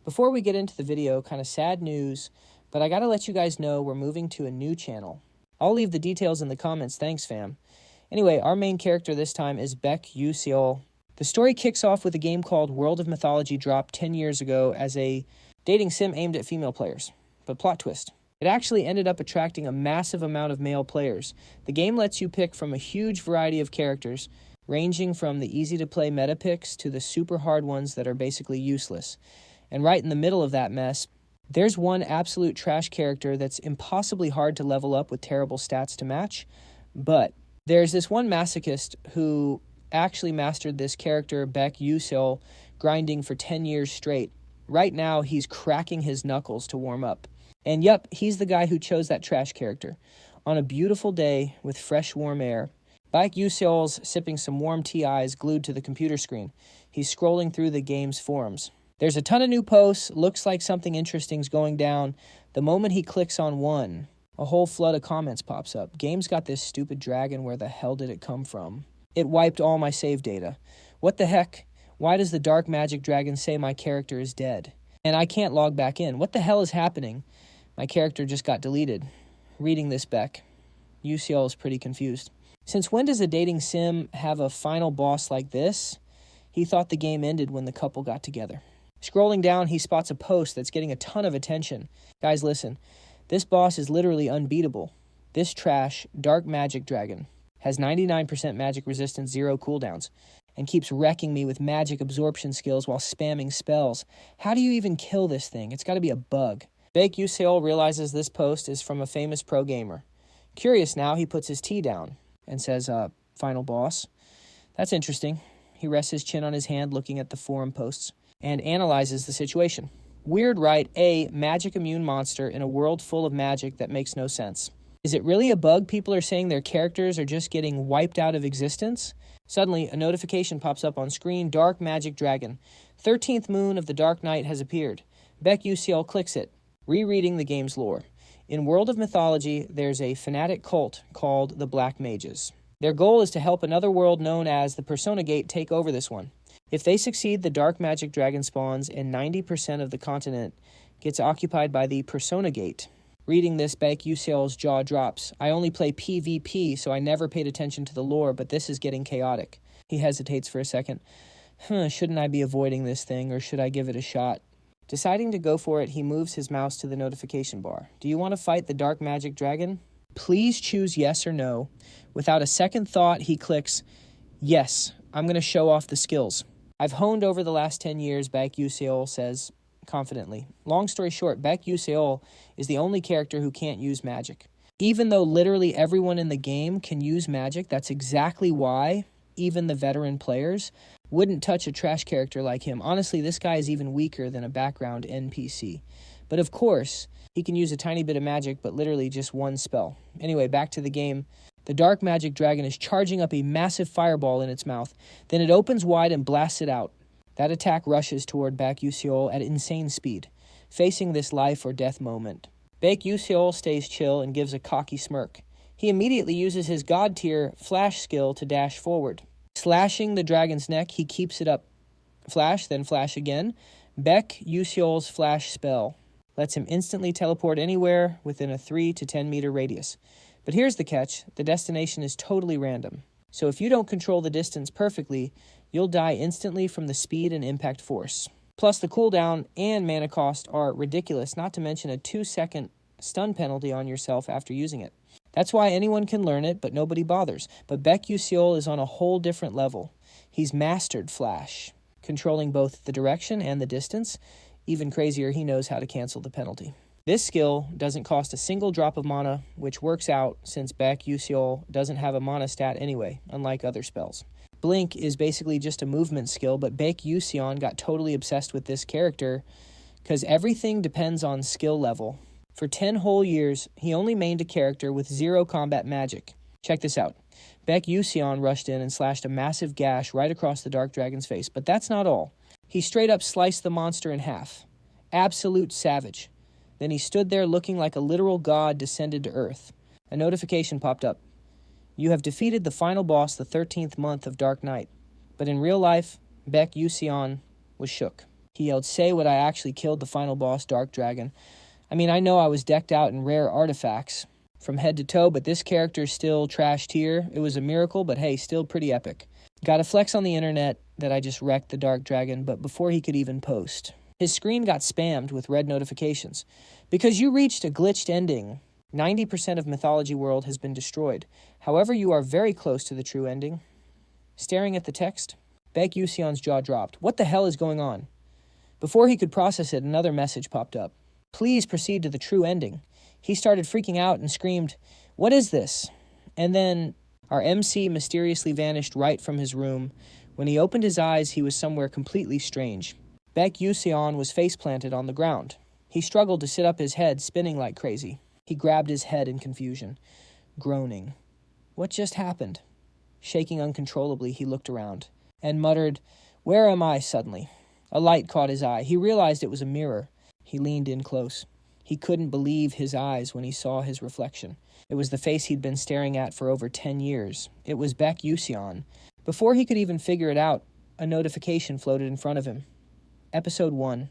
Before we get into the video, kind of sad news, but I gotta let you guys know we're moving to a new channel. I'll leave the details in the comments, thanks fam. Anyway, our main character this time is Baek Yu-seol. The story kicks off with a game called World of Mythology dropped 10 years ago as a dating sim aimed at female players. But plot twist. It actually ended up attracting a massive amount of male players. The game lets you pick from a huge variety of characters, ranging from the easy-to-play meta picks to the super hard ones that are basically useless. And right in the middle of that mess, there's one absolute trash character that's impossibly hard to level up with terrible stats to match. But there's this one masochist who actually mastered this character, Baek Yu-seol, grinding for 10 years straight. Right now, he's cracking his knuckles to warm up. And yep, he's the guy who chose that trash character. On a beautiful day with fresh, warm air, Baek Yu-seol's sipping some warm tea ice glued to the computer screen. He's scrolling through the game's forums. There's a ton of new posts, looks like something interesting's going down. The moment he clicks on one, a whole flood of comments pops up. Game's got this stupid dragon, where the hell did it come from? It wiped all my save data. What the heck? Why does the dark magic dragon say my character is dead? And I can't log back in. What the hell is happening? My character just got deleted. Reading this, Baek Yu-seol is pretty confused. Since when does a dating sim have a final boss like this? He thought the game ended when the couple got together. Scrolling down, he spots a post that's getting a ton of attention. Guys, listen. This boss is literally unbeatable. This trash, dark magic dragon, has 99% magic resistance, 0 cooldowns, and keeps wrecking me with magic absorption skills while spamming spells. How do you even kill this thing? It's got to be a bug. Baek Yu-seol realizes this post is from a famous pro gamer. Curious now, he puts his tea down and says, final boss. That's interesting. He rests his chin on his hand looking at the forum posts and analyzes the situation. Weird, right? A magic immune monster in a world full of magic that makes no sense. Is it really a bug? People are saying their characters are just getting wiped out of existence? Suddenly, a notification pops up on screen. Dark magic dragon. 13th moon of the dark night has appeared. Baek Yu-seol clicks it, rereading the game's lore. In World of Mythology, there's a fanatic cult called the Black Mages. Their goal is to help another world known as the Persona Gate take over this one. If they succeed, the dark magic dragon spawns and 90% of the continent gets occupied by the Persona Gate. Reading this, Baek Yu-seol's jaw drops. I only play PvP, so I never paid attention to the lore, but this is getting chaotic. He hesitates for a second. Shouldn't I be avoiding this thing, or should I give it a shot? Deciding to go for it, he moves his mouse to the notification bar. Do you want to fight the dark magic dragon? Please choose yes or no. Without a second thought, he clicks, yes, I'm going to show off the skills. I've honed over the last 10 years, Baek Yu-seol says confidently. Long story short, Baek Yu-seol is the only character who can't use magic. Even though literally everyone in the game can use magic, that's exactly why even the veteran players wouldn't touch a trash character like him. Honestly, this guy is even weaker than a background NPC. But of course, he can use a tiny bit of magic, but literally just one spell. Anyway, back to the game. The dark magic dragon is charging up a massive fireball in its mouth. Then it opens wide and blasts it out. That attack rushes toward Baek Yu-seol at insane speed, facing this life or death moment. Baek Yu-seol stays chill and gives a cocky smirk. He immediately uses his god tier flash skill to dash forward. Slashing the dragon's neck, he keeps it up. Flash, then flash again. Baek Yu-seol's flash spell lets him instantly teleport anywhere within a 3 to 10 meter radius. But here's the catch, the destination is totally random. So if you don't control the distance perfectly, you'll die instantly from the speed and impact force. Plus the cooldown and mana cost are ridiculous, not to mention a 2-second stun penalty on yourself after using it. That's why anyone can learn it, but nobody bothers. But Baek Yu-seol is on a whole different level. He's mastered Flash, controlling both the direction and the distance. Even crazier, he knows how to cancel the penalty. This skill doesn't cost a single drop of mana, which works out since Baek Yu-seol doesn't have a mana stat anyway, unlike other spells. Blink is basically just a movement skill, but Baek Yu-seol got totally obsessed with this character because everything depends on skill level. For 10 whole years, he only mained a character with 0 combat magic. Check this out. Baek Yu-seol rushed in and slashed a massive gash right across the Dark Dragon's face, but that's not all. He straight up sliced the monster in half. Absolute savage. Then he stood there looking like a literal god descended to earth. A notification popped up. You have defeated the final boss the 13th month of Dark Night. But in real life, Baek Yu-seol was shook. He yelled, "Say what I actually killed the final boss, Dark Dragon." I mean, I know I was decked out in rare artifacts from head to toe, but this character's still trash tier. It was a miracle, but hey, still pretty epic. Got a flex on the internet that I just wrecked the Dark Dragon, but before he could even post. His screen got spammed with red notifications. Because you reached a glitched ending, 90% of Mythology World has been destroyed. However, you are very close to the true ending. Staring at the text, Baek Yu-seol's jaw dropped. What the hell is going on? Before he could process it, another message popped up. Please proceed to the true ending. He started freaking out and screamed, "What is this?" And then our MC mysteriously vanished right from his room. When he opened his eyes, he was somewhere completely strange. Baek Yu-seol was face-planted on the ground. He struggled to sit up, his head spinning like crazy. He grabbed his head in confusion, groaning. What just happened? Shaking uncontrollably, he looked around and muttered, "Where am I?" Suddenly, a light caught his eye. He realized it was a mirror. He leaned in close. He couldn't believe his eyes when he saw his reflection. It was the face he'd been staring at for over 10 years. It was Baek Yu-seol. Before he could even figure it out, a notification floated in front of him. Episode 1.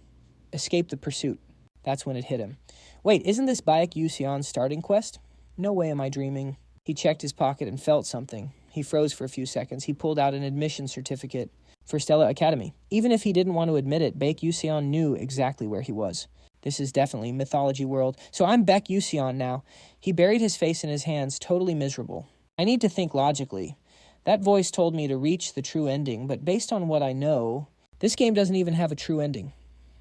Escape the Pursuit. That's when it hit him. Wait, isn't this Baek Yu-seol's starting quest? No way am I dreaming. He checked his pocket and felt something. He froze for a few seconds. He pulled out an admission certificate for Stella Academy. Even if he didn't want to admit it, Baek Yu-seol knew exactly where he was. This is definitely Mythology World. So I'm Baek Yu-seol now. He buried his face in his hands, totally miserable. I need to think logically. That voice told me to reach the true ending, but based on what I know, this game doesn't even have a true ending.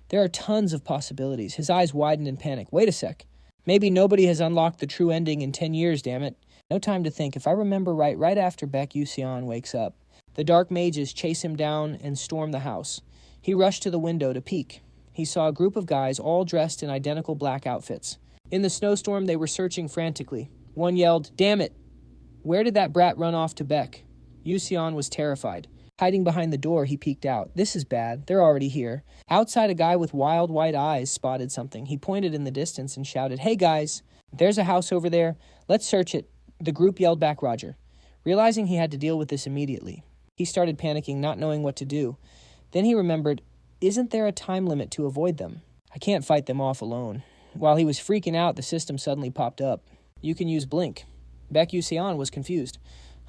There are tons of possibilities. His eyes widened in panic. Wait a sec. Maybe nobody has unlocked the true ending in 10 years, damn it. No time to think. If I remember right after Baek Yu-seol wakes up, the dark mages chase him down and storm the house. He rushed to the window to peek. He saw a group of guys all dressed in identical black outfits. In the snowstorm, they were searching frantically. One yelled, "Damn it! Where did that brat run off to Baek?" Yu-seol was terrified. Hiding behind the door, he peeked out. This is bad. They're already here. Outside, a guy with wild white eyes spotted something. He pointed in the distance and shouted, "Hey guys, there's a house over there. Let's search it." The group yelled back, "Roger." Realizing he had to deal with this immediately, he started panicking, not knowing what to do. Then he remembered, isn't there a time limit to avoid them? I can't fight them off alone. While he was freaking out, the system suddenly popped up. You can use Blink. Baek Yu-seol was confused.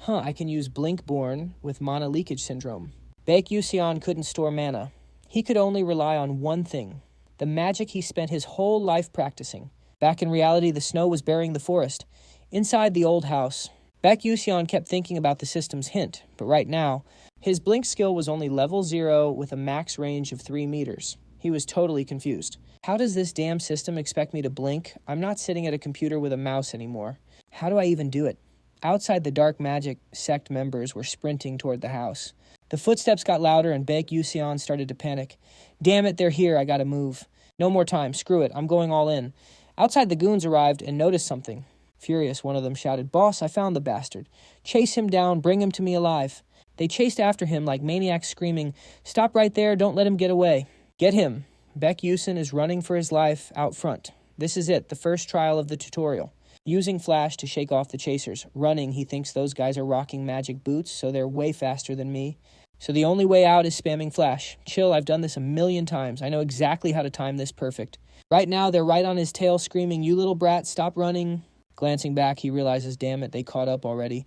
I can use Blink-born with mana leakage syndrome. Baek Yu-seol couldn't store mana. He could only rely on one thing, the magic he spent his whole life practicing. Back in reality, the snow was burying the forest. Inside the old house, Baek Yu-seol kept thinking about the system's hint, but right now, his Blink skill was only level 0 with a max range of 3 meters. He was totally confused. How does this damn system expect me to blink? I'm not sitting at a computer with a mouse anymore. How do I even do it? Outside, the dark magic sect members were sprinting toward the house. The footsteps got louder and Baek Yu-seol started to panic. Damn it, they're here, I gotta move. No more time, screw it, I'm going all in. Outside, the goons arrived and noticed something. Furious, one of them shouted, "Boss, I found the bastard. Chase him down, bring him to me alive." They chased after him like maniacs, screaming, "Stop right there, don't let him get away." Get him. Baek Yu-seol is running for his life out front. This is it, the first trial of the tutorial. Using flash to shake off the chasers. Running, he thinks those guys are rocking magic boots, so they're way faster than me. So the only way out is spamming flash. Chill, I've done this a million times. I know exactly how to time this perfect. Right now, they're right on his tail screaming, "You little brat, stop running." Glancing back, he realizes, damn it, they caught up already.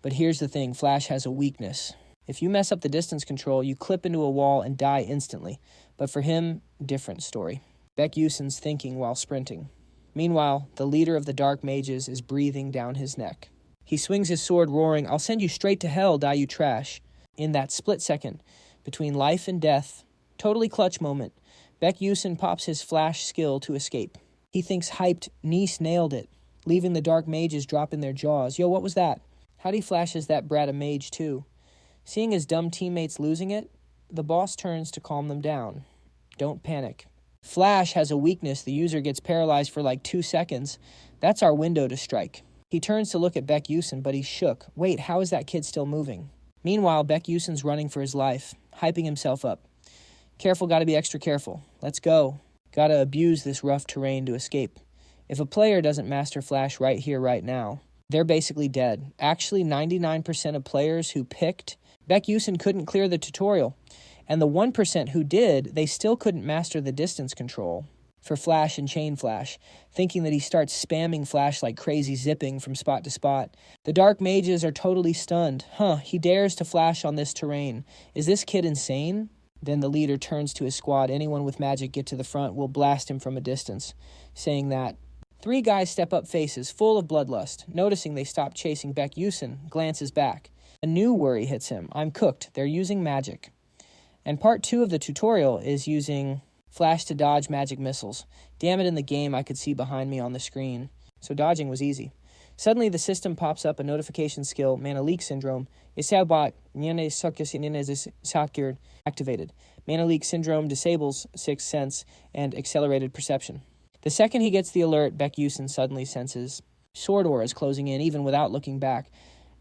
But here's the thing, Flash has a weakness. If you mess up the distance control, you clip into a wall and die instantly. But for him, different story. Baek Yu-seol's thinking while sprinting. Meanwhile, the leader of the Dark Mages is breathing down his neck. He swings his sword, roaring, "I'll send you straight to hell, die you trash." In that split second, between life and death, totally clutch moment, Baek Yu-seol pops his flash skill to escape. He thinks hyped, Nice nailed it, leaving the Dark Mages dropping their jaws. Yo, what was that? How'd he flashes that brat a mage too? Seeing his dumb teammates losing it, the boss turns to calm them down. Don't panic. Flash has a weakness. The user gets paralyzed for like 2 seconds. That's our window to strike. He turns to look at Baek Yu-seol, but he's shook. Wait, how is that kid still moving? Meanwhile, Baek Yu-seol's running for his life, hyping himself up. Careful, gotta be extra careful. Let's go. Gotta abuse this rough terrain to escape. If a player doesn't master Flash right here, right now, they're basically dead. Actually, 99% of players who picked Baek Yu-seol couldn't clear the tutorial. And the 1% who did, they still couldn't master the distance control for flash and chain flash, thinking that he starts spamming flash like crazy, zipping from spot to spot. The dark mages are totally stunned. He dares to flash on this terrain. Is this kid insane? Then the leader turns to his squad. Anyone with magic get to the front, will blast him from a distance, saying that. 3 guys step up, faces full of bloodlust. Noticing they stop chasing Baek Yu-seol, glances back. A new worry hits him. I'm cooked. They're using magic. And part 2 of the tutorial is using flash to dodge magic missiles. Damn it, in the game I could see behind me on the screen. So dodging was easy. Suddenly the system pops up a notification skill, Mana Leak Syndrome. Activated. Mana Leak Syndrome disables Sixth Sense and Accelerated Perception. The second he gets the alert, Baek Yu-seol suddenly senses sword auras closing in even without looking back.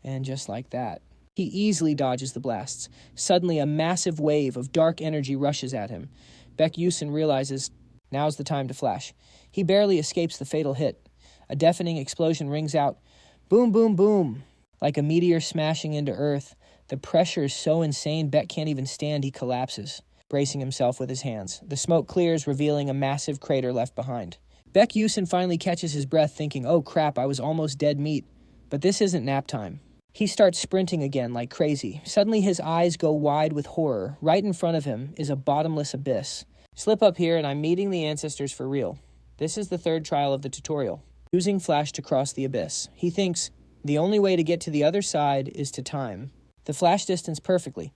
And just like that, he easily dodges the blasts. Suddenly a massive wave of dark energy rushes at him. Baek Yu-seol realizes now's the time to flash. He barely escapes the fatal hit. A deafening explosion rings out. Boom, boom, boom. Like a meteor smashing into Earth. The pressure is so insane, Baek can't even stand. He collapses, bracing himself with his hands. The smoke clears, revealing a massive crater left behind. Baek Yu-seol finally catches his breath, thinking, oh crap, I was almost dead meat. But this isn't nap time. He starts sprinting again like crazy. Suddenly his eyes go wide with horror. Right in front of him is a bottomless abyss. Slip up here and I'm meeting the ancestors for real. This is the 3rd trial of the tutorial. Using flash to cross the abyss. He thinks the only way to get to the other side is to time the flash distance perfectly.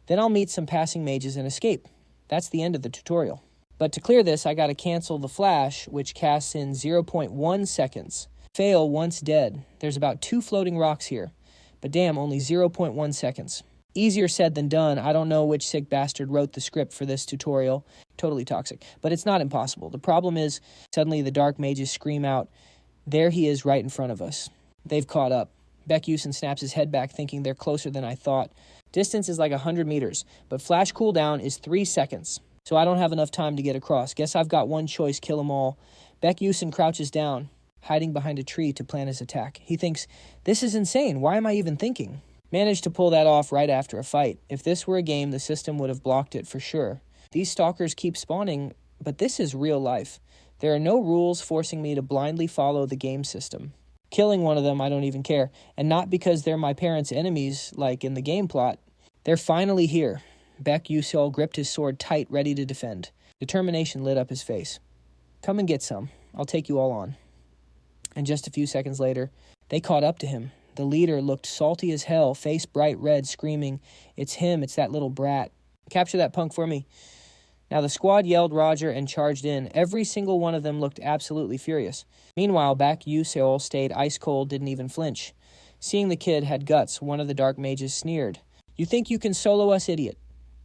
Then I'll meet some passing mages and escape. That's the end of the tutorial. But to clear this, I gotta cancel the flash, which casts in 0.1 seconds. Fail once dead. There's about 2 floating rocks here. But damn, only 0.1 seconds. Easier said than done. I don't know which sick bastard wrote the script for this tutorial. Totally toxic. But it's not impossible. The problem is, suddenly the dark mages scream out, there he is right in front of us. They've caught up. Baek Yu-seol snaps his head back, thinking they're closer than I thought. Distance is like 100 meters, but flash cooldown is 3 seconds. So I don't have enough time to get across. Guess I've got one choice, kill them all. Baek Yu-seol crouches down, hiding behind a tree to plan his attack. He thinks, this is insane. Why am I even thinking? Managed to pull that off right after a fight. If this were a game, the system would have blocked it for sure. These stalkers keep spawning, but this is real life. There are no rules forcing me to blindly follow the game system. Killing one of them, I don't even care. And not because they're my parents' enemies, like in the game plot. They're finally here. Baek Yu-seol gripped his sword tight, ready to defend. Determination lit up his face. Come and get some. I'll take you all on. And just a few seconds later, they caught up to him. The leader looked salty as hell, face bright red, screaming, it's him, it's that little brat. Capture that punk for me. Now the squad yelled Roger and charged in. Every single one of them looked absolutely furious. Meanwhile, Baek Yu-seol stayed ice cold, didn't even flinch. Seeing the kid had guts, one of the dark mages sneered. You think you can solo us, idiot?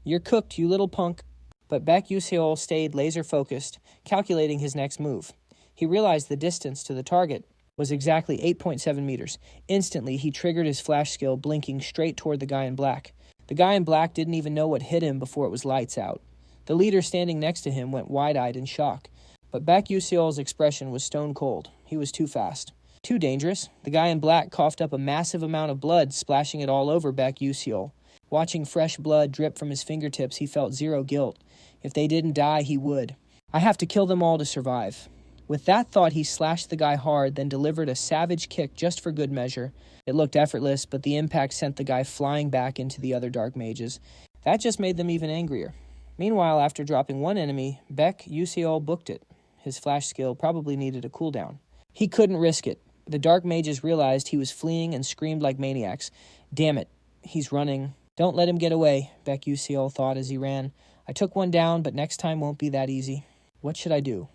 You're cooked, you little punk. But Baek Yu-seol stayed laser-focused, calculating his next move. He realized the distance to the target was exactly 8.7 meters. Instantly, he triggered his flash skill, blinking straight toward the guy in black. The guy in black didn't even know what hit him before it was lights out. The leader standing next to him went wide-eyed in shock. But Baek Yu-seol's expression was stone cold. He was too fast. Too dangerous. The guy in black coughed up a massive amount of blood, splashing it all over Baek Yu-seol. Watching fresh blood drip from his fingertips, he felt zero guilt. If they didn't die, he would. I have to kill them all to survive. With that thought, he slashed the guy hard, then delivered a savage kick just for good measure. It looked effortless, but the impact sent the guy flying back into the other dark mages. That just made them even angrier. Meanwhile, after dropping one enemy, Baek Yu-seol booked it. His flash skill probably needed a cooldown. He couldn't risk it. The dark mages realized he was fleeing and screamed like maniacs. Damn it, he's running. Don't let him get away, Baek Yu-seol thought as he ran. I took one down, but next time won't be that easy. What should I do?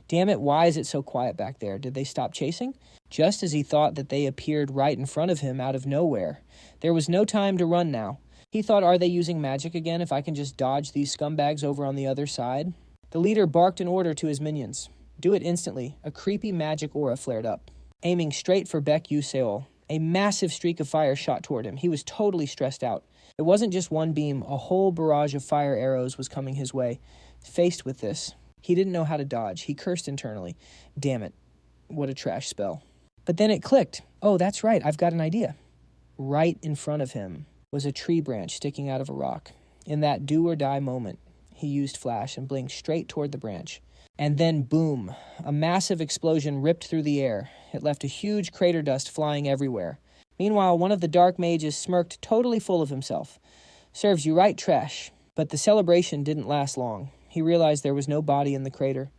Damn it, why is it so quiet back there? Did they stop chasing? Just as he thought that they appeared right in front of him out of nowhere. There was no time to run now. He thought, are they using magic again if I can just dodge these scumbags over on the other side? The leader barked an order to his minions. Do it instantly. A creepy magic aura flared up, aiming straight for Baek Yu-seol. A massive streak of fire shot toward him. He was totally stressed out. It wasn't just one beam. A whole barrage of fire arrows was coming his way. Faced with this, he didn't know how to dodge. He cursed internally. Damn it. What a trash spell. But then it clicked. Oh, that's right. I've got an idea. Right in front of him was a tree branch sticking out of a rock. In that do-or-die moment, he used flash and blinked straight toward the branch. And then, boom, a massive explosion ripped through the air. It left a huge crater dust flying everywhere. Meanwhile, one of the dark mages smirked, totally full of himself. Serves you right, Trash. But the celebration didn't last long. He realized there was no body in the crater.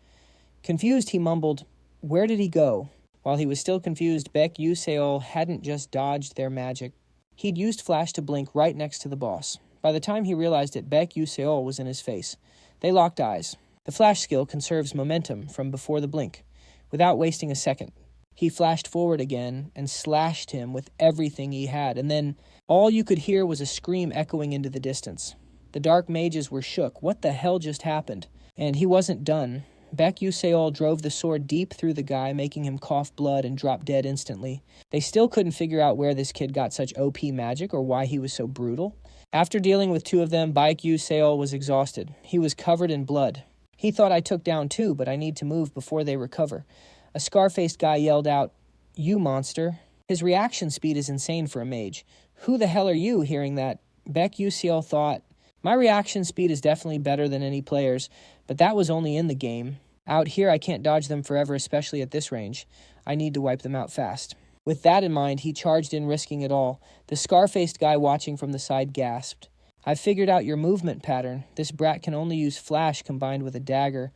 Confused, he mumbled, "Where did he go?" While he was still confused, Baek Yu-seol hadn't just dodged their magic. He'd used flash to blink right next to the boss. By the time he realized it, Baek Yu-seol was in his face. They locked eyes. The flash skill conserves momentum from before the blink. Without wasting a second, he flashed forward again and slashed him with everything he had, and then all you could hear was a scream echoing into the distance. The dark mages were shook. What the hell just happened? And he wasn't done. Baek Yu-seol drove the sword deep through the guy, making him cough blood and drop dead instantly. They still couldn't figure out where this kid got such OP magic or why he was so brutal. After dealing with two of them, Baek Yu-seol was exhausted. He was covered in blood. He thought I took down two, but I need to move before they recover. A scar-faced guy yelled out, "You monster." His reaction speed is insane for a mage. Who the hell are you? Hearing that, Baek Yu-seol thought, my reaction speed is definitely better than any player's, but that was only in the game. Out here, I can't dodge them forever, especially at this range. I need to wipe them out fast. With that in mind, he charged in, risking it all. The scar-faced guy watching from the side gasped. "I've figured out your movement pattern. This brat can only use flash combined with a dagger.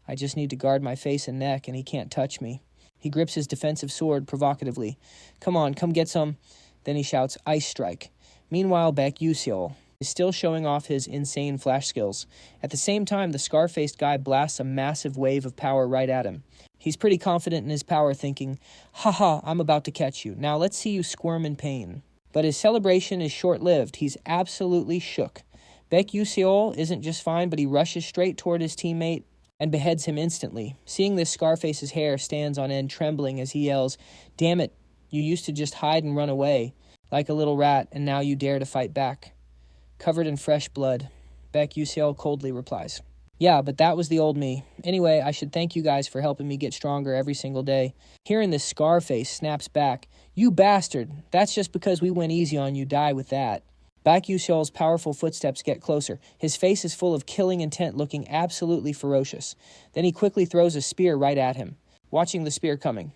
I just need to guard my face and neck, and he can't touch me." He grips his defensive sword provocatively. "Come on, come get some." Then he shouts, "Ice Strike." Meanwhile, Baek Yu-seol is still showing off his insane flash skills. At the same time, the scar-faced guy blasts a massive wave of power right at him. He's pretty confident in his power, thinking, "Haha, I'm about to catch you. Now let's see you squirm in pain." But his celebration is short-lived. He's absolutely shook. Baek Yu-seol isn't just fine, but he rushes straight toward his teammate and beheads him instantly. Seeing this, Scarface's hair stands on end, trembling as he yells, "Damn it, you used to just hide and run away like a little rat, and now you dare to fight back." Covered in fresh blood, Baek Yu-seol coldly replies, "Yeah, but that was the old me. Anyway, I should thank you guys for helping me get stronger every single day." Hearing this, Scarface snaps back, "You bastard! That's just because we went easy on you. Die with that." Baek Yu-seol's powerful footsteps get closer. His face is full of killing intent, looking absolutely ferocious. Then he quickly throws a spear right at him. Watching the spear coming,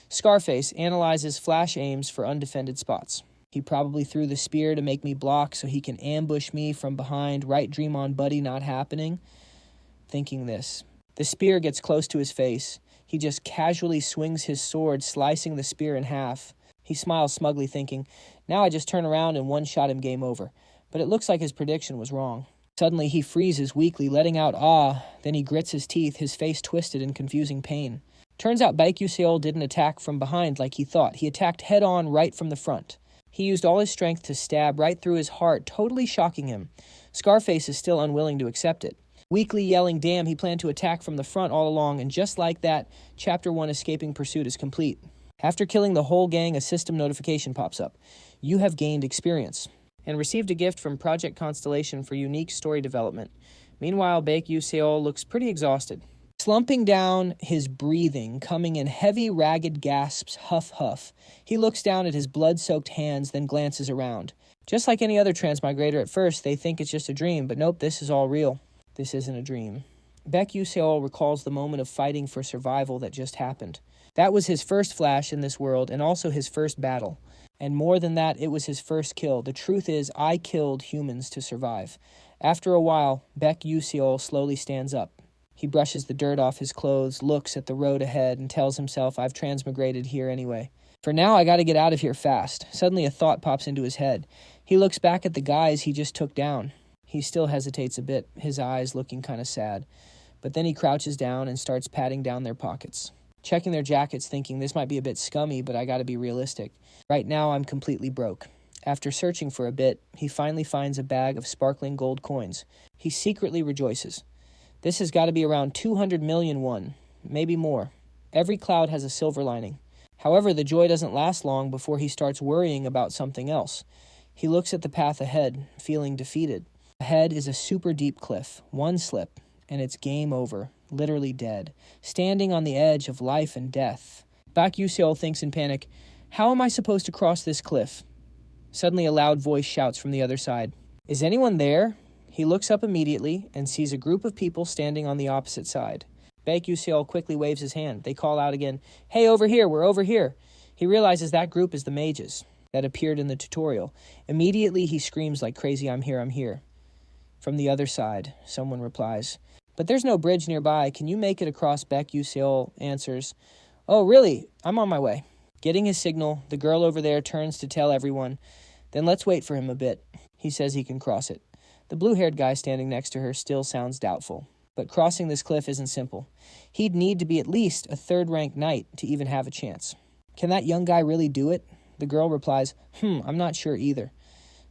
Scarface analyzes flash aims for undefended spots. He probably threw the spear to make me block so he can ambush me from behind. Right, dream on, buddy, not happening. Thinking this, the spear gets close to his face. He just casually swings his sword, slicing the spear in half. He smiles smugly, thinking, now I just turn around and one-shot him, game over. But it looks like his prediction was wrong. Suddenly he freezes weakly, letting out "ah." Then he grits his teeth, his face twisted in confusing pain. Turns out Baek Yu-seol didn't attack from behind like he thought. He attacked head-on right from the front. He used all his strength to stab right through his heart, totally shocking him. Scarface is still unwilling to accept it. Weakly yelling, damn, he planned to attack from the front all along, and just like that, Chapter 1 Escaping Pursuit is complete. After killing the whole gang, a system notification pops up. You have gained experience, and received a gift from Project Constellation for unique story development. Meanwhile, Baek Yu-seol looks pretty exhausted. Slumping down, his breathing coming in heavy, ragged gasps, huff, huff. He looks down at his blood-soaked hands, then glances around. Just like any other transmigrator, at first, they think it's just a dream, but nope, this is all real. This isn't a dream. Baek Yu-seol recalls the moment of fighting for survival that just happened. That was his first flash in this world, and also his first battle. And more than that, it was his first kill. The truth is, I killed humans to survive. After a while, Baek Yu-seol slowly stands up. He brushes the dirt off his clothes, looks at the road ahead, and tells himself, I've transmigrated here anyway. For now, I gotta get out of here fast. Suddenly a thought pops into his head. He looks back at the guys he just took down. He still hesitates a bit, his eyes looking kinda sad. But then he crouches down and starts patting down their pockets. Checking their jackets, thinking this might be a bit scummy, but I gotta be realistic. Right now, I'm completely broke. After searching for a bit, he finally finds a bag of sparkling gold coins. He secretly rejoices. This has got to be around 200 million won, maybe more. Every cloud has a silver lining. However, the joy doesn't last long before he starts worrying about something else. He looks at the path ahead, feeling defeated. Ahead is a super deep cliff. One slip, and it's game over, literally dead, standing on the edge of life and death. Baek Yu-seol thinks in panic, how am I supposed to cross this cliff? Suddenly a loud voice shouts from the other side, is anyone there? He looks up immediately and sees a group of people standing on the opposite side. Baek Yu-seol quickly waves his hand. They call out again, "Hey, over here, we're over here." He realizes that group is the mages that appeared in the tutorial. Immediately, he screams like crazy, "I'm here, I'm here." From the other side, someone replies, "But there's no bridge nearby. Can you make it across?" Baek Yu-seol answers, "Oh, really? I'm on my way." Getting his signal, the girl over there turns to tell everyone, "Then let's wait for him a bit." He says he can cross it. The blue-haired guy standing next to her still sounds doubtful. But crossing this cliff isn't simple. He'd need to be at least a third-rank knight to even have a chance. "Can that young guy really do it?" The girl replies, I'm not sure either."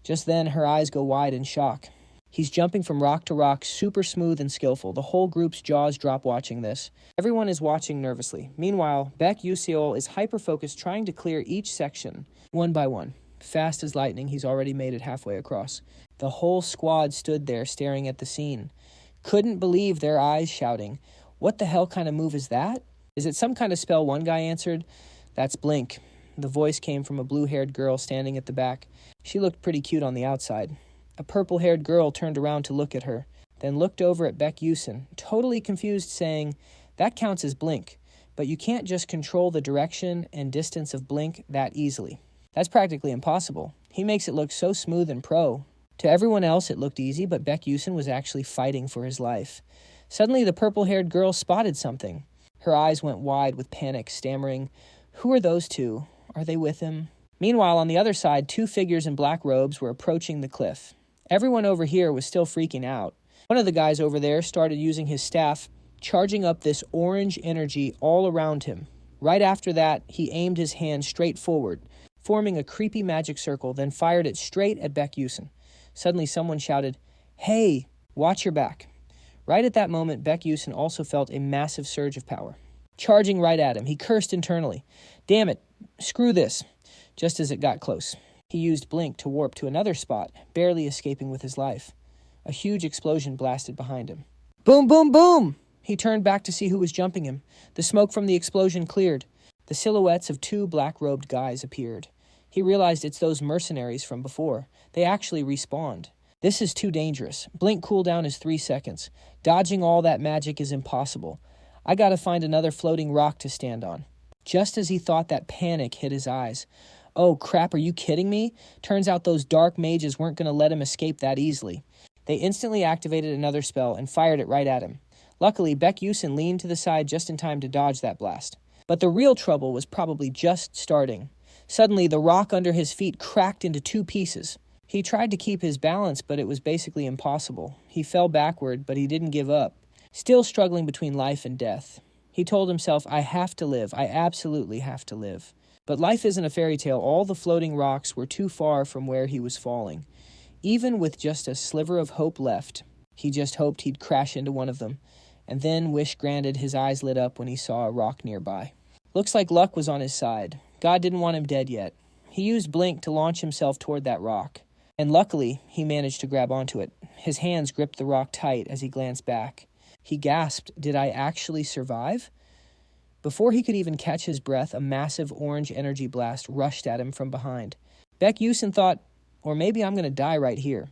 Just then, her eyes go wide in shock. He's jumping from rock to rock, super smooth and skillful. The whole group's jaws drop watching this. Everyone is watching nervously. Meanwhile, Baek Yu-seol is hyper-focused, trying to clear each section, one by one. Fast as lightning, he's already made it halfway across. The whole squad stood there staring at the scene. Couldn't believe their eyes, shouting, "What the hell kind of move is that? Is it some kind of spell?" One guy answered, "That's Blink." The voice came from a blue-haired girl standing at the back. She looked pretty cute on the outside. A purple-haired girl turned around to look at her, then looked over at Baek Yu-seol, totally confused, saying, "That counts as Blink, but you can't just control the direction and distance of Blink that easily. That's practically impossible. He makes it look so smooth and pro." To everyone else, it looked easy, but Baek Yu-seol was actually fighting for his life. Suddenly, the purple-haired girl spotted something. Her eyes went wide with panic, stammering, "Who are those two? Are they with him?" Meanwhile, on the other side, two figures in black robes were approaching the cliff. Everyone over here was still freaking out. One of the guys over there started using his staff, charging up this orange energy all around him. Right after that, he aimed his hand straight forward, forming a creepy magic circle, then fired it straight at Baek Yu-seol. Suddenly, someone shouted, "Hey, watch your back." Right at that moment, Baek Yu-seol also felt a massive surge of power. Charging right at him, he cursed internally, "Damn it, screw this." Just as it got close, he used Blink to warp to another spot, barely escaping with his life. A huge explosion blasted behind him. Boom, boom, boom! He turned back to see who was jumping him. The smoke from the explosion cleared. The silhouettes of two black-robed guys appeared. He realized it's those mercenaries from before. They actually respawned. This is too dangerous. Blink cooldown is 3 seconds. Dodging all that magic is impossible. I gotta find another floating rock to stand on. Just as he thought that, panic hit his eyes. Oh crap, are you kidding me? Turns out those dark mages weren't gonna let him escape that easily. They instantly activated another spell and fired it right at him. Luckily, Baek Yu-seol leaned to the side just in time to dodge that blast. But the real trouble was probably just starting. Suddenly, the rock under his feet cracked into 2 pieces. He tried to keep his balance, but it was basically impossible. He fell backward, but he didn't give up. Still struggling between life and death. He told himself, "I have to live. I absolutely have to live." But life isn't a fairy tale. All the floating rocks were too far from where he was falling. Even with just a sliver of hope left, he just hoped he'd crash into one of them. And then, wish granted, his eyes lit up when he saw a rock nearby. Looks like luck was on his side. God didn't want him dead yet. He used Blink to launch himself toward that rock. And luckily, he managed to grab onto it. His hands gripped the rock tight as he glanced back. He gasped, "Did I actually survive?" Before he could even catch his breath, a massive orange energy blast rushed at him from behind. Baek Yu-seol thought, or maybe I'm going to die right here.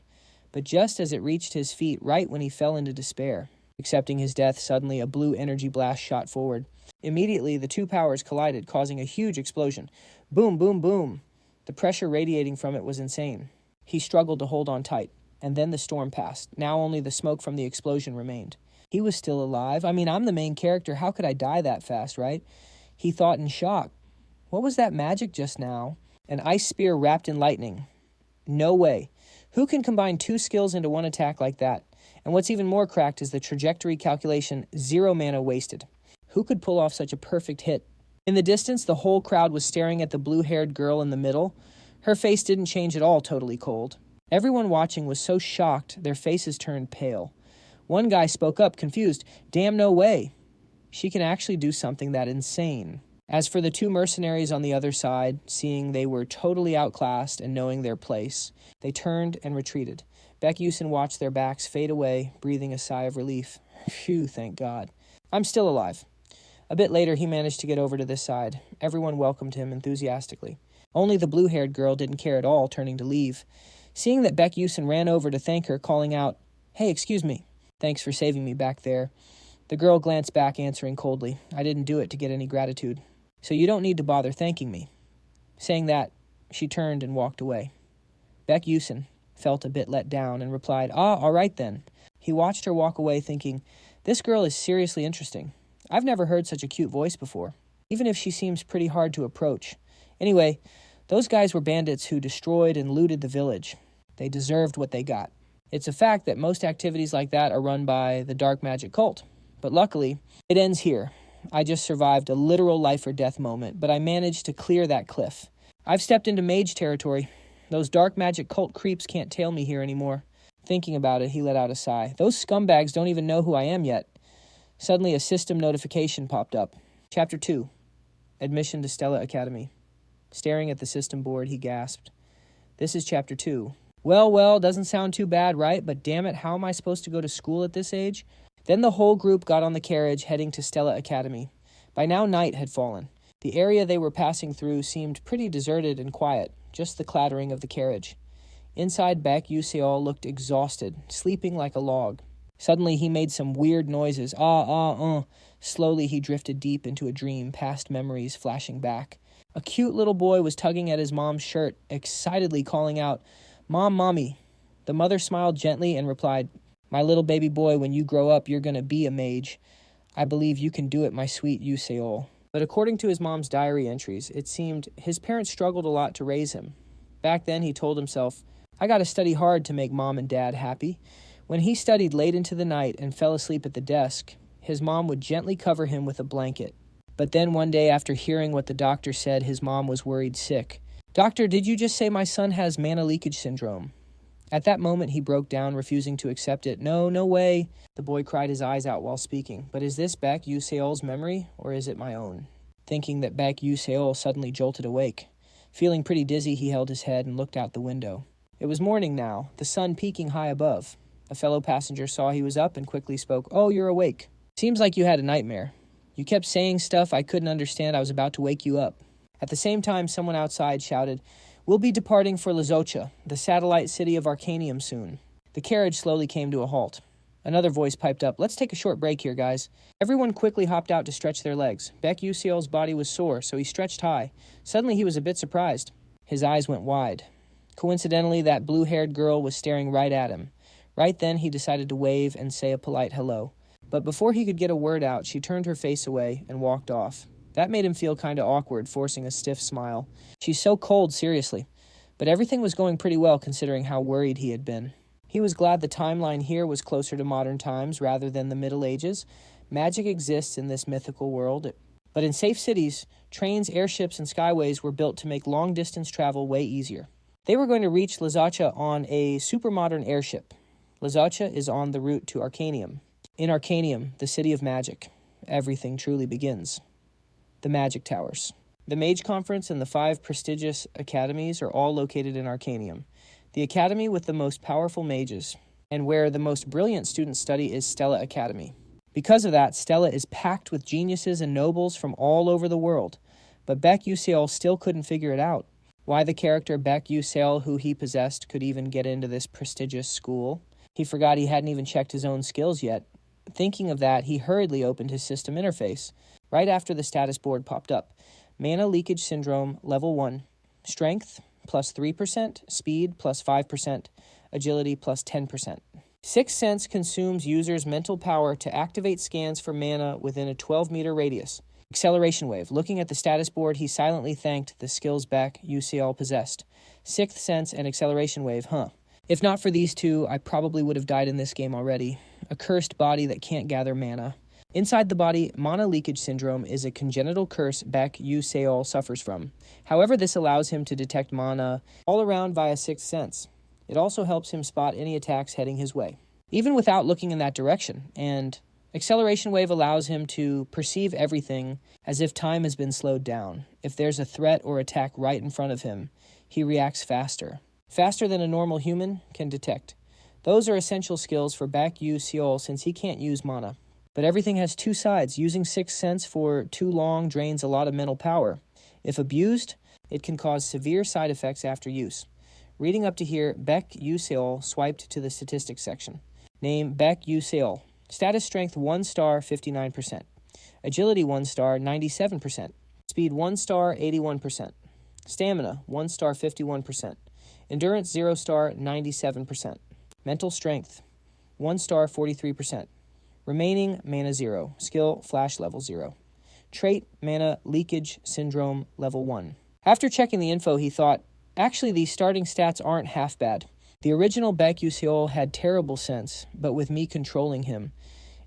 But just as it reached his feet, right when he fell into despair, accepting his death, suddenly a blue energy blast shot forward. Immediately, the 2 powers collided, causing a huge explosion. Boom, boom, boom. The pressure radiating from it was insane. He struggled to hold on tight, and then the storm passed. Now only the smoke from the explosion remained. He was still alive. I mean, I'm the main character. How could I die that fast, right? He thought in shock. What was that magic just now? An ice spear wrapped in lightning. No way. Who can combine 2 skills into one attack like that? And what's even more cracked is the trajectory calculation, 0 mana wasted. Who could pull off such a perfect hit? In the distance, the whole crowd was staring at the blue-haired girl in the middle. Her face didn't change at all, totally cold. Everyone watching was so shocked, their faces turned pale. One guy spoke up, confused. "Damn, no way. She can actually do something that insane." As for the 2 mercenaries on the other side, seeing they were totally outclassed and knowing their place, they turned and retreated. Baek Yu-seol watched their backs fade away, breathing a sigh of relief. Phew, thank God. I'm still alive. A bit later, he managed to get over to this side. Everyone welcomed him enthusiastically. Only the blue-haired girl didn't care at all, turning to leave. Seeing that Baek Yu-seol ran over to thank her, calling out, Hey, excuse me. Thanks for saving me back there. The girl glanced back, answering coldly. I didn't do it to get any gratitude. So you don't need to bother thanking me. Saying that, she turned and walked away. Baek Yu-seol felt a bit let down and replied, all right then. He watched her walk away thinking, this girl is seriously interesting. I've never heard such a cute voice before, even if she seems pretty hard to approach. Anyway, those guys were bandits who destroyed and looted the village. They deserved what they got. It's a fact that most activities like that are run by the dark magic cult. But luckily, it ends here. I just survived a literal life or death moment, but I managed to clear that cliff. I've stepped into mage territory. Those dark magic cult creeps can't tail me here anymore. Thinking about it, he let out a sigh. Those scumbags don't even know who I am yet. Suddenly, a system notification popped up. Chapter 2. Admission to Stella Academy. Staring at the system board, he gasped. This is Chapter 2. Well, doesn't sound too bad, right? But damn it, how am I supposed to go to school at this age? Then the whole group got on the carriage heading to Stella Academy. By now, night had fallen. The area they were passing through seemed pretty deserted and quiet, just the clattering of the carriage. Inside, Baek Yu-seol looked exhausted, sleeping like a log. Suddenly, he made some weird noises. Slowly, he drifted deep into a dream, past memories flashing back. A cute little boy was tugging at his mom's shirt, excitedly calling out, Mom, Mommy. The mother smiled gently and replied, My little baby boy, when you grow up, you're going to be a mage. I believe you can do it, my sweet Yu-seol. But according to his mom's diary entries, it seemed his parents struggled a lot to raise him. Back then, he told himself, I got to study hard to make Mom and Dad happy. When he studied late into the night and fell asleep at the desk, his mom would gently cover him with a blanket. But then one day, after hearing what the doctor said, his mom was worried sick. Doctor, did you just say my son has mana leakage syndrome? At that moment, he broke down, refusing to accept it. No way. The boy cried his eyes out while speaking. But is this Baek Yu-seol's memory, or is it my own? Thinking that Baek Yu-seol suddenly jolted awake. Feeling pretty dizzy, he held his head and looked out the window. It was morning now, the sun peaking high above. A fellow passenger saw he was up and quickly spoke, Oh, you're awake. Seems like you had a nightmare. You kept saying stuff I couldn't understand. I was about to wake you up. At the same time, someone outside shouted, We'll be departing for Lizocha, the satellite city of Arcanium soon. The carriage slowly came to a halt. Another voice piped up, Let's take a short break here, guys. Everyone quickly hopped out to stretch their legs. Baek Yu-seol's body was sore, so he stretched high. Suddenly, he was a bit surprised. His eyes went wide. Coincidentally, that blue-haired girl was staring right at him. Right then, he decided to wave and say a polite hello. But before he could get a word out, she turned her face away and walked off. That made him feel kind of awkward, forcing a stiff smile. She's so cold, seriously. But everything was going pretty well considering how worried he had been. He was glad the timeline here was closer to modern times rather than the Middle Ages. Magic exists in this mythical world. But in safe cities, trains, airships, and skyways were built to make long-distance travel way easier. They were going to reach Lizocha on a super-modern airship. Lizocha is on the route to Arcanium. In Arcanium, the city of magic, everything truly begins. The Magic Towers. The Mage Conference and the 5 prestigious academies are all located in Arcanium. The academy with the most powerful mages, and where the most brilliant students study, is Stella Academy. Because of that, Stella is packed with geniuses and nobles from all over the world. But Baek Yu-seol still couldn't figure it out. Why the character Baek Yu-seol, who he possessed, could even get into this prestigious school. He forgot he hadn't even checked his own skills yet. Thinking of that, he hurriedly opened his system interface. Right after the status board popped up. Mana Leakage Syndrome, Level 1. Strength, plus 3%. Speed, plus 5%. Agility, plus 10%. Sixth Sense consumes users' mental power to activate scans for mana within a 12-meter radius. Acceleration Wave. Looking at the status board, he silently thanked the skills Baek Yu-seol possessed. Sixth Sense and Acceleration Wave, If not for these two, I probably would have died in this game already. A cursed body that can't gather mana. Inside the body, Mana Leakage Syndrome is a congenital curse Baek Yu-seol suffers from. However, this allows him to detect mana all around via Sixth Sense. It also helps him spot any attacks heading his way, even without looking in that direction, and Acceleration Wave allows him to perceive everything as if time has been slowed down. If there's a threat or attack right in front of him, he reacts faster than a normal human can detect. Those are essential skills for Baek Yu-seol since he can't use mana. But everything has two sides. Using Sixth Sense for too long drains a lot of mental power. If abused, it can cause severe side effects after use. Reading up to here, Baek Yu-seol swiped to the statistics section. Name Baek Yu-seol. Status strength 1 star, 59%. Agility 1 star, 97%. Speed 1 star, 81%. Stamina 1 star, 51%. Endurance 0 star, 97%. Mental strength 1 star, 43%. Remaining mana 0. Skill flash level 0. Trait mana leakage syndrome level 1. After checking the info, he thought, actually these starting stats aren't half bad. The original Baek Yu-seol had terrible sense, but with me controlling him,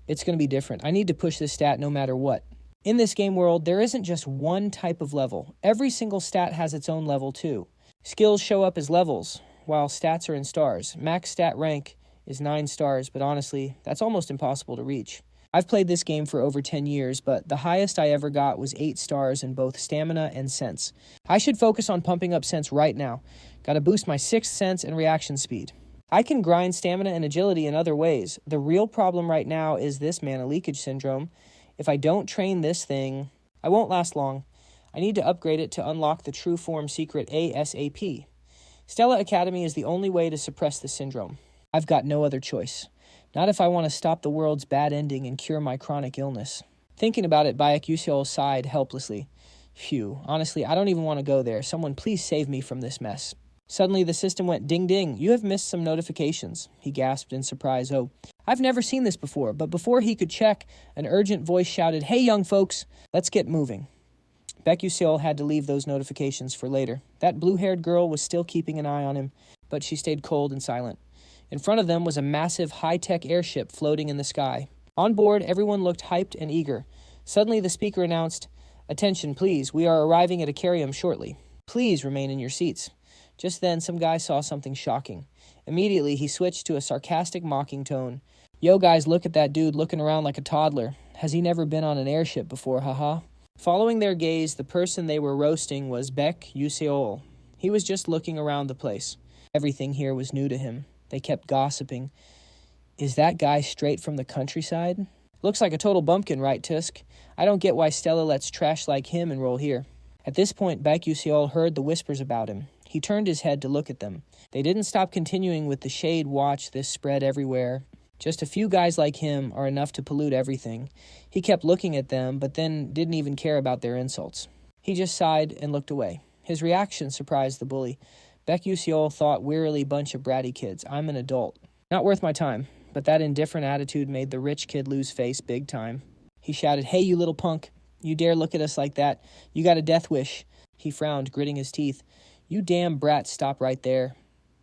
it's going to be different. I need to push this stat no matter what. In this game world, there isn't just one type of level. Every single stat has its own level too. Skills show up as levels, while stats are in stars. Max stat rank is 9 stars, but honestly, that's almost impossible to reach. I've played this game for over 10 years, but the highest I ever got was 8 stars in both stamina and sense. I should focus on pumping up sense right now. Gotta boost my 6th sense and reaction speed. I can grind stamina and agility in other ways. The real problem right now is this mana leakage syndrome. If I don't train this thing, I won't last long. I need to upgrade it to unlock the true form secret ASAP. Stella Academy is the only way to suppress the syndrome. I've got no other choice. Not if I want to stop the world's bad ending and cure my chronic illness. Thinking about it, Baek Yu-seol sighed helplessly. Phew, honestly, I don't even want to go there. Someone please save me from this mess. Suddenly, the system went ding ding. You have missed some notifications. He gasped in surprise. Oh, I've never seen this before. But before he could check, an urgent voice shouted, "Hey, young folks, let's get moving." Baek Yu-seol had to leave those notifications for later. That blue-haired girl was still keeping an eye on him, but she stayed cold and silent. In front of them was a massive high-tech airship floating in the sky. On board, everyone looked hyped and eager. Suddenly, the speaker announced, "Attention, please. We are arriving at Akarium shortly. Please remain in your seats." Just then, some guy saw something shocking. Immediately, he switched to a sarcastic, mocking tone. "Yo, guys, look at that dude looking around like a toddler. Has he never been on an airship before, haha?" Following their gaze, the person they were roasting was Baek Yu-seol. He was just looking around the place. Everything here was new to him. They kept gossiping. Is that guy straight from the countryside? Looks like a total bumpkin, right, Tusk? I don't get why Stella lets trash like him enroll here. At this point, Baek Yu-seol heard the whispers about him. He turned his head to look at them. They didn't stop continuing with the shade watch this spread everywhere. Just a few guys like him are enough to pollute everything. He kept looking at them, but then didn't even care about their insults. He just sighed and looked away. His reaction surprised the bully. Baek Yu-seol thought wearily, bunch of bratty kids. I'm an adult. Not worth my time. But that indifferent attitude made the rich kid lose face big time. He shouted, "Hey, you little punk. You dare look at us like that? You got a death wish." He frowned, gritting his teeth. "You damn brat, stop right there."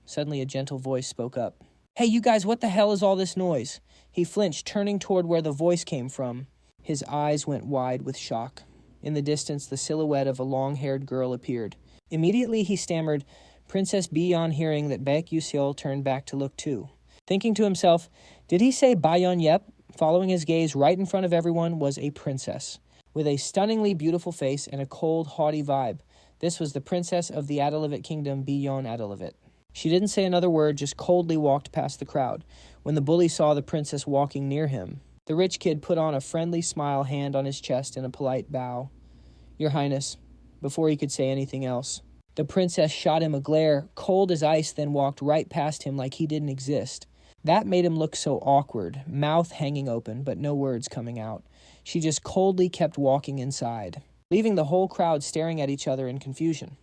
Suddenly a gentle voice spoke up. "Hey, you guys, what the hell is all this noise?" He flinched, turning toward where the voice came from. His eyes went wide with shock. In the distance, the silhouette of a long-haired girl appeared. Immediately he stammered, Princess Bayon. Hearing that, Baek Yu-seol turned back to look too. Thinking to himself, did he say Bayon? Yep. Following his gaze right in front of everyone was a princess, with a stunningly beautiful face and a cold, haughty vibe. This was the princess of the Adalivit kingdom, Bayon Adalivit. She didn't say another word, just coldly walked past the crowd. When the bully saw the princess walking near him, the rich kid put on a friendly smile, hand on his chest, and a polite bow. "Your Highness," before he could say anything else. The princess shot him a glare, cold as ice, then walked right past him like he didn't exist. That made him look so awkward, mouth hanging open, but no words coming out. She just coldly kept walking inside, leaving the whole crowd staring at each other in confusion.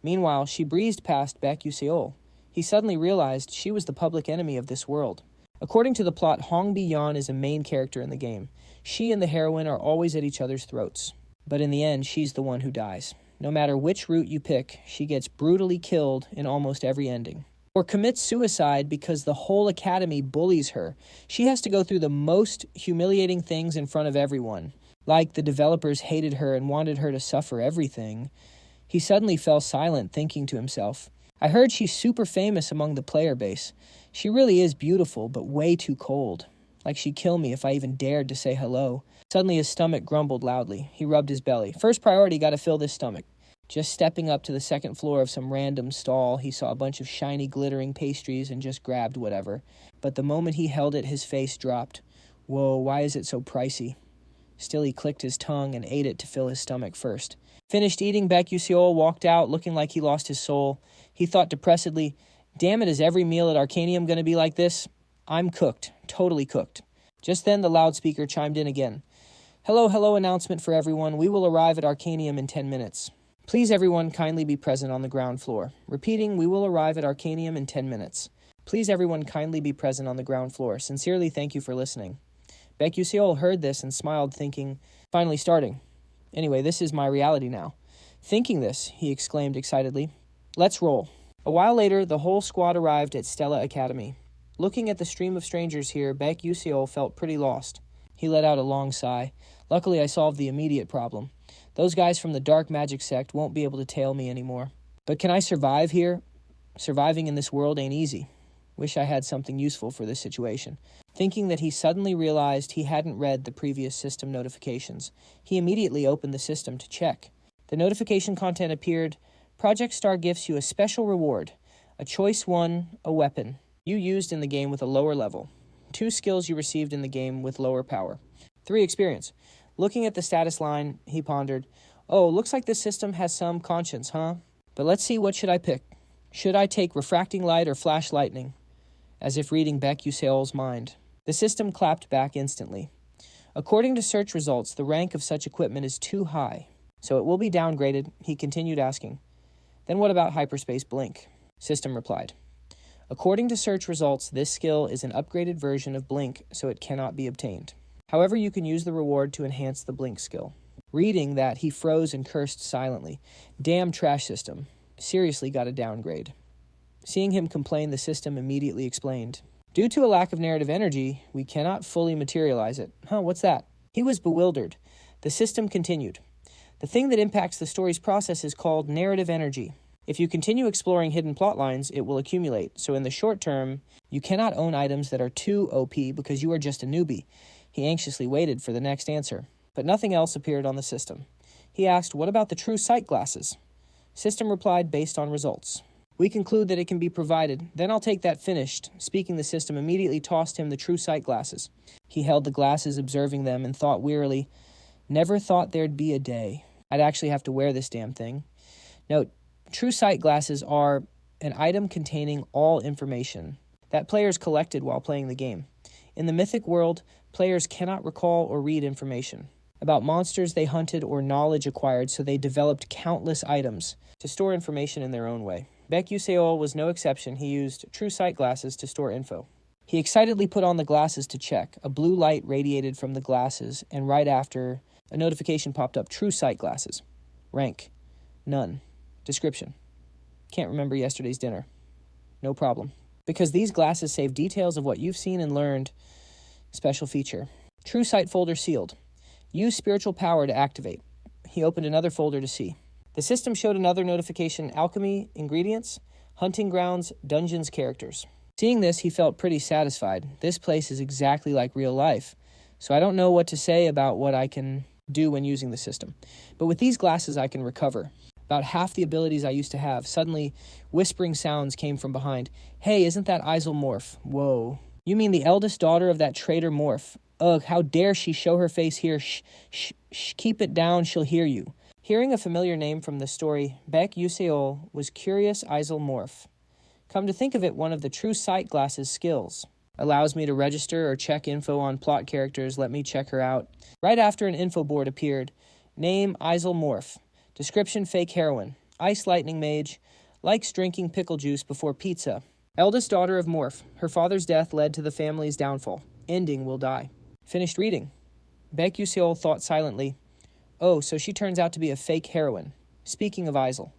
Meanwhile, she breezed past Baek Yu-seol. He suddenly realized she was the public enemy of this world. According to the plot, Hong Bi-yeon is a main character in the game. She and the heroine are always at each other's throats. But in the end, she's the one who dies. No matter which route you pick, she gets brutally killed in almost every ending. Or commits suicide because the whole academy bullies her. She has to go through the most humiliating things in front of everyone. Like the developers hated her and wanted her to suffer everything. He suddenly fell silent, thinking to himself, I heard she's super famous among the player base. She really is beautiful, but way too cold. Like she'd kill me if I even dared to say hello. Suddenly his stomach grumbled loudly. He rubbed his belly. First priority, gotta fill this stomach. Just stepping up to the second floor of some random stall, he saw a bunch of shiny, glittering pastries and just grabbed whatever. But the moment he held it, his face dropped. Whoa, why is it so pricey? Still, he clicked his tongue and ate it to fill his stomach first. Finished eating, Baek Yu-seol walked out, looking like he lost his soul. He thought depressedly, damn it, is every meal at Arcanium going to be like this? I'm cooked. Totally cooked. Just then the loudspeaker chimed in again. Hello, hello announcement for everyone. We will arrive at Arcanium in 10 minutes. Please everyone kindly be present on the ground floor. Repeating, we will arrive at Arcanium in 10 minutes. Please everyone kindly be present on the ground floor. Sincerely thank you for listening. Baek Yu-seol heard this and smiled, thinking, finally starting. Anyway, this is my reality now. Thinking this, he exclaimed excitedly. Let's roll. A while later, the whole squad arrived at Stella Academy. Looking at the stream of strangers here, Baek Yu-seol felt pretty lost. He let out a long sigh. Luckily, I solved the immediate problem. Those guys from the dark magic sect won't be able to tail me anymore. But can I survive here? Surviving in this world ain't easy. Wish I had something useful for this situation. Thinking that, he suddenly realized he hadn't read the previous system notifications. He immediately opened the system to check. The notification content appeared, Project Star gifts you a special reward, a choice one, a weapon you used in the game with a lower level, 2 skills you received in the game with lower power, 3 experience. Looking at the status line, he pondered, oh, looks like this system has some conscience, huh? But let's see, what should I pick? Should I take refracting light or flash lightning? As if reading Baek Yu-seol's mind. The system clapped back instantly. According to search results, the rank of such equipment is too high, so it will be downgraded, he continued asking. Then what about hyperspace blink? System replied. According to search results, this skill is an upgraded version of blink, so it cannot be obtained. However, you can use the reward to enhance the blink skill. Reading that, he froze and cursed silently. Damn trash system. Seriously got a downgrade. Seeing him complain, the system immediately explained. Due to a lack of narrative energy, we cannot fully materialize it. Huh, what's that? He was bewildered. The system continued. The thing that impacts the story's process is called narrative energy. If you continue exploring hidden plot lines, it will accumulate. So in the short term, you cannot own items that are too OP because you are just a newbie. He anxiously waited for the next answer, but nothing else appeared on the system. He asked, what about the true sight glasses? System replied based on results. We conclude that it can be provided. Then I'll take that finished. Speaking, the system immediately tossed him the true sight glasses. He held the glasses, observing them, and thought wearily, never thought there'd be a day I'd actually have to wear this damn thing. Note, true sight glasses are an item containing all information that players collected while playing the game. In the mythic world, players cannot recall or read information about monsters they hunted or knowledge acquired, so they developed countless items to store information in their own way. Baek Yu-seol was no exception. He used true sight glasses to store info. He excitedly put on the glasses to check. A blue light radiated from the glasses, and right after, a notification popped up, true sight glasses. Rank, none. Description, can't remember yesterday's dinner. No problem. Because these glasses save details of what you've seen and learned. Special feature. True sight folder sealed. Use spiritual power to activate. He opened another folder to see. The system showed another notification, alchemy, ingredients, hunting grounds, dungeons, characters. Seeing this, he felt pretty satisfied. This place is exactly like real life. So I don't know what to say about what I can do when using the system. But with these glasses, I can recover. About half the abilities I used to have. Suddenly, whispering sounds came from behind. Hey, isn't that Isomorph? Whoa. You mean the eldest daughter of that traitor Morph? Ugh, how dare she show her face here. Shh, keep it down, she'll hear you. Hearing a familiar name from the story, Baek Yu-seol was curious Isomorph. Come to think of it, one of the true sight glasses skills. Allows me to register or check info on plot characters. Let me check her out. Right after, an info board appeared. Name, Isomorph. Description, fake heroine. Ice lightning mage. Likes drinking pickle juice before pizza. Eldest daughter of Morph. Her father's death led to the family's downfall. Ending will die. Finished reading. Baek Yu-seol thought silently. Oh, so she turns out to be a fake heroine. Speaking of Isel.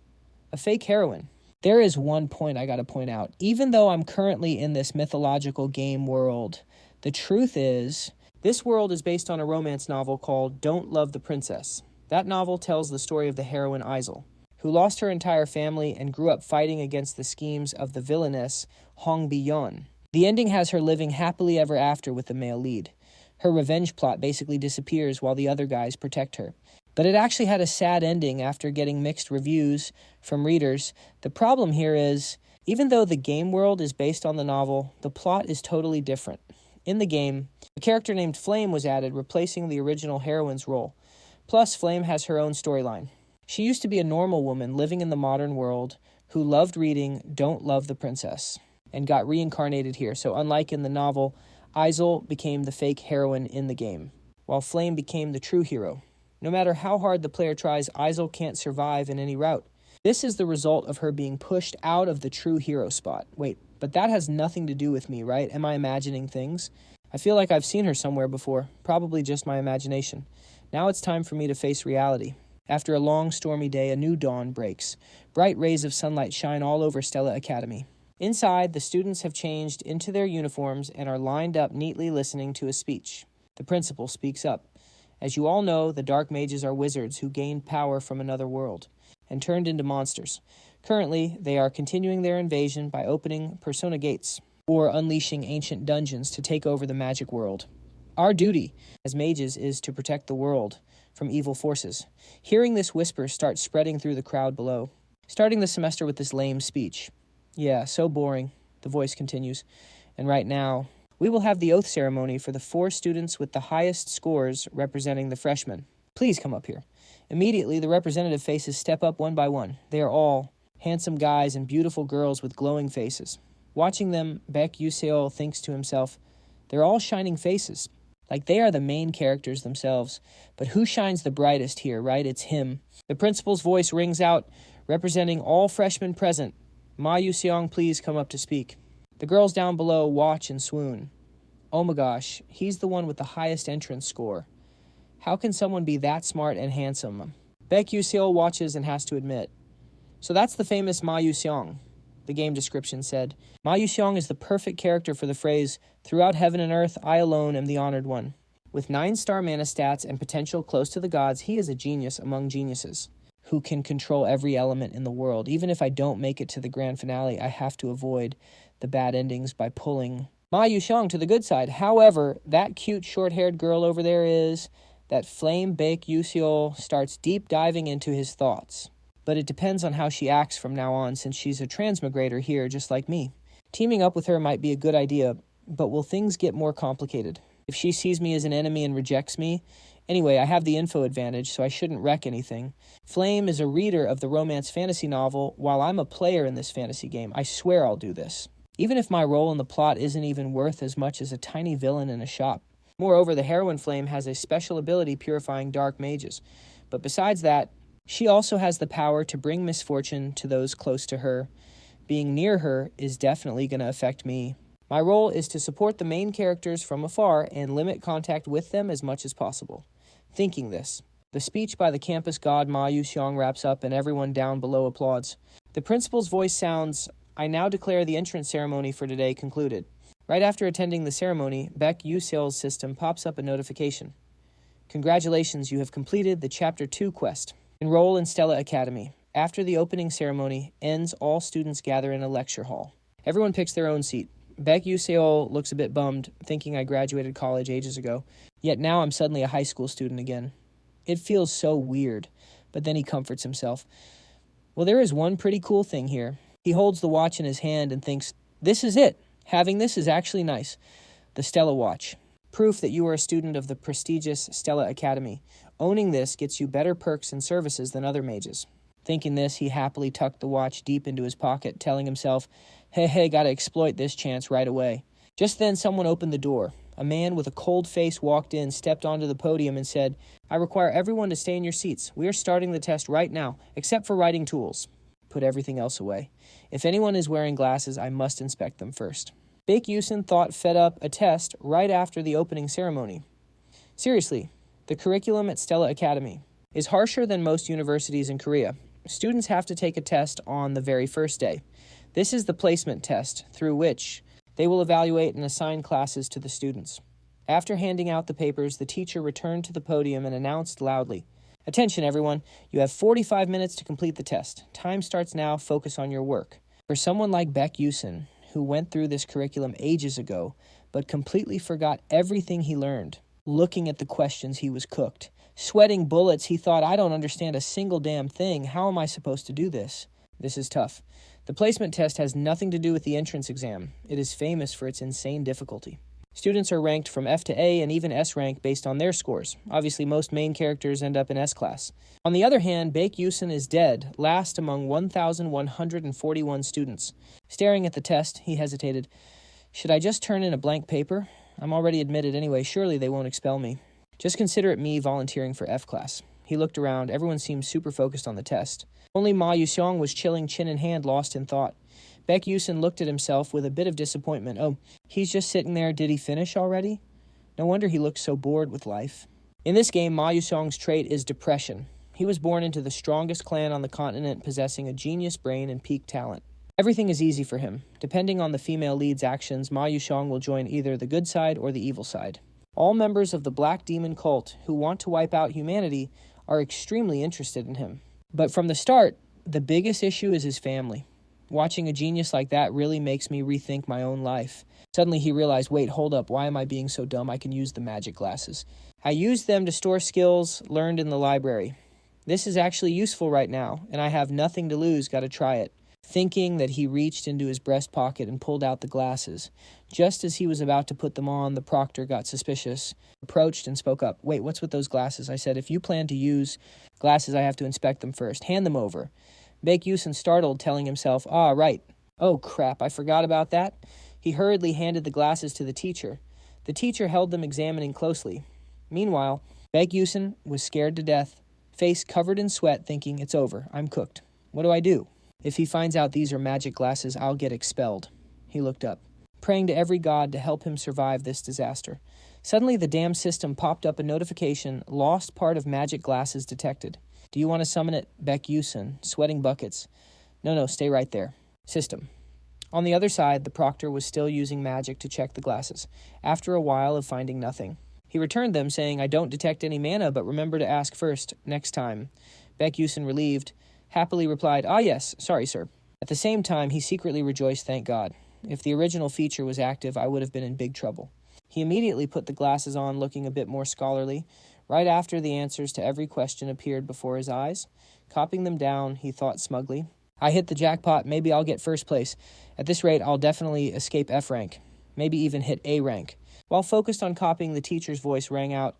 A fake heroine. There is one point I gotta point out. Even though I'm currently in this mythological game world, the truth is, this world is based on a romance novel called Don't Love the Princess. That novel tells the story of the heroine Isel, who lost her entire family and grew up fighting against the schemes of the villainess Hong Bi-yeon. The ending has her living happily ever after with the male lead. Her revenge plot basically disappears while the other guys protect her. But it actually had a sad ending after getting mixed reviews from readers. The problem here is, even though the game world is based on the novel, the plot is totally different. In the game, a character named Flame was added, replacing the original heroine's role. Plus, Flame has her own storyline. She used to be a normal woman living in the modern world who loved reading Don't Love the Princess. and got reincarnated here. So unlike in the novel, ISEKAI'D became the fake heroine in the game, while Flame became the true hero. No matter how hard the player tries, ISEKAI'D can't survive in any route. This is the result of her being pushed out of the true hero spot. Wait, but that has nothing to do with me, right? Am I imagining things? I feel like I've seen her somewhere before, probably just my imagination. Now it's time for me to face reality. After a long, stormy day, a new dawn breaks. Bright rays of sunlight shine all over Stella Academy. Inside, the students have changed into their uniforms and are lined up neatly listening to a speech. The principal speaks up. As you all know, the dark mages are wizards who gained power from another world and turned into monsters. Currently, they are continuing their invasion by opening persona gates or unleashing ancient dungeons to take over the magic world. Our duty as mages is to protect the world from evil forces. Hearing this whisper starts spreading through the crowd below. Starting the semester with this lame speech. Yeah, so boring, the voice continues. And right now, we will have the oath ceremony for the 4 students with the highest scores representing the freshmen. Please come up here. Immediately, the representative faces step up one by one. They are all handsome guys and beautiful girls with glowing faces. Watching them, Baek Yu-seol thinks to himself, they're all shining faces. Like they are the main characters themselves. But who shines the brightest here, right? It's him. The principal's voice rings out, representing all freshmen present. Ma Yu-seong, please come up to speak. The girls down below watch and swoon. Oh my gosh, he's the one with the highest entrance score. How can someone be that smart and handsome? Baek Yu-seol watches and has to admit. So that's the famous Ma Yu-seong, the game description said. Ma Yu-seong is the perfect character for the phrase, throughout heaven and earth, I alone am the honored one. With 9-star mana stats and potential close to the gods, he is a genius among geniuses who can control every element in the world. Even if I don't make it to the grand finale, I have to avoid the bad endings by pulling Ma Yu-seong to the good side. However, that cute short-haired girl over there is that Flame Baek Yu-seol starts deep diving into his thoughts. But it depends on how she acts from now on, since she's a transmigrator here just like me. Teaming up with her might be a good idea, but will things get more complicated? If she sees me as an enemy and rejects me? Anyway, I have the info advantage, so I shouldn't wreck anything. Flame is a reader of the romance fantasy novel, while I'm a player in this fantasy game. I swear I'll do this. Even if my role in the plot isn't even worth as much as a tiny villain in a shop. Moreover, the heroine Flame has a special ability purifying dark mages. But besides that, she also has the power to bring misfortune to those close to her. Being near her is definitely going to affect me. My role is to support the main characters from afar and limit contact with them as much as possible. Thinking this, the speech by the campus god Ma Yu-seong wraps up and everyone down below applauds. The principal's voice sounds, I now declare the entrance ceremony for today concluded. Right after attending the ceremony, Baek Yu-seol's system pops up a notification. Congratulations, you have completed the Chapter 2 quest. Enroll in Stella Academy. After the opening ceremony ends, all students gather in a lecture hall. Everyone picks their own seat. Baek Yu-seol looks a bit bummed, thinking I graduated college ages ago. Yet now I'm suddenly a high school student again. It feels so weird, but then he comforts himself. Well, there is one pretty cool thing here. He holds the watch in his hand and thinks, this is it. Having this is actually nice. The Stella watch. Proof that you are a student of the prestigious Stella Academy. Owning this gets you better perks and services than other mages. Thinking this, he happily tucked the watch deep into his pocket, telling himself, hey, gotta exploit this chance right away. Just then, someone opened the door. A man with a cold face walked in, stepped onto the podium, and said, I require everyone to stay in your seats. We are starting the test right now, except for writing tools. Put everything else away. If anyone is wearing glasses, I must inspect them first. Baek Yu-seol thought fed up a test right after the opening ceremony. Seriously, the curriculum at Stella Academy is harsher than most universities in Korea. Students have to take a test on the very first day. This is the placement test, through which they will evaluate and assign classes to the students. After handing out the papers, the teacher returned to the podium and announced loudly, Attention everyone, you have 45 minutes to complete the test. Time starts now, focus on your work. For someone like Baek Yu-seol, who went through this curriculum ages ago, but completely forgot everything he learned, looking at the questions he was cooked, sweating bullets, he thought, I don't understand a single damn thing. How am I supposed to do this? This is tough. The placement test has nothing to do with the entrance exam. It is famous for its insane difficulty. Students are ranked from F to A and even S rank based on their scores. Obviously, most main characters end up in S class. On the other hand, Baek Yu-seol is dead, last among 1,141 students. Staring at the test, he hesitated. Should I just turn in a blank paper? I'm already admitted anyway, surely they won't expel me. Just consider it me volunteering for F class. He looked around, everyone seemed super focused on the test. Only Ma Yu-seong was chilling chin in hand, lost in thought. Baek Yu-seol looked at himself with a bit of disappointment. Oh, he's just sitting there, did he finish already? No wonder he looked so bored with life. In this game, Ma Yu-seong's trait is depression. He was born into the strongest clan on the continent, possessing a genius brain and peak talent. Everything is easy for him. Depending on the female lead's actions, Ma Yu-seong will join either the good side or the evil side. All members of the Black Demon cult who want to wipe out humanity are extremely interested in him. But from the start, the biggest issue is his family. Watching a genius like that really makes me rethink my own life. Suddenly he realized, wait, hold up, why am I being so dumb? I can use the magic glasses. I used them to store skills learned in the library. This is actually useful right now, and I have nothing to lose, gotta try it. Thinking that he reached into his breast pocket and pulled out the glasses. Just as he was about to put them on, the proctor got suspicious, approached and spoke up. Wait, what's with those glasses? I said, if you plan to use glasses, I have to inspect them first. Hand them over. Baek Yu-seol startled, telling himself, right. Oh, crap, I forgot about that. He hurriedly handed the glasses to the teacher. The teacher held them, examining closely. Meanwhile, Baek Yu-seol was scared to death, face covered in sweat, thinking, it's over, I'm cooked. What do I do? If he finds out these are magic glasses, I'll get expelled. He looked up, praying to every god to help him survive this disaster. Suddenly, the damn system popped up a notification, lost part of magic glasses detected. Do you want to summon it? Baek Yu-seol, sweating buckets. No, stay right there. System. On the other side, the proctor was still using magic to check the glasses, after a while of finding nothing. He returned them, saying, I don't detect any mana, but remember to ask first, next time. Baek Yu-seol, relieved, happily replied, yes, sorry, sir. At the same time, he secretly rejoiced, thank God. If the original feature was active, I would have been in big trouble. He immediately put the glasses on, looking a bit more scholarly. Right after the answers to every question appeared before his eyes. Copying them down, he thought smugly, I hit the jackpot, maybe I'll get first place. At this rate, I'll definitely escape F rank, maybe even hit A rank. While focused on copying, the teacher's voice rang out,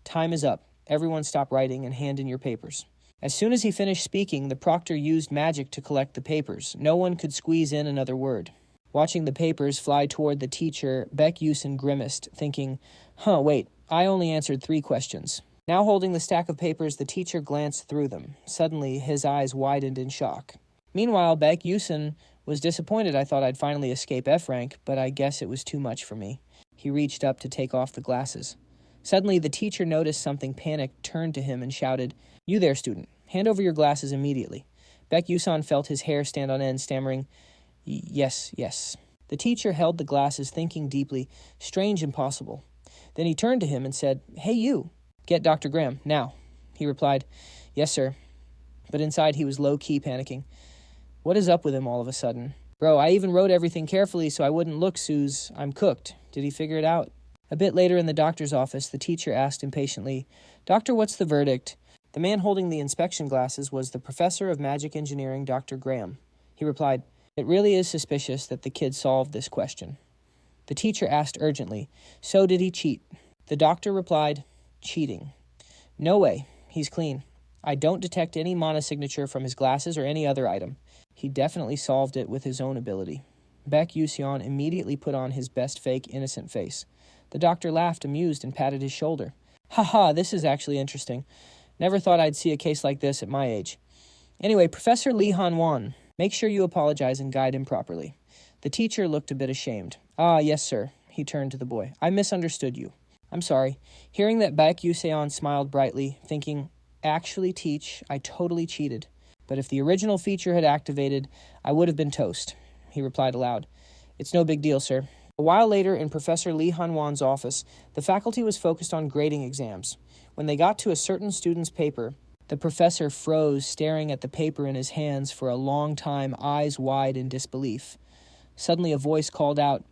time is up. Everyone stop writing and hand in your papers. As soon as he finished speaking, the proctor used magic to collect the papers. No one could squeeze in another word. Watching the papers fly toward the teacher, Baek Yu-seol grimaced, thinking, wait, I only answered 3 questions. Now holding the stack of papers, the teacher glanced through them. Suddenly, his eyes widened in shock. Meanwhile, Baek Yu-seol was disappointed. I thought I'd finally escape F rank, but I guess it was too much for me. He reached up to take off the glasses. Suddenly, the teacher noticed something, panicked, turned to him and shouted, You there, student. Hand over your glasses immediately. Baek Yu-seol felt his hair stand on end, stammering, Yes. The teacher held the glasses, thinking deeply, strange, impossible. Then he turned to him and said, Hey, you. Get Dr. Graham, now. He replied, Yes, sir. But inside he was low-key panicking. What is up with him all of a sudden? Bro, I even wrote everything carefully so I wouldn't look, Suze. I'm cooked. Did he figure it out? A bit later in the doctor's office, the teacher asked impatiently, Doctor, what's the verdict? The man holding the inspection glasses was the professor of magic engineering, Dr. Graham. He replied, It really is suspicious that the kid solved this question. The teacher asked urgently, So did he cheat? The doctor replied, Cheating. No way. He's clean. I don't detect any mana signature from his glasses or any other item. He definitely solved it with his own ability. Baek Yu-seol immediately put on his best fake innocent face. The doctor laughed, amused, and patted his shoulder. This is actually interesting. Never thought I'd see a case like this at my age. Anyway, Professor Lee Han-won, make sure you apologize and guide him properly. The teacher looked a bit ashamed. Yes, sir. He turned to the boy. I misunderstood you. I'm sorry. Hearing that, Baek Yu-seol smiled brightly, thinking, Actually, teach, I totally cheated. But if the original feature had activated, I would have been toast. He replied aloud. It's no big deal, sir. A while later, in Professor Lee Han-won's office, the faculty was focused on grading exams. When they got to a certain student's paper, the professor froze, staring at the paper in his hands for a long time, eyes wide in disbelief. Suddenly a voice called out,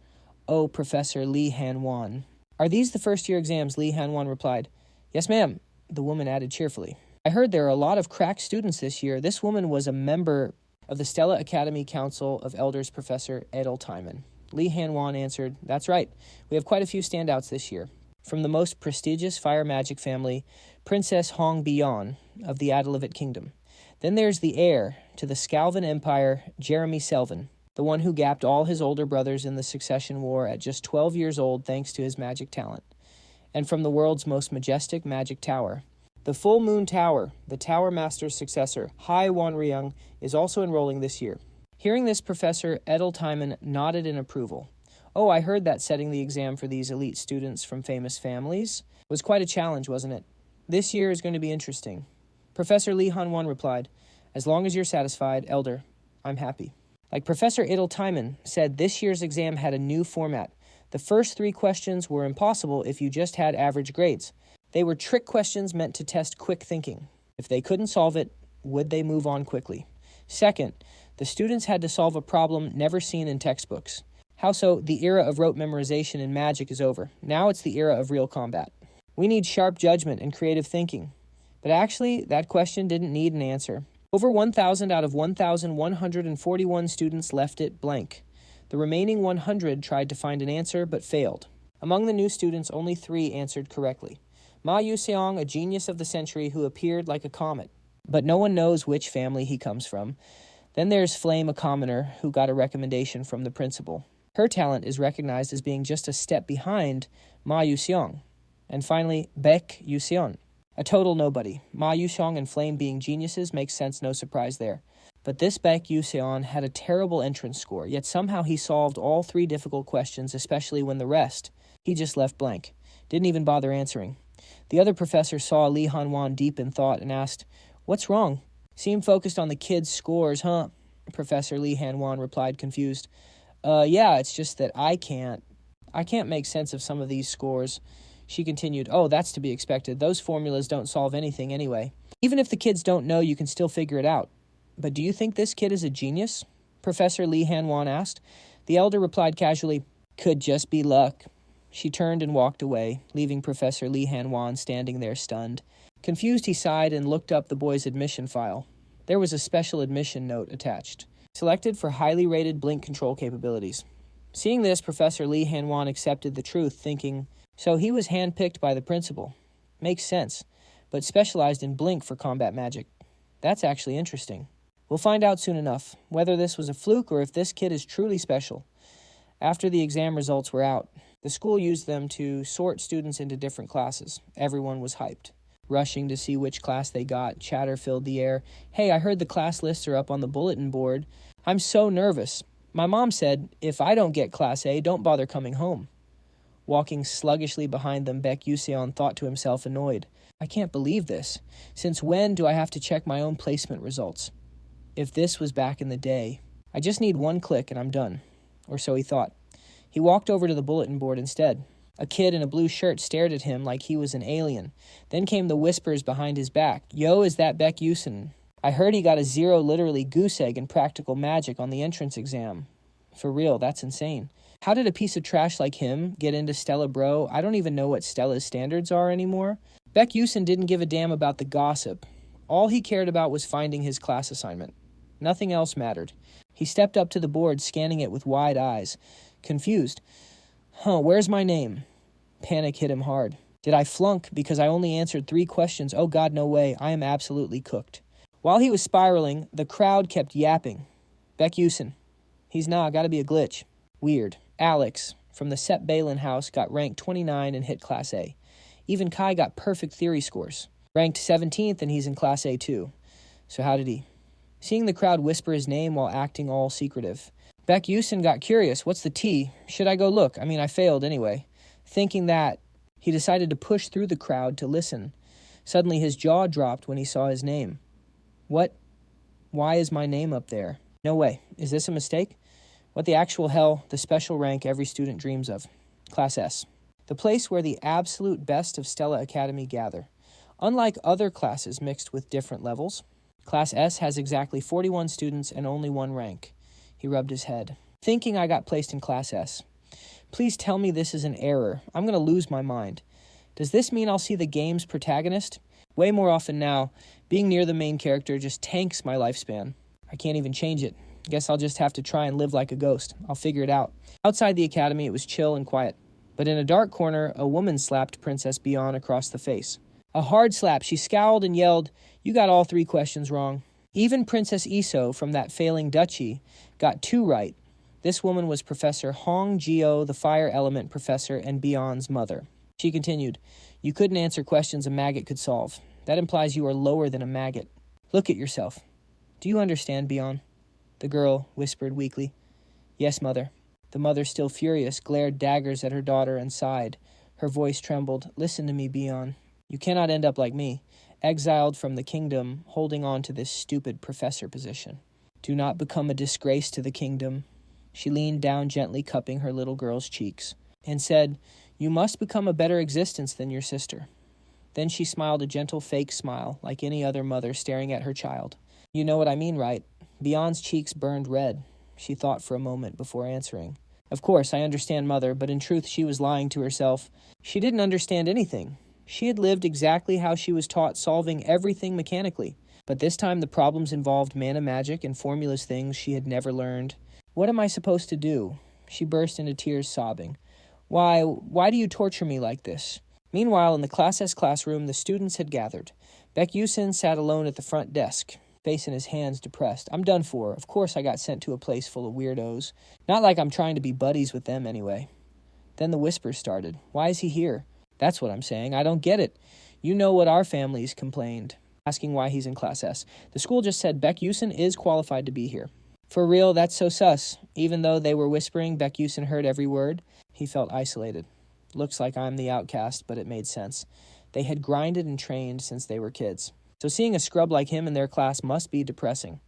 Oh, Professor Lee Han-won. Are these the first-year exams? Lee Han-won replied. Yes, ma'am, the woman added cheerfully. I heard there are a lot of cracked students this year. This woman was a member of the Stella Academy Council of Elders, Professor Edel Timon. Lee Han-won answered, "That's right. We have quite a few standouts this year. From the most prestigious fire magic family, Princess Hong Bion of the Adelavet Kingdom. Then there's the heir to the Scalvan Empire, Jeremy Selvin, the one who gapped all his older brothers in the Succession War at just 12 years old thanks to his magic talent. And from the world's most majestic magic tower, the Full Moon Tower, the Tower Master's successor, Hai Wanryung, is also enrolling this year." Hearing this, Professor Edelteimen nodded in approval. "Oh, I heard that setting the exam for these elite students from famous families was quite a challenge, wasn't it? This year is going to be interesting." Professor Lee Han-won replied, "As long as you're satisfied, Elder, I'm happy." Like Professor Edelteimen said, this year's exam had a new format. The first 3 questions were impossible if you just had average grades. They were trick questions meant to test quick thinking. If they couldn't solve it, would they move on quickly? Second, the students had to solve a problem never seen in textbooks. How so? The era of rote memorization in magic is over. Now it's the era of real combat. We need sharp judgment and creative thinking. But actually, that question didn't need an answer. Over 1,000 out of 1,141 students left it blank. The remaining 100 tried to find an answer but failed. Among the new students, only 3 answered correctly. Ma Yu-seong, a genius of the century who appeared like a comet, but no one knows which family he comes from. Then there's Flame, a commoner, who got a recommendation from the principal. Her talent is recognized as being just a step behind Ma Yu-seong. And finally, Baek Yu-seol, a total nobody. Ma Yu-seong and Flame being geniuses makes sense, no surprise there. But this Baek Yu-seol had a terrible entrance score, yet somehow he solved all 3 difficult questions, especially when the rest he just left blank. Didn't even bother answering. The other professor saw Lee Han-won deep in thought and asked, "What's wrong? Seem focused on the kids' scores, huh?" Professor Lee Han-won replied, confused. Yeah, it's just that I can't make sense of some of these scores." She continued, "Oh, that's to be expected. Those formulas don't solve anything anyway. Even if the kids don't know, you can still figure it out." "But do you think this kid is a genius?" Professor Lee Han-won asked. The elder replied casually, "Could just be luck." She turned and walked away, leaving Professor Lee Han-won standing there stunned. Confused, he sighed and looked up the boy's admission file. There was a special admission note attached. Selected for highly rated blink control capabilities. Seeing this, Professor Lee Han-won accepted the truth, thinking, so he was handpicked by the principal. Makes sense, but specialized in blink for combat magic. That's actually interesting. We'll find out soon enough, whether this was a fluke or if this kid is truly special. After the exam results were out, the school used them to sort students into different classes. Everyone was hyped. Rushing to see which class they got, chatter filled the air. "Hey, I heard the class lists are up on the bulletin board. I'm so nervous. My mom said, if I don't get Class A, don't bother coming home." Walking sluggishly behind them, Baek Yu-seol thought to himself, annoyed. "I can't believe this. Since when do I have to check my own placement results? If this was back in the day, I just need 1 click and I'm done." Or so he thought. He walked over to the bulletin board instead. A kid in a blue shirt stared at him like he was an alien. Then came the whispers behind his back. "Yo, is that Baek Yu-seol? I heard he got a 0, literally goose egg in practical magic on the entrance exam." For real, that's insane. How did a piece of trash like him get into Stella Bro? I don't even know what Stella's standards are anymore. Baek Yu-seol didn't give a damn about the gossip. All he cared about was finding his class assignment. Nothing else mattered. He stepped up to the board, scanning it with wide eyes. Confused. Where's my name? Panic hit him hard. Did I flunk because I only answered 3 questions? Oh God, no way. I am absolutely cooked. While he was spiraling, the crowd kept yapping. Baek Yu-seol. He's gotta be a glitch. Weird. Alex, from the Sep Balin house, got ranked 29 and hit Class A. Even Kai got perfect theory scores. Ranked 17th and he's in Class A too. So how did he? Seeing the crowd whisper his name while acting all secretive. Baek Yu-seol got curious. What's the T? Should I go look? I failed anyway. Thinking that, he decided to push through the crowd to listen. Suddenly his jaw dropped when he saw his name. What? Why is my name up there? No way. Is this a mistake? What the actual hell, the special rank every student dreams of. Class S. The place where the absolute best of Stella Academy gather. Unlike other classes mixed with different levels, Class S has exactly 41 students and only 1 rank. He rubbed his head. Thinking I got placed in Class S. Please tell me this is an error. I'm going to lose my mind. Does this mean I'll see the game's protagonist? Way more often now, being near the main character just tanks my lifespan. I can't even change it. Guess I'll just have to try and live like a ghost. I'll figure it out. Outside the academy, it was chill and quiet. But in a dark corner, a woman slapped Princess Bion across the face. A hard slap. She scowled and yelled, "You got all 3 questions wrong." Even Princess Iso from that failing duchy got 2 right. This woman was Professor Hong Jio, the fire element professor and Bion's mother. She continued, "You couldn't answer questions a maggot could solve. That implies you are lower than a maggot. Look at yourself. Do you understand, Bion?" The girl whispered weakly, "Yes, mother." The mother, still furious, glared daggers at her daughter and sighed. Her voice trembled. "Listen to me, Bion. You cannot end up like me, exiled from the kingdom, holding on to this stupid professor position. Do not become a disgrace to the kingdom." She leaned down, gently cupping her little girl's cheeks, and said, "You must become a better existence than your sister." Then she smiled a gentle fake smile, like any other mother staring at her child. "You know what I mean, right?" Bion's cheeks burned red. She thought for a moment before answering. "Of course, I understand, mother," but in truth she was lying to herself. She didn't understand anything. She had lived exactly how she was taught, solving everything mechanically. But this time the problems involved mana magic and formulous things she had never learned. "What am I supposed to do?" She burst into tears, sobbing. Why do you torture me like this?" Meanwhile, in the Class S classroom, the students had gathered. Baek Yu-seol sat alone at the front desk, face in his hands, depressed. "I'm done for. Of course I got sent to a place full of weirdos. Not like I'm trying to be buddies with them anyway." Then the whispers started. "Why is he here?" "That's what I'm saying. I don't get it. You know what our families complained, asking why he's in Class S. The school just said Baek Yu-seol is qualified to be here." "For real, that's so sus." Even though they were whispering, Baek Yu-seol heard every word. He felt isolated. "Looks like I'm the outcast," but it made sense. They had grinded and trained since they were kids. So seeing a scrub like him in their class must be depressing.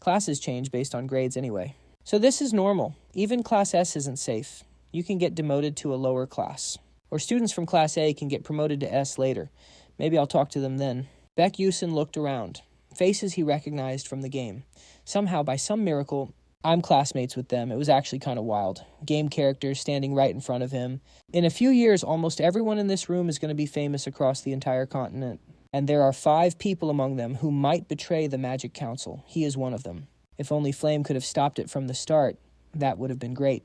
Classes change based on grades anyway. So this is normal. Even Class S isn't safe. You can get demoted to a lower class. Or students from Class A can get promoted to S later. Maybe I'll talk to them then. Baek Yu-seol looked around. Faces he recognized from the game. Somehow, by some miracle, I'm classmates with them. It was actually kind of wild. Game characters standing right in front of him. In a few years, almost everyone in this room is going to be famous across the entire continent. And there are 5 people among them who might betray the Magic Council. He is one of them. If only Flame could have stopped it from the start, that would have been great.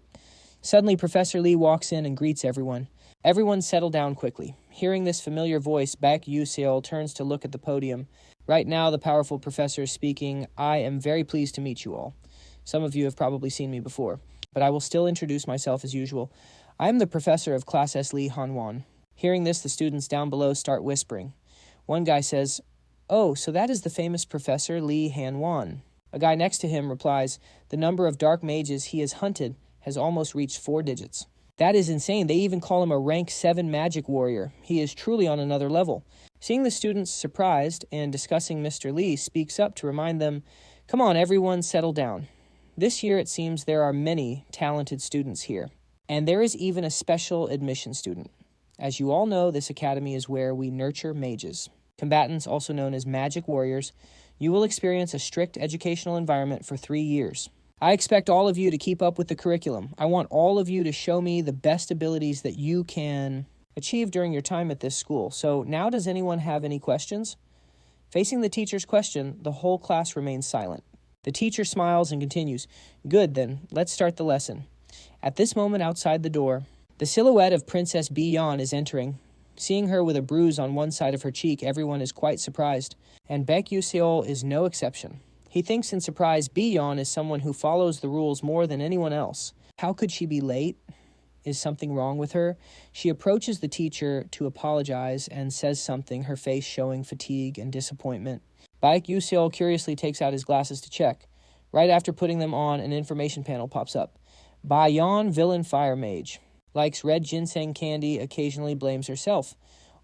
Suddenly, Professor Lee walks in and greets everyone. Everyone settled down quickly. Hearing this familiar voice, Baek Yu-seol turns to look at the podium. Right now, the powerful professor is speaking. "I am very pleased to meet you all. Some of you have probably seen me before, but I will still introduce myself as usual. I am the professor of Class S Lee Hanwon." Hearing this, the students down below start whispering. One guy says, "Oh, so that is the famous Professor Lee Hanwon." A guy next to him replies, "The number of dark mages he has hunted has almost reached 4 digits. That is insane. They even call him a rank 7 magic warrior. He is truly on another level." Seeing the students surprised and discussing Mr. Lee speaks up to remind them, "Come on, everyone, settle down. This year, it seems there are many talented students here, and there is even a special admission student. As you all know, this academy is where we nurture mages, combatants also known as magic warriors. You will experience a strict educational environment for 3 years. I expect all of you to keep up with the curriculum. I want all of you to show me the best abilities that you can achieve during your time at this school. So now, does anyone have any questions?" Facing the teacher's question, the whole class remains silent. The teacher smiles and continues, "Good, then, let's start the lesson." At this moment outside the door, the silhouette of Princess Bion is entering. Seeing her with a bruise on one side of her cheek, everyone is quite surprised, and Baek Yu-seol is no exception. He thinks in surprise Bion is someone who follows the rules more than anyone else. How could she be late? Is something wrong with her? She approaches the teacher to apologize and says something, her face showing fatigue and disappointment. Baek Yu-seol curiously takes out his glasses to check. Right after putting them on, an information panel pops up. Bayon, villain fire mage. Likes red ginseng candy, occasionally blames herself.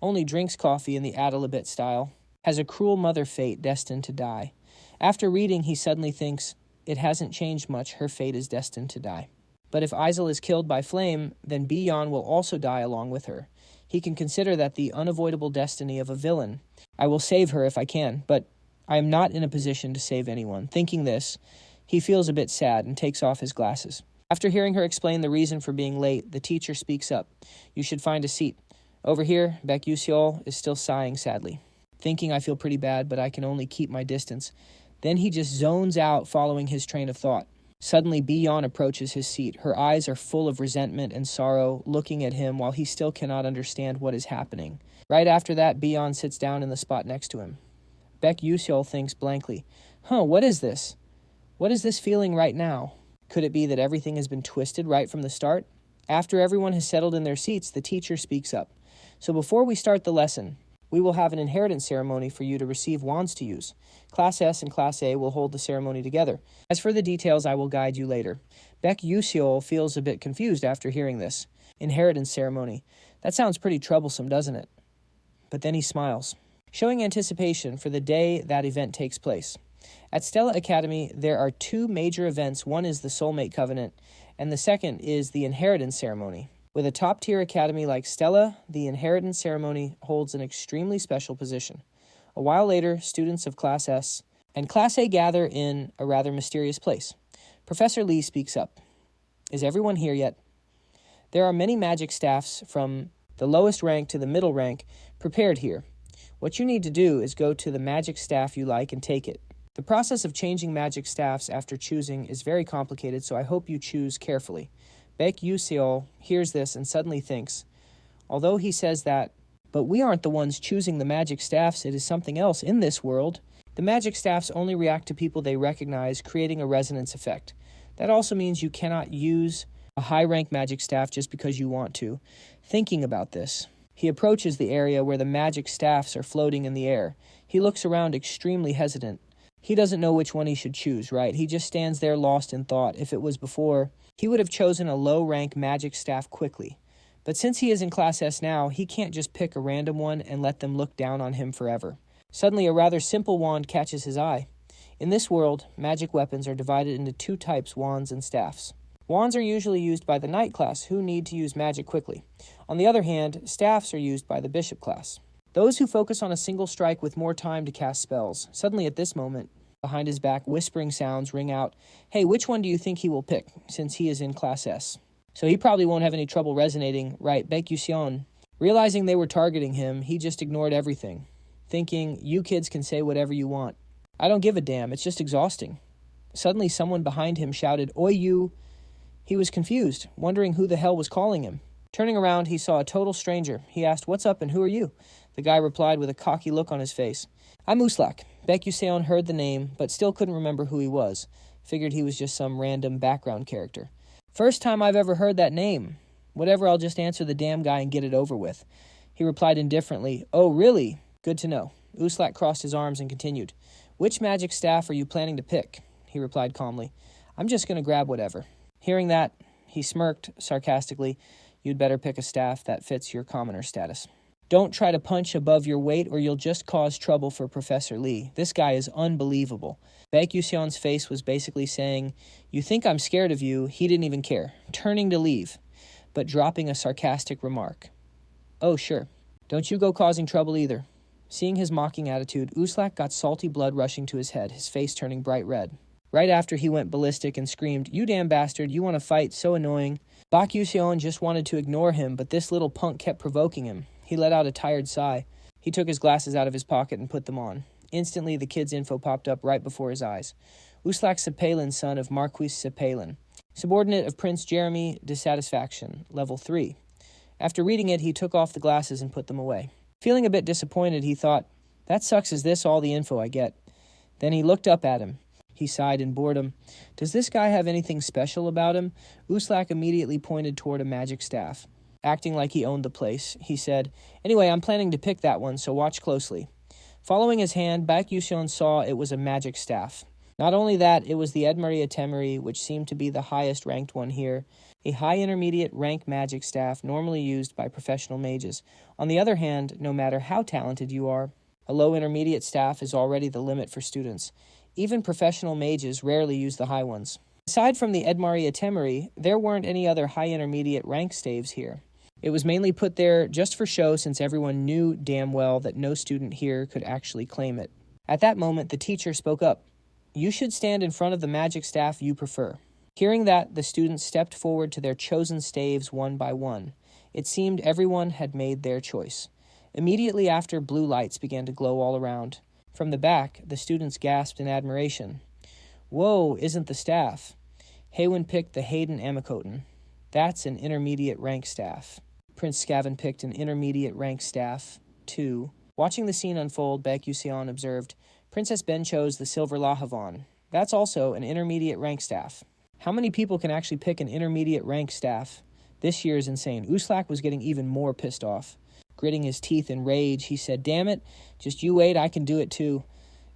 Only drinks coffee in the Adalabit style. Has a cruel mother fate, destined to die. After reading, he suddenly thinks, it hasn't changed much, her fate is destined to die. But if Isel is killed by Flame, then Bion will also die along with her. He can consider that the unavoidable destiny of a villain. I will save her if I can, but I am not in a position to save anyone. Thinking this, he feels a bit sad and takes off his glasses. After hearing her explain the reason for being late, the teacher speaks up. "You should find a seat." Over here, Baek Yu-seol is still sighing sadly. Thinking I feel pretty bad, but I can only keep my distance. Then he just zones out following his train of thought. Suddenly, Bi-yeon approaches his seat. Her eyes are full of resentment and sorrow, looking at him while he still cannot understand what is happening. Right after that, Bi-yeon sits down in the spot next to him. Baek Yu-seol thinks blankly, what is this? What is this feeling right now? Could it be that everything has been twisted right from the start? After everyone has settled in their seats, the teacher speaks up. So before we start the lesson, we will have an inheritance ceremony for you to receive wands to use. Class S and Class A will hold the ceremony together. As for the details, I will guide you later. Baek Yu-seol feels a bit confused after hearing this. Inheritance ceremony. That sounds pretty troublesome, doesn't it? But then he smiles, showing anticipation for the day that event takes place. At Stella Academy, there are two major events. One is the Soulmate Covenant, and the second is the Inheritance Ceremony. With a top-tier academy like Stella, the Inheritance Ceremony holds an extremely special position. A while later, students of Class S and Class A gather in a rather mysterious place. Professor Lee speaks up. Is everyone here yet? There are many magic staffs from the lowest rank to the middle rank prepared here. What you need to do is go to the magic staff you like and take it. The process of changing magic staffs after choosing is very complicated, so I hope you choose carefully. Baek Yu-seol hears this and suddenly thinks, although he says that, but we aren't the ones choosing the magic staffs, it is something else in this world. The magic staffs only react to people they recognize, creating a resonance effect. That also means you cannot use a high-rank magic staff just because you want to. Thinking about this, he approaches the area where the magic staffs are floating in the air. He looks around extremely hesitant. He doesn't know which one he should choose, right? He just stands there lost in thought. If it was before, he would have chosen a low-rank magic staff quickly. But since he is in Class S now, he can't just pick a random one and let them look down on him forever. Suddenly, a rather simple wand catches his eye. In this world, magic weapons are divided into two types, wands and staffs. Wands are usually used by the knight class, who need to use magic quickly. On the other hand, staffs are used by the bishop class, those who focus on a single strike with more time to cast spells. Suddenly at this moment, behind his back, whispering sounds ring out, hey, which one do you think he will pick, since he is in Class S? So he probably won't have any trouble resonating, right? Baek Yu-seol. Realizing they were targeting him, he just ignored everything, thinking, you kids can say whatever you want. I don't give a damn, it's just exhausting. Suddenly someone behind him shouted, Oi you! He was confused, wondering who the hell was calling him. Turning around, he saw a total stranger. He asked, what's up and who are you? The guy replied with a cocky look on his face. I'm Uslak. Baek Yu-seol heard the name, but still couldn't remember who he was. Figured he was just some random background character. First time I've ever heard that name. Whatever, I'll just answer the damn guy and get it over with. He replied indifferently, oh, really? Good to know. Uslak crossed his arms and continued. Which magic staff are you planning to pick? He replied calmly. I'm just going to grab whatever. Hearing that, he smirked sarcastically. You'd better pick a staff that fits your commoner status. Don't try to punch above your weight or you'll just cause trouble for Professor Lee. This guy is unbelievable. Baek Yu-seol's face was basically saying, you think I'm scared of you? He didn't even care. Turning to leave, but dropping a sarcastic remark. Oh, sure. Don't you go causing trouble either. Seeing his mocking attitude, Uslak got salty blood rushing to his head, his face turning bright red. Right after he went ballistic and screamed, you damn bastard, you want to fight, so annoying. Baek Yu-seol just wanted to ignore him, but this little punk kept provoking him. He let out a tired sigh. He took his glasses out of his pocket and put them on. Instantly, the kid's info popped up right before his eyes. Uslak Sepalin, son of Marquis Sepalin. Subordinate of Prince Jeremy, dissatisfaction, level 3. After reading it, he took off the glasses and put them away. Feeling a bit disappointed, he thought, that sucks, is this all the info I get? Then he looked up at him. He sighed in boredom. Does this guy have anything special about him? Uslak immediately pointed toward a magic staff. Acting like he owned the place, he said, anyway, I'm planning to pick that one, so watch closely. Following his hand, Baek Yu-seol saw it was a magic staff. Not only that, it was the Edmari Atemari, which seemed to be the highest ranked one here, a high intermediate rank magic staff normally used by professional mages. On the other hand, no matter how talented you are, a low intermediate staff is already the limit for students. Even professional mages rarely use the high ones. Aside from the Edmari Atemari, there weren't any other high intermediate rank staves here. It was mainly put there just for show since everyone knew damn well that no student here could actually claim it. At that moment, the teacher spoke up. You should stand in front of the magic staff you prefer. Hearing that, the students stepped forward to their chosen staves one by one. It seemed everyone had made their choice. Immediately after, blue lights began to glow all around. From the back, the students gasped in admiration. Whoa, isn't the staff? Haywin picked the Hayden Amakoten. That's an intermediate rank staff. Prince Scavin picked an intermediate rank staff, too. Watching the scene unfold, Baek Yu-seol observed, Princess Ben chose the Silver Lahavan. That's also an intermediate rank staff. How many people can actually pick an intermediate rank staff? This year is insane. Uslak was getting even more pissed off. Gritting his teeth in rage, he said, Damn it, just you wait, I can do it too.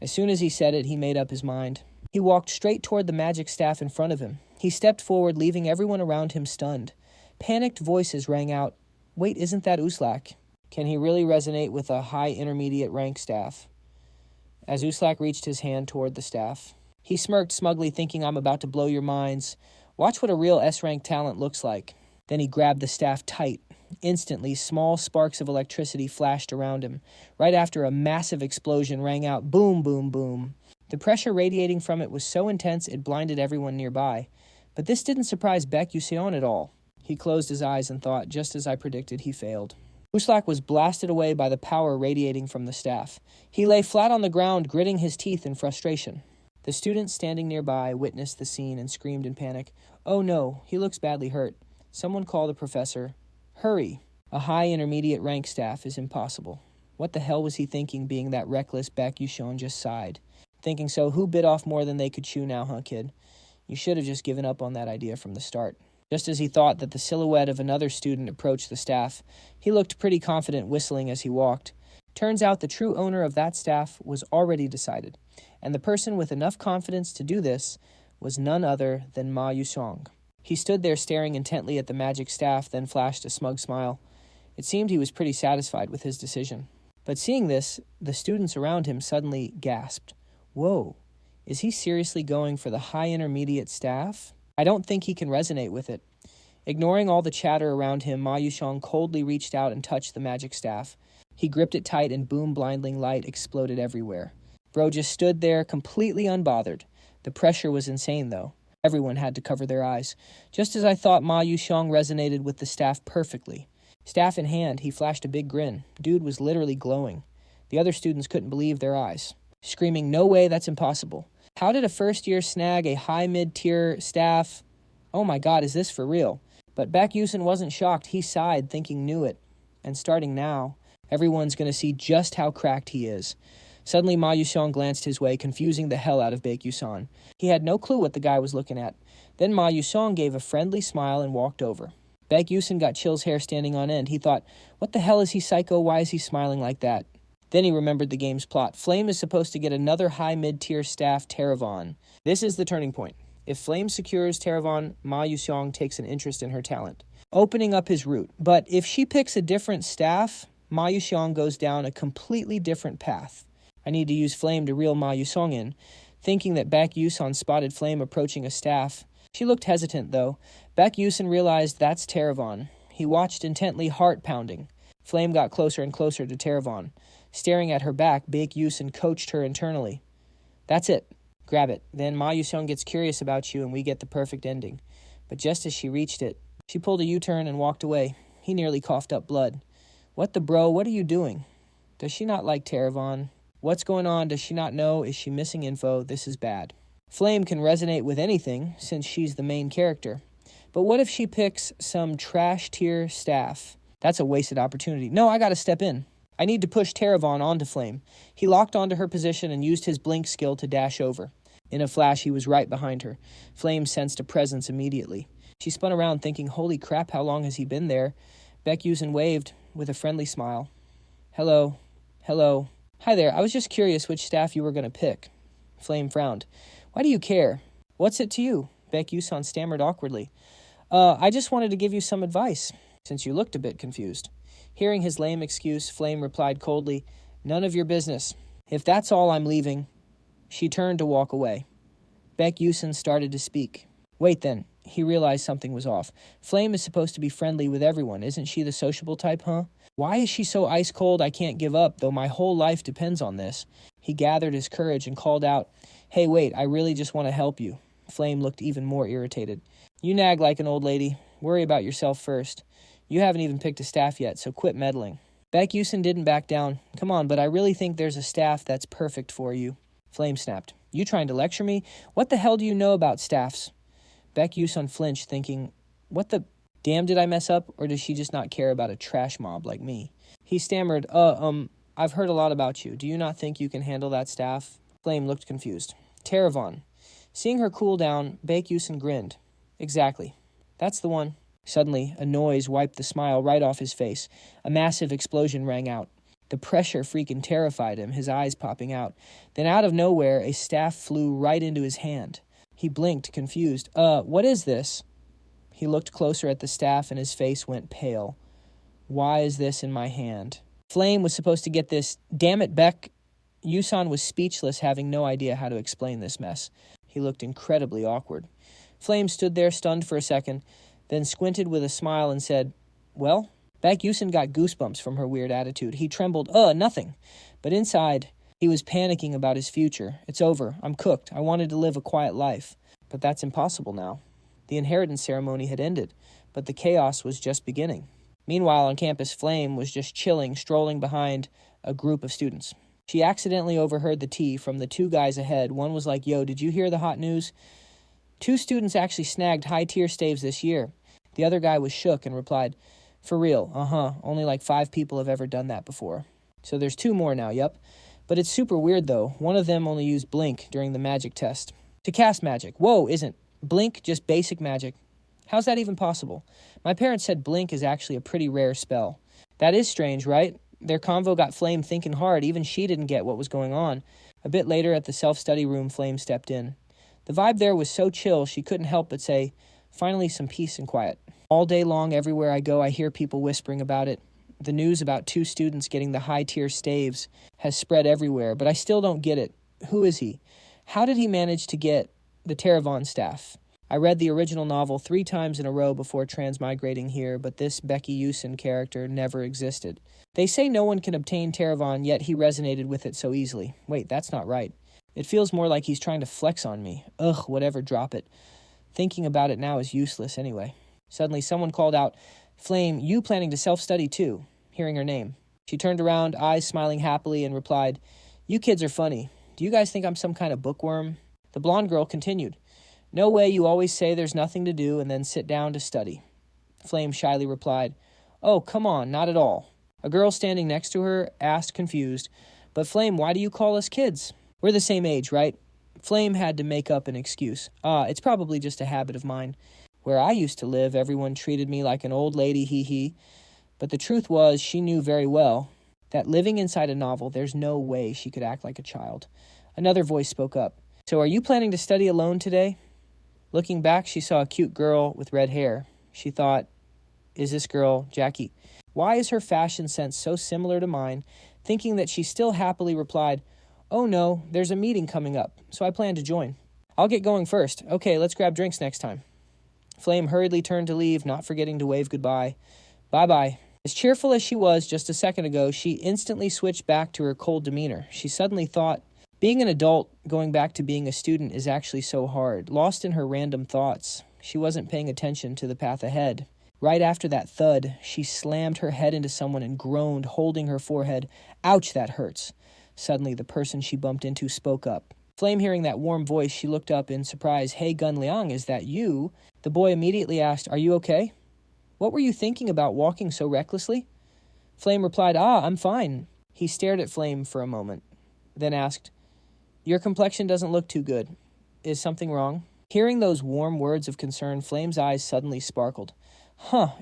As soon as he said it, he made up his mind. He walked straight toward the magic staff in front of him. He stepped forward, leaving everyone around him stunned. Panicked voices rang out, Wait, isn't that Uslak? Can he really resonate with a high intermediate rank staff? As Uslak reached his hand toward the staff, he smirked smugly, thinking, I'm about to blow your minds. Watch what a real S-rank talent looks like. Then he grabbed the staff tight. Instantly, small sparks of electricity flashed around him. Right after, a massive explosion rang out, boom, boom, boom. The pressure radiating from it was so intense it blinded everyone nearby. But this didn't surprise Baek Yu-seol at all. He closed his eyes and thought, just as I predicted, he failed. Uslak was blasted away by the power radiating from the staff. He lay flat on the ground, gritting his teeth in frustration. The students standing nearby witnessed the scene and screamed in panic, Oh no, he looks badly hurt. Someone call the professor. Hurry! A high intermediate rank staff is impossible. What the hell was he thinking, being that reckless? Baek Yu-seol just sighed. Thinking so, who bit off more than they could chew now, huh, kid? You should have just given up on that idea from the start. Just as he thought that the silhouette of another student approached the staff, he looked pretty confident, whistling as he walked. Turns out the true owner of that staff was already decided, and the person with enough confidence to do this was none other than Ma Yusong. He stood there staring intently at the magic staff, then flashed a smug smile. It seemed he was pretty satisfied with his decision. But seeing this, the students around him suddenly gasped. Whoa, is he seriously going for the high intermediate staff? I don't think he can resonate with it. Ignoring all the chatter around him, Ma Yusong coldly reached out and touched the magic staff. He gripped it tight and boom, blinding light exploded everywhere. Bro just stood there completely unbothered. The pressure was insane, though. Everyone had to cover their eyes. Just as I thought, Ma Yusong resonated with the staff perfectly. Staff in hand, he flashed a big grin. Dude was literally glowing. The other students couldn't believe their eyes, screaming, No way, that's impossible. How did a first-year snag a high mid-tier staff? Oh my god, is this for real? But Baek Yu-seol wasn't shocked. He sighed, thinking knew it. And starting now, everyone's going to see just how cracked he is. Suddenly, Ma Yusong glanced his way, confusing the hell out of Baek Yu-seol. He had no clue what the guy was looking at. Then Ma Yusong gave a friendly smile and walked over. Baek Yu-seol got Chill's hair standing on end. He thought, what the hell is he psycho? Why is he smiling like that? Then he remembered the game's plot. Flame is supposed to get another high mid-tier staff, Terravon. This is the turning point. If Flame secures Terravon, Ma Yusong takes an interest in her talent, opening up his route. But if she picks a different staff, Ma Yusong goes down a completely different path. I need to use Flame to reel Ma Yusong in. Thinking that Baek Yu-seol spotted Flame approaching a staff. She looked hesitant, though. Baek Yu-seol realized that's Terravon. He watched intently, heart pounding. Flame got closer and closer to Terravon. Staring at her back, Baek Yu-seol coached her internally. That's it. Grab it. Then Ma Yusong gets curious about you and we get the perfect ending. But just as she reached it, she pulled a U-turn and walked away. He nearly coughed up blood. What the bro? What are you doing? Does she not like Terravon? What's going on? Does she not know? Is she missing info? This is bad. Flame can resonate with anything since she's the main character. But what if she picks some trash tier staff? That's a wasted opportunity. No, I gotta step in. I need to push Terravon onto Flame. He locked onto her position and used his blink skill to dash over. In a flash, he was right behind her. Flame sensed a presence immediately. She spun around thinking, holy crap, how long has he been there? Baek Yu-seol waved with a friendly smile. Hello. Hello. Hi there, I was just curious which staff you were going to pick. Flame frowned. Why do you care? What's it to you? Baek Yu-seol stammered awkwardly. I just wanted to give you some advice, since you looked a bit confused. Hearing his lame excuse, Flame replied coldly, None of your business. If that's all, I'm leaving. She turned to walk away. Baek Yu-seol started to speak. Wait then, he realized something was off. Flame is supposed to be friendly with everyone. Isn't she the sociable type, huh? Why is she so ice cold I can't give up, though my whole life depends on this? He gathered his courage and called out, Hey, wait, I really just want to help you. Flame looked even more irritated. You nag like an old lady. Worry about yourself first. You haven't even picked a staff yet, so quit meddling. Baek Yu-seol didn't back down. Come on, but I really think there's a staff that's perfect for you. Flame snapped. You trying to lecture me? What the hell do you know about staffs? Baek Yu-seol flinched, thinking, what the damn did I mess up, or does she just not care about a trash mob like me? He stammered, I've heard a lot about you. Do you not think you can handle that staff? Flame looked confused. Taravon. Seeing her cool down, Baek Yu-seol grinned. Exactly. That's the one. Suddenly, a noise wiped the smile right off his face. A massive explosion rang out. The pressure freaking terrified him, his eyes popping out. Then out of nowhere, a staff flew right into his hand. He blinked, confused. What is this? He looked closer at the staff and his face went pale. Why is this in my hand? Flame was supposed to get this. Damn it, Baek. Yu-seol was speechless, having no idea how to explain this mess. He looked incredibly awkward. Flame stood there stunned for a second, then squinted with a smile and said, well? Baek Yu-seol got goosebumps from her weird attitude. He trembled, nothing. But inside, he was panicking about his future. It's over. I'm cooked. I wanted to live a quiet life. But that's impossible now. The inheritance ceremony had ended, but the chaos was just beginning. Meanwhile, on campus, Flame was just chilling, strolling behind a group of students. She accidentally overheard the tea from the two guys ahead. One was like, yo, did you hear the hot news? 2 students actually snagged high-tier staves this year. The other guy was shook and replied, for real, only like 5 people have ever done that before. So there's 2 more now, yep. But it's super weird, though. One of them only used Blink during the magic test. To cast magic. Whoa, isn't Blink just basic magic? How's that even possible? My parents said Blink is actually a pretty rare spell. That is strange, right? Their convo got Flame thinking hard. Even she didn't get what was going on. A bit later at the self-study room, Flame stepped in. The vibe there was so chill she couldn't help but say, finally some peace and quiet. All day long, everywhere I go, I hear people whispering about it. The news about 2 students getting the high-tier staves has spread everywhere, but I still don't get it. Who is he? How did he manage to get the Taravon staff? I read the original novel 3 times in a row before transmigrating here, but this Baek Yu-seol character never existed. They say no one can obtain Taravon, yet he resonated with it so easily. Wait, that's not right. It feels more like he's trying to flex on me. Ugh, whatever, drop it. Thinking about it now is useless anyway. Suddenly someone called out, Flame, you planning to self-study too? Hearing her name. She turned around, eyes smiling happily, and replied, you kids are funny. Do you guys think I'm some kind of bookworm? The blonde girl continued, no way, you always say there's nothing to do and then sit down to study. Flame shyly replied, oh, come on, not at all. A girl standing next to her asked confused, but Flame, why do you call us kids? We're the same age, right? Flame had to make up an excuse. It's probably just a habit of mine. Where I used to live, everyone treated me like an old lady, hee. But the truth was, she knew very well that living inside a novel, there's no way she could act like a child. Another voice spoke up. So are you planning to study alone today? Looking back, she saw a cute girl with red hair. She thought, is this girl Jackie? Why is her fashion sense so similar to mine? Thinking that she still happily replied, oh no, there's a meeting coming up, so I plan to join. I'll get going first. Okay, let's grab drinks next time. Flame hurriedly turned to leave, not forgetting to wave goodbye. Bye-bye. As cheerful as she was just a second ago, she instantly switched back to her cold demeanor. She suddenly thought, being an adult, going back to being a student is actually so hard. Lost in her random thoughts, she wasn't paying attention to the path ahead. Right after that thud, she slammed her head into someone and groaned, holding her forehead. Ouch, that hurts. Suddenly, the person she bumped into spoke up. Flame hearing that warm voice, she looked up in surprise. Hey, Gun Liang, is that you? The boy immediately asked, are you okay? What were you thinking about walking so recklessly? Flame replied, I'm fine. He stared at Flame for a moment, then asked, your complexion doesn't look too good. Is something wrong? Hearing those warm words of concern, Flame's eyes suddenly sparkled.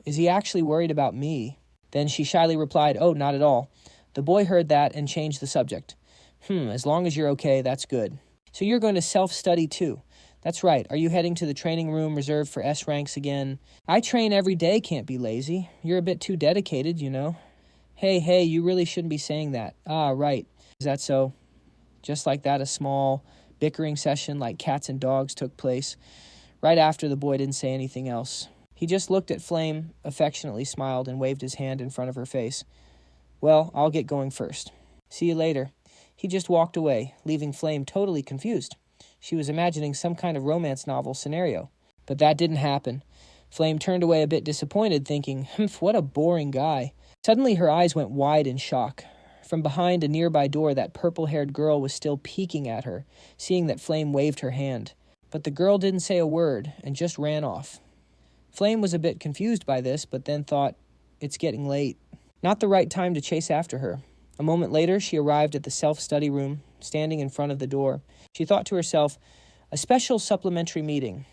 Is he actually worried about me? Then she shyly replied, oh, not at all. The boy heard that and changed the subject. As long as you're okay, that's good. So you're going to self-study too. That's right. Are you heading to the training room reserved for S ranks again? I train every day, can't be lazy. You're a bit too dedicated, you know. Hey, you really shouldn't be saying that. Right. Is that so? Just like that, a small bickering session like cats and dogs took place. Right after, the boy didn't say anything else. He just looked at Flame, affectionately smiled, and waved his hand in front of her face. Well, I'll get going first. See you later. He just walked away, leaving Flame totally confused. She was imagining some kind of romance novel scenario. But that didn't happen. Flame turned away a bit disappointed, thinking, what a boring guy. Suddenly her eyes went wide in shock. From behind a nearby door, that purple-haired girl was still peeking at her, seeing that Flame waved her hand. But the girl didn't say a word and just ran off. Flame was a bit confused by this, but then thought, it's getting late. Not the right time to chase after her. A moment later, she arrived at the self-study room, standing in front of the door. She thought to herself, a special supplementary meeting.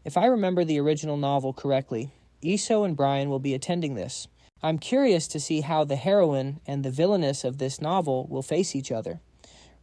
If I remember the original novel correctly, Iso and Brian will be attending this. I'm curious to see how the heroine and the villainess of this novel will face each other.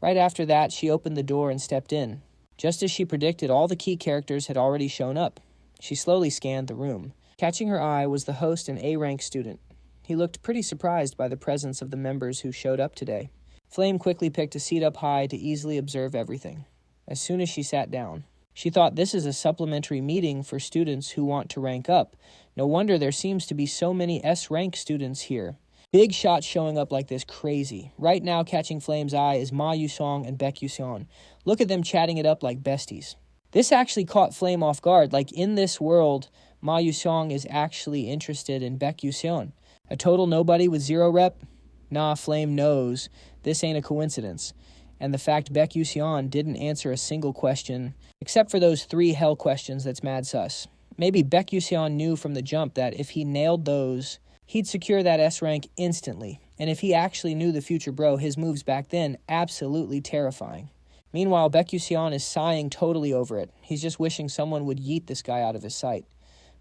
Right after that, she opened the door and stepped in. Just as she predicted, all the key characters had already shown up. She slowly scanned the room. Catching her eye was the host, an A-rank student. He looked pretty surprised by the presence of the members who showed up today. Flame quickly picked a seat up high to easily observe everything. As soon as she sat down, she thought, this is a supplementary meeting for students who want to rank up. No wonder there seems to be so many S-rank students here. Big shots showing up like this, crazy. Right now, catching Flame's eye is Ma Yusong and Baek Yu-seol. Look at them chatting it up like besties. This actually caught Flame off guard. Like, in this world, Ma Yusong is actually interested in Baek Yu-seol. A total nobody with 0 rep? Nah, Flame knows this ain't a coincidence. And the fact Baek Yu-seol didn't answer a single question, except for those 3 hell questions, that's mad sus. Maybe Baek Yu-seol knew from the jump that if he nailed those, he'd secure that S rank instantly. And if he actually knew the future bro, his moves back then, absolutely terrifying. Meanwhile, Baek Yu-seol is sighing totally over it. He's just wishing someone would yeet this guy out of his sight.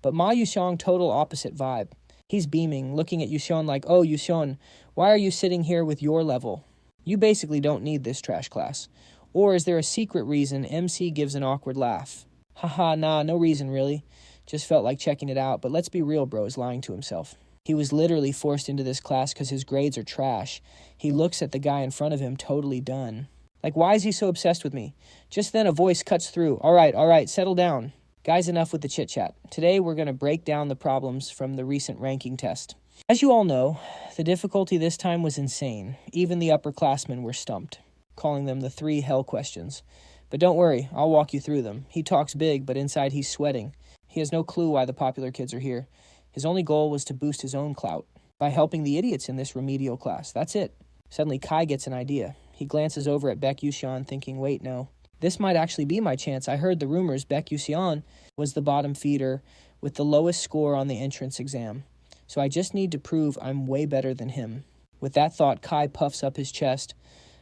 But Ma Yu-seol, total opposite vibe. He's beaming, looking at Yu-seol like, oh, Yu-seol, why are you sitting here with your level? You basically don't need this trash class. Or is there a secret reason? MC gives an awkward laugh. Haha, nah, no reason really. Just felt like checking it out, but let's be real, bro is lying to himself. He was literally forced into this class because his grades are trash. He looks at the guy in front of him, totally done. Like, why is he so obsessed with me? Just then a voice cuts through. All right, settle down. Guys, enough with the chit-chat. Today we're going to break down the problems from the recent ranking test. As you all know, the difficulty this time was insane. Even the upperclassmen were stumped, calling them the 3 hell questions. But don't worry, I'll walk you through them. He talks big, but inside he's sweating. He has no clue why the popular kids are here. His only goal was to boost his own clout by helping the idiots in this remedial class. That's it. Suddenly, Kai gets an idea. He glances over at Baek Yu-seol, thinking, wait, no. This might actually be my chance. I heard the rumors Baek Yu-seol was the bottom feeder with the lowest score on the entrance exam. So I just need to prove I'm way better than him. With that thought, Kai puffs up his chest.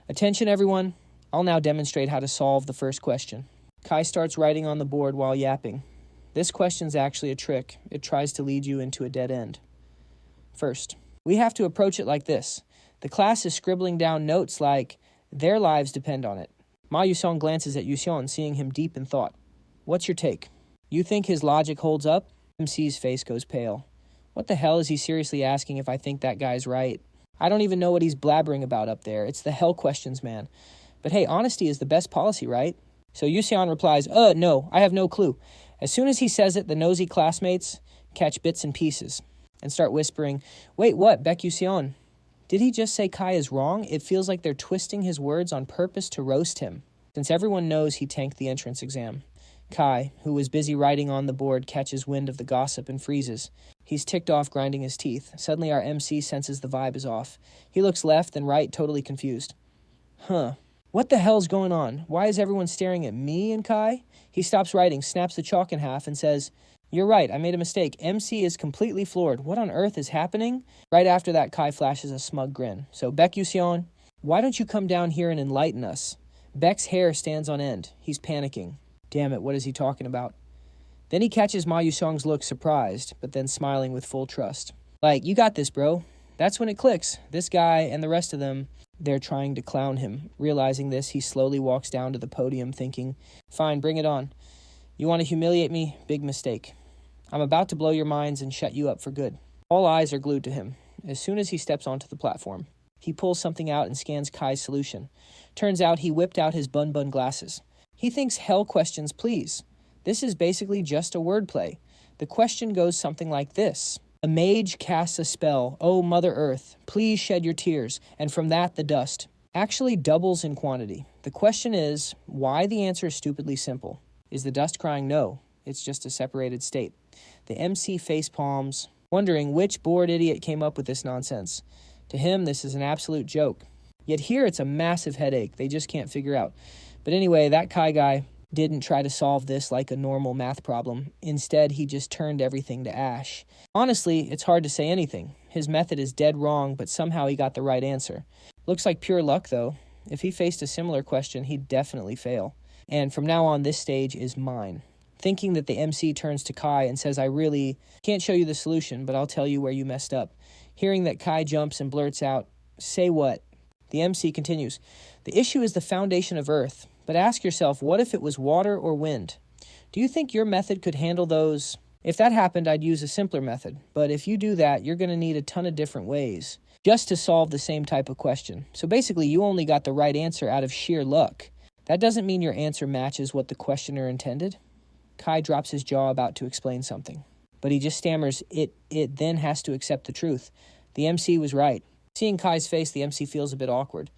Attention, everyone. I'll now demonstrate how to solve the first question. Kai starts writing on the board while yapping. This question's actually a trick. It tries to lead you into a dead end. First, we have to approach it like this. The class is scribbling down notes like, their lives depend on it. Ma Yu-seol glances at Yu-seol, seeing him deep in thought. What's your take? You think his logic holds up? MC's face goes pale. What the hell is he seriously asking if I think that guy's right? I don't even know what he's blabbering about up there. It's the hell questions, man. But hey, honesty is the best policy, right? So Yu-seol replies, no, I have no clue. As soon as he says it, the nosy classmates catch bits and pieces and start whispering, wait, what, Baek Yu-seol? Did he just say Kai is wrong? It feels like they're twisting his words on purpose to roast him, since everyone knows he tanked the entrance exam. Kai, who was busy writing on the board, catches wind of the gossip and freezes. He's ticked off, grinding his teeth. Suddenly our MC senses the vibe is off. He looks left and right, totally confused. What the hell's going on? Why is everyone staring at me and Kai? He stops writing, snaps the chalk in half, and says, you're right, I made a mistake. MC is completely floored. What on earth is happening? Right after that, Kai flashes a smug grin. So, Baek Yu-seol, why don't you come down here and enlighten us? Baek's hair stands on end. He's panicking. Damn it, what is he talking about? Then he catches Ma Yu-seol's look, surprised, but then smiling with full trust. Like, you got this, bro. That's when it clicks. This guy and the rest of them, they're trying to clown him. Realizing this, he slowly walks down to the podium thinking, fine, bring it on. You want to humiliate me? Big mistake. I'm about to blow your minds and shut you up for good. All eyes are glued to him. As soon as he steps onto the platform, he pulls something out and scans Kai's solution. Turns out he whipped out his bun glasses. He thinks hell questions please. This is basically just a wordplay. The question goes something like this. A mage casts a spell, oh Mother Earth, please shed your tears, and from that the dust actually doubles in quantity. The question is, why? The answer is stupidly simple. Is the dust crying no? It's just a separated state. The MC face palms, wondering which bored idiot came up with this nonsense. To him, this is an absolute joke. Yet here it's a massive headache they just can't figure out. But anyway, that Kai guy didn't try to solve this like a normal math problem. Instead, he just turned everything to ash. Honestly, it's hard to say anything. His method is dead wrong, but somehow he got the right answer. Looks like pure luck, though. If he faced a similar question, he'd definitely fail. And from now on, this stage is mine. Thinking that the MC turns to Kai and says, I really can't show you the solution, but I'll tell you where you messed up. Hearing that Kai jumps and blurts out, say what? The MC continues, the issue is the foundation of Earth, but ask yourself, what if it was water or wind? Do you think your method could handle those? If that happened, I'd use a simpler method, but if you do that, you're going to need a ton of different ways just to solve the same type of question. So basically, you only got the right answer out of sheer luck. That doesn't mean your answer matches what the questioner intended. Kai drops his jaw about to explain something, but he just stammers, it then has to accept the truth. The MC was right. Seeing Kai's face, the MC feels a bit awkward.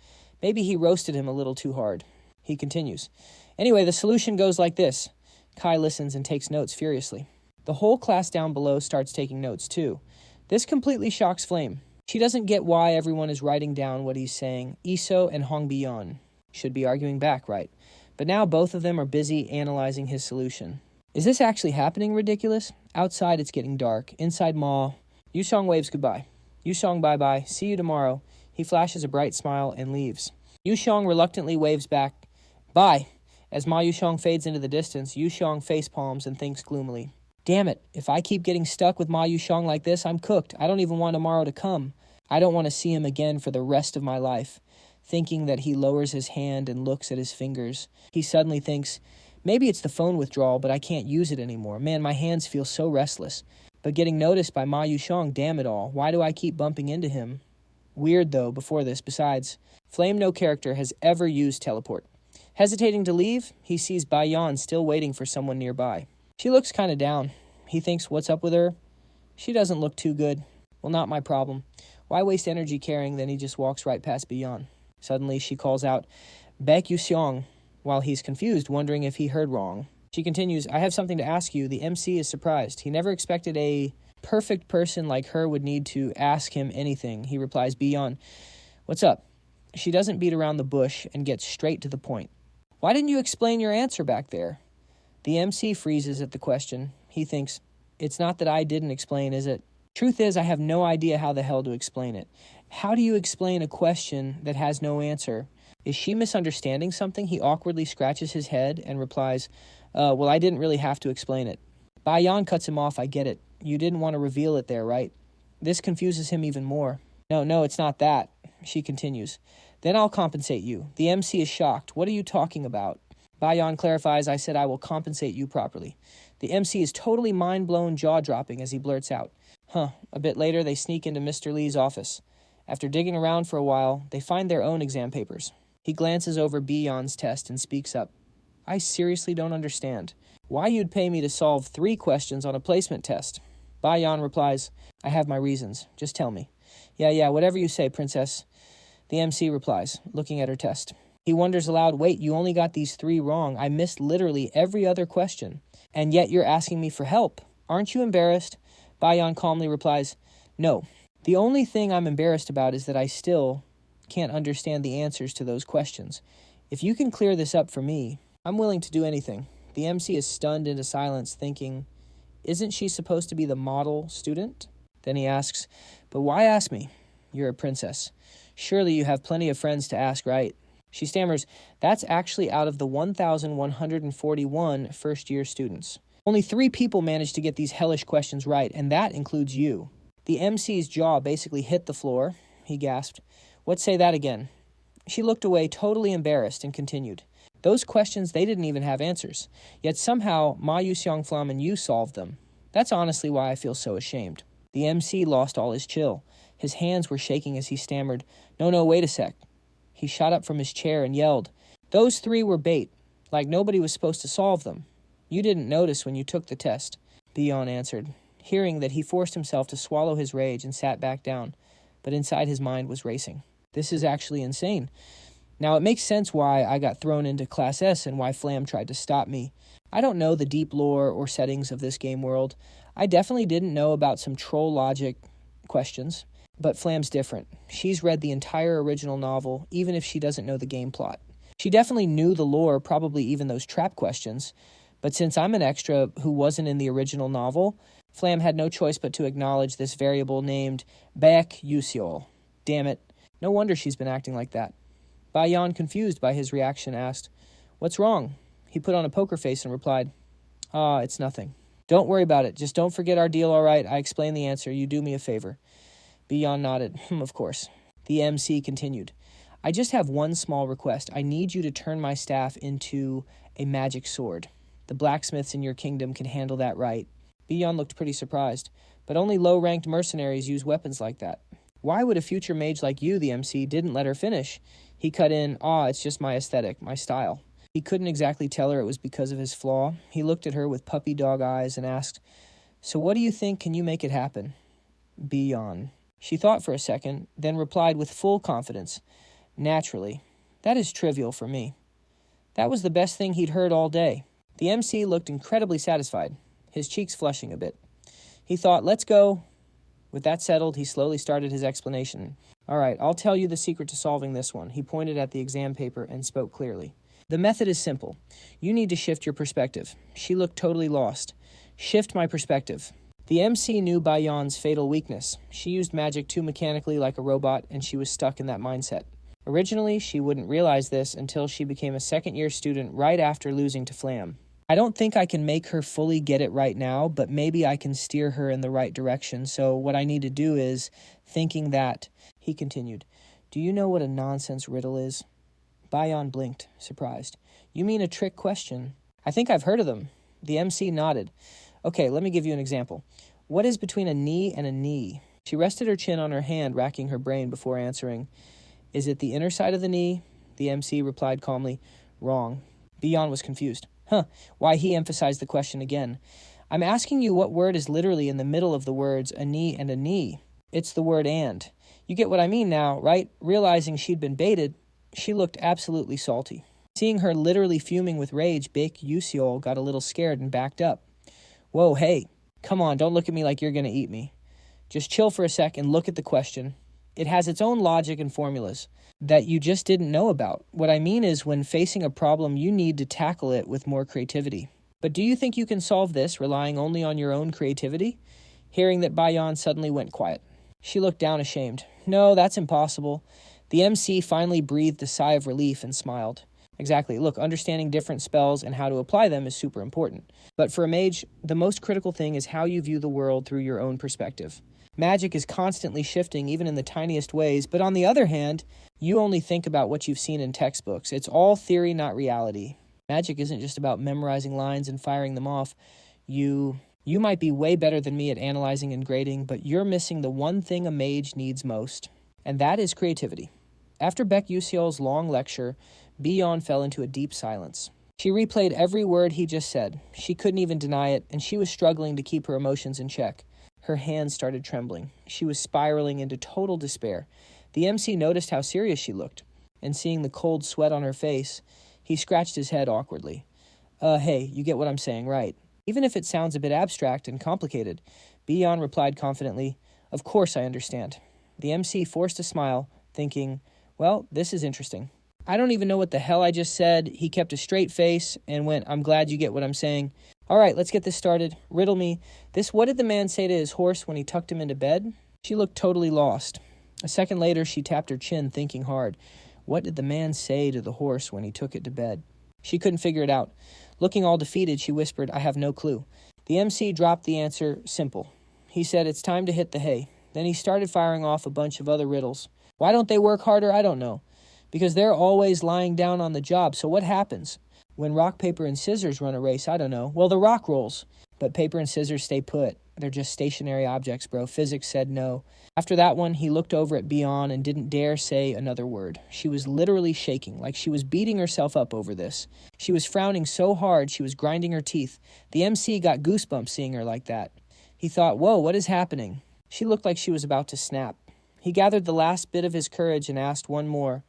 Maybe he roasted him a little too hard. He continues. Anyway, the solution goes like this. Kai listens and takes notes furiously. The whole class down below starts taking notes too. This completely shocks Flame. She doesn't get why everyone is writing down what he's saying. Iso and Hongbion should be arguing back, right? But now both of them are busy analyzing his solution. Is this actually happening, ridiculous? Outside, it's getting dark. Inside Ma, Yusong waves goodbye. Yusong bye-bye. See you tomorrow. He flashes a bright smile and leaves. Yusong reluctantly waves back. Bye. As Ma Yusong fades into the distance, Yusong facepalms and thinks gloomily. Damn it. If I keep getting stuck with Ma Yusong like this, I'm cooked. I don't even want tomorrow to come. I don't want to see him again for the rest of my life. Thinking that he lowers his hand and looks at his fingers, he suddenly thinks, maybe it's the phone withdrawal, but I can't use it anymore. Man, my hands feel so restless. But getting noticed by Ma Yusong, damn it all. Why do I keep bumping into him? Weird, though, before this. Besides, Flame no character has ever used teleport. Hesitating to leave, he sees Bayan still waiting for someone nearby. She looks kind of down. He thinks, what's up with her? She doesn't look too good. Well, not my problem. Why waste energy caring? Then he just walks right past Bayan. Suddenly, she calls out, Baek Yu-seol, while he's confused, wondering if he heard wrong. She continues, I have something to ask you. The MC is surprised. He never expected a perfect person like her would need to ask him anything. He replies, Bayan, what's up? She doesn't beat around the bush and gets straight to the point. Why didn't you explain your answer back there? The MC freezes at the question. He thinks, it's not that I didn't explain, is it? Truth is, I have no idea how the hell to explain it. How do you explain a question that has no answer? Is she misunderstanding something? He awkwardly scratches his head and replies, well, I didn't really have to explain it. Bayan cuts him off, I get it. You didn't want to reveal it there, right? This confuses him even more. No, it's not that. She continues. Then I'll compensate you. The MC is shocked. What are you talking about? Bayan clarifies, I said I will compensate you properly. The MC is totally mind-blown, jaw-dropping as he blurts out. A bit later, they sneak into Mr. Lee's office. After digging around for a while, they find their own exam papers. He glances over Bayan's test and speaks up. I seriously don't understand. Why you'd pay me to solve 3 questions on a placement test? Bayan replies, I have my reasons. Just tell me. Yeah, whatever you say, princess. The MC replies, looking at her test. He wonders aloud, wait, you only got these 3 wrong. I missed literally every other question. And yet you're asking me for help. Aren't you embarrassed? Bayan calmly replies, no. The only thing I'm embarrassed about is that I still can't understand the answers to those questions. If you can clear this up for me, I'm willing to do anything. The MC is stunned into silence, thinking, isn't she supposed to be the model student? Then he asks, but why ask me? You're a princess. Surely you have plenty of friends to ask, right? She stammers, that's actually out of the 1,141 first-year students. Only 3 people managed to get these hellish questions right, and that includes you. The MC's jaw basically hit the floor. He gasped, what, say that again? She looked away, totally embarrassed, and continued. Those questions, they didn't even have answers. Yet somehow, Ma Yusong and you solved them. That's honestly why I feel so ashamed. The MC lost all his chill. His hands were shaking as he stammered, no, wait a sec. He shot up from his chair and yelled, those 3 were bait, like nobody was supposed to solve them. You didn't notice when you took the test, Bayan answered, hearing that he forced himself to swallow his rage and sat back down, but inside his mind was racing. This is actually insane. Now, it makes sense why I got thrown into Class S and why Flam tried to stop me. I don't know the deep lore or settings of this game world. I definitely didn't know about some troll logic questions, but Flam's different. She's read the entire original novel, even if she doesn't know the game plot. She definitely knew the lore, probably even those trap questions, but since I'm an extra who wasn't in the original novel, Flam had no choice but to acknowledge this variable named Baek Yu-seol. Damn it, no wonder she's been acting like that. Bayan, confused by his reaction, asked, "What's wrong?" He put on a poker face and replied, "It's nothing." "Don't worry about it. Just don't forget our deal, all right? I explained the answer. You do me a favor." Bayan nodded. Of course." The MC continued, "I just have one small request. I need you to turn my staff into a magic sword. The blacksmiths in your kingdom can handle that right." Bayan looked pretty surprised, but only low-ranked mercenaries use weapons like that. "Why would a future mage like you," the MC didn't let her finish. He cut in, "It's just my aesthetic, my style." He couldn't exactly tell her it was because of his flaw. He looked at her with puppy dog eyes and asked, "So what do you think? Can you make it happen?" Bayan. She thought for a second, then replied with full confidence, "Naturally. That is trivial for me." That was the best thing he'd heard all day. The MC looked incredibly satisfied, his cheeks flushing a bit. He thought, "Let's go." With that settled, he slowly started his explanation. "All right, I'll tell you the secret to solving this one." He pointed at the exam paper and spoke clearly. "The method is simple. You need to shift your perspective." She looked totally lost. "Shift my perspective." The MC knew Bayan's fatal weakness. She used magic too mechanically like a robot, and she was stuck in that mindset. Originally, she wouldn't realize this until she became a second-year student right after losing to Flam. "I don't think I can make her fully get it right now, but maybe I can steer her in the right direction. So what I need to do is, thinking that," he continued, "do you know what a nonsense riddle is?" Bayan blinked, surprised. "You mean a trick question?" "I think I've heard of them." The MC nodded. "Okay, let me give you an example. What is between a knee and a knee?" She rested her chin on her hand, racking her brain before answering. "Is it the inner side of the knee?" The MC replied calmly, "Wrong." Bayan was confused. Why, he emphasized the question again. "I'm asking you what word is literally in the middle of the words a knee and a knee. It's the word and. You get what I mean now, right?" Realizing she'd been baited, she looked absolutely salty. Seeing her literally fuming with rage, Baek Yu-seol got a little scared and backed up. "Whoa, hey, come on, don't look at me like you're going to eat me. Just chill for a sec and look at the question. It has its own logic and formulas that you just didn't know about. What I mean is when facing a problem, you need to tackle it with more creativity. But do you think you can solve this relying only on your own creativity?" Hearing that, Bayan suddenly went quiet. She looked down ashamed. "No, that's impossible." The MC finally breathed a sigh of relief and smiled. "Exactly. Look, understanding different spells and how to apply them is super important. But for a mage, the most critical thing is how you view the world through your own perspective. Magic is constantly shifting, even in the tiniest ways, but on the other hand, you only think about what you've seen in textbooks. It's all theory, not reality. Magic isn't just about memorizing lines and firing them off. You might be way better than me at analyzing and grading, but you're missing the one thing a mage needs most, and that is creativity." After Baek Yu-seol's long lecture, Bayan fell into a deep silence. She replayed every word he just said. She couldn't even deny it, and she was struggling to keep her emotions in check. Her hands started trembling. She was spiraling into total despair. The MC noticed how serious she looked, and seeing the cold sweat on her face, he scratched his head awkwardly. Hey, you get what I'm saying, right?" Even if it sounds a bit abstract and complicated, Bayan replied confidently, "Of course I understand." The MC forced a smile, thinking, "Well, this is interesting." "I don't even know what the hell I just said." He kept a straight face and went, "I'm glad you get what I'm saying. All right, let's get this started. Riddle me this. What did the man say to his horse when he tucked him into bed?" She looked totally lost. A second later, she tapped her chin, thinking hard. What did the man say to the horse when he took it to bed? She couldn't figure it out. Looking all defeated, she whispered, "I have no clue." The MC dropped the answer, simple. He said, "It's time to hit the hay." Then he started firing off a bunch of other riddles. Why don't they work harder? I don't know. Because they're always lying down on the job. So what happens? When rock, paper, and scissors run a race, I don't know. Well, the rock rolls. But paper and scissors stay put. They're just stationary objects, bro. Physics said no. After that one, he looked over at Bayan and didn't dare say another word. She was literally shaking, like she was beating herself up over this. She was frowning so hard she was grinding her teeth. The MC got goosebumps seeing her like that. He thought, whoa, what is happening? She looked like she was about to snap. He gathered the last bit of his courage and asked one more.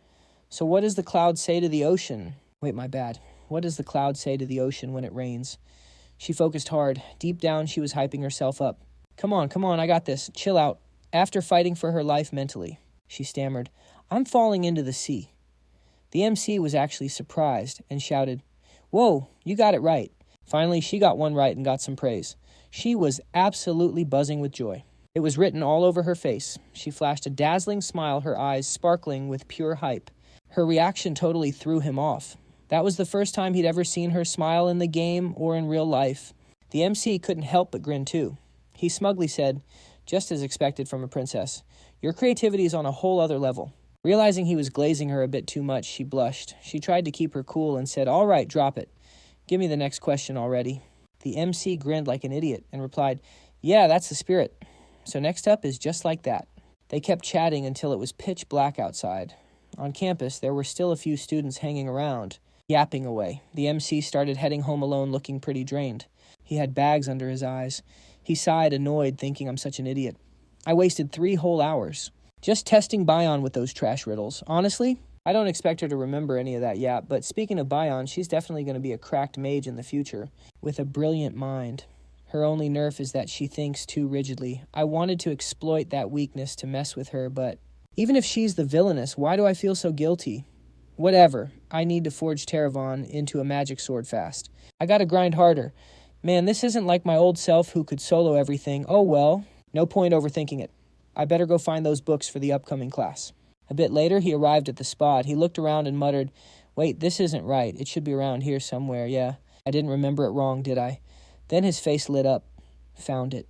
So what does the cloud say to the ocean? Wait, my bad. What does the cloud say to the ocean when it rains? She focused hard. Deep down, she was hyping herself up. Come on, I got this. Chill out. After fighting for her life mentally, she stammered, I'm falling into the sea. The MC was actually surprised and shouted, Whoa, you got it right. Finally, she got one right and got some praise. She was absolutely buzzing with joy. It was written all over her face. She flashed a dazzling smile, her eyes sparkling with pure hype. Her reaction totally threw him off. That was the first time he'd ever seen her smile in the game or in real life. The MC couldn't help but grin too. He smugly said, just as expected from a princess, Your creativity is on a whole other level. Realizing he was glazing her a bit too much, she blushed. She tried to keep her cool and said, All right, drop it. Give me the next question already. The MC grinned like an idiot and replied, Yeah, that's the spirit. So next up is just like that. They kept chatting until it was pitch black outside. On campus, there were still a few students hanging around, yapping away. The MC started heading home alone, looking pretty drained. He had bags under his eyes. He sighed, annoyed, thinking I'm such an idiot. I wasted 3 whole hours just testing Bion with those trash riddles. Honestly, I don't expect her to remember any of that yet, but speaking of Bion, she's definitely going to be a cracked mage in the future, with a brilliant mind. Her only nerf is that she thinks too rigidly. I wanted to exploit that weakness to mess with her, but even if she's the villainess, why do I feel so guilty? Whatever, I need to forge Teravon into a magic sword fast. I gotta grind harder. Man, this isn't like my old self who could solo everything. Oh well, no point overthinking it. I better go find those books for the upcoming class. A bit later, he arrived at the spot. He looked around and muttered, Wait, this isn't right. It should be around here somewhere. Yeah, I didn't remember it wrong, did I? Then his face lit up. Found it.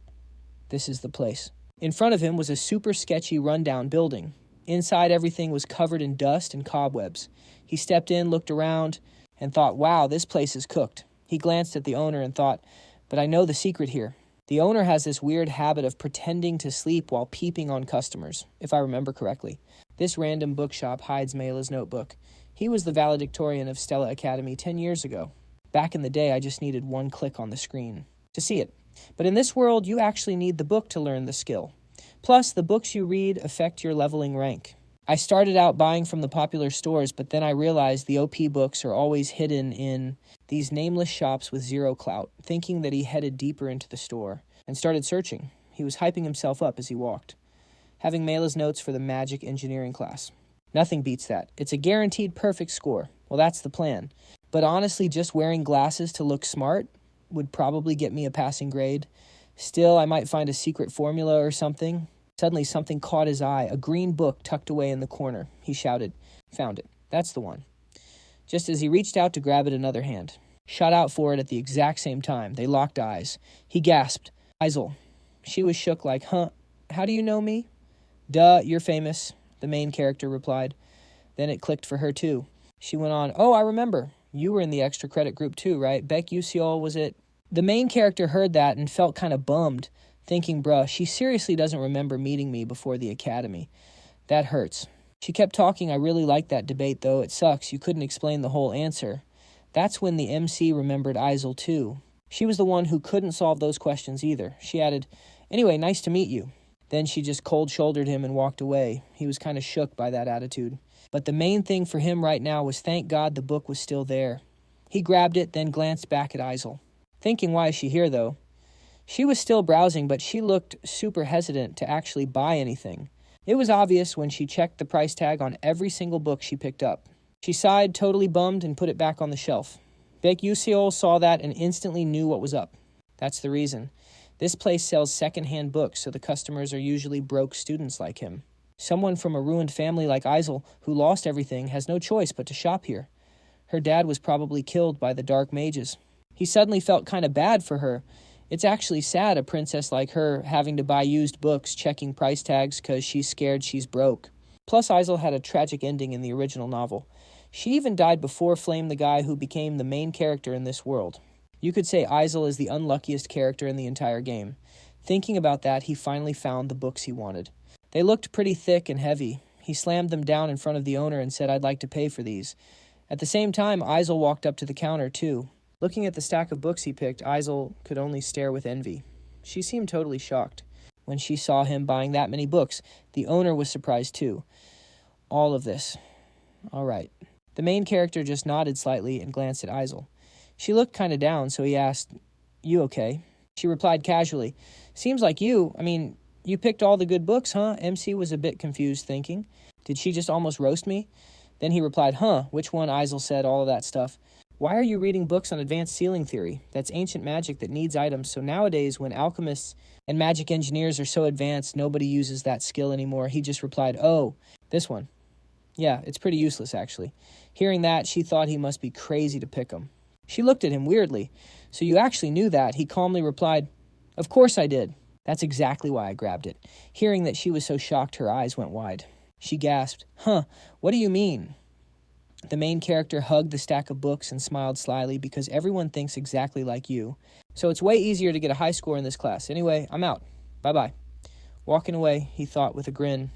This is the place. In front of him was a super sketchy rundown building. Inside, everything was covered in dust and cobwebs. He stepped in, looked around, and thought, Wow, this place is cooked. He glanced at the owner and thought, But I know the secret here. The owner has this weird habit of pretending to sleep while peeping on customers, if I remember correctly. This random bookshop hides Mela's notebook. He was the valedictorian of Stella Academy 10 years ago. Back in the day, I just needed one click on the screen to see it. But in this world, you actually need the book to learn the skill. Plus, the books you read affect your leveling rank. I started out buying from the popular stores, but then I realized the OP books are always hidden in these nameless shops with zero clout, thinking that he headed deeper into the store, and started searching. He was hyping himself up as he walked. Having Mela's notes for the magic engineering class. Nothing beats that. It's a guaranteed perfect score. Well, that's the plan. But honestly, just wearing glasses to look smart would probably get me a passing grade. Still, I might find a secret formula or something. Suddenly, something caught his eye, a green book tucked away in the corner. He shouted, Found it. That's the one. Just as he reached out to grab it, another hand shot out for it at the exact same time. They locked eyes. He gasped, Isel. She was shook like, Huh? How do you know me? Duh, you're famous, the main character replied. Then it clicked for her too. She went on, Oh, I remember. You were in the extra credit group too, right? Baek Yu-seol, was it? The main character heard that and felt kind of bummed, thinking, bruh, she seriously doesn't remember meeting me before the academy. That hurts. She kept talking. I really liked that debate, though. It sucks. You couldn't explain the whole answer. That's when the MC remembered Isel, too. She was the one who couldn't solve those questions either. She added, Anyway, nice to meet you. Then she just cold-shouldered him and walked away. He was kind of shook by that attitude. But the main thing for him right now was thank God the book was still there. He grabbed it, then glanced back at Isel. Thinking, why is she here, though? She was still browsing, but she looked super hesitant to actually buy anything. It was obvious when she checked the price tag on every single book she picked up. She sighed, totally bummed, and put it back on the shelf. Baek Yu-seol saw that and instantly knew what was up. That's the reason. This place sells second-hand books, so the customers are usually broke students like him. Someone from a ruined family like Isel, who lost everything, has no choice but to shop here. Her dad was probably killed by the dark mages. He suddenly felt kind of bad for her. It's actually sad a princess like her having to buy used books, checking price tags because she's scared she's broke. Plus, Isel had a tragic ending in the original novel. She even died before Flame, the guy who became the main character in this world. You could say Isel is the unluckiest character in the entire game. Thinking about that, he finally found the books he wanted. They looked pretty thick and heavy. He slammed them down in front of the owner and said, I'd like to pay for these. At the same time, Isel walked up to the counter, too. Looking at the stack of books he picked, Isel could only stare with envy. She seemed totally shocked. When she saw him buying that many books, the owner was surprised, too. All of this. All right. The main character just nodded slightly and glanced at Isel. She looked kind of down, so he asked, "You okay?" She replied casually, "Seems like you picked all the good books, huh?" MC was a bit confused, thinking, "Did she just almost roast me?" Then he replied, "Huh, which one?" Isel said all of that stuff. "Why are you reading books on advanced ceiling theory? That's ancient magic that needs items, so nowadays when alchemists and magic engineers are so advanced, nobody uses that skill anymore." He just replied, "Oh, this one. Yeah, it's pretty useless, actually." Hearing that, she thought he must be crazy to pick him. She looked at him weirdly. "So you actually knew that?" He calmly replied, "Of course I did. That's exactly why I grabbed it." Hearing that she was so shocked, her eyes went wide. She gasped, "Huh, what do you mean?" The main character hugged the stack of books and smiled slyly because everyone thinks exactly like you. "So it's way easier to get a high score in this class. Anyway, I'm out. Bye-bye." Walking away, he thought with a grin,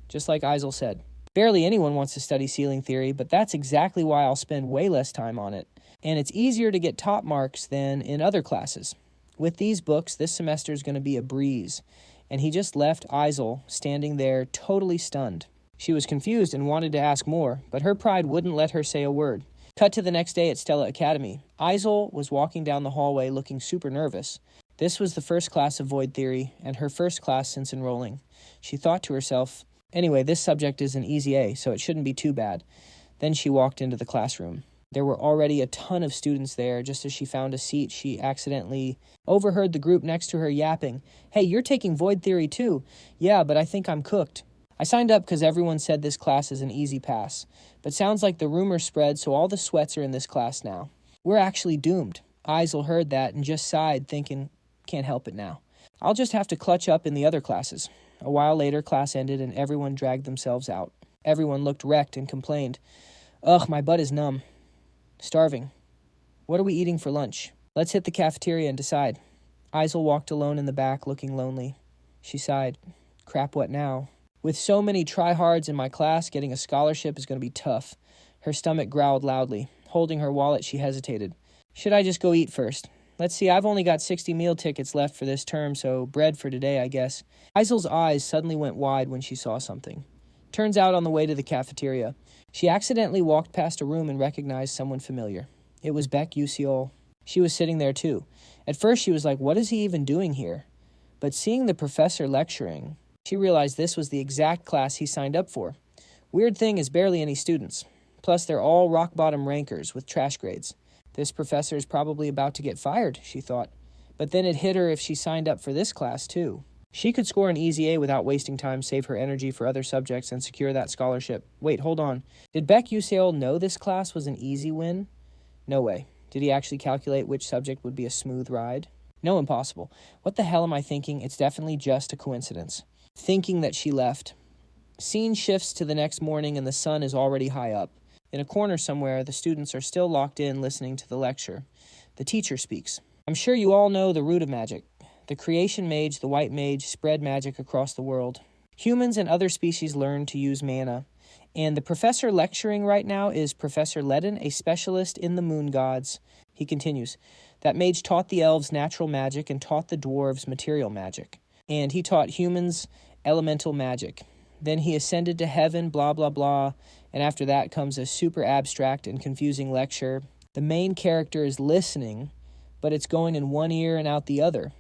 just like Isel said. Barely anyone wants to study ceiling theory, but that's exactly why I'll spend way less time on it. And it's easier to get top marks than in other classes. With these books, this semester is going to be a breeze. And he just left Isel standing there totally stunned. She was confused and wanted to ask more, but her pride wouldn't let her say a word. Cut to the next day at Stella Academy. Isel was walking down the hallway looking super nervous. This was the first class of Void Theory, and her first class since enrolling. She thought to herself, "Anyway, this subject is an easy A, so it shouldn't be too bad." Then she walked into the classroom. There were already a ton of students there. Just as she found a seat, she accidentally overheard the group next to her yapping, "Hey, you're taking Void Theory too." "Yeah, but I think I'm cooked. I signed up because everyone said this class is an easy pass. But sounds like the rumor spread, so all the sweats are in this class now. We're actually doomed." Isel heard that and just sighed, thinking, "Can't help it now. I'll just have to clutch up in the other classes." A while later, class ended and everyone dragged themselves out. Everyone looked wrecked and complained, "Ugh, my butt is numb. Starving. What are we eating for lunch? Let's hit the cafeteria and decide." Isel walked alone in the back, looking lonely. She sighed. "Crap, what now? With so many tryhards in my class, getting a scholarship is going to be tough." Her stomach growled loudly. Holding her wallet, she hesitated. "Should I just go eat first? Let's see, I've only got 60 meal tickets left for this term, so bread for today, I guess." Isel's eyes suddenly went wide when she saw something. Turns out on the way to the cafeteria, she accidentally walked past a room and recognized someone familiar. It was Baek Yu-seol. She was sitting there too. At first she was like, what is he even doing here? But seeing the professor lecturing, she realized this was the exact class he signed up for. Weird thing is barely any students. Plus they're all rock-bottom rankers with trash grades. This professor is probably about to get fired, she thought. But then it hit her if she signed up for this class too. She could score an easy A without wasting time, save her energy for other subjects, and secure that scholarship. Wait, hold on. Did Baek Yu-seol know this class was an easy win? No way. Did he actually calculate which subject would be a smooth ride? No, impossible. What the hell am I thinking? It's definitely just a coincidence. Thinking that she left. Scene shifts to the next morning and the sun is already high up. In a corner somewhere, the students are still locked in listening to the lecture. The teacher speaks. "I'm sure you all know the root of magic. The creation mage, the white mage, spread magic across the world. Humans and other species learn to use mana. And the professor lecturing right now is Professor Ledden, a specialist in the moon gods." He continues, "That mage taught the elves natural magic and taught the dwarves material magic. And he taught humans elemental magic. Then he ascended to heaven, blah, blah, blah. And after that comes a super abstract and confusing lecture. The main character is listening, but it's going in one ear and out the other.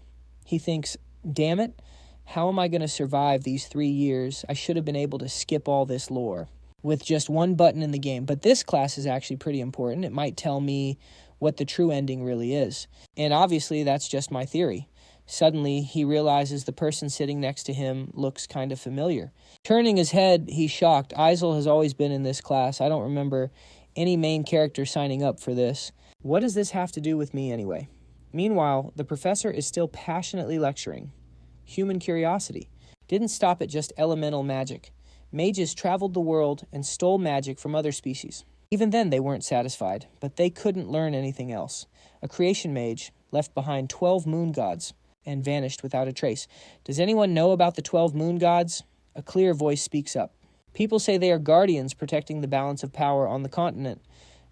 He thinks, damn it, how am I going to survive these 3 years? I should have been able to skip all this lore with just one button in the game. But this class is actually pretty important. It might tell me what the true ending really is. And obviously, that's just my theory. Suddenly, he realizes the person sitting next to him looks kind of familiar. Turning his head, he's shocked. Isel has always been in this class. I don't remember any main character signing up for this. What does this have to do with me anyway? Meanwhile, the professor is still passionately lecturing. Human curiosity didn't stop at just elemental magic. Mages traveled the world and stole magic from other species. Even then, they weren't satisfied, but they couldn't learn anything else. A creation mage left behind 12 moon gods and vanished without a trace. Does anyone know about the 12 moon gods? A clear voice speaks up. People say they are guardians protecting the balance of power on the continent.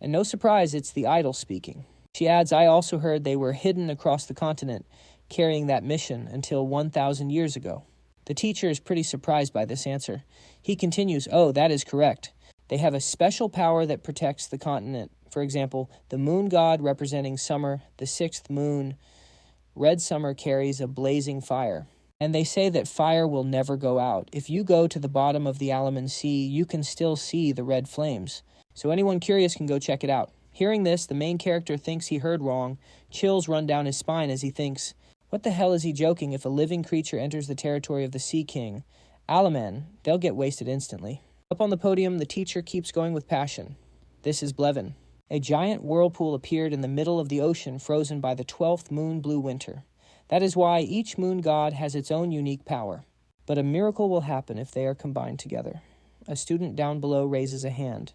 And no surprise, it's the idol speaking. She adds, I also heard they were hidden across the continent, carrying that mission until 1,000 years ago. The teacher is pretty surprised by this answer. He continues, oh, that is correct. They have a special power that protects the continent. For example, the moon god representing summer, the sixth moon, red summer carries a blazing fire. And they say that fire will never go out. If you go to the bottom of the Alaman Sea, you can still see the red flames. So anyone curious can go check it out. Hearing this, the main character thinks he heard wrong. Chills run down his spine as he thinks, what the hell is he joking? If a living creature enters the territory of the Sea King, Alaman, they'll get wasted instantly. Up on the podium, the teacher keeps going with passion. This is Blevin. A giant whirlpool appeared in the middle of the ocean, frozen by the 12th moon blue winter. That is why each moon god has its own unique power. But a miracle will happen if they are combined together. A student down below raises a hand.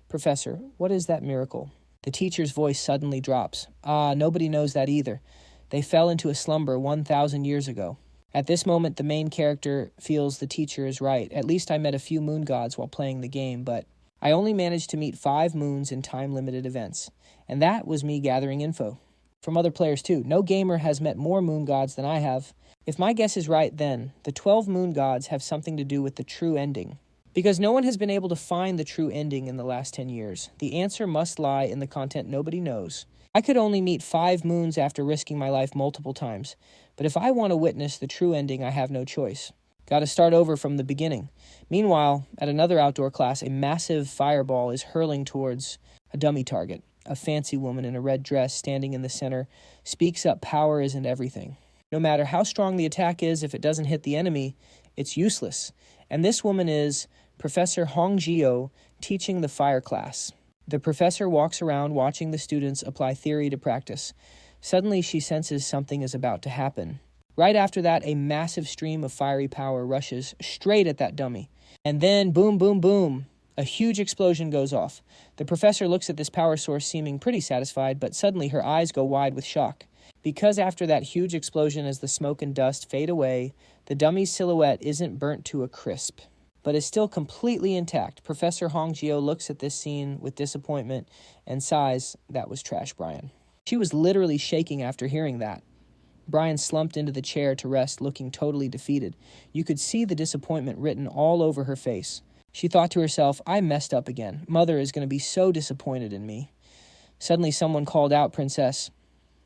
Professor, what is that miracle? The teacher's voice suddenly drops. Nobody knows that either. They fell into a slumber 1,000 years ago. At this moment, the main character feels the teacher is right. At least I met a few moon gods while playing the game, but I only managed to meet 5 moons in time-limited events. And that was me gathering info. From other players too. No gamer has met more moon gods than I have. If my guess is right, then the 12 moon gods have something to do with the true ending. Because no one has been able to find the true ending in the last 10 years. The answer must lie in the content nobody knows. I could only meet 5 moons after risking my life multiple times. But if I want to witness the true ending, I have no choice. Gotta start over from the beginning. Meanwhile, at another outdoor class, a massive fireball is hurling towards a dummy target. A fancy woman in a red dress standing in the center speaks up, power isn't everything. No matter how strong the attack is, if it doesn't hit the enemy, it's useless. And this woman is Professor Hong Jio, teaching the fire class. The professor walks around watching the students apply theory to practice. Suddenly she senses something is about to happen. Right after that, a massive stream of fiery power rushes straight at that dummy. And then, boom, boom, boom, a huge explosion goes off. The professor looks at this power source seeming pretty satisfied, but suddenly her eyes go wide with shock. Because after that huge explosion, as the smoke and dust fade away, the dummy's silhouette isn't burnt to a crisp, but is still completely intact. Professor Hong Jio looks at this scene with disappointment and sighs, that was trash, Brian. She was literally shaking after hearing that. Brian slumped into the chair to rest, looking totally defeated. You could see the disappointment written all over her face. She thought to herself, I messed up again. Mother is going to be so disappointed in me. Suddenly someone called out, Princess.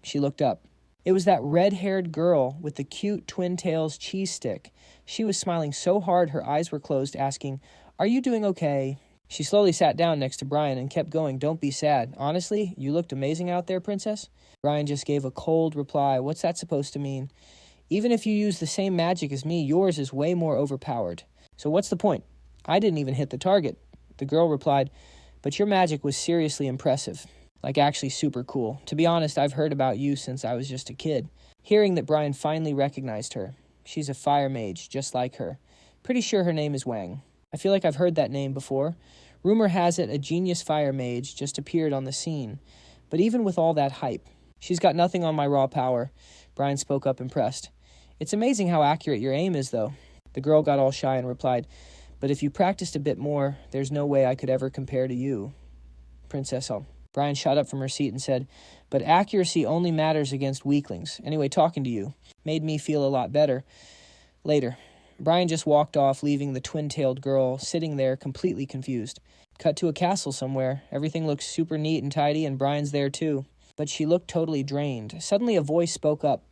She looked up. It was that red-haired girl with the cute Twin Tails cheese stick. She was smiling so hard her eyes were closed, asking, Are you doing okay? She slowly sat down next to Brian and kept going, Don't be sad. Honestly, you looked amazing out there, Princess. Brian just gave a cold reply. What's that supposed to mean? Even if you use the same magic as me, yours is way more overpowered. So what's the point? I didn't even hit the target. The girl replied, But your magic was seriously impressive. Like actually super cool. To be honest, I've heard about you since I was just a kid. Hearing that Brian finally recognized her. She's a fire mage, just like her. Pretty sure her name is Wang. I feel like I've heard that name before. Rumor has it a genius fire mage just appeared on the scene. But even with all that hype, she's got nothing on my raw power. Brian spoke up impressed. It's amazing how accurate your aim is, though. The girl got all shy and replied, But if you practiced a bit more, there's no way I could ever compare to you. Princess Hall. Brian shot up from her seat and said, But accuracy only matters against weaklings. Anyway, talking to you made me feel a lot better. Later, Brian just walked off, leaving the twin-tailed girl sitting there completely confused. Cut to a castle somewhere. Everything looks super neat and tidy, and Brian's there too. But she looked totally drained. Suddenly a voice spoke up.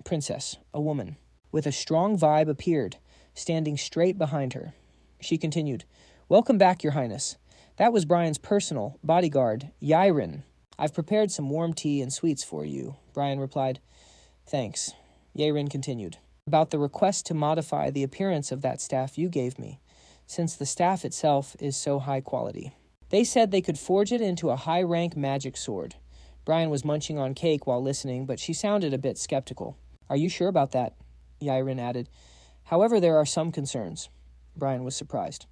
Princess, a woman, with a strong vibe appeared, standing straight behind her. She continued, Welcome back, Your Highness. That was Brian's personal bodyguard, Yiren. I've prepared some warm tea and sweets for you, Brian replied. Thanks. Yiren continued. About the request to modify the appearance of that staff you gave me, since the staff itself is so high quality. They said they could forge it into a high-rank magic sword. Brian was munching on cake while listening, but she sounded a bit skeptical. Are you sure about that? Yiren added. However, there are some concerns. Brian was surprised.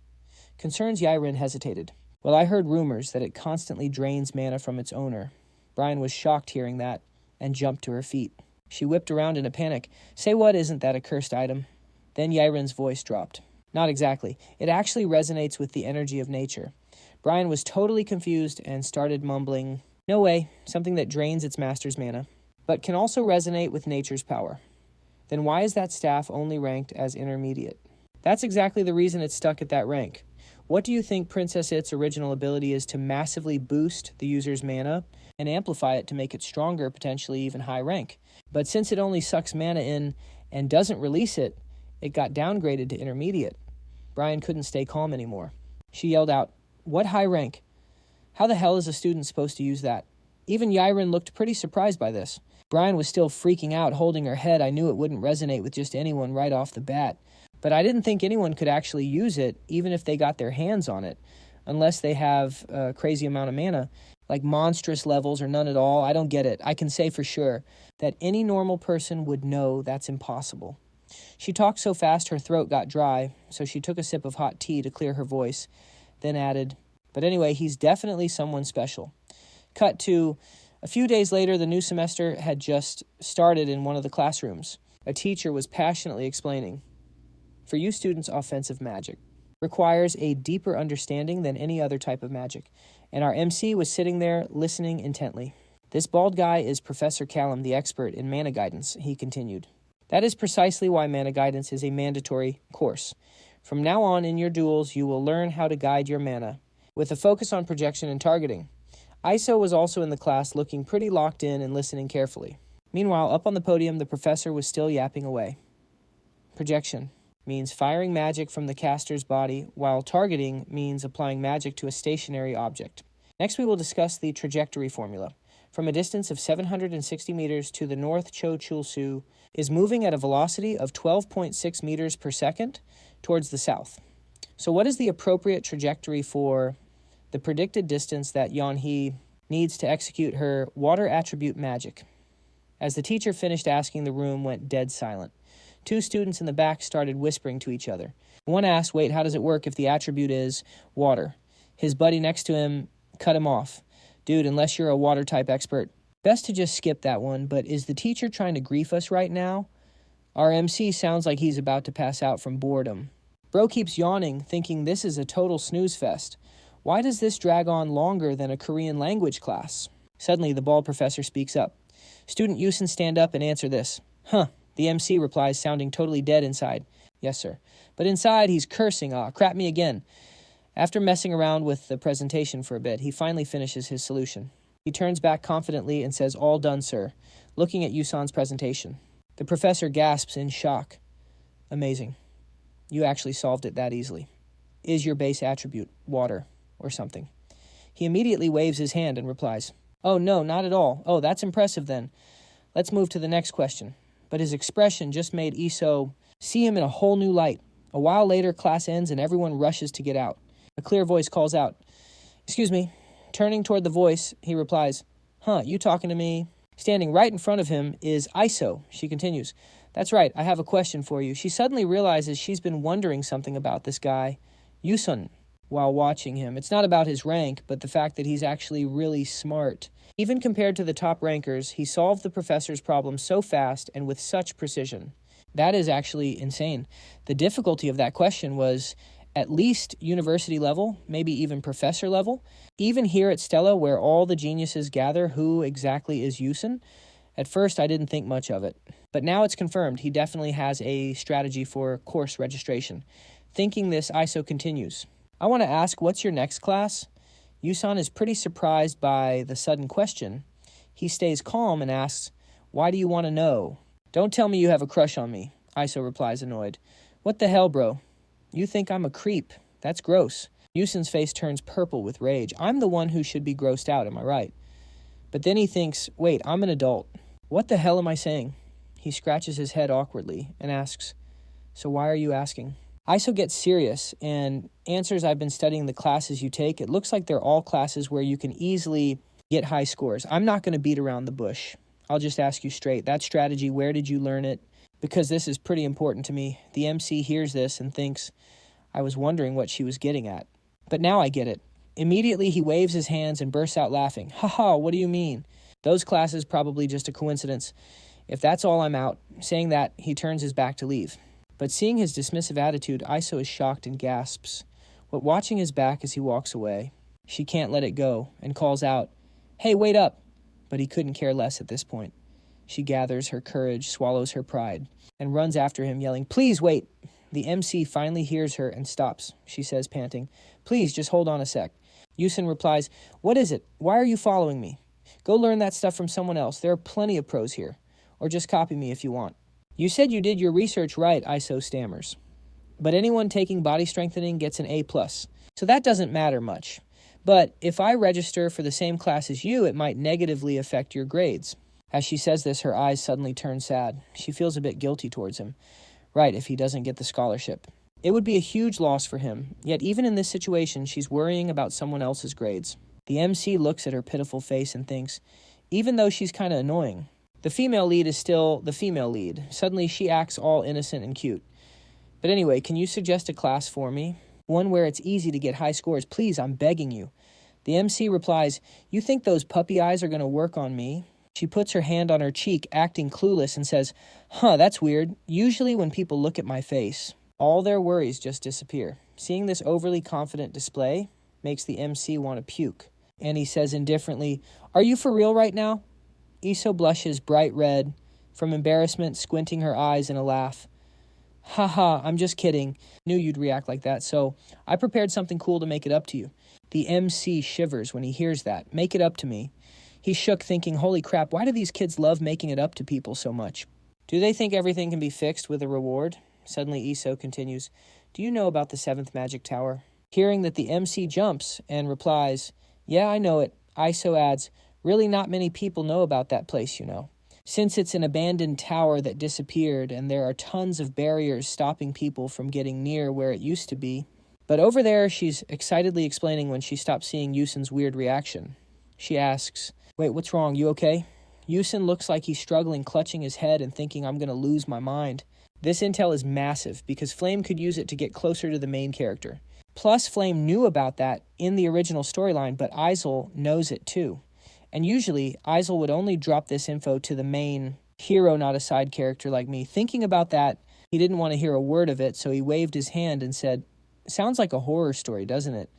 Concerns? Yiren hesitated. Well, I heard rumors that it constantly drains mana from its owner. Brian was shocked hearing that and jumped to her feet. She whipped around in a panic. Say what, isn't that a cursed item? Then Yiren's voice dropped. Not exactly. It actually resonates with the energy of nature. Brian was totally confused and started mumbling, No way, something that drains its master's mana, but can also resonate with nature's power. Then why is that staff only ranked as intermediate? That's exactly the reason it's stuck at that rank. What do you think Princess It's original ability is to massively boost the user's mana and amplify it to make it stronger, potentially even high rank? But since it only sucks mana in and doesn't release it, it got downgraded to intermediate. Brian couldn't stay calm anymore. She yelled out, "What high rank? How the hell is a student supposed to use that?" Even Yiren looked pretty surprised by this. Brian was still freaking out, holding her head. I knew it wouldn't resonate with just anyone right off the bat. But I didn't think anyone could actually use it, even if they got their hands on it, unless they have a crazy amount of mana, like monstrous levels or none at all. I don't get it. I can say for sure that any normal person would know that's impossible. She talked so fast her throat got dry, so she took a sip of hot tea to clear her voice, then added, "But anyway, he's definitely someone special." Cut to a few days later, the new semester had just started in one of the classrooms. A teacher was passionately explaining, "For you students, offensive magic requires a deeper understanding than any other type of magic." And our MC was sitting there listening intently. "This bald guy is Professor Callum, the expert in mana guidance," he continued. "That is precisely why mana guidance is a mandatory course. From now on in your duels, you will learn how to guide your mana, with a focus on projection and targeting." ISO was also in the class, looking pretty locked in and listening carefully. Meanwhile, up on the podium, the professor was still yapping away. Projection means firing magic from the caster's body, while targeting means applying magic to a stationary object. Next, we will discuss the trajectory formula. From a distance of 760 meters to the north, Cho-Chul-Su is moving at a velocity of 12.6 meters per second towards the south. So what is the appropriate trajectory for the predicted distance that Yeon-hee needs to execute her water attribute magic? As the teacher finished asking, the room went dead silent. Two students in the back started whispering to each other. One asked, "Wait, how does it work if the attribute is water?" His buddy next to him cut him off. "Dude, unless you're a water type expert, best to just skip that one, but is the teacher trying to grief us right now? Our MC sounds like he's about to pass out from boredom." Bro keeps yawning, thinking this is a total snooze fest. Why does this drag on longer than a Korean language class? Suddenly, the bald professor speaks up. "Student Yusen, stand up and answer this." "Huh," the MC replies, sounding totally dead inside. "Yes, sir." But inside, he's cursing, crap me again. After messing around with the presentation for a bit, he finally finishes his solution. He turns back confidently and says, "All done, sir," looking at Yusan's presentation. The professor gasps in shock. "Amazing. You actually solved it that easily. Is your base attribute water or something?" He immediately waves his hand and replies, "Oh, no, not at all. Oh, that's impressive then. Let's move to the next question." But his expression just made Iso see him in a whole new light. A while later, class ends and everyone rushes to get out. A clear voice calls out, "Excuse me." Turning toward the voice, he replies, "Huh, you talking to me?" Standing right in front of him is Iso. She continues, "That's right, I have a question for you." She suddenly realizes she's been wondering something about this guy, Yusun, while watching him. It's not about his rank, but the fact that he's actually really smart. Even compared to the top rankers, he solved the professor's problem so fast and with such precision. That is actually insane. The difficulty of that question was at least university level, maybe even professor level. Even here at Stella, where all the geniuses gather, who exactly is Yusun? At first, I didn't think much of it. But now it's confirmed. He definitely has a strategy for course registration. Thinking this, Iso continues. "I want to ask, what's your next class?" Yusan is pretty surprised by the sudden question. He stays calm and asks, "Why do you want to know?" "Don't tell me you have a crush on me," Iso replies, annoyed. "What the hell, bro? You think I'm a creep? That's gross." Yusan's face turns purple with rage. I'm the one who should be grossed out, am I right? But then he thinks, wait, I'm an adult. What the hell am I saying? He scratches his head awkwardly and asks, "So why are you asking?" Iso gets serious and answers, "I've been studying the classes you take. It looks like they're all classes where you can easily get high scores. I'm not going to beat around the bush. I'll just ask you straight. That strategy, where did you learn it? Because this is pretty important to me." The MC hears this and thinks, I was wondering what she was getting at. But now I get it. Immediately he waves his hands and bursts out laughing. "Haha, what do you mean? Those classes probably just a coincidence. If that's all, I'm out." Saying that, he turns his back to leave. But seeing his dismissive attitude, Iso is shocked and gasps. But watching his back as he walks away, she can't let it go and calls out, "Hey, wait up!" But he couldn't care less at this point. She gathers her courage, swallows her pride, and runs after him, yelling, "Please wait!" The MC finally hears her and stops. She says, panting, "Please, just hold on a sec." Yusin replies, "What is it? Why are you following me? Go learn that stuff from someone else. There are plenty of pros here. Or just copy me if you want." "You said you did your research right," ISO stammers. "But anyone taking body strengthening gets an A+. So that doesn't matter much. But if I register for the same class as you, it might negatively affect your grades." As she says this, her eyes suddenly turn sad. She feels a bit guilty towards him. Right, if he doesn't get the scholarship. It would be a huge loss for him, yet even in this situation, she's worrying about someone else's grades. The MC looks at her pitiful face and thinks, even though she's kinda annoying. The female lead is still the female lead. Suddenly she acts all innocent and cute. "But anyway, can you suggest a class for me? One where it's easy to get high scores. Please, I'm begging you." The MC replies, "You think those puppy eyes are gonna work on me?" She puts her hand on her cheek, acting clueless, and says, That's weird. Usually when people look at my face, all their worries just disappear." Seeing this overly confident display makes the MC want to puke. And he says indifferently, "Are you for real right now?" Iso blushes bright red, from embarrassment, squinting her eyes in a laugh. "Haha, I'm just kidding. Knew you'd react like that, so I prepared something cool to make it up to you." The MC shivers when he hears that. "Make it up to me." He shook, thinking, holy crap, why do these kids love making it up to people so much? Do they think everything can be fixed with a reward? Suddenly Iso continues, "Do you know about the 7th magic tower?" Hearing that, the MC jumps and replies, "Yeah, I know it." Iso adds, "Really not many people know about that place, you know. Since it's an abandoned tower that disappeared and there are tons of barriers stopping people from getting near where it used to be." But over there, she's excitedly explaining when she stops seeing Yusin's weird reaction. She asks, "Wait, what's wrong? You okay?" Yusin looks like he's struggling, clutching his head and thinking, "I'm going to lose my mind." This intel is massive because Flame could use it to get closer to the main character. Plus, Flame knew about that in the original storyline, but Isel knows it too. And usually, Isel would only drop this info to the main hero, not a side character like me. Thinking about that, he didn't want to hear a word of it, so he waved his hand and said, "Sounds like a horror story, doesn't it?"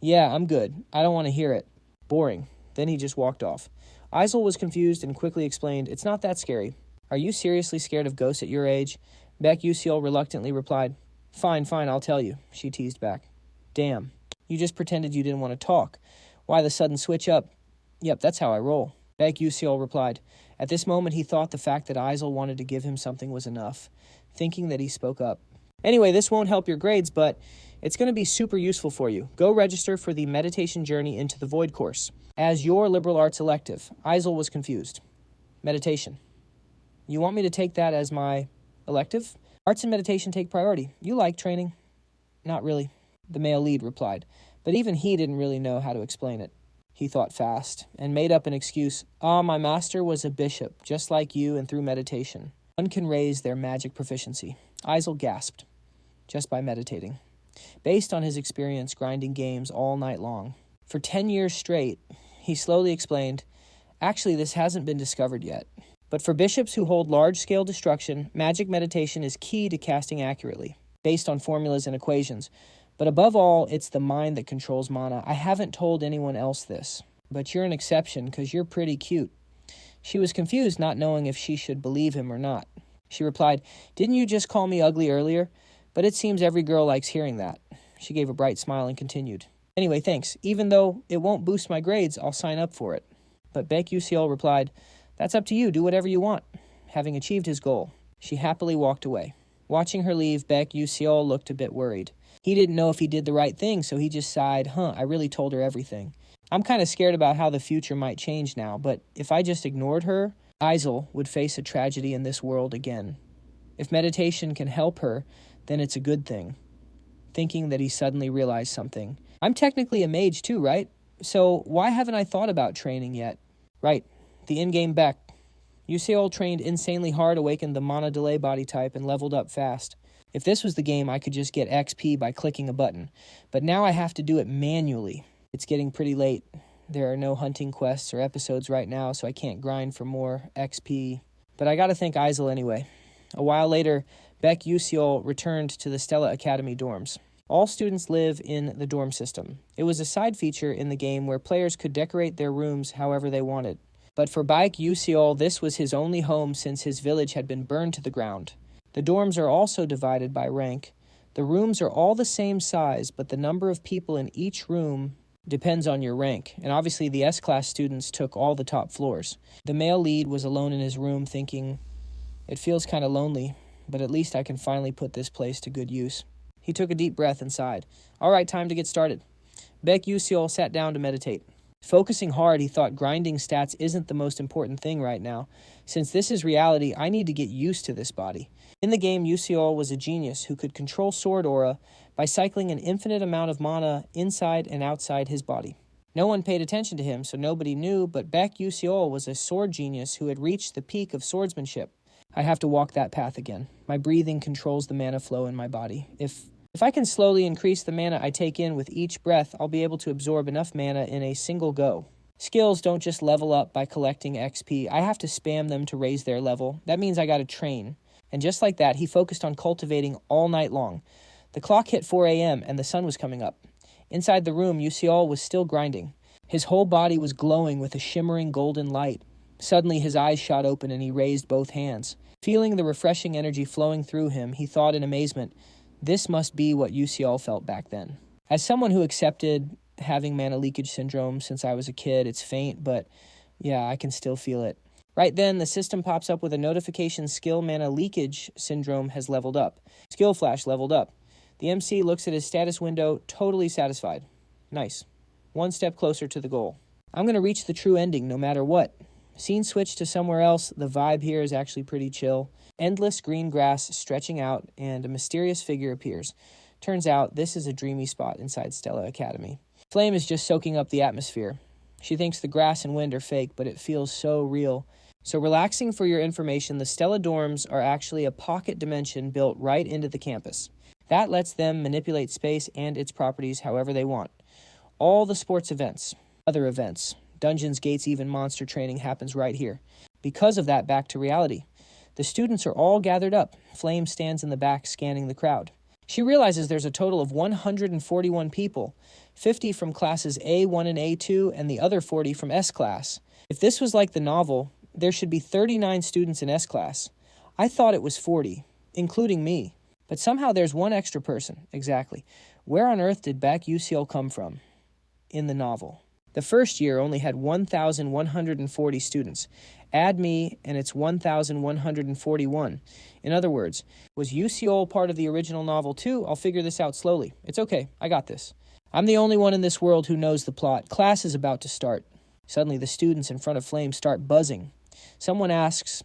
"Yeah, I'm good. I don't want to hear it. Boring." Then he just walked off. Isel was confused and quickly explained, "It's not that scary." "Are you seriously scared of ghosts at your age?" Baek Yu-seol reluctantly replied, Fine, I'll tell you," she teased back. "Damn, you just pretended you didn't want to talk. Why the sudden switch up?" "Yep, that's how I roll." Baek Yu-seol replied. At this moment, he thought the fact that Isel wanted to give him something was enough, thinking that he spoke up. "Anyway, this won't help your grades, but it's going to be super useful for you. Go register for the Meditation Journey into the Void course as your liberal arts elective." Isel was confused. "Meditation. You want me to take that as my elective? Arts and meditation take priority. You like training." "Not really," the male lead replied, but even he didn't really know how to explain it. He thought fast and made up an excuse. My master was a bishop, just like you, and through meditation, one can raise their magic proficiency." Isel gasped. Just by meditating. Based on his experience grinding games all night long. For 10 years straight, he slowly explained, "Actually, this hasn't been discovered yet. But for bishops who hold large-scale destruction, magic meditation is key to casting accurately, based on formulas and equations. But above all, it's the mind that controls mana. I haven't told anyone else this, but you're an exception because you're pretty cute." She was confused, not knowing if she should believe him or not. She replied, "Didn't you just call me ugly earlier? But it seems every girl likes hearing that." She gave a bright smile and continued, "Anyway, thanks. Even though it won't boost my grades, I'll sign up for it." But Baek Yu-seol replied, "That's up to you. Do whatever you want." Having achieved his goal, she happily walked away. Watching her leave, Baek Yu-seol looked a bit worried. He didn't know if he did the right thing, so he just sighed, I really told her everything. I'm kind of scared about how the future might change now, but if I just ignored her, Isel would face a tragedy in this world again. If meditation can help her, then it's a good thing." Thinking that he suddenly realized something. "I'm technically a mage too, right? So why haven't I thought about training yet?" "Right. The in-game Baek. Yu-seol trained insanely hard, awakened the mana delay body type, and leveled up fast. If this was the game, I could just get XP by clicking a button. But now I have to do it manually. It's getting pretty late. There are no hunting quests or episodes right now, so I can't grind for more XP. But I gotta thank Isel anyway." A while later, Baek Yu-seol returned to the Stella Academy dorms. All students live in the dorm system. It was a side feature in the game where players could decorate their rooms however they wanted. But for Baek Yu-seol, this was his only home since his village had been burned to the ground. The dorms are also divided by rank. The rooms are all the same size, but the number of people in each room depends on your rank. And obviously the S-class students took all the top floors. The male lead was alone in his room thinking, "It feels kind of lonely, but at least I can finally put this place to good use." He took a deep breath and sighed. All right, time to get started. Baek Yu-seol sat down to meditate. Focusing hard, he thought grinding stats isn't the most important thing right now. Since this is reality, I need to get used to this body. In the game, Yu-seol was a genius who could control sword aura by cycling an infinite amount of mana inside and outside his body. No one paid attention to him, so nobody knew, but Baek Yu-seol was a sword genius who had reached the peak of swordsmanship. I have to walk that path again. My breathing controls the mana flow in my body. If I can slowly increase the mana I take in with each breath, I'll be able to absorb enough mana in a single go. Skills don't just level up by collecting XP. I have to spam them to raise their level. That means I gotta train. And just like that, he focused on cultivating all night long. The clock hit 4 a.m. and the sun was coming up. Inside the room, Yu-seol was still grinding. His whole body was glowing with a shimmering golden light. Suddenly his eyes shot open and he raised both hands. Feeling the refreshing energy flowing through him, he thought in amazement, this must be what Yu-seol felt back then. As someone who accepted having mana leakage syndrome since I was a kid, it's faint, but yeah, I can still feel it. Right then, the system pops up with a notification: skill mana leakage syndrome has leveled up. Skill flash leveled up. The MC looks at his status window, totally satisfied. Nice. One step closer to the goal. I'm going to reach the true ending no matter what. Scene switch to somewhere else. The vibe here is actually pretty chill. Endless green grass stretching out, and a mysterious figure appears. Turns out this is a dreamy spot inside Stella Academy. Flame is just soaking up the atmosphere. She thinks the grass and wind are fake, but it feels so real. So relaxing for your information, the Stella dorms are actually a pocket dimension built right into the campus. That lets them manipulate space and its properties however they want. All the sports events, other events, dungeons, gates, even monster training happens right here. Because of that, back to reality. The students are all gathered up. Flame stands in the back scanning the crowd. She realizes there's a total of 141 people, 50 from classes A1 and A2, and the other 40 from S-class. If this was like the novel, there should be 39 students in S-class. I thought it was 40, including me. But somehow there's one extra person. Exactly. Where on earth did Baek Yu-seol come from? In the novel. The first year only had 1,140 students. Add me, and it's 1,141. In other words, was Yu-seol part of the original novel too? I'll figure this out slowly. It's okay. I got this. I'm the only one in this world who knows the plot. Class is about to start. Suddenly, the students in front of Flame start buzzing. Someone asks,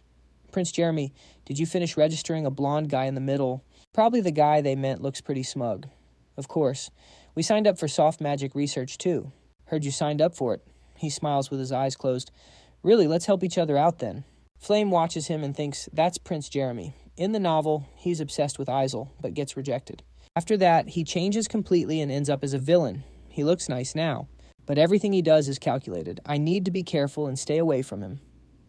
Prince Jeremy, did you finish registering a blonde guy in the middle? Probably the guy they meant looks pretty smug. Of course. We signed up for soft magic research too. Heard you signed up for it. He smiles with his eyes closed. Really, let's help each other out then. Flame watches him and thinks, that's Prince Jeremy. In the novel, he's obsessed with Isel, but gets rejected. After that, he changes completely and ends up as a villain. He looks nice now, but everything he does is calculated. I need to be careful and stay away from him.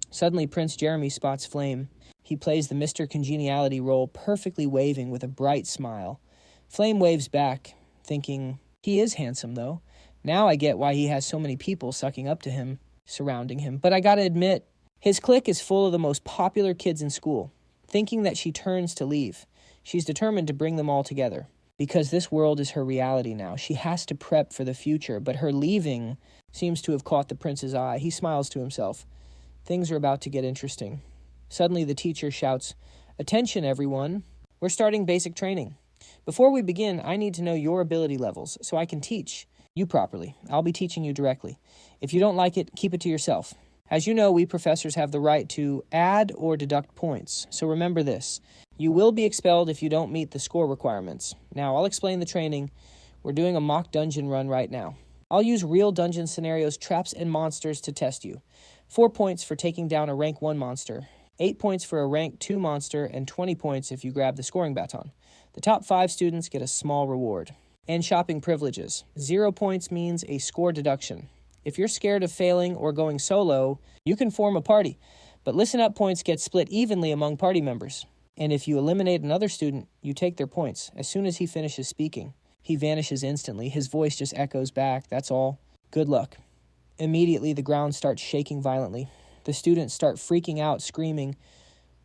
Suddenly, Prince Jeremy spots Flame. He plays the Mr. Congeniality role, perfectly waving with a bright smile. Flame waves back, thinking, he is handsome though. Now I get why he has so many people sucking up to him, surrounding him. But I gotta admit, his clique is full of the most popular kids in school. Thinking that she turns to leave, she's determined to bring them all together. Because this world is her reality now. She has to prep for the future, but her leaving seems to have caught the prince's eye. He smiles to himself. Things are about to get interesting. Suddenly the teacher shouts, attention everyone, we're starting basic training. Before we begin, I need to know your ability levels so I can teach you properly. I'll be teaching you directly. If you don't like it, keep it to yourself. As you know, we professors have the right to add or deduct points, so remember this. You will be expelled if you don't meet the score requirements. Now, I'll explain the training. We're doing a mock dungeon run right now. I'll use real dungeon scenarios, traps, and monsters to test you. 4 points for taking down a rank 1 monster, 8 points for a rank 2 monster, and 20 points if you grab the scoring baton. The top 5 students get a small reward. And shopping privileges. 0 points means a score deduction. If you're scared of failing or going solo, you can form a party, but listen up points get split evenly among party members. And if you eliminate another student, you take their points. As soon as he finishes speaking, he vanishes instantly. His voice just echoes back, that's all. Good luck. Immediately, the ground starts shaking violently. The students start freaking out, screaming,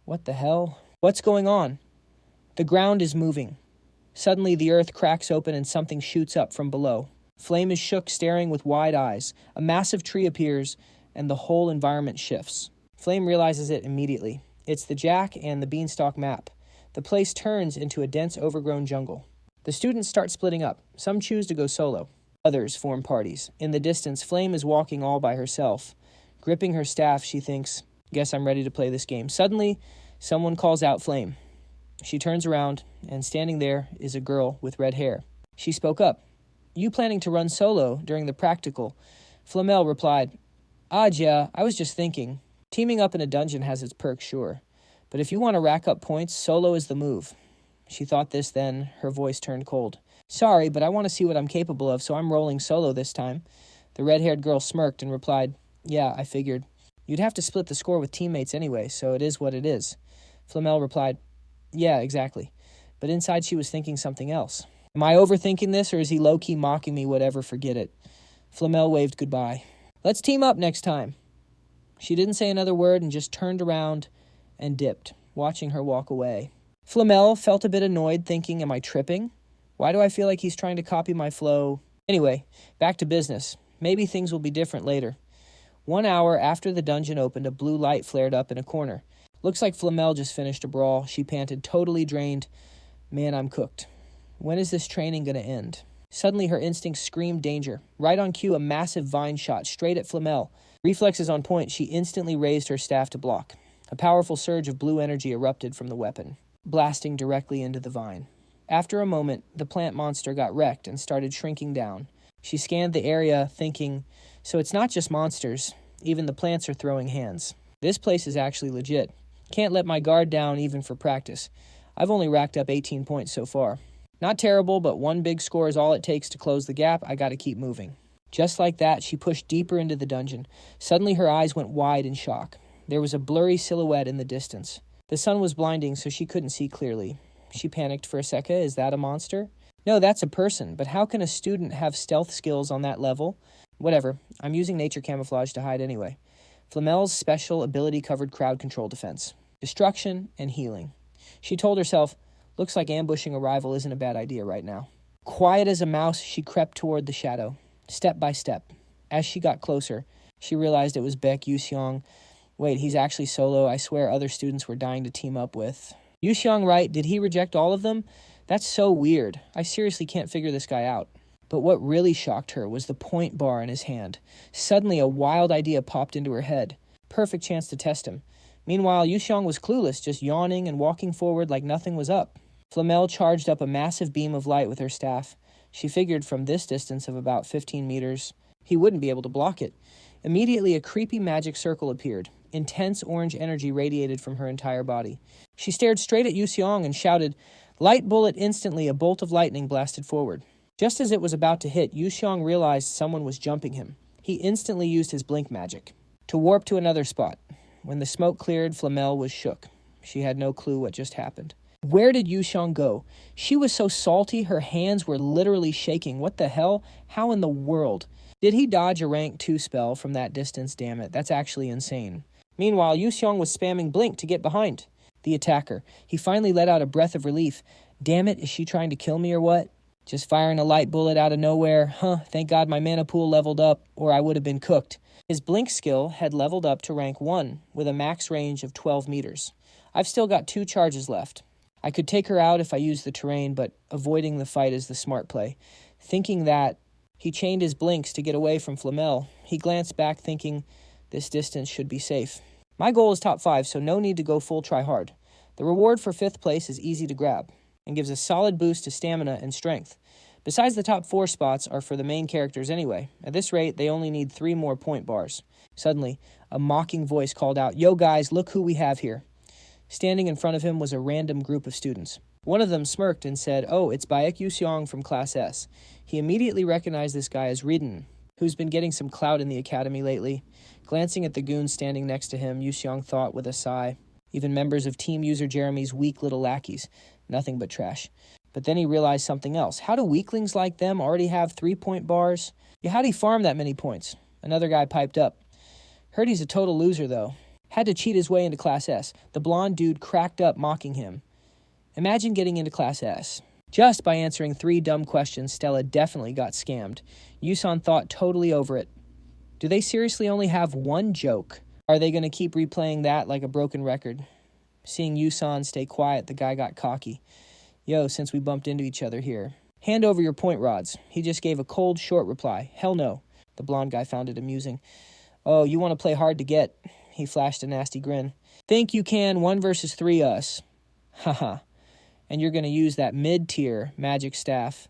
what the hell? What's going on? The ground is moving. Suddenly, the earth cracks open and something shoots up from below. Flame is shook, staring with wide eyes. A massive tree appears, and the whole environment shifts. Flame realizes it immediately. It's the Jack and the Beanstalk map. The place turns into a dense, overgrown jungle. The students start splitting up. Some choose to go solo. Others form parties. In the distance, Flame is walking all by herself. Gripping her staff, she thinks, "Guess I'm ready to play this game." Suddenly, someone calls out Flame. She turns around, and standing there is a girl with red hair. She spoke up. "You planning to run solo during the practical?" Flamel replied, yeah, I was just thinking. Teaming up in a dungeon has its perks, sure. But if you want to rack up points, solo is the move." She thought this, then her voice turned cold. "Sorry, but I want to see what I'm capable of, so I'm rolling solo this time." The red-haired girl smirked and replied, "Yeah, I figured. You'd have to split the score with teammates anyway, so it is what it is." Flamel replied, "Yeah, exactly." But inside she was thinking something else. Am I overthinking this, or is he low-key mocking me? Whatever, forget it. Flamel waved goodbye. "Let's team up next time." She didn't say another word and just turned around and dipped, watching her walk away. Flamel felt a bit annoyed, thinking, am I tripping? Why do I feel like he's trying to copy my flow? Anyway, back to business. Maybe things will be different later. 1 hour after the dungeon opened, a blue light flared up in a corner. Looks like Flamel just finished a brawl. She panted, totally drained. Man, I'm cooked. When is this training going to end? Suddenly, her instincts screamed danger. Right on cue, a massive vine shot straight at Flamel. Reflexes on point, she instantly raised her staff to block. A powerful surge of blue energy erupted from the weapon, blasting directly into the vine. After a moment, the plant monster got wrecked and started shrinking down. She scanned the area, thinking, so it's not just monsters. Even the plants are throwing hands. This place is actually legit. Can't let my guard down even for practice. I've only racked up 18 points so far. Not terrible, but one big score is all it takes to close the gap. I gotta keep moving. Just like that, she pushed deeper into the dungeon. Suddenly, her eyes went wide in shock. There was a blurry silhouette in the distance. The sun was blinding, so she couldn't see clearly. She panicked for a second. Is that a monster? No, that's a person, but how can a student have stealth skills on that level? Whatever, I'm using nature camouflage to hide anyway. Flamel's special ability-covered crowd control defense. Destruction and healing. She told herself, looks like ambushing a rival isn't a bad idea right now. Quiet as a mouse, she crept toward the shadow, step by step. As she got closer, she realized it was Baek Yu-seol. Wait, he's actually solo. I swear other students were dying to team up with. Yu-seol, right? Did he reject all of them? That's so weird. I seriously can't figure this guy out. But what really shocked her was the point bar in his hand. Suddenly, a wild idea popped into her head. Perfect chance to test him. Meanwhile, Yu-seol was clueless, just yawning and walking forward like nothing was up. Flamel charged up a massive beam of light with her staff. She figured from this distance of about 15 meters, he wouldn't be able to block it. Immediately, a creepy magic circle appeared. Intense orange energy radiated from her entire body. She stared straight at Yu-seol and shouted, "Light bullet!" Instantly, a bolt of lightning blasted forward. Just as it was about to hit, Yu-seol realized someone was jumping him. He instantly used his blink magic to warp to another spot. When the smoke cleared, Flamel was shook. She had no clue what just happened. Where did Yu-seol go? She was so salty, her hands were literally shaking. What the hell? How in the world? Did he dodge a rank 2 spell from that distance? Damn it, that's actually insane. Meanwhile, Yu-seol was spamming blink to get behind the attacker. He finally let out a breath of relief. Damn it, is she trying to kill me or what? Just firing a light bullet out of nowhere. Thank God my mana pool leveled up, or I would have been cooked. His blink skill had leveled up to rank 1, with a max range of 12 meters. I've still got 2 charges left. I could take her out if I used the terrain, but avoiding the fight is the smart play. Thinking that, he chained his blinks to get away from Flamel. He glanced back thinking, this distance should be safe. My goal is top 5, so no need to go full try hard. The reward for 5th place is easy to grab, and gives a solid boost to stamina and strength. Besides, the top 4 spots are for the main characters anyway. At this rate, they only need 3 more point bars. Suddenly, a mocking voice called out, "Yo guys, look who we have here." Standing in front of him was a random group of students. One of them smirked and said, "Oh, it's Baek Yu-seol from Class S." He immediately recognized this guy as Ridden, who's been getting some clout in the academy lately. Glancing at the goons standing next to him, Yu-seol thought with a sigh. Even members of team user Jeremy's weak little lackeys. Nothing but trash. But then he realized something else. How do weaklings like them already have 3-point bars? Yeah, how'd he farm that many points? Another guy piped up. Heard he's a total loser, though. Had to cheat his way into Class S. The blonde dude cracked up, mocking him. Imagine getting into Class S. Just by answering 3 dumb questions, Stella definitely got scammed. Yusan thought totally over it. Do they seriously only have one joke? Are they going to keep replaying that like a broken record? Seeing Yusan stay quiet, the guy got cocky. Yo, since we bumped into each other here, hand over your point rods. He just gave a cold, short reply. Hell no. The blonde guy found it amusing. Oh, you want to play hard to get? He flashed a nasty grin. Think you can 1 versus 3 us. Haha. And you're going to use that mid-tier magic staff.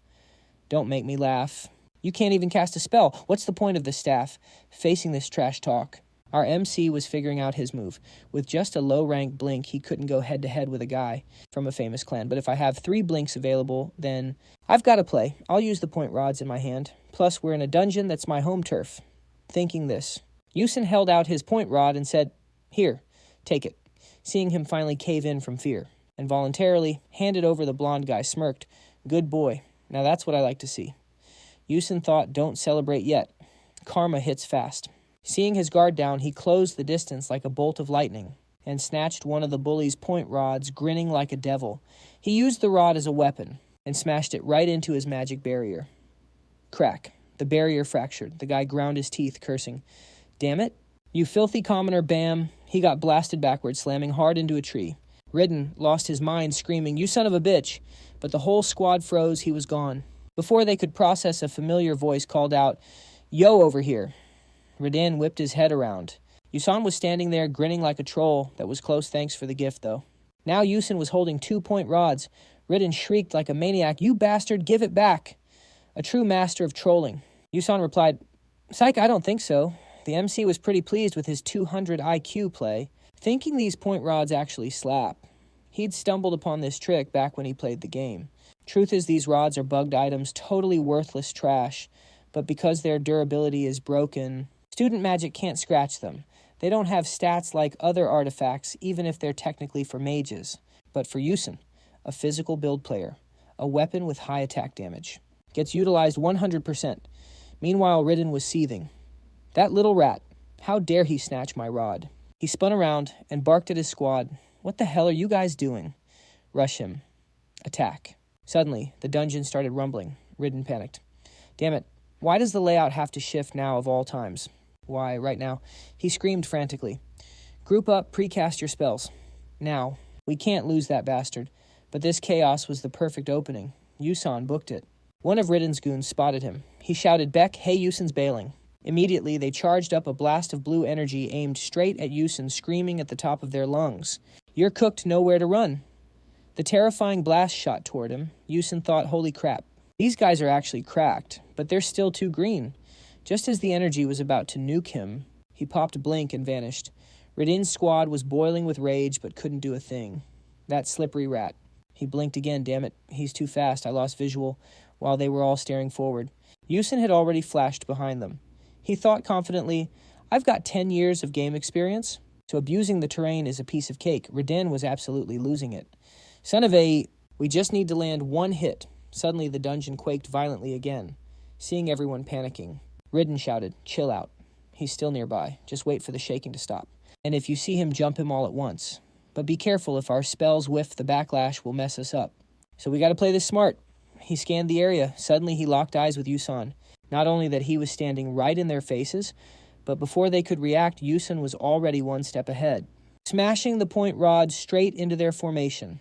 Don't make me laugh. You can't even cast a spell. What's the point of the staff? Facing this trash talk. Our MC was figuring out his move. With just a low-rank blink, he couldn't go head-to-head with a guy from a famous clan. But if I have 3 blinks available, then I've got to play. I'll use the point rods in my hand. Plus, we're in a dungeon that's my home turf. Thinking this, Yusan held out his point rod and said, Here, take it. Seeing him finally cave in from fear. And voluntarily handed over. The blonde guy smirked. Good boy. Now that's what I like to see. Yusan thought, don't celebrate yet. Karma hits fast. Seeing his guard down, he closed the distance like a bolt of lightning and snatched one of the bully's point rods, grinning like a devil. He used the rod as a weapon and smashed it right into his magic barrier. Crack. The barrier fractured. The guy ground his teeth, cursing. Damn it. You filthy commoner, bam. He got blasted backwards, slamming hard into a tree. Ridden lost his mind, screaming, You son of a bitch. But the whole squad froze. He was gone. Before they could process, a familiar voice called out, Yo, over here. Ridden whipped his head around. Yusan was standing there, grinning like a troll. That was close thanks for the gift, though. Now Yusan was holding 2-point rods. Ridden shrieked like a maniac, You bastard, give it back. A true master of trolling. Yusan replied, Psych, I don't think so. The MC was pretty pleased with his 200 IQ play, thinking these point rods actually slap. He'd stumbled upon this trick back when he played the game. Truth is, these rods are bugged items, totally worthless trash, but because their durability is broken, student magic can't scratch them. They don't have stats like other artifacts, even if they're technically for mages. But for Yusan, a physical build player, a weapon with high attack damage, gets utilized 100%. Meanwhile, Ridden was seething. That little rat, how dare he snatch my rod? He spun around and barked at his squad. What the hell are you guys doing? Rush him. Attack. Suddenly, the dungeon started rumbling. Ridden panicked. Damn it, why does the layout have to shift now of all times? Why, right now. He screamed frantically. Group up, precast your spells. Now. We can't lose that bastard. But this chaos was the perfect opening. Yusan booked it. One of Ridden's goons spotted him. He shouted, Beck, hey, Yusan's bailing. Immediately, they charged up a blast of blue energy aimed straight at Yusan, screaming at the top of their lungs. You're cooked, nowhere to run. The terrifying blast shot toward him. Yusan thought, holy crap. These guys are actually cracked, but they're still too green. Just as the energy was about to nuke him, he popped blink and vanished. Ridden's squad was boiling with rage, but couldn't do a thing. That slippery rat. He blinked again, damn it. He's too fast. I lost visual while they were all staring forward. Yusan had already flashed behind them. He thought confidently, I've got 10 years of game experience, so abusing the terrain is a piece of cake. Ridden was absolutely losing it. Son of a... We just need to land 1 hit. Suddenly the dungeon quaked violently again, seeing everyone panicking. Ridden shouted, chill out. He's still nearby. Just wait for the shaking to stop. And if you see him, jump him all at once. But be careful, if our spells whiff, the backlash will mess us up. So we gotta play this smart. He scanned the area. Suddenly he locked eyes with Yusan. Not only that he was standing right in their faces, but before they could react, Yusan was already 1 step ahead, smashing the point rod straight into their formation.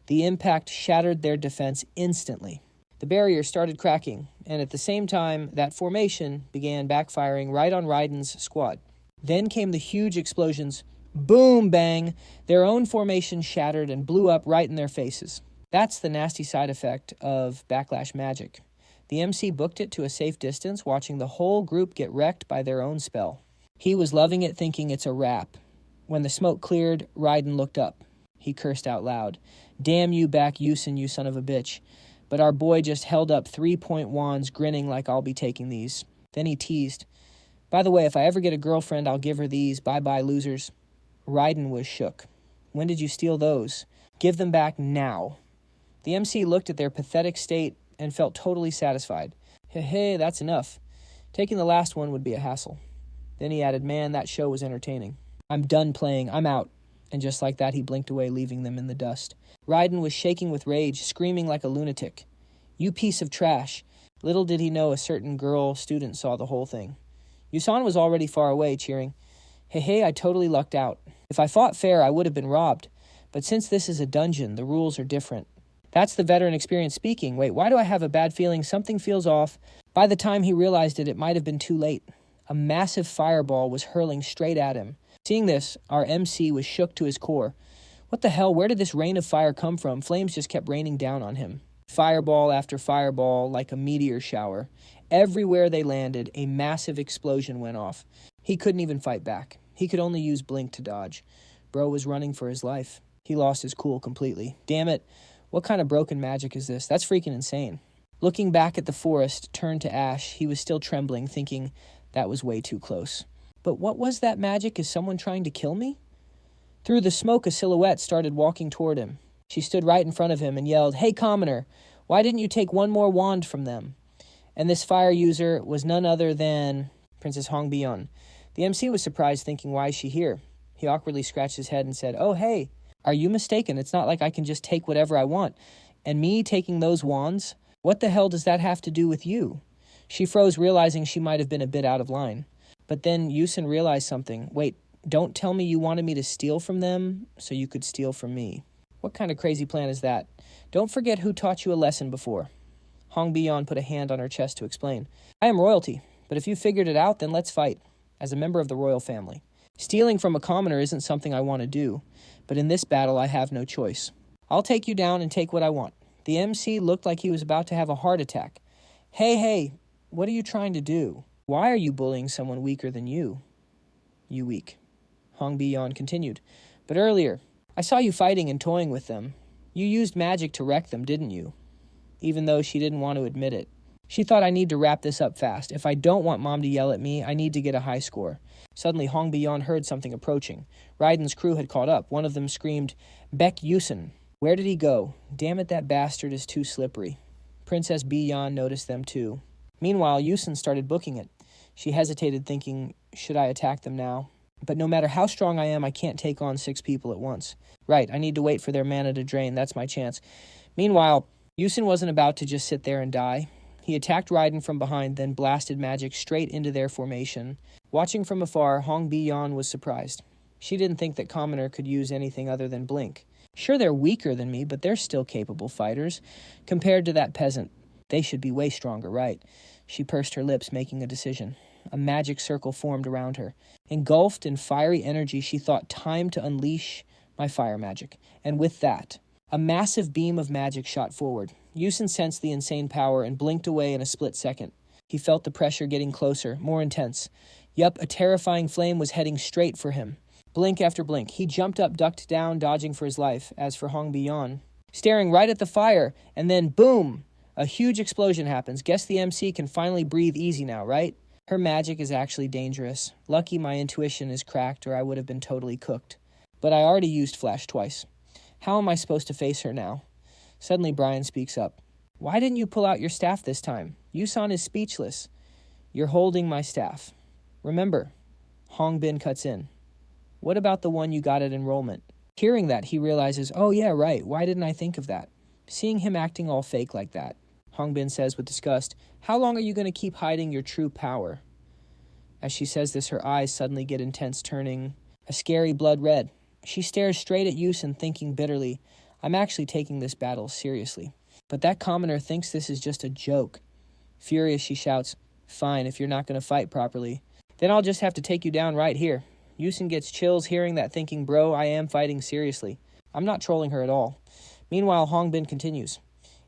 The impact shattered their defense instantly. The barrier started cracking, and at the same time, that formation began backfiring right on Raiden's squad. Then came the huge explosions. Boom, bang! Their own formation shattered and blew up right in their faces. That's the nasty side effect of backlash magic. The MC booked it to a safe distance, watching the whole group get wrecked by their own spell. He was loving it, thinking it's a wrap. When the smoke cleared, Raiden looked up. He cursed out loud. Damn you back, Yusan, you son of a bitch. But our boy just held up 3-point wands, grinning like I'll be taking these. Then he teased. By the way, if I ever get a girlfriend, I'll give her these. Bye-bye, losers. Raiden was shook. When did you steal those? Give them back now. The MC looked at their pathetic state and felt totally satisfied. Hey, that's enough. Taking the last one would be a hassle. Then he added, man, that show was entertaining. I'm done playing. I'm out. And just like that, he blinked away, leaving them in the dust. Raiden was shaking with rage, screaming like a lunatic. "You piece of trash." Little did he know a certain girl student saw the whole thing. Yusan was already far away, cheering, Hey, I totally lucked out. If I fought fair, I would have been robbed. But since this is a dungeon, the rules are different." That's the veteran experience speaking. Wait, why do I have a bad feeling? Something feels off. By the time he realized it might have been too late. A massive fireball was hurling straight at him. Seeing this, our MC was shook to his core. What the hell? Where did this rain of fire come from? Flames just kept raining down on him. Fireball after fireball, like a meteor shower. Everywhere they landed, a massive explosion went off. He couldn't even fight back. He could only use blink to dodge. Bro was running for his life. He lost his cool completely. Damn it. What kind of broken magic is this? That's freaking insane. Looking back at the forest, turned to ash, he was still trembling, thinking that was way too close. But what was that magic? Is someone trying to kill me? Through the smoke, a silhouette started walking toward him. She stood right in front of him and yelled, "Hey, commoner, why didn't you take one more wand from them?" And this fire user was none other than Princess Hongbion. The MC was surprised, thinking, why is she here? He awkwardly scratched his head and said, "Oh, hey, are you mistaken? It's not like I can just take whatever I want. And me taking those wands? What the hell does that have to do with you?" She froze, realizing she might have been a bit out of line. But then Yusen realized something. Wait, don't tell me you wanted me to steal from them so you could steal from me. What kind of crazy plan is that? Don't forget who taught you a lesson before. Hongbion put a hand on her chest to explain. "I am royalty, but if you figured it out, then let's fight. As a member of the royal family. Stealing from a commoner isn't something I want to do, but in this battle I have no choice. I'll take you down and take what I want." The MC looked like he was about to have a heart attack. Hey, what are you trying to do? Why are you bullying someone weaker than you? You weak. Hongbion continued. "But earlier, I saw you fighting and toying with them. You used magic to wreck them, didn't you?" Even though she didn't want to admit it. She thought, I need to wrap this up fast. If I don't want Mom to yell at me, I need to get a high score. Suddenly, Hongbion heard something approaching. Raiden's crew had caught up. One of them screamed, "Baek Yu-seol. Where did he go? Damn it, that bastard is too slippery." Princess Biyan noticed them too. Meanwhile, Yusen started booking it. She hesitated, thinking, should I attack them now? But no matter how strong I am, I can't take on 6 people at once. Right, I need to wait for their mana to drain. That's my chance. Meanwhile, Yusen wasn't about to just sit there and die. He attacked Raiden from behind, then blasted magic straight into their formation. Watching from afar, Hongbion was surprised. She didn't think that Commoner could use anything other than blink. Sure, they're weaker than me, but they're still capable fighters. Compared to that peasant, they should be way stronger, right? She pursed her lips, making a decision. A magic circle formed around her. Engulfed in fiery energy, she thought, time to unleash my fire magic. And with that, a massive beam of magic shot forward. Yusen sensed the insane power and blinked away in a split second. He felt the pressure getting closer, more intense. Yup, a terrifying flame was heading straight for him. Blink after blink, he jumped up, ducked down, dodging for his life. As for Hongbion, staring right at the fire, and then boom! A huge explosion happens. Guess the MC can finally breathe easy now, right? Her magic is actually dangerous. Lucky my intuition is cracked, or I would have been totally cooked. But I already used Flash twice. How am I supposed to face her now? Suddenly Brian speaks up. Why didn't you pull out your staff this time? Yusan is speechless. You're holding my staff. Remember, Hongbin cuts in. What about the one you got at enrollment? Hearing that, he realizes, oh yeah, right, why didn't I think of that? Seeing him acting all fake like that, Hongbin says with disgust, how long are you going to keep hiding your true power? As she says this, her eyes suddenly get intense, turning a scary blood red. She stares straight at Yusen, thinking bitterly, I'm actually taking this battle seriously. But that commoner thinks this is just a joke. Furious, she shouts, fine, if you're not going to fight properly, then I'll just have to take you down right here. Yusen gets chills hearing that, thinking, bro, I am fighting seriously. I'm not trolling her at all. Meanwhile, Hongbin continues.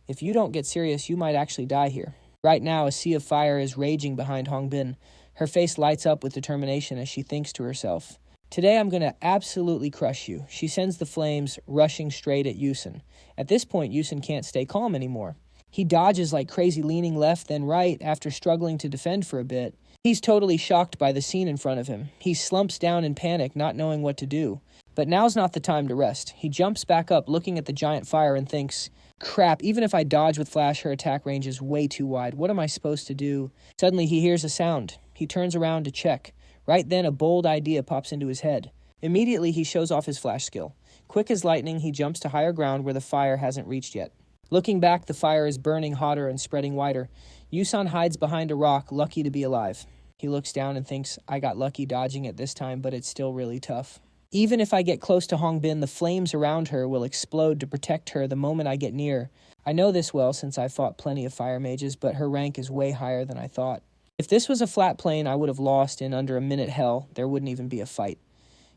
If you don't get serious, you might actually die here. Right now, a sea of fire is raging behind Hongbin. Her face lights up with determination as she thinks to herself, today I'm going to absolutely crush you. She sends the flames rushing straight at Yusen. At this point, Yusen can't stay calm anymore. He dodges like crazy, leaning left then right after struggling to defend for a bit. He's totally shocked by the scene in front of him. He slumps down in panic, not knowing what to do. But now's not the time to rest. He jumps back up, looking at the giant fire and thinks, crap, even if I dodge with Flash, her attack range is way too wide. What am I supposed to do? Suddenly he hears a sound. He turns around to check. Right then, a bold idea pops into his head. Immediately, he shows off his flash skill. Quick as lightning, he jumps to higher ground where the fire hasn't reached yet. Looking back, the fire is burning hotter and spreading wider. Yusun hides behind a rock, lucky to be alive. He looks down and thinks, I got lucky dodging it this time, but it's still really tough. Even if I get close to Hongbin, the flames around her will explode to protect her the moment I get near. I know this well since I've fought plenty of fire mages, but her rank is way higher than I thought. If this was a flat plane, I would have lost in under a minute. Hell, there wouldn't even be a fight.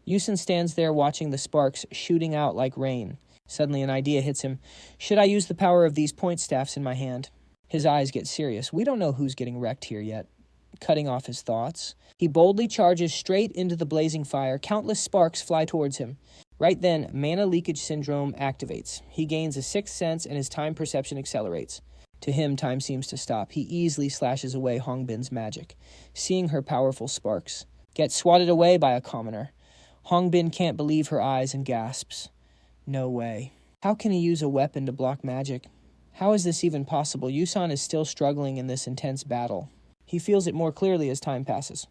Yusun stands there watching the sparks shooting out like rain. Suddenly an idea hits him. Should I use the power of these point staffs in my hand? His eyes get serious. We don't know who's getting wrecked here yet. Cutting off his thoughts, he boldly charges straight into the blazing fire. Countless sparks fly towards him. Right then, mana leakage syndrome activates. He gains a sixth sense and his time perception accelerates. To him, time seems to stop. He easily slashes away Hongbin's magic, seeing her powerful sparks. Gets swatted away by a commoner. Hongbin can't believe her eyes and gasps. No way. How can he use a weapon to block magic? How is this even possible? Yusun is still struggling in this intense battle. He feels it more clearly as time passes.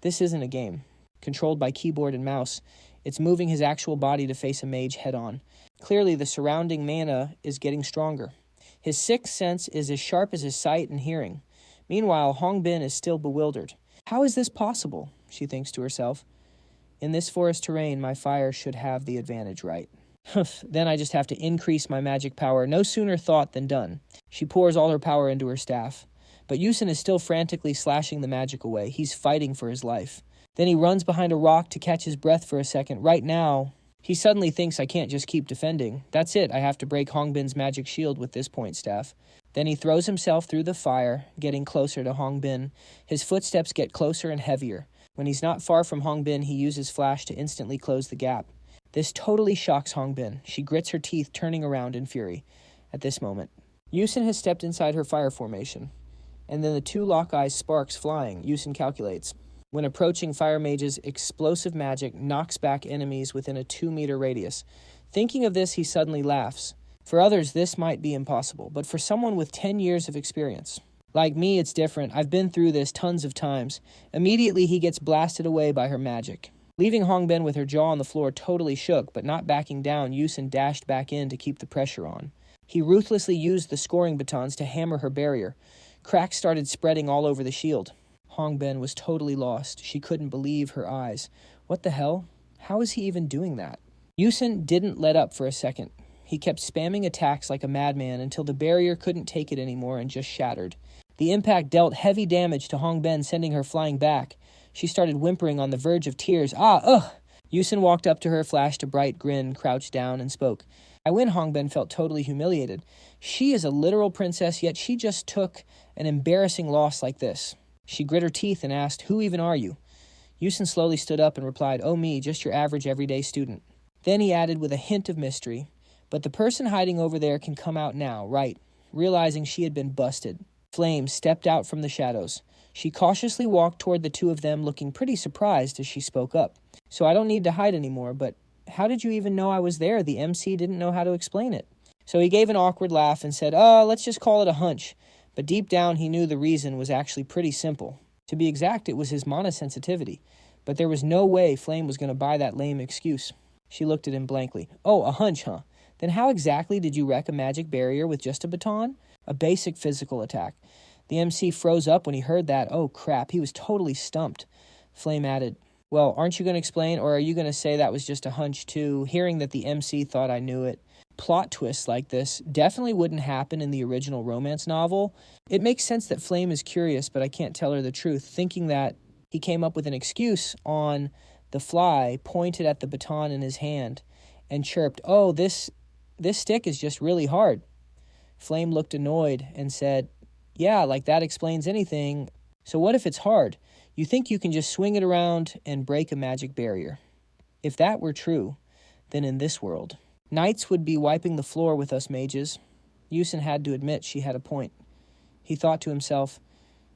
This isn't a game. Controlled by keyboard and mouse, it's moving his actual body to face a mage head-on. Clearly, the surrounding mana is getting stronger. His sixth sense is as sharp as his sight and hearing. Meanwhile, Hongbin is still bewildered. How is this possible? She thinks to herself. In this forest terrain, my fire should have the advantage, right? Then I just have to increase my magic power. No sooner thought than done. She pours all her power into her staff. But Yusun is still frantically slashing the magic away. He's fighting for his life. Then he runs behind a rock to catch his breath for a second. Right now, he suddenly thinks I can't just keep defending. That's it, I have to break Hongbin's magic shield with this point staff. Then he throws himself through the fire, getting closer to Hongbin. His footsteps get closer and heavier. When he's not far from Hongbin, he uses flash to instantly close the gap. This totally shocks Hongbin. She grits her teeth, turning around in fury. At this moment, Yusun has stepped inside her fire formation. And then the two lock eyes sparks flying, Yusun calculates. When approaching, fire mage's explosive magic knocks back enemies within a 2-meter radius. Thinking of this, he suddenly laughs. For others, this might be impossible, but for someone with 10 years of experience, like me, it's different. I've been through this tons of times. Immediately, he gets blasted away by her magic. Leaving Hongbin with her jaw on the floor totally shook, but not backing down, Yusun dashed back in to keep the pressure on. He ruthlessly used the scoring batons to hammer her barrier. Cracks started spreading all over the shield. Hongbin was totally lost. She couldn't believe her eyes. What the hell? How is he even doing that? Yusun didn't let up for a second. He kept spamming attacks like a madman until the barrier couldn't take it anymore and just shattered. The impact dealt heavy damage to Hongbin, sending her flying back. She started whimpering on the verge of tears. Yusun walked up to her, flashed a bright grin, crouched down, and spoke. I win. Hongbin felt totally humiliated. She is a literal princess, yet she just took an embarrassing loss like this. She grit her teeth and asked, Who even are you? Yusun slowly stood up and replied, Oh, me, just your average everyday student. Then he added with a hint of mystery, But the person hiding over there can come out now, right? Realizing she had been busted, Flame stepped out from the shadows. She cautiously walked toward the two of them, looking pretty surprised as she spoke up. So I don't need to hide anymore, but how did you even know I was there? The MC didn't know how to explain it. So he gave an awkward laugh and said, let's just call it a hunch. But deep down, he knew the reason was actually pretty simple. To be exact, it was his mana sensitivity. But there was no way Flame was going to buy that lame excuse. She looked at him blankly. Oh, a hunch, huh? Then how exactly did you wreck a magic barrier with just a baton? A basic physical attack. The MC froze up when he heard that. Oh, crap, he was totally stumped. Flame added, Well, aren't you going to explain, or are you going to say that was just a hunch too? Hearing that the MC thought I knew it. Plot twists like this definitely wouldn't happen in the original romance novel. It makes sense that Flame is curious, but I can't tell her the truth, thinking that he came up with an excuse on the fly, pointed at the baton in his hand, and chirped, Oh, this stick is just really hard. Flame looked annoyed and said, Yeah, like that explains anything. So what if it's hard? You think you can just swing it around and break a magic barrier? If that were true, then in this world, knights would be wiping the floor with us mages. Yusun had to admit she had a point. He thought to himself,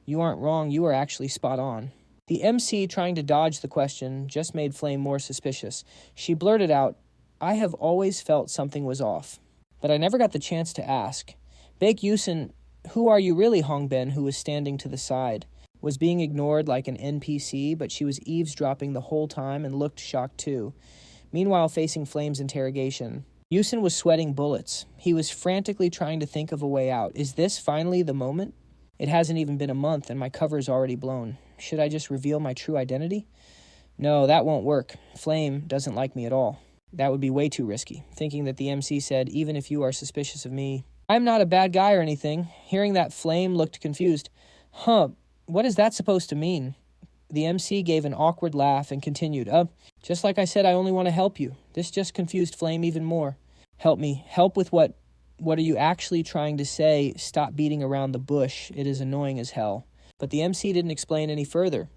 You aren't wrong, you are actually spot on. The MC, trying to dodge the question, just made Flame more suspicious. She blurted out, I have always felt something was off, but I never got the chance to ask. Baek Yu-seol, who are you really? Hongbin, who was standing to the side, was being ignored like an NPC, but she was eavesdropping the whole time and looked shocked too. Meanwhile, facing Flame's interrogation, Yusin was sweating bullets. He was frantically trying to think of a way out. Is this finally the moment? It hasn't even been a month and my cover's already blown. Should I just reveal my true identity? No, that won't work. Flame doesn't like me at all. That would be way too risky. Thinking that the MC said, even if you are suspicious of me, I'm not a bad guy or anything. Hearing that, Flame looked confused. Huh, what is that supposed to mean? The MC gave an awkward laugh and continued, just like I said, I only want to help you. This just confused Flame even more. Help me. Help with what? What are you actually trying to say? Stop beating around the bush. It is annoying as hell. But the MC didn't explain any further.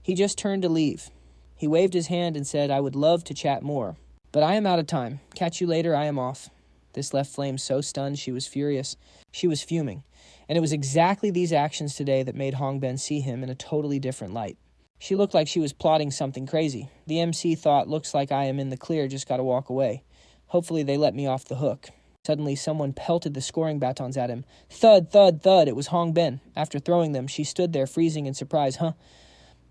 He just turned to leave. He waved his hand and said, I would love to chat more. But I am out of time. Catch you later, I am off. This left Flame so stunned she was furious. She was fuming. And it was exactly these actions today that made Hongben see him in a totally different light. She looked like she was plotting something crazy. The MC thought, looks like I am in the clear, just gotta walk away. Hopefully they let me off the hook. Suddenly someone pelted the scoring batons at him. Thud, thud, thud, it was Hongben. After throwing them, she stood there freezing in surprise.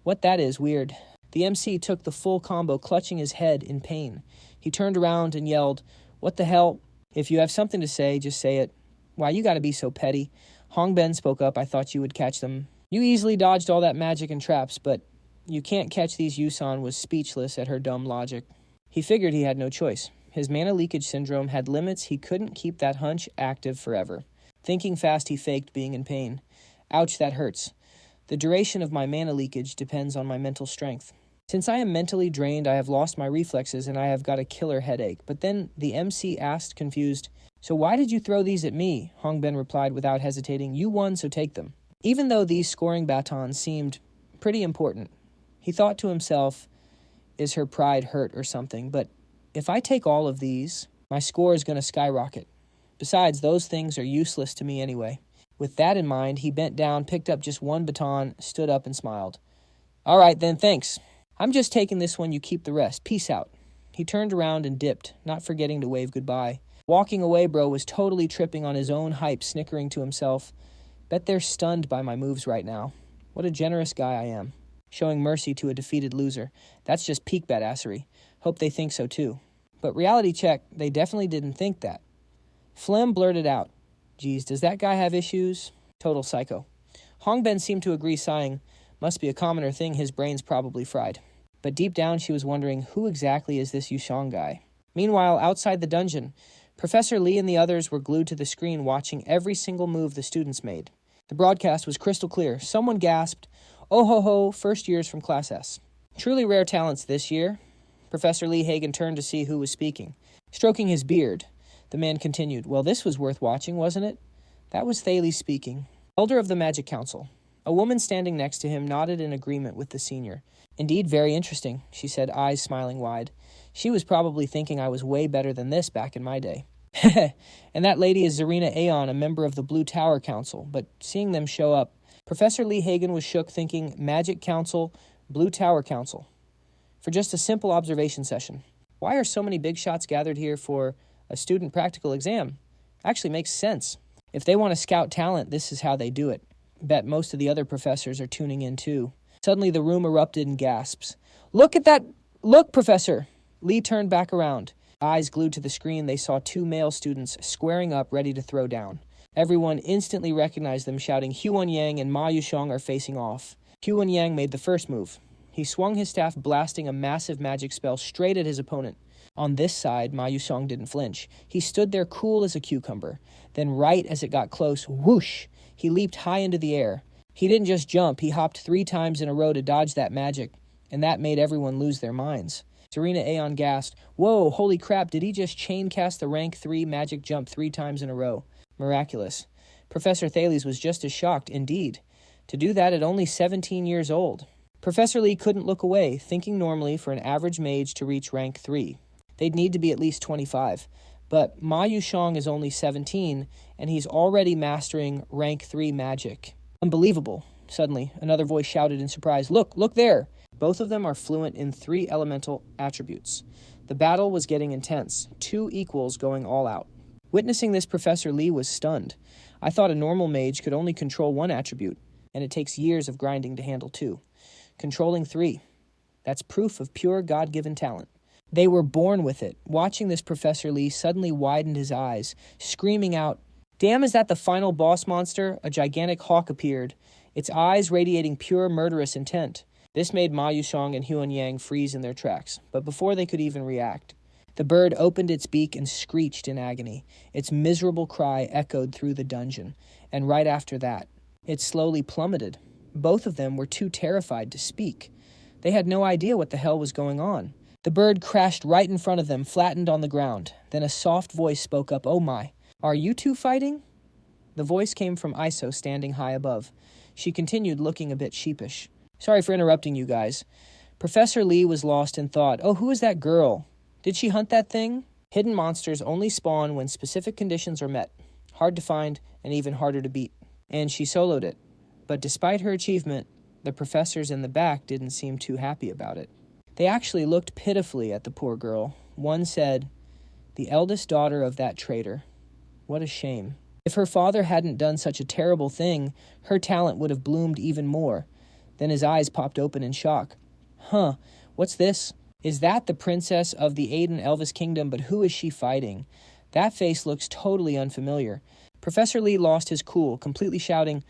What that is, weird. The MC took the full combo, clutching his head in pain. He turned around and yelled, what the hell? If you have something to say, just say it. Why, you gotta be so petty. Hongben spoke up, I thought you would catch them. You easily dodged all that magic and traps, but you can't catch these. Yusan was speechless at her dumb logic. He figured he had no choice. His mana leakage syndrome had limits. He couldn't keep that hunch active forever. Thinking fast, he faked being in pain. Ouch, that hurts. The duration of my mana leakage depends on my mental strength. Since I am mentally drained, I have lost my reflexes and I have got a killer headache. But then the MC asked, confused, so why did you throw these at me? Hongben replied without hesitating, you won, so take them. Even though these scoring batons seemed pretty important, he thought to himself, is her pride hurt or something? But if I take all of these, my score is going to skyrocket. Besides, those things are useless to me anyway. With that in mind, he bent down, picked up just one baton, stood up and smiled. All right then, thanks. I'm just taking this one, you keep the rest. Peace out. He turned around and dipped, not forgetting to wave goodbye. Walking away, bro was totally tripping on his own hype, snickering to himself. Bet they're stunned by my moves right now. What a generous guy I am. Showing mercy to a defeated loser. That's just peak badassery. Hope they think so too. But reality check, they definitely didn't think that. Flem blurted out, geez, does that guy have issues? Total psycho. Hongben seemed to agree, sighing, must be a commoner thing, his brain's probably fried. But deep down she was wondering, who exactly is this Yushang guy? Meanwhile, outside the dungeon, Professor Lee and the others were glued to the screen watching every single move the students made. The broadcast was crystal clear. Someone gasped, oh ho ho, first years from Class S. Truly rare talents this year. Professor Lee Hagen turned to see who was speaking. Stroking his beard, the man continued, well, this was worth watching, wasn't it? That was Thesis speaking. Elder of the Magic Council. A woman standing next to him nodded in agreement with the senior. Indeed, very interesting, she said, eyes smiling wide. She was probably thinking I was way better than this back in my day. And that lady is Zarina Aeon, a member of the Blue Tower Council. But seeing them show up, Professor Lee Hagen was shook, thinking Magic Council, Blue Tower Council. For just a simple observation session. Why are so many big shots gathered here for a student practical exam? Actually makes sense. If they want to scout talent, this is how they do it. Bet most of the other professors are tuning in too. Suddenly the room erupted in gasps. Look at that! Look, Professor! Lee turned back around. Eyes glued to the screen, they saw two male students squaring up, ready to throw down. Everyone instantly recognized them, shouting, Huan Yang and Ma Yushang are facing off. Huan Yang made the first move. He swung his staff, blasting a massive magic spell straight at his opponent. On this side, Ma Yushang didn't flinch. He stood there cool as a cucumber. Then right as it got close, whoosh, he leaped high into the air. He didn't just jump, he hopped 3 times in a row to dodge that magic, and that made everyone lose their minds. Serena Aeon gasped, whoa, holy crap, did he just chain cast the rank 3 magic jump 3 times in a row? Miraculous. Professor Thales was just as shocked, indeed. To do that at only 17 years old. Professor Lee couldn't look away, thinking normally for an average mage to reach rank 3. They'd need to be at least 25. But Ma Yushang is only 17, and he's already mastering rank 3 magic. Unbelievable. Suddenly, another voice shouted in surprise, look there! Both of them are fluent in 3 elemental attributes. The battle was getting intense, 2 equals going all out. Witnessing this, Professor Lee was stunned. I thought a normal mage could only control 1 attribute. and it takes years of grinding to handle 2. Controlling 3. That's proof of pure God-given talent. They were born with it. Watching this, Professor Lee suddenly widened his eyes, screaming out, "Damn, is that the final boss monster?" A gigantic hawk appeared, its eyes radiating pure murderous intent. This made Ma Yuxiang and Huan Yang freeze in their tracks, but before they could even react, the bird opened its beak and screeched in agony. Its miserable cry echoed through the dungeon, and right after that, it slowly plummeted. Both of them were too terrified to speak. They had no idea what the hell was going on. The bird crashed right in front of them, flattened on the ground. Then a soft voice spoke up, "Oh my, are you two fighting?" The voice came from ISO, standing high above. She continued, looking a bit sheepish. "Sorry for interrupting you guys." Professor Lee was lost in thought. "Oh, who is that girl? Did she hunt that thing?" Hidden monsters only spawn when specific conditions are met. Hard to find and even harder to beat. And she soloed it. But despite her achievement, the professors in the back didn't seem too happy about it. They actually looked pitifully at the poor girl. One said, "The eldest daughter of that traitor. What a shame. If her father hadn't done such a terrible thing, her talent would have bloomed even more." Then his eyes popped open in shock. "Huh, what's this? Is that the princess of the Aiden Elvis Kingdom, but who is she fighting? That face looks totally unfamiliar." Professor Lee lost his cool, completely shouting,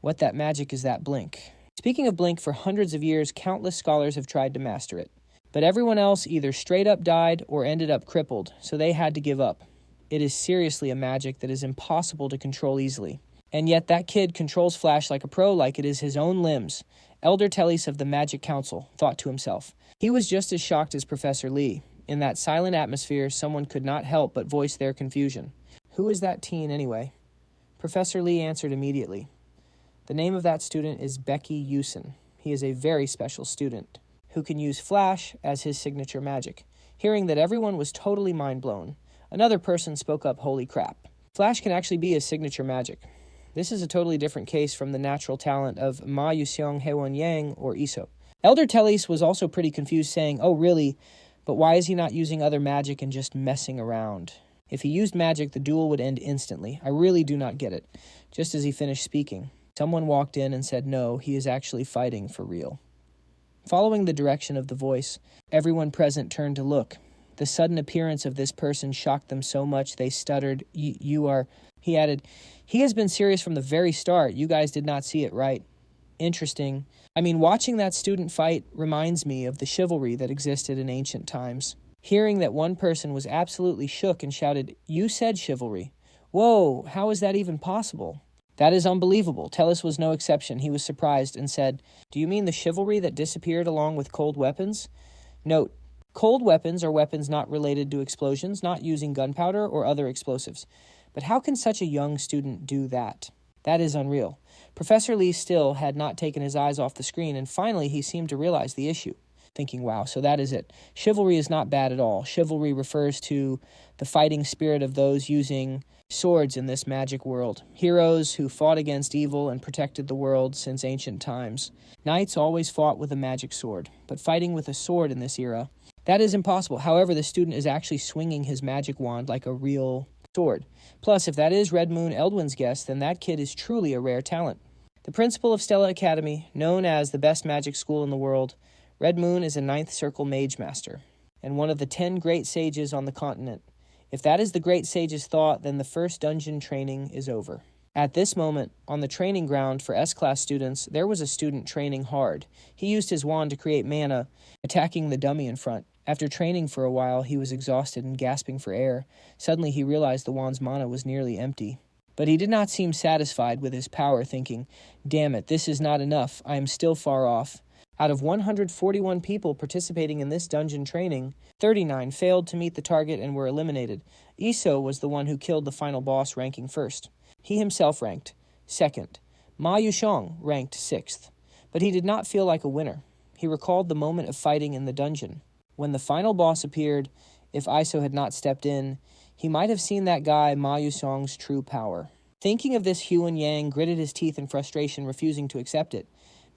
"What that magic is that blink?" Speaking of blink, for hundreds of years, countless scholars have tried to master it. But everyone else either straight up died or ended up crippled, so they had to give up. It is seriously a magic that is impossible to control easily. And yet that kid controls Flash like a pro, like it is his own limbs. Elder Tellis of the Magic Council thought to himself. He was just as shocked as Professor Lee. In that silent atmosphere, someone could not help but voice their confusion. "Who is that teen anyway?" Professor Lee answered immediately. "The name of that student is Baek Yu-seol. He is a very special student who can use Flash as his signature magic." Hearing that, everyone was totally mind-blown. Another person spoke up, "Holy crap. Flash can actually be his signature magic." This is a totally different case from the natural talent of Ma Yuxiang, Huan Yang, or Iso. Elder Tellis was also pretty confused, saying, "Oh really? But why is he not using other magic and just messing around? If he used magic, the duel would end instantly. I really do not get it." Just as he finished speaking, someone walked in and said, "No, he is actually fighting for real." Following the direction of the voice, everyone present turned to look. The sudden appearance of this person shocked them so much they stuttered, You are... He added, "He has been serious from the very start. You guys did not see it, right? Interesting. I mean, watching that student fight reminds me of the chivalry that existed in ancient times." Hearing that, one person was absolutely shook and shouted, "You said chivalry. Whoa, how is that even possible?" "That is unbelievable." Tellis was no exception. He was surprised and said, "Do you mean the chivalry that disappeared along with cold weapons?" Note, cold weapons are weapons not related to explosions, not using gunpowder or other explosives. But how can such a young student do that? That is unreal. Professor Lee still had not taken his eyes off the screen, and finally he seemed to realize the issue, thinking, wow, so that is it. Chivalry is not bad at all. Chivalry refers to the fighting spirit of those using swords in this magic world. Heroes who fought against evil and protected the world since ancient times. Knights always fought with a magic sword, but fighting with a sword in this era, that is impossible. However, the student is actually swinging his magic wand like a real sword. Plus, if that is Red Moon Eldwin's guess, then that kid is truly a rare talent. The principal of Stella Academy, known as the best magic school in the world, Red Moon is a 9th Circle Mage Master, and one of the 10 great sages on the continent. If that is the great sage's thought, then the first dungeon training is over. At this moment, on the training ground for S-Class students, there was a student training hard. He used his wand to create mana, attacking the dummy in front. After training for a while, he was exhausted and gasping for air. Suddenly, he realized the wand's mana was nearly empty. But he did not seem satisfied with his power, thinking, "Damn it, this is not enough. I am still far off." Out of 141 people participating in this dungeon training, 39 failed to meet the target and were eliminated. Iso was the one who killed the final boss, ranking first. He himself ranked second. Ma Yuxiang ranked 6th. But he did not feel like a winner. He recalled the moment of fighting in the dungeon. When the final boss appeared, if Iso had not stepped in, he might have seen that guy Ma Yuxiang's true power. Thinking of this, Huan Yang gritted his teeth in frustration, refusing to accept it.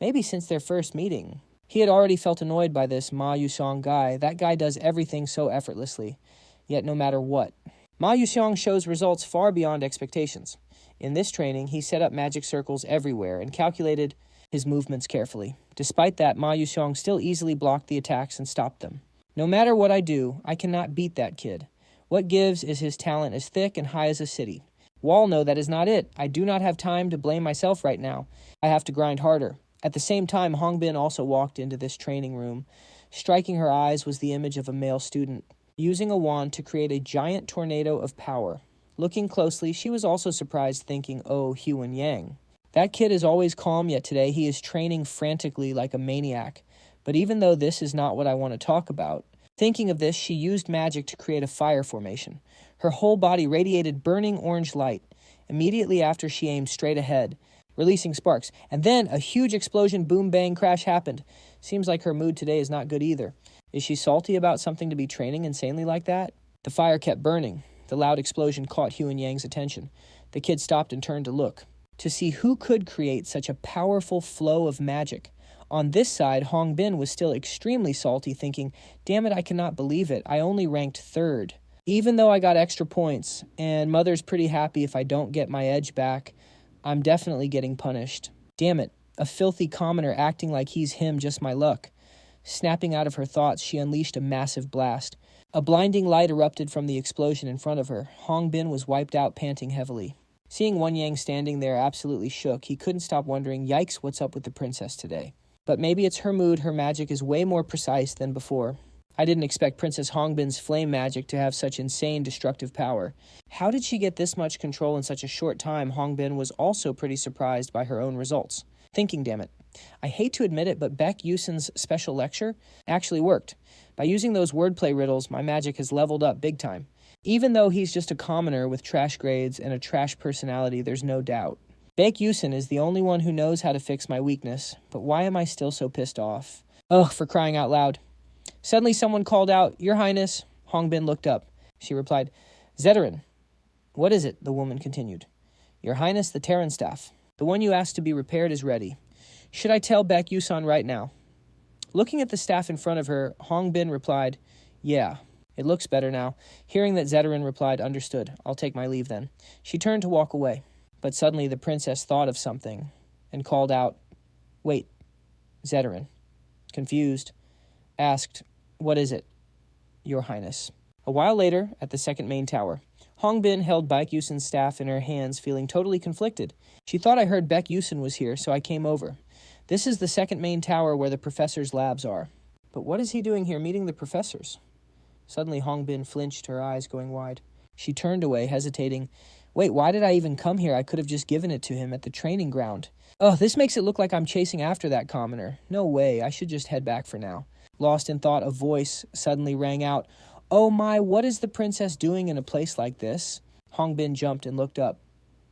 Maybe since their first meeting. He had already felt annoyed by this Ma Yuxiang guy. That guy does everything so effortlessly. Yet no matter what. Ma Yuxiang shows results far beyond expectations. In this training, he set up magic circles everywhere and calculated his movements carefully. Despite that, Ma Yusong still easily blocked the attacks and stopped them. No matter what I do, I cannot beat that kid. What gives is his talent as thick and high as a city. Wall, no, that is not it. I do not have time to blame myself right now. I have to grind harder. At the same time, Hongbin also walked into this training room. Striking her eyes was the image of a male student, using a wand to create a giant tornado of power. Looking closely, she was also surprised, thinking, oh, Hyun Yang. That kid is always calm, yet today he is training frantically like a maniac. But even though this is not what I want to talk about, thinking of this, she used magic to create a fire formation. Her whole body radiated burning orange light. Immediately after, she aimed straight ahead, releasing sparks. And then a huge explosion, boom, bang, crash happened. Seems like her mood today is not good either. Is she salty about something to be training insanely like that? The fire kept burning. The loud explosion caught Hyun Yang's attention. The kid stopped and turned to look, to see who could create such a powerful flow of magic. On this side, Hongbin was still extremely salty, thinking, damn it, I cannot believe it. I only ranked 3rd. Even though I got extra points, and Mother's pretty happy if I don't get my edge back, I'm definitely getting punished. Damn it, a filthy commoner acting like he's him, just my luck. Snapping out of her thoughts, she unleashed a massive blast. A blinding light erupted from the explosion in front of her. Hongbin was wiped out, panting heavily. Seeing Won Yang standing there absolutely shook, he couldn't stop wondering, yikes, what's up with the princess today? But maybe it's her mood, her magic is way more precise than before. I didn't expect Princess Hongbin's flame magic to have such insane destructive power. How did she get this much control in such a short time? Hongbin was also pretty surprised by her own results. Thinking, damn it. I hate to admit it, but Baek Yu-seol's special lecture actually worked. By using those wordplay riddles, my magic has leveled up big time. Even though he's just a commoner with trash grades and a trash personality, there's no doubt. Baek Yu-seol is the only one who knows how to fix my weakness, but why am I still so pissed off? Ugh, for crying out loud. Suddenly someone called out, Your Highness. Hongbin looked up. She replied, Zeterin. What is it? The woman continued. Your Highness, the Terran staff. The one you asked to be repaired is ready. Should I tell Baek Yu-seol right now? Looking at the staff in front of her, Hongbin replied, Yeah, it looks better now. Hearing that Zeterin replied, Understood. I'll take my leave then. She turned to walk away. But suddenly the princess thought of something and called out, Wait, Zeterin. Confused, asked, What is it? Your Highness. A while later, at the second main tower, Hongbin held Baek Yu-seol's staff in her hands, feeling totally conflicted. She thought I heard Baek Yu-seol was here, so I came over. This is the second main tower where the professor's labs are. But what is he doing here meeting the professors? Suddenly Hongbin flinched, her eyes going wide. She turned away, hesitating. Wait, why did I even come here? I could have just given it to him at the training ground. Oh, this makes it look like I'm chasing after that commoner. No way, I should just head back for now. Lost in thought, a voice suddenly rang out. Oh my, what is the princess doing in a place like this? Hongbin jumped and looked up.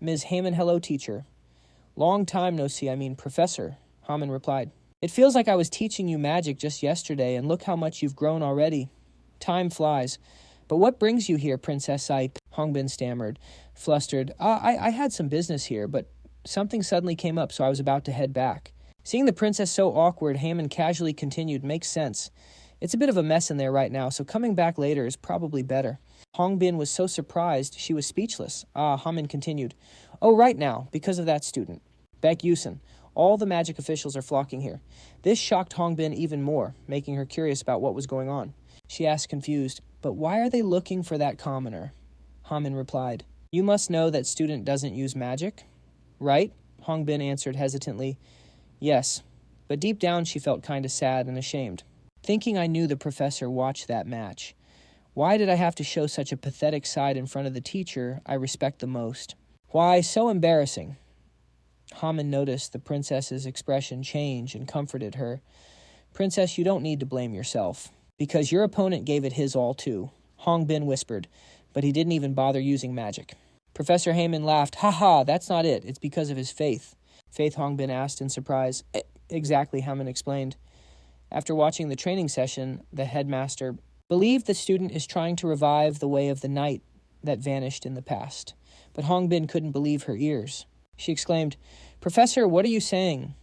Ms. Haman, hello, teacher. Long time no see, professor, Haman replied. It feels like I was teaching you magic just yesterday, and look how much you've grown already. Time flies. But what brings you here, Princess Ike? Hongbin stammered, flustered. I had some business here, but something suddenly came up, so I was about to head back. Seeing the princess so awkward, Haman casually continued, Makes sense. It's a bit of a mess in there right now, so coming back later is probably better. Hongbin was so surprised, she was speechless. Haman continued. Oh, right now, because of that student. Baek Yu-seol. All the magic officials are flocking here. This shocked Hongbin even more, making her curious about what was going on. She asked, confused, But why are they looking for that commoner? Haman replied, You must know that student doesn't use magic, right? Hongbin answered hesitantly, Yes, but deep down she felt kind of sad and ashamed. Thinking I knew the professor watched that match. Why did I have to show such a pathetic side in front of the teacher I respect the most? Why, so embarrassing. Haman noticed the princess's expression change and comforted her. Princess, you don't need to blame yourself, because your opponent gave it his all too, Hongbin whispered, but he didn't even bother using magic. Professor Haman laughed. Ha ha, that's not it. It's because of his faith. Faith, Hongbin asked in surprise. Exactly, Haman explained. After watching the training session, the headmaster believed the student is trying to revive the way of the night that vanished in the past. But Hongbin couldn't believe her ears. She exclaimed, Professor, what are you saying?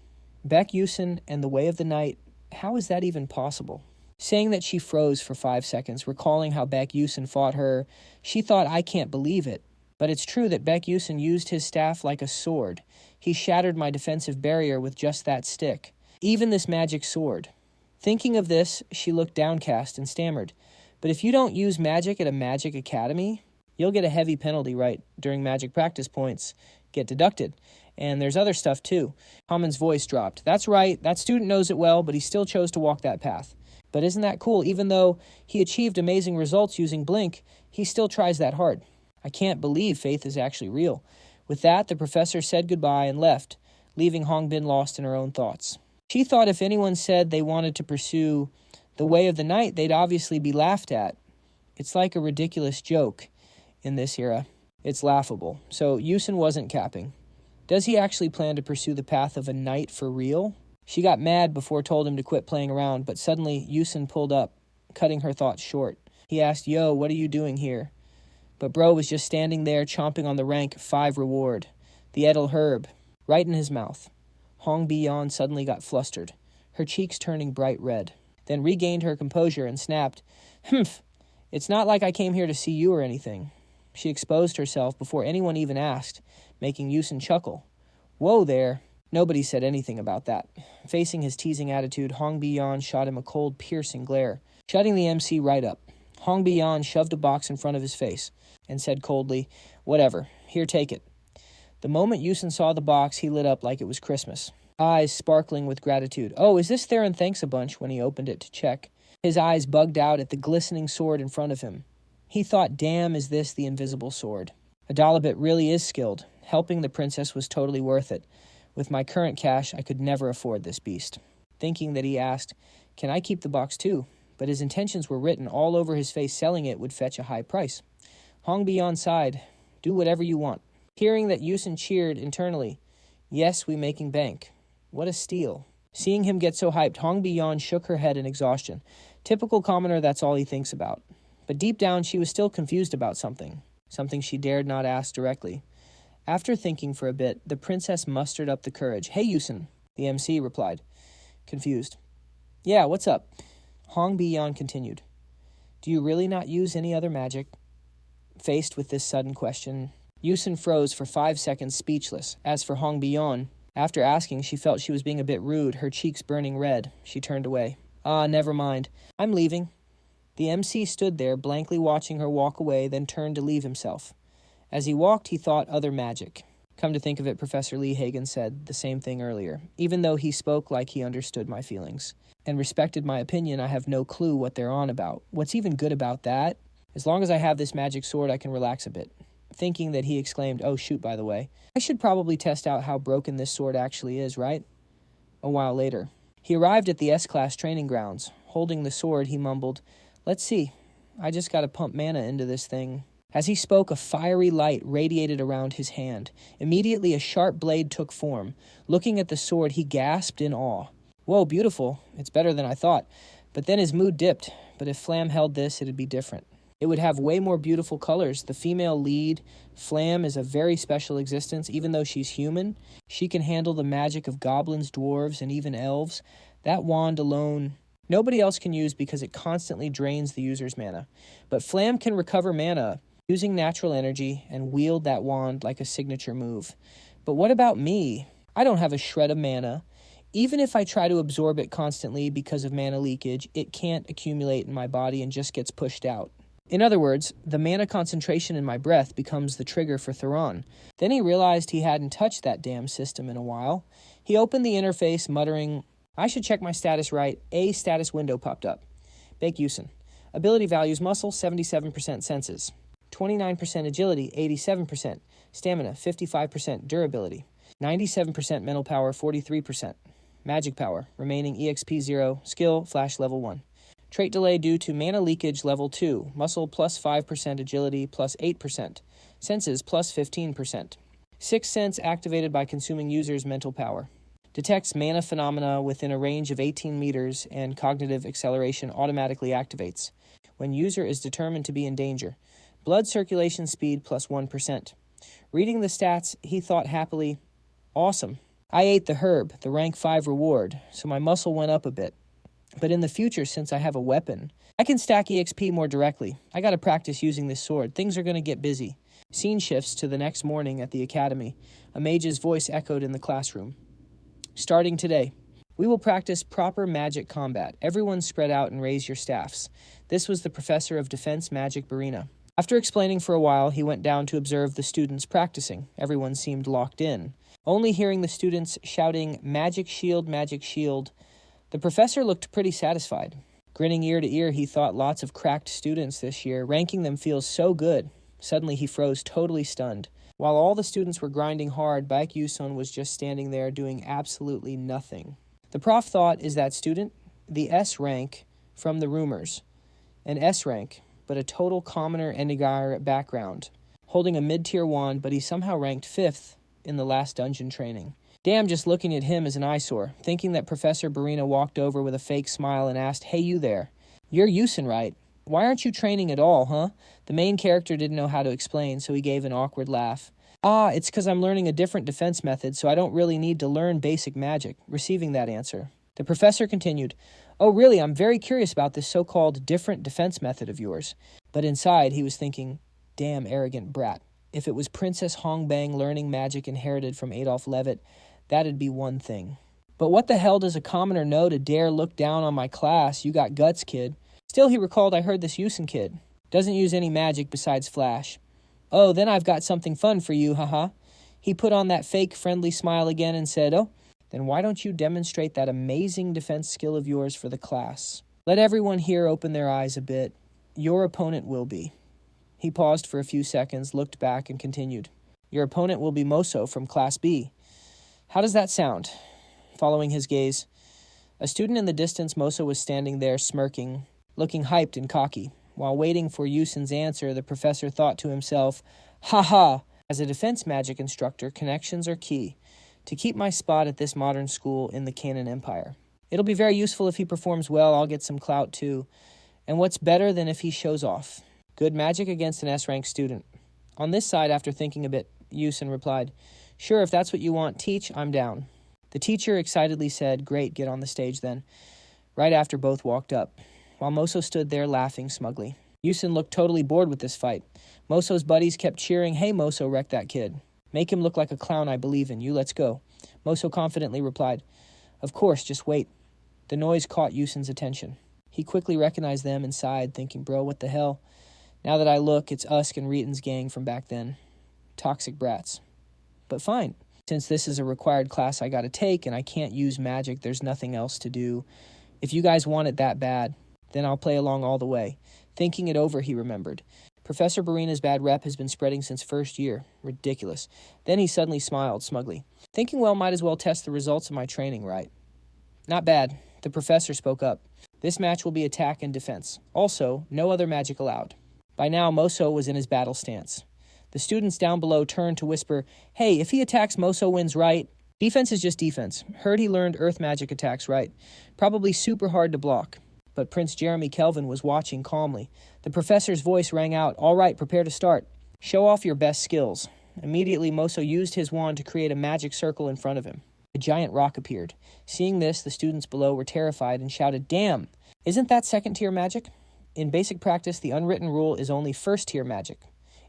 Baek Yu-seol and the way of the night, how is that even possible? Saying that, she froze for 5 seconds, recalling how Baek Yu-seol fought her. She thought, I can't believe it. But it's true that Baek Yu-seol used his staff like a sword. He shattered my defensive barrier with just that stick. Even this magic sword. Thinking of this, she looked downcast and stammered, "But if you don't use magic at a magic academy, you'll get a heavy penalty right during magic practice points, get deducted. And there's other stuff too." Hamon's voice dropped. "That's right, that student knows it well, but he still chose to walk that path. But isn't that cool? Even though he achieved amazing results using Blink, he still tries that hard. I can't believe faith is actually real." With that, the professor said goodbye and left, leaving Hongbin lost in her own thoughts. She thought if anyone said they wanted to pursue the way of the night, they'd obviously be laughed at. It's like a ridiculous joke in this era. It's laughable. So Yu-seol wasn't capping. Does he actually plan to pursue the path of a knight for real? She got mad before told him to quit playing around, but suddenly Yu-seol pulled up, cutting her thoughts short. He asked, "Yo, what are you doing here?" But bro was just standing there chomping on the rank 5 reward, the Edel herb, right in his mouth. Hong Bi-yeon suddenly got flustered, her cheeks turning bright red, then regained her composure and snapped, "Humph, it's not like I came here to see you or anything." She exposed herself before anyone even asked, making Yu-seol chuckle. "Whoa there." Nobody said anything about that. Facing his teasing attitude, Hong Bi-yeon shot him a cold, piercing glare, shutting the MC right up. Hong Bi-yeon shoved a box in front of his face and said coldly, "Whatever, here, take it." The moment Yu-seol saw the box, he lit up like it was Christmas, eyes sparkling with gratitude. "Oh, is this Theron thanks a bunch?" when he opened it to check. His eyes bugged out at the glistening sword in front of him. He thought, damn, is this the invisible sword? Adalabit really is skilled. Helping the princess was totally worth it. With my current cash, I could never afford this beast. Thinking that he asked, "Can I keep the box too?" But his intentions were written all over his face. Selling it would fetch a high price. Hong Bi-yeon sighed, "Do whatever you want." Hearing that, Yu-seol cheered internally. Yes, we making bank. What a steal. Seeing him get so hyped, Hong Bi-yeon shook her head in exhaustion. Typical commoner, that's all he thinks about. But deep down, she was still confused about something she dared not ask directly. After thinking for a bit, the princess mustered up the courage. "Hey, Yu-seol," the MC replied, confused. "Yeah, what's up?" Hong Bi-yeon continued. "Do you really not use any other magic?" Faced with this sudden question, Yu-seol froze for 5 seconds, speechless. As for Hong Bi-yeon, after asking, she felt she was being a bit rude, her cheeks burning red. She turned away. Never mind. I'm leaving." The MC stood there, blankly watching her walk away, then turned to leave himself. As he walked, he thought other magic. Come to think of it, Professor Lee Hagen said the same thing earlier. Even though he spoke like he understood my feelings and respected my opinion, I have no clue what they're on about. What's even good about that? As long as I have this magic sword, I can relax a bit. Thinking that, he exclaimed, "Oh shoot, by the way, I should probably test out how broken this sword actually is, right?" A while later, he arrived at the S-Class training grounds. Holding the sword, he mumbled, "Let's see. I just gotta pump mana into this thing." As he spoke, a fiery light radiated around his hand. Immediately, a sharp blade took form. Looking at the sword, he gasped in awe. "Whoa, beautiful. It's better than I thought." But then his mood dipped. But if Flam held this, it'd be different. It would have way more beautiful colors. The female lead, Flam, is a very special existence. Even though she's human, she can handle the magic of goblins, dwarves, and even elves. That wand alone, nobody else can use because it constantly drains the user's mana. But Flam can recover mana using natural energy and wield that wand like a signature move. But what about me? I don't have a shred of mana. Even if I try to absorb it constantly because of mana leakage, it can't accumulate in my body and just gets pushed out. In other words, the mana concentration in my breath becomes the trigger for Theron. Then he realized he hadn't touched that damn system in a while. He opened the interface, muttering, "I should check my status right." A status window popped up. Baek Yu-seol. Ability values: muscle, 77% senses. 29% agility, 87%. Stamina, 55%. Durability. 97% mental power, 43%. Magic power, remaining EXP 0. Skill, flash level 1. Trait delay due to mana leakage level 2. Muscle plus 5%, agility plus 8%. Senses plus 15%. Sixth sense activated by consuming user's mental power. Detects mana phenomena within a range of 18 meters and cognitive acceleration automatically activates when user is determined to be in danger. Blood circulation speed plus 1%. Reading the stats, he thought happily, "Awesome. I ate the herb, the rank 5 reward, so my muscle went up a bit. But in the future, since I have a weapon, I can stack EXP more directly. I gotta practice using this sword. Things are gonna get busy. Scene shifts to the next morning at the academy. A mage's voice echoed in the classroom. Starting today, we will practice proper magic combat. Everyone spread out and raise your staffs. This was the professor of defense magic, Barina. After explaining for a while, he went down to observe the students practicing. Everyone seemed locked in. Only hearing the students shouting, magic shield, the professor looked pretty satisfied. Grinning ear to ear, he thought lots of cracked students this year. Ranking them feels so good. Suddenly he froze, totally stunned. While all the students were grinding hard, Baek Yu-seol was just standing there doing absolutely nothing. The prof thought, is that student? The S rank from the rumors. An S rank, but a total commoner Enigire background. Holding a mid-tier wand, but he somehow ranked 5th in the last dungeon training. Damn, just looking at him is an eyesore. Thinking that Professor Barina walked over with a fake smile and asked, hey, you there. You're Yusin, right? Why aren't you training at all, huh? The main character didn't know how to explain, so he gave an awkward laugh. Ah, it's because I'm learning a different defense method, so I don't really need to learn basic magic. Receiving that answer, the professor continued, oh, really, I'm very curious about this so-called different defense method of yours. But inside, he was thinking, damn arrogant brat. If it was Princess Hongbang learning magic inherited from Adolf Levitt, that'd be one thing. But what the hell does a commoner know to dare look down on my class? You got guts, kid. Still, he recalled, I heard this Yusin kid doesn't use any magic besides flash. Oh, then I've got something fun for you, haha. He put on that fake friendly smile again and said, oh, then why don't you demonstrate that amazing defense skill of yours for the class? Let everyone here open their eyes a bit. Your opponent will be. He paused for a few seconds, looked back, and continued. Your opponent will be Moso from Class B. How does that sound? Following his gaze, a student in the distance, Moso was standing there smirking, looking hyped and cocky. While waiting for Yusin's answer, the professor thought to himself, ha ha, as a defense magic instructor, connections are key to keep my spot at this modern school in the Canaan Empire. It'll be very useful if he performs well. I'll get some clout too. And what's better than if he shows off? Good magic against an S-rank student. On this side, after thinking a bit, Yusin replied, sure, if that's what you want, teach, I'm down. The teacher excitedly said, great, get on the stage then. Right after both walked up, while Moso stood there laughing smugly. Yusin looked totally bored with this fight. Moso's buddies kept cheering, hey Moso, wreck that kid. Make him look like a clown I believe in you, let's go. Moso confidently replied, of course, just wait. The noise caught Yusin's attention. He quickly recognized them and sighed, thinking, bro, what the hell? Now that I look, it's Usk and Reeton's gang from back then. Toxic brats. But fine. Since this is a required class I gotta take and I can't use magic, there's nothing else to do. If you guys want it that bad, then I'll play along all the way. Thinking it over, he remembered. Professor Barina's bad rep has been spreading since first year. Ridiculous. Then he suddenly smiled smugly. Thinking, well, might as well test the results of my training, right? Not bad. The professor spoke up. This match will be attack and defense. Also, no other magic allowed. By now, Moso was in his battle stance. The students down below turned to whisper, hey, if he attacks, Moso wins, right? Defense is just defense. Heard he learned earth magic attacks, right? Probably super hard to block. But Prince Jeremy Kelvin was watching calmly. The professor's voice rang out, all right, prepare to start. Show off your best skills. Immediately, Moso used his wand to create a magic circle in front of him. A giant rock appeared. Seeing this, the students below were terrified and shouted, damn, isn't that second-tier magic? In basic practice, the unwritten rule is only first-tier magic.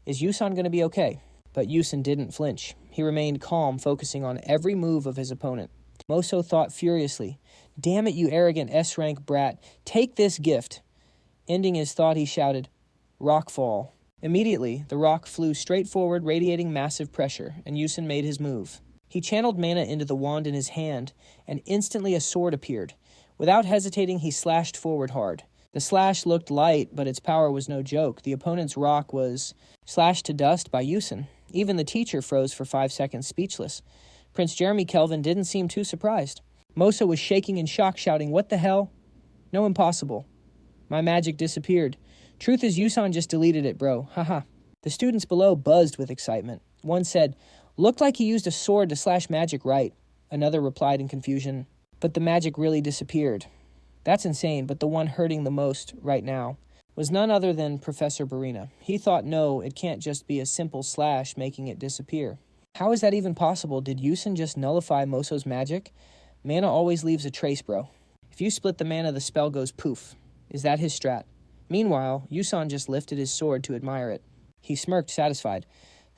Is Yusan going to be okay? But Yusin didn't flinch. He remained calm, focusing on every move of his opponent. Moso thought furiously, damn it, you arrogant S-rank brat, take this gift. Ending his thought, he shouted, rockfall. Immediately, the rock flew straight forward, radiating massive pressure, and Yusin made his move. He channeled mana into the wand in his hand, and instantly a sword appeared. Without hesitating, he slashed forward hard. The slash looked light, but its power was no joke. The opponent's rock was slashed to dust by Yusin. Even the teacher froze for 5 seconds, speechless. Prince Jeremy Kelvin didn't seem too surprised. Moso was shaking in shock, shouting, what the hell? No, impossible. My magic disappeared. Truth is, Yusan just deleted it, bro. Haha. The students below buzzed with excitement. One said, looked like he used a sword to slash magic right. Another replied in confusion, but the magic really disappeared. That's insane, but the one hurting the most right now was none other than Professor Barina. He thought, no, it can't just be a simple slash making it disappear. How is that even possible? Did Yusin just nullify Moso's magic? Mana always leaves a trace, bro. If you split the mana, the spell goes poof. Is that his strat? Meanwhile, Yusan just lifted his sword to admire it. He smirked, satisfied,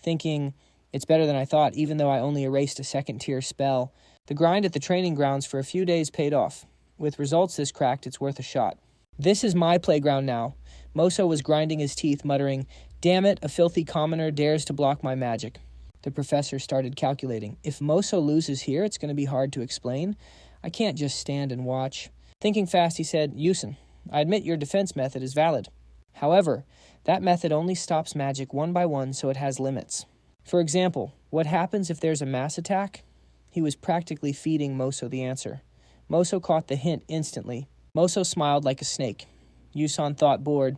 thinking, it's better than I thought, even though I only erased a second-tier spell. The grind at the training grounds for a few days paid off. With results this cracked, it's worth a shot. This is my playground now. Moso was grinding his teeth, muttering, damn it, a filthy commoner dares to block my magic. The professor started calculating. If Moso loses here, it's going to be hard to explain. I can't just stand and watch. Thinking fast, he said, Yusan, I admit your defense method is valid. However, that method only stops magic one by one, so it has limits. For example, what happens if there's a mass attack? He was practically feeding Moso the answer. Moso caught the hint instantly. Moso smiled like a snake. Yusan thought, bored,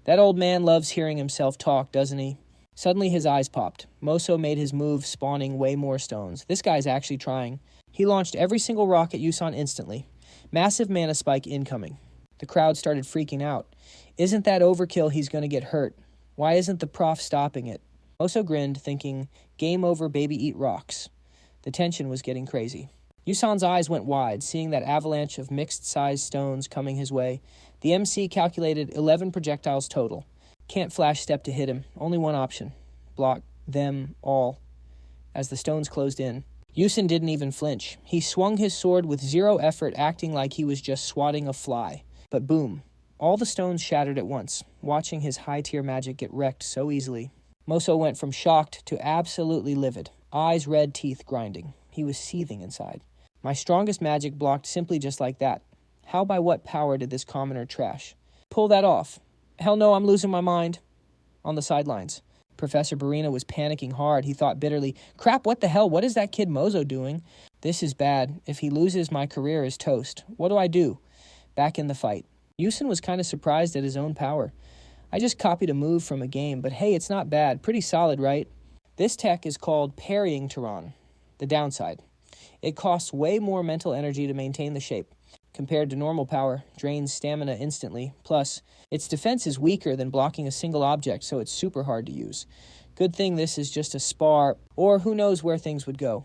that old man loves hearing himself talk, doesn't he? Suddenly his eyes popped. Moso made his move, spawning way more stones. This guy's actually trying. He launched every single rock at Yusan instantly. Massive mana spike incoming. The crowd started freaking out. Isn't that overkill? He's going to get hurt. Why isn't the prof stopping it? Moso grinned, thinking, game over, baby, eat rocks. The tension was getting crazy. Yusan's eyes went wide, seeing that avalanche of mixed-sized stones coming his way. The MC calculated 11 projectiles total. Can't flash step to hit him. Only one option. Block them all. As the stones closed in, Yusan didn't even flinch. He swung his sword with zero effort, acting like he was just swatting a fly. But boom. All the stones shattered at once, watching his high-tier magic get wrecked so easily. Moso went from shocked to absolutely livid. Eyes red, teeth grinding. He was seething inside. My strongest magic blocked simply just like that. How by what power did this commoner trash pull that off? Hell no, I'm losing my mind. On the sidelines, Professor Barina was panicking hard. He thought bitterly, crap, what the hell? What is that kid Mozo doing? This is bad. If he loses, my career is toast. What do I do? Back in the fight. Yusan was kind of surprised at his own power. I just copied a move from a game, but hey, it's not bad. Pretty solid, right? This tech is called parrying Tehran. The downside. It costs way more mental energy to maintain the shape. Compared to normal power, drains stamina instantly. Plus, its defense is weaker than blocking a single object, so it's super hard to use. Good thing this is just a spar, or who knows where things would go.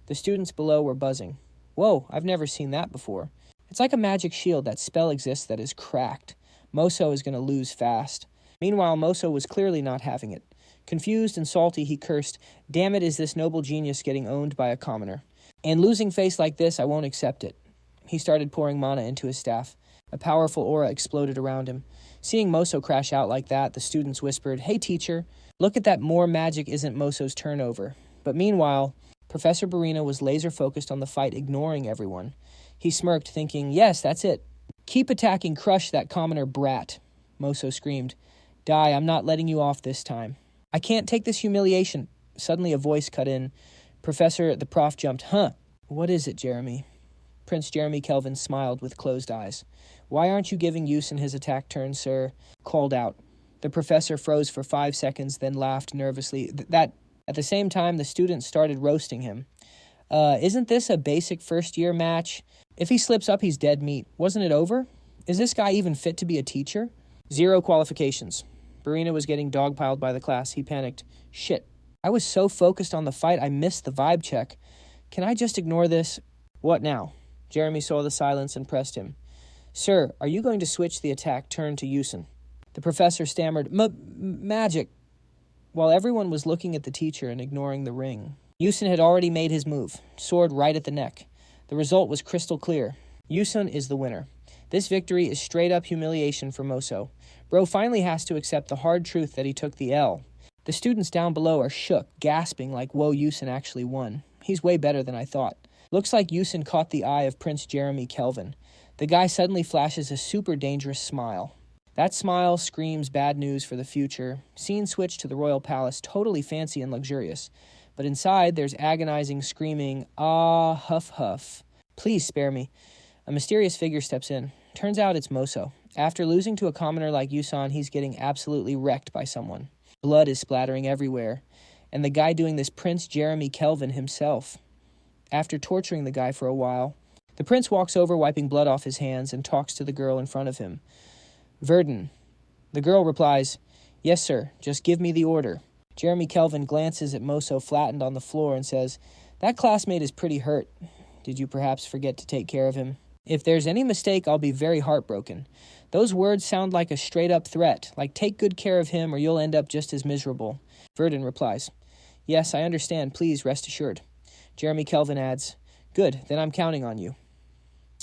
The students below were buzzing. Whoa, I've never seen that before. It's like a magic shield. That spell exists that is cracked. Moso is going to lose fast. Meanwhile, Moso was clearly not having it. Confused and salty, he cursed, damn it, is this noble genius getting owned by a commoner? And losing face like this, I won't accept it. He started pouring mana into his staff. A powerful aura exploded around him. Seeing Moso crash out like that, the students whispered, hey teacher, look at that, more magic isn't Moso's turnover. But meanwhile, Professor Barina was laser focused on the fight, ignoring everyone. He smirked, thinking, yes, that's it. Keep attacking, crush that commoner brat. Moso screamed, die, I'm not letting you off this time. I can't take this humiliation. Suddenly a voice cut in. Professor, the prof jumped, huh? What is it, Jeremy? Prince Jeremy Kelvin smiled with closed eyes. Why aren't you giving Yusan his attack turn, sir? Called out. The professor froze for 5 seconds, then laughed nervously. At the same time, the students started roasting him. Isn't this a basic first-year match? If he slips up, he's dead meat. Wasn't it over? Is this guy even fit to be a teacher? 0 qualifications. Barina was getting dogpiled by the class. He panicked. Shit. I was so focused on the fight, I missed the vibe check. Can I just ignore this? What now? Jeremy saw the silence and pressed him. Sir, are you going to switch the attack turn to Yusan? The professor stammered, magic. While everyone was looking at the teacher and ignoring the ring, Yusan had already made his move, sword right at the neck. The result was crystal clear. Yusan is the winner. This victory is straight-up humiliation for Moso. Bro finally has to accept the hard truth that he took the L. The students down below are shook, gasping like, whoa, Yusan actually won. He's way better than I thought. Looks like Yusan caught the eye of Prince Jeremy Kelvin. The guy suddenly flashes a super dangerous smile. That smile screams bad news for the future. Scene switch to the royal palace, totally fancy and luxurious. But inside, there's agonizing screaming, ah, huff, huff. Please spare me. A mysterious figure steps in. Turns out it's Moso. After losing to a commoner like Yusan, he's getting absolutely wrecked by someone. Blood is splattering everywhere. And the guy doing this, Prince Jeremy Kelvin himself. After torturing the guy for a while, the prince walks over, wiping blood off his hands, and talks to the girl in front of him. Verdun. The girl replies, yes, sir, just give me the order. Jeremy Kelvin glances at Moso flattened on the floor and says, that classmate is pretty hurt. Did you perhaps forget to take care of him? If there's any mistake, I'll be very heartbroken. Those words sound like a straight-up threat, like take good care of him or you'll end up just as miserable. Verdun replies, yes, I understand. Please rest assured. Jeremy Kelvin adds, good, then I'm counting on you.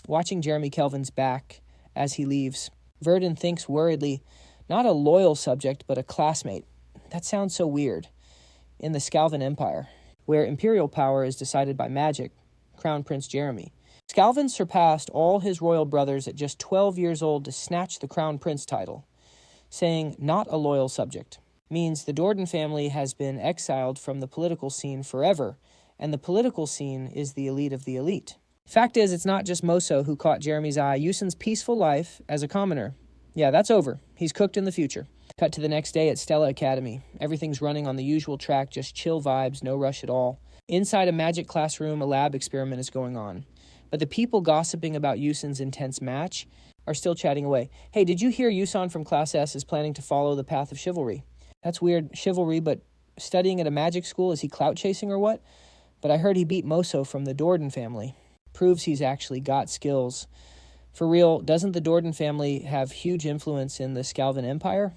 Watching Jeremy Kelvin's back as he leaves, Verdun thinks worriedly, not a loyal subject, but a classmate. That sounds so weird. In the Scalvan Empire, where imperial power is decided by magic, Crown Prince Jeremy. Scalvan surpassed all his royal brothers at just 12 years old to snatch the Crown Prince title. Saying not a loyal subject means the Dordan family has been exiled from the political scene forever, and the political scene is the elite of the elite. Fact is, it's not just Moso who caught Jeremy's eye. Yusun's peaceful life as a commoner. Yeah, that's over. He's cooked in the future. Cut to the next day at Stella Academy. Everything's running on the usual track, just chill vibes, no rush at all. Inside a magic classroom, a lab experiment is going on. But the people gossiping about Yusun's intense match are still chatting away. Hey, did you hear Yusun from Class S is planning to follow the path of chivalry? That's weird, chivalry, but studying at a magic school, is he clout chasing or what? But I heard he beat Moso from the Dordan family. Proves he's actually got skills. For real, doesn't the Dordan family have huge influence in the Scalvan Empire?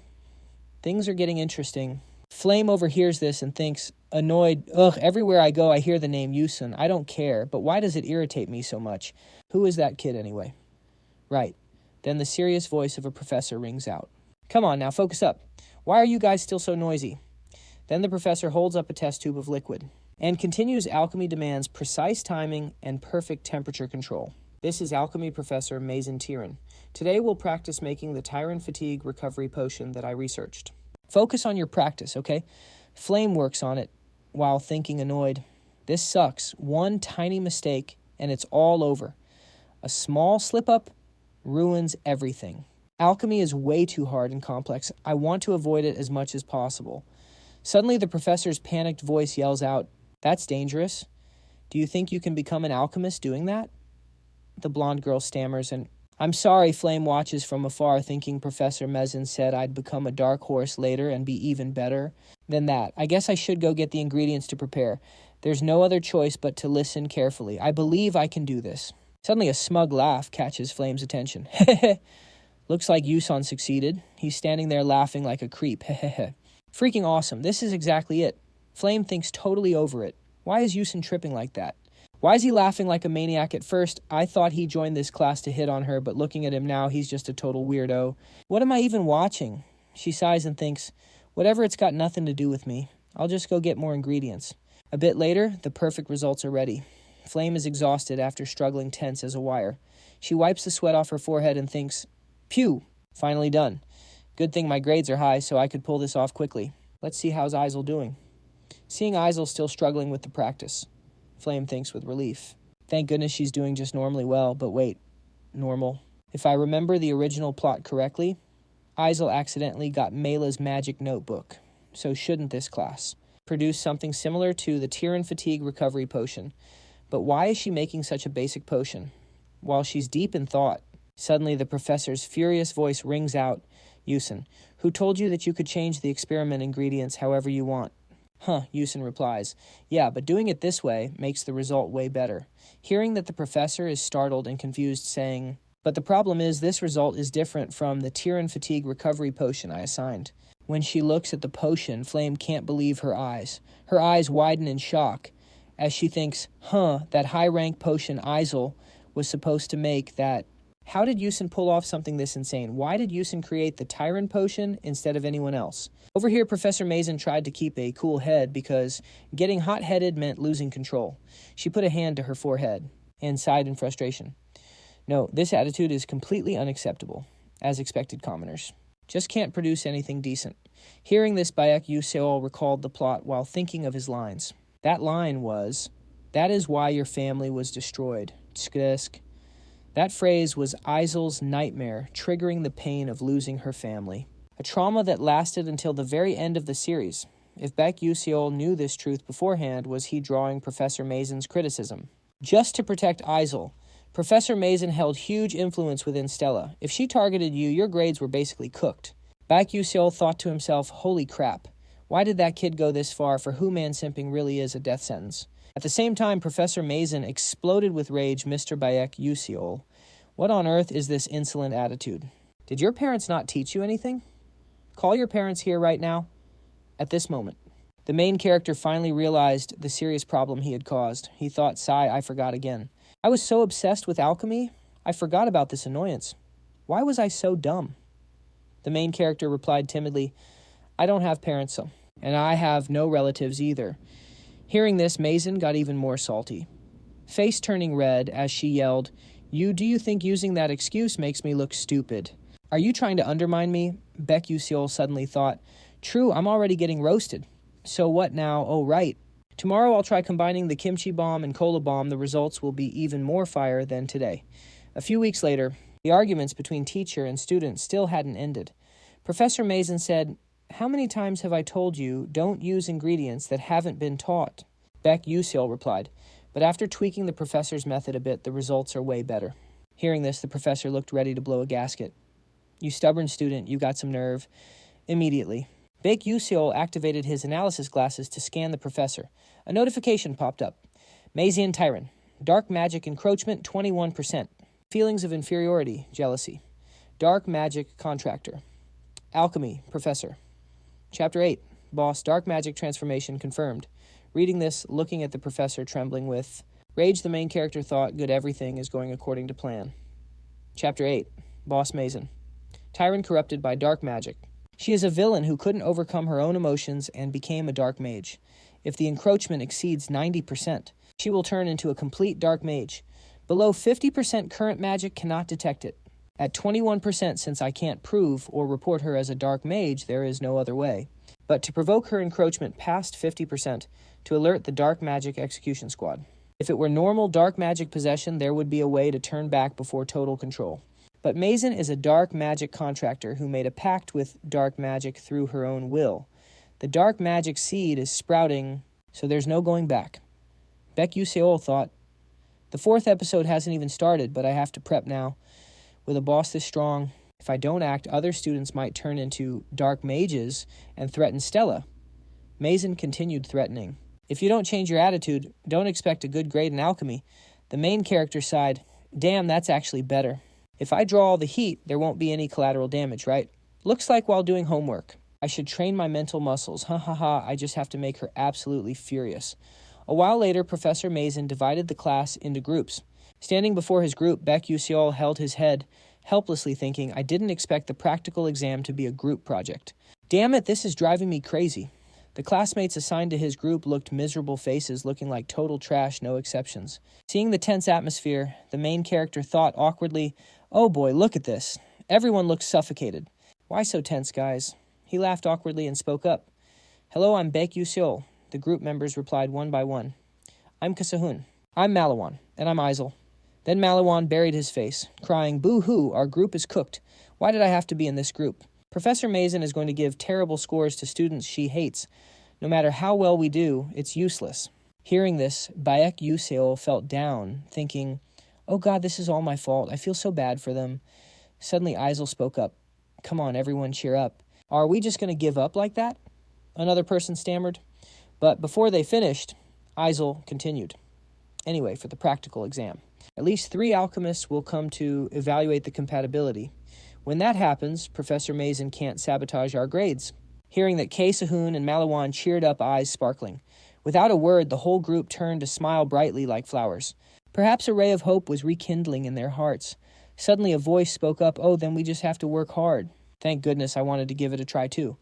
Things are getting interesting. Flame overhears this and thinks, annoyed, ugh, everywhere I go I hear the name Yusun. I don't care, but why does it irritate me so much? Who is that kid anyway? Right. Then the serious voice of a professor rings out. Come on now, focus up. Why are you guys still so noisy? Then the professor holds up a test tube of liquid and continues alchemy demands precise timing and perfect temperature control. This is alchemy professor Mazen Tyran. Today we'll practice making the Tyrant Fatigue Recovery Potion that I researched. Focus on your practice, okay? Flame works on it while thinking annoyed. This sucks. One tiny mistake and it's all over. A small slip-up ruins everything. Alchemy is way too hard and complex. I want to avoid it as much as possible. Suddenly the professor's panicked voice yells out, that's dangerous. Do you think you can become an alchemist doing that? The blonde girl stammers and, I'm sorry, Flame watches from afar thinking Professor Mazen said I'd become a dark horse later and be even better than that. I guess I should go get the ingredients to prepare. There's no other choice but to listen carefully. I believe I can do this. Suddenly a smug laugh catches Flame's attention. Hehehe. Looks like Yusun succeeded. He's standing there laughing like a creep. Hehehe. Freaking awesome. This is exactly it. Flame thinks totally over it. Why is Yusun tripping like that? Why is he laughing like a maniac at first? I thought he joined this class to hit on her, but looking at him now, he's just a total weirdo. What am I even watching? She sighs and thinks, whatever, it's got nothing to do with me. I'll just go get more ingredients. A bit later, the perfect results are ready. Flame is exhausted after struggling tense as a wire. She wipes the sweat off her forehead and thinks, phew, finally done. Good thing my grades are high, so I could pull this off quickly. Let's see how's Isel doing. Seeing Isel still struggling with the practice, Flame thinks with relief. Thank goodness she's doing just normally well, but wait, normal. If I remember the original plot correctly, Isel accidentally got Mela's magic notebook. So shouldn't this class produce something similar to the Tyrant Fatigue Recovery Potion? But why is she making such a basic potion? While she's deep in thought, suddenly the professor's furious voice rings out, Yusun, who told you that you could change the experiment ingredients however you want? Huh, Yusun replies, yeah, but doing it this way makes the result way better. Hearing that the professor is startled and confused, saying, but the problem is this result is different from the Tyrant Fatigue Recovery Potion I assigned. When she looks at the potion, Flame can't believe her eyes. Her eyes widen in shock as she thinks, that high-rank potion Isel was supposed to make that. How did Yusun pull off something this insane? Why did Yusun create the Tyrant Potion instead of anyone else? Over here, Professor Mazen tried to keep a cool head because getting hot-headed meant losing control. She put a hand to her forehead and sighed in frustration. No, this attitude is completely unacceptable, as expected commoners. Just can't produce anything decent. Hearing this, Baek Yu-seol recalled the plot while thinking of his lines. That line was, that is why your family was destroyed. Tsk. That phrase was Isel's nightmare, triggering the pain of losing her family. A trauma that lasted until the very end of the series. If Baek Yu-seol knew this truth beforehand, was he drawing Professor Mazen's criticism? Just to protect Isel, Professor Mazen held huge influence within Stella. If she targeted you, your grades were basically cooked. Baek Yu-seol thought to himself, holy crap, why did that kid go this far for who man-simping really is a death sentence? At the same time, Professor Mazen exploded with rage Mr. Baek Yu-seol. What on earth is this insolent attitude? Did your parents not teach you anything? Call your parents here right now, at this moment. The main character finally realized the serious problem he had caused. He thought, sigh, I forgot again. I was so obsessed with alchemy, I forgot about this annoyance. Why was I so dumb? The main character replied timidly, I don't have parents, and I have no relatives either. Hearing this, Mason got even more salty, face turning red as she yelled, do you think using that excuse makes me look stupid? Are you trying to undermine me? Baek Yu-seol suddenly thought, true, I'm already getting roasted. So what now? Oh, right. Tomorrow I'll try combining the kimchi bomb and cola bomb. The results will be even more fire than today. A few weeks later, the arguments between teacher and student still hadn't ended. Professor Mason said, how many times have I told you don't use ingredients that haven't been taught? Baek Yu-seol replied, but after tweaking the professor's method a bit, the results are way better. Hearing this, the professor looked ready to blow a gasket. You stubborn student, you got some nerve. Immediately, Baek Yu-seol activated his analysis glasses to scan the professor. A notification popped up. Mazian Tyran. Dark magic encroachment, 21%. Feelings of inferiority, jealousy. Dark magic contractor. Alchemy, professor. Chapter 8. Boss, dark magic transformation confirmed. Reading this, looking at the professor, trembling with rage, the main character thought, good, everything is going according to plan. Chapter 8. Boss Mason. Tyran corrupted by dark magic. She is a villain who couldn't overcome her own emotions and became a dark mage. If the encroachment exceeds 90%, she will turn into a complete dark mage. Below 50% current magic cannot detect it. At 21%, since I can't prove or report her as a dark mage, there is no other way. But to provoke her encroachment past 50%, to alert the dark magic execution squad. If it were normal dark magic possession, there would be a way to turn back before total control. But Mason is a dark magic contractor who made a pact with dark magic through her own will. The dark magic seed is sprouting, so there's no going back. Baek Yu-seol thought, the 4th episode hasn't even started, but I have to prep now. With a boss this strong, if I don't act, other students might turn into dark mages and threaten Stella. Mason continued threatening. If you don't change your attitude, don't expect a good grade in alchemy. The main character sighed, damn, that's actually better. If I draw all the heat, there won't be any collateral damage, right? Looks like while doing homework. I should train my mental muscles. Ha ha ha, I just have to make her absolutely furious. A while later, Professor Mason divided the class into groups. Standing before his group, Baek Yu-seol held his head, helplessly thinking, I didn't expect the practical exam to be a group project. Damn it, this is driving me crazy. The classmates assigned to his group looked miserable faces, looking like total trash, no exceptions. Seeing the tense atmosphere, the main character thought awkwardly, oh boy, look at this. Everyone looks suffocated. Why so tense, guys? He laughed awkwardly and spoke up. Hello, I'm Baek Yu-seol. The group members replied one by one. I'm Kasahun. I'm Malawan. And I'm Isel. Then Malawan buried his face, crying, boo-hoo, our group is cooked. Why did I have to be in this group? Professor Mason is going to give terrible scores to students she hates. No matter how well we do, it's useless. Hearing this, Baek Yu-seol felt down, thinking, oh God, this is all my fault. I feel so bad for them. Suddenly, Isel spoke up. Come on, everyone cheer up. Are we just going to give up like that? Another person stammered. But before they finished, Isel continued. Anyway, for the practical exam. At least 3 alchemists will come to evaluate the compatibility. When that happens, Professor Mason can't sabotage our grades. Hearing that Kay Sahun and Malawan cheered up, eyes sparkling. Without a word, the whole group turned to smile brightly like flowers. Perhaps a ray of hope was rekindling in their hearts. Suddenly a voice spoke up, oh, then we just have to work hard. Thank goodness I wanted to give it a try too.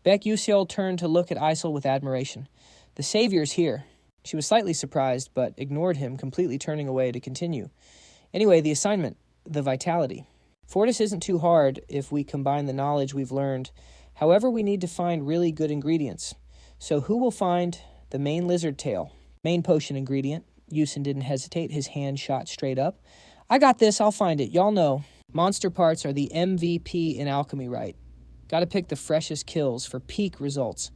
Baek Yu-seol turned to look at Isel with admiration. The savior's here. She was slightly surprised, but ignored him, completely turning away to continue. Anyway, the assignment, the vitality. Fortis isn't too hard if we combine the knowledge we've learned. However, we need to find really good ingredients. So who will find the main lizard tail? Main potion ingredient. Yusin didn't hesitate. His hand shot straight up. I got this. I'll find it. Y'all know. Monster parts are the MVP in alchemy, right? Gotta pick the freshest kills for peak results.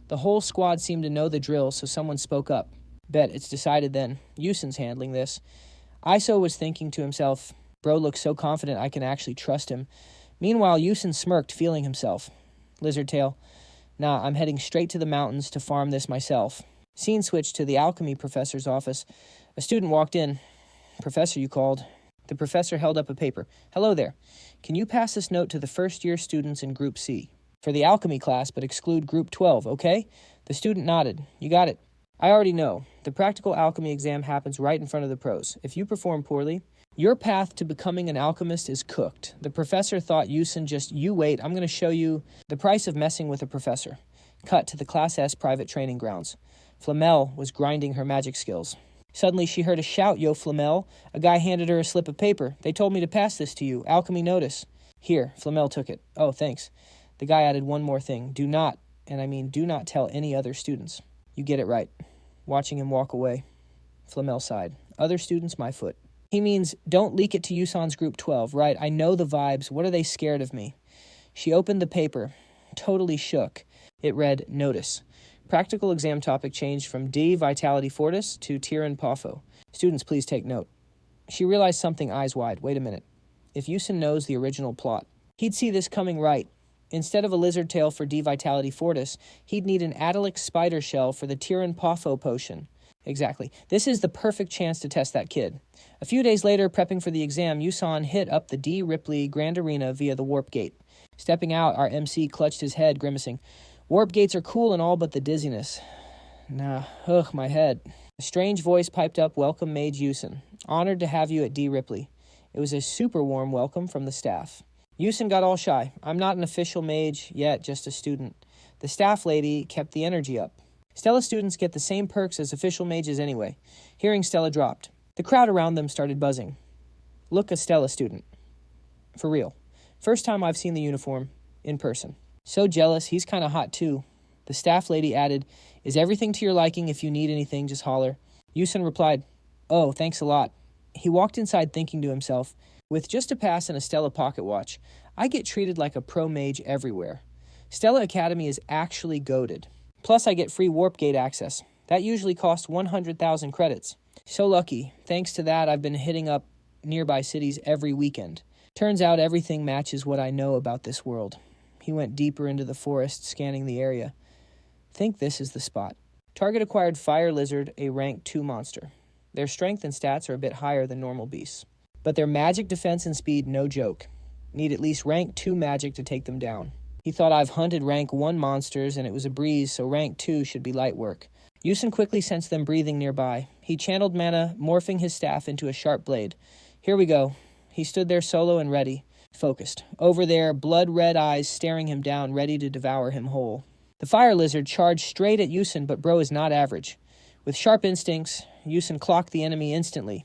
The whole squad seemed to know the drill, so someone spoke up. Bet it's decided then. Yusin's handling this. Iso was thinking to himself, bro looks so confident I can actually trust him. Meanwhile, Yusin smirked, feeling himself. Lizardtail. Nah, I'm heading straight to the mountains to farm this myself. Scene switched to the alchemy professor's office. A student walked in. Professor, you called. The professor held up a paper. Hello there. Can you pass this note to the first-year students in Group C? For the alchemy class, but exclude Group 12, okay? The student nodded. You got it. I already know. The practical alchemy exam happens right in front of the pros. If you perform poorly, your path to becoming an alchemist is cooked. The professor thought you wait, I'm going to show you the price of messing with a professor. Cut to the Class S private training grounds. Flamel was grinding her magic skills. Suddenly she heard a shout, "Yo, Flamel." A guy handed her a slip of paper. "They told me to pass this to you. Alchemy notice." "Here." Flamel took it. "Oh, thanks." The guy added one more thing. Do not tell any other students. You get it right. Watching him walk away, Flamel sighed. Other students, my foot. He means, don't leak it to Yusan's Group 12, right? I know the vibes. What are they scared of me? She opened the paper, totally shook. It read, Notice. Practical exam topic changed from D, Vitality Fortis, to Tiran Pofo. Students, please take note. She realized something eyes wide. Wait a minute. If Yusan knows the original plot, he'd see this coming right. Instead of a lizard tail for D Vitality Fortis, he'd need an Adelic spider shell for the Tiran Pofo potion. Exactly. This is the perfect chance to test that kid. A few days later, prepping for the exam, Yusan hit up the D. Ripley Grand Arena via the Warp Gate. Stepping out, our MC clutched his head, grimacing. Warp gates are cool and all, but the dizziness. Nah, ugh, my head. A strange voice piped up, welcome Mage Yusan. Honored to have you at D. Ripley. It was a super warm welcome from the staff. Yusan got all shy. I'm not an official mage yet, just a student. The staff lady kept the energy up. Stella students get the same perks as official mages anyway. Hearing Stella dropped. The crowd around them started buzzing. Look, a Stella student. For real. First time I've seen the uniform in person. So jealous, he's kind of hot too. The staff lady added, Is everything to your liking? If you need anything, just holler. Yusan replied, Oh, thanks a lot. He walked inside thinking to himself, with just a pass and a Stella pocket watch, I get treated like a pro mage everywhere. Stella Academy is actually goated. Plus I get free Warp Gate access. That usually costs 100,000 credits. So lucky. Thanks to that, I've been hitting up nearby cities every weekend. Turns out everything matches what I know about this world. He went deeper into the forest, scanning the area. Think this is the spot. Target acquired Fire Lizard, a rank 2 monster. Their strength and stats are a bit higher than normal beasts. But their magic defense and speed, no joke. Need at least rank 2 magic to take them down. He thought I've hunted rank 1 monsters and it was a breeze, so rank 2 should be light work. Yusan quickly sensed them breathing nearby. He channeled mana, morphing his staff into a sharp blade. Here we go. He stood there solo and ready, focused. Over there, blood-red eyes staring him down, ready to devour him whole. The fire lizard charged straight at Yusan, but bro is not average. With sharp instincts, Yusan clocked the enemy instantly.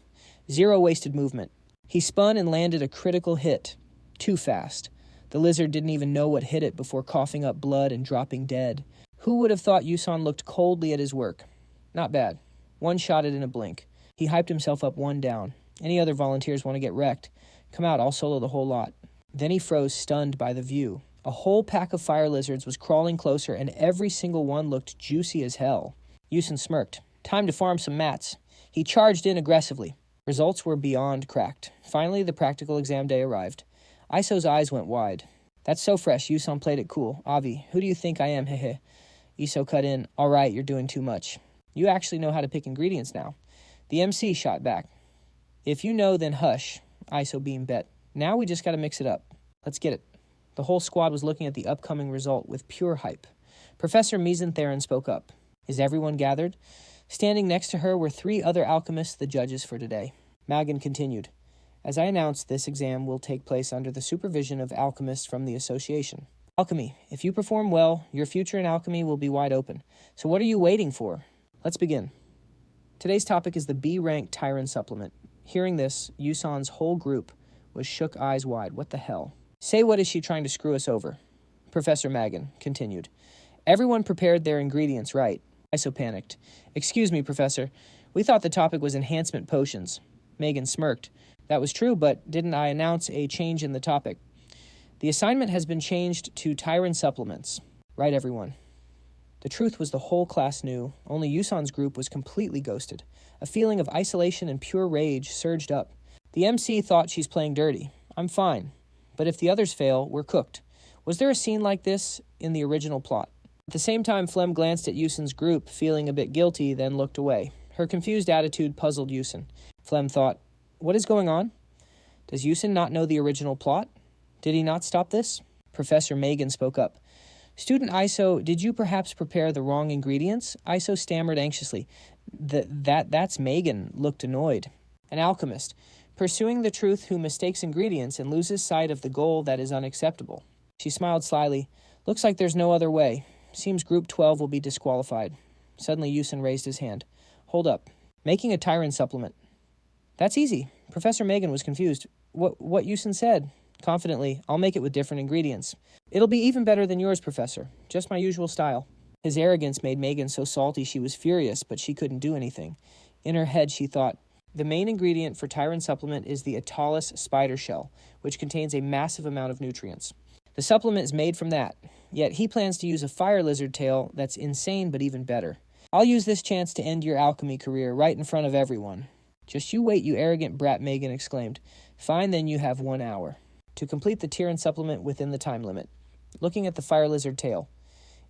0 wasted movement. He spun and landed a critical hit. Too fast. The lizard didn't even know what hit it before coughing up blood and dropping dead. Who would have thought Yusan looked coldly at his work? Not bad. 1-shotted in a blink. He hyped himself up 1 down. Any other volunteers want to get wrecked? Come out, I'll solo the whole lot. Then he froze, stunned by the view. A whole pack of fire lizards was crawling closer, and every single one looked juicy as hell. Yusan smirked. Time to farm some mats. He charged in aggressively. Results were beyond cracked. Finally, the practical exam day arrived. Iso's eyes went wide. That's so fresh. Yusan played it cool. Avi, who do you think I am? Hehe. Iso cut in. All right, you're doing too much. You actually know how to pick ingredients now. The MC shot back. If you know, then hush. Iso beam bet. Now we just got to mix it up. Let's get it. The whole squad was looking at the upcoming result with pure hype. Professor Mesentherin spoke up. Is everyone gathered? Standing next to her were 3 other alchemists, the judges for today. Magan continued. As I announced, this exam will take place under the supervision of alchemists from the association. Alchemy. If you perform well, your future in alchemy will be wide open. So what are you waiting for? Let's begin. Today's topic is the B-rank Tyrant supplement. Hearing this, Yusan's whole group was shook eyes wide. What the hell? Say, what is she trying to screw us over? Professor Magan continued. Everyone prepared their ingredients right. Iso panicked. Excuse me, Professor. We thought the topic was enhancement potions. Megan smirked. That was true, but didn't I announce a change in the topic? The assignment has been changed to Tyrant supplements. Right, everyone. The truth was the whole class knew. Only Yusan's group was completely ghosted. A feeling of isolation and pure rage surged up. The MC thought she's playing dirty. I'm fine. But if the others fail, we're cooked. Was there a scene like this in the original plot? At the same time, Flem glanced at Yusan's group, feeling a bit guilty, then looked away. Her confused attitude puzzled Yusan. Flem thought, what is going on? Does Yusan not know the original plot? Did he not stop this? Professor Megan spoke up. Student ISO, did you perhaps prepare the wrong ingredients? ISO stammered anxiously. That's Megan, looked annoyed. An alchemist, pursuing the truth who mistakes ingredients and loses sight of the goal that is unacceptable. She smiled slyly. Looks like there's no other way. Seems Group 12 will be disqualified. Suddenly Yusen raised his hand. Hold up. Making a Tyrant supplement. That's easy. Professor Megan was confused. What Yusen said? Confidently, I'll make it with different ingredients. It'll be even better than yours, Professor. Just my usual style. His arrogance made Megan so salty she was furious, but she couldn't do anything. In her head, she thought, the main ingredient for Tyrant supplement is the Atalis spider shell, which contains a massive amount of nutrients. The supplement is made from that, yet he plans to use a fire lizard tail that's insane but even better. I'll use this chance to end your alchemy career right in front of everyone. Just you wait, you arrogant brat, Megan exclaimed. Fine, then you have 1 hour. To complete the Tyrant supplement within the time limit. Looking at the fire lizard tail.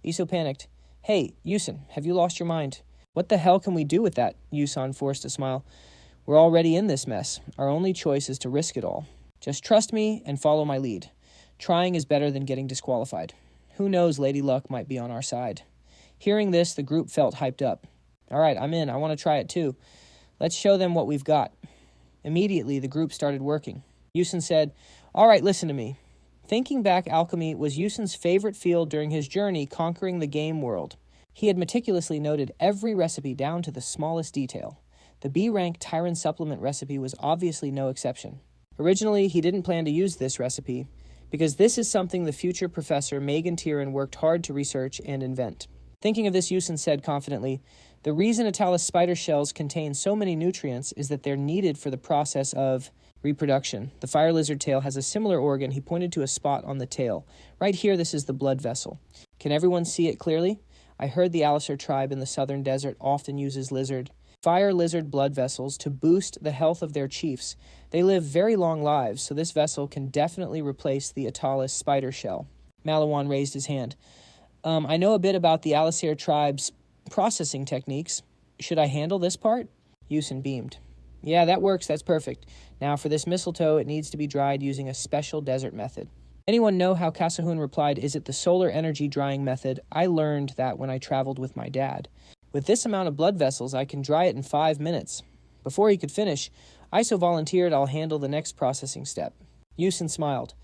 Iso panicked. Hey, Yusen, have you lost your mind? What the hell can we do with that? Yusan forced a smile. We're already in this mess. Our only choice is to risk it all. Just trust me and follow my lead. Trying is better than getting disqualified. Who knows, Lady Luck might be on our side. Hearing this, the group felt hyped up. All right, I'm in. I want to try it too. Let's show them what we've got. Immediately, the group started working. Yusen said, all right, listen to me. Thinking back, alchemy was Yusen's favorite field during his journey conquering the game world. He had meticulously noted every recipe down to the smallest detail. The B-rank Tyrant supplement recipe was obviously no exception. Originally, he didn't plan to use this recipe, because this is something the future Professor Megan Tyran worked hard to research and invent. Thinking of this, Yusen said confidently, the reason Atalis spider shells contain so many nutrients is that they're needed for the process of reproduction. The fire lizard tail has a similar organ. He pointed to a spot on the tail. Right here, this is the blood vessel. Can everyone see it clearly? I heard the Alisar tribe in the southern desert often uses fire lizard blood vessels to boost the health of their chiefs. They live very long lives, so this vessel can definitely replace the Atalis spider shell. Malawan raised his hand. I know a bit about the Alisar tribe's processing techniques. Should I handle this part? Yusen beamed. Yeah, that works. That's perfect. Now, for this mistletoe, it needs to be dried using a special desert method. Anyone know how Kasahun replied, is it the solar energy drying method? I learned that when I traveled with my dad. With this amount of blood vessels, I can dry it in 5 minutes. Before he could finish, Iso volunteered I'll handle the next processing step. Yusen smiled.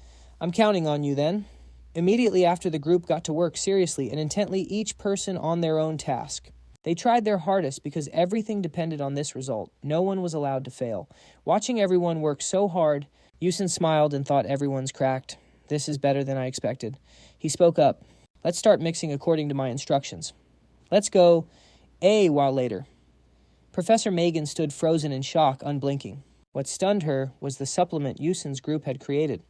I'm counting on you then. Immediately after the group got to work seriously and intently, each person on their own task. They tried their hardest because everything depended on this result. No one was allowed to fail. Watching everyone work so hard, Yusen smiled and thought everyone's cracked. This is better than I expected. He spoke up. Let's start mixing according to my instructions. Let's go a while later. Professor Megan stood frozen in shock, unblinking. What stunned her was the supplement Yusen's group had created.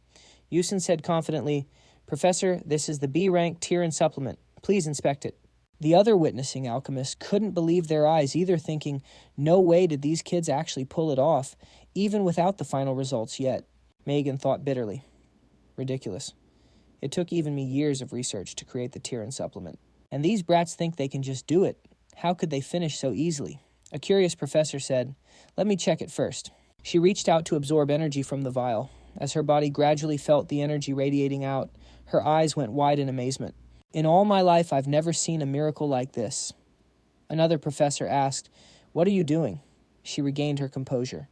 Yusen said confidently, Professor, this is the B-rank Tyrant supplement. Please inspect it. The other witnessing alchemists couldn't believe their eyes either, thinking, no way did these kids actually pull it off, even without the final results yet. Megan thought bitterly. Ridiculous. It took even me years of research to create the Tyrant supplement. And these brats think they can just do it. How could they finish so easily? A curious professor said, let me check it first. She reached out to absorb energy from the vial. As her body gradually felt the energy radiating out, her eyes went wide in amazement. In all my life, I've never seen a miracle like this. Another professor asked, what are you doing? She regained her composure.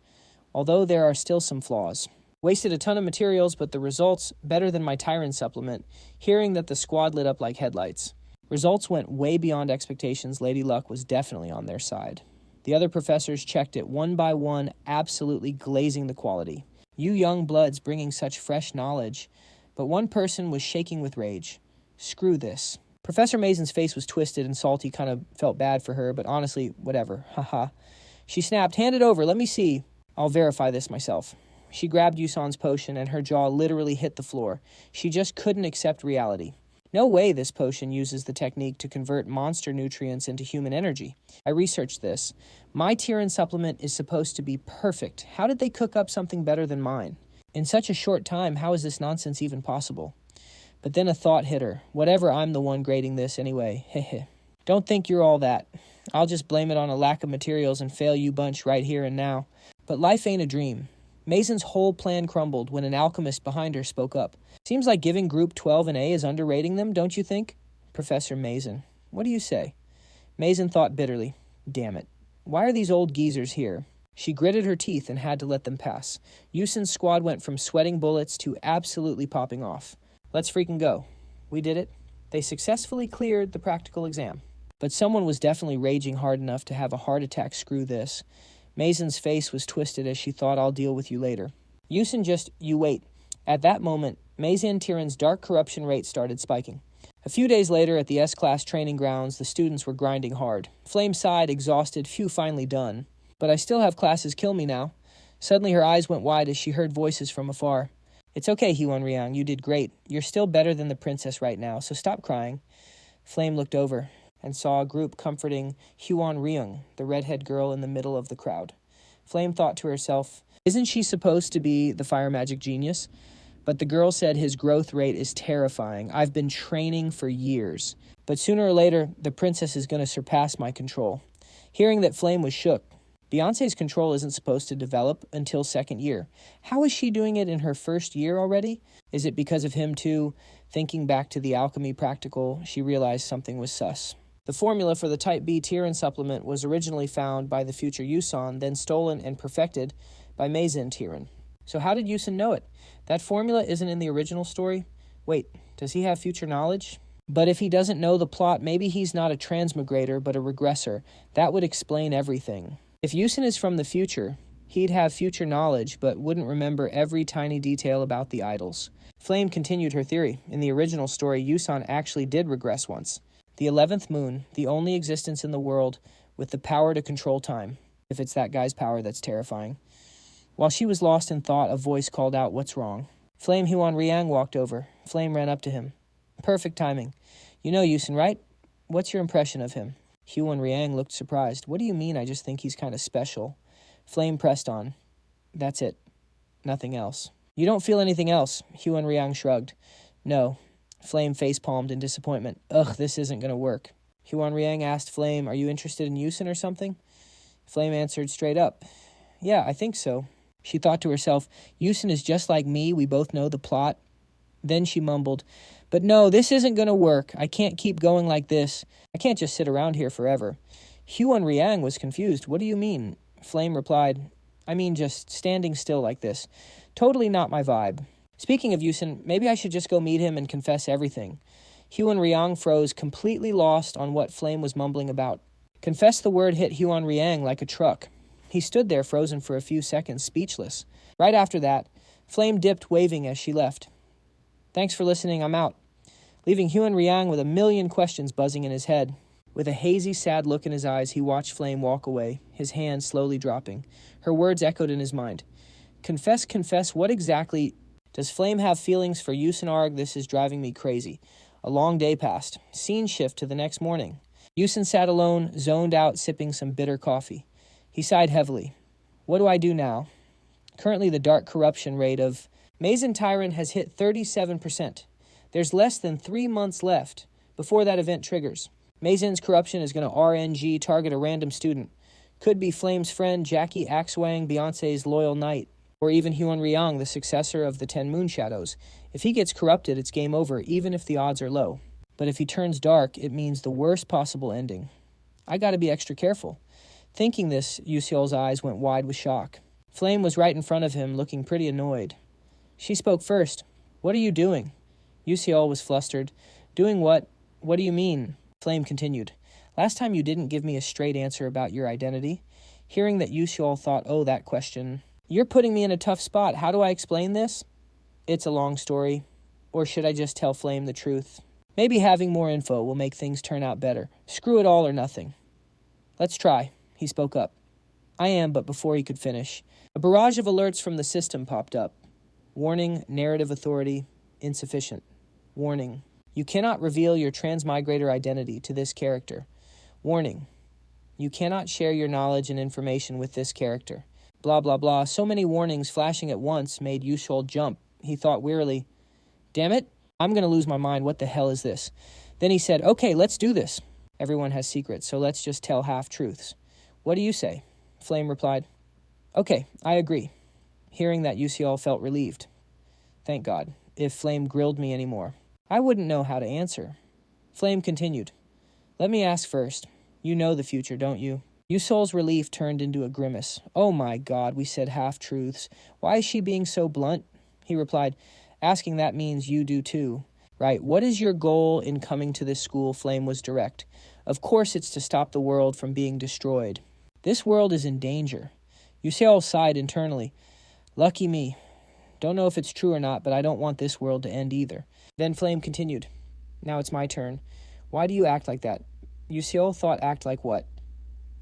Although there are still some flaws. Wasted a ton of materials, but the results better than my Tyrant supplement, hearing that the squad lit up like headlights. Results went way beyond expectations. Lady Luck was definitely on their side. The other professors checked it one by one, absolutely glazing the quality. You young bloods bringing such fresh knowledge. But one person was shaking with rage. Screw this. Professor Mason's face was twisted and salty, kind of felt bad for her, but honestly, whatever. Haha. She snapped, hand it over, let me see. I'll verify this myself. She grabbed Yusan's potion and her jaw literally hit the floor. She just couldn't accept reality. No way this potion uses the technique to convert monster nutrients into human energy. I researched this. My Tyrant supplement is supposed to be perfect. How did they cook up something better than mine? In such a short time, how is this nonsense even possible? But then a thought hit her. Whatever, I'm the one grading this anyway. Hehe. Don't think you're all that. I'll just blame it on a lack of materials and fail you bunch right here and now. But life ain't a dream. Mazen's whole plan crumbled when an alchemist behind her spoke up. Seems like giving Group 12 an A is underrating them, don't you think? Professor Mazen. What do you say? Mazen thought bitterly. Damn it. Why are these old geezers here? She gritted her teeth and had to let them pass. Yusin's squad went from sweating bullets to absolutely popping off. Let's freaking go. We did it. They successfully cleared the practical exam. But someone was definitely raging hard enough to have a heart attack. Screw this. Mazen's face was twisted as she thought, I'll deal with you later. Yusin you wait. At that moment, Mazen Tiran's dark corruption rate started spiking. A few days later, at the S-Class training grounds, the students were grinding hard. Flame sighed, exhausted, phew, finally done. But I still have classes kill me now. Suddenly her eyes went wide as she heard voices from afar. It's okay, Hyun Ryang, you did great. You're still better than the princess right now, so stop crying. Flame looked over and saw a group comforting Hyun Ryung, the redhead girl in the middle of the crowd. Flame thought to herself, isn't she supposed to be the fire magic genius? But the girl said his growth rate is terrifying. I've been training for years. But sooner or later, the princess is going to surpass my control. Hearing that, Flame was shook. Beyonce's control isn't supposed to develop until second year. How is she doing it in her first year already? Is it because of him too? Thinking back to the alchemy practical, she realized something was sus. The formula for the Type B Tiran supplement was originally found by the future Yusan, then stolen and perfected by Mazen Tiran. So how did Yusin know it? That formula isn't in the original story? Wait, does he have future knowledge? But if he doesn't know the plot, maybe he's not a transmigrator, but a regressor. That would explain everything. If Yusin is from the future, he'd have future knowledge, but wouldn't remember every tiny detail about the idols. Flame continued her theory. In the original story, Yusan actually did regress once. The 11th moon, the only existence in the world with the power to control time. If it's that guy's power, that's terrifying. While she was lost in thought, a voice called out, what's wrong? Flame Hyun Ryang walked over. Flame ran up to him. Perfect timing. You know Yusin, right? What's your impression of him? Hyun Ryang looked surprised. What do you mean? I just think he's kind of special. Flame pressed on. That's it. Nothing else. You don't feel anything else? Hyun Ryang shrugged. No. Flame facepalmed in disappointment. Ugh, this isn't going to work. Hyun Ryang asked Flame, are you interested in Yusin or something? Flame answered straight up. Yeah, I think so. She thought to herself, Yusin is just like me, we both know the plot. Then she mumbled, but no, this isn't going to work. I can't keep going like this. I can't just sit around here forever. Hyun Ryang was confused. What do you mean? Flame replied, I mean just standing still like this. Totally not my vibe. Speaking of Yusin, maybe I should just go meet him and confess everything. Hyun Ryang froze, completely lost on what Flame was mumbling about. Confess the word hit Hyun Ryang like a truck. He stood there frozen for a few seconds, speechless. Right after that, Flame dipped, waving as she left. Thanks for listening, I'm out. Leaving Hyun Ryang with a million questions buzzing in his head. With a hazy, sad look in his eyes, he watched Flame walk away, his hand slowly dropping. Her words echoed in his mind. Confess, what exactly... Does Flame have feelings for Yusin Arg? This is driving me crazy. A long day passed. Scene shift to the next morning. Yusin sat alone, zoned out, sipping some bitter coffee. He sighed heavily. What do I do now? Currently, the dark corruption rate of Mazen Tyrant has hit 37%. There's less than 3 months left before that event triggers. Mazen's corruption is going to RNG target a random student. Could be Flame's friend, Jackie Axwang, Beyonce's loyal knight, or even Hyun Ryang, the successor of the 10 Moon Shadows. If he gets corrupted, it's game over, even if the odds are low. But if he turns dark, it means the worst possible ending. I gotta be extra careful. Thinking this, Yu-seol's eyes went wide with shock. Flame was right in front of him, looking pretty annoyed. She spoke first. What are you doing? Yu-seol was flustered. Doing what? What do you mean? Flame continued. Last time you didn't give me a straight answer about your identity. Hearing that Yu-seol thought, oh, that question. You're putting me in a tough spot. How do I explain this? It's a long story. Or should I just tell Flame the truth? Maybe having more info will make things turn out better. Screw it all or nothing. Let's try. He spoke up. I am, but before he could finish, a barrage of alerts from the system popped up. Warning, narrative authority, insufficient. Warning, you cannot reveal your transmigrator identity to this character. Warning, you cannot share your knowledge and information with this character. Blah, blah, blah. So many warnings flashing at once made Yu-seol jump. He thought wearily, damn it, I'm going to lose my mind. What the hell is this? Then he said, okay, let's do this. Everyone has secrets, so let's just tell half-truths. What do you say? Flame replied, okay, I agree. Hearing that, Yu-seol felt relieved. Thank God. If Flame grilled me anymore, I wouldn't know how to answer. Flame continued. Let me ask first. You know the future, don't you? Yu-seol's relief turned into a grimace. Oh my God, we said half-truths. Why is she being so blunt? He replied, asking that means you do too. Right, what is your goal in coming to this school? Flame was direct. Of course it's to stop the world from being destroyed. This world is in danger. Yu-seol sighed internally. Lucky me. Don't know if it's true or not, but I don't want this world to end either. Then Flame continued. Now it's my turn. Why do you act like that? Yu-seol thought act like what?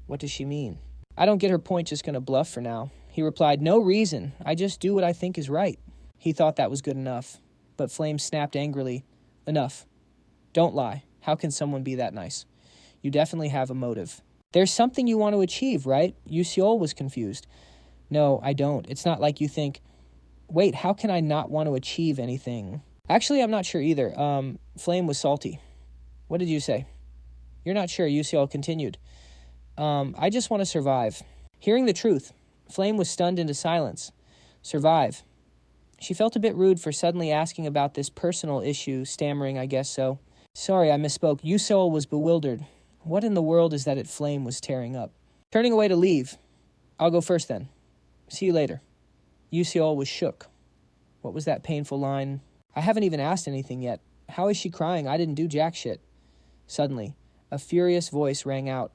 What does she mean? I don't get her point, just gonna bluff for now. He replied, no reason. I just do what I think is right. He thought that was good enough. But Flame snapped angrily. Enough. Don't lie. How can someone be that nice? You definitely have a motive. There's something you want to achieve, right? Yu-seol was confused. No, I don't. It's not like you think. Wait, how can I not want to achieve anything? Actually, I'm not sure either. Flame was salty. What did you say? You're not sure, Yu-seol continued. I just want to survive. Hearing the truth, Flame was stunned into silence. Survive. She felt a bit rude for suddenly asking about this personal issue, stammering, I guess so. Sorry, I misspoke. Yu-seol was bewildered. What in the world is that Flame was tearing up? Turning away to leave. I'll go first then. See you later. Yu-seol was shook. What was that painful line? I haven't even asked anything yet. How is she crying? I didn't do jack shit. Suddenly, a furious voice rang out.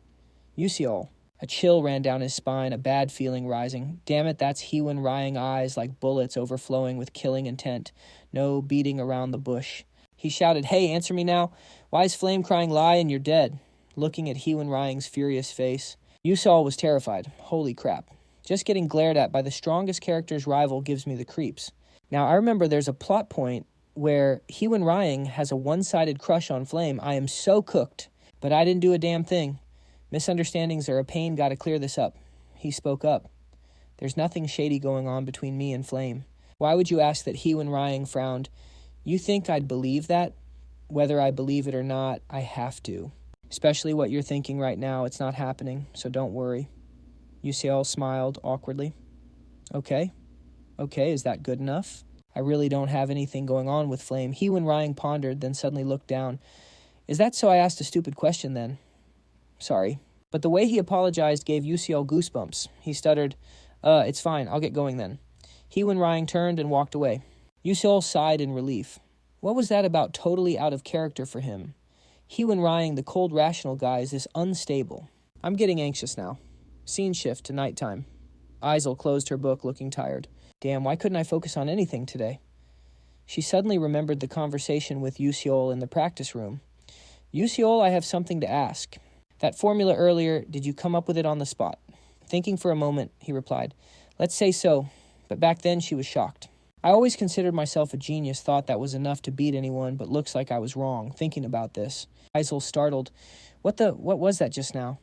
Yu-seol. A chill ran down his spine, a bad feeling rising. Damn it, that's Hyun-rying eyes like bullets overflowing with killing intent. No beating around the bush. He shouted, hey, answer me now. Why is Flame crying lie and you're dead? Looking at Hyun-rying's furious face. Yu-seol was terrified. Holy crap. Just getting glared at by the strongest character's rival gives me the creeps. Now, I remember there's a plot point where Hyun-rying has a one-sided crush on Flame. I am so cooked, but I didn't do a damn thing. Misunderstandings are a pain, gotta clear this up. He spoke up. There's nothing shady going on between me and Flame. Why would you ask that? Hyun-rying frowned. You think I'd believe that? Whether I believe it or not, I have to. Especially what you're thinking right now, it's not happening, so don't worry. Yu-seol smiled awkwardly. Okay, is that good enough? I really don't have anything going on with Flame. Hyun-rying pondered, then suddenly looked down. Is that so I asked a stupid question then? Sorry. But the way he apologized gave Yu-seol goosebumps. He stuttered, it's fine, I'll get going then. Hyun-rying turned and walked away. Yu-seol sighed in relief. What was that about totally out of character for him? Hyun-rying, the cold rational guy, is this unstable. I'm getting anxious now. Scene shift to nighttime. Isel closed her book, looking tired. Damn, why couldn't I focus on anything today? She suddenly remembered the conversation with Yu-seol in the practice room. Yu-seol, I have something to ask. That formula earlier, did you come up with it on the spot? Thinking for a moment, he replied, let's say so, but back then she was shocked. I always considered myself a genius, thought that was enough to beat anyone, but looks like I was wrong, thinking about this. Isel startled. What was that just now?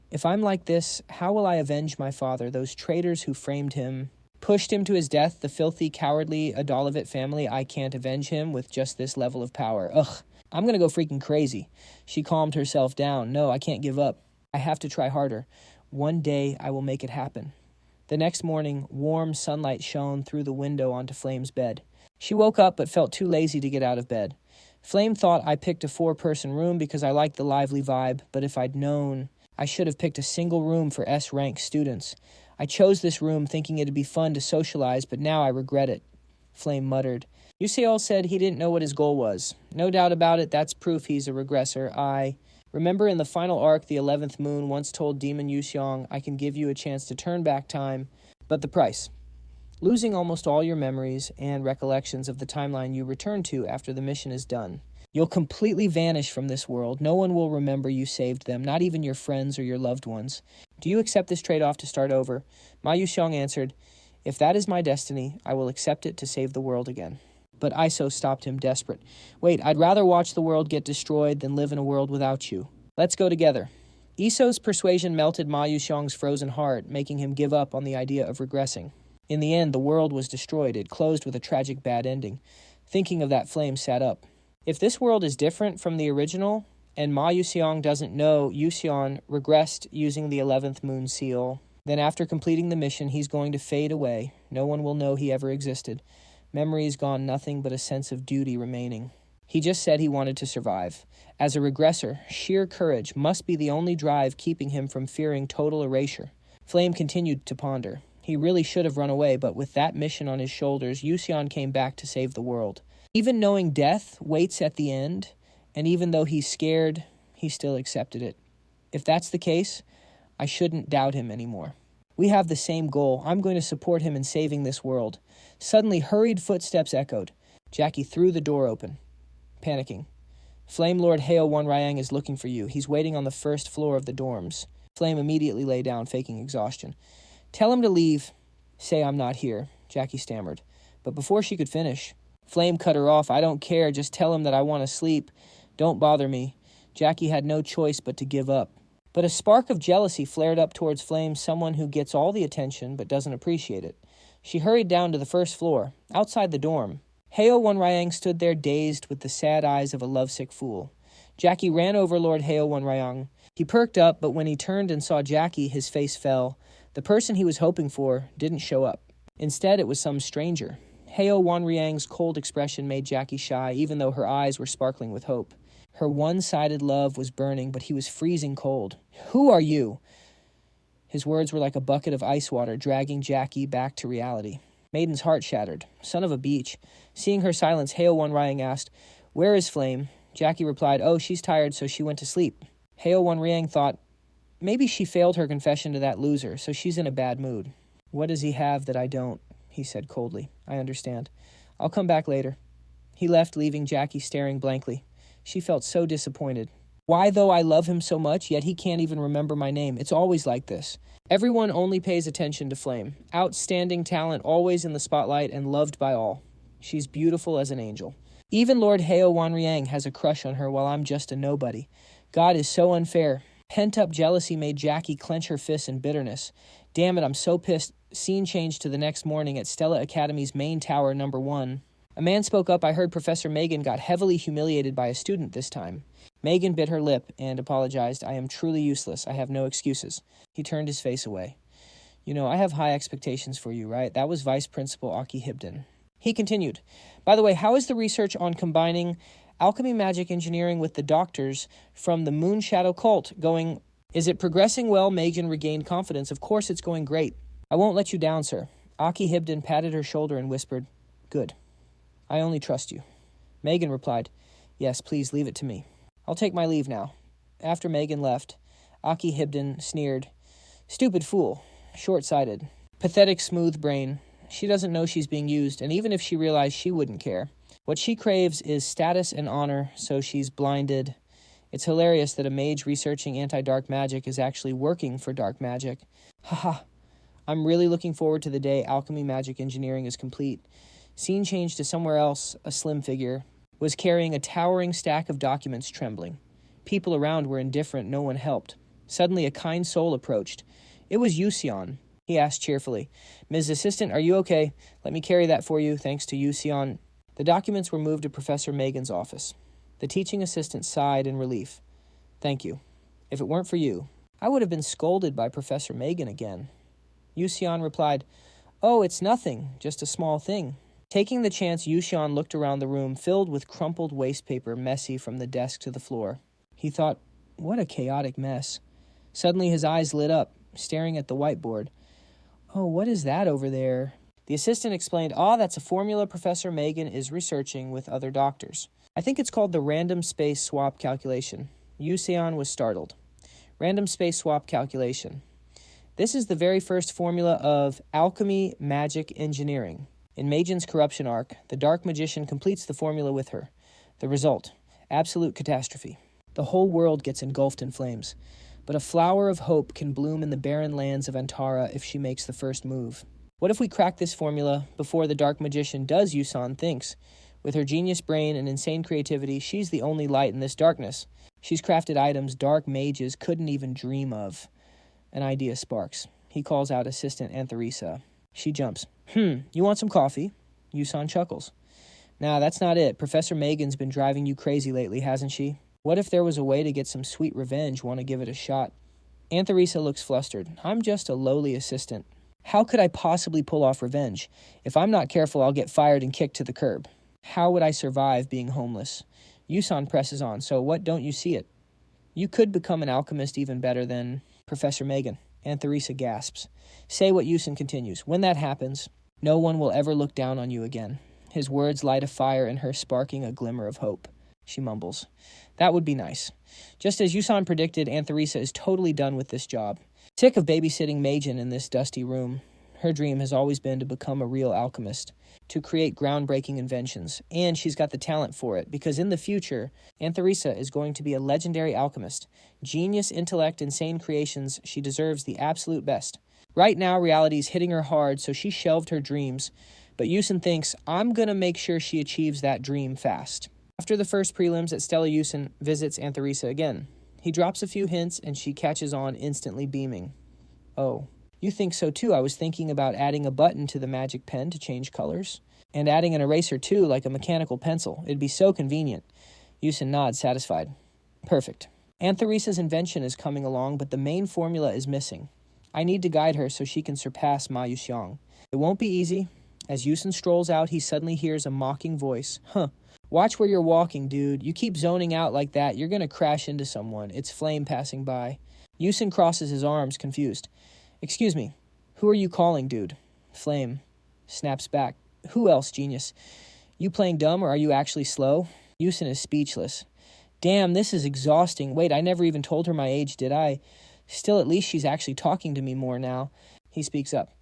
If I'm like this, how will I avenge my father, those traitors who framed him, pushed him to his death, the filthy, cowardly Adolevit family? I can't avenge him with just this level of power. Ugh. I'm gonna go freaking crazy. She calmed herself down. No, I can't give up. I have to try harder. One day I will make it happen. The next morning, warm sunlight shone through the window onto Flame's bed. She woke up but felt too lazy to get out of bed. Flame thought I picked a 4-person room because I liked the lively vibe, but if I'd known, I should have picked a single room for S-rank students. I chose this room thinking it'd be fun to socialize, but now I regret it. Flame muttered. Yu-seol said he didn't know what his goal was. No doubt about it, that's proof he's a regressor. I remember in the final arc, the 11th moon once told Demon Yu-seong, I can give you a chance to turn back time, but the price. Losing almost all your memories and recollections of the timeline you return to after the mission is done. You'll completely vanish from this world. No one will remember you saved them, not even your friends or your loved ones. Do you accept this trade-off to start over? Ma Yu-seong answered, if that is my destiny, I will accept it to save the world again. But Iso stopped him, desperate. Wait, I'd rather watch the world get destroyed than live in a world without you. Let's go together. Iso's persuasion melted Ma Yu-seong's frozen heart, making him give up on the idea of regressing. In the end, the world was destroyed. It closed with a tragic bad ending. Thinking of that, Flame sat up. If this world is different from the original, and Ma Yu-seong doesn't know Yu-seon regressed using the 11th moon seal, Then after completing the mission, he's going to fade away. No one will know he ever existed. Memories gone, nothing but a sense of duty remaining. He just said he wanted to survive. As a regressor, sheer courage must be the only drive keeping him from fearing total erasure. Flame continued to ponder. He really should have run away, but with that mission on his shoulders, Yu-seol came back to save the world. Even knowing death waits at the end, and even though he's scared, he still accepted it. If that's the case, I shouldn't doubt him anymore. We have the same goal. I'm going to support him in saving this world. Suddenly, hurried footsteps echoed. Jackie threw the door open, panicking. Flame Lord Heo Wonryang is looking for you. He's waiting on the first floor of the dorms. Flame immediately lay down, faking exhaustion. Tell him to leave. Say I'm not here, Jackie stammered. But before she could finish, Flame cut her off. I don't care. Just tell him that I want to sleep. Don't bother me. Jackie had no choice but to give up. But a spark of jealousy flared up towards Flame, someone who gets all the attention but doesn't appreciate it. She hurried down to the first floor, outside the dorm. Heo Wonryang stood there dazed with the sad eyes of a lovesick fool. Jackie ran over Lord Heo Wonryang. He perked up, but when he turned and saw Jackie, his face fell. The person he was hoping for didn't show up. Instead, it was some stranger. Heo Wonryang's cold expression made Jackie shy, even though her eyes were sparkling with hope. Her one-sided love was burning, but he was freezing cold. Who are you? His words were like a bucket of ice water, dragging Jackie back to reality. Maiden's heart shattered. Son of a beach. Seeing her silence, Heo Wonryang asked, Where is Flame? Jackie replied, Oh, she's tired, so she went to sleep. Heo Wonryang thought, maybe she failed her confession to that loser, so she's in a bad mood. What does he have that I don't? He said coldly. I understand. I'll come back later. He left, leaving Jackie staring blankly. She felt so disappointed. Why, though, I love him so much, yet he can't even remember my name. It's always like this. Everyone only pays attention to Flame. Outstanding talent, always in the spotlight and loved by all. She's beautiful as an angel. Even Lord Heo Wonryang has a crush on her while I'm just a nobody. God is so unfair. Pent-up jealousy made Jackie clench her fists in bitterness. Damn it, I'm so pissed. Scene changed to the next morning at Stella Academy's main tower, number 1. A man spoke up. I heard Professor Megan got heavily humiliated by a student this time. Megan bit her lip and apologized. I am truly useless. I have no excuses. He turned his face away. You know, I have high expectations for you, right? That was Vice Principal ISEKAI'D. He continued. By the way, how is the research on combining alchemy magic engineering with the doctors from the Moon Shadow cult going? Is it progressing well? Megan regained confidence. Of course it's going great. I won't let you down, sir. ISEKAI'D patted her shoulder and whispered, Good. I only trust you. Megan replied, Yes, please leave it to me. I'll take my leave now. After Megan left, ISEKAI'D sneered, Stupid fool. Short-sighted. Pathetic smooth brain. She doesn't know she's being used, and even if she realized, she wouldn't care. What she craves is status and honor, so she's blinded. It's hilarious that a mage researching anti-dark magic is actually working for dark magic. Haha. I'm really looking forward to the day alchemy magic engineering is complete. Scene changed to somewhere else. A slim figure was carrying a towering stack of documents, trembling. People around were indifferent. No one helped. Suddenly, a kind soul approached. It was Yu-seol. He asked cheerfully, Ms. Assistant, are you okay? Let me carry that for you, thanks to Yu-seol. The documents were moved to Professor Megan's office. The teaching assistant sighed in relief. Thank you. If it weren't for you, I would have been scolded by Professor Megan again. Yu-seol replied, Oh, it's nothing, just a small thing. Taking the chance, Yu-seol looked around the room, filled with crumpled waste paper, messy from the desk to the floor. He thought, what a chaotic mess. Suddenly his eyes lit up, staring at the whiteboard. Oh, what is that over there? The assistant explained, that's a formula Professor Megan is researching with other doctors. I think it's called the random space swap calculation. Yu-seol was startled. Random space swap calculation. This is the very first formula of alchemy magic engineering. In Megan's corruption arc, the dark magician completes the formula with her. The result, absolute catastrophe. The whole world gets engulfed in flames. But a flower of hope can bloom in the barren lands of Antara if she makes the first move. What if we crack this formula before the dark magician does Yu-seol thinks? With her genius brain and insane creativity, she's the only light in this darkness. She's crafted items dark mages couldn't even dream of. An idea sparks. He calls out assistant Antharisa. She jumps. You want some coffee? Yu-seol chuckles. Nah, that's not it. Professor Megan's been driving you crazy lately, hasn't she? What if there was a way to get some sweet revenge? Want to give it a shot? Aunt Theresa looks flustered. I'm just a lowly assistant. How could I possibly pull off revenge? If I'm not careful, I'll get fired and kicked to the curb. How would I survive being homeless? Yusan presses on. So what, don't you see it? You could become an alchemist even better than Professor Megan. Aunt Theresa gasps. Say what Yusan continues. When that happens, no one will ever look down on you again. His words light a fire in her, sparking a glimmer of hope. She mumbles. That would be nice. Just as Yusan predicted, Aunt Theresa is totally done with this job. Sick of babysitting Majin in this dusty room. Her dream has always been to become a real alchemist, to create groundbreaking inventions, and she's got the talent for it, because in the future, Aunt Theresa is going to be a legendary alchemist. Genius, intellect, insane creations, she deserves the absolute best. Right now, reality's hitting her hard, so she shelved her dreams, but Yusan thinks, I'm gonna make sure she achieves that dream fast. After the first prelims at Stella, Yusan visits Aunt Theresa again. He drops a few hints, and she catches on, instantly beaming. Oh. You think so too. I was thinking about adding a button to the magic pen to change colors. And adding an eraser too, like a mechanical pencil. It'd be so convenient. Yusan nods, satisfied. Perfect. Aunt Theresa's invention is coming along, but the main formula is missing. I need to guide her so she can surpass Ma Yuxiang. It won't be easy. As Yusan strolls out, he suddenly hears a mocking voice. Watch where you're walking, dude. You keep zoning out like that, you're gonna crash into someone. It's Flame passing by. Yusan crosses his arms, confused. Excuse me, who are you calling, dude? Flame snaps back. Who else, genius? You playing dumb or are you actually slow? Yusan is speechless. Damn, this is exhausting. Wait, I never even told her my age, did I? Still, at least she's actually talking to me more now. He speaks up.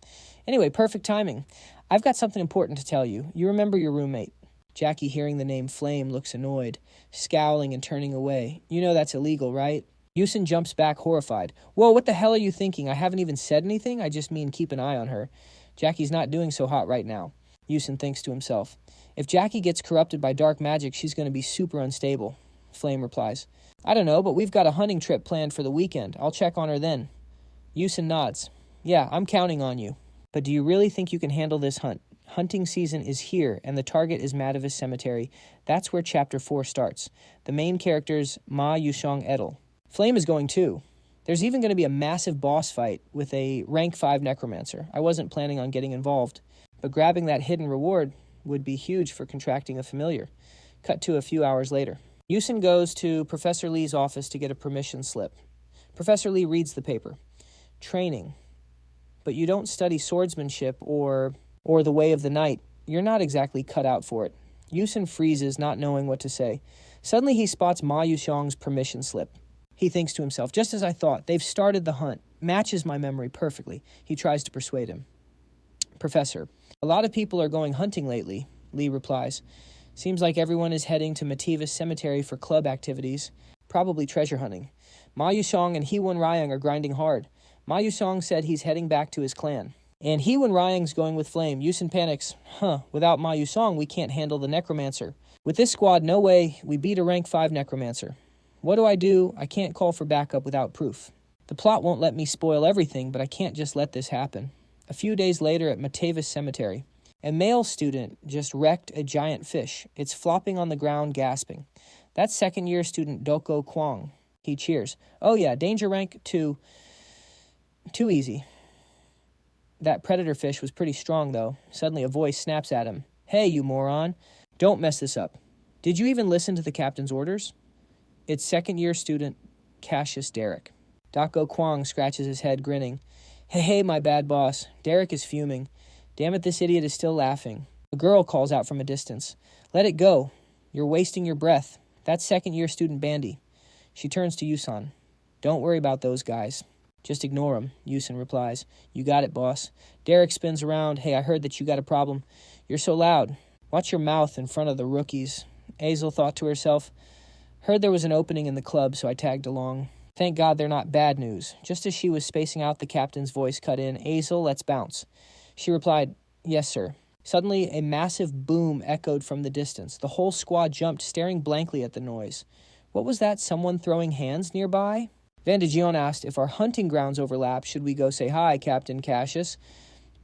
Anyway, perfect timing. I've got something important to tell you. You remember your roommate. Jackie, hearing the name Flame, looks annoyed, scowling and turning away. You know that's illegal, right? Yusan jumps back, horrified. Whoa, what the hell are you thinking? I haven't even said anything. I just mean keep an eye on her. Jackie's not doing so hot right now. Yusan thinks to himself. If Jackie gets corrupted by dark magic, she's going to be super unstable. Flame replies. I don't know, but we've got a hunting trip planned for the weekend. I'll check on her then. Yusan nods. Yeah, I'm counting on you. But do you really think you can handle this hunt? Hunting season is here, and the target is Matavis Cemetery. That's where Chapter 4 starts. The main character's Ma Yuxiang Edel. Flame is going too. There's even going to be a massive boss fight with a rank 5 Necromancer. I wasn't planning on getting involved, but grabbing that hidden reward would be huge for contracting a familiar. Cut to a few hours later. Yusan goes to Professor Lee's office to get a permission slip. Professor Lee reads the paper. Training. But you don't study swordsmanship or the way of the knight. You're not exactly cut out for it. Yusan freezes, not knowing what to say. Suddenly he spots Ma Yuxiang's permission slip. He thinks to himself, just as I thought, they've started the hunt. Matches my memory perfectly. He tries to persuade him. Professor, a lot of people are going hunting lately, Lee replies. Seems like everyone is heading to Matavis Cemetery for club activities, probably treasure hunting. Ma Yuxiang and Heewon Ryang are grinding hard. Ma Yuxiang said he's heading back to his clan. And Heewon Ryang's going with Flame. Yusan panics. Without Ma Yuxiang, we can't handle the Necromancer. With this squad, no way we beat a rank 5 Necromancer. What do? I can't call for backup without proof. The plot won't let me spoil everything, but I can't just let this happen. A few days later at Matavis Cemetery, a male student just wrecked a giant fish. It's flopping on the ground, gasping. That's second-year student Doko Kwong. He cheers. Oh yeah, danger rank 2. Too easy. That predator fish was pretty strong, though. Suddenly a voice snaps at him. Hey, you moron. Don't mess this up. Did you even listen to the captain's orders? It's second-year student Cassius Derek. Dako Kwong scratches his head, grinning. Hey, my bad boss. Derek is fuming. Damn it, this idiot is still laughing. A girl calls out from a distance. Let it go. You're wasting your breath. That's second-year student Bandy. She turns to Yusan. Don't worry about those guys. Just ignore them, Yusan replies. You got it, boss. Derek spins around. Hey, I heard that you got a problem. You're so loud. Watch your mouth in front of the rookies. Azel thought to herself. Heard there was an opening in the club, so I tagged along. Thank God they're not bad news. Just as she was spacing out, the captain's voice cut in. Azel, let's bounce. She replied, yes, sir. Suddenly, a massive boom echoed from the distance. The whole squad jumped, staring blankly at the noise. What was that? Someone throwing hands nearby? Van de Gion asked, if our hunting grounds overlap, should we go say hi, Captain Cassius?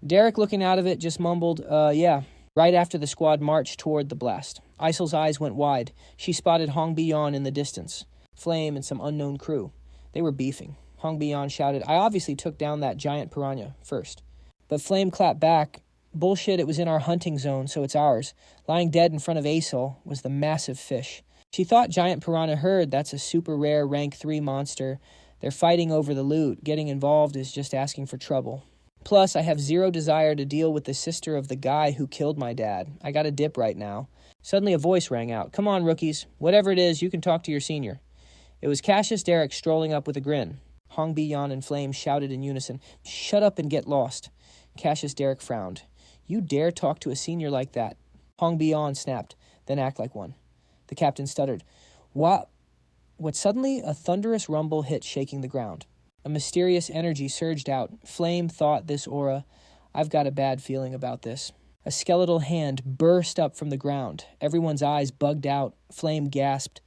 Derek, looking out of it, just mumbled, yeah. Right after the squad marched toward the blast. Isel's eyes went wide. She spotted Hong Bion in the distance. Flame and some unknown crew. They were beefing. Hong Bi-yon shouted. I obviously took down that giant piranha first. But Flame clapped back. Bullshit, it was in our hunting zone, so it's ours. Lying dead in front of ASEKAI'D was the massive fish. She thought giant piranha heard that's a super rare rank 3 monster. They're fighting over the loot. Getting involved is just asking for trouble. Plus, I have zero desire to deal with the sister of the guy who killed my dad. I got a dip right now. Suddenly a voice rang out. Come on, rookies. Whatever it is, you can talk to your senior. It was Cassius Derek strolling up with a grin. Hong Bi-yon and Flame shouted in unison. Shut up and get lost. Cassius Derek frowned. You dare talk to a senior like that? Hong Bi-yon snapped. Then act like one. The captain stuttered. What suddenly a thunderous rumble hit, shaking the ground. A mysterious energy surged out. Flame thought this aura. I've got a bad feeling about this. A skeletal hand burst up from the ground. Everyone's eyes bugged out. Flame gasped.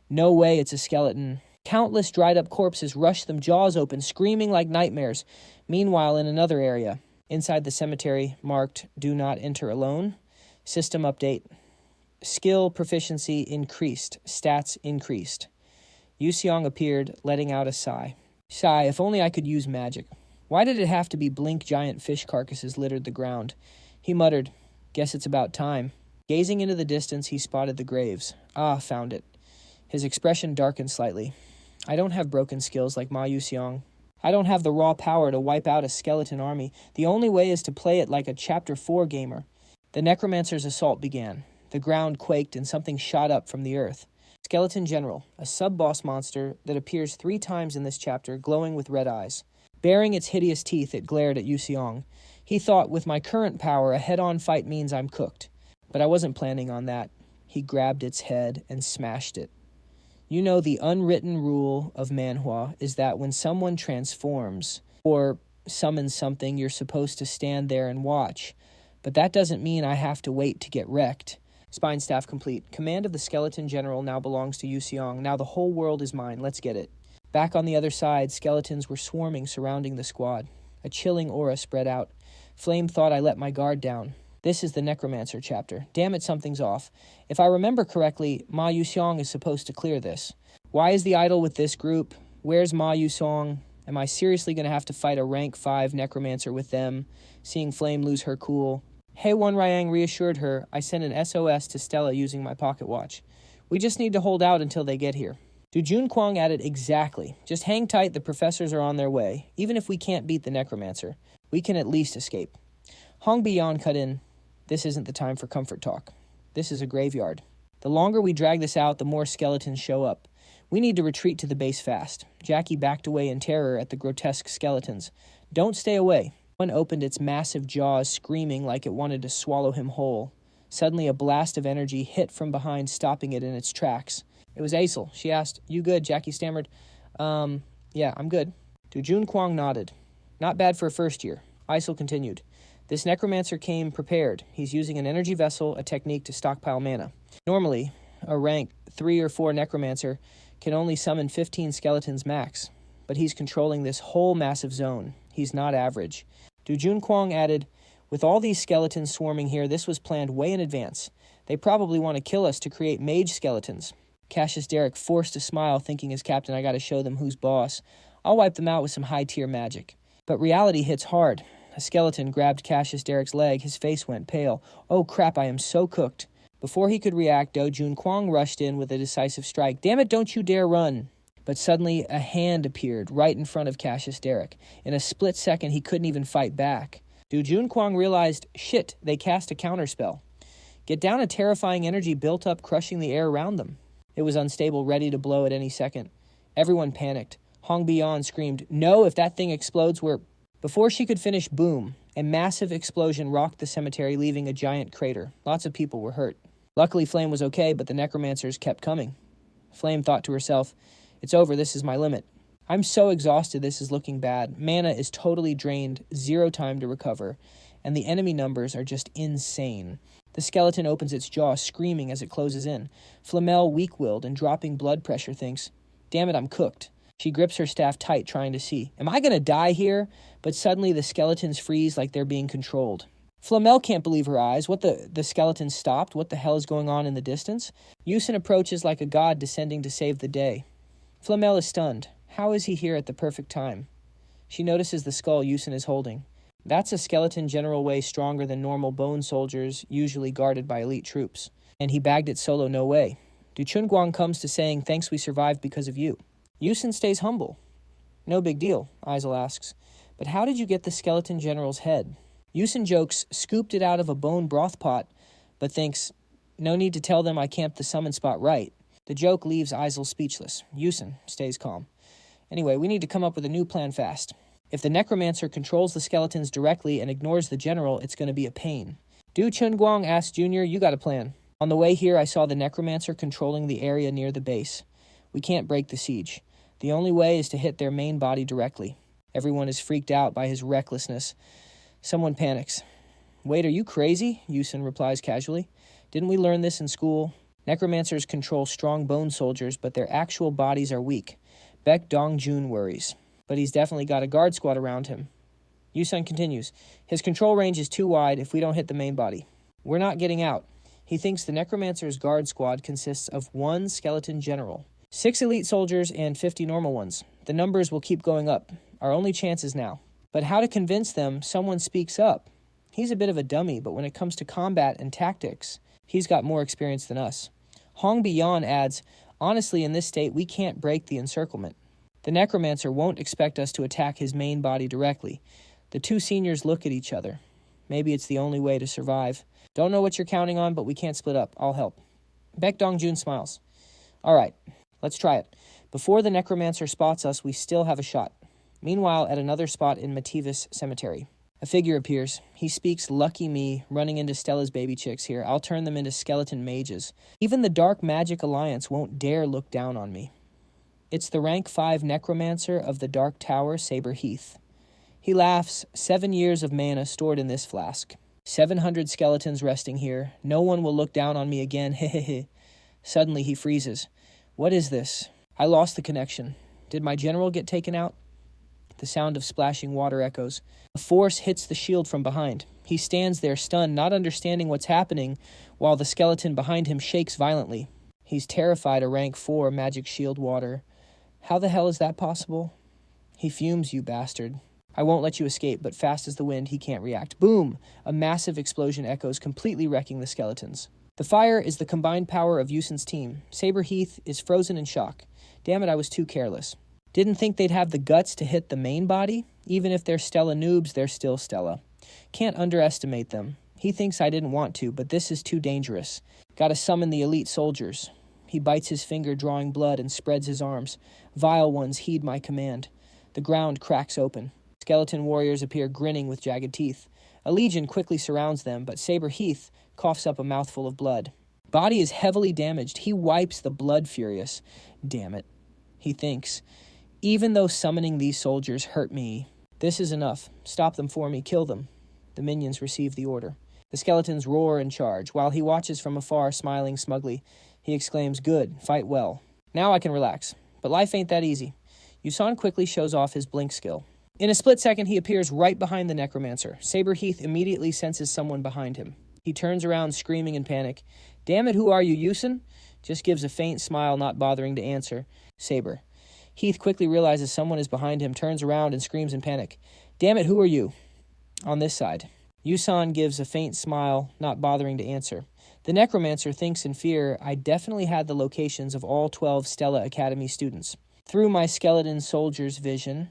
No way, it's a skeleton. Countless dried-up corpses rushed them, jaws open, screaming like nightmares. Meanwhile, in another area, inside the cemetery, marked Do Not Enter Alone, system update. Skill proficiency increased. Stats increased. Yu-seong appeared, letting out a sigh. Sigh, if only I could use magic. Why did it have to be blink giant fish carcasses littered the ground? He muttered, guess it's about time. Gazing into the distance, he spotted the graves. Ah, found it. His expression darkened slightly. I don't have broken skills like Ma Yu-seong. I don't have the raw power to wipe out a skeleton army. The only way is to play it like a Chapter 4 gamer. The Necromancer's assault began. The ground quaked and something shot up from the earth. Skeleton General, a sub-boss monster that appears 3 times in this chapter, glowing with red eyes. Baring its hideous teeth, it glared at Yu-seong. He thought, with my current power, a head-on fight means I'm cooked. But I wasn't planning on that. He grabbed its head and smashed it. You know, the unwritten rule of Manhwa is that when someone transforms or summons something, you're supposed to stand there and watch. But that doesn't mean I have to wait to get wrecked. Spine staff complete. Command of the Skeleton General now belongs to Yu-seong. Now the whole world is mine. Let's get it. Back on the other side, skeletons were swarming, surrounding the squad. A chilling aura spread out. Flame thought I let my guard down. This is the Necromancer chapter. Damn it, something's off. If I remember correctly, Ma Yu-seong is supposed to clear this. Why is the idol with this group? Where's Ma Yu-seong? Am I seriously going to have to fight a rank 5 Necromancer with them? Seeing Flame lose her cool. Hey One Ryang reassured her. I sent an SOS to Stella using my pocket watch. We just need to hold out until they get here. Dujun Kwang added, exactly. Just hang tight, the professors are on their way. Even if we can't beat the Necromancer, we can at least escape. Hong Bi-yon cut in. This isn't the time for comfort talk. This is a graveyard. The longer we drag this out, the more skeletons show up. We need to retreat to the base fast. Jackie backed away in terror at the grotesque skeletons. Don't stay away. One opened its massive jaws, screaming like it wanted to swallow him whole. Suddenly, a blast of energy hit from behind, stopping it in its tracks. It was ASEKAI'D. She asked, You good? Jackie stammered, Yeah, I'm good. Dujun Kwang nodded. Not bad for a first year. ASEKAI'D continued. This Necromancer came prepared. He's using an energy vessel, a technique to stockpile mana. Normally, a rank 3 or 4 Necromancer can only summon 15 skeletons max, but he's controlling this whole massive zone. He's not average. Dujun Kwang added, With all these skeletons swarming here, this was planned way in advance. They probably want to kill us to create mage skeletons. Cassius Derek forced a smile, thinking as captain, I gotta show them who's boss. I'll wipe them out with some high-tier magic. But reality hits hard. A skeleton grabbed Cassius Derek's leg. His face went pale. Oh crap, I am so cooked. Before he could react, Dojun Kwang rushed in with a decisive strike. Damn it, don't you dare run. But suddenly, a hand appeared right in front of Cassius Derek. In a split second, he couldn't even fight back. Dojun Kwang realized, shit, they cast a counterspell. Get down, a terrifying energy built up, crushing the air around them. It was unstable, ready to blow at any second. Everyone panicked. Hong Bi-yon screamed, No, if that thing explodes, we're... Before she could finish, boom, a massive explosion rocked the cemetery, leaving a giant crater. Lots of people were hurt. Luckily, Flame was okay, but the Necromancers kept coming. Flame thought to herself, It's over, this is my limit. I'm so exhausted, this is looking bad. Mana is totally drained, 0 time to recover, and the enemy numbers are just insane. The skeleton opens its jaw, screaming as it closes in. Flamel, weak-willed and dropping blood pressure, thinks, Damn it, I'm cooked. She grips her staff tight, trying to see. Am I going to die here? But suddenly the skeletons freeze like they're being controlled. Flamel can't believe her eyes. The skeletons stopped. What the hell is going on in the distance? Yusin approaches like a god descending to save the day. Flamel is stunned. How is he here at the perfect time? She notices the skull Yusin is holding. That's a skeleton general way stronger than normal bone soldiers, usually guarded by elite troops. And he bagged it solo, no way. Du Chunguang comes to saying, thanks, we survived because of you. Yusin stays humble. No big deal, Isel asks. But how did you get the skeleton general's head? Yusin jokes, scooped it out of a bone broth pot, but thinks, no need to tell them I camped the summon spot right. The joke leaves Isel speechless. Yusin stays calm. Anyway, we need to come up with a new plan fast. If the Necromancer controls the skeletons directly and ignores the general, it's going to be a pain. Du Chunguang asks Junior, you got a plan. On the way here, I saw the Necromancer controlling the area near the base. We can't break the siege. The only way is to hit their main body directly. Everyone is freaked out by his recklessness. Someone panics. Wait, are you crazy? Yusin replies casually. Didn't we learn this in school? Necromancers control strong bone soldiers, but their actual bodies are weak. Baek Dongjun worries. But he's definitely got a guard squad around him. Yusun continues. His control range is too wide if we don't hit the main body. We're not getting out. He thinks the Necromancer's guard squad consists of 1 skeleton general, 6 elite soldiers, and 50 normal ones. The numbers will keep going up. Our only chance is now. But how to convince them someone speaks up? He's a bit of a dummy, but when it comes to combat and tactics, he's got more experience than us. Hong Biyan adds, honestly, in this state, we can't break the encirclement. The Necromancer won't expect us to attack his main body directly. The 2 seniors look at each other. Maybe it's the only way to survive. Don't know what you're counting on, but we can't split up. I'll help. Baek Dongjun smiles. All right, let's try it. Before the Necromancer spots us, we still have a shot. Meanwhile, at another spot in Mativis Cemetery, a figure appears. He speaks, lucky me, running into Stella's baby chicks here. I'll turn them into skeleton mages. Even the Dark Magic Alliance won't dare look down on me. It's the rank 5 Necromancer of the Dark Tower, Saber Heath. He laughs, 7 years of mana stored in this flask. 700 skeletons resting here. No one will look down on me again, hehehe. Suddenly he freezes. What is this? I lost the connection. Did my general get taken out? The sound of splashing water echoes. A force hits the shield from behind. He stands there stunned, not understanding what's happening, while the skeleton behind him shakes violently. He's terrified of rank 4 magic shield water. How the hell is that possible? He fumes, you bastard. I won't let you escape, but fast as the wind, he can't react. Boom! A massive explosion echoes, completely wrecking the skeletons. The fire is the combined power of Yusin's team. Saber Heath is frozen in shock. Damn it, I was too careless. Didn't think they'd have the guts to hit the main body? Even if they're Stella noobs, they're still Stella. Can't underestimate them. He thinks I didn't want to, but this is too dangerous. Gotta summon the elite soldiers. He bites his finger, drawing blood, and spreads his arms. Vile ones heed my command. The ground cracks open. Skeleton warriors appear grinning with jagged teeth. A legion quickly surrounds them, but Saber Heath coughs up a mouthful of blood. Body is heavily damaged. He wipes the blood furious. Damn it. He thinks, even though summoning these soldiers hurt me, this is enough. Stop them for me. Kill them. The minions receive the order. The skeletons roar and charge. While he watches from afar, smiling smugly, he exclaims, good, fight well. Now I can relax. But life ain't that easy. Yusan quickly shows off his blink skill. In a split second, he appears right behind the Necromancer. Saber Heath immediately senses someone behind him. He turns around, screaming in panic. Damn it, who are you, Yusin? Just gives a faint smile, not bothering to answer. Saber. Heath quickly realizes someone is behind him, turns around, and screams in panic. Damn it, who are you? On this side. Yusan gives a faint smile, not bothering to answer. The Necromancer thinks in fear, I definitely had the locations of all 12 Stella Academy students. Through my skeleton soldier's vision.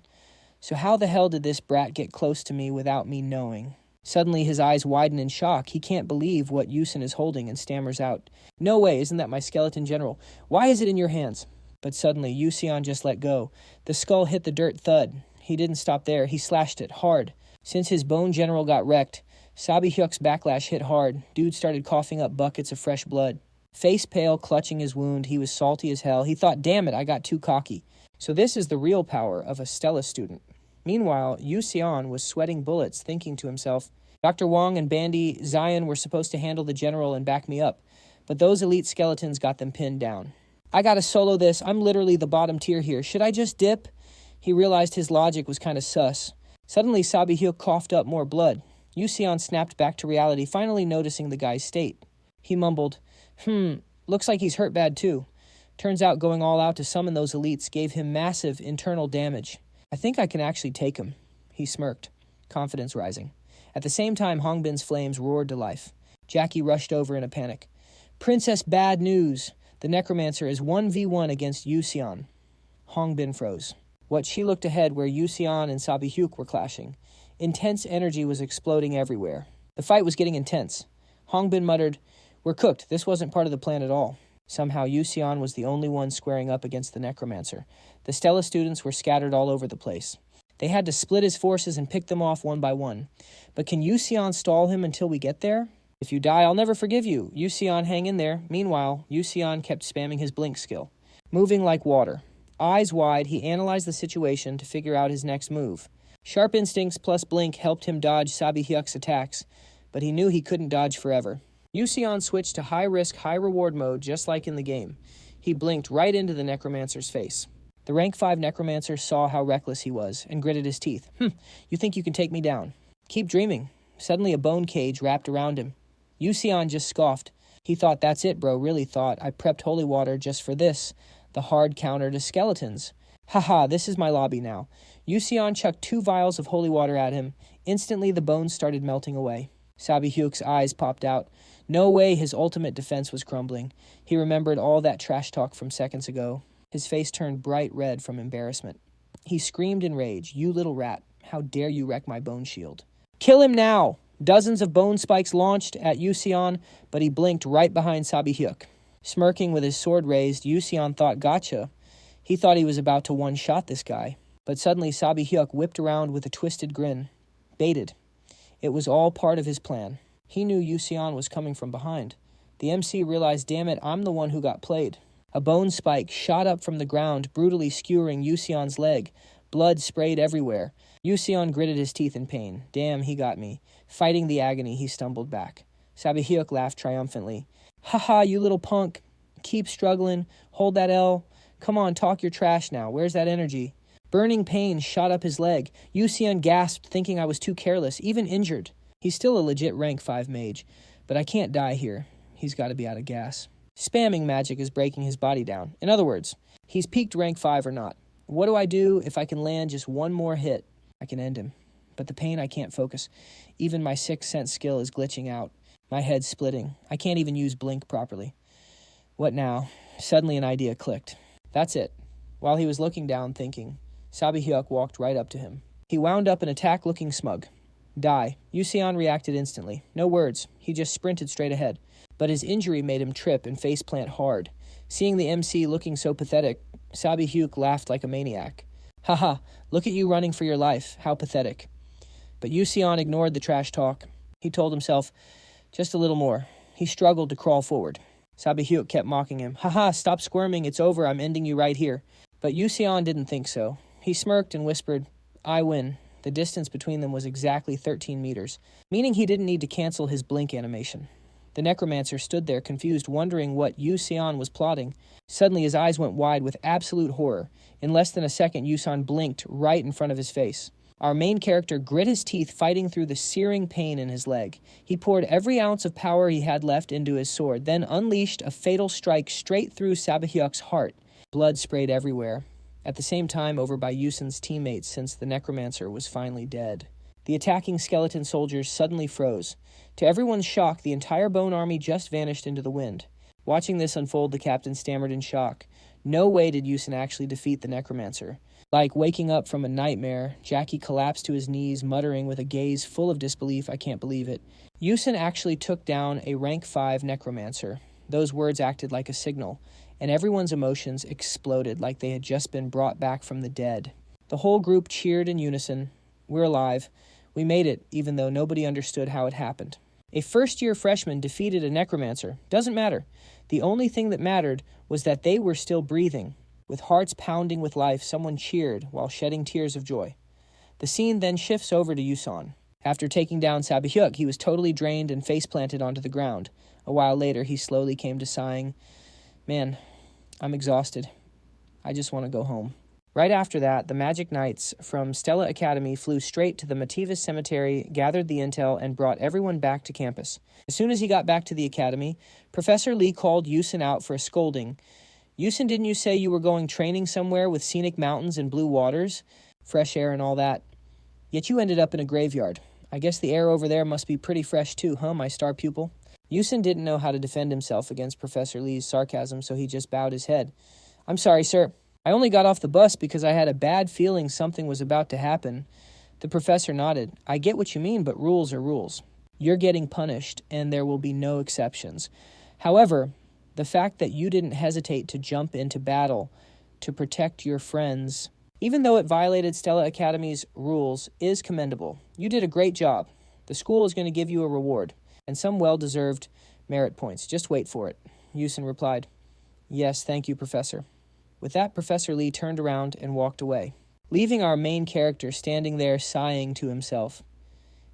So how the hell did this brat get close to me without me knowing? Suddenly his eyes widen in shock. He can't believe what Yusin is holding and stammers out. No way, isn't that my skeleton general? Why is it in your hands? But suddenly Yusion just let go. The skull hit the dirt thud. He didn't stop there. He slashed it hard. Since his bone general got wrecked, Sabi Hyuk's backlash hit hard. Dude started coughing up buckets of fresh blood. Face pale, clutching his wound, he was salty as hell. He thought, damn it, I got too cocky. So this is the real power of a Stella student. Meanwhile, Yusion was sweating bullets, thinking to himself, Dr. Wong and Bandy Zion were supposed to handle the general and back me up, but those elite skeletons got them pinned down. I gotta solo this. I'm literally the bottom tier here. Should I just dip? He realized his logic was kind of sus. Suddenly, Sabi Hyuk coughed up more blood. Yusion snapped back to reality, finally noticing the guy's state. He mumbled, looks like he's hurt bad too. Turns out going all out to summon those elites gave him massive internal damage. I think I can actually take him. He smirked, confidence rising. At the same time, Hongbin's flames roared to life. Jackie rushed over in a panic. Princess, bad news! The Necromancer is 1v1 against Yu-seol. Hongbin froze. What she looked ahead where Yu-seol and Sabi-hyuk were clashing. Intense energy was exploding everywhere. The fight was getting intense. Hongbin muttered, "We're cooked. This wasn't part of the plan at all." Somehow Yu-seol was the only one squaring up against the Necromancer. The Stella students were scattered all over the place. They had to split his forces and pick them off one by one. But can Yu-seol stall him until we get there? If you die, I'll never forgive you. Yu-seol, hang in there. Meanwhile, Yu-seol kept spamming his blink skill. Moving like water. Eyes wide, he analyzed the situation to figure out his next move. Sharp instincts plus blink helped him dodge Sabi-hyuk's attacks, but he knew he couldn't dodge forever. Yu-seol switched to high-risk, high-reward mode just like in the game. He blinked right into the Necromancer's face. The rank 5 Necromancer saw how reckless he was and gritted his teeth. You think you can take me down? Keep dreaming. Suddenly a bone cage wrapped around him. Yu-seol just scoffed. He thought, that's it, bro, really thought. I prepped holy water just for this. The hard counter to skeletons. Haha, this is my lobby now. Yu-seol chucked 2 vials of holy water at him. Instantly the bones started melting away. Sabi-hyuk's eyes popped out. No way his ultimate defense was crumbling. He remembered all that trash talk from seconds ago. His face turned bright red from embarrassment. He screamed in rage, "You little rat, how dare you wreck my bone shield." "Kill him now!" Dozens of bone spikes launched at Yu-seol, but he blinked right behind Sabi-hyuk. Smirking with his sword raised, Yu-seol thought, gotcha. He thought he was about to one-shot this guy. But suddenly Sabi-hyuk whipped around with a twisted grin. Baited. It was all part of his plan. He knew Yu-seol was coming from behind. The MC realized, damn it, I'm the one who got played. A bone spike shot up from the ground, brutally skewering Yu-seol's leg. Blood sprayed everywhere. Yu-seol gritted his teeth in pain. Damn, he got me. Fighting the agony, he stumbled back. Sabi-hyuk laughed triumphantly. Haha, you little punk. Keep struggling. Hold that L. Come on, talk your trash now. Where's that energy? Burning pain shot up his leg. Yu-seol gasped, thinking I was too careless, even injured. He's still a legit rank 5 mage, but I can't die here. He's got to be out of gas. Spamming magic is breaking his body down. In other words, he's peaked rank 5 or not. What do I do if I can land just one more hit? I can end him. But the pain, I can't focus. Even my 6th sense skill is glitching out. My head's splitting. I can't even use blink properly. What now? Suddenly an idea clicked. That's it. While he was looking down, thinking, Sabi-hyuk walked right up to him. He wound up an attack looking smug. Die. Yu-seol reacted instantly. No words. He just sprinted straight ahead. But his injury made him trip and faceplant hard. Seeing the MC looking so pathetic, Sabi-hyuk laughed like a maniac. Haha, look at you running for your life. How pathetic. But Yu-seol ignored the trash talk. He told himself, just a little more. He struggled to crawl forward. Sabi-hyuk kept mocking him. Haha, stop squirming. It's over. I'm ending you right here. But Yu-seol didn't think so. He smirked and whispered, I win. The distance between them was exactly 13 meters, meaning he didn't need to cancel his blink animation. The Necromancer stood there confused, wondering what Yu-seol was plotting. Suddenly his eyes went wide with absolute horror. In less than a second, Yu-seol blinked right in front of his face. Our main character grit his teeth, fighting through the searing pain in his leg. He poured every ounce of power he had left into his sword, then unleashed a fatal strike straight through Sabi-hyuk's heart. Blood sprayed everywhere. At the same time, over by Yusun's teammates, since the Necromancer was finally dead. The attacking skeleton soldiers suddenly froze. To everyone's shock, the entire bone army just vanished into the wind. Watching this unfold, the captain stammered in shock. No way did Yusun actually defeat the Necromancer. Like waking up from a nightmare, Jackie collapsed to his knees, muttering with a gaze full of disbelief, I can't believe it. Yusun actually took down a rank 5 Necromancer. Those words acted like a signal, and everyone's emotions exploded like they had just been brought back from the dead. The whole group cheered in unison. We're alive. We made it, even though nobody understood how it happened. A first-year freshman defeated a Necromancer. Doesn't matter. The only thing that mattered was that they were still breathing. With hearts pounding with life, someone cheered while shedding tears of joy. The scene then shifts over to Yusun. After taking down Sabi-hyuk, he was totally drained and face-planted onto the ground. A while later, he slowly came to sighing, Man, I'm exhausted. I just want to go home. Right after that, the Magic Knights from Stella Academy flew straight to the Mativus Cemetery, gathered the intel, and brought everyone back to campus. As soon as he got back to the academy, Professor Lee called Yusun out for a scolding. Yusin, didn't you say you were going training somewhere with scenic mountains and blue waters, fresh air and all that? Yet you ended up in a graveyard. I guess the air over there must be pretty fresh too, huh, my star pupil? Yusin didn't know how to defend himself against Professor Lee's sarcasm, so he just bowed his head. I'm sorry, sir. I only got off the bus because I had a bad feeling something was about to happen. The professor nodded. I get what you mean, but rules are rules. You're getting punished, and there will be no exceptions. However, the fact that you didn't hesitate to jump into battle to protect your friends, even though it violated Stella Academy's rules, is commendable. You did a great job. The school is going to give you a reward, and some well-deserved merit points. Just wait for it. Yusin replied. Yes, thank you, Professor. With that, Professor Lee turned around and walked away, leaving our main character standing there sighing to himself.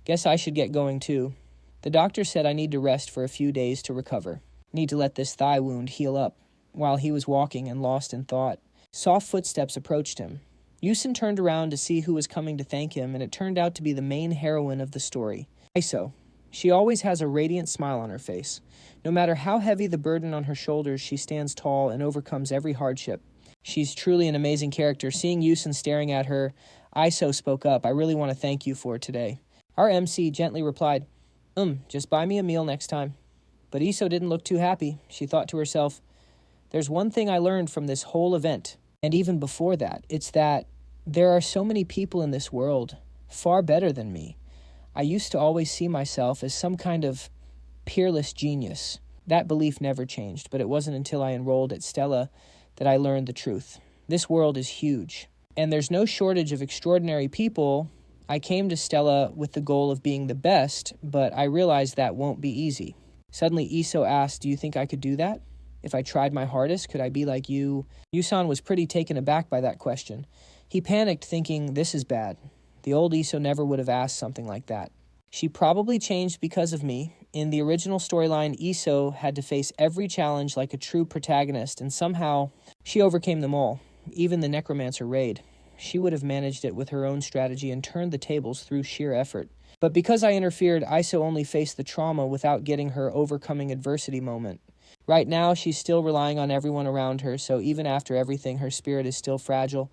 Guess I should get going too. The doctor said I need to rest for a few days to recover. Need to let this thigh wound heal up. While he was walking and lost in thought, soft footsteps approached him. Yusin turned around to see who was coming to thank him, and it turned out to be the main heroine of the story, Iso. She always has a radiant smile on her face. No matter how heavy the burden on her shoulders, she stands tall and overcomes every hardship. She's truly an amazing character. Seeing Yusin staring at her, Iso spoke up. I really want to thank you for today. Our MC gently replied, just buy me a meal next time. But Iso didn't look too happy. She thought to herself, there's one thing I learned from this whole event, and even before that, it's that there are so many people in this world far better than me. I used to always see myself as some kind of peerless genius. That belief never changed, but it wasn't until I enrolled at Stella that I learned the truth. This world is huge, and there's no shortage of extraordinary people. I came to Stella with the goal of being the best, but I realized that won't be easy. Suddenly, Iso asked, do you think I could do that? If I tried my hardest, could I be like you? Yusan was pretty taken aback by that question. He panicked, thinking, this is bad. The old Iso never would have asked something like that. She probably changed because of me. In the original storyline, Iso had to face every challenge like a true protagonist, and somehow she overcame them all, even the Necromancer raid. She would have managed it with her own strategy and turned the tables through sheer effort. But because I interfered, Iso only faced the trauma without getting her overcoming adversity moment. Right now, she's still relying on everyone around her, so even after everything, her spirit is still fragile.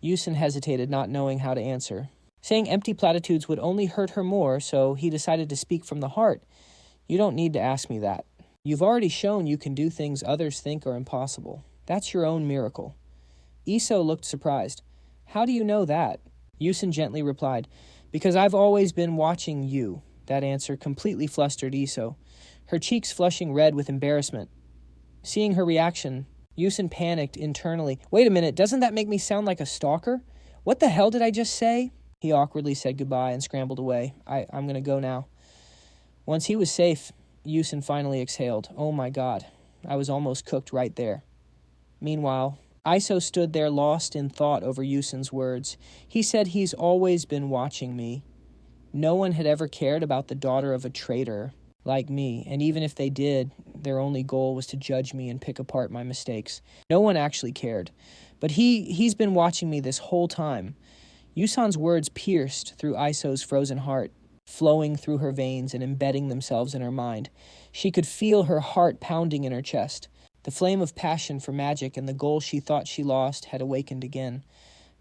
Yusin hesitated, not knowing how to answer. Saying empty platitudes would only hurt her more, so he decided to speak from the heart. You don't need to ask me that. You've already shown you can do things others think are impossible. That's your own miracle. Iso looked surprised. How do you know that? Yusin gently replied, because I've always been watching you. That answer completely flustered Iso, her cheeks flushing red with embarrassment. Seeing her reaction, Yusin panicked internally. Wait a minute, doesn't that make me sound like a stalker? What the hell did I just say? He awkwardly said goodbye and scrambled away. I'm going to go now. Once he was safe, Yusin finally exhaled. Oh my God, I was almost cooked right there. Meanwhile, Iso stood there lost in thought over Yusin's words. He said he's always been watching me. No one had ever cared about the daughter of a traitor like me, and even if they did, their only goal was to judge me and pick apart my mistakes. No one actually cared. But he's been watching me this whole time. Yusan's words pierced through Iso's frozen heart, flowing through her veins and embedding themselves in her mind. She could feel her heart pounding in her chest. The flame of passion for magic and the goal she thought she lost had awakened again.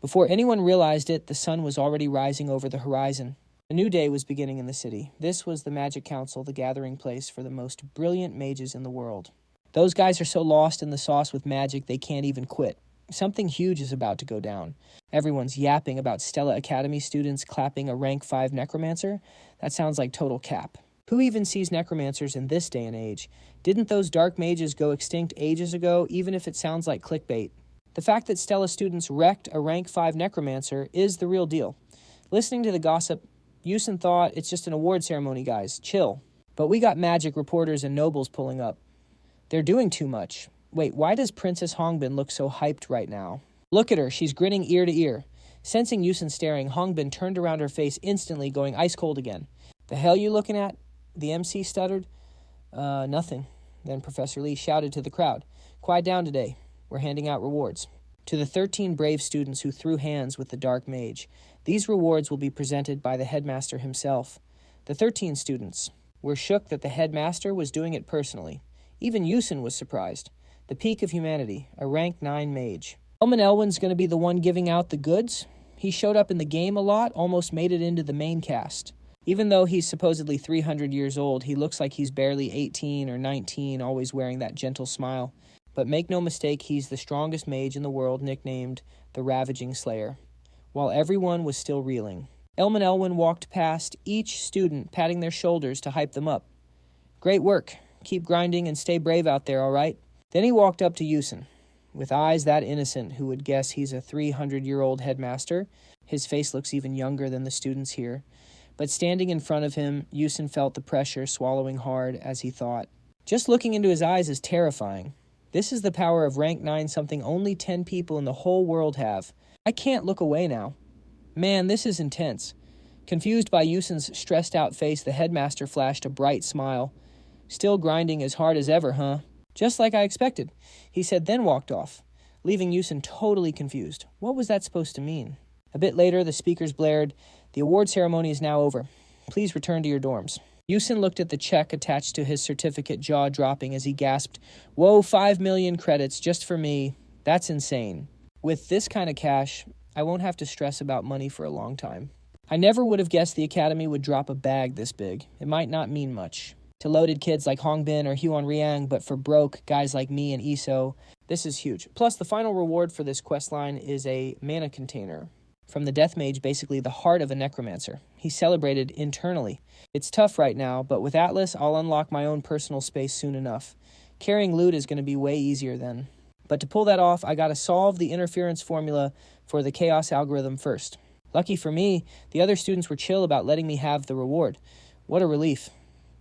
Before anyone realized it, the sun was already rising over the horizon. A new day was beginning in the city. This was the Magic Council, the gathering place for the most brilliant mages in the world. Those guys are so lost in the sauce with magic they can't even quit. Something huge is about to go down. Everyone's yapping about Stella Academy students clapping a rank 5 necromancer. That sounds like total cap. Who even sees necromancers in this day and age? Didn't those dark mages go extinct ages ago, even if it sounds like clickbait? The fact that Stella students wrecked a rank 5 necromancer is the real deal. Listening to the gossip, Yusin thought, it's just an award ceremony, guys. Chill. But we got magic reporters and nobles pulling up. They're doing too much. Wait, why does Princess Hongbin look so hyped right now? Look at her, she's grinning ear to ear. Sensing Yusin staring, Hongbin turned around her face instantly, going ice cold again. The hell you looking at? The MC stuttered. Nothing. Then Professor Lee shouted to the crowd. Quiet down today. We're handing out rewards. To the 13 brave students who threw hands with the dark mage, these rewards will be presented by the headmaster himself. The 13 students were shook that the headmaster was doing it personally. Even Yusin was surprised. The peak of humanity, a rank 9 mage. Elwin's going to be the one giving out the goods. He showed up in the game a lot, almost made it into the main cast. Even though he's supposedly 300 years old, he looks like he's barely 18 or 19, always wearing that gentle smile. But make no mistake, he's the strongest mage in the world, nicknamed the Ravaging Slayer. While everyone was still reeling, Elwin walked past each student, patting their shoulders to hype them up. Great work. Keep grinding and stay brave out there, all right? Then he walked up to Yusin. With eyes that innocent, who would guess he's a 300-year-old headmaster? His face looks even younger than the students here. But standing in front of him, Yusin felt the pressure swallowing hard as he thought. Just looking into his eyes is terrifying. This is the power of rank 9, something only 10 people in the whole world have. I can't look away now. Man, this is intense. Confused by Yusin's stressed-out face, the headmaster flashed a bright smile. Still grinding as hard as ever, huh? Just like I expected, he said, then walked off, leaving Yusin totally confused. What was that supposed to mean? A bit later, the speakers blared, "The award ceremony is now over. Please return to your dorms." Yusin looked at the check attached to his certificate, jaw dropping as he gasped, "Whoa, 5 million credits just for me. That's insane. With this kind of cash, I won't have to stress about money for a long time." I never would have guessed the academy would drop a bag this big. It might not mean much to loaded kids like Hongbin or Hyun Riang, but for broke guys like me and Iso, this is huge. Plus, the final reward for this questline is a mana container from the Death Mage, basically the heart of a Necromancer. He celebrated internally. It's tough right now, but with Atlas, I'll unlock my own personal space soon enough. Carrying loot is going to be way easier then. But to pull that off, I got to solve the interference formula for the chaos algorithm first. Lucky for me, the other students were chill about letting me have the reward. What a relief.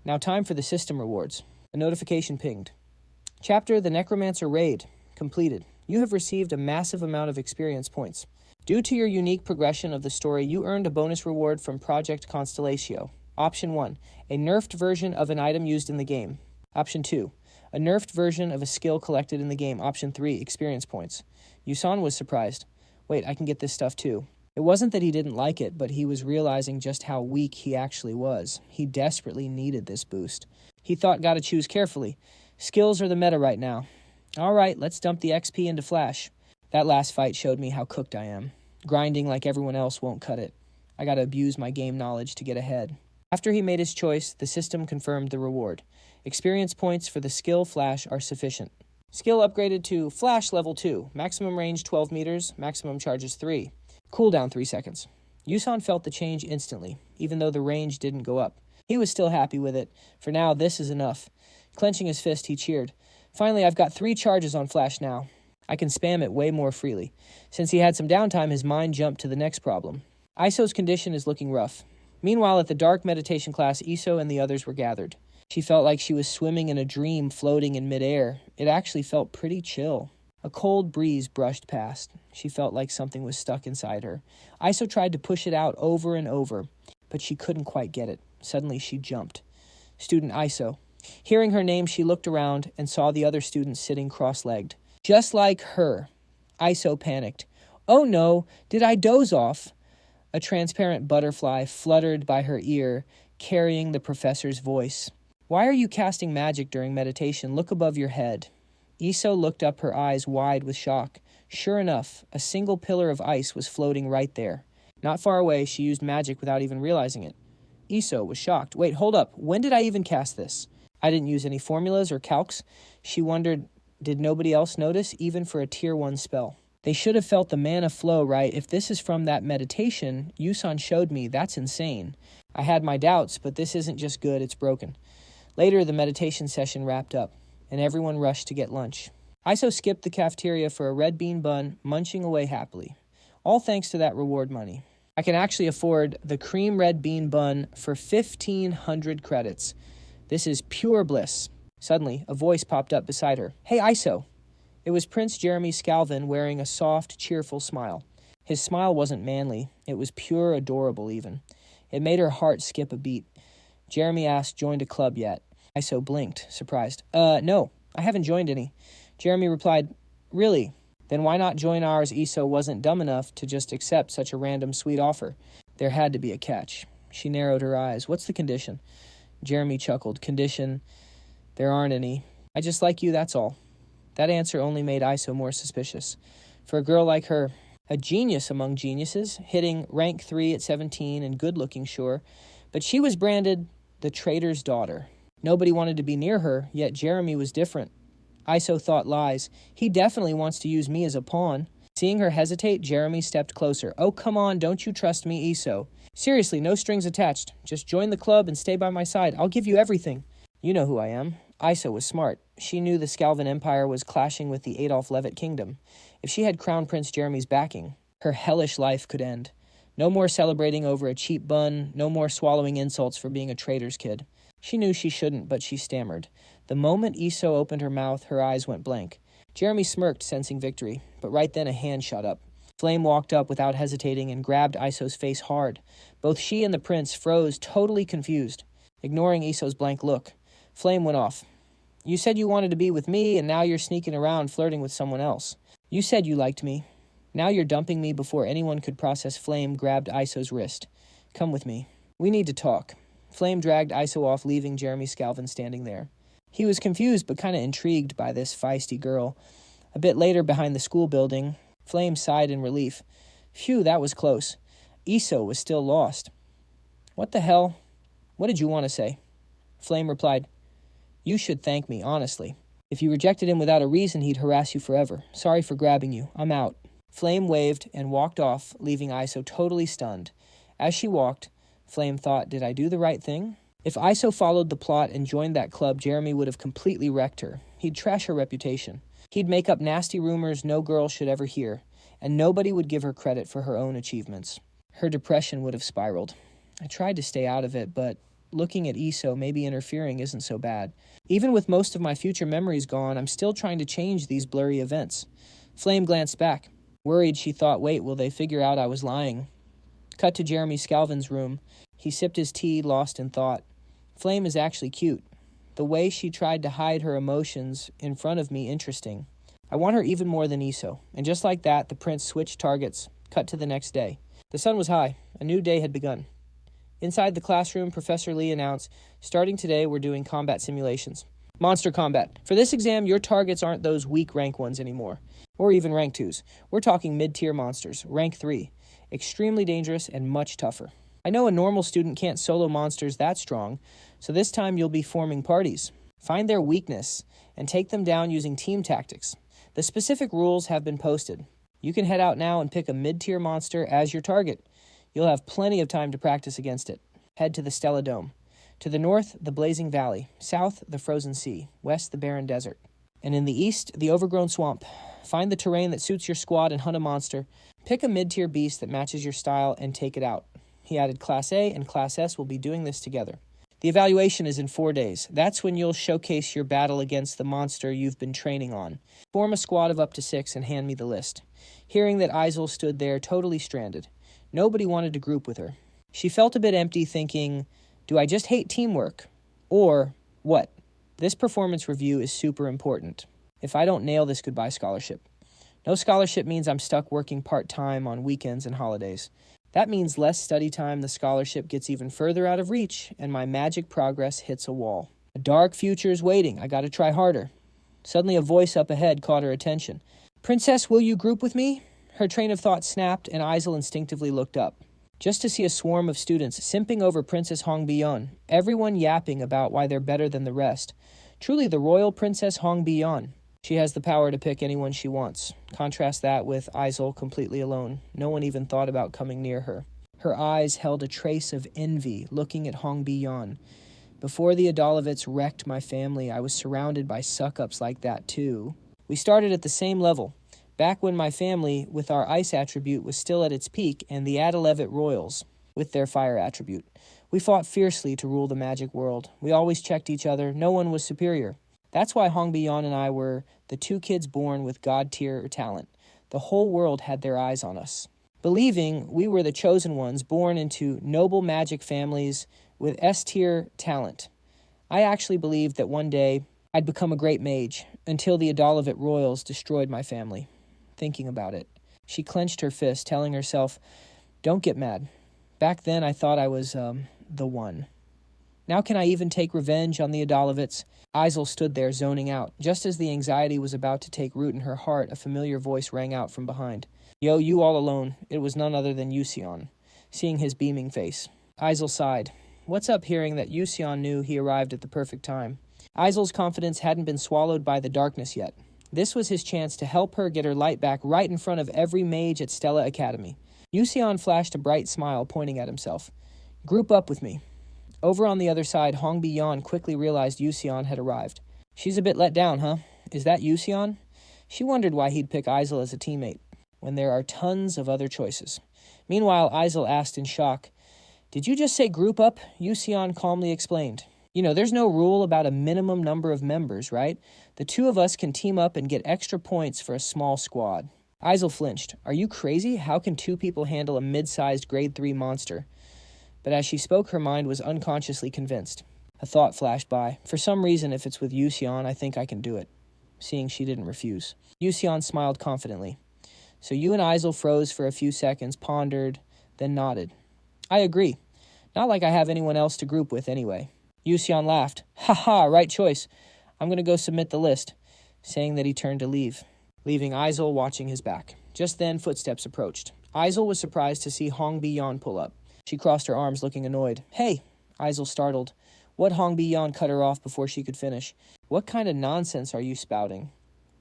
Now time for the system rewards. A notification pinged. Chapter The Necromancer Raid. Completed. You have received a massive amount of experience points. Due to your unique progression of the story, you earned a bonus reward from Project Constellatio. Option 1. A nerfed version of an item used in the game. Option 2. A nerfed version of a skill collected in the game. Option 3. Experience points. Yusan was surprised. Wait, I can get this stuff too. It wasn't that he didn't like it, but he was realizing just how weak he actually was. He desperately needed this boost. He thought, gotta choose carefully. Skills are the meta right now. All right, let's dump the XP into Flash. That last fight showed me how cooked I am. Grinding like everyone else won't cut it. I gotta abuse my game knowledge to get ahead. After he made his choice, the system confirmed the reward. Experience points for the skill Flash are sufficient. Skill upgraded to Flash Level 2. Maximum range 12 meters, maximum charges 3. Cooldown 3 seconds. Yusan felt the change instantly, even though the range didn't go up. He was still happy with it. For now, this is enough. Clenching his fist, he cheered. Finally, I've got 3 charges on Flash now. I can spam it way more freely. Since he had some downtime, his mind jumped to the next problem. Iso's condition is looking rough. Meanwhile, at the dark meditation class, Iso and the others were gathered. She felt like she was swimming in a dream floating in midair. It actually felt pretty chill. A cold breeze brushed past. She felt like something was stuck inside her. Iso tried to push it out over and over, but she couldn't quite get it. Suddenly, she jumped. Student Iso. Hearing her name, she looked around and saw the other students sitting cross-legged. Just like her. Iso panicked. Oh no, did I doze off? A transparent butterfly fluttered by her ear, carrying the professor's voice. Why are you casting magic during meditation? Look above your head. Iso looked up, her eyes wide with shock. Sure enough, a single pillar of ice was floating right there. Not far away, she used magic without even realizing it. Iso was shocked. Wait, hold up. When did I even cast this? I didn't use any formulas or calcs. She wondered, did nobody else notice, even for a tier 1 spell? They should have felt the mana flow, right? If this is from that meditation Yusan showed me, that's insane. I had my doubts, but this isn't just good, it's broken. Later, the meditation session wrapped up, and everyone rushed to get lunch. Iso skipped the cafeteria for a red bean bun, munching away happily. All thanks to that reward money. I can actually afford the cream red bean bun for 1,500 credits. This is pure bliss. Suddenly, a voice popped up beside her. Hey, Iso. It was Prince Jeremy Scalvin wearing a soft, cheerful smile. His smile wasn't manly. It was pure, adorable even. It made her heart skip a beat. Jeremy asked, joined a club yet? Iso blinked, surprised. No, I haven't joined any. Jeremy replied, really? Then why not join ours? Iso wasn't dumb enough to just accept such a random sweet offer. There had to be a catch. She narrowed her eyes. What's the condition? Jeremy chuckled. Condition? There aren't any. I just like you, that's all. That answer only made Iso more suspicious. For a girl like her, a genius among geniuses, hitting rank 3 at 17 and good-looking, sure, but she was branded the traitor's daughter. Nobody wanted to be near her, yet Jeremy was different. Iso thought lies. He definitely wants to use me as a pawn. Seeing her hesitate, Jeremy stepped closer. Oh, come on, don't you trust me, Iso? Seriously, no strings attached. Just join the club and stay by my side. I'll give you everything. You know who I am. Iso was smart. She knew the Scalvan Empire was clashing with the Adolf Levitt Kingdom. If she had Crown Prince Jeremy's backing, her hellish life could end. No more celebrating over a cheap bun, no more swallowing insults for being a traitor's kid. She knew she shouldn't, but she stammered. The moment Iso opened her mouth, her eyes went blank. Jeremy smirked, sensing victory, but right then a hand shot up. Flame walked up without hesitating and grabbed Iso's face hard. Both she and the prince froze, totally confused. Ignoring Iso's blank look, Flame went off. You said you wanted to be with me, and now you're sneaking around flirting with someone else. You said you liked me. Now you're dumping me before anyone could process. Flame grabbed Iso's wrist. Come with me. We need to talk. Flame dragged Iso off, leaving Jeremy Scalvan standing there. He was confused but kind of intrigued by this feisty girl. A bit later, behind the school building, Flame sighed in relief. Phew, that was close. Iso was still lost. What the hell? What did you want to say? Flame replied, You should thank me, honestly. If you rejected him without a reason, he'd harass you forever. Sorry for grabbing you. I'm out. Flame waved and walked off, leaving Iso totally stunned. As she walked, Flame thought, did I do the right thing? If Iso followed the plot and joined that club, Jeremy would have completely wrecked her. He'd trash her reputation. He'd make up nasty rumors no girl should ever hear, and nobody would give her credit for her own achievements. Her depression would have spiraled. I tried to stay out of it, but looking at Iso, maybe interfering isn't so bad. Even with most of my future memories gone, I'm still trying to change these blurry events. Flame glanced back. Worried, she thought, wait, will they figure out I was lying? Cut to Jeremy Scalvan's room. He sipped his tea, lost in thought. Flame is actually cute. The way she tried to hide her emotions in front of me, interesting. I want her even more than Iso. And just like that, the prince switched targets. Cut to the next day. The sun was high. A new day had begun. Inside the classroom, Professor Lee announced, starting today, we're doing combat simulations. Monster combat. For this exam, your targets aren't those weak rank ones anymore, or even rank 2s. We're talking mid-tier monsters, rank 3. Extremely dangerous and much tougher. I know a normal student can't solo monsters that strong, so this time you'll be forming parties. Find their weakness and take them down using team tactics. The specific rules have been posted. You can head out now and pick a mid-tier monster as your target. You'll have plenty of time to practice against it. Head to the Stella Dome. To the north, the Blazing Valley. South, the Frozen Sea. West, the Barren Desert. And in the east, the Overgrown Swamp. Find the terrain that suits your squad and hunt a monster. Pick a mid-tier beast that matches your style and take it out. He added Class A and Class S will be doing this together. The evaluation is in 4 days. That's when you'll showcase your battle against the monster you've been training on. Form a squad of up to 6 and hand me the list. Hearing that Isel stood there totally stranded. Nobody wanted to group with her. She felt a bit empty, thinking, do I just hate teamwork? Or what? This performance review is super important. If I don't nail this goodbye scholarship. No scholarship means I'm stuck working part-time on weekends and holidays. That means less study time, the scholarship gets even further out of reach, and my magic progress hits a wall. A dark future is waiting. I gotta try harder. Suddenly a voice up ahead caught her attention. Princess, will you group with me? Her train of thought snapped, and Isel instinctively looked up. Just to see a swarm of students simping over Princess Hong Bion, everyone yapping about why they're better than the rest. Truly the royal Princess Hong Bion. She has the power to pick anyone she wants. Contrast that with Isel completely alone. No one even thought about coming near her. Her eyes held a trace of envy, looking at Hong Bion. Before the Adolovits wrecked my family, I was surrounded by suck-ups like that too. We started at the same level. Back when my family, with our ice attribute, was still at its peak, and the Adolevit royals, with their fire attribute. We fought fiercely to rule the magic world. We always checked each other. No one was superior. That's why Hong Bion and I were the 2 kids born with God-tier talent. The whole world had their eyes on us. Believing we were the chosen ones born into noble magic families with S-tier talent. I actually believed that one day I'd become a great mage, until the Adolovit royals destroyed my family. Thinking about it, she clenched her fist, telling herself, don't get mad. Back then I thought I was, the one. Now can I even take revenge on the Adalevits? Isel stood there zoning out. Just as the anxiety was about to take root in her heart, a familiar voice rang out from behind. Yo, you all alone. It was none other than Yusion, seeing his beaming face. Isel sighed. What's up hearing that Yusion knew he arrived at the perfect time? Isel's confidence hadn't been swallowed by the darkness yet. This was his chance to help her get her light back right in front of every mage at Stella Academy. Yusion flashed a bright smile, pointing at himself. Group up with me. Over on the other side, Hongbi-Yan quickly realized Yusion had arrived. She's a bit let down, huh? Is that Yusion? She wondered why he'd pick Isel as a teammate, when there are tons of other choices. Meanwhile, Isel asked in shock, Did you just say group up? Yusion calmly explained. You know, there's no rule about a minimum number of members, right? The two of us can team up and get extra points for a small squad. Isel flinched. Are you crazy? How can two people handle a mid-sized grade 3 monster? But as she spoke, her mind was unconsciously convinced. A thought flashed by. For some reason, if it's with Yusion, I think I can do it. Seeing she didn't refuse. Yusion smiled confidently. So you and Isel froze for a few seconds, pondered, then nodded. I agree. Not like I have anyone else to group with anyway. Yusion laughed. Ha ha, right choice. I'm going to go submit the list, saying that he turned to leave, leaving Isel watching his back. Just then, footsteps approached. Isel was surprised to see Hongbi-Yan pull up. She crossed her arms, looking annoyed. Hey! Isel startled. What Hongbi-Yan cut her off before she could finish. What kind of nonsense are you spouting?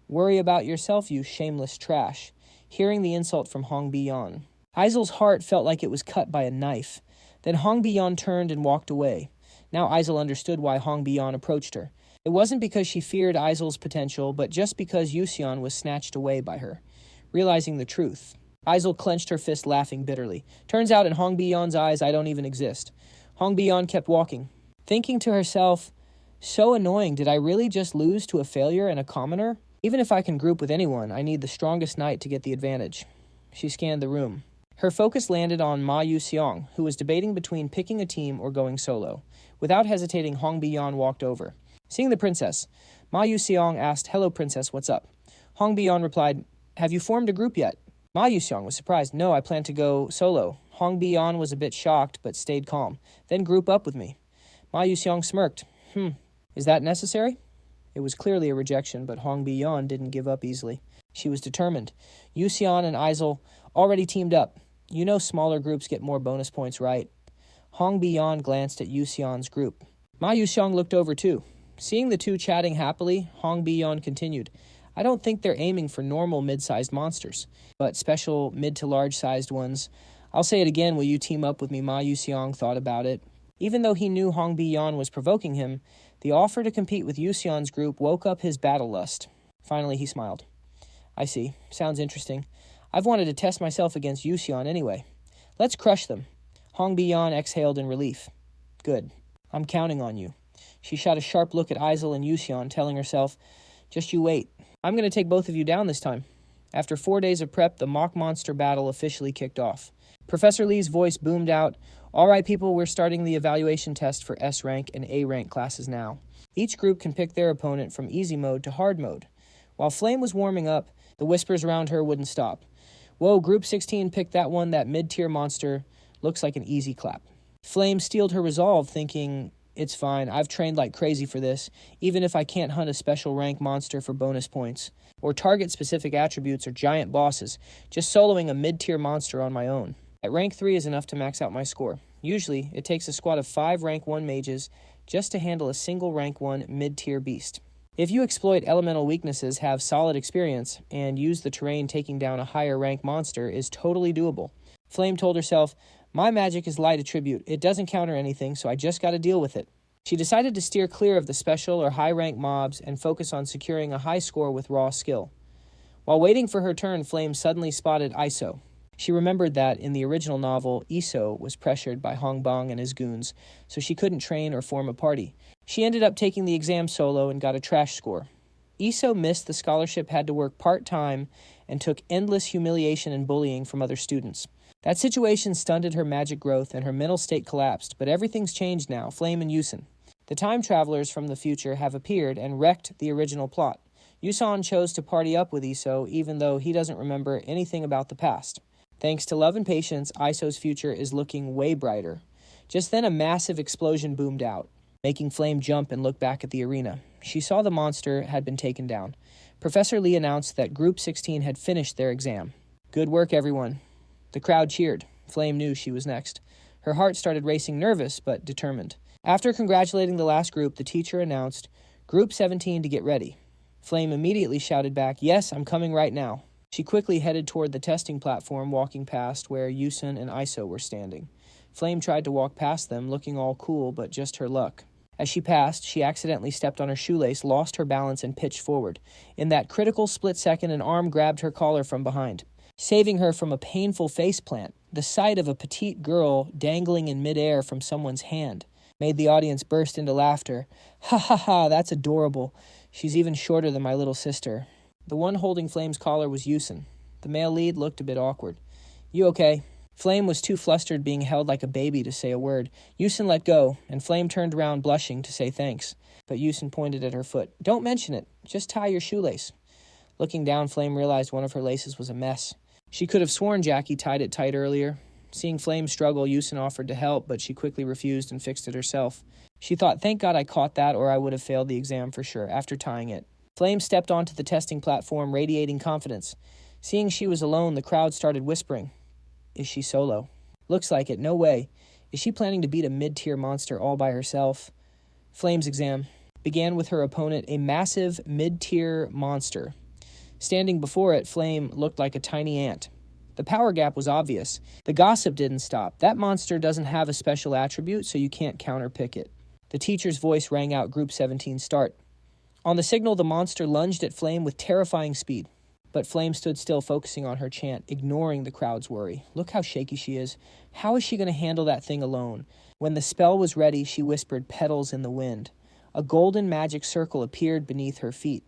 Worry about yourself, you shameless trash. Hearing the insult from Hongbi-Yan. Isel's heart felt like it was cut by a knife. Then Hongbi-Yan turned and walked away. Now Isel understood why Hongbi-Yan approached her. It wasn't because she feared Isel's potential, but just because Yusion was snatched away by her. Realizing the truth, Isel clenched her fist, laughing bitterly. Turns out in Hongbi-Yan's eyes, I don't even exist. Hongbi-Yan kept walking, thinking to herself, so annoying, did I really just lose to a failure and a commoner? Even if I can group with anyone, I need the strongest knight to get the advantage. She scanned the room. Her focus landed on Ma Yu-seol, who was debating between picking a team or going solo. Without hesitating, Hongbi-Yan walked over. Seeing the princess, Ma Yu-seol asked, Hello, princess, what's up? Hongbi-Yan replied, Have you formed a group yet? Ma Yu-seol was surprised. No, I plan to go solo. Hongbi-Yan was a bit shocked, but stayed calm. Then group up with me. Ma Yu-seol smirked. Is that necessary? It was clearly a rejection, but Hongbi-Yan didn't give up easily. She was determined. Yusion and Isel already teamed up. You know smaller groups get more bonus points, right? Hongbi-Yan glanced at Yusion's group. Ma Yu-seol looked over too. Seeing the two chatting happily, Hongbi-Yan continued. I don't think they're aiming for normal mid-sized monsters, but special mid to large-sized ones. I'll say it again, will you team up with me? Ma Yu-seol thought about it. Even though he knew Hongbi-Yan was provoking him, the offer to compete with Yusion's group woke up his battle lust. Finally, he smiled. I see. Sounds interesting. I've wanted to test myself against Yusion anyway. Let's crush them. Hongbi-Yan exhaled in relief. Good. I'm counting on you. She shot a sharp look at Isel and Yusion, telling herself, just you wait. I'm going to take both of you down this time. After 4 days of prep, the mock monster battle officially kicked off. Professor Lee's voice boomed out, All right, people, we're starting the evaluation test for S rank and A rank classes now. Each group can pick their opponent from easy mode to hard mode. While Flame was warming up, the whispers around her wouldn't stop. Whoa, Group 16 picked that one, that mid-tier monster. Looks like an easy clap. Flame steeled her resolve, thinking, It's fine, I've trained like crazy for this, even if I can't hunt a special rank monster for bonus points, or target specific attributes or giant bosses, just soloing a mid-tier monster on my own. At rank 3 is enough to max out my score. Usually, it takes a squad of 5 rank 1 mages just to handle a single rank 1 mid-tier beast. If you exploit elemental weaknesses, have solid experience, and use the terrain taking down a higher rank monster is totally doable. Flame told herself, My magic is light attribute. It doesn't counter anything, so I just gotta deal with it. She decided to steer clear of the special or high-rank mobs and focus on securing a high score with raw skill. While waiting for her turn, Flame suddenly spotted Iso. She remembered that, in the original novel, Iso was pressured by Hongbang and his goons, so she couldn't train or form a party. She ended up taking the exam solo and got a trash score. Iso missed the scholarship, had to work part-time, and took endless humiliation and bullying from other students. That situation stunted her magic growth and her mental state collapsed, but everything's changed now, Flame and Yusun. The time travelers from the future have appeared and wrecked the original plot. Yusun chose to party up with Iso, even though he doesn't remember anything about the past. Thanks to love and patience, Iso's future is looking way brighter. Just then a massive explosion boomed out. making Flame jump and look back at the arena. She saw the monster had been taken down. Professor Lee announced that Group 16 had finished their exam. Good work, everyone. The crowd cheered. Flame knew she was next. Her heart started racing, nervous but determined. After congratulating the last group, the teacher announced, Group 17 to get ready. Flame immediately shouted back, Yes, I'm coming right now. She quickly headed toward the testing platform, walking past where Yusun and Iso were standing. Flame tried to walk past them, looking all cool, but just her luck. As she passed, she accidentally stepped on her shoelace, lost her balance, and pitched forward. In that critical split second, an arm grabbed her collar from behind, saving her from a painful faceplant. The sight of a petite girl dangling in midair from someone's hand made the audience burst into laughter. Ha ha ha, that's adorable. She's even shorter than my little sister. The one holding Flame's collar was Yusun. The male lead looked a bit awkward. You okay? Flame was too flustered being held like a baby to say a word. Yusun let go, and Flame turned around blushing to say thanks. But Yusun pointed at her foot. Don't mention it. Just tie your shoelace. Looking down, Flame realized one of her laces was a mess. She could have sworn Jackie tied it tight earlier. Seeing Flame struggle, Yusun offered to help, but she quickly refused and fixed it herself. She thought, thank God I caught that or I would have failed the exam for sure, after tying it. Flame stepped onto the testing platform, radiating confidence. Seeing she was alone, the crowd started whispering. Is she solo? Looks like it, no way. Is she planning to beat a mid-tier monster all by herself? Flame's exam began with her opponent, a massive mid-tier monster. Standing before it, Flame looked like a tiny ant. The power gap was obvious. The gossip didn't stop. That monster doesn't have a special attribute, so you can't counterpick it. The teacher's voice rang out, Group 17 start. On the signal, the monster lunged at Flame with terrifying speed. But Flame stood still, focusing on her chant, ignoring the crowd's worry. Look how shaky she is. How is she going to handle that thing alone? When the spell was ready, she whispered, petals in the wind. A golden magic circle appeared beneath her feet,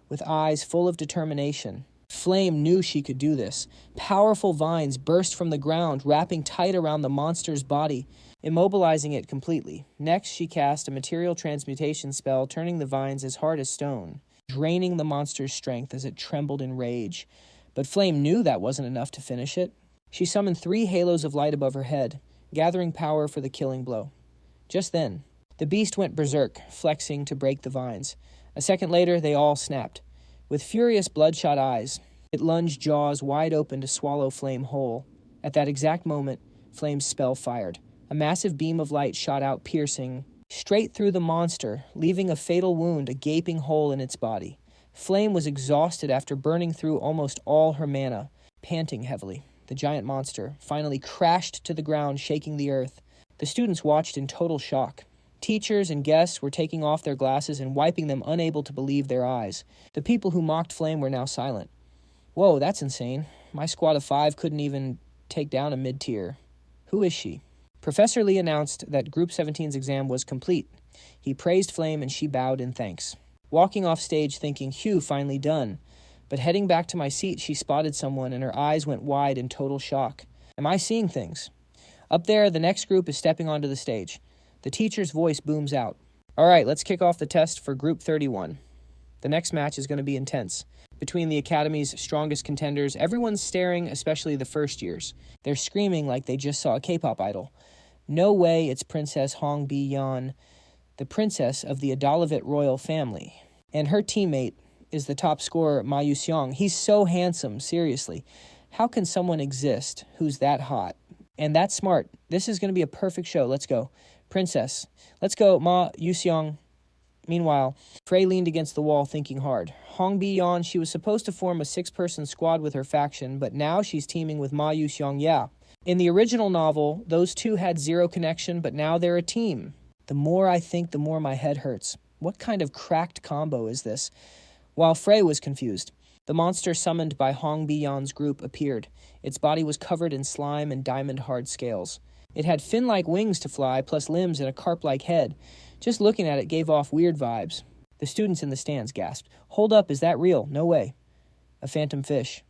with eyes full of determination. Flame knew she could do this. Powerful vines burst from the ground, wrapping tight around the monster's body, immobilizing it completely. Next, she cast a material transmutation spell, turning the vines as hard as stone, draining the monster's strength as it trembled in rage. But Flame knew that wasn't enough to finish it. She summoned 3 halos of light above her head, gathering power for the killing blow. Just then, the beast went berserk, flexing to break the vines. A second later, they all snapped. With furious bloodshot eyes, it lunged jaws wide open to swallow Flame whole. At that exact moment, Flame's spell fired. A massive beam of light shot out, piercing straight through the monster, leaving a fatal wound, a gaping hole in its body. Flame was exhausted after burning through almost all her mana. Panting heavily, the giant monster finally crashed to the ground, shaking the earth. The students watched in total shock. Teachers and guests were taking off their glasses and wiping them, unable to believe their eyes. The people who mocked Flame were now silent. Whoa, that's insane. My squad of 5 couldn't even take down a mid-tier. Who is she? Professor Lee announced that Group 17's exam was complete. He praised Flame and she bowed in thanks. Walking off stage thinking, phew, finally done. But heading back to my seat, she spotted someone and her eyes went wide in total shock. Am I seeing things? Up there, the next group is stepping onto the stage. The teacher's voice booms out. All right, let's kick off the test for Group 31. The next match is going to be intense. Between the Academy's strongest contenders, everyone's staring, especially the first years. They're screaming like they just saw a K-pop idol. No way it's Princess Hong Bi-yeon, the princess of the Adalevit royal family. And her teammate is the top scorer, Ma Yu-seol. He's so handsome, seriously. How can someone exist who's that hot and that smart? This is going to be a perfect show. Let's go. Princess. Let's go, Ma Yu-seol. Meanwhile, Frey leaned against the wall thinking hard. Hong Bi-yeon, she was supposed to form a 6-person squad with her faction, but now she's teaming with Ma Yu-seol. Yeah. In the original novel, those two had 0 connection, but now they're a team. The more I think, the more my head hurts. What kind of cracked combo is this? While Frey was confused, the monster summoned by Hong Bi-yeon's group appeared. Its body was covered in slime and diamond-hard scales. It had fin-like wings to fly, plus limbs and a carp-like head. Just looking at it gave off weird vibes. The students in the stands gasped. Hold up, is that real? No way. A phantom fish.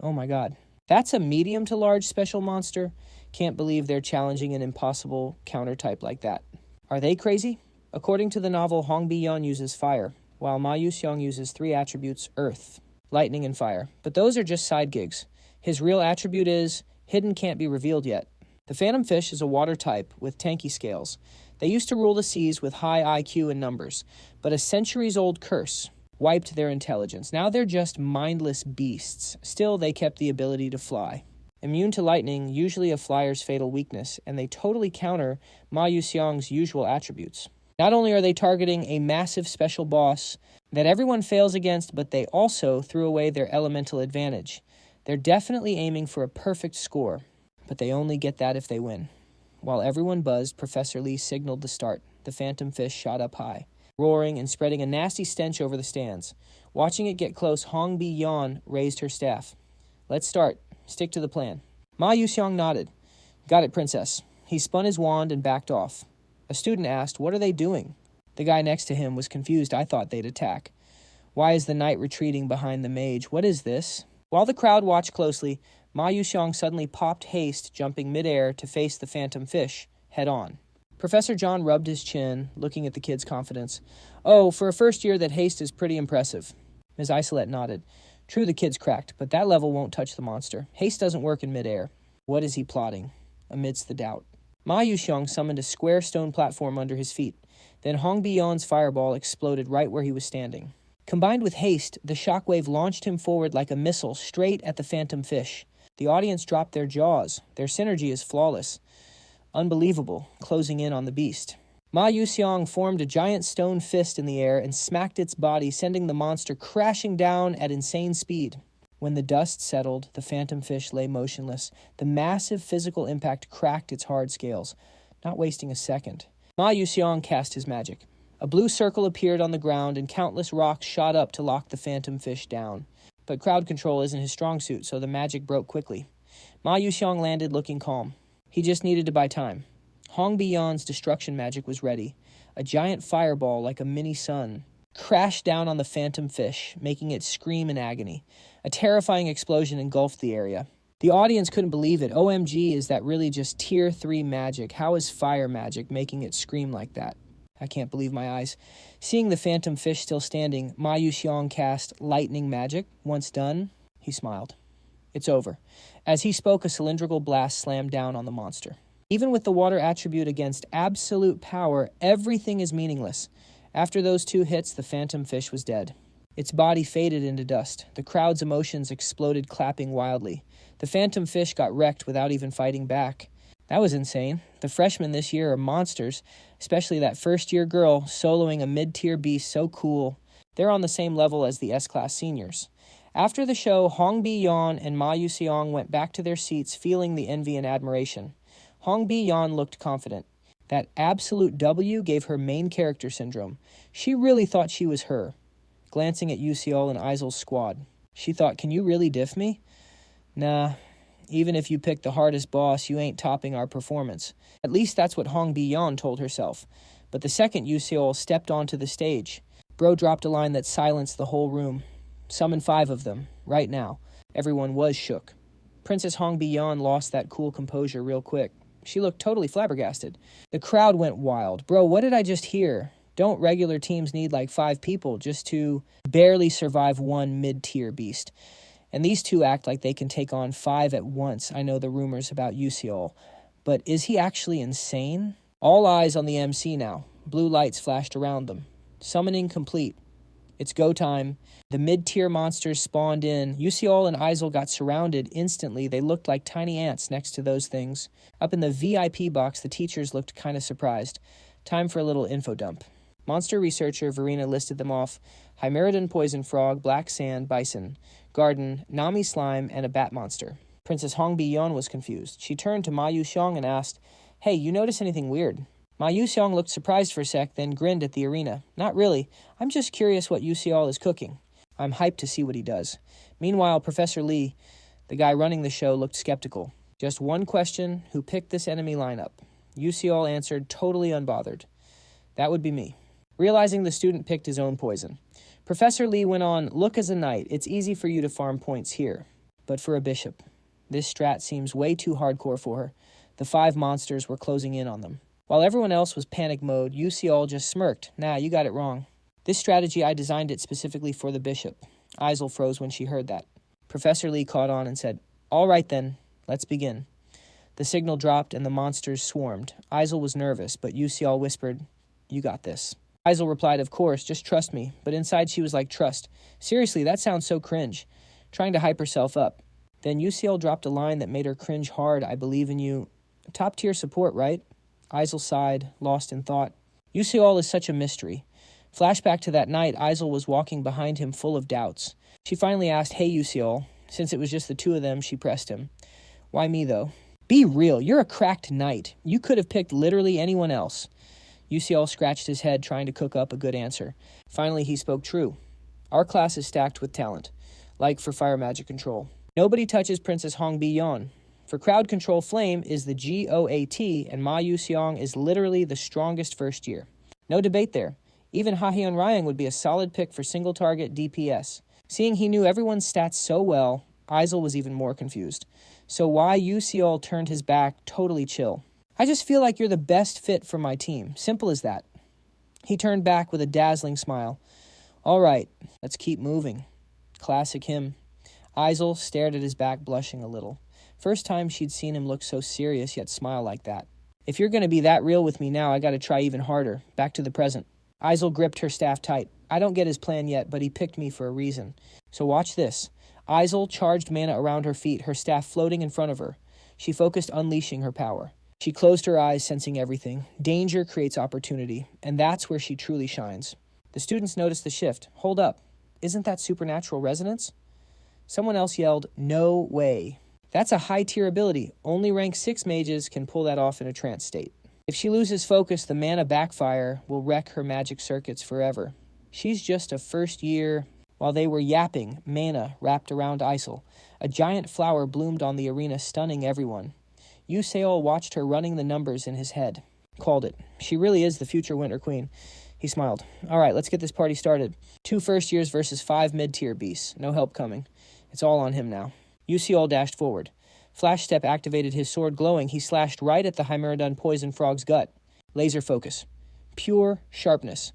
Oh my god. That's a medium to large special monster? Can't believe they're challenging an impossible counter-type like that. Are they crazy? According to the novel, Hong Bi-yeon uses fire, while Ma Yu-seol uses 3 attributes, earth, lightning, and fire. But those are just side gigs. His real attribute is, hidden can't be revealed yet. The phantom fish is a water type with tanky scales. They used to rule the seas with high IQ and numbers, but a centuries-old curse wiped their intelligence. Now they're just mindless beasts. Still, they kept the ability to fly. Immune to lightning, usually a flyer's fatal weakness, and they totally counter Ma Yu-seong's usual attributes. Not only are they targeting a massive special boss that everyone fails against, but they also threw away their elemental advantage. They're definitely aiming for a perfect score, but they only get that if they win. While everyone buzzed, Professor Lee signaled the start. The phantom fish shot up high, roaring and spreading a nasty stench over the stands. Watching it get close, Hong Bi-yeon raised her staff. "Let's start. Stick to the plan." Ma Yu-seong nodded. "Got it, Princess." He spun his wand and backed off. A student asked, "What are they doing?" The guy next to him was confused. "I thought they'd attack." "Why is the knight retreating behind the mage? What is this?" While the crowd watched closely, Ma Yu-seong suddenly popped haste, jumping midair to face the phantom fish, head-on. Professor John rubbed his chin, looking at the kid's confidence. "Oh, for a first year, that haste is pretty impressive." Ms. Isolette nodded. "True, the kid's cracked, but that level won't touch the monster. Haste doesn't work in midair." "What is he plotting?" Amidst the doubt, Ma Yu-seong summoned a square stone platform under his feet. Then Hong Bi-yeon's fireball exploded right where he was standing. Combined with haste, the shockwave launched him forward like a missile straight at the phantom fish. The audience dropped their jaws. Their synergy is flawless. Unbelievable, closing in on the beast. Ma Yu-seong formed a giant stone fist in the air and smacked its body, sending the monster crashing down at insane speed. When the dust settled, the phantom fish lay motionless. The massive physical impact cracked its hard scales, not wasting a second. Ma Yu-seong cast his magic. A blue circle appeared on the ground, and countless rocks shot up to lock the phantom fish down. But crowd control isn't his strong suit, so the magic broke quickly. Ma Yu-seong landed looking calm. He just needed to buy time. Hong Bi-yeon's destruction magic was ready. A giant fireball, like a mini-sun, crashed down on the phantom fish, making it scream in agony. A terrifying explosion engulfed the area. The audience couldn't believe it. OMG, is that really just Tier 3 magic? How is fire magic making it scream like that? I can't believe my eyes. Seeing the phantom fish still standing, Ma Yu-seong cast lightning magic. Once done, he smiled. "It's over." As he spoke, a cylindrical blast slammed down on the monster. Even with the water attribute against absolute power, everything is meaningless. After those 2 hits, the phantom fish was dead. Its body faded into dust. The crowd's emotions exploded, clapping wildly. The phantom fish got wrecked without even fighting back. That was insane. The freshmen this year are monsters, especially that first-year girl soloing a mid-tier beast so cool. They're on the same level as the S-Class seniors. After the show, Hong Bi-yeon and Ma Yu-seong went back to their seats, feeling the envy and admiration. Hong Bi-yeon looked confident. That absolute W gave her main character syndrome. She really thought she was her. Glancing at Yu-seol and Isel's squad, she thought, "Can you really diff me?" "Nah. Even if you pick the hardest boss, you ain't topping our performance." At least that's what Hong Bi-yeon told herself. But the second Yu-seol stepped onto the stage, Bro dropped a line that silenced the whole room. "Summon 5 of them, right now." Everyone was shook. Princess Hong Bi-yeon lost that cool composure real quick. She looked totally flabbergasted. The crowd went wild. "Bro, what did I just hear? Don't regular teams need like 5 people just to barely survive one mid-tier beast? And these 2 act like they can take on 5 at once." I know the rumors about Yu-seol, but is he actually insane? All eyes on the MC now. Blue lights flashed around them. Summoning complete. It's go time. The mid-tier monsters spawned in. Yu-seol and Isel got surrounded instantly. They looked like tiny ants next to those things. Up in the VIP box, the teachers looked kind of surprised. Time for a little info dump. Monster researcher Verena listed them off. Hymeridon poison frog, black sand, bison, garden, Nami slime, and a bat monster. Princess Hong Bi-yeon was confused. She turned to Ma Yu-seong and asked, "Hey, you notice anything weird?" Ma Yu-seong looked surprised for a sec, then grinned at the arena. "Not really. I'm just curious what Yu-seol is cooking. I'm hyped to see what he does." Meanwhile, Professor Lee, the guy running the show, looked skeptical. "Just one question, who picked this enemy lineup?" Yu-seol answered, totally unbothered. "That would be me." Realizing the student picked his own poison, Professor Lee went on, "Look, as a knight, it's easy for you to farm points here. But for a bishop, this strat seems way too hardcore for her." The 5 monsters were closing in on them. While everyone else was panic mode, Yu-seol just smirked. "Nah, you got it wrong. This strategy, I designed it specifically for the bishop." Isel froze when she heard that. Professor Lee caught on and said, "All right then, let's begin." The signal dropped and the monsters swarmed. Isel was nervous, but Yu-seol whispered, "You got this." Isel replied, "Of course, just trust me." But inside she was like, "Trust? Seriously, that sounds so cringe." Trying to hype herself up. Then Yu-seol dropped a line that made her cringe hard. "I believe in you." Top tier support, right? Isel sighed, lost in thought. Yu-seol is such a mystery. Flashback to that night, Isel was walking behind him full of doubts. She finally asked, "Hey, Yu-seol." Since it was just the two of them, she pressed him. "Why me, though?" "Be real, you're a cracked knight. You could have picked literally anyone else." Yu-seol scratched his head, trying to cook up a good answer. Finally, he spoke true. "Our class is stacked with talent, like for fire magic control. Nobody touches Princess Hongbi-yeon. For crowd control, Flame is the GOAT, and Ma Yu-seong is literally the strongest first year. No debate there. Even Ha-hyun Ryang would be a solid pick for single target DPS. Seeing he knew everyone's stats so well, Isel was even more confused. So why Yu-seol turned his back totally chill. "I just feel like you're the best fit for my team. Simple as that." He turned back with a dazzling smile. "All right, let's keep moving." Classic him. Isel stared at his back, blushing a little. First time she'd seen him look so serious yet smile like that. "If you're going to be that real with me now, I got to try even harder. Back to the present." Isel gripped her staff tight. "I don't get his plan yet, but he picked me for a reason. So watch this." Isel charged mana around her feet, her staff floating in front of her. She focused, unleashing her power. She closed her eyes, sensing everything. Danger creates opportunity, and that's where she truly shines. The students noticed the shift. "Hold up. Isn't that supernatural resonance?" Someone else yelled, "No way." "That's a high-tier ability. Only rank 6 mages can pull that off in a trance state. If she loses focus, the mana backfire will wreck her magic circuits forever. She's just a first year." While they were yapping, mana wrapped around Isel. A giant flower bloomed on the arena, stunning everyone. Yu-seol watched her running the numbers in his head. Called it. She really is the future Winter Queen. He smiled. "All right, let's get this party started. 2 first years versus 5 mid-tier beasts. No help coming. It's all on him now." Yu-seol dashed forward. Flash Step activated his sword glowing. He slashed right at the Chimeradon poison frog's gut. Laser focus. Pure sharpness.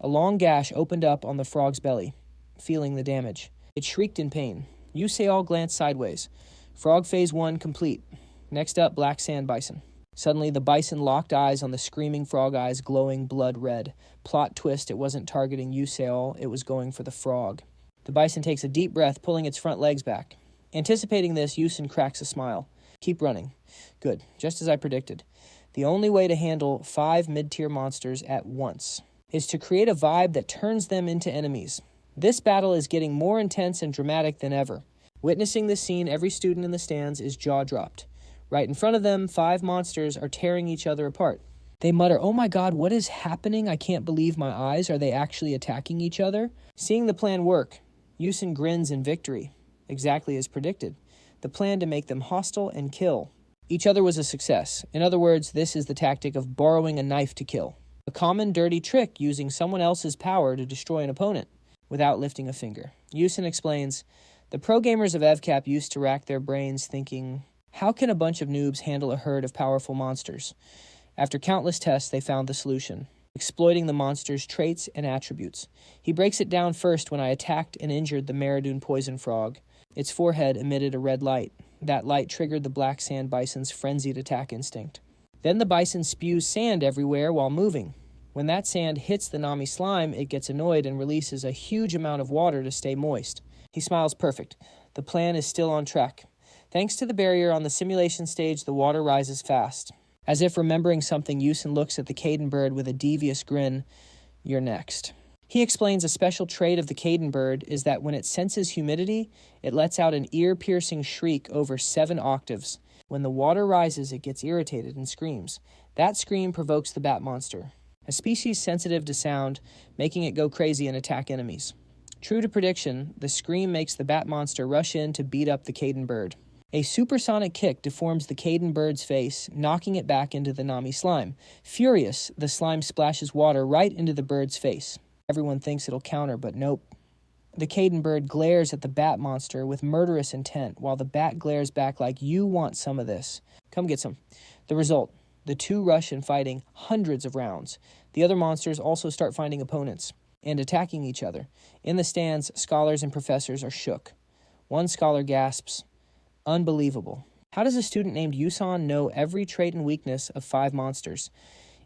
A long gash opened up on the frog's belly, feeling the damage. It shrieked in pain. Yu-seol glanced sideways. Frog phase 1 complete. Next up, Black Sand Bison. Suddenly, the bison locked eyes on the screaming frog eyes, glowing blood red. Plot twist, it wasn't targeting Yu-seol, it was going for the frog. The bison takes a deep breath, pulling its front legs back. Anticipating this, Yusin cracks a smile. "Keep running." "Good, just as I predicted. The only way to handle 5 mid-tier monsters at once is to create a vibe that turns them into enemies. This battle is getting more intense and dramatic than ever." Witnessing this scene, every student in the stands is jaw-dropped. Right in front of them, 5 monsters are tearing each other apart. They mutter, "Oh my god, what is happening? I can't believe my eyes. Are they actually attacking each other?" Seeing the plan work, Yusin grins in victory. Exactly as predicted. The plan to make them hostile and kill each other was a success. In other words, this is the tactic of borrowing a knife to kill. A common dirty trick using someone else's power to destroy an opponent without lifting a finger. Yusin explains, "The pro gamers of EVCAP used to rack their brains thinking, how can a bunch of noobs handle a herd of powerful monsters? After countless tests, they found the solution, exploiting the monster's traits and attributes. He breaks it down first when I attacked and injured the Maradun poison frog. Its forehead emitted a red light. That light triggered the Black Sand Bison's frenzied attack instinct. Then the bison spews sand everywhere while moving. When that sand hits the Nami slime, it gets annoyed and releases a huge amount of water to stay moist." He smiles. "Perfect. The plan is still on track. Thanks to the barrier on the simulation stage, the water rises fast." As if remembering something, Yusin looks at the Caden bird with a devious grin. "You're next." He explains a special trait of the Caden bird is that when it senses humidity, it lets out an ear-piercing shriek over 7 octaves. When the water rises, it gets irritated and screams. That scream provokes the bat monster, a species sensitive to sound, making it go crazy and attack enemies. True to prediction, the scream makes the bat monster rush in to beat up the Caden bird. A supersonic kick deforms the Caden bird's face, knocking it back into the Nami slime. Furious, the slime splashes water right into the bird's face. Everyone thinks it'll counter, but nope. The Caden bird glares at the bat monster with murderous intent, while the bat glares back like, "You want some of this. Come get some." The result, the two rush in fighting hundreds of rounds. The other monsters also start finding opponents and attacking each other. In the stands, scholars and professors are shook. One scholar gasps, "Unbelievable. How does a student named Yuson know every trait and weakness of 5 monsters?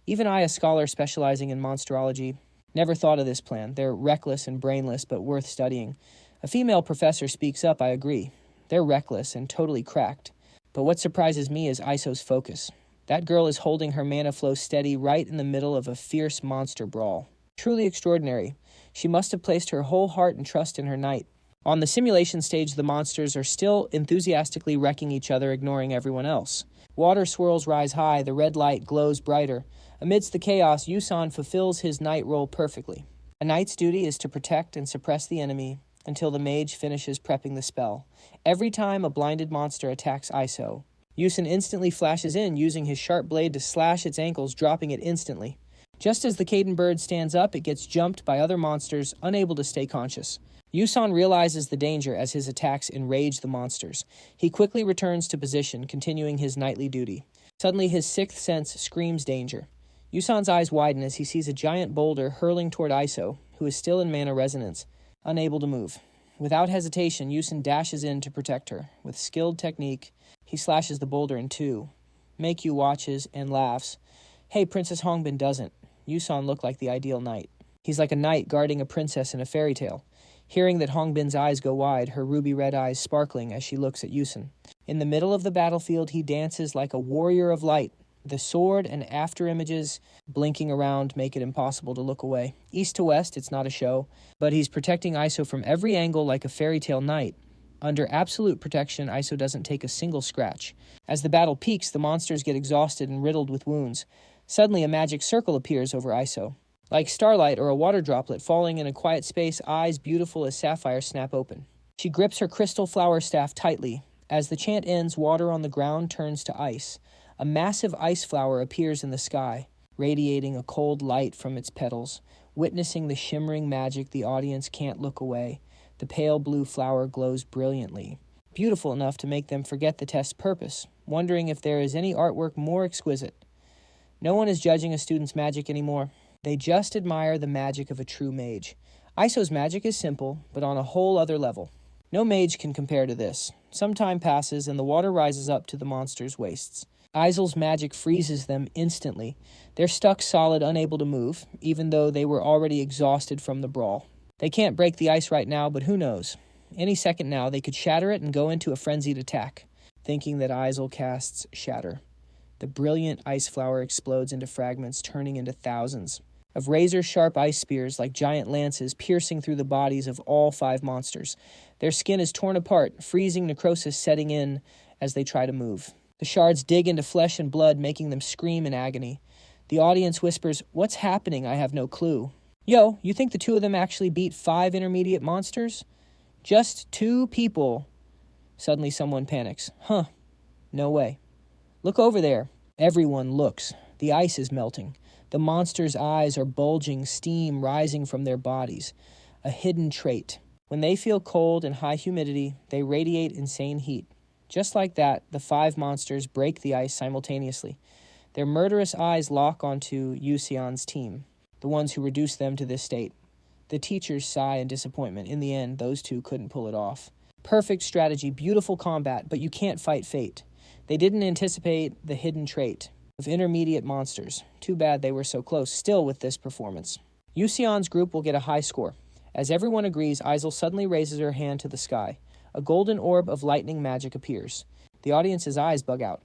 Even I, a scholar specializing in monsterology, never thought of this plan. They're reckless and brainless, but worth studying. A female professor speaks up, I agree. They're reckless and totally cracked. But what surprises me is ISO's focus. That girl is holding her mana flow steady right in the middle of a fierce monster brawl. Truly extraordinary. She must have placed her whole heart and trust in her knight. On the simulation stage, the monsters are still enthusiastically wrecking each other, ignoring everyone else. Water swirls rise high, the red light glows brighter. Amidst the chaos, Yuson fulfills his knight role perfectly. A knight's duty is to protect and suppress the enemy until the mage finishes prepping the spell. Every time a blinded monster attacks ISO, Yuson instantly flashes in, using his sharp blade to slash its ankles, dropping it instantly. Just as the Caden bird stands up, it gets jumped by other monsters, unable to stay conscious. Yuson realizes the danger as his attacks enrage the monsters. He quickly returns to position, continuing his knightly duty. Suddenly, his 6th sense screams danger. Yuson's eyes widen as he sees a giant boulder hurling toward ISO, who is still in mana resonance, unable to move. Without hesitation, Yuson dashes in to protect her. With skilled technique, he slashes the boulder in 2. Baek Yu watches and laughs. Hey, Princess Hongbin doesn't. Yuson looked like the ideal knight. He's like a knight guarding a princess in a fairy tale. Hearing that Hongbin's eyes go wide, her ruby red eyes sparkling as she looks at Yuson. In the middle of the battlefield, he dances like a warrior of light. The sword and after images blinking around make it impossible to look away. East to west, it's not a show, but he's protecting ISO from every angle like a fairy tale knight. Under absolute protection, ISO doesn't take a single scratch. As the battle peaks, the monsters get exhausted and riddled with wounds. Suddenly, a magic circle appears over ISO. Like starlight or a water droplet falling in a quiet space, eyes beautiful as sapphire snap open. She grips her crystal flower staff tightly. As the chant ends, water on the ground turns to ice. A massive ice flower appears in the sky, radiating a cold light from its petals. Witnessing the shimmering magic, the audience can't look away. The pale blue flower glows brilliantly, beautiful enough to make them forget the test's purpose, wondering if there is any artwork more exquisite. No one is judging a student's magic anymore. They just admire the magic of a true mage. ISO's magic is simple, but on a whole other level. No mage can compare to this. Some time passes, and the water rises up to the monsters' waists. ISO's magic freezes them instantly. They're stuck solid, unable to move, even though they were already exhausted from the brawl. They can't break the ice right now, but who knows? Any second now, they could shatter it and go into a frenzied attack, thinking that ISO casts Shatter. The brilliant ice flower explodes into fragments, turning into thousands of razor-sharp ice spears like giant lances piercing through the bodies of all 5 monsters. Their skin is torn apart, freezing necrosis setting in as they try to move. The shards dig into flesh and blood, making them scream in agony. The audience whispers, "What's happening? I have no clue." Yo, you think the 2 of them actually beat 5 intermediate monsters? Just 2 people. Suddenly someone panics. Huh, no way. Look over there. Everyone looks. The ice is melting. The monsters' eyes are bulging, steam rising from their bodies. A hidden trait. When they feel cold and high humidity, they radiate insane heat. Just like that, the 5 monsters break the ice simultaneously. Their murderous eyes lock onto Yusion's team, the ones who reduced them to this state. The teachers sigh in disappointment. In the end, those 2 couldn't pull it off. Perfect strategy, beautiful combat, but you can't fight fate. They didn't anticipate the hidden trait of intermediate monsters. Too bad they were so close. Still, with this performance, Yusion's group will get a high score. As everyone agrees, Isel suddenly raises her hand to the sky. A golden orb of lightning magic appears. The audience's eyes bug out.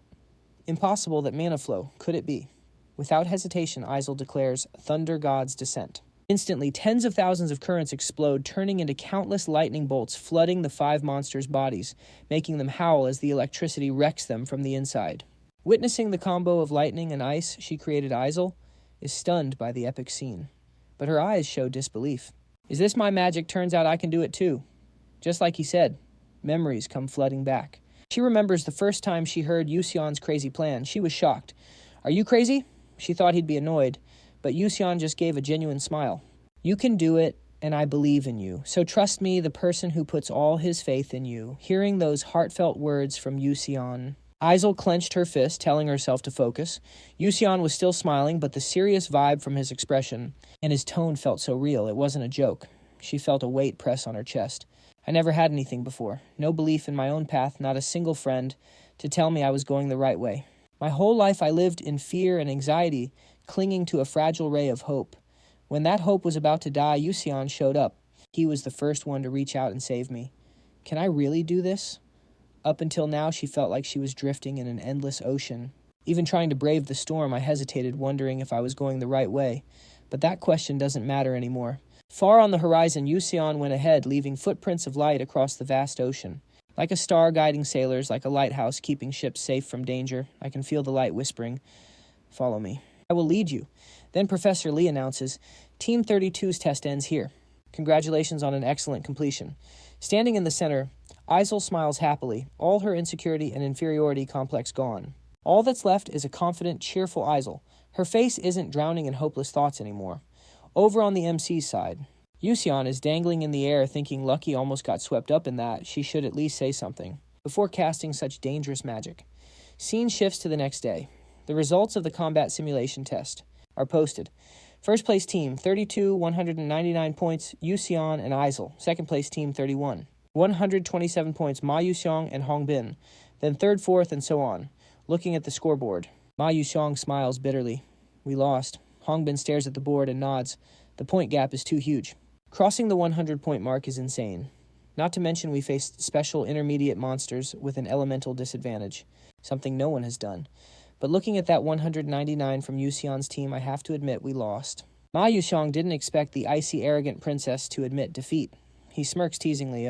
Impossible that mana flow. Could it be? Without hesitation, Isel declares Thunder God's Descent. Instantly, tens of thousands of currents explode, turning into countless lightning bolts, flooding the 5 monsters' bodies, making them howl as the electricity wrecks them from the inside. Witnessing the combo of lightning and ice she created, Isel is stunned by the epic scene. But her eyes show disbelief. Is this my magic? Turns out I can do it too. Just like he said, memories come flooding back. She remembers the first time she heard Yusion's crazy plan. She was shocked. Are you crazy? She thought he'd be annoyed, but Yusion just gave a genuine smile. You can do it, and I believe in you. So trust me, the person who puts all his faith in you. Hearing those heartfelt words from Yusion, Isel clenched her fist, telling herself to focus. Yusion was still smiling, but the serious vibe from his expression and his tone felt so real. It wasn't a joke. She felt a weight press on her chest. I never had anything before. No belief in my own path, not a single friend, to tell me I was going the right way. My whole life I lived in fear and anxiety, clinging to a fragile ray of hope. When that hope was about to die, Yu-seol showed up. He was the first one to reach out and save me. Can I really do this? Up until now, she felt like she was drifting in an endless ocean. Even trying to brave the storm, I hesitated, wondering if I was going the right way. But that question doesn't matter anymore. Far on the horizon, Yu-seol went ahead, leaving footprints of light across the vast ocean. Like a star guiding sailors, like a lighthouse keeping ships safe from danger, I can feel the light whispering, "Follow me. I will lead you." Then Professor Lee announces, "Team 32's test ends here. Congratulations on an excellent completion." Standing in the center, ISEKAI'D smiles happily, all her insecurity and inferiority complex gone. All that's left is a confident, cheerful ISEKAI'D. Her face isn't drowning in hopeless thoughts anymore. Over on the MC's side, Yu-seol is dangling in the air, thinking Lucky almost got swept up in that. She should at least say something before casting such dangerous magic. Scene shifts to the next day. The results of the combat simulation test are posted. First place team, 32, 199 points, Yu-seol and ISEKAI'D. Second place team, 31. 127 points, Ma Yu-seol and Hongbin. Then third, fourth, and so on. Looking at the scoreboard, Ma Yu-seol smiles bitterly. We lost. Hongbin stares at the board and nods. The point gap is too huge. Crossing the 100-point mark is insane. Not to mention we faced special intermediate monsters with an elemental disadvantage, something no one has done. But looking at that 199 from Yu-seol's team, I have to admit we lost. Ma Yu-seol didn't expect the icy, arrogant princess to admit defeat. He smirks teasingly,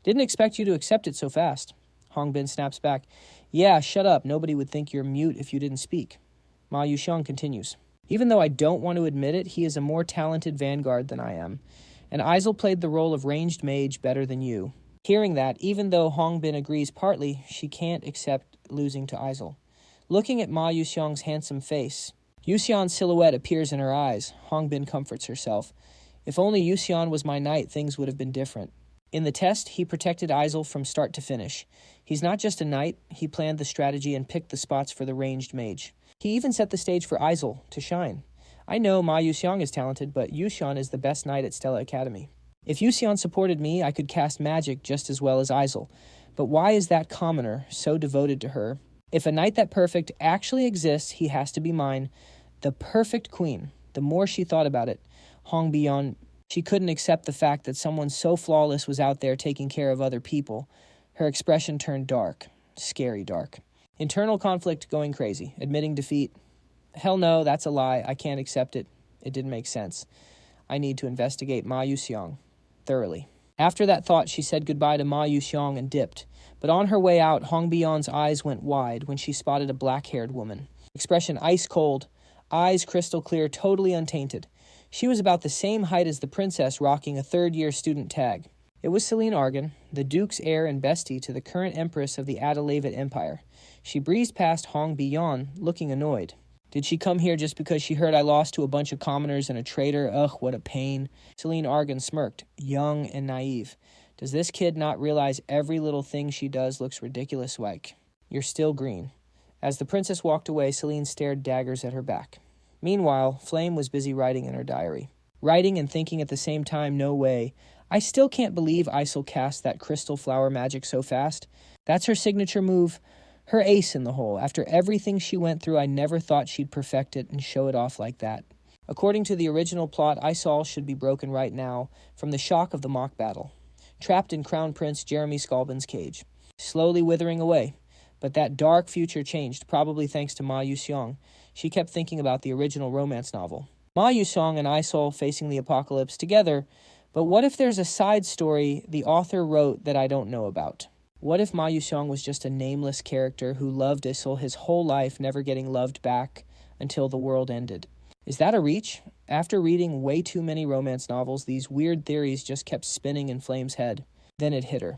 "Didn't expect you to accept it so fast." Hongbin snaps back, "Yeah, shut up. Nobody would think you're mute if you didn't speak." Ma Yu-seol continues, "Even though I don't want to admit it, he is a more talented vanguard than I am. And ISEKAI'D played the role of ranged mage better than you." Hearing that, even though Hongbin agrees partly, she can't accept losing to ISEKAI'D. Looking at Ma Yu-seol's handsome face, Yu-seol's silhouette appears in her eyes. Hongbin comforts herself. If only Yu-seol was my knight, things would have been different. In the test, he protected ISEKAI'D from start to finish. He's not just a knight, he planned the strategy and picked the spots for the ranged mage. He even set the stage for ISEKAI'D to shine. I know Ma Yu-seol is talented, but Yu-seol is the best knight at Stella Academy. If Yu-seol supported me, I could cast magic just as well as ISEKAI'D. But why is that commoner so devoted to her? If a knight that perfect actually exists, he has to be mine. The perfect queen. The more she thought about it, Hongbin, she couldn't accept the fact that someone so flawless was out there taking care of other people. Her expression turned dark. Scary dark. Internal conflict going crazy. Admitting defeat. Hell no, that's a lie. I can't accept it. It didn't make sense. I need to investigate Ma Yu-seol thoroughly. After that thought, she said goodbye to Ma Yu-seol and dipped. But on her way out, Hongbin's eyes went wide when she spotted a black-haired woman. Expression ice cold, eyes crystal clear, totally untainted. She was about the same height as the princess, rocking a third-year student tag. It was Celine Argan, the Duke's heir and bestie to the current empress of the Adelaide Empire. She breezed past Hongbin, looking annoyed. Did she come here just because she heard I lost to a bunch of commoners and a traitor? Ugh, what a pain. Celine Argan smirked, young and naive. Does this kid not realize every little thing she does looks ridiculous like? You're still green. As the princess walked away, Celine stared daggers at her back. Meanwhile, Flame was busy writing in her diary. Writing and thinking at the same time, no way. I still can't believe ISEKAI'D cast that crystal flower magic so fast. That's her signature move. Her ace in the hole. After everything she went through, I never thought she'd perfect it and show it off like that. According to the original plot, ISEKAI'D should be broken right now from the shock of the mock battle. Trapped in Crown Prince Jeremy Skolben's cage. Slowly withering away. But that dark future changed, probably thanks to Ma Yu-seol. She kept thinking about the original romance novel. Ma Yu-seol and ISEKAI'D facing the apocalypse together, but what if there's a side story the author wrote that I don't know about? What if Ma Yu-seol was just a nameless character who loved ISEKAI'D his whole life, never getting loved back until the world ended? Is that a reach? After reading way too many romance novels, these weird theories just kept spinning in Flame's head. Then it hit her.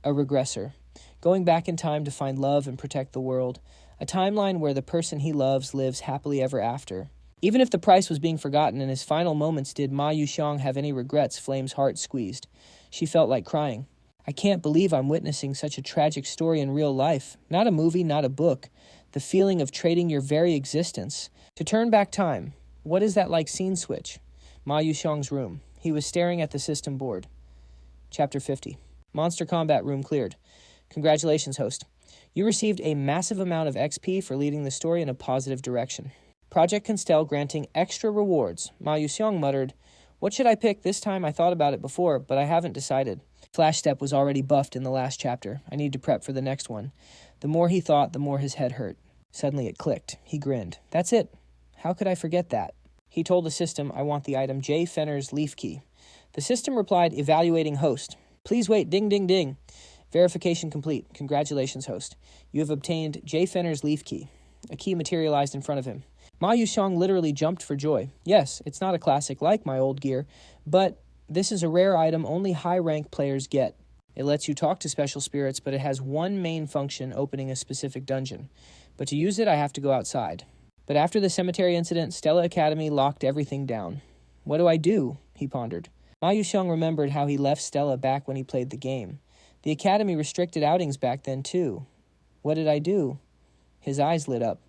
A regressor. Going back in time to find love and protect the world. A timeline where the person he loves lives happily ever after. Even if the price was being forgotten in his final moments, did Ma Yu-seol have any regrets? Flame's heart squeezed. She felt like crying. I can't believe I'm witnessing such a tragic story in real life. Not a movie, not a book. The feeling of trading your very existence. To turn back time. What is that like scene switch? Ma Yu-seol's room. He was staring at the system board. Chapter 50. Monster combat room cleared. Congratulations, host. You received a massive amount of XP for leading the story in a positive direction. Project Constel granting extra rewards. Ma Yu-seol muttered, "What should I pick? This time I thought about it before, but I haven't decided." Flash Step was already buffed in the last chapter. I need to prep for the next one. The more he thought, the more his head hurt. Suddenly it clicked. He grinned. That's it. How could I forget that? He told the system, "I want the item J. Fenner's leaf key." The system replied, "Evaluating host. Please wait, ding, ding, ding. Verification complete. Congratulations, host. You have obtained J. Fenner's leaf key." A key materialized in front of him. Ma Yu-seol literally jumped for joy. Yes, it's not a classic like my old gear, but this is a rare item only high-rank players get. It lets you talk to special spirits, but it has one main function, opening a specific dungeon. But to use it, I have to go outside. But after the cemetery incident, Stella Academy locked everything down. What do I do? He pondered. Ma Yu-seol remembered how he left Stella back when he played the game. The Academy restricted outings back then, too. What did I do? His eyes lit up.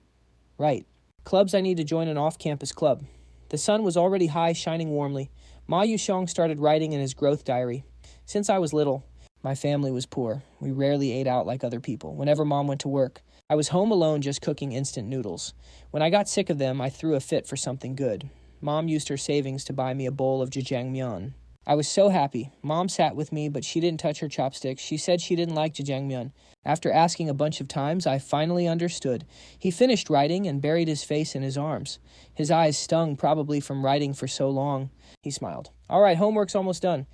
Right. Clubs, I need to join an off-campus club. The sun was already high, shining warmly. Ma Yu-seol started writing in his growth diary. Since I was little, my family was poor. We rarely ate out like other people. Whenever Mom went to work, I was home alone just cooking instant noodles. When I got sick of them, I threw a fit for something good. Mom used her savings to buy me a bowl of jjajangmyeon. I was so happy. Mom sat with me, but she didn't touch her chopsticks. She said she didn't like jjajangmyeon. After asking a bunch of times, I finally understood. He finished writing and buried his face in his arms. His eyes stung, probably from writing for so long. He smiled. All right, homework's almost done.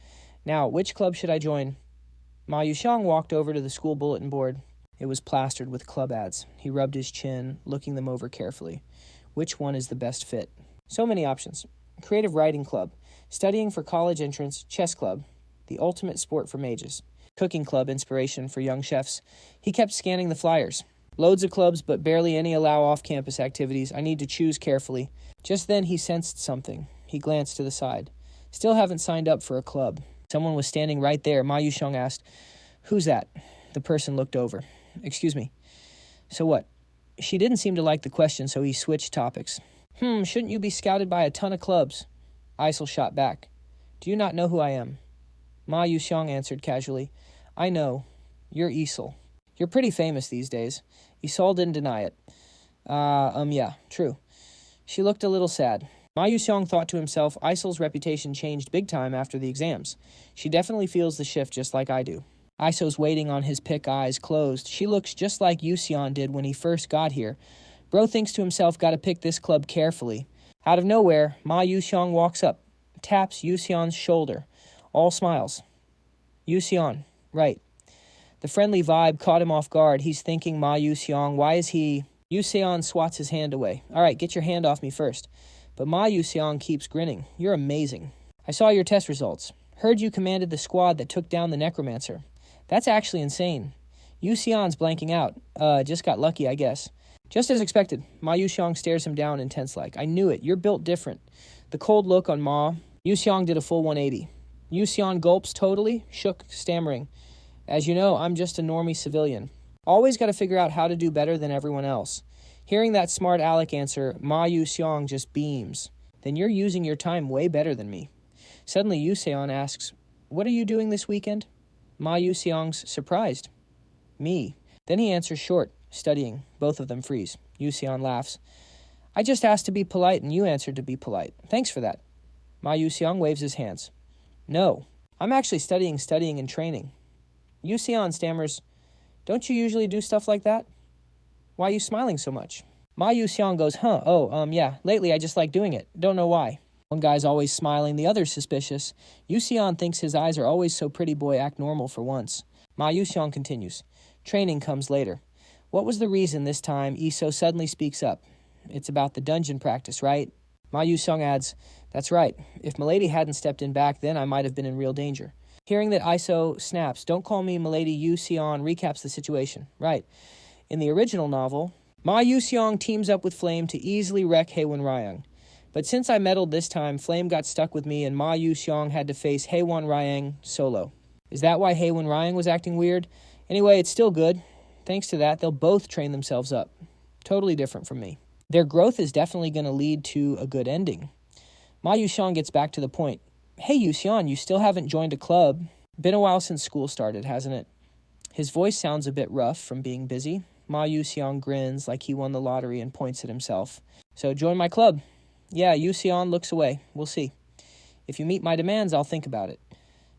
Now, which club should I join? Ma Yu-seol walked over to the school bulletin board. It was plastered with club ads. He rubbed his chin, looking them over carefully. Which one is the best fit? So many options. Creative Writing Club. Studying for college entrance, chess club, the ultimate sport for mages. Cooking club, inspiration for young chefs. He kept scanning the flyers. Loads of clubs, but barely any allow off-campus activities. I need to choose carefully. Just then he sensed something. He glanced to the side. Still haven't signed up for a club. Someone was standing right there. Ma Yu-seol asked, "Who's that?" The person looked over. "Excuse me." "So what?" She didn't seem to like the question, so he switched topics. Shouldn't you be scouted by a ton of clubs?" ISEL shot back. "Do you not know who I am?" Ma Yu-seol answered casually. "I know. You're ISEL. You're pretty famous these days." ISEL didn't deny it. Yeah, true." She looked a little sad. Ma Yu-seol thought to himself, ISEL's reputation changed big time after the exams. She definitely feels the shift just like I do. ISO's waiting on his pick, eyes closed. She looks just like Yu-seol did when he first got here. Bro thinks to himself, gotta pick this club carefully. Out of nowhere, Ma Yu-seol walks up, taps Yu-seol's shoulder. All smiles. Yu-seol, right. The friendly vibe caught him off guard. He's thinking, Ma Yu-seol, why is he... Yu-seol swats his hand away. All right, get your hand off me first. But Ma Yu-seol keeps grinning. You're amazing. I saw your test results. Heard you commanded the squad that took down the Necromancer. That's actually insane. Yu-seol's blanking out. Just got lucky, I guess. Just as expected, Ma Yu-seol stares him down intense-like. I knew it. You're built different. The cold look on Ma. Yu-seol did a full 180. Yu-seol gulps totally, shook, stammering. As you know, I'm just a normie civilian. Always got to figure out how to do better than everyone else. Hearing that smart aleck answer, Ma Yu-seol just beams. Then you're using your time way better than me. Suddenly, Yu-seol asks, what are you doing this weekend? Ma Yu-seol's surprised. Me. Then he answers short. Studying. Both of them freeze. Yu-seol laughs. I just asked to be polite and you answered to be polite. Thanks for that. Ma Yu-seol waves his hands. No. I'm actually studying and training. Yu-seol stammers. Don't you usually do stuff like that? Why are you smiling so much? Ma Yu-seol goes, yeah. Lately I just like doing it. Don't know why. One guy's always smiling, the other's suspicious. Yu-seol thinks his eyes are always so pretty boy act normal for once. Ma Yu-seol continues. Training comes later. What was the reason this time ISO suddenly speaks up? It's about the dungeon practice, right? Ma Yu-seol adds, that's right. If Milady hadn't stepped in back then, I might have been in real danger. Hearing that ISO snaps, don't call me Milady, Yu-seol recaps the situation. Right. In the original novel, Ma Yu-seol teams up with Flame to easily wreck Haewon Ryang. But since I meddled this time, Flame got stuck with me and Ma Yu-seol had to face Haewon Ryang solo. Is that why Haewon Ryang was acting weird? Anyway, it's still good. Thanks to that, they'll both train themselves up. Totally different from me. Their growth is definitely going to lead to a good ending. Ma Yu-seol gets back to the point. Hey, Yu-seol, you still haven't joined a club. Been a while since school started, hasn't it? His voice sounds a bit rough from being busy. Ma Yu-seol grins like he won the lottery and points at himself. So join my club. Yeah, Yu-seol looks away. We'll see. If you meet my demands, I'll think about it.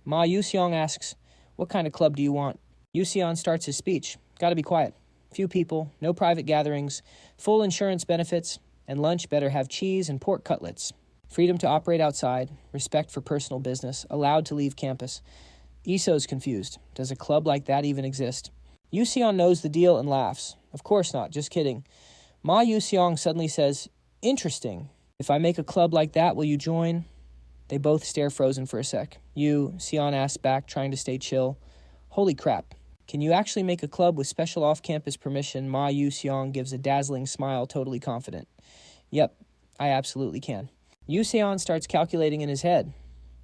Ma Yu-seol asks, what kind of club do you want? Yu-seol starts his speech. Gotta be quiet. Few people, no private gatherings, full insurance benefits, and lunch better have cheese and pork cutlets. Freedom to operate outside, respect for personal business, allowed to leave campus. Iso's confused. Does a club like that even exist? Yu-seol knows the deal and laughs. Of course not, just kidding. Ma Yu-seol suddenly says, interesting. If I make a club like that, will you join? They both stare frozen for a sec. Yu-seol asks back, trying to stay chill. Holy crap. Can you actually make a club with special off-campus permission? Ma Yu-seol gives a dazzling smile, totally confident. Yep, I absolutely can. Yu-seol starts calculating in his head.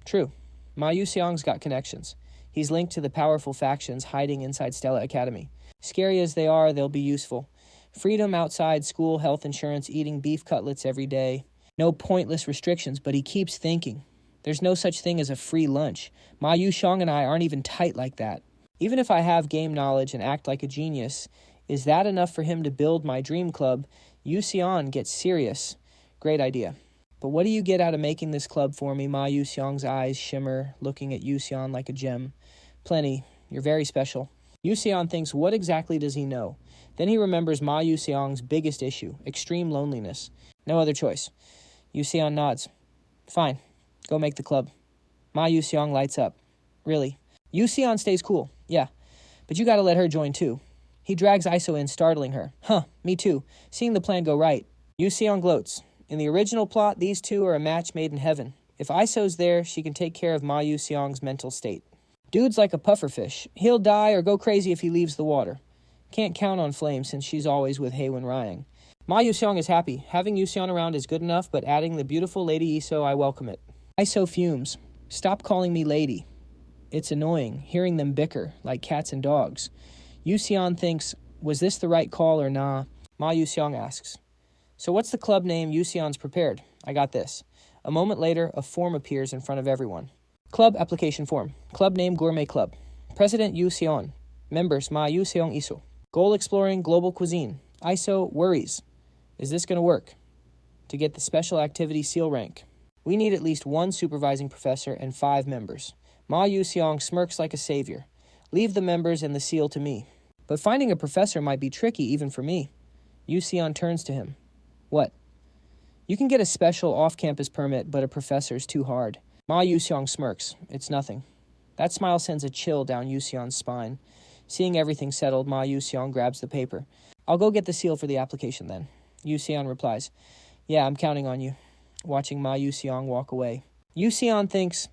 True. Ma Yu-seol's got connections. He's linked to the powerful factions hiding inside Stella Academy. Scary as they are, they'll be useful. Freedom outside school, health insurance, eating beef cutlets every day. No pointless restrictions, but he keeps thinking. There's no such thing as a free lunch. Ma Yu-seol and I aren't even tight like that. Even if I have game knowledge and act like a genius, is that enough for him to build my dream club? Yu-seol gets serious. Great idea. But what do you get out of making this club for me? Ma Yu-seol's eyes shimmer, looking at Yu-seol like a gem. Plenty. You're very special. Yu-seol thinks, what exactly does he know? Then he remembers Ma Yu-seol's biggest issue, extreme loneliness. No other choice. Yu-seol nods. Fine. Go make the club. Ma Yu-seol lights up. Really? Yu-seol stays cool. Yeah. But you gotta let her join too. He drags Iso in, startling her. Huh, me too. Seeing the plan go right. Yu-seol gloats. In the original plot, these two are a match made in heaven. If Iso's there, she can take care of Ma Yu-seol's mental state. Dude's like a pufferfish. He'll die or go crazy if he leaves the water. Can't count on Flame since she's always with Haewon Ryang. Ma Yu-seol is happy. Having Yu-seol around is good enough, but adding the beautiful Lady Iso, I welcome it. Iso fumes. Stop calling me lady. It's annoying, hearing them bicker, like cats and dogs. Yu-seol thinks, was this the right call or nah? Ma Yu-seol asks. So what's the club name? Yu-seol's prepared. I got this. A moment later, a form appears in front of everyone. Club application form. Club name Gourmet Club. President Yu-seol. Members Ma Yu-seol Iso. Goal exploring global cuisine. Iso worries. Is this going to work? To get the special activity seal rank. We need at least one supervising professor and 5 members. Ma Yu-seol smirks like a savior. Leave the members and the seal to me. But finding a professor might be tricky even for me. Yu-seol turns to him. What? You can get a special off-campus permit, but a professor's too hard. Ma Yu-seol smirks. It's nothing. That smile sends a chill down Yu-seol's spine. Seeing everything settled, Ma Yu-seol grabs the paper. I'll go get the seal for the application then. Yu-seol replies. Yeah, I'm counting on you. Watching Ma Yu-seol walk away. Yu-seol thinks,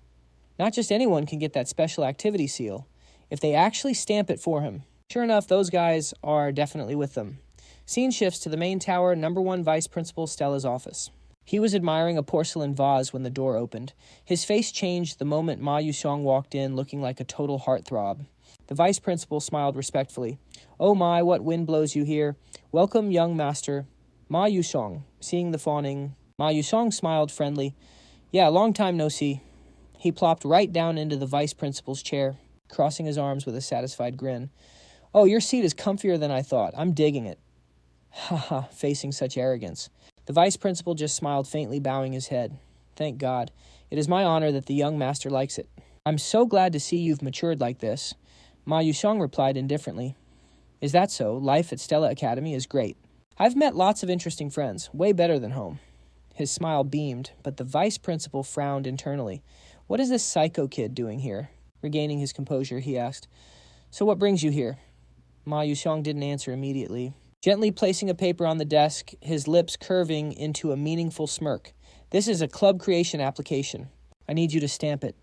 not just anyone can get that special activity seal. If they actually stamp it for him. Sure enough, those guys are definitely with them. Scene shifts to the main tower, number 1 Vice Principal Stella's office. He was admiring a porcelain vase when the door opened. His face changed the moment Ma Yu-seol walked in, looking like a total heartthrob. The Vice Principal smiled respectfully. Oh my, what wind blows you here. Welcome, young master. Ma Yu-seol. Seeing the fawning, Ma Yu-seol smiled friendly. Yeah, long time no see. He plopped right down into the Vice Principal's chair, crossing his arms with a satisfied grin. Oh, your seat is comfier than I thought. I'm digging it. Haha, facing such arrogance. The Vice Principal just smiled faintly, bowing his head. Thank God. It is my honor that the young master likes it. I'm so glad to see you've matured like this. Ma Yu-seol replied indifferently. Is that so? Life at Stella Academy is great. I've met lots of interesting friends, way better than home. His smile beamed, but the Vice Principal frowned internally. What is this psycho kid doing here? Regaining his composure, he asked. So what brings you here? Ma Yu-seol didn't answer immediately. Gently placing a paper on the desk, his lips curving into a meaningful smirk. This is a club creation application. I need you to stamp it.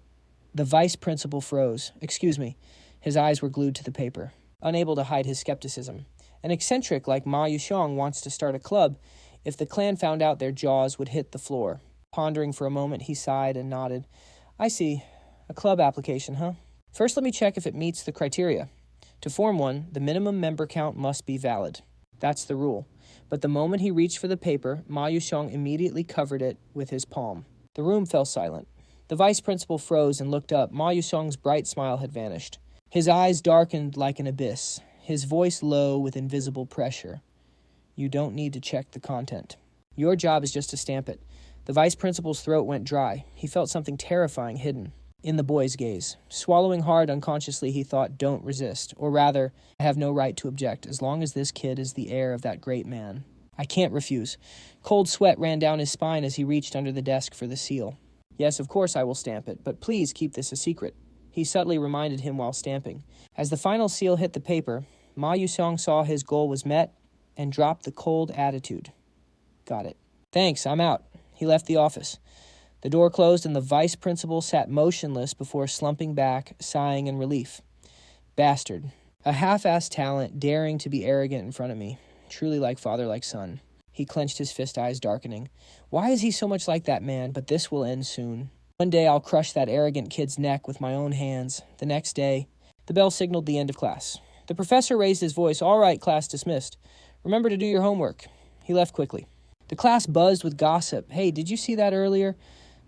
The Vice Principal froze. Excuse me. His eyes were glued to the paper, unable to hide his skepticism. An eccentric like Ma Yu-seol wants to start a club. If the clan found out, their jaws would hit the floor. Pondering for a moment, he sighed and nodded. I see. A club application, huh? First, let me check if it meets the criteria. To form one, the minimum member count must be valid. That's the rule. But the moment he reached for the paper, Ma Yu-seol immediately covered it with his palm. The room fell silent. The Vice Principal froze and looked up. Ma Yu-seol's bright smile had vanished. His eyes darkened like an abyss, his voice low with invisible pressure. You don't need to check the content. Your job is just to stamp it. The vice principal's throat went dry. He felt something terrifying hidden in the boy's gaze. Swallowing hard unconsciously, he thought, don't resist. Or rather, I have no right to object, as long as this kid is the heir of that great man. I can't refuse. Cold sweat ran down his spine as he reached under the desk for the seal. Yes, of course I will stamp it, but please keep this a secret. He subtly reminded him while stamping. As the final seal hit the paper, Ma Yu-seol saw his goal was met and dropped the cold attitude. Got it. Thanks, I'm out. He left the office. The door closed and the vice principal sat motionless before slumping back, sighing in relief. Bastard. A half-assed talent daring to be arrogant in front of me. Truly like father, like son. He clenched his fist, eyes darkening. Why is he so much like that man? But this will end soon. One day I'll crush that arrogant kid's neck with my own hands. The next day, the bell signaled the end of class. The professor raised his voice. All right, class dismissed. Remember to do your homework. He left quickly. The class buzzed with gossip. Hey, did you see that earlier?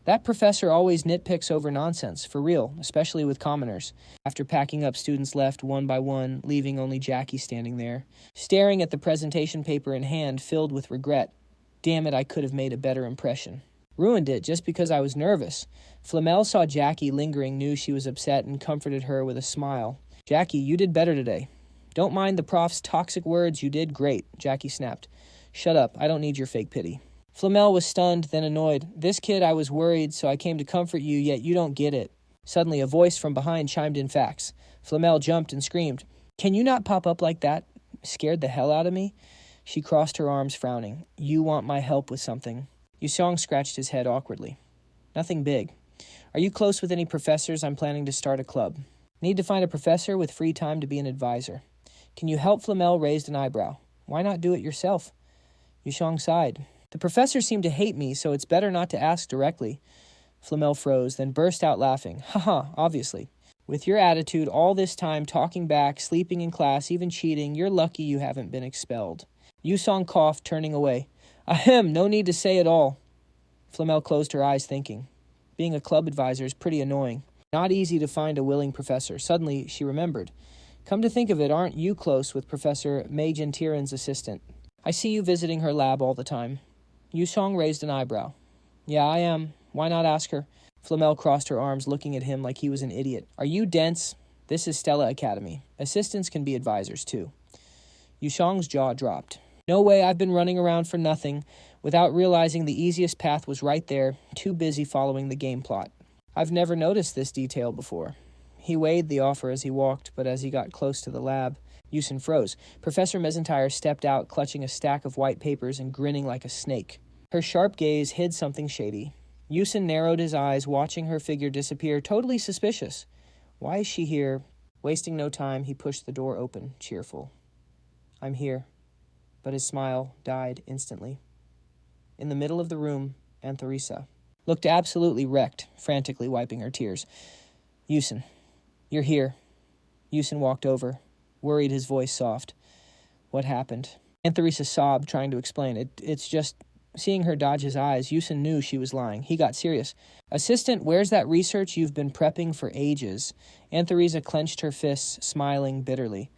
That professor always nitpicks over nonsense, for real, especially with commoners. After packing up, students left one by one, leaving only Jackie standing there, staring at the presentation paper in hand, filled with regret. Damn it, I could have made a better impression. Ruined it just because I was nervous. Flamel saw Jackie lingering, knew she was upset, and comforted her with a smile. Jackie, you did better today. Don't mind the prof's toxic words, you did great, Jackie snapped. Shut up, I don't need your fake pity. Flamel was stunned, then annoyed. This kid, I was worried, so I came to comfort you, yet you don't get it. Suddenly, a voice from behind chimed in facts. Flamel jumped and screamed, Can you not pop up like that? Scared the hell out of me? She crossed her arms, frowning. You want my help with something. Yu-seol scratched his head awkwardly. Nothing big. Are you close with any professors? I'm planning to start a club. Need to find a professor with free time to be an advisor. Can you help? Flamel raised an eyebrow. Why not do it yourself? Yu-seol sighed. The professor seemed to hate me, so it's better not to ask directly. Flamel froze, then burst out laughing. Haha, obviously. With your attitude all this time, talking back, sleeping in class, even cheating, you're lucky you haven't been expelled. Yu-seol coughed, turning away. Ahem, no need to say it all. Flamel closed her eyes, thinking. Being a club advisor is pretty annoying. Not easy to find a willing professor. Suddenly, she remembered. Come to think of it, aren't you close with Professor Mage assistant? I see you visiting her lab all the time. Yu-seol raised an eyebrow. Yeah, I am. Why not ask her? Flamel crossed her arms, looking at him like he was an idiot. Are you dense? This is Stella Academy. Assistants can be advisors, too. Yu-seol's jaw dropped. No way, I've been running around for nothing, without realizing the easiest path was right there, too busy following the game plot. I've never noticed this detail before. He weighed the offer as he walked, but as he got close to the lab, Yu-seol froze. Professor Mezentire stepped out, clutching a stack of white papers and grinning like a snake. Her sharp gaze hid something shady. Yu-seol narrowed his eyes, watching her figure disappear, totally suspicious. Why is she here? Wasting no time, he pushed the door open, cheerful. I'm here. But his smile died instantly. In the middle of the room, Aunt Theresa looked absolutely wrecked, frantically wiping her tears. Yu-seol, you're here. Yu-seol walked over, worried, his voice soft. What happened? Aunt Theresa sobbed, trying to explain. It's just... Seeing her dodge his eyes, Yu-seol knew she was lying. He got serious. Assistant, where's that research you've been prepping for ages? Aunt Theresa clenched her fists, smiling bitterly.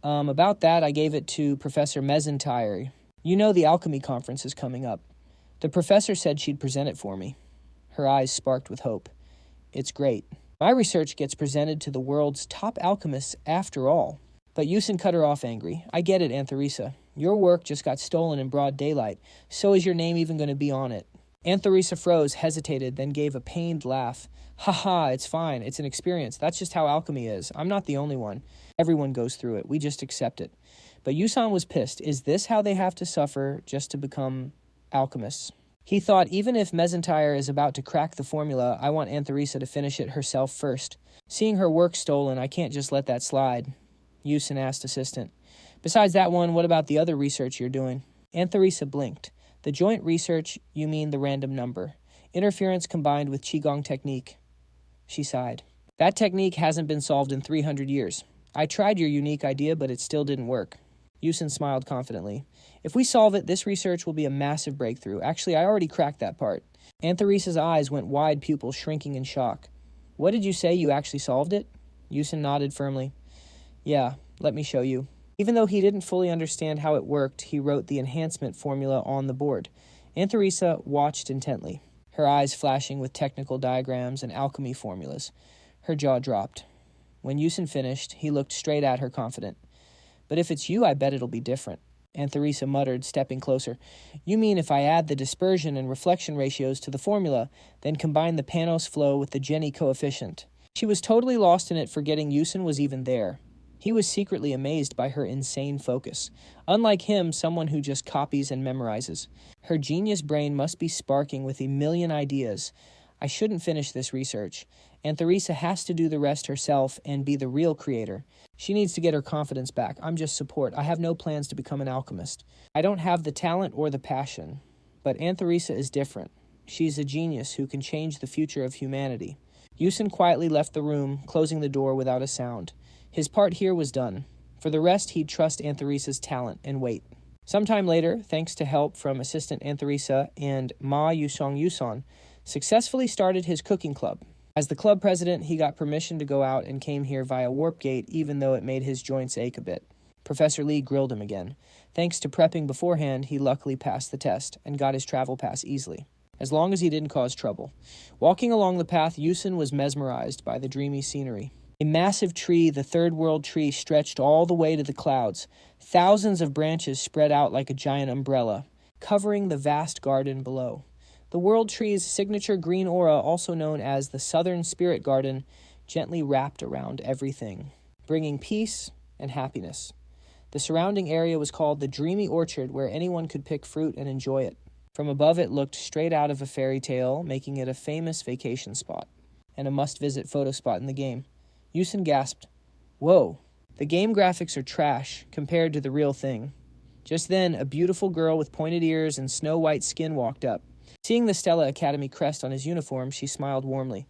About that, I gave it to Professor Mezentire. You know the alchemy conference is coming up. The professor said she'd present it for me. Her eyes sparked with hope. It's great. My research gets presented to the world's top alchemists after all. But Yu-seol cut her off angry. I get it, Aunt Theresa. Your work just got stolen in broad daylight. So is your name even going to be on it? Aunt Theresa froze, hesitated, then gave a pained laugh. Ha, it's fine. It's an experience. That's just how alchemy is. I'm not the only one. Everyone goes through it. We just accept it. But Yu-seol was pissed. Is this how they have to suffer just to become alchemists? He thought, even if Mezentire is about to crack the formula, I want Aunt Theresa to finish it herself first. Seeing her work stolen, I can't just let that slide. Yu-seol asked assistant. Besides that one, what about the other research you're doing? Aunt Theresa blinked. The joint research, you mean the random number. Interference combined with Qigong technique. She sighed. That technique hasn't been solved in 300 years. I tried your unique idea, but it still didn't work. Yu-seol smiled confidently. If we solve it, this research will be a massive breakthrough. Actually, I already cracked that part. Aunt Theresa's eyes went wide, pupils shrinking in shock. What did you say? You actually solved it? Yusin nodded firmly. Yeah, let me show you. Even though he didn't fully understand how it worked, he wrote the enhancement formula on the board. And Theresa watched intently, her eyes flashing with technical diagrams and alchemy formulas. Her jaw dropped. When Yusin finished, he looked straight at her confident. But if it's you, I bet it'll be different. And Theresa muttered, stepping closer. You mean if I add the dispersion and reflection ratios to the formula, then combine the Panos flow with the Gini coefficient? She was totally lost in it, forgetting Yusin was even there. He was secretly amazed by her insane focus. Unlike him, someone who just copies and memorizes. Her genius brain must be sparking with a million ideas. I shouldn't finish this research. And Theresa has to do the rest herself and be the real creator. She needs to get her confidence back. I'm just support. I have no plans to become an alchemist. I don't have the talent or the passion. But Aunt Theresa is different. She's a genius who can change the future of humanity. Yusin quietly left the room, closing the door without a sound. His part here was done. For the rest, he'd trust Aunt Theresa's talent and wait. Sometime later, thanks to help from assistant Aunt Theresa and Ma Yuson, successfully started his cooking club. As the club president, he got permission to go out and came here via warp gate, even though it made his joints ache a bit. Professor Lee grilled him again. Thanks to prepping beforehand, he luckily passed the test and got his travel pass easily, as long as he didn't cause trouble. Walking along the path, Yusin was mesmerized by the dreamy scenery. A massive tree, the Third World Tree, stretched all the way to the clouds. Thousands of branches spread out like a giant umbrella, covering the vast garden below. The World Tree's signature green aura, also known as the Southern Spirit Garden, gently wrapped around everything, bringing peace and happiness. The surrounding area was called the Dreamy Orchard, where anyone could pick fruit and enjoy it. From above, it looked straight out of a fairy tale, making it a famous vacation spot and a must-visit photo spot in the game. Yusin gasped, "Whoa, the game graphics are trash compared to the real thing." Just then, a beautiful girl with pointed ears and snow-white skin walked up. Seeing the Stella Academy crest on his uniform, she smiled warmly.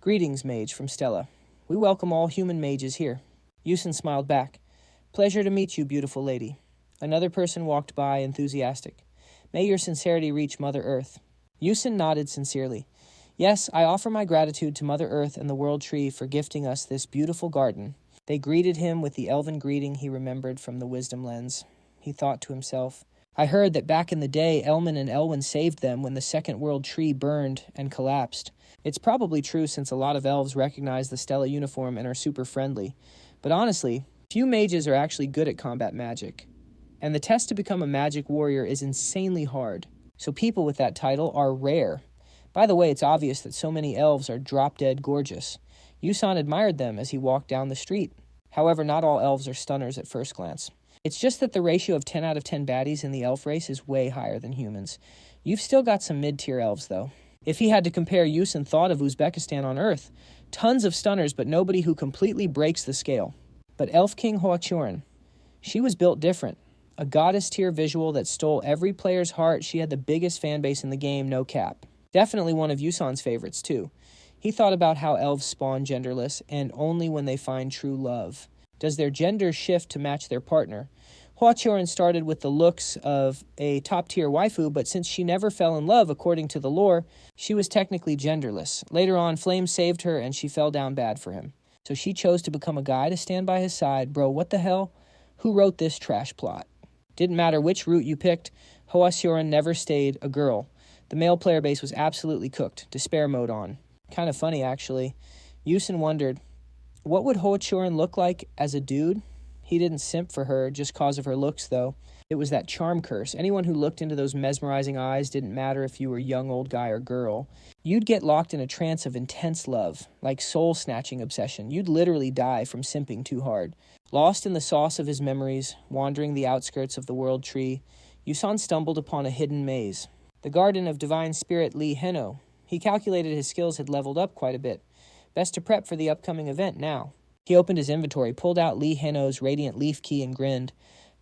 "Greetings, mage from Stella. We welcome all human mages here." Yusin smiled back. "Pleasure to meet you, beautiful lady." Another person walked by, enthusiastic. "May your sincerity reach Mother Earth." Yusin nodded sincerely. "Yes, I offer my gratitude to Mother Earth and the World Tree for gifting us this beautiful garden." They greeted him with the elven greeting he remembered from the wisdom lens. He thought to himself, I heard that back in the day, Elman and Elwyn saved them when the Second World Tree burned and collapsed. It's probably true since a lot of elves recognize the Stella uniform and are super friendly. But honestly, few mages are actually good at combat magic. And the test to become a magic warrior is insanely hard. So people with that title are rare. By the way, it's obvious that so many elves are drop-dead gorgeous. Yusan admired them as he walked down the street. However, not all elves are stunners at first glance. It's just that the ratio of 10 out of 10 baddies in the elf race is way higher than humans. You've still got some mid-tier elves, though. If he had to compare, Yusin thought of Uzbekistan on Earth. Tons of stunners, but nobody who completely breaks the scale. But Elf King Hwachuran, she was built different. A goddess-tier visual that stole every player's heart. She had the biggest fan base in the game, no cap. Definitely one of Yusan's favorites, too. He thought about how elves spawn genderless, and only when they find true love does their gender shift to match their partner. Hwachuran started with the looks of a top-tier waifu, but since she never fell in love, according to the lore, she was technically genderless. Later on, Flame saved her, and she fell down bad for him. So she chose to become a guy to stand by his side. Bro, what the hell? Who wrote this trash plot? Didn't matter which route you picked, Hwachuran never stayed a girl. The male player base was absolutely cooked, despair mode on. Kind of funny, actually. Yusin wondered, what would Hwachuran look like as a dude? He didn't simp for her just cause of her looks, though. It was that charm curse. Anyone who looked into those mesmerizing eyes, didn't matter if you were young, old guy, or girl. You'd get locked in a trance of intense love, like soul-snatching obsession. You'd literally die from simping too hard. Lost in the sauce of his memories, wandering the outskirts of the World Tree, Yusan stumbled upon a hidden maze. The Garden of Divine Spirit Lee Heno. He calculated his skills had leveled up quite a bit. Best to prep for the upcoming event now. He opened his inventory, pulled out Lee Heno's Radiant Leaf key, and grinned.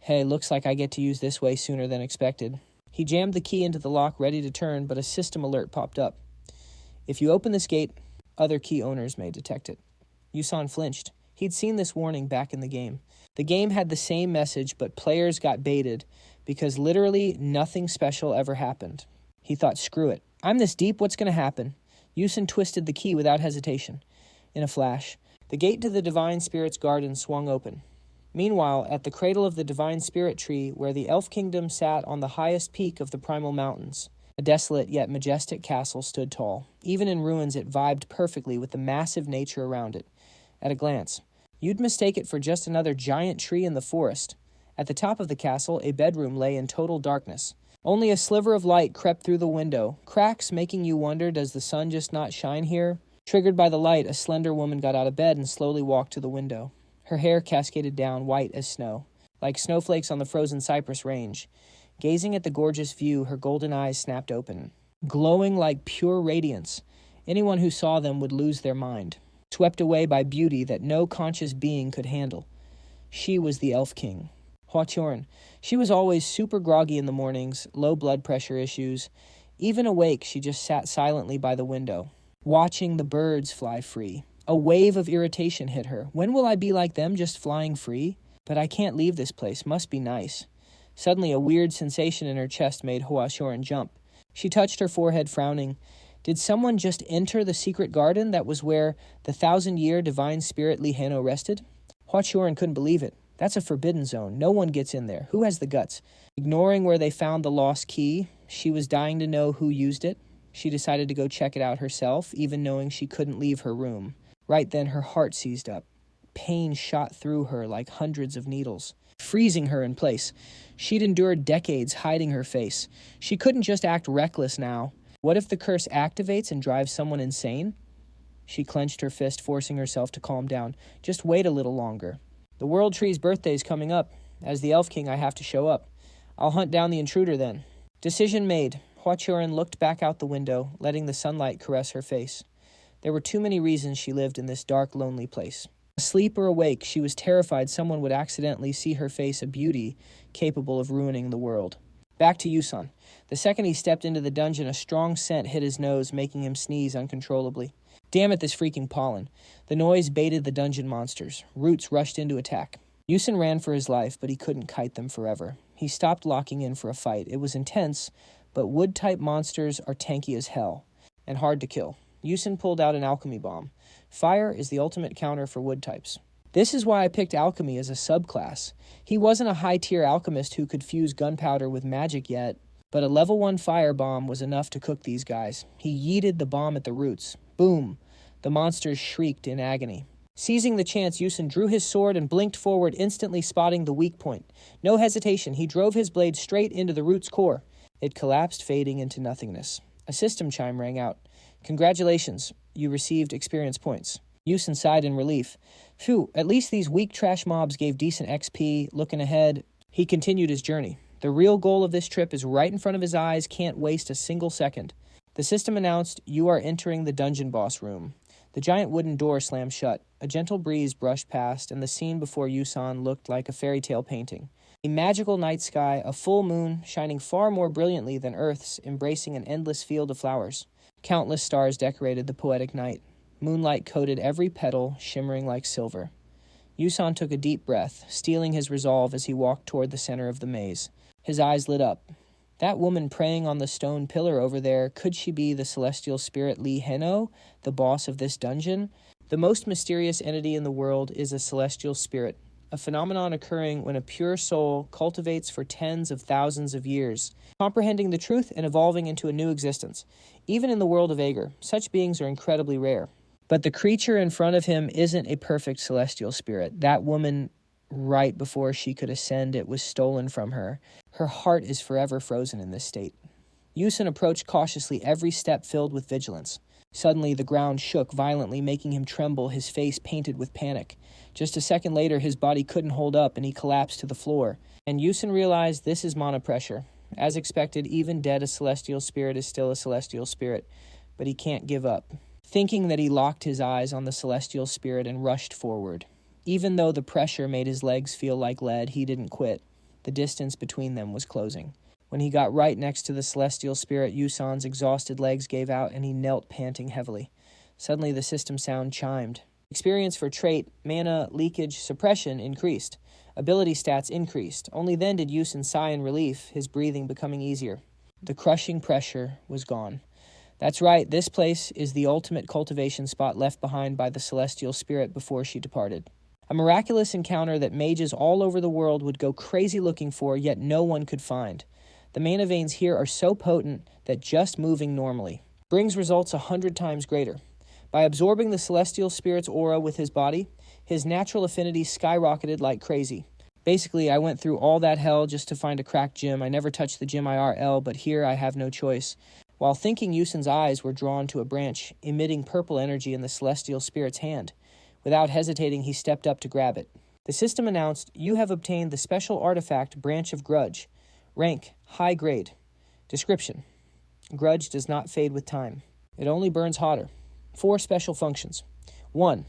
Hey, looks like I get to use this way sooner than expected. He jammed the key into the lock, ready to turn, but a system alert popped up. If you open this gate, other key owners may detect it. Yusan flinched. He'd seen this warning back in the game. The game had the same message, but players got baited because literally nothing special ever happened. He thought, screw it. I'm this deep, what's going to happen? Yusin twisted the key without hesitation. In a flash, The gate to the Divine Spirit's garden swung open. Meanwhile, at the cradle of the Divine Spirit tree, where the Elf Kingdom sat on the highest peak of the Primal Mountains, a desolate yet majestic castle stood tall. Even in ruins, it vibed perfectly with the massive nature around it. At a glance, you'd mistake it for just another giant tree in the forest. At the top of the castle, a bedroom lay in total darkness. Only a sliver of light crept through the window, cracks making you wonder, does the sun just not shine here? Triggered by the light, a slender woman got out of bed and slowly walked to the window. Her hair cascaded down, white as snow, like snowflakes on the frozen cypress range. Gazing at the gorgeous view, her golden eyes snapped open, glowing like pure radiance. Anyone who saw them would lose their mind, swept away by beauty that no conscious being could handle. She was the Elf King. Hwa-cheon. She was always super groggy in the mornings, low blood pressure issues. Even awake, she just sat silently by the window, watching the birds fly free. A wave of irritation hit her. When will I be like them, just flying free? But I can't leave this place. Must be nice. Suddenly, a weird sensation in her chest made Hwa-cheon jump. She touched her forehead, frowning. Did someone just enter the secret garden that was where the 1,000-year Divine Spirit Lee Hano rested? Hwa-cheon couldn't believe it. That's a forbidden zone. No one gets in there. Who has the guts? Ignoring where they found the lost key, she was dying to know who used it. She decided to go check it out herself, even knowing she couldn't leave her room. Right then, her heart seized up. Pain shot through her like hundreds of needles, freezing her in place. She'd endured decades hiding her face. She couldn't just act reckless now. What if the curse activates and drives someone insane? She clenched her fist, forcing herself to calm down. Just wait a little longer. The World Tree's birthday's coming up. As the Elf King, I have to show up. I'll hunt down the intruder then. Decision made. Hwa-cheon looked back out the window, letting the sunlight caress her face. There were too many reasons she lived in this dark, lonely place. Asleep or awake, she was terrified someone would accidentally see her face a beauty capable of ruining the world. Back to Yusan. The second he stepped into the dungeon, a strong scent hit his nose, making him sneeze uncontrollably. Damn it, this freaking pollen. The noise baited the dungeon monsters. Roots rushed in to attack. Yusan ran for his life, but he couldn't kite them forever. He stopped locking in for a fight. It was intense, but wood-type monsters are tanky as hell, and hard to kill. Yusan pulled out an alchemy bomb. Fire is the ultimate counter for wood types. This is why I picked alchemy as a subclass. He wasn't a high-tier alchemist who could fuse gunpowder with magic yet, but a level 1 fire bomb was enough to cook these guys. He yeeted the bomb at the roots. Boom! The monsters shrieked in agony. Seizing the chance, Yusan drew his sword and blinked forward, instantly spotting the weak point. No hesitation, he drove his blade straight into the root's core. It collapsed, fading into nothingness. A system chime rang out. Congratulations, you received experience points. Yusan sighed in relief. Phew, at least these weak trash mobs gave decent XP. Looking ahead, he continued his journey. The real goal of this trip is right in front of his eyes, can't waste a single second. The system announced, you are entering the dungeon boss room. The giant wooden door slammed shut. A gentle breeze brushed past, and the scene before Yusan looked like a fairy tale painting. A magical night sky, a full moon, shining far more brilliantly than Earth's, embracing an endless field of flowers. Countless stars decorated the poetic night. Moonlight coated every petal, shimmering like silver. Yusan took a deep breath, steeling his resolve as he walked toward the center of the maze. His eyes lit up. That woman praying on the stone pillar over there, could she be the celestial spirit Lee Hano, the boss of this dungeon? The most mysterious entity in the world is a celestial spirit, a phenomenon occurring when a pure soul cultivates for tens of thousands of years, comprehending the truth and evolving into a new existence. Even in the world of Aegir, such beings are incredibly rare. But the creature in front of him isn't a perfect celestial spirit. That woman, right before she could ascend, it was stolen from her. Her heart is forever frozen in this state. Yusan approached cautiously, every step filled with vigilance. Suddenly, the ground shook violently, making him tremble, his face painted with panic. Just a second later, his body couldn't hold up, and he collapsed to the floor. And Yusan realized this is mana pressure. As expected, even dead, a celestial spirit is still a celestial spirit. But he can't give up. Thinking that, he locked his eyes on the celestial spirit and rushed forward. Even though the pressure made his legs feel like lead, he didn't quit. The distance between them was closing. When he got right next to the celestial spirit, Yusan's exhausted legs gave out and he knelt, panting heavily. Suddenly the system sound chimed. Experience for trait, mana, leakage, suppression increased. Ability stats increased. Only then did Yusan sigh in relief, his breathing becoming easier. The crushing pressure was gone. That's right, this place is the ultimate cultivation spot left behind by the celestial spirit before she departed. A miraculous encounter that mages all over the world would go crazy looking for, yet no one could find. The mana veins here are so potent that just moving normally brings results 100 times greater. By absorbing the celestial spirit's aura with his body, his natural affinity skyrocketed like crazy. Basically, I went through all that hell just to find a cracked gym. I never touched the gym IRL, but here I have no choice. While thinking, Yusun's eyes were drawn to a branch, emitting purple energy in the celestial spirit's hand. Without hesitating, he stepped up to grab it. The system announced, "You have obtained the special artifact Branch of Grudge. Rank, high grade. Description: Grudge does not fade with time. It only burns hotter. 4 special functions. 1.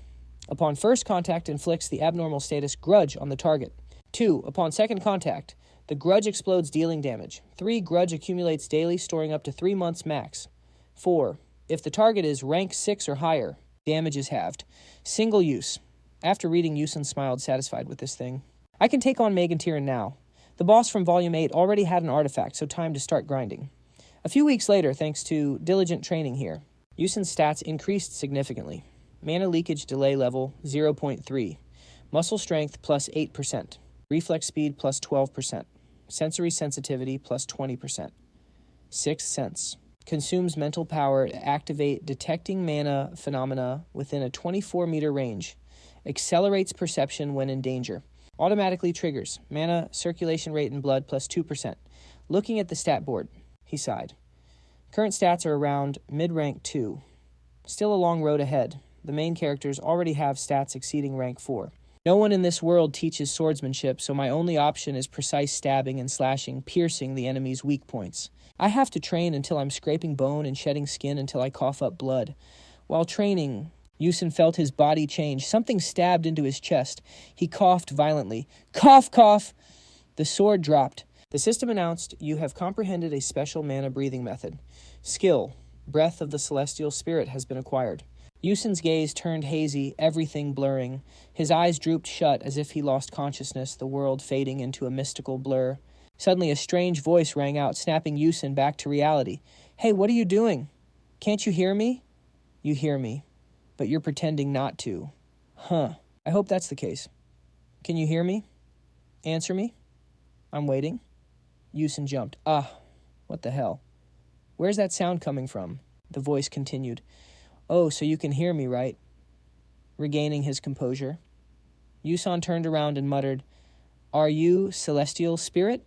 Upon first contact, inflicts the abnormal status Grudge on the target. 2. Upon second contact, the Grudge explodes, dealing damage. 3. Grudge accumulates daily, storing up to 3 months max. 4. If the target is rank 6 or higher, damage is halved. Single use." After reading, Yusun smiled, satisfied with this thing. I can take on Meg and Tyrion now. The boss from Volume 8 already had an artifact, so time to start grinding. A few weeks later, thanks to diligent training here, Yusun's stats increased significantly. Mana leakage delay level 0.3. Muscle strength plus 8%. Reflex speed plus 12%. Sensory sensitivity plus 20%. Sixth sense. Consumes mental power to activate detecting mana phenomena within a 24-meter range. Accelerates perception when in danger. Automatically triggers. Mana circulation rate in blood plus 2%. Looking at the stat board, he sighed. Current stats are around mid-rank 2. Still a long road ahead. The main characters already have stats exceeding rank 4. No one in this world teaches swordsmanship, so my only option is precise stabbing and slashing, piercing the enemy's weak points. I have to train until I'm scraping bone and shedding skin until I cough up blood. While training, Yusun felt his body change. Something stabbed into his chest. He coughed violently. Cough, cough! The sword dropped. The system announced, "You have comprehended a special mana breathing method. Skill, Breath of the Celestial Spirit has been acquired." Yusun's gaze turned hazy, everything blurring. His eyes drooped shut as if he lost consciousness, the world fading into a mystical blur. Suddenly a strange voice rang out, snapping Yusun back to reality. "Hey, what are you doing? Can't you hear me?" "You hear me, but you're pretending not to." "Huh. I hope that's the case. Can you hear me? Answer me? I'm waiting." Yusun jumped. What the hell? Where's that sound coming from?" The voice continued. "Oh, so you can hear me, right?" Regaining his composure, Yusun turned around and muttered, "Are you Celestial Spirit?"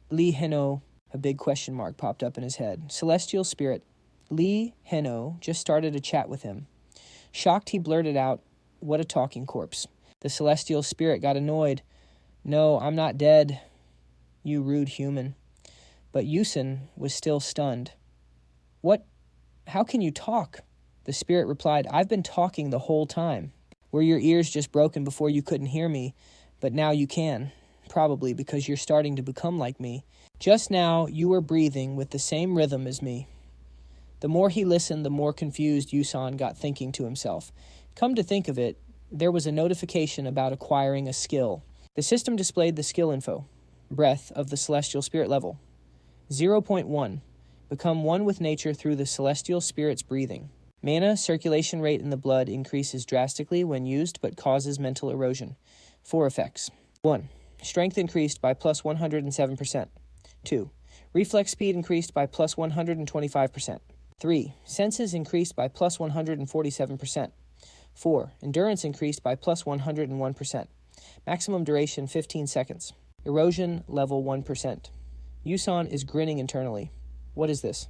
Lee Heno, a big question mark popped up in his head. Celestial Spirit. Lee Heno just started a chat with him. Shocked, he blurted out, "What a talking corpse." The Celestial Spirit got annoyed. "No, I'm not dead, you rude human." But Yusun was still stunned. "What? How can you talk?" The spirit replied, "I've been talking the whole time. Were your ears just broken before you couldn't hear me? But now you can. Probably because you're starting to become like me. Just now, you were breathing with the same rhythm as me." The more he listened, the more confused Yusun got, thinking to himself. Come to think of it, there was a notification about acquiring a skill. The system displayed the skill info. Breath of the Celestial Spirit level. 0.1. Become one with nature through the Celestial Spirit's breathing. Mana circulation rate in the blood increases drastically when used but causes mental erosion. 4 effects. 1. Strength increased by plus 107%. 2. Reflex speed increased by plus 125%. 3. Senses increased by plus 147%. 4. Endurance increased by plus 101%. Maximum duration 15 seconds. Erosion level 1%. Yusun is grinning internally. What is this?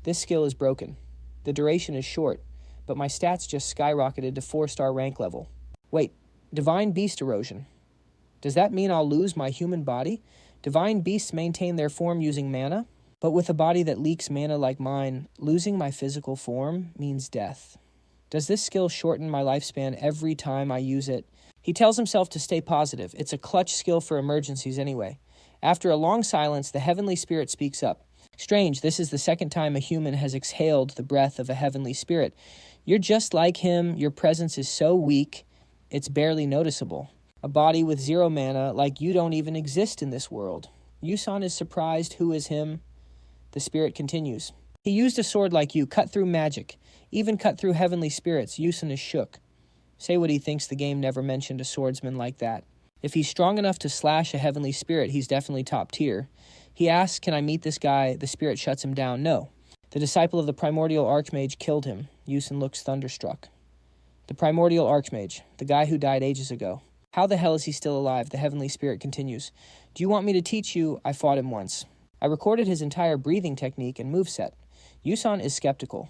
This skill is broken. The duration is short, but my stats just skyrocketed to 4-star rank level. Wait, Divine Beast Erosion. Does that mean I'll lose my human body? Divine beasts maintain their form using mana, but with a body that leaks mana like mine, losing my physical form means death. Does this skill shorten my lifespan every time I use it? He tells himself to stay positive. It's a clutch skill for emergencies anyway. After a long silence, the heavenly spirit speaks up. Strange, this is the second time a human has exhaled the breath of a heavenly spirit. You're just like him. Your presence is so weak, it's barely noticeable. A body with 0 mana, like you don't even exist in this world. Yusun is surprised. Who is him? The spirit continues. He used a sword like you, cut through magic, even cut through heavenly spirits. Yusun is shook. Say what he thinks, the game never mentioned a swordsman like that. If he's strong enough to slash a heavenly spirit, he's definitely top tier. He asks, can I meet this guy? The spirit shuts him down. No. The disciple of the primordial archmage killed him. Yusun looks thunderstruck. The primordial archmage, the guy who died ages ago. How the hell is he still alive? The heavenly spirit continues. Do you want me to teach you? I fought him once. I recorded his entire breathing technique and moveset. Yusun is skeptical.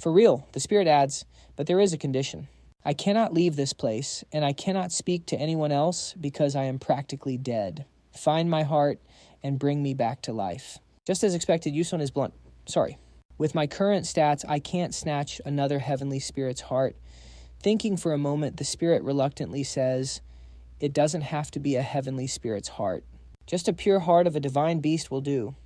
For real, the spirit adds, but there is a condition. I cannot leave this place, and I cannot speak to anyone else because I am practically dead. Find my heart and bring me back to life. Just as expected, Yusun is blunt. Sorry. With my current stats, I can't snatch another heavenly spirit's heart. Thinking for a moment, the spirit reluctantly says, it doesn't have to be a heavenly spirit's heart. Just a pure heart of a divine beast will do.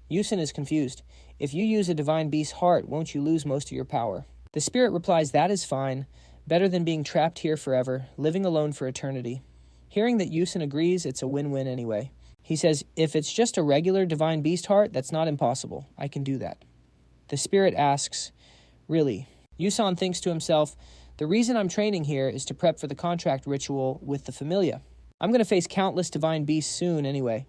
Yusun is confused. If you use a divine beast's heart, won't you lose most of your power? The spirit replies, that is fine. Better than being trapped here forever, living alone for eternity. Hearing that Yusun agrees, it's a win-win anyway. He says, if it's just a regular divine beast heart, that's not impossible. I can do that. The spirit asks, really? Yusun thinks to himself, the reason I'm training here is to prep for the contract ritual with the Familia. I'm going to face countless divine beasts soon anyway.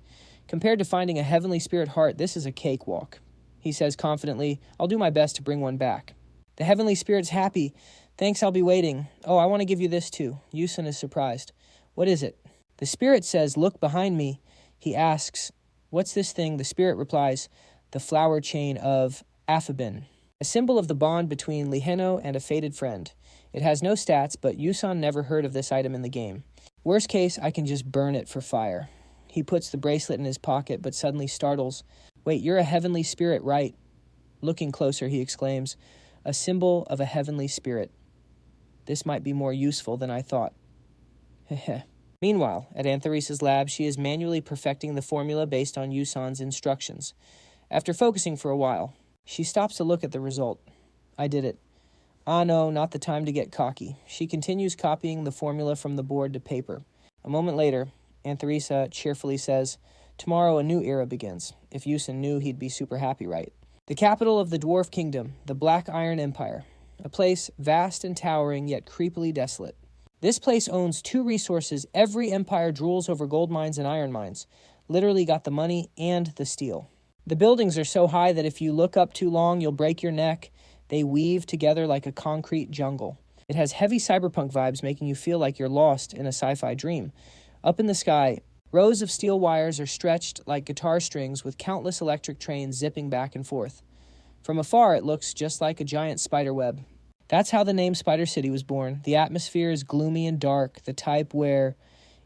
Compared to finding a heavenly spirit heart, this is a cakewalk. He says confidently, I'll do my best to bring one back. The heavenly spirit's happy. Thanks, I'll be waiting. Oh, I want to give you this too. Yusun is surprised. What is it? The spirit says, look behind me. He asks, what's this thing? The spirit replies, the flower chain of Afabin, a symbol of the bond between Liheno and a fated friend. It has no stats, but Yusun never heard of this item in the game. Worst case, I can just burn it for fire. He puts the bracelet in his pocket, but suddenly startles. Wait, you're a heavenly spirit, right? Looking closer, he exclaims, a symbol of a heavenly spirit. This might be more useful than I thought. Heh. Meanwhile, at Antheresa's lab, she is manually perfecting the formula based on Yusun's instructions. After focusing for a while, she stops to look at the result. I did it. Ah no, not the time to get cocky. She continues copying the formula from the board to paper. A moment later, Antheresa cheerfully says, tomorrow a new era begins. If Yusun knew, he'd be super happy, right? The capital of the Dwarf Kingdom, the Black Iron Empire. A place vast and towering, yet creepily desolate. This place owns 2 resources every empire drools over: gold mines and iron mines. Literally got the money and the steel. The buildings are so high that if you look up too long, you'll break your neck. They weave together like a concrete jungle. It has heavy cyberpunk vibes, making you feel like you're lost in a sci-fi dream. Up in the sky, rows of steel wires are stretched like guitar strings with countless electric trains zipping back and forth. From afar, it looks just like a giant spider web. That's how the name Spider City was born. The atmosphere is gloomy and dark, the type where,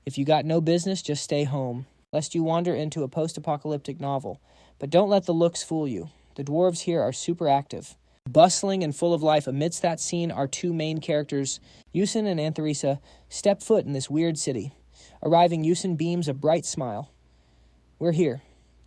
if you got no business, just stay home, lest you wander into a post-apocalyptic novel. But don't let the looks fool you. The dwarves here are super active, bustling and full of life. Amidst that scene, our 2 main characters, Yusun and Antheresa, step foot in this weird city. Arriving, Yusun beams a bright smile. We're here.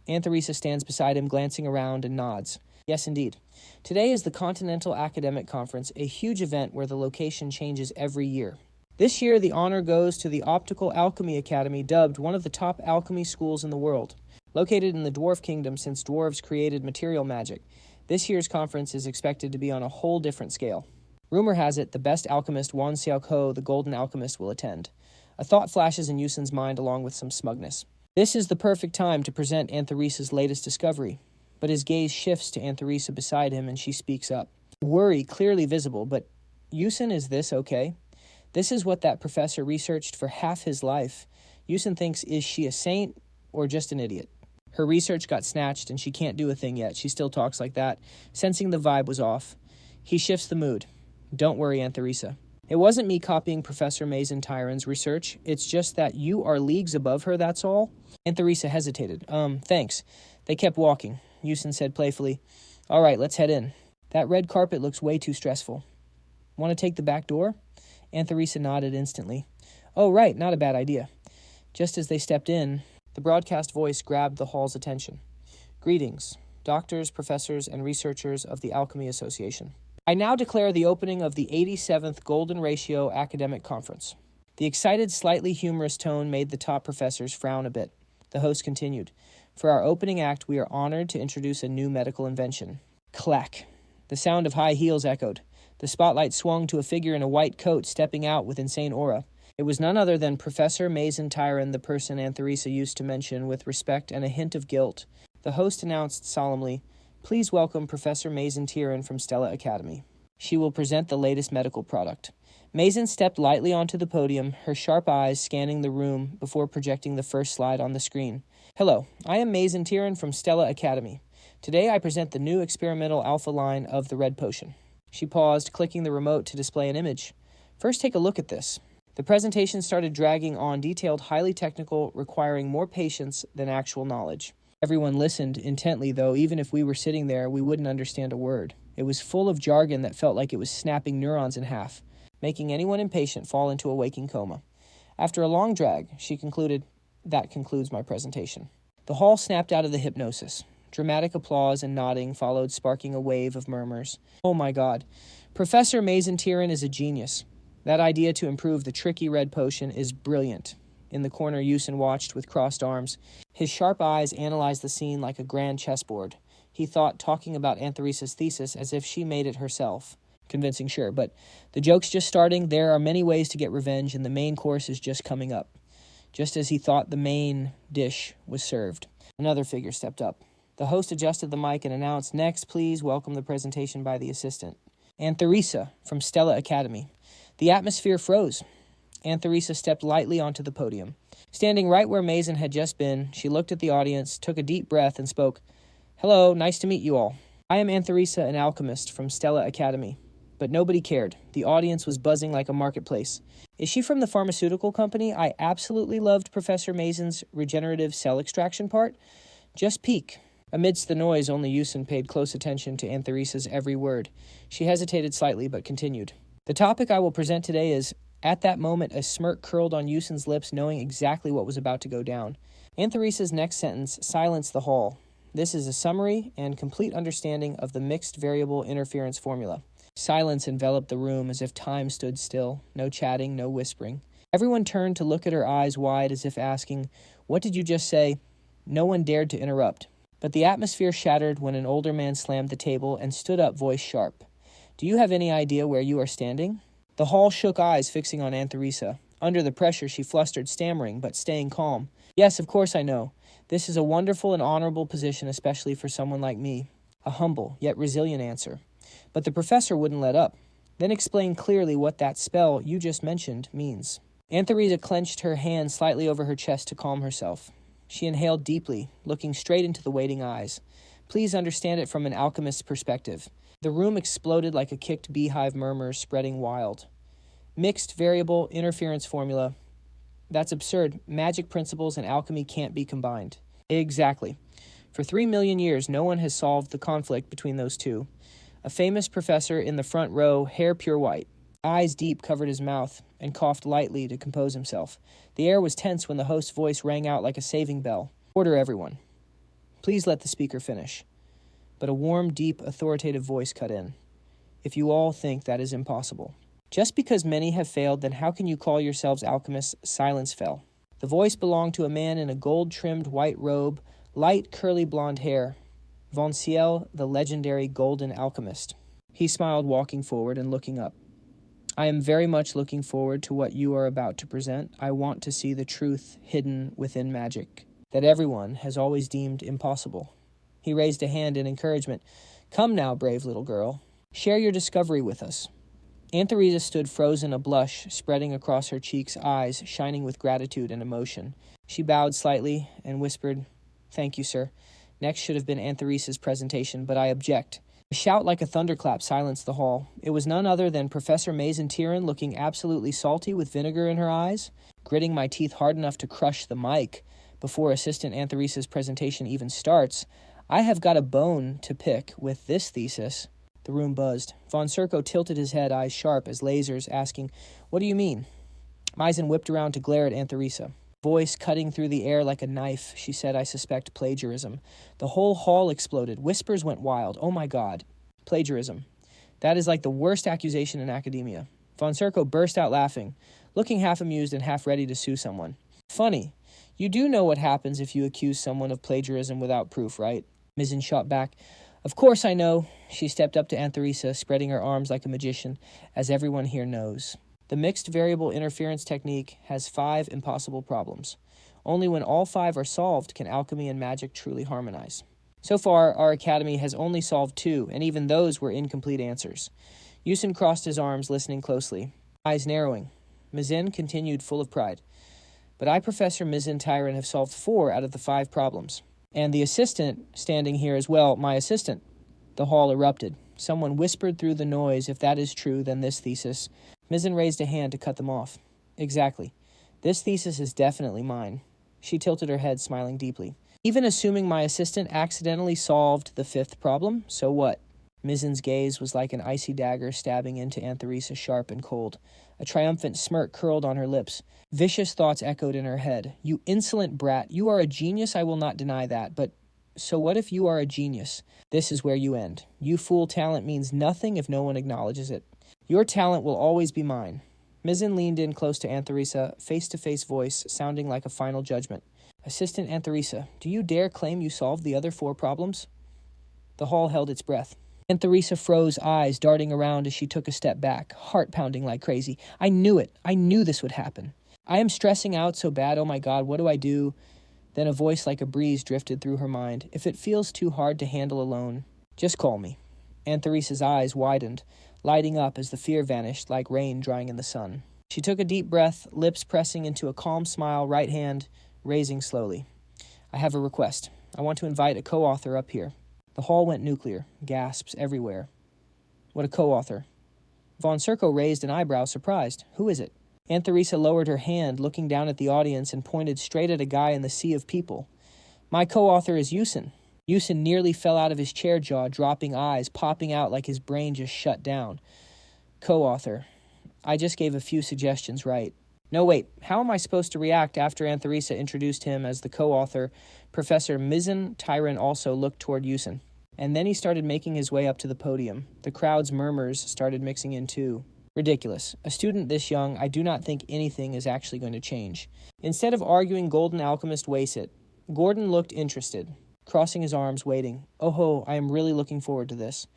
Antheresa stands beside him, glancing around and nods. Yes, indeed. Today is the Continental Academic Conference, a huge event where the location changes every year. This year, the honor goes to the Optical Alchemy Academy, dubbed one of the top alchemy schools in the world. Located in the Dwarf Kingdom since dwarves created material magic, this year's conference is expected to be on a whole different scale. Rumor has it the best alchemist Wan Xiaoko, the Golden Alchemist, will attend. A thought flashes in Yusun's mind along with some smugness. This is the perfect time to present Antheresa's latest discovery. But his gaze shifts to Antheresa beside him and she speaks up. Worry clearly visible, but Yusun, is this okay? This is what that professor researched for half his life. Yusun thinks, is she a saint or just an idiot? Her research got snatched and she can't do a thing yet. She still talks like that, sensing the vibe was off. He shifts the mood. Don't worry, Antheresa. It wasn't me copying Professor Mason Tyron's research. It's just that you are leagues above her, that's all. Antheresa hesitated. Thanks. They kept walking. Yusun said playfully, all right, let's head in. That red carpet looks way too stressful. Want to take the back door? Antheresa nodded instantly. Oh, right, not a bad idea. Just as they stepped in, the broadcast voice grabbed the hall's attention. Greetings, doctors, professors, and researchers of the Alchemy Association. I now declare the opening of the 87th Golden Ratio Academic Conference. The excited, slightly humorous tone made the top professors frown a bit. The host continued. For our opening act, we are honored to introduce a new medical invention. Clack. The sound of high heels echoed. The spotlight swung to a figure in a white coat stepping out with insane aura. It was none other than Professor Mason Tyron, the person Aunt Theresa used to mention with respect and a hint of guilt. The host announced solemnly, "Please welcome Professor Mason Tyron from Stella Academy. She will present the latest medical product." Mason stepped lightly onto the podium, her sharp eyes scanning the room before projecting the first slide on the screen. "Hello, I am Mason Tyron from Stella Academy. Today I present the new experimental alpha line of the red potion." She paused, clicking the remote to display an image. "First, take a look at this." The presentation started dragging on, detailed, highly technical, requiring more patience than actual knowledge. Everyone listened intently, though even if we were sitting there, we wouldn't understand a word. It was full of jargon that felt like it was snapping neurons in half, making anyone impatient fall into a waking coma. After a long drag, she concluded, "That concludes my presentation." The hall snapped out of the hypnosis. Dramatic applause and nodding followed, sparking a wave of murmurs. "Oh my God. Professor Mason Tyron is a genius. That idea to improve the tricky red potion is brilliant." In the corner, Yusin watched with crossed arms. His sharp eyes analyzed the scene like a grand chessboard. He thought, talking about Aunt Theresa's thesis as if she made it herself. Convincing, sure, but the joke's just starting. There are many ways to get revenge, and the main course is just coming up. Just as he thought the main dish was served, another figure stepped up. The host adjusted the mic and announced, "Next, please welcome the presentation by the assistant. Aunt Theresa from Stella Academy." The atmosphere froze. Aunt Theresa stepped lightly onto the podium. Standing right where Mason had just been, she looked at the audience, took a deep breath, and spoke. "Hello, nice to meet you all. I am Aunt Theresa, an alchemist from Stella Academy." But nobody cared. The audience was buzzing like a marketplace. "Is she from the pharmaceutical company? I absolutely loved Professor Mason's regenerative cell extraction part. Just peek." Amidst the noise, only Yusin paid close attention to Aunt Theresa's every word. She hesitated slightly, but continued. "The topic I will present today is..." At that moment, a smirk curled on Yusin's lips, knowing exactly what was about to go down. Aunt Theresa's next sentence silenced the hall. "This is a summary and complete understanding of the mixed variable interference formula." Silence enveloped the room as if time stood still. No chatting, no whispering. Everyone turned to look at her, eyes wide as if asking, "What did you just say?" No one dared to interrupt. But the atmosphere shattered when an older man slammed the table and stood up, voice sharp. "Do you have any idea where you are standing?" The hall shook, eyes fixing on Aunt Theresa. Under the pressure, she flustered, stammering, but staying calm. "Yes, of course I know. This is a wonderful and honorable position, especially for someone like me." A humble, yet resilient answer. But the professor wouldn't let up. "Then explain clearly what that spell you just mentioned means." Aunt Theresa clenched her hand slightly over her chest to calm herself. She inhaled deeply, looking straight into the waiting eyes. "Please understand it from an alchemist's perspective." The room exploded like a kicked beehive, murmurs spreading wild. "Mixed variable interference formula. That's absurd. Magic principles and alchemy can't be combined." "Exactly. For 3 million years, no one has solved the conflict between those two." A famous professor in the front row, hair pure white, eyes deep, covered his mouth and coughed lightly to compose himself. The air was tense when the host's voice rang out like a saving bell. "Order, everyone. Please let the speaker finish." But a warm, deep, authoritative voice cut in. "If you all think that is impossible. Just because many have failed, then how can you call yourselves alchemists?" Silence fell. The voice belonged to a man in a gold-trimmed white robe, light, curly blonde hair. Von Ciel, the legendary golden alchemist. He smiled, walking forward and looking up. "I am very much looking forward to what you are about to present. I want to see the truth hidden within magic, that everyone has always deemed impossible." He raised a hand in encouragement. "Come now, brave little girl. Share your discovery with us." Aunt Theresa stood frozen, a blush spreading across her cheeks, eyes shining with gratitude and emotion. She bowed slightly and whispered, "Thank you, sir. Next should have been Aunt Theresa's presentation, but I object." A shout like a thunderclap silenced the hall. It was none other than Professor Mason Tyron, looking absolutely salty with vinegar in her eyes. Gritting my teeth hard enough to crush the mic before Assistant Aunt Theresa's presentation even starts, "I have got a bone to pick with this thesis." The room buzzed. Von Serko tilted his head, eyes sharp as lasers, asking, "What do you mean?" Maizen whipped around to glare at Aunt Theresa. Voice cutting through the air like a knife, she said, "I suspect plagiarism." The whole hall exploded. Whispers went wild. "Oh my God. Plagiarism. That is like the worst accusation in academia." Von Serko burst out laughing, looking half amused and half ready to sue someone. "Funny. You do know what happens if you accuse someone of plagiarism without proof, right?" Maizen shot back. Of course I know. She stepped up to Antharisa, spreading her arms like a magician, as everyone here knows. The mixed variable interference technique has 5 impossible problems. Only when all 5 are solved can alchemy and magic truly harmonize. So far, our academy has only solved 2, and even those were incomplete answers. Yusin crossed his arms, listening closely, eyes narrowing. Mizin continued, full of pride. But I, Professor Mizin Tyron, have solved 4 out of the 5 problems. And the assistant, standing here as well, my assistant. The hall erupted. Someone whispered through the noise, if that is true, then this thesis. Mizin raised a hand to cut them off. Exactly. This thesis is definitely mine. She tilted her head, smiling deeply. Even assuming my assistant accidentally solved the 5th problem, so what? Mizin's gaze was like an icy dagger stabbing into Antharisa, sharp and cold. A triumphant smirk curled on her lips. Vicious thoughts echoed in her head. You insolent brat, you are a genius, I will not deny that, but so what if you are a genius? This is where you end. You fool talent means nothing if no one acknowledges it. Your talent will always be mine. Mizin leaned in close to Antharisa, face-to-face voice, sounding like a final judgment. Assistant Antharisa, do you dare claim you solved the other 4 problems? The hall held its breath. Antharisa froze, eyes darting around as she took a step back, heart pounding like crazy. I knew it. I knew this would happen. I am stressing out so bad, oh my God, what do I do? Then a voice like a breeze drifted through her mind. If it feels too hard to handle alone, just call me. Antharisa's eyes widened, lighting up as the fear vanished like rain drying in the sun. She took a deep breath, lips pressing into a calm smile, right hand raising slowly. I have a request. I want to invite a co-author up here. The hall went nuclear, gasps everywhere. What a co-author. Von Serko raised an eyebrow, surprised. Who is it? Antharisa lowered her hand, looking down at the audience, and pointed straight at a guy in the sea of people. My co-author is Yusin. Yusin nearly fell out of his chair jaw, dropping eyes, popping out like his brain just shut down. Co-author. I just gave a few suggestions, right? No, wait. How am I supposed to react after Antharisa introduced him as the co-author? Professor Mizin Tyron also looked toward Yusin. And then he started making his way up to the podium. The crowd's murmurs started mixing in too. Ridiculous. A student this young, I do not think anything is actually going to change. Instead of arguing Golden Alchemist waste it, Gordon looked interested, crossing his arms, waiting. Oh ho, I am really looking forward to this.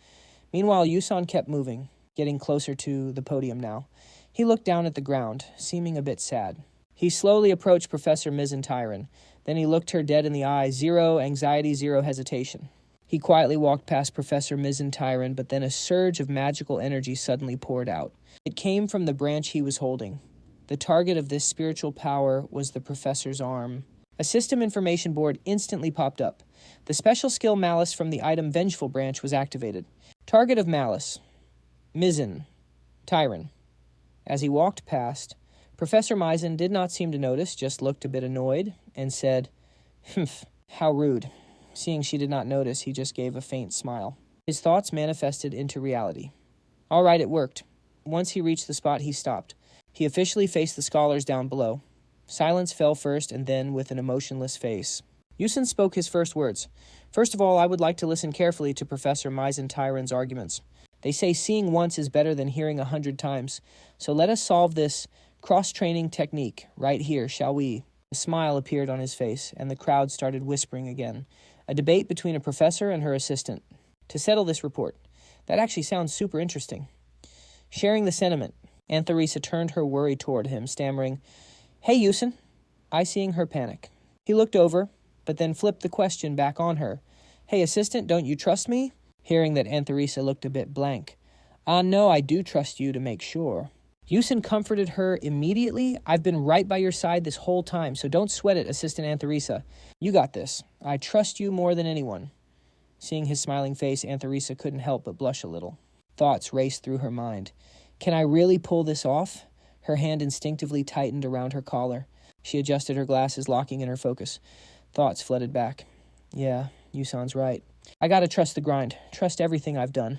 Meanwhile, Yusan kept moving, getting closer to the podium now. He looked down at the ground, seeming a bit sad. He slowly approached Professor Mizin Tyron. Then he looked her dead in the eye, zero anxiety, zero hesitation. He quietly walked past Professor Mizin Tyron, but then a surge of magical energy suddenly poured out. It came from the branch he was holding. The target of this spiritual power was the professor's arm. A system information board instantly popped up. The special skill Malice from the item Vengeful branch was activated. Target of Malice. Mizin Tyron. As he walked past, Professor Mizin did not seem to notice, just looked a bit annoyed, and said, "Humph, how rude." Seeing she did not notice, he just gave a faint smile. His thoughts manifested into reality. All right, it worked. Once he reached the spot, he stopped. He officially faced the scholars down below. Silence fell first, and then, with an emotionless face, Yusin spoke his first words. First of all, I would like to listen carefully to Professor Mizin Tyron's arguments. They say seeing once is better than hearing 100 times. So let us solve this cross-training technique right here, shall we? A smile appeared on his face, and the crowd started whispering again. A debate between a professor and her assistant. To settle this report. That actually sounds super interesting. Sharing the sentiment, Antharisa turned her worry toward him, stammering, Hey, Yusin. I seeing her panic. He looked over, but then flipped the question back on her. Hey, assistant, don't you trust me? Hearing that Antharisa looked a bit blank. No, I do trust you to make sure. Yusin comforted her immediately. I've been right by your side this whole time, so don't sweat it, Assistant Antharisa. You got this. I trust you more than anyone. Seeing his smiling face, Antharisa couldn't help but blush a little. Thoughts raced through her mind. Can I really pull this off? Her hand instinctively tightened around her collar. She adjusted her glasses, locking in her focus. Thoughts flooded back. Yeah, Yusan's right. I gotta trust the grind. Trust everything I've done.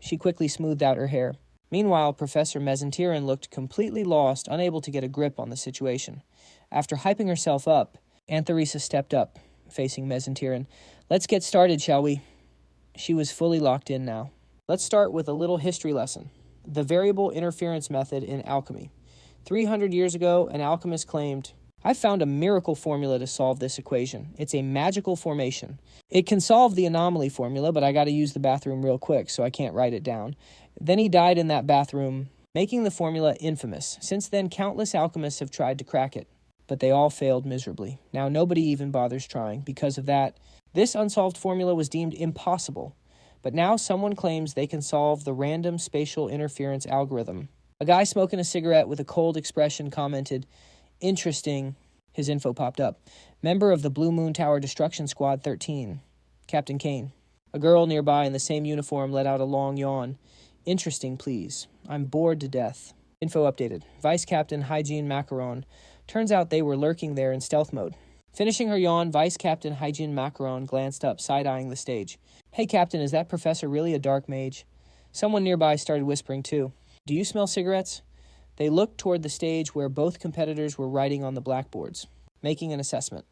She quickly smoothed out her hair. Meanwhile, Professor Mezentirin looked completely lost, unable to get a grip on the situation. After hyping herself up, Antharisa stepped up, facing Mezentirin. Let's get started, shall we? She was fully locked in now. Let's start with a little history lesson. The variable interference method in alchemy. 300 years ago, an alchemist claimed, I found a miracle formula to solve this equation. It's a magical formation. It can solve the anomaly formula, but I got to use the bathroom real quick, so I can't write it down. Then he died in that bathroom, making the formula infamous. Since then, countless alchemists have tried to crack it, but they all failed miserably. Now nobody even bothers trying. Because of that, this unsolved formula was deemed impossible. But now someone claims they can solve the random spatial interference algorithm. A guy smoking a cigarette with a cold expression commented, "Interesting." His info popped up. Member of the Blue Moon Tower Destruction Squad 13, Captain Kane. A girl nearby in the same uniform let out a long yawn. "Interesting, please. I'm bored to death." Info updated. Vice Captain Hygiene Macaron. Turns out they were lurking there in stealth mode. Finishing her yawn, Vice Captain Hygiene Macaron glanced up, side-eyeing the stage. "Hey, Captain, is that professor really a dark mage?" Someone nearby started whispering too. "Do you smell cigarettes?" They looked toward the stage where both competitors were writing on the blackboards, making an assessment.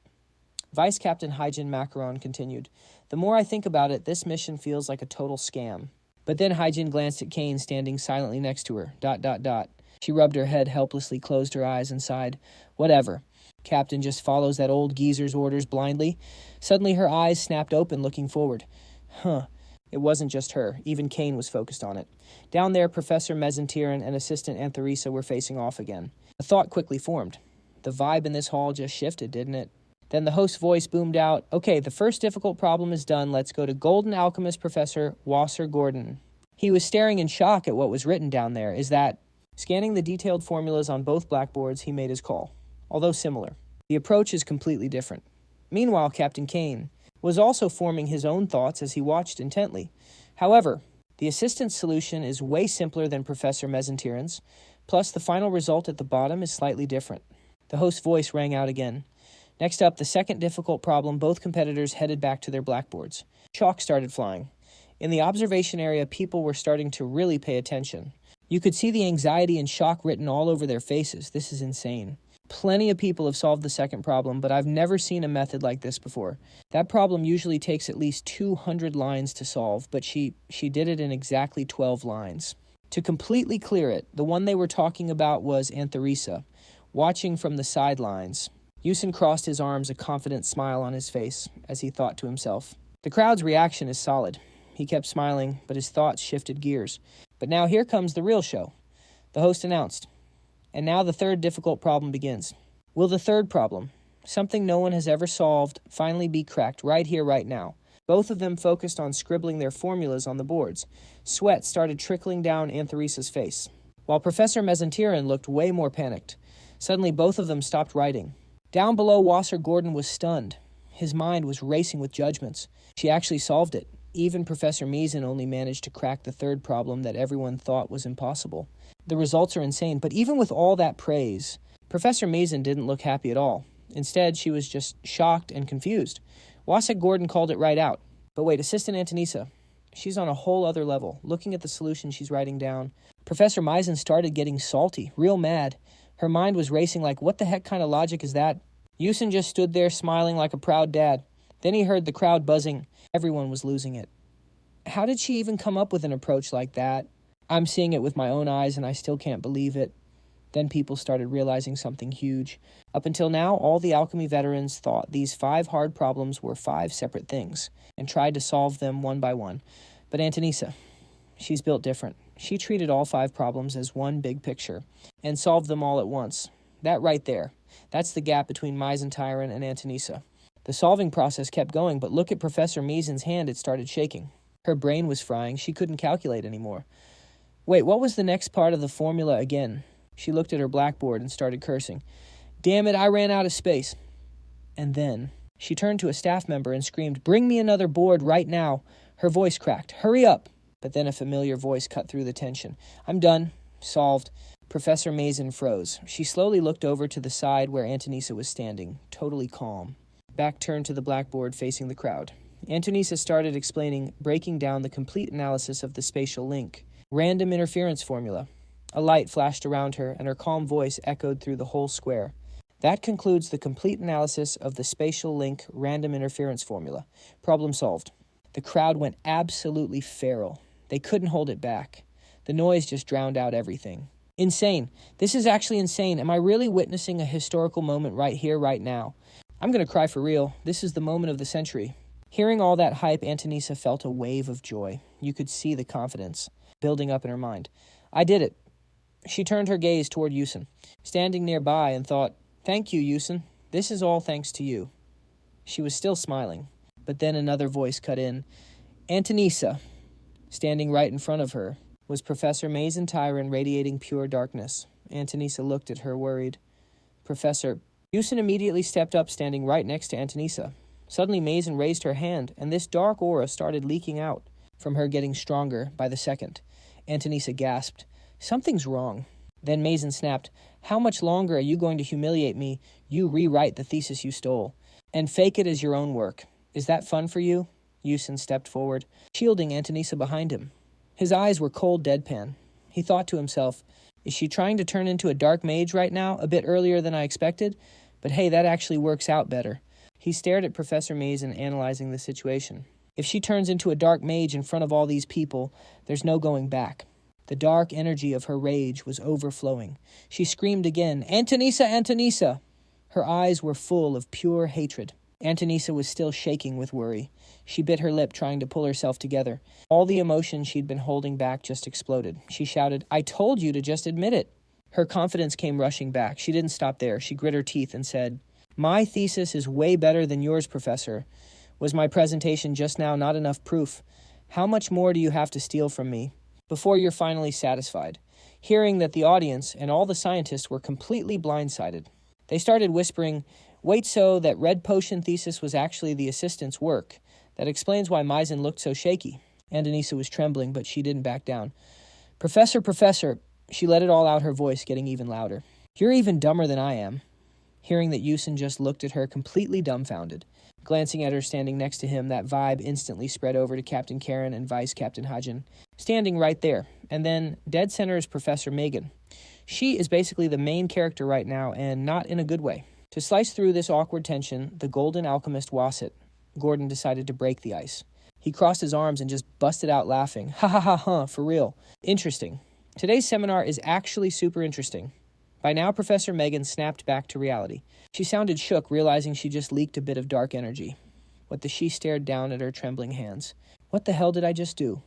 Vice Captain Hygiene Macaron continued, "The more I think about it, this mission feels like a total scam." But then Hygiene glanced at Kane standing silently next to her. ... She rubbed her head helplessly, closed her eyes, and sighed. "Whatever. Captain just follows that old geezer's orders blindly." Suddenly her eyes snapped open, looking forward. It wasn't just her. Even Kane was focused on it. Down there, Professor Mesenterin and Assistant Antheresa were facing off again. A thought quickly formed. The vibe in this hall just shifted, didn't it? Then the host's voice boomed out, "Okay, the first difficult problem is done. Let's go to Golden Alchemist Professor Wasser Gordon." He was staring in shock at what was written down there. Scanning the detailed formulas on both blackboards, he made his call. Although similar, the approach is completely different. Meanwhile, Captain Kane was also forming his own thoughts as he watched intently. However, the assistant's solution is way simpler than Professor Mesenterin's, plus the final result at the bottom is slightly different. The host's voice rang out again. Next up, the second difficult problem, both competitors headed back to their blackboards. Chalk started flying. In the observation area, people were starting to really pay attention. You could see the anxiety and shock written all over their faces. This is insane. Plenty of people have solved the second problem, but I've never seen a method like this before. That problem usually takes at least 200 lines to solve, but she did it in exactly 12 lines. To completely clear it, the one they were talking about was Antheresa, watching from the sidelines. Yusin crossed his arms, a confident smile on his face, as he thought to himself. The crowd's reaction is solid. He kept smiling, but his thoughts shifted gears. But now here comes the real show. The host announced. And now the third difficult problem begins. Will the third problem, something no one has ever solved, finally be cracked right here, right now? Both of them focused on scribbling their formulas on the boards. Sweat started trickling down Antheresa's face, while Professor Mesenterin looked way more panicked. Suddenly, both of them stopped writing. Down below, Wasser Gordon was stunned. His mind was racing with judgments. She actually solved it. Even Professor Mesen only managed to crack the third problem that everyone thought was impossible. The results are insane, but even with all that praise, Professor Mesen didn't look happy at all. Instead, she was just shocked and confused. Wasek Gordon called it right out. But wait, Assistant Antonisa, she's on a whole other level. Looking at the solution she's writing down, Professor Mesen started getting salty, real mad. Her mind was racing like, what the heck kind of logic is that? Yusin just stood there smiling like a proud dad. Then he heard the crowd buzzing. Everyone was losing it. How did she even come up with an approach like that? I'm seeing it with my own eyes and I still can't believe it. Then people started realizing something huge. Up until now, all the alchemy veterans thought these 5 hard problems were 5 separate things and tried to solve them one by one. But Antonisa, she's built different. She treated all 5 problems as one big picture and solved them all at once. That right there, that's the gap between Mesenterin and Antonisa. The solving process kept going, but look at Professor Mesen's hand, it started shaking. Her brain was frying, she couldn't calculate anymore. Wait, what was the next part of the formula again? She looked at her blackboard and started cursing. Damn it, I ran out of space. And then she turned to a staff member and screamed, "Bring me another board right now." Her voice cracked. "Hurry up." But then a familiar voice cut through the tension. "I'm done. Solved." Professor Mesen froze. She slowly looked over to the side where Antonisa was standing, totally calm. Back turned to the blackboard facing the crowd. Antonisa started explaining, breaking down the complete analysis of the spatial link. Random interference formula. A light flashed around her, and her calm voice echoed through the whole square. That concludes the complete analysis of the spatial link random interference formula. Problem solved. The crowd went absolutely feral. They couldn't hold it back. The noise just drowned out everything. Insane. This is actually insane. Am I really witnessing a historical moment right here, right now? I'm going to cry for real. This is the moment of the century. Hearing all that hype, Antonisa felt a wave of joy. You could see the confidence building up in her mind. I did it. She turned her gaze toward Yusin, standing nearby, and thought, thank you, Yusin. This is all thanks to you. She was still smiling, but then another voice cut in. Antonisa, standing right in front of her, was Professor Mazen Tyron, radiating pure darkness. Antonisa looked at her, worried. Professor... Yusin immediately stepped up, standing right next to Antonisa. Suddenly, Mazen raised her hand, and this dark aura started leaking out, from her getting stronger by the second. Antonisa gasped. Something's wrong. Then Mazen snapped. How much longer are you going to humiliate me? You rewrite the thesis you stole, and fake it as your own work. Is that fun for you? Yusin stepped forward, shielding Antonisa behind him. His eyes were cold deadpan. He thought to himself, is she trying to turn into a dark mage right now, a bit earlier than I expected? But hey, that actually works out better. He stared at Professor Mazen, analyzing the situation. If she turns into a dark mage in front of all these people, there's no going back. The dark energy of her rage was overflowing. She screamed again, Antonisa, Antonisa! Her eyes were full of pure hatred. Antonisa was still shaking with worry. She bit her lip, trying to pull herself together. All the emotion she'd been holding back just exploded. She shouted, I told you to just admit it. Her confidence came rushing back. She didn't stop there. She grit her teeth and said, my thesis is way better than yours, Professor. Was my presentation just now not enough proof? How much more do you have to steal from me before you're finally satisfied? Hearing that the audience and all the scientists were completely blindsided, they started whispering, wait, so that red potion thesis was actually the assistant's work. That explains why Mazen looked so shaky. Antonisa was trembling, but she didn't back down. Professor, she let it all out, her voice getting even louder. You're even dumber than I am. Hearing that Yusin just looked at her completely dumbfounded. Glancing at her standing next to him, that vibe instantly spread over to Captain Karen and Vice Captain Hajin, standing right there. And then, dead center is Professor Megan. She is basically the main character right now, and not in a good way. To slice through this awkward tension, the golden alchemist Wasit, Gordon decided to break the ice. He crossed his arms and just busted out laughing. Ha ha ha ha, for real. Interesting. Today's seminar is actually super interesting. By now, Professor Megan snapped back to reality. She sounded shook, realizing she just leaked a bit of dark energy. She stared down at her trembling hands. What the hell did I just do?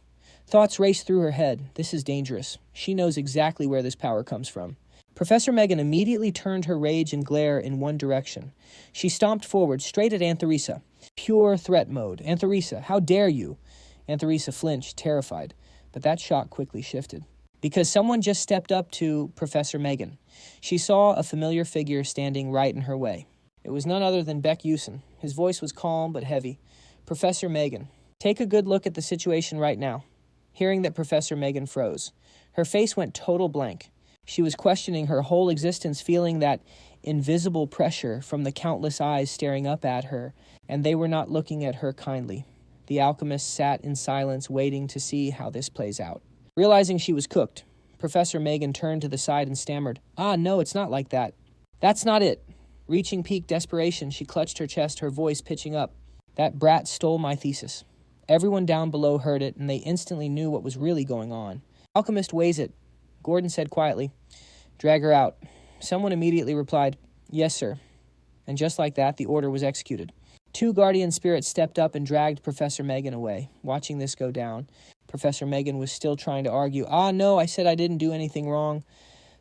Thoughts raced through her head. This is dangerous. She knows exactly where this power comes from. Professor Megan immediately turned her rage and glare in one direction. She stomped forward, straight at Antharisa. Pure threat mode. Antharisa, how dare you? Antharisa flinched, terrified. But that shock quickly shifted, because someone just stepped up to Professor Megan. She saw a familiar figure standing right in her way. It was none other than Baek Yu-seol. His voice was calm but heavy. Professor Megan, take a good look at the situation right now. Hearing that, Professor Megan froze. Her face went total blank. She was questioning her whole existence, feeling that invisible pressure from the countless eyes staring up at her, and they were not looking at her kindly. The alchemist sat in silence, waiting to see how this plays out. Realizing she was cooked, Professor Megan turned to the side and stammered, no, it's not like that. That's not it. Reaching peak desperation, she clutched her chest, her voice pitching up. That brat stole my thesis. Everyone down below heard it, and they instantly knew what was really going on. Alchemist weighs it, Gordon said quietly. Drag her out. Someone immediately replied, yes, sir. And just like that, the order was executed. 2 guardian spirits stepped up and dragged Professor Megan away. Watching this go down, Professor Megan was still trying to argue. No, I said I didn't do anything wrong.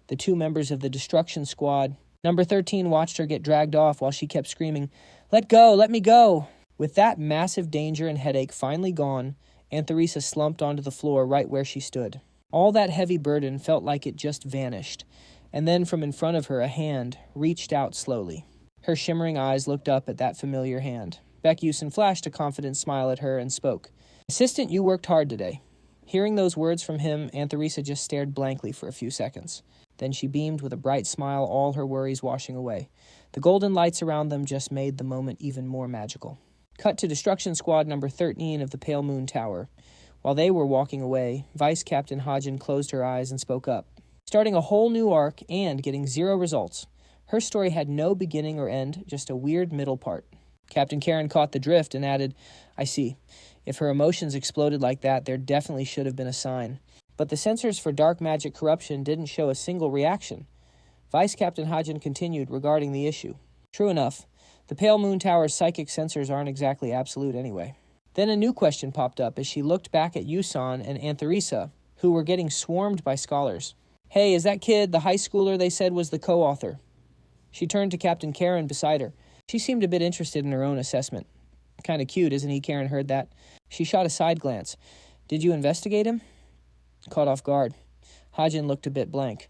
The 2 members of the destruction squad, number 13, watched her get dragged off while she kept screaming, let go, let me go. With that massive danger and headache finally gone, Antharisa slumped onto the floor right where she stood. All that heavy burden felt like it just vanished, and then from in front of her a hand reached out slowly. Her shimmering eyes looked up at that familiar hand. Baek Yu-seol flashed a confident smile at her and spoke. Assistant, you worked hard today. Hearing those words from him, Antharisa just stared blankly for a few seconds. Then she beamed with a bright smile, all her worries washing away. The golden lights around them just made the moment even more magical. Cut to Destruction Squad number 13 of the Pale Moon Tower. While they were walking away, Vice Captain Hajin closed her eyes and spoke up. Starting a whole new arc and getting 0 results. Her story had no beginning or end, just a weird middle part. Captain Karen caught the drift and added, I see. If her emotions exploded like that, there definitely should have been a sign. But the sensors for dark magic corruption didn't show a single reaction. Vice Captain Hajin continued regarding the issue. True enough, the Pale Moon Tower's psychic sensors aren't exactly absolute anyway. Then a new question popped up as she looked back at Yusan and Antharisa, who were getting swarmed by scholars. Hey, is that kid the high schooler they said was the co-author? She turned to Captain Karen beside her. She seemed a bit interested in her own assessment. Kinda cute, isn't he? Karen heard that. She shot a side glance. Did you investigate him? Caught off guard. Hajin looked a bit blank.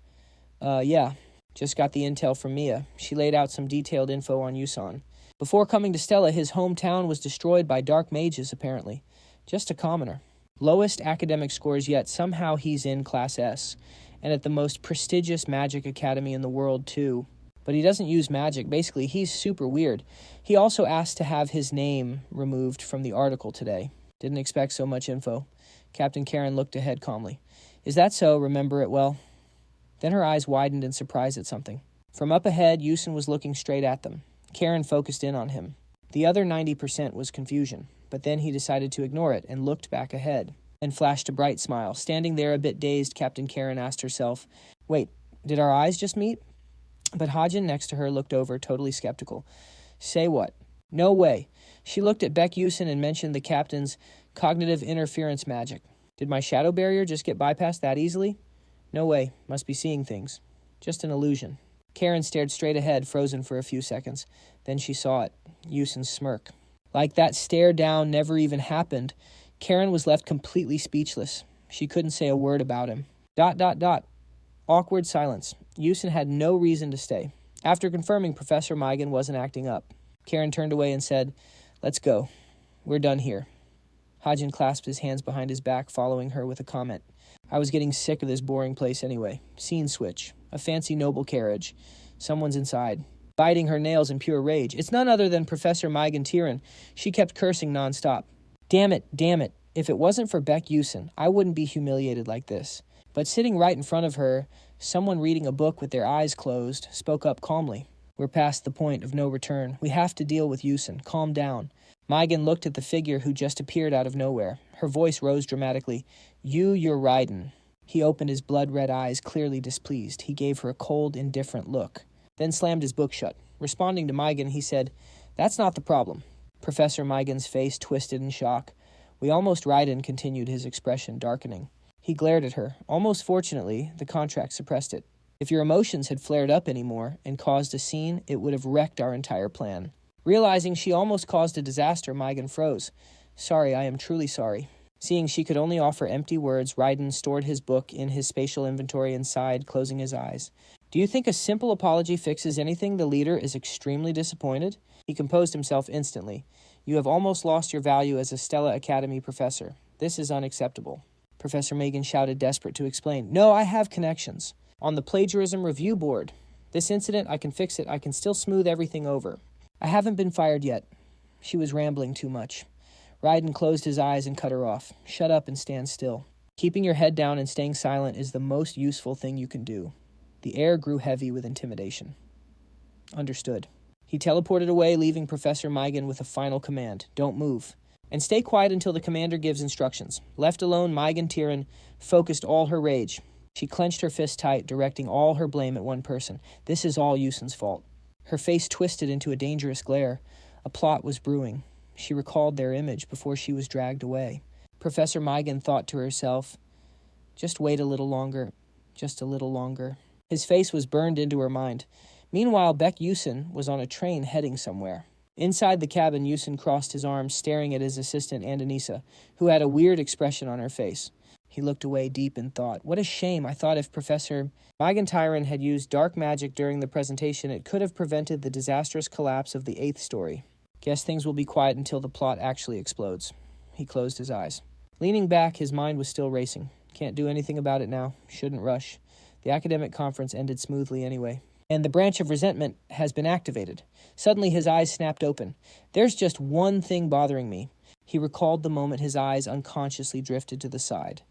Yeah. Just got the intel from Mia. She laid out some detailed info on Yusan. Before coming to Stella, his hometown was destroyed by dark mages, apparently. Just a commoner. Lowest academic scores yet, somehow he's in Class S. And at the most prestigious magic academy in the world, too. But he doesn't use magic. Basically, he's super weird. He also asked to have his name removed from the article today. Didn't expect so much info. Captain Karen looked ahead calmly. Is that so? Remember it well? Then her eyes widened in surprise at something. From up ahead, Yusan was looking straight at them. Karen focused in on him. The other 90% was confusion, but then he decided to ignore it and looked back ahead and flashed a bright smile. Standing there a bit dazed, Captain Karen asked herself, wait, did our eyes just meet? But Hajin next to her looked over, totally skeptical. Say what? No way. She looked at Baek Yu-seol and mentioned the captain's cognitive interference magic. Did my shadow barrier just get bypassed that easily? No way. Must be seeing things. Just an illusion. Karen stared straight ahead, frozen for a few seconds. Then she saw it. Yusan's smirk. Like that stare down never even happened, Karen was left completely speechless. She couldn't say a word about him. ... Awkward silence. Yusan had no reason to stay. After confirming Professor Migan wasn't acting up, Karen turned away and said, let's go. We're done here. Hajin clasped his hands behind his back, following her with a comment. I was getting sick of this boring place anyway. Scene switch. A fancy noble carriage. Someone's inside. Biting her nails in pure rage. It's none other than Professor Migan Tiran. She kept cursing nonstop. Damn it. If it wasn't for Baek Yu-seol, I wouldn't be humiliated like this. But sitting right in front of her, someone reading a book with their eyes closed, spoke up calmly. We're past the point of no return. We have to deal with Yusan. Calm down. Migan looked at the figure who just appeared out of nowhere. Her voice rose dramatically. You're riding. He opened his blood-red eyes, clearly displeased. He gave her a cold, indifferent look, then slammed his book shut. Responding to Migan, he said, that's not the problem. Professor Migan's face twisted in shock. We almost Raiden, continued, his expression darkening. He glared at her. Almost fortunately, the contract suppressed it. If your emotions had flared up anymore and caused a scene, it would have wrecked our entire plan. Realizing she almost caused a disaster, Migan froze. Sorry, I am truly sorry. Seeing she could only offer empty words, Raiden stored his book in his spatial inventory and sighed, closing his eyes. Do you think a simple apology fixes anything? The leader is extremely disappointed. He composed himself instantly. You have almost lost your value as a Stella Academy professor. This is unacceptable. Professor Migan shouted, desperate to explain. No, I have connections. On the plagiarism review board. This incident, I can fix it. I can still smooth everything over. I haven't been fired yet. She was rambling too much. Raiden closed his eyes and cut her off. Shut up and stand still. Keeping your head down and staying silent is the most useful thing you can do. The air grew heavy with intimidation. Understood. He teleported away, leaving Professor Migan with a final command. Don't move. And stay quiet until the commander gives instructions. Left alone, Migan Tiran focused all her rage. She clenched her fist tight, directing all her blame at one person. This is all Yusan's fault. Her face twisted into a dangerous glare. A plot was brewing. She recalled their image before she was dragged away. Professor Migan thought to herself, just wait a little longer, just a little longer. His face was burned into her mind. Meanwhile, Baek Yu-seol was on a train heading somewhere. Inside the cabin, Yusan crossed his arms, staring at his assistant, Andanisa, who had a weird expression on her face. He looked away deep in thought. What a shame. I thought if Professor Migan Tiran had used dark magic during the presentation, it could have prevented the disastrous collapse of the 8th story. Guess things will be quiet until the plot actually explodes. He closed his eyes. Leaning back, his mind was still racing. Can't do anything about it now. Shouldn't rush. The academic conference ended smoothly anyway. And the branch of resentment has been activated. Suddenly his eyes snapped open. There's just one thing bothering me. He recalled the moment his eyes unconsciously drifted to the side,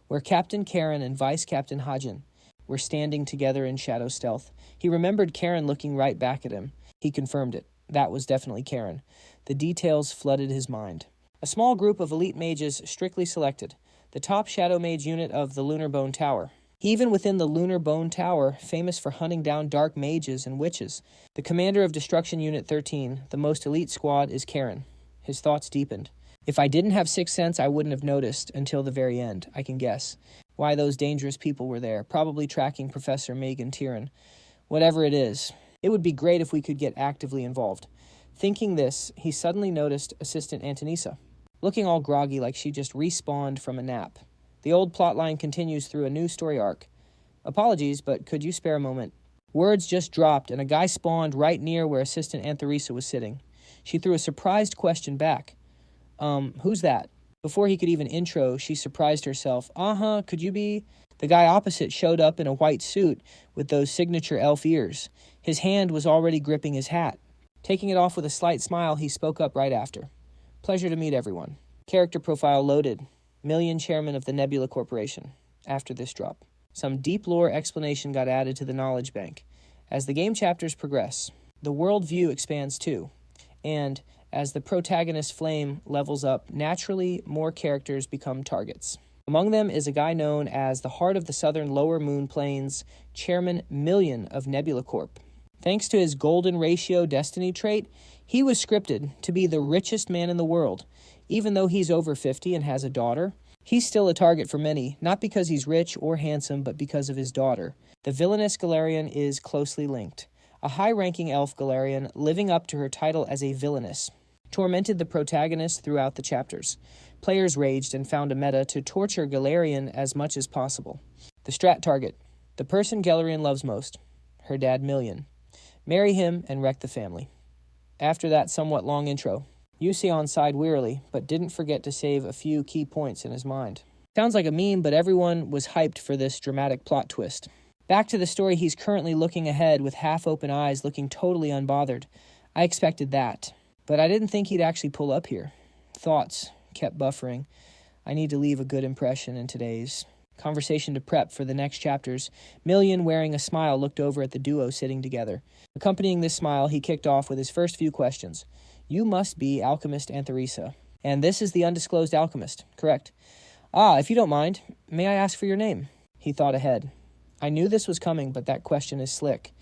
where Captain Karen and Vice Captain Hajin were standing together in shadow stealth. He remembered Karen looking right back at him. He confirmed it. That was definitely Karen. The details flooded his mind. A small group of elite mages strictly selected. the top Shadow Mage unit of the Lunar Bone Tower. Even within the Lunar Bone Tower, famous for hunting down dark mages and witches, the commander of Destruction Unit 13, the most elite squad, is Karen. His thoughts deepened. If I didn't have Sixth Sense, I wouldn't have noticed until the very end, I can guess. Why those dangerous people were there, probably tracking Professor Megan Tyrion. Whatever it is, it would be great if we could get actively involved. Thinking this, he suddenly noticed Assistant Antonisa, looking all groggy like she just respawned from a nap. The old plotline continues through a new story arc. Apologies, but could you spare a moment? Words just dropped, and a guy spawned right near where Assistant Antharisa was sitting. She threw a surprised question back. Who's that? Before he could even intro, she surprised herself. Could you be? The guy opposite showed up in a white suit with those signature elf ears. His hand was already gripping his hat. Taking it off with a slight smile, he spoke up right after. Pleasure to meet everyone. Character profile loaded. Million chairman of the Nebula Corporation. After this drop, some deep lore explanation got added to the knowledge bank. As the game chapters progress, the world view expands too. And as the protagonist flame levels up, naturally more characters become targets. Among them is a guy known as the Heart of the Southern Lower Moon Plains, Chairman Million of Nebula Corp. Thanks to his golden ratio destiny trait, he was scripted to be the richest man in the world. Even though he's over 50 and has a daughter, he's still a target for many, not because he's rich or handsome, but because of his daughter. The villainous Galarian is closely linked. A high-ranking elf Galarian, living up to her title as a villainess, tormented the protagonist throughout the chapters. Players raged and found a meta to torture Galarian as much as possible. The strat target, the person Galarian loves most, her dad Million. Marry him and wreck the family. After that somewhat long intro, Yu-seol sighed wearily, but didn't forget to save a few key points in his mind. Sounds like a meme, but everyone was hyped for this dramatic plot twist. Back to the story, he's currently looking ahead with half-open eyes, looking totally unbothered. I expected that, but I didn't think he'd actually pull up here. Thoughts kept buffering. I need to leave a good impression in today's conversation to prep for the next chapters. Million, wearing a smile, looked over at the duo sitting together. Accompanying this smile, he kicked off with his first few questions. You must be Alchemist Antharisa. And this is the undisclosed alchemist, correct? If you don't mind, may I ask for your name? He thought ahead. I knew this was coming, but that question is slick.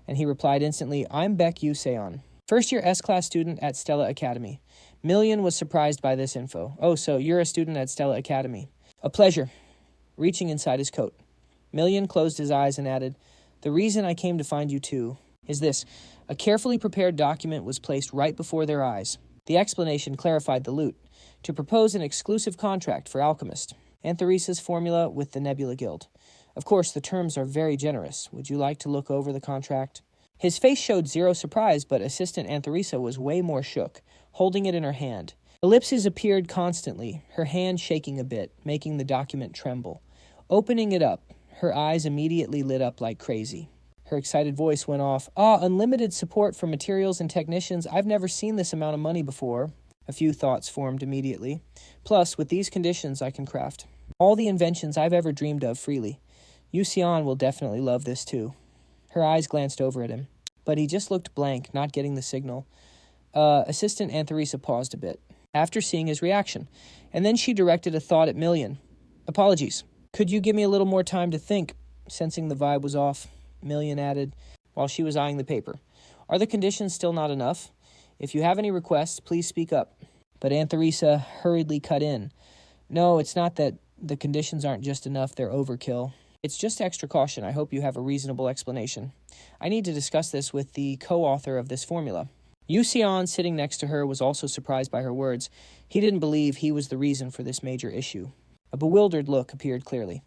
And he replied instantly, I'm Baek Yu-seol, first-year S-class student at Stella Academy. Million was surprised by this info. Oh, so you're a student at Stella Academy. A pleasure. Reaching inside his coat, Million closed his eyes and added, the reason I came to find you too is this. A carefully prepared document was placed right before their eyes. The explanation clarified the loot. To propose an exclusive contract for Alchemist, Antharisa's formula with the Nebula Guild. Of course, the terms are very generous. Would you like to look over the contract? His face showed zero surprise, but Assistant Antharisa was way more shook, holding it in her hand. Ellipses appeared constantly, her hand shaking a bit, making the document tremble. Opening it up, her eyes immediately lit up like crazy. Her excited voice went off. Unlimited support for materials and technicians. I've never seen this amount of money before. A few thoughts formed immediately. Plus, with these conditions, I can craft all the inventions I've ever dreamed of freely. Yu-seol will definitely love this too. Her eyes glanced over at him, but he just looked blank, not getting the signal. Assistant Antharisa paused a bit, after seeing his reaction, and then she directed a thought at Million. Apologies. Could you give me a little more time to think? Sensing the vibe was off, Million added, while she was eyeing the paper. Are the conditions still not enough? If you have any requests, please speak up. But Antharisa hurriedly cut in. No, it's not that the conditions aren't just enough, they're overkill. It's just extra caution. I hope you have a reasonable explanation. I need to discuss this with the co-author of this formula. Yu-seol, sitting next to her, was also surprised by her words. He didn't believe he was the reason for this major issue. A bewildered look appeared clearly.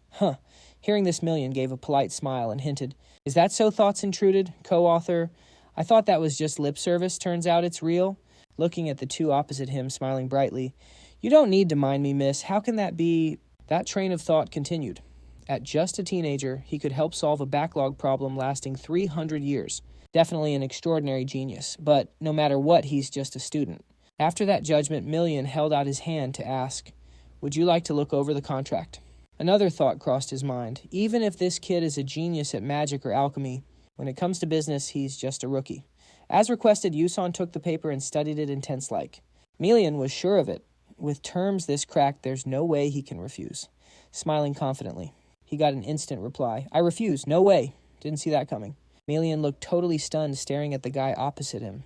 Hearing this, Million gave a polite smile and hinted, Is that so, Thoughts Intruded, co-author? I thought that was just lip service. Turns out it's real. Looking at the two opposite him, smiling brightly. You don't need to mind me, miss. How can that be? That train of thought continued. At just a teenager, he could help solve a backlog problem lasting 300 years. Definitely an extraordinary genius, but no matter what, he's just a student. After that judgment, Million held out his hand to ask, Would you like to look over the contract? Another thought crossed his mind. Even if this kid is a genius at magic or alchemy, when it comes to business, he's just a rookie. As requested, Yu-seol took the paper and studied it intense-like. Million was sure of it. With terms this cracked, there's no way he can refuse. smiling confidently. He got an instant reply. I refuse. No way. Didn't see that coming. Melian looked totally stunned, staring at the guy opposite him.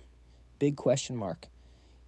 Big question mark.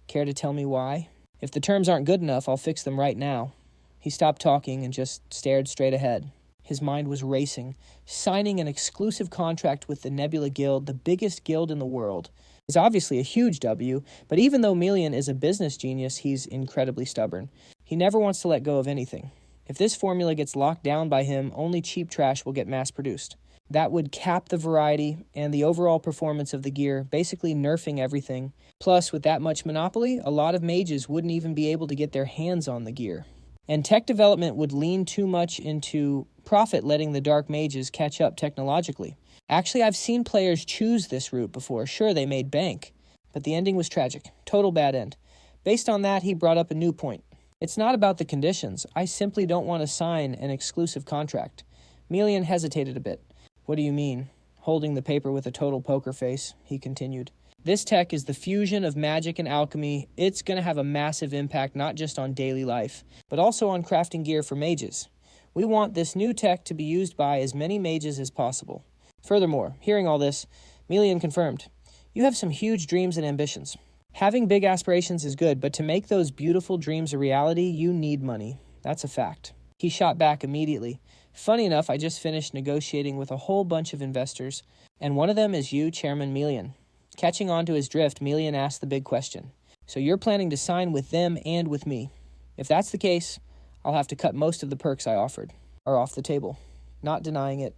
Care to tell me why? If the terms aren't good enough, I'll fix them right now. He stopped talking and just stared straight ahead. His mind was racing. Signing an exclusive contract with the Nebula Guild, the biggest guild in the world, is obviously a huge W, but even though Melian is a business genius, he's incredibly stubborn. He never wants to let go of anything. If this formula gets locked down by him, only cheap trash will get mass-produced. That would cap the variety and the overall performance of the gear, basically nerfing everything. Plus, with that much monopoly, a lot of mages wouldn't even be able to get their hands on the gear. And tech development would lean too much into profit, letting the dark mages catch up technologically. Actually, I've seen players choose this route before. Sure, they made bank, but the ending was tragic. Total bad end. Based on that, he brought up a new point. It's not about the conditions. I simply don't want to sign an exclusive contract. Melian hesitated a bit. What do you mean? Holding the paper with a total poker face, he continued. This tech is the fusion of magic and alchemy. It's going to have a massive impact not just on daily life, but also on crafting gear for mages. We want this new tech to be used by as many mages as possible. Furthermore, hearing all this, Melian confirmed, you have some huge dreams and ambitions. Having big aspirations is good, but to make those beautiful dreams a reality, you need money. That's a fact. He shot back immediately. Funny enough, I just finished negotiating with a whole bunch of investors, and one of them is you, Chairman Melian. Catching on to his drift, Melian asked the big question. So you're planning to sign with them and with me. If that's the case, I'll have to cut most of the perks I offered are off the table. Not denying it.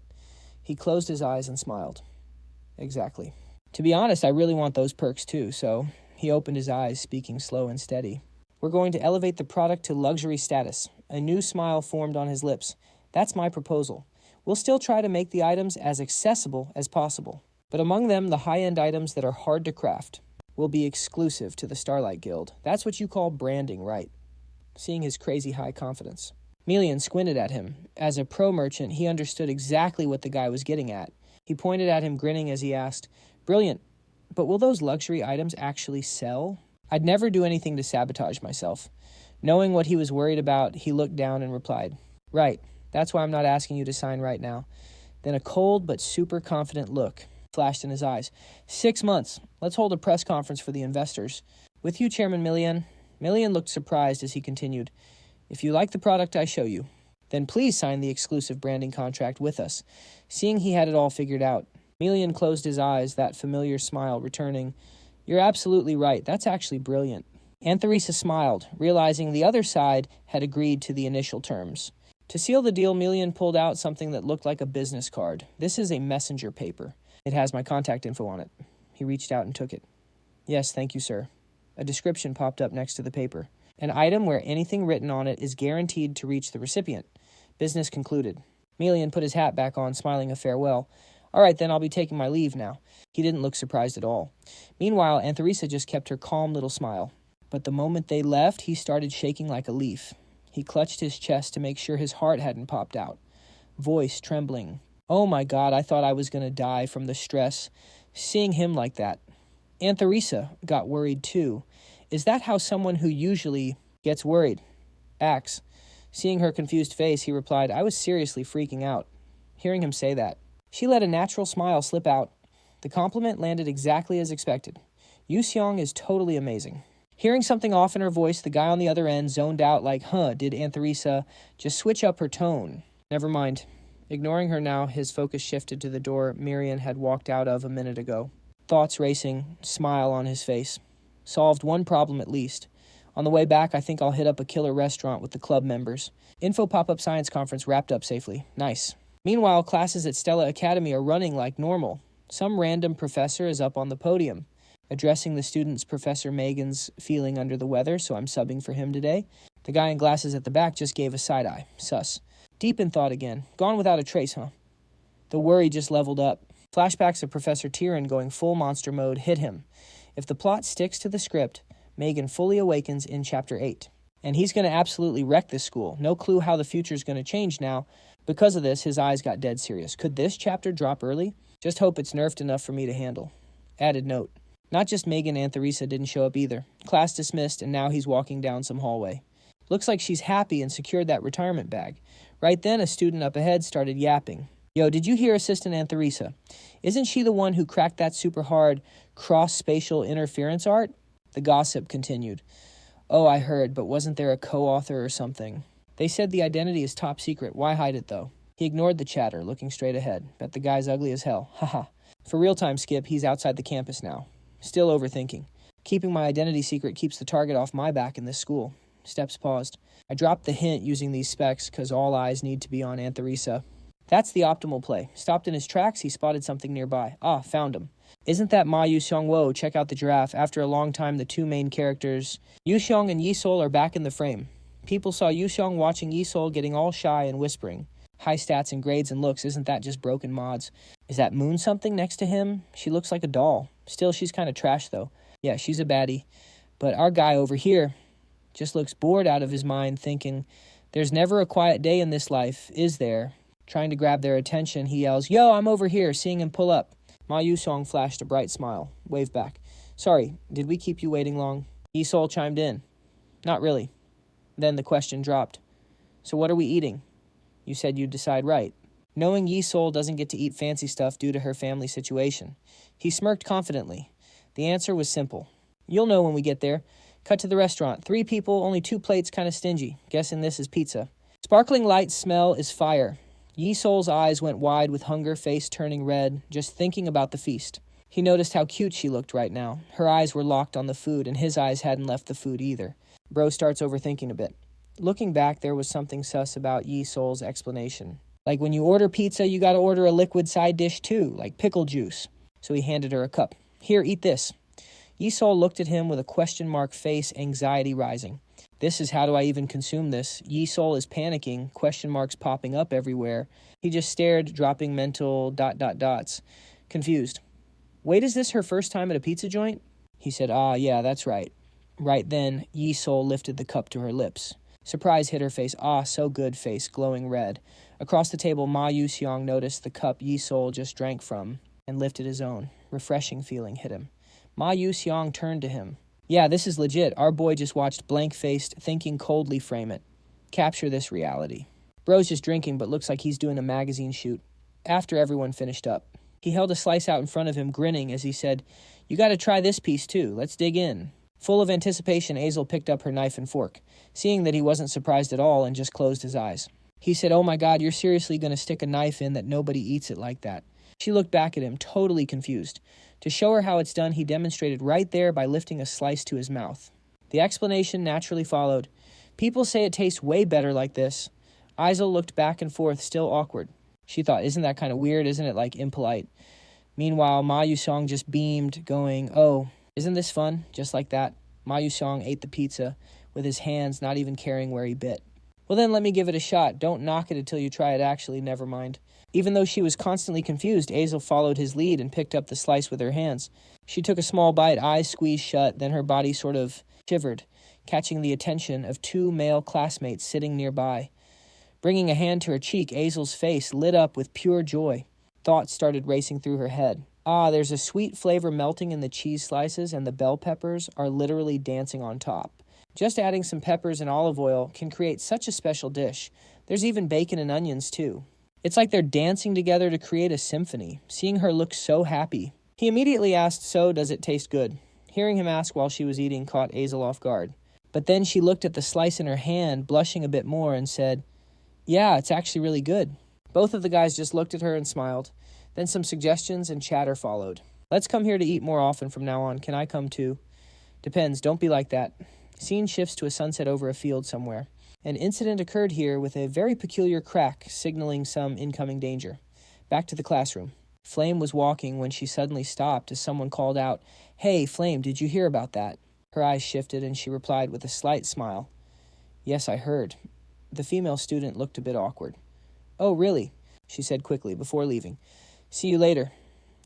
He closed his eyes and smiled. Exactly. To be honest, I really want those perks too, so he opened his eyes, speaking slow and steady. We're going to elevate the product to luxury status. A new smile formed on his lips. That's my proposal. We'll still try to make the items as accessible as possible. But among them, the high-end items that are hard to craft will be exclusive to the Starlight Guild. That's what you call branding, right? Seeing his crazy high confidence. Melian squinted at him. As a pro merchant, he understood exactly what the guy was getting at. He pointed at him, grinning as he asked, Brilliant, but will those luxury items actually sell? I'd never do anything to sabotage myself. Knowing what he was worried about, he looked down and replied, Right, that's why I'm not asking you to sign right now. Then a cold but super confident look flashed in his eyes. 6 months. Let's hold a press conference for the investors. With you, Chairman Melian. Melian looked surprised as he continued. If you like the product I show you, then please sign the exclusive branding contract with us. Seeing he had it all figured out, Melian closed his eyes, that familiar smile returning. You're absolutely right. That's actually brilliant. And Thesis smiled, realizing the other side had agreed to the initial terms. To seal the deal, Melian pulled out something that looked like a business card. This is a messenger paper. It has my contact info on it. He reached out and took it. Yes, thank you, sir. A description popped up next to the paper. An item where anything written on it is guaranteed to reach the recipient. Business concluded. Melian put his hat back on, smiling a farewell. All right, then I'll be taking my leave now. He didn't look surprised at all. Meanwhile, Antheresa just kept her calm little smile. But the moment they left, he started shaking like a leaf. He clutched his chest to make sure his heart hadn't popped out. Voice trembling. Oh my God, I thought I was going to die from the stress. Seeing him like that. Antheresa got worried too. Is that how someone who usually gets worried acts? Seeing her confused face, he replied, I was seriously freaking out. Hearing him say that, she let a natural smile slip out. The compliment landed exactly as expected. Yu-seong is totally amazing. Hearing something off in her voice, the guy on the other end zoned out like, did Antheresa just switch up her tone? Never mind. Ignoring her now, his focus shifted to the door Miriam had walked out of a minute ago. Thoughts racing, smile on his face. Solved one problem at least. On the way back, I think I'll hit up a killer restaurant with the club members. Info pop-up science conference wrapped up safely. Nice. Meanwhile, classes at Stella Academy are running like normal. Some random professor is up on the podium. Addressing the students, Professor Megan's feeling under the weather, so I'm subbing for him today. The guy in glasses at the back just gave a side-eye. Sus. Deep in thought again. Gone without a trace, huh? The worry just leveled up. Flashbacks of Professor Tyrion going full monster mode hit him. If the plot sticks to the script, Megan fully awakens in Chapter 8. And he's going to absolutely wreck this school. No clue how the future's going to change now. Because of this, his eyes got dead serious. Could this chapter drop early? Just hope it's nerfed enough for me to handle. Added note. Not just Megan and Theresa didn't show up either. Class dismissed, and now he's walking down some hallway. Looks like she's happy and secured that retirement bag. Right then, a student up ahead started yapping. Yo, did you hear Assistant Antheresa? Isn't she the one who cracked that super hard cross-spatial interference art? The gossip continued. Oh, I heard, but wasn't there a co-author or something? They said the identity is top secret. Why hide it, though? He ignored the chatter, looking straight ahead. Bet the guy's ugly as hell. Haha. For real time, Skip, he's outside the campus now. Still overthinking. Keeping my identity secret keeps the target off my back in this school. Steps paused. I dropped the hint using these specs because all eyes need to be on Antheresa. That's the optimal play. Stopped in his tracks, he spotted something nearby. Ah, found him. Isn't that Ma Yu-seong? Whoa, check out the giraffe. After a long time, the two main characters, Yu-seong and Yi-seol, are back in the frame. People saw Yu-seong watching Yi-seol getting all shy and whispering. High stats and grades and looks, isn't that just broken mods? Is that Moon something next to him? She looks like a doll. Still, she's kind of trash, though. Yeah, she's a baddie. But our guy over here just looks bored out of his mind, thinking, there's never a quiet day in this life, is there? Trying to grab their attention, he yells, Yo, I'm over here, seeing him pull up. Ma Yu-seong flashed a bright smile, waved back. Sorry, did we keep you waiting long? Yi-seol chimed in. Not really. Then the question dropped. So what are we eating? You said you'd decide right. Knowing Yi-seol doesn't get to eat fancy stuff due to her family situation. He smirked confidently. The answer was simple. You'll know when we get there. Cut to the restaurant. 3 people, only 2 plates, kind of stingy. Guessing this is pizza. Sparkling light smell is fire. Yi-seol's eyes went wide with hunger, face turning red, just thinking about the feast. He noticed how cute she looked right now. Her eyes were locked on the food, and his eyes hadn't left the food either. Bro starts overthinking a bit. Looking back, there was something sus about Yi-seol's explanation. Like when you order pizza, you gotta order a liquid side dish too, like pickle juice. So he handed her a cup. Here, eat this. Yi-seol looked at him with a question mark face, anxiety rising. This is how do I even consume this? Yi-seol is panicking, question marks popping up everywhere. He just stared, dropping mental ... Confused. Wait, is this her first time at a pizza joint? He said, ah, yeah, that's right. Right then, Yi-seol lifted the cup to her lips. Surprise hit her face. Ah, so good face, glowing red. Across the table, Ma Yu-seong noticed the cup Yi-seol just drank from and lifted his own. Refreshing feeling hit him. Ma Yu-seong turned to him. Yeah, this is legit. Our boy just watched blank-faced, thinking coldly frame it. Capture this reality. Bro's just drinking, but looks like he's doing a magazine shoot. After everyone finished up, he held a slice out in front of him, grinning as he said, You gotta try this piece too. Let's dig in. Full of anticipation, Azel picked up her knife and fork, seeing that he wasn't surprised at all and just closed his eyes. He said, Oh my God, you're seriously gonna stick a knife in that nobody eats it like that? She looked back at him, totally confused. To show her how it's done, he demonstrated right there by lifting a slice to his mouth. The explanation naturally followed. People say it tastes way better like this. Azel looked back and forth, still awkward. She thought, isn't that kind of weird? Isn't it like impolite? Meanwhile, Ma Yu-seong just beamed, going, Oh, isn't this fun? Just like that. Ma Yu-seong ate the pizza with his hands, not even caring where he bit. Well then, let me give it a shot. Don't knock it until you try it actually, never mind. Even though she was constantly confused, Azel followed his lead and picked up the slice with her hands. She took a small bite, eyes squeezed shut, then her body sort of shivered, catching the attention of 2 male classmates sitting nearby. Bringing a hand to her cheek, Azel's face lit up with pure joy. Thoughts started racing through her head. Ah, there's a sweet flavor melting in the cheese slices, and the bell peppers are literally dancing on top. Just adding some peppers and olive oil can create such a special dish. There's even bacon and onions, too. It's like they're dancing together to create a symphony. Seeing her look so happy. He immediately asked, So, does it taste good? Hearing him ask while she was eating caught Azel off guard. But then she looked at the slice in her hand, blushing a bit more, and said, Yeah, it's actually really good. Both of the guys just looked at her and smiled. Then some suggestions and chatter followed. Let's come here to eat more often from now on. Can I come too? Depends, don't be like that. Scene shifts to a sunset over a field somewhere. An incident occurred here with a very peculiar crack, signaling some incoming danger. Back to the classroom. Flame was walking when she suddenly stopped as someone called out, Hey, Flame, did you hear about that? Her eyes shifted and she replied with a slight smile. Yes, I heard. The female student looked a bit awkward. Oh, really? She said quickly before leaving. See you later.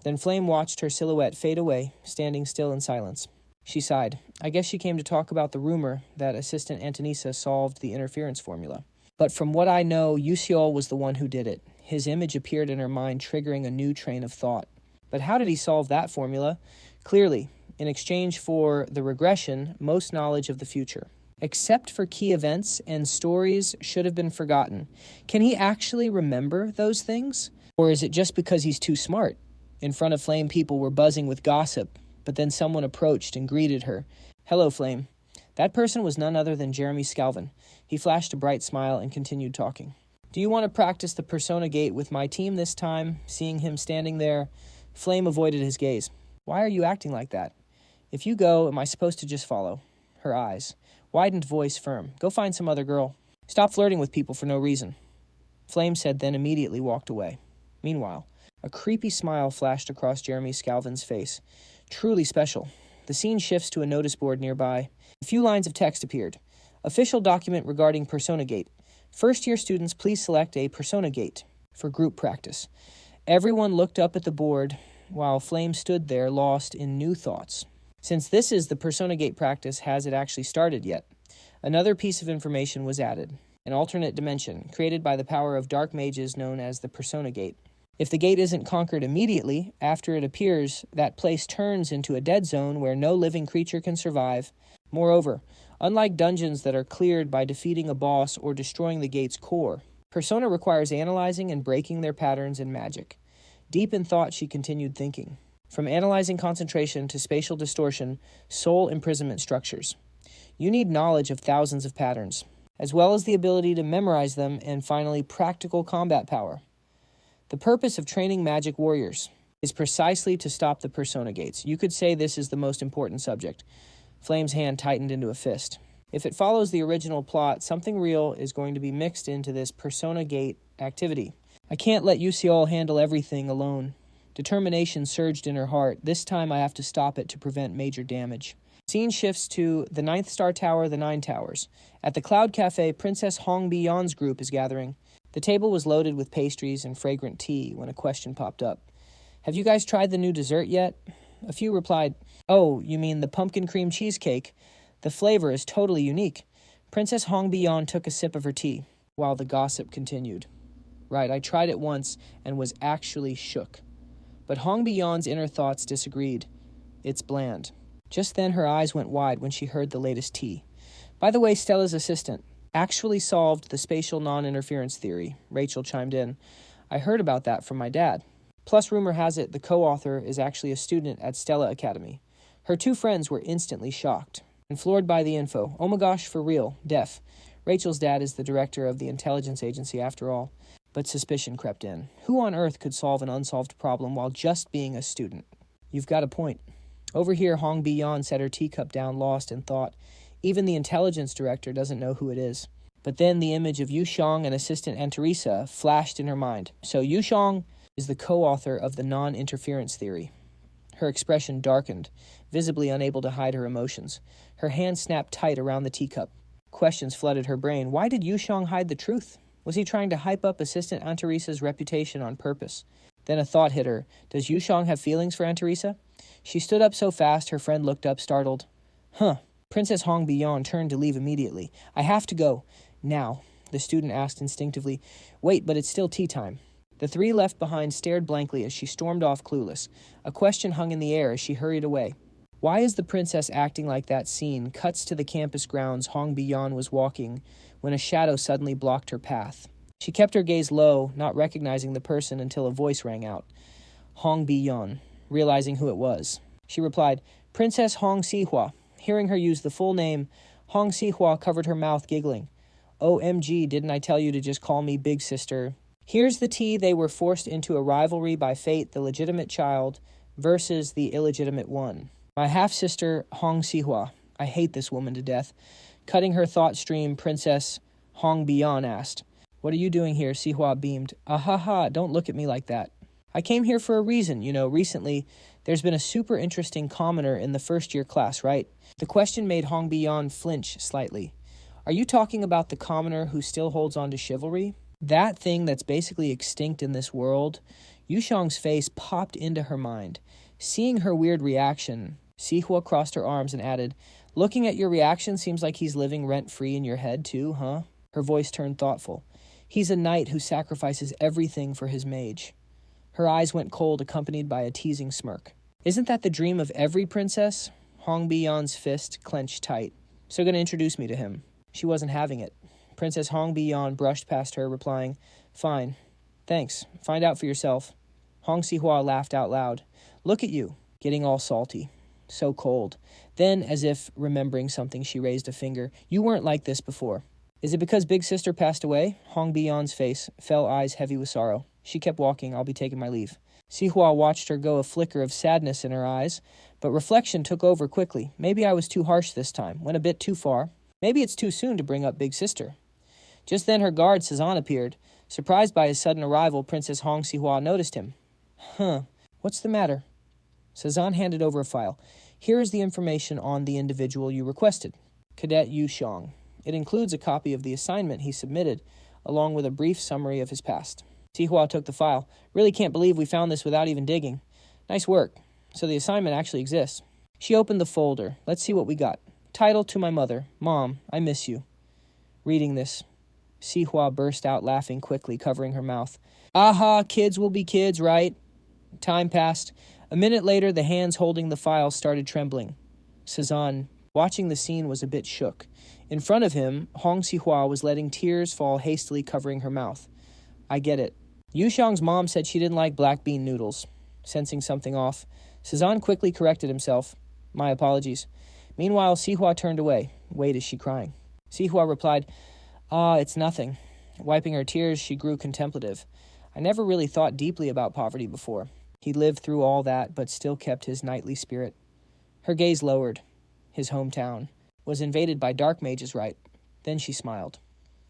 Then Flame watched her silhouette fade away, standing still in silence. She sighed. I guess she came to talk about the rumor that Assistant Antheresa solved the interference formula. But from what I know, Yu-seol was the one who did it. His image appeared in her mind, triggering a new train of thought. But how did he solve that formula? Clearly, in exchange for the regression, most knowledge of the future. except for key events and stories should have been forgotten. Can he actually remember those things? Or is it just because he's too smart? In front of Flame, people were buzzing with gossip, but then someone approached and greeted her. Hello, Flame. That person was none other than Jeremy Scalvin. He flashed a bright smile and continued talking. Do you want to practice the Persona Gate with my team this time? Seeing him standing there, Flame avoided his gaze. Why are you acting like that? If you go, am I supposed to just follow? Her eyes. Widened voice firm. Go find some other girl. Stop flirting with people for no reason. Flame said, then immediately walked away. Meanwhile, a creepy smile flashed across Jeremy Scalvin's face. Truly special. The scene shifts to a notice board nearby. A few lines of text appeared. Official document regarding Persona Gate. First-year students, please select a Persona Gate for group practice. Everyone looked up at the board while Flame stood there lost in new thoughts. Since this is the Persona Gate practice, has it actually started yet? Another piece of information was added. An alternate dimension, created by the power of dark mages known as the Persona Gate. If the gate isn't conquered immediately, after it appears, that place turns into a dead zone where no living creature can survive. Moreover, unlike dungeons that are cleared by defeating a boss or destroying the gate's core, Persona requires analyzing and breaking their patterns in magic. Deep in thought, she continued thinking. From analyzing concentration to spatial distortion, soul imprisonment structures. You need knowledge of thousands of patterns, as well as the ability to memorize them and finally practical combat power. The purpose of training magic warriors is precisely to stop the Persona Gates. You could say this is the most important subject. Flame's hand tightened into a fist. If it follows the original plot, something real is going to be mixed into this Persona Gate activity. I can't let Yu-seol handle everything alone. Determination surged in her heart. This time I have to stop it to prevent major damage. Scene shifts to the 9th Star Tower, the Nine Towers. At the Cloud Cafe, Princess Hong Bi-yeon's group is gathering. The table was loaded with pastries and fragrant tea when a question popped up. Have you guys tried the new dessert yet? A few replied, oh, you mean the pumpkin cream cheesecake? The flavor is totally unique. Princess Hong Bi-yeon took a sip of her tea, while the gossip continued. Right, I tried it once and was actually shook. But Hong Bi-yeon's inner thoughts disagreed. It's bland. Just then her eyes went wide when she heard the latest tea. By the way, Stella's assistant actually solved the spatial non-interference theory. Rachel chimed in. I heard about that from my dad. Plus, rumor has it the co-author is actually a student at Stella Academy. Her two friends were instantly shocked and floored by the info. Oh my gosh, for real, deaf. Rachel's dad is the director of the intelligence agency after all. But suspicion crept in. Who on earth could solve an unsolved problem while just being a student? You've got a point. Over here, Hong Bi-yeon set her teacup down, lost in thought. Even the intelligence director doesn't know who it is. But then the image of Yushang and assistant Aunt Teresa flashed in her mind. So Yushang is the co-author of the non-interference theory. Her expression darkened, visibly unable to hide her emotions. Her hand snapped tight around the teacup. Questions flooded her brain. Why did Yushang hide the truth? Was he trying to hype up assistant Aunt Teresa's reputation on purpose? Then a thought hit her. Does Yushang have feelings for Aunt Teresa? She stood up so fast her friend looked up, startled. Huh. Princess Hong Bi-yeon turned to leave immediately. I have to go. Now, the student asked instinctively. Wait, but it's still tea time. The three left behind stared blankly as she stormed off clueless. A question hung in the air as she hurried away. Why is the princess acting like that scene cuts to the campus grounds Hong Bi-yeon was walking when a shadow suddenly blocked her path? She kept her gaze low, not recognizing the person until a voice rang out. Hong Bi-yeon, realizing who it was. She replied, Princess Hong Si-hwa. Hearing her use the full name, Hong Si-hwa covered her mouth, giggling. OMG, didn't I tell you to just call me big sister? Here's the tea. They were forced into a rivalry by fate, the legitimate child versus the illegitimate one. My half-sister, Hong Si-hwa. I hate this woman to death. Cutting her thought stream, Princess Hong Bi-yeon asked. What are you doing here? Si-hwa beamed. Ah-ha-ha, don't look at me like that. I came here for a reason. You know, recently, there's been a super interesting commoner in the first-year class, right? The question made Hong Bi-yeon flinch slightly. Are you talking about the commoner who still holds on to chivalry? That thing that's basically extinct in this world? Yushang's face popped into her mind. Seeing her weird reaction, Si-hwa crossed her arms and added, Looking at your reaction seems like he's living rent-free in your head too, huh? Her voice turned thoughtful. He's a knight who sacrifices everything for his mage. Her eyes went cold, accompanied by a teasing smirk. Isn't that the dream of every princess? Hong Bi-yeon's fist clenched tight. So gonna introduce me to him. She wasn't having it. Princess Hong Bi-yon brushed past her, replying, "Fine. Thanks. Find out for yourself." Hong Si-hwa laughed out loud. "Look at you, getting all salty. So cold." Then, as if remembering something, she raised a finger. "You weren't like this before." "Is it because Big Sister passed away?" Hong Bi-yon's face fell, eyes heavy with sorrow. She kept walking. "I'll be taking my leave." Si-hwa watched her go, a flicker of sadness in her eyes, but reflection took over quickly. Maybe I was too harsh this time, went a bit too far. Maybe it's too soon to bring up Big Sister. Just then her guard, Sezon, appeared. Surprised by his sudden arrival, Princess Hong Si-hwa noticed him. What's the matter?" Sezon handed over a file. "Here is the information on the individual you requested, Cadet Yu Xiong. It includes a copy of the assignment he submitted, along with a brief summary of his past." Si-hwa took the file. "Really can't believe we found this without even digging. Nice work. So the assignment actually exists." She opened the folder. "Let's see what we got. Title to my mother. Mom, I miss you." Reading this, Si-hwa burst out laughing quickly, covering her mouth. "Aha, kids will be kids, right?" Time passed. A minute later, the hands holding the file started trembling. Sezon, watching the scene, was a bit shook. In front of him, Hong Si-hwa was letting tears fall, hastily covering her mouth. "I get it. Yu Xiong's mom said she didn't like black bean noodles." Sensing something off, Sezon quickly corrected himself. "My apologies." Meanwhile, Si-hwa turned away. "Wait, is she crying?" Si-hwa replied, It's nothing." Wiping her tears, she grew contemplative. "I never really thought deeply about poverty before." He lived through all that, but still kept his knightly spirit. Her gaze lowered. His hometown was invaded by dark mages, right? Then she smiled.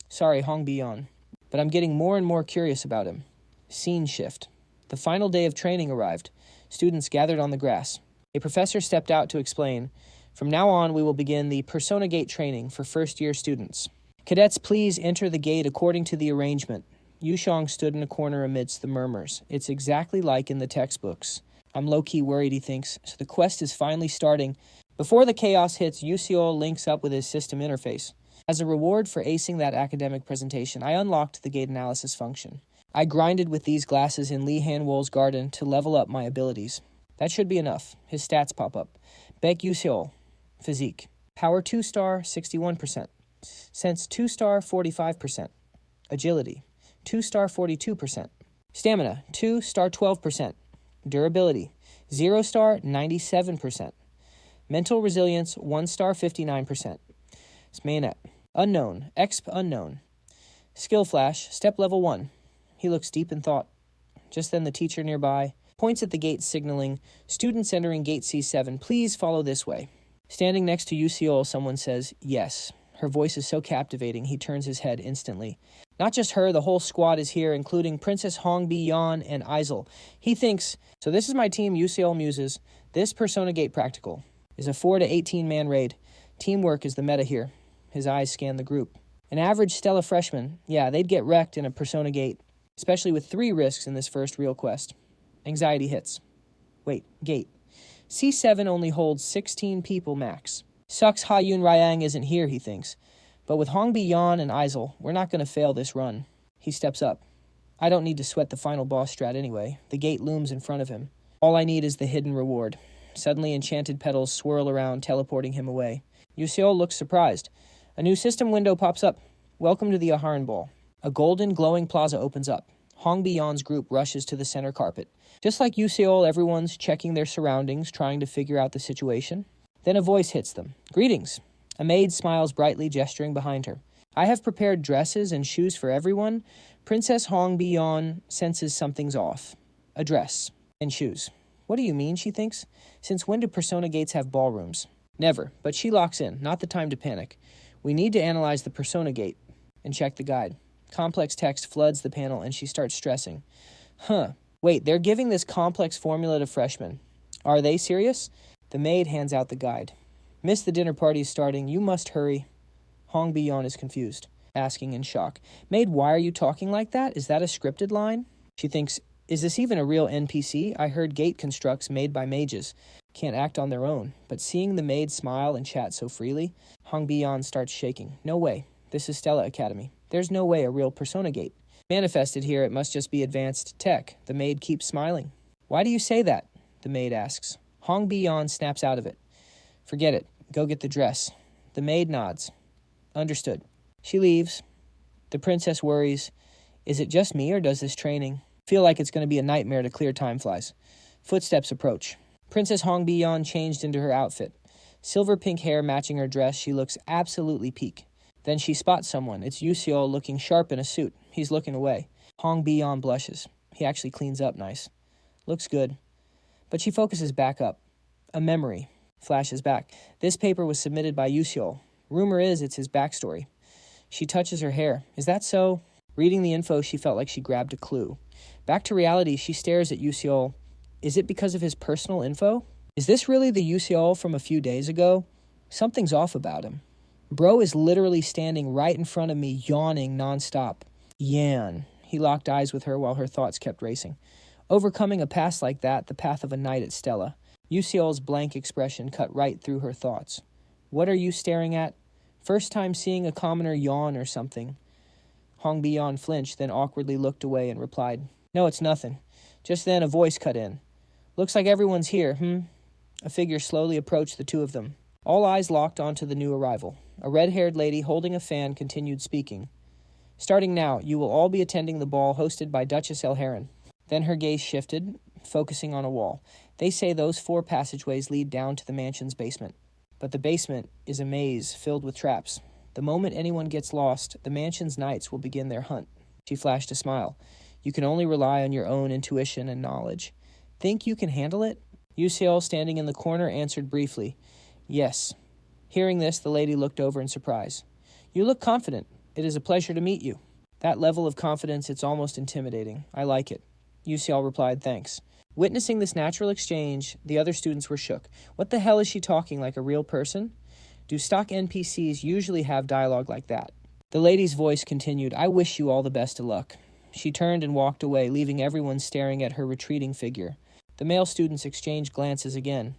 "Sorry, Hong Bi-yon, but I'm getting more and more curious about him." Scene shift. The final day of training arrived. Students gathered on the grass. A professor stepped out to explain, "From now on, we will begin the Persona Gate training for first-year students. Cadets, please enter the gate according to the arrangement." Yu Xiong stood in a corner amidst the murmurs. "It's exactly like in the textbooks." I'm low-key worried, he thinks, so the quest is finally starting. Before the chaos hits, Yu-seol links up with his system interface. As a reward for acing that academic presentation, I unlocked the gate analysis function. I grinded with these glasses in Lee Han-wol's garden to level up my abilities. That should be enough. His stats pop up. Baek Yu-seol, Physique. Power 2-star, 61%. Sense 2-star, 45%. Agility, 2-star, 42%. Stamina, 2-star, 12%. Durability, 0-star, 97%. Mental resilience, 1-star, 59%. Smayonet, unknown, exp unknown. Skill flash, step level 1. He looks deep in thought. Just then the teacher nearby points at the gate signaling, "Students entering gate C7, please follow this way." Standing next to Yu-seol, someone says, "Yes." Her voice is so captivating, he turns his head instantly. Not just her, the whole squad is here, including Princess Hong Bi-yon and ISEKAI'D. He thinks, "So this is my team, Yu-seol muses. This Persona Gate Practical is a 4 to 18-man raid. Teamwork is the meta here." His eyes scan the group. An average Stella freshman, yeah, they'd get wrecked in a Persona Gate, especially with 3 risks in this first real quest. Anxiety hits. Wait, gate. C7 only holds 16 people max. Sucks Ha-Yun Ryang isn't here, he thinks. But with Hong Bi-yon and ISEKAI'D, we're not going to fail this run. He steps up. I don't need to sweat the final boss strat anyway. The gate looms in front of him. All I need is the hidden reward. Suddenly, enchanted petals swirl around, teleporting him away. Yu-seol looks surprised. A new system window pops up. "Welcome to the Aharon Ball." A golden, glowing plaza opens up. Hong Bi-yon's group rushes to the center carpet. Just like Yu-seol, everyone's checking their surroundings, trying to figure out the situation. Then a voice hits them. "Greetings." A maid smiles brightly, gesturing behind her. "I have prepared dresses and shoes for everyone." Princess Hong Bi-yon senses something's off. A dress and shoes. What do you mean, she thinks? Since when do Persona Gates have ballrooms? Never, but she locks in. Not the time to panic. We need to analyze the Persona Gate and check the guide. Complex text floods the panel and she starts stressing. Wait, they're giving this complex formula to freshmen. Are they serious? The maid hands out the guide. "Miss, the dinner party is starting. You must hurry." Hong Bi-yon is confused, asking in shock, "Maid, why are you talking like that? Is that a scripted line?" She thinks, "Is this even a real NPC? I heard gate constructs made by mages can't act on their own." But seeing the maid smile and chat so freely, Hong Bi-yon starts shaking. "No way. This is Stella Academy. There's no way a real Persona Gate. Manifested here, it must just be advanced tech." The maid keeps smiling. "Why do you say that?" the maid asks. Hong Bi-yon snaps out of it. "Forget it. Go get the dress. The maid nods. Understood. She leaves. The princess worries. Is it just me or does this training feel like it's going to be a nightmare to clear time flies? Footsteps approach. Princess Hong Bi-yeon changed into her outfit. Silver pink hair matching her dress, she looks absolutely peak. Then she spots someone. It's Yu-seol looking sharp in a suit. He's looking away. Hong Bi-yeon blushes. He actually cleans up nice. Looks good. But she focuses back up. A memory flashes back. This paper was submitted by Yu-seol. Rumor is it's his backstory. She touches her hair. Is that so? Reading the info, she felt like she grabbed a clue. Back to reality, she stares at Yu-seol. Is it because of his personal info? Is this really the Yu-seol from a few days ago? Something's off about him. Bro is literally standing right in front of me, yawning nonstop. Yan. He locked eyes with her while her thoughts kept racing. Overcoming a past like that, the path of a night at Stella. Yu-seol's blank expression cut right through her thoughts. What are you staring at? First time seeing a commoner yawn or something. Hong Bi-yeon flinched, then awkwardly looked away and replied, No, it's nothing. Just then a voice cut in. Looks like everyone's here, A figure slowly approached the two of them. All eyes locked onto the new arrival. A red-haired lady holding a fan continued speaking. Starting now, you will all be attending the ball hosted by Duchess Elharan. Then her gaze shifted, focusing on a wall. They say those 4 passageways lead down to the mansion's basement. But the basement is a maze filled with traps. The moment anyone gets lost, the mansion's knights will begin their hunt. She flashed a smile. You can only rely on your own intuition and knowledge. Think you can handle it? Yu-seol, standing in the corner, answered briefly. Yes. Hearing this, the lady looked over in surprise. You look confident. It is a pleasure to meet you. That level of confidence, it's almost intimidating. I like it. Yu-seol replied, thanks. Witnessing this natural exchange, the other students were shook. What the hell is she talking, like a real person? Do stock NPCs usually have dialogue like that? The lady's voice continued, I wish you all the best of luck. She turned and walked away, leaving everyone staring at her retreating figure. The male students exchanged glances again.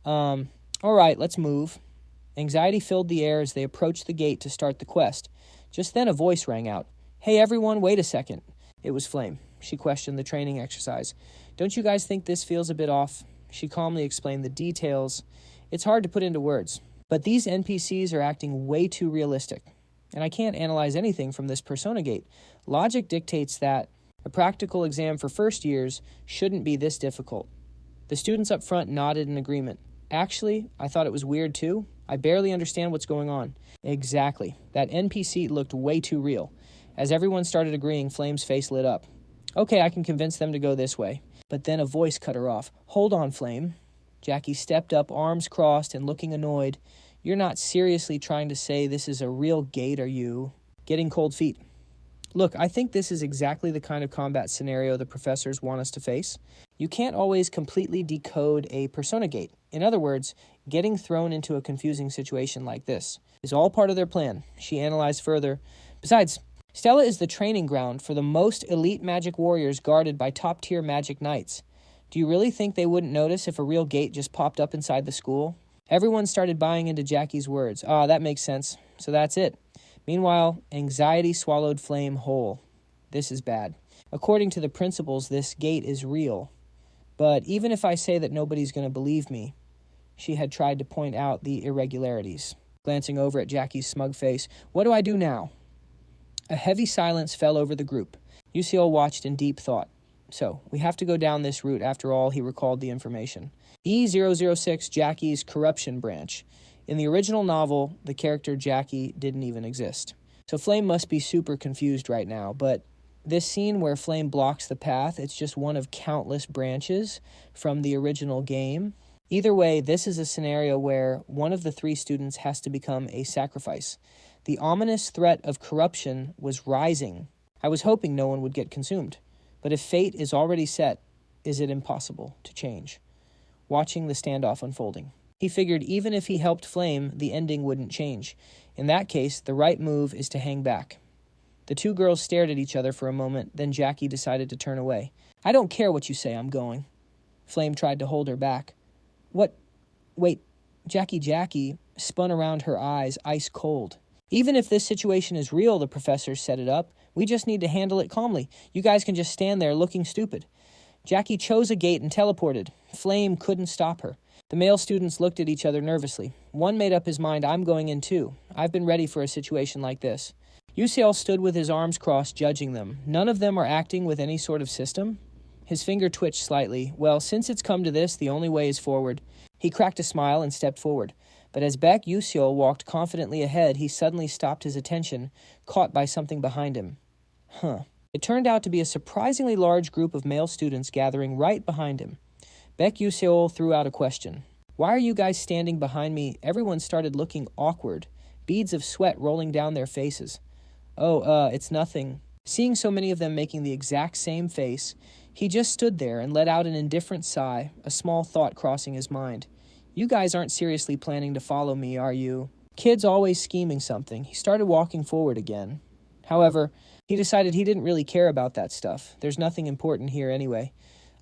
All right, let's move. Anxiety filled the air as they approached the gate to start the quest. Just then a voice rang out. Hey everyone, wait a second. It was Flame. She questioned the training exercise. Don't you guys think this feels a bit off? She calmly explained the details. It's hard to put into words, but these NPCs are acting way too realistic. And I can't analyze anything from this persona gate. Logic dictates that a practical exam for first years shouldn't be this difficult. The students up front nodded in agreement. Actually, I thought it was weird too. I barely understand what's going on. Exactly. That NPC looked way too real. As everyone started agreeing, Flame's face lit up. Okay, I can convince them to go this way. But then a voice cut her off. Hold on, Flame. Jackie stepped up, arms crossed and looking annoyed. You're not seriously trying to say this is a real gate, are you? Getting cold feet. Look, I think this is exactly the kind of combat scenario the professors want us to face. You can't always completely decode a persona gate. In other words, getting thrown into a confusing situation like this is all part of their plan. She analyzed further. Besides, Stella is the training ground for the most elite magic warriors guarded by top-tier magic knights. Do you really think they wouldn't notice if a real gate just popped up inside the school? Everyone started buying into Jackie's words. That makes sense. So that's it. Meanwhile, anxiety swallowed Flame whole. This is bad. According to the principals, this gate is real. But even if I say that nobody's going to believe me, she had tried to point out the irregularities. Glancing over at Jackie's smug face, what do I do now? A heavy silence fell over the group. Yu-seol watched in deep thought. So, we have to go down this route after all, he recalled the information. E006, Jackie's corruption branch. In the original novel, the character Jackie didn't even exist. So Flame must be super confused right now, but this scene where Flame blocks the path, it's just one of countless branches from the original game. Either way, this is a scenario where one of the 3 students has to become a sacrifice. The ominous threat of corruption was rising. I was hoping no one would get consumed. But if fate is already set, is it impossible to change? Watching the standoff unfolding. He figured even if he helped Flame, the ending wouldn't change. In that case, the right move is to hang back. The 2 girls stared at each other for a moment, then Jackie decided to turn away. I don't care what you say, I'm going. Flame tried to hold her back. What? Wait, Jackie spun around her eyes, ice cold. Even if this situation is real, the professor set it up. We just need to handle it calmly. You guys can just stand there looking stupid. Jackie chose a gate and teleported. Flame couldn't stop her. The male students looked at each other nervously. One made up his mind, I'm going in too. I've been ready for a situation like this. Yu-seol stood with his arms crossed, judging them. None of them are acting with any sort of system? His finger twitched slightly. Well, since it's come to this, the only way is forward. He cracked a smile and stepped forward. But as Baek Yu-seol walked confidently ahead, he suddenly stopped his attention, caught by something behind him. It turned out to be a surprisingly large group of male students gathering right behind him. Baek Yu-seol threw out a question. Why are you guys standing behind me? Everyone started looking awkward, beads of sweat rolling down their faces. It's nothing. Seeing so many of them making the exact same face, he just stood there and let out an indifferent sigh, a small thought crossing his mind. You guys aren't seriously planning to follow me, are you? Kid's always scheming something. He started walking forward again. However, he decided he didn't really care about that stuff. There's nothing important here anyway.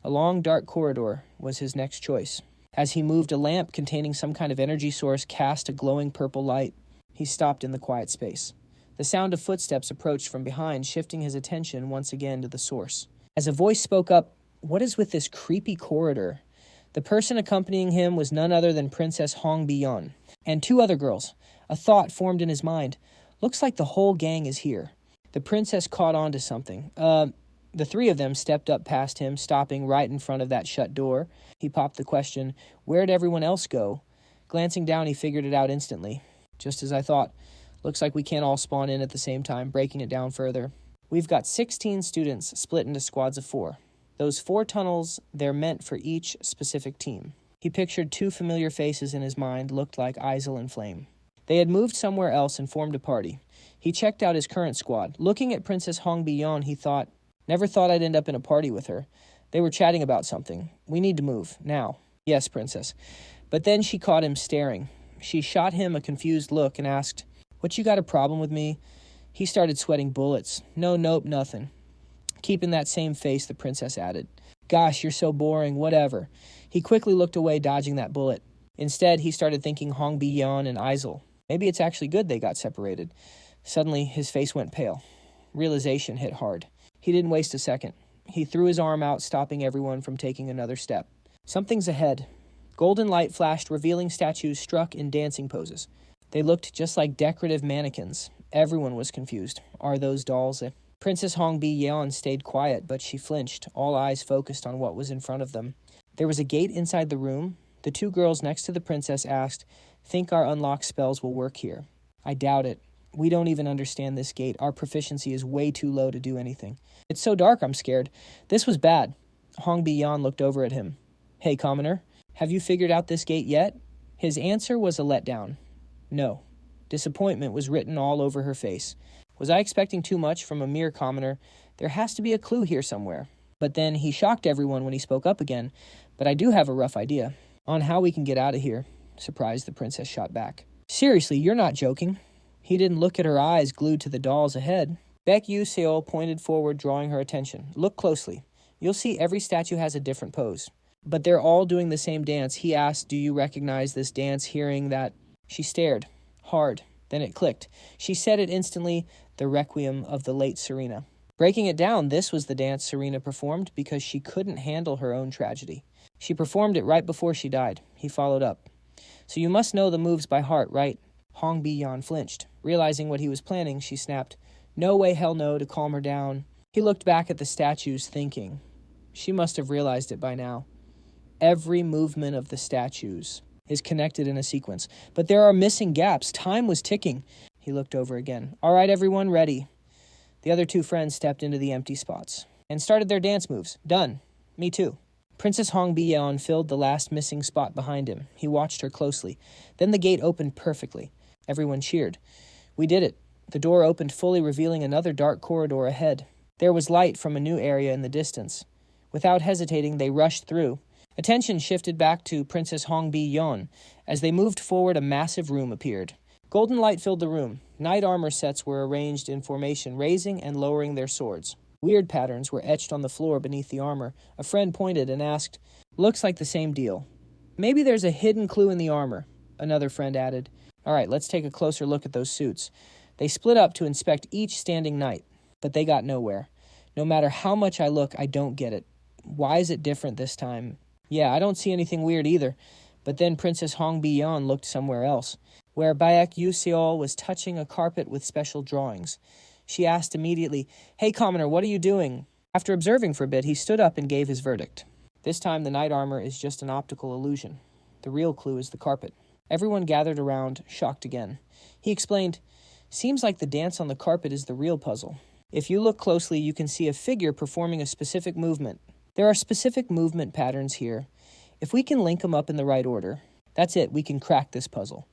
A long, dark corridor was his next choice. As he moved, a lamp containing some kind of energy source cast a glowing purple light. He stopped in the quiet space. The sound of footsteps approached from behind, shifting his attention once again to the source. As a voice spoke up, what is with this creepy corridor? The person accompanying him was none other than Princess Hong Bi-yeon, and two other girls. A thought formed in his mind. Looks like the whole gang is here. The princess caught on to something. The three of them stepped up past him, stopping right in front of that shut door. He popped the question, where'd everyone else go? Glancing down, he figured it out instantly. Just as I thought. Looks like we can't all spawn in at the same time, breaking it down further. We've got 16 students split into squads of 4. Those 4 tunnels, they're meant for each specific team. He pictured 2 familiar faces in his mind, looked like Isel and Flame. They had moved somewhere else and formed a party. He checked out his current squad. Looking at Princess Hong Bi-yeon, he thought, never thought I'd end up in a party with her. They were chatting about something. We need to move, now. Yes, Princess. But then she caught him staring. She shot him a confused look and asked, what, you got a problem with me? He started sweating bullets. Nope, nothing. Keeping that same face, the princess added. Gosh, you're so boring, whatever. He quickly looked away, dodging that bullet. Instead, he started thinking Hong Bi-yeon and Isel. Maybe it's actually good they got separated. Suddenly, his face went pale. Realization hit hard. He didn't waste a second. He threw his arm out, stopping everyone from taking another step. Something's ahead. Golden light flashed, revealing statues struck in dancing poses. They looked just like decorative mannequins. Everyone was confused. Are those dolls? Princess Hong Bi-yeon stayed quiet, but she flinched, all eyes focused on what was in front of them. There was a gate inside the room. The 2 girls next to the princess asked, think our unlocked spells will work here? I doubt it. We don't even understand this gate. Our proficiency is way too low to do anything. It's so dark, I'm scared. This was bad. Hong Bi-yeon looked over at him. Hey, commoner, have you figured out this gate yet? His answer was a letdown. No. Disappointment was written all over her face. Was I expecting too much from a mere commoner? There has to be a clue here somewhere. But then he shocked everyone when he spoke up again. But I do have a rough idea on how we can get out of here. Surprised, the princess shot back. Seriously, you're not joking. He didn't look at her eyes glued to the dolls ahead. Baek Yu-seol pointed forward, drawing her attention. Look closely. You'll see every statue has a different pose. But they're all doing the same dance. He asked, do you recognize this dance? Hearing that, she stared. Hard. Then it clicked. She said it instantly, the requiem of the late Serena. Breaking it down, this was the dance Serena performed because she couldn't handle her own tragedy. She performed it right before she died. He followed up. So you must know the moves by heart, right? Hong Bi-yeon flinched. Realizing what he was planning, she snapped, no way, hell no, to calm her down. He looked back at the statues, thinking. She must have realized it by now. Every movement of the statues is connected in a sequence. But there are missing gaps. Time was ticking. He looked over again. All right, everyone, ready. The other 2 friends stepped into the empty spots and started their dance moves. Done. Me too. Princess Hong Bi-yeon filled the last missing spot behind him. He watched her closely. Then the gate opened perfectly. Everyone cheered. We did it. The door opened fully, revealing another dark corridor ahead. There was light from a new area in the distance. Without hesitating, they rushed through. Attention shifted back to Princess Hong Bi-yeon. As they moved forward, a massive room appeared. Golden light filled the room. Knight armor sets were arranged in formation, raising and lowering their swords. Weird patterns were etched on the floor beneath the armor. A friend pointed and asked, looks like the same deal. Maybe there's a hidden clue in the armor, another friend added. All right, let's take a closer look at those suits. They split up to inspect each standing knight, but they got nowhere. No matter how much I look, I don't get it. Why is it different this time? Yeah, I don't see anything weird either. But then Princess Hong Bi-yeon looked somewhere else, where Baek Yu-seol was touching a carpet with special drawings. She asked immediately, "Hey, commoner, what are you doing?" After observing for a bit, he stood up and gave his verdict. This time the knight armor is just an optical illusion. The real clue is the carpet. Everyone gathered around, shocked again. He explained, "Seems like the dance on the carpet is the real puzzle. If you look closely, you can see a figure performing a specific movement. There are specific movement patterns here. If we can link them up in the right order, that's it, we can crack this puzzle."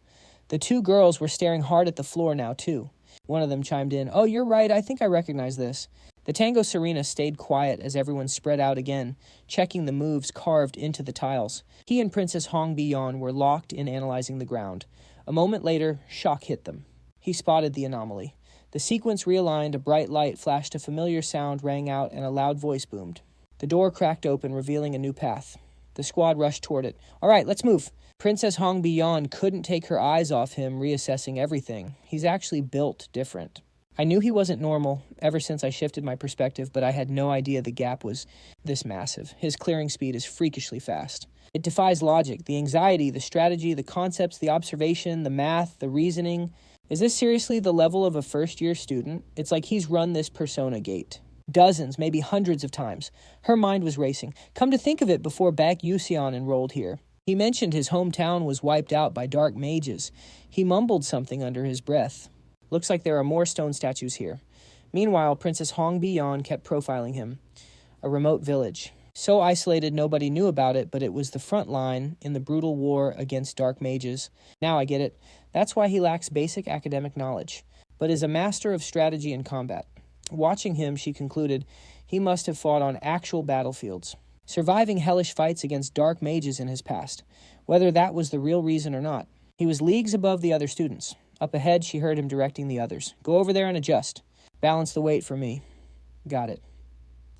The two girls were staring hard at the floor now, too. One of them chimed in, "Oh, you're right, I think I recognize this." The Tango Serena stayed quiet as everyone spread out again, checking the moves carved into the tiles. He and Princess Hong Bi-yeon were locked in analyzing the ground. A moment later, shock hit them. He spotted the anomaly. The sequence realigned, a bright light flashed, a familiar sound rang out, and a loud voice boomed. The door cracked open, revealing a new path. The squad rushed toward it. "All right, let's move." Princess Hong Bi-yeon couldn't take her eyes off him, reassessing everything. He's actually built different. I knew he wasn't normal ever since I shifted my perspective, but I had no idea the gap was this massive. His clearing speed is freakishly fast. It defies logic, the anxiety, the strategy, the concepts, the observation, the math, the reasoning. Is this seriously the level of a first-year student? It's like he's run this persona gate dozens, maybe hundreds of times. Her mind was racing. Come to think of it, before Baek Yu-seol enrolled here, he mentioned his hometown was wiped out by dark mages. He mumbled something under his breath. Looks like there are more stone statues here. Meanwhile, Princess Hong Bi-yeon kept profiling him. A remote village. So isolated nobody knew about it, but it was the front line in the brutal war against dark mages. Now I get it. That's why he lacks basic academic knowledge, but is a master of strategy and combat. Watching him, she concluded, he must have fought on actual battlefields, surviving hellish fights against dark mages in his past, whether that was the real reason or not. He was leagues above the other students. Up ahead, she heard him directing the others. "Go over there and adjust. Balance the weight for me." "Got it."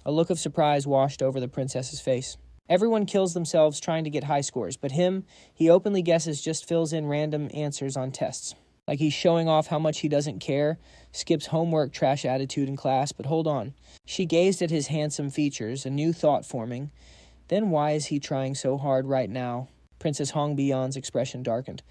A look of surprise washed over the princess's face. Everyone kills themselves trying to get high scores, but him, he openly guesses, just fills in random answers on tests. Like he's showing off how much he doesn't care, skips homework, trash attitude in class, but hold on. She gazed at his handsome features, a new thought forming. Then why is he trying so hard right now? Princess Hong Bi-yeon's expression darkened.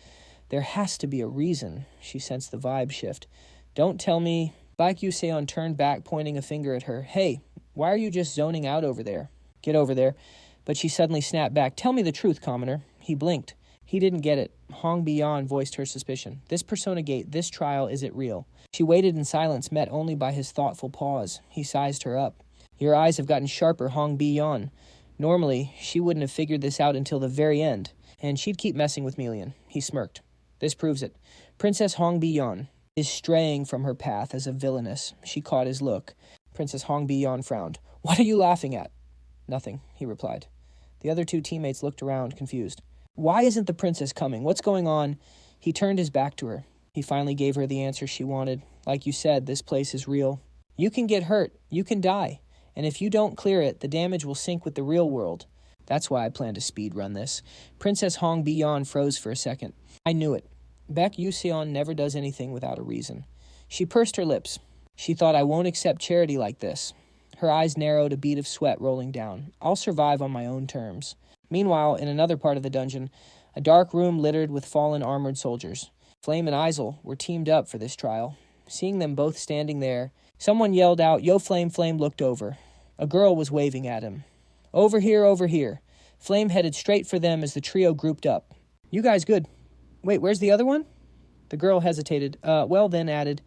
There has to be a reason. She sensed the vibe shift. "Don't tell me..." Baek Yu-seol turned back, pointing a finger at her. "Hey, why are you just zoning out over there?" "Get over there." But she suddenly snapped back. "Tell me the truth, commoner." He blinked. He didn't get it. Hong Bi-yeon voiced her suspicion. "This persona gate, this trial, is it real?" She waited in silence, met only by his thoughtful pause. He sized her up. "Your eyes have gotten sharper, Hong Bi-yeon. Normally, she wouldn't have figured this out until the very end, and she'd keep messing with Melian." He smirked. "This proves it. Princess Hong Bi-yeon is straying from her path as a villainess." She caught his look. Princess Hong Bi-yeon frowned. "What are you laughing at?" "Nothing," he replied. The other two teammates looked around, confused. "Why isn't the princess coming? What's going on?" He turned his back to her. He finally gave her the answer she wanted. "Like you said, this place is real. You can get hurt. You can die. And if you don't clear it, the damage will sync with the real world. That's why I plan to speed run this." Princess Hong Bi-yeon froze for a second. "I knew it. Baek Yu-seol never does anything without a reason." She pursed her lips. She thought, "I won't accept charity like this." Her eyes narrowed, a bead of sweat rolling down. "I'll survive on my own terms." Meanwhile, in another part of the dungeon, a dark room littered with fallen armored soldiers. Flame and Isel were teamed up for this trial. Seeing them both standing there, someone yelled out, "Yo, Flame!" Flame looked over. A girl was waving at him. "Over here, over here." Flame headed straight for them as the trio grouped up. "You guys good. Wait, where's the other one?" The girl hesitated, well, then added,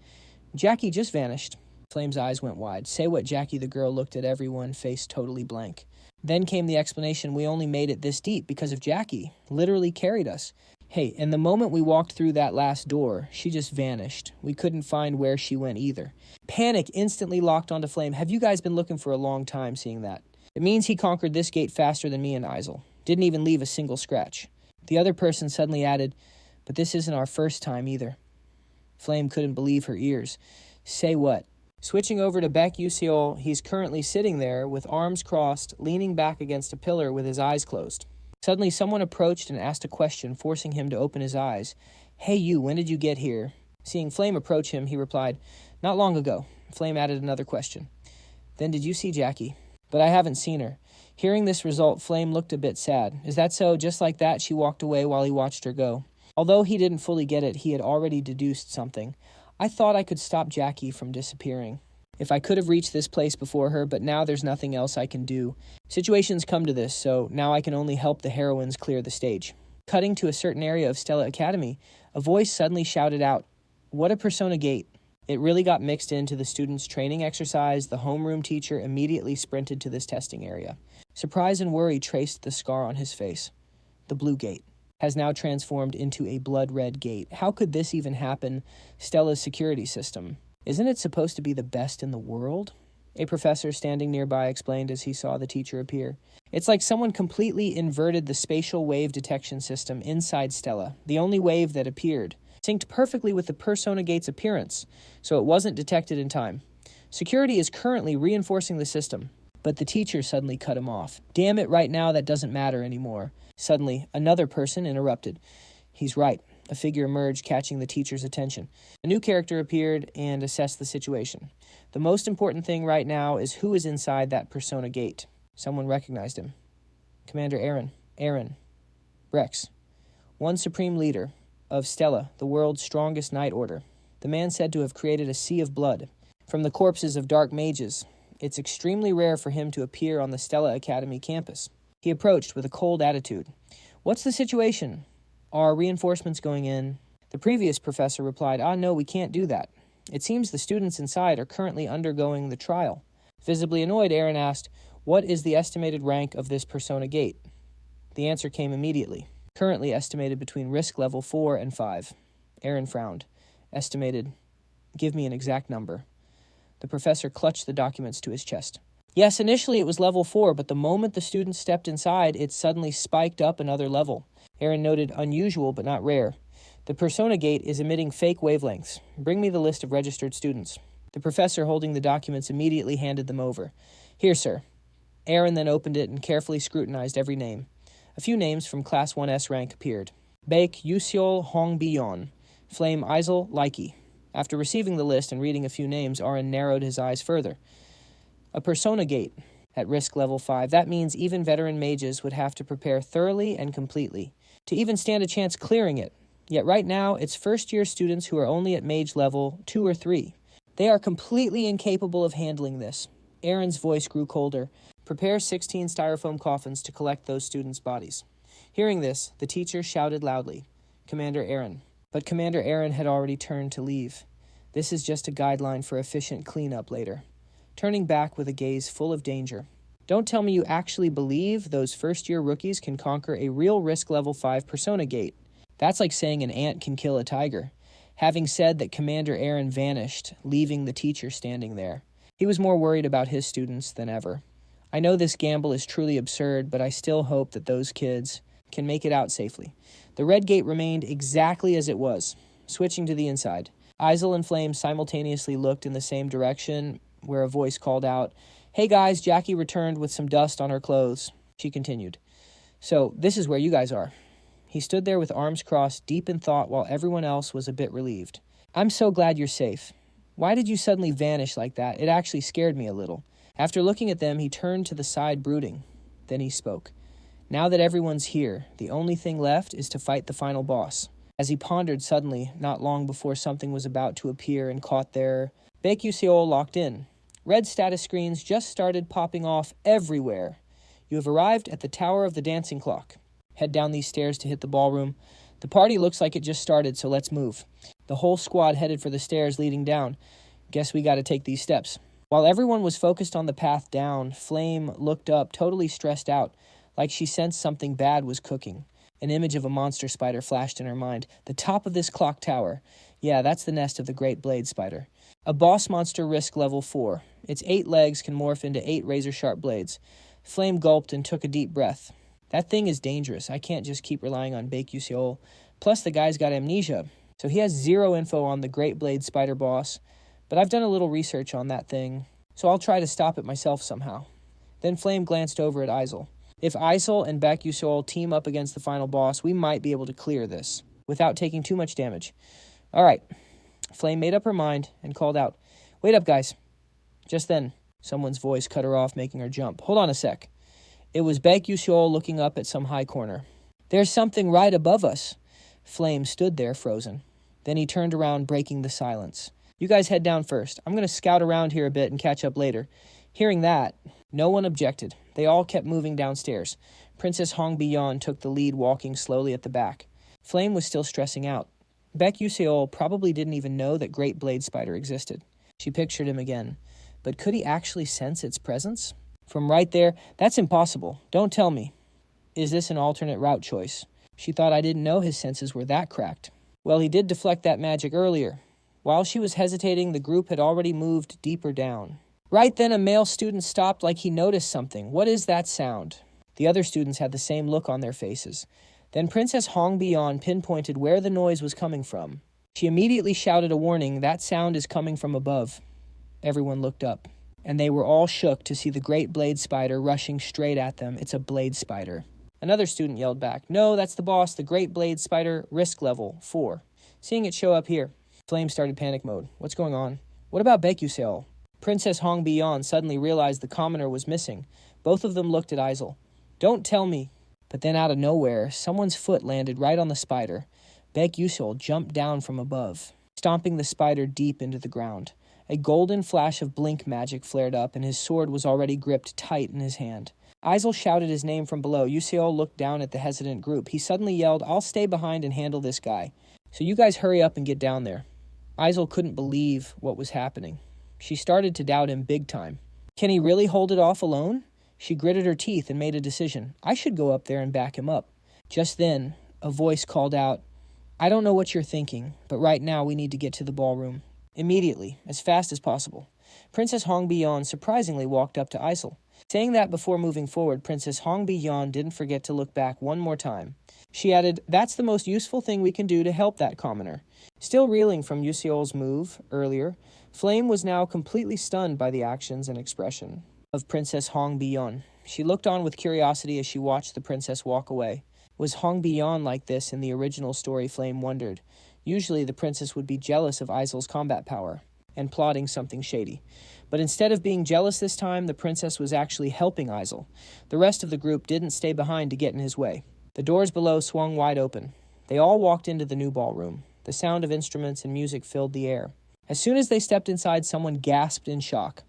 "Jackie just vanished." Flame's eyes went wide. "Say what, Jackie?" The girl looked at everyone, face totally blank. Then came the explanation. "We only made it this deep because of Jackie. Literally carried us. Hey, and the moment we walked through that last door, she just vanished. We couldn't find where she went either." Panic instantly locked onto Flame. "Have you guys been looking for a long time seeing that? It means he conquered this gate faster than me and Isel. Didn't even leave a single scratch." The other person suddenly added, "But this isn't our first time either." Flame couldn't believe her ears. "Say what?" Switching over to Baek Yu-seol, he's currently sitting there with arms crossed, leaning back against a pillar with his eyes closed. Suddenly, someone approached and asked a question, forcing him to open his eyes. "Hey you, when did you get here?" Seeing Flame approach him, he replied, "Not long ago." Flame added another question. "Then did you see Jackie?" "But I haven't seen her." Hearing this result, Flame looked a bit sad. Is that so? Just like that, she walked away while he watched her go. Although he didn't fully get it, he had already deduced something. I thought I could stop Jackie from disappearing. If I could have reached this place before her, but now there's nothing else I can do. Situations come to this, so now I can only help the heroines clear the stage. Cutting to a certain area of Stella Academy, a voice suddenly shouted out, "What a persona gate." It really got mixed into the students' training exercise. The homeroom teacher immediately sprinted to this testing area. Surprise and worry traced the scar on his face. The blue gate has now transformed into a blood-red gate. How could this even happen? Stella's security system. Isn't it supposed to be the best in the world? A professor standing nearby explained as he saw the teacher appear. It's like someone completely inverted the spatial wave detection system inside Stella. The only wave that appeared synced perfectly with the persona gate's appearance, so it wasn't detected in time. Security is currently reinforcing the system, but the teacher suddenly cut him off. Damn it, right now that doesn't matter anymore. Suddenly, another person interrupted. He's right. A figure emerged, catching the teacher's attention. A new character appeared and assessed the situation. The most important thing right now is who is inside that persona gate. Someone recognized him. Commander Aaron. Aaron. Rex. One supreme leader of Stella, the world's strongest Knight Order. The man said to have created a sea of blood from the corpses of dark mages. It's extremely rare for him to appear on the Stella Academy campus. He approached with a cold attitude. What's the situation? Are reinforcements going in? The previous professor replied, no, we can't do that. It seems the students inside are currently undergoing the trial. Visibly annoyed, Aaron asked, what is the estimated rank of this persona gate? The answer came immediately. Currently estimated between risk level 4 and 5. Aaron frowned. Estimated. Give me an exact number. The professor clutched the documents to his chest. Yes, initially it was level 4, but the moment the students stepped inside, it suddenly spiked up another level. Aaron noted unusual but not rare. The persona gate is emitting fake wavelengths. Bring me the list of registered students. The professor, holding the documents, immediately handed them over. Here, sir. Aaron then opened it and carefully scrutinized every name. A few names from Class 1S rank appeared. Baek Yu-seol Hong Bion, Flame ISEKAI'D. After receiving the list and reading a few names, Aaron narrowed his eyes further. A persona gate at risk level 5. That means even veteran mages would have to prepare thoroughly and completely to even stand a chance clearing it. Yet right now, it's first-year students who are only at mage level 2 or 3. They are completely incapable of handling this. Aaron's voice grew colder. Prepare 16 styrofoam coffins to collect those students' bodies. Hearing this, the teacher shouted loudly, Commander Aaron. But Commander Aaron had already turned to leave. This is just a guideline for efficient cleanup later. Turning back with a gaze full of danger. Don't tell me you actually believe those first-year rookies can conquer a real risk level 5 persona gate. That's like saying an ant can kill a tiger. Having said that, Commander Aaron vanished, leaving the teacher standing there. He was more worried about his students than ever. I know this gamble is truly absurd, but I still hope that those kids can make it out safely. The red gate remained exactly as it was. Switching to the inside, Isel and Flame simultaneously looked in the same direction, where a voice called out, Hey guys, Jackie returned with some dust on her clothes. She continued, So, this is where you guys are. He stood there with arms crossed, deep in thought, while everyone else was a bit relieved. I'm so glad you're safe. Why did you suddenly vanish like that? It actually scared me a little. After looking at them, he turned to the side, brooding. Then he spoke. Now that everyone's here, the only thing left is to fight the final boss. As he pondered suddenly, not long before something was about to appear and caught their Baek Yu-seol locked in. Red status screens just started popping off everywhere. You have arrived at the Tower of the Dancing Clock. Head down these stairs to hit the ballroom. The party looks like it just started, so let's move. The whole squad headed for the stairs leading down. Guess we gotta take these steps. While everyone was focused on the path down, Flame looked up, totally stressed out, like she sensed something bad was cooking. An image of a monster spider flashed in her mind. The top of this clock tower. Yeah, that's the nest of the great blade spider. A boss monster risk level 4. Its 8 legs can morph into 8 razor-sharp blades. Flame gulped and took a deep breath. That thing is dangerous. I can't just keep relying on Baek Yu-seol. Plus, the guy's got amnesia, so he has zero info on the great blade spider boss. But I've done a little research on that thing, so I'll try to stop it myself somehow. Then Flame glanced over at Isel. If Isel and Baek Yu-seol team up against the final boss, we might be able to clear this, without taking too much damage. All right. Flame made up her mind and called out, Wait up, guys. Just then, someone's voice cut her off, making her jump. Hold on a sec. It was Baek Yu-seol looking up at some high corner. "There's something right above us." Flame stood there frozen. Then he turned around, breaking the silence. "You guys head down first. I'm going to scout around here a bit and catch up later." Hearing that, no one objected. They all kept moving downstairs. Princess Hong Bi-yeon took the lead, walking slowly at the back. Flame was still stressing out. Baek Yu-seol probably didn't even know that Great Blade Spider existed. She pictured him again. But could he actually sense its presence? From right there, that's impossible. Don't tell me. Is this an alternate route choice? She thought I didn't know his senses were that cracked. Well, he did deflect that magic earlier. While she was hesitating, the group had already moved deeper down. Right then, a male student stopped like he noticed something. "What is that sound?" The other students had the same look on their faces. Then Princess Hong Bi-yeon pinpointed where the noise was coming from. She immediately shouted a warning, "That sound is coming from above." Everyone looked up, and they were all shook to see the Great Blade Spider rushing straight at them. "It's a blade spider." Another student yelled back, "No, that's the boss, the Great Blade Spider, risk level 4. Seeing it show up here." Flame started panic mode. "What's going on? What about Baek Yu-seol?" Princess Hong Bi-yeon suddenly realized the commoner was missing. Both of them looked at Isel. "Don't tell me." But then out of nowhere, someone's foot landed right on the spider. Baek Yu-seol jumped down from above, stomping the spider deep into the ground. A golden flash of blink magic flared up, and his sword was already gripped tight in his hand. Isel shouted his name from below. Yu-seol looked down at the hesitant group. He suddenly yelled, "I'll stay behind and handle this guy. So you guys hurry up and get down there." Isel couldn't believe what was happening. She started to doubt him big time. Can he really hold it off alone? She gritted her teeth and made a decision. I should go up there and back him up. Just then, a voice called out, "I don't know what you're thinking, but right now we need to get to the ballroom. Immediately, as fast as possible." Princess Hong Bi-yeon surprisingly walked up to Isel. Saying that before moving forward, Princess Hong Bi-yeon didn't forget to look back one more time. She added, "That's the most useful thing we can do to help that commoner." Still reeling from Yu-seol's move earlier, Flame was now completely stunned by the actions and expression of Princess Hong Bi-yeon. She looked on with curiosity as she watched the princess walk away. Was Hong Bi-yeon like this in the original story? Flame wondered. Usually the princess would be jealous of Isel's combat power and plotting something shady. But instead of being jealous this time, the princess was actually helping Isel. The rest of the group didn't stay behind to get in his way. The doors below swung wide open. They all walked into the new ballroom. The sound of instruments and music filled the air. As soon as they stepped inside, someone gasped in shock.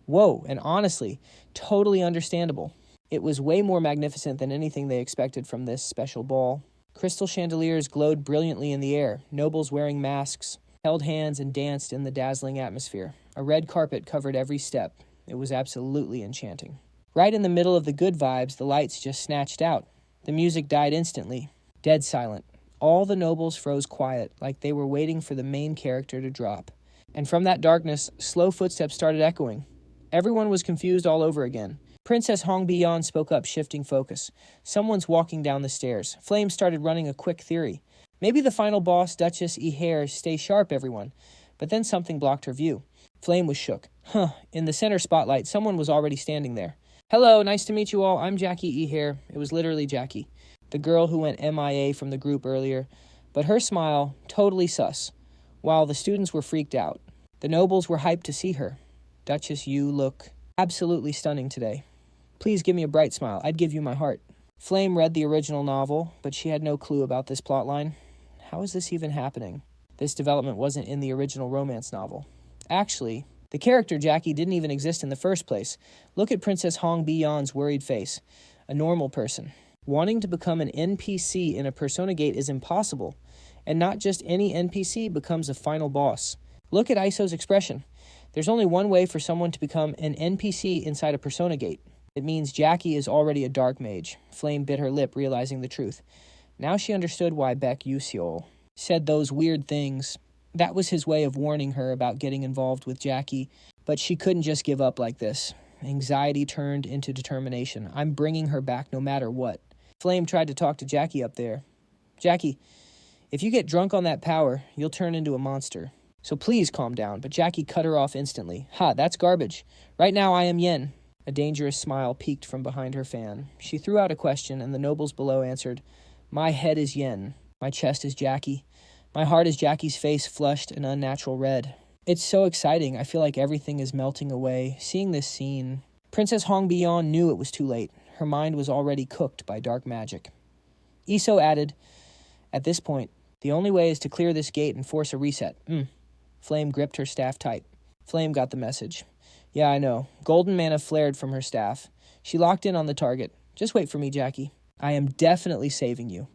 Whoa, and honestly, totally understandable. It was way more magnificent than anything they expected from this special ball. Crystal chandeliers glowed brilliantly in the air. Nobles wearing masks held hands and danced in the dazzling atmosphere. A red carpet covered every step. It was absolutely enchanting. Right in the middle of the good vibes, the lights just snatched out. The music died instantly. Dead silent. All the nobles froze quiet, like they were waiting for the main character to drop. And from that darkness, slow footsteps started echoing. Everyone was confused all over again. Princess Hong Bi-yeon spoke up, shifting focus. Someone's walking down the stairs. Flame started running a quick theory. Maybe the final boss, Duchess E-Hair, stay sharp, everyone. But then something blocked her view. Flame was shook. In the center spotlight, someone was already standing there. "Hello, nice to meet you all. I'm Jackie E-Hair." It was literally Jackie, the girl who went MIA from the group earlier. But her smile, totally sus. While the students were freaked out. The nobles were hyped to see her. "Duchess, you look absolutely stunning today. Please give me a bright smile. I'd give you my heart." Flame read the original novel, but she had no clue about this plotline. How is this even happening? This development wasn't in the original romance novel. Actually, the character Jackie didn't even exist in the first place. Look at Princess Hong Bi-yeon's worried face. A normal person. Wanting to become an NPC in a Persona Gate is impossible, and not just any NPC becomes a final boss. Look at Iso's expression. There's only one way for someone to become an NPC inside a Persona Gate. It means Jackie is already a dark mage. Flame bit her lip, realizing the truth. Now she understood why Baek Yu-seol said those weird things. That was his way of warning her about getting involved with Jackie, but she couldn't just give up like this. Anxiety turned into determination. I'm bringing her back no matter what. Flame tried to talk to Jackie up there. "Jackie, if you get drunk on that power, you'll turn into a monster. So please calm down." But Jackie cut her off instantly. That's garbage. Right now I am Yen." A dangerous smile peeked from behind her fan. She threw out a question, and the nobles below answered, "My head is Yen. My chest is Jackie. My heart is Jackie's face flushed an unnatural red." It's so exciting. I feel like everything is melting away. Seeing this scene, Princess Hong Bi-yeon knew it was too late. Her mind was already cooked by dark magic. Iso added, "At this point, the only way is to clear this gate and force a reset." Flame gripped her staff tight. Flame got the message. "Yeah, I know." Golden mana flared from her staff. She locked in on the target. "Just wait for me, Jackie. I am definitely saving you."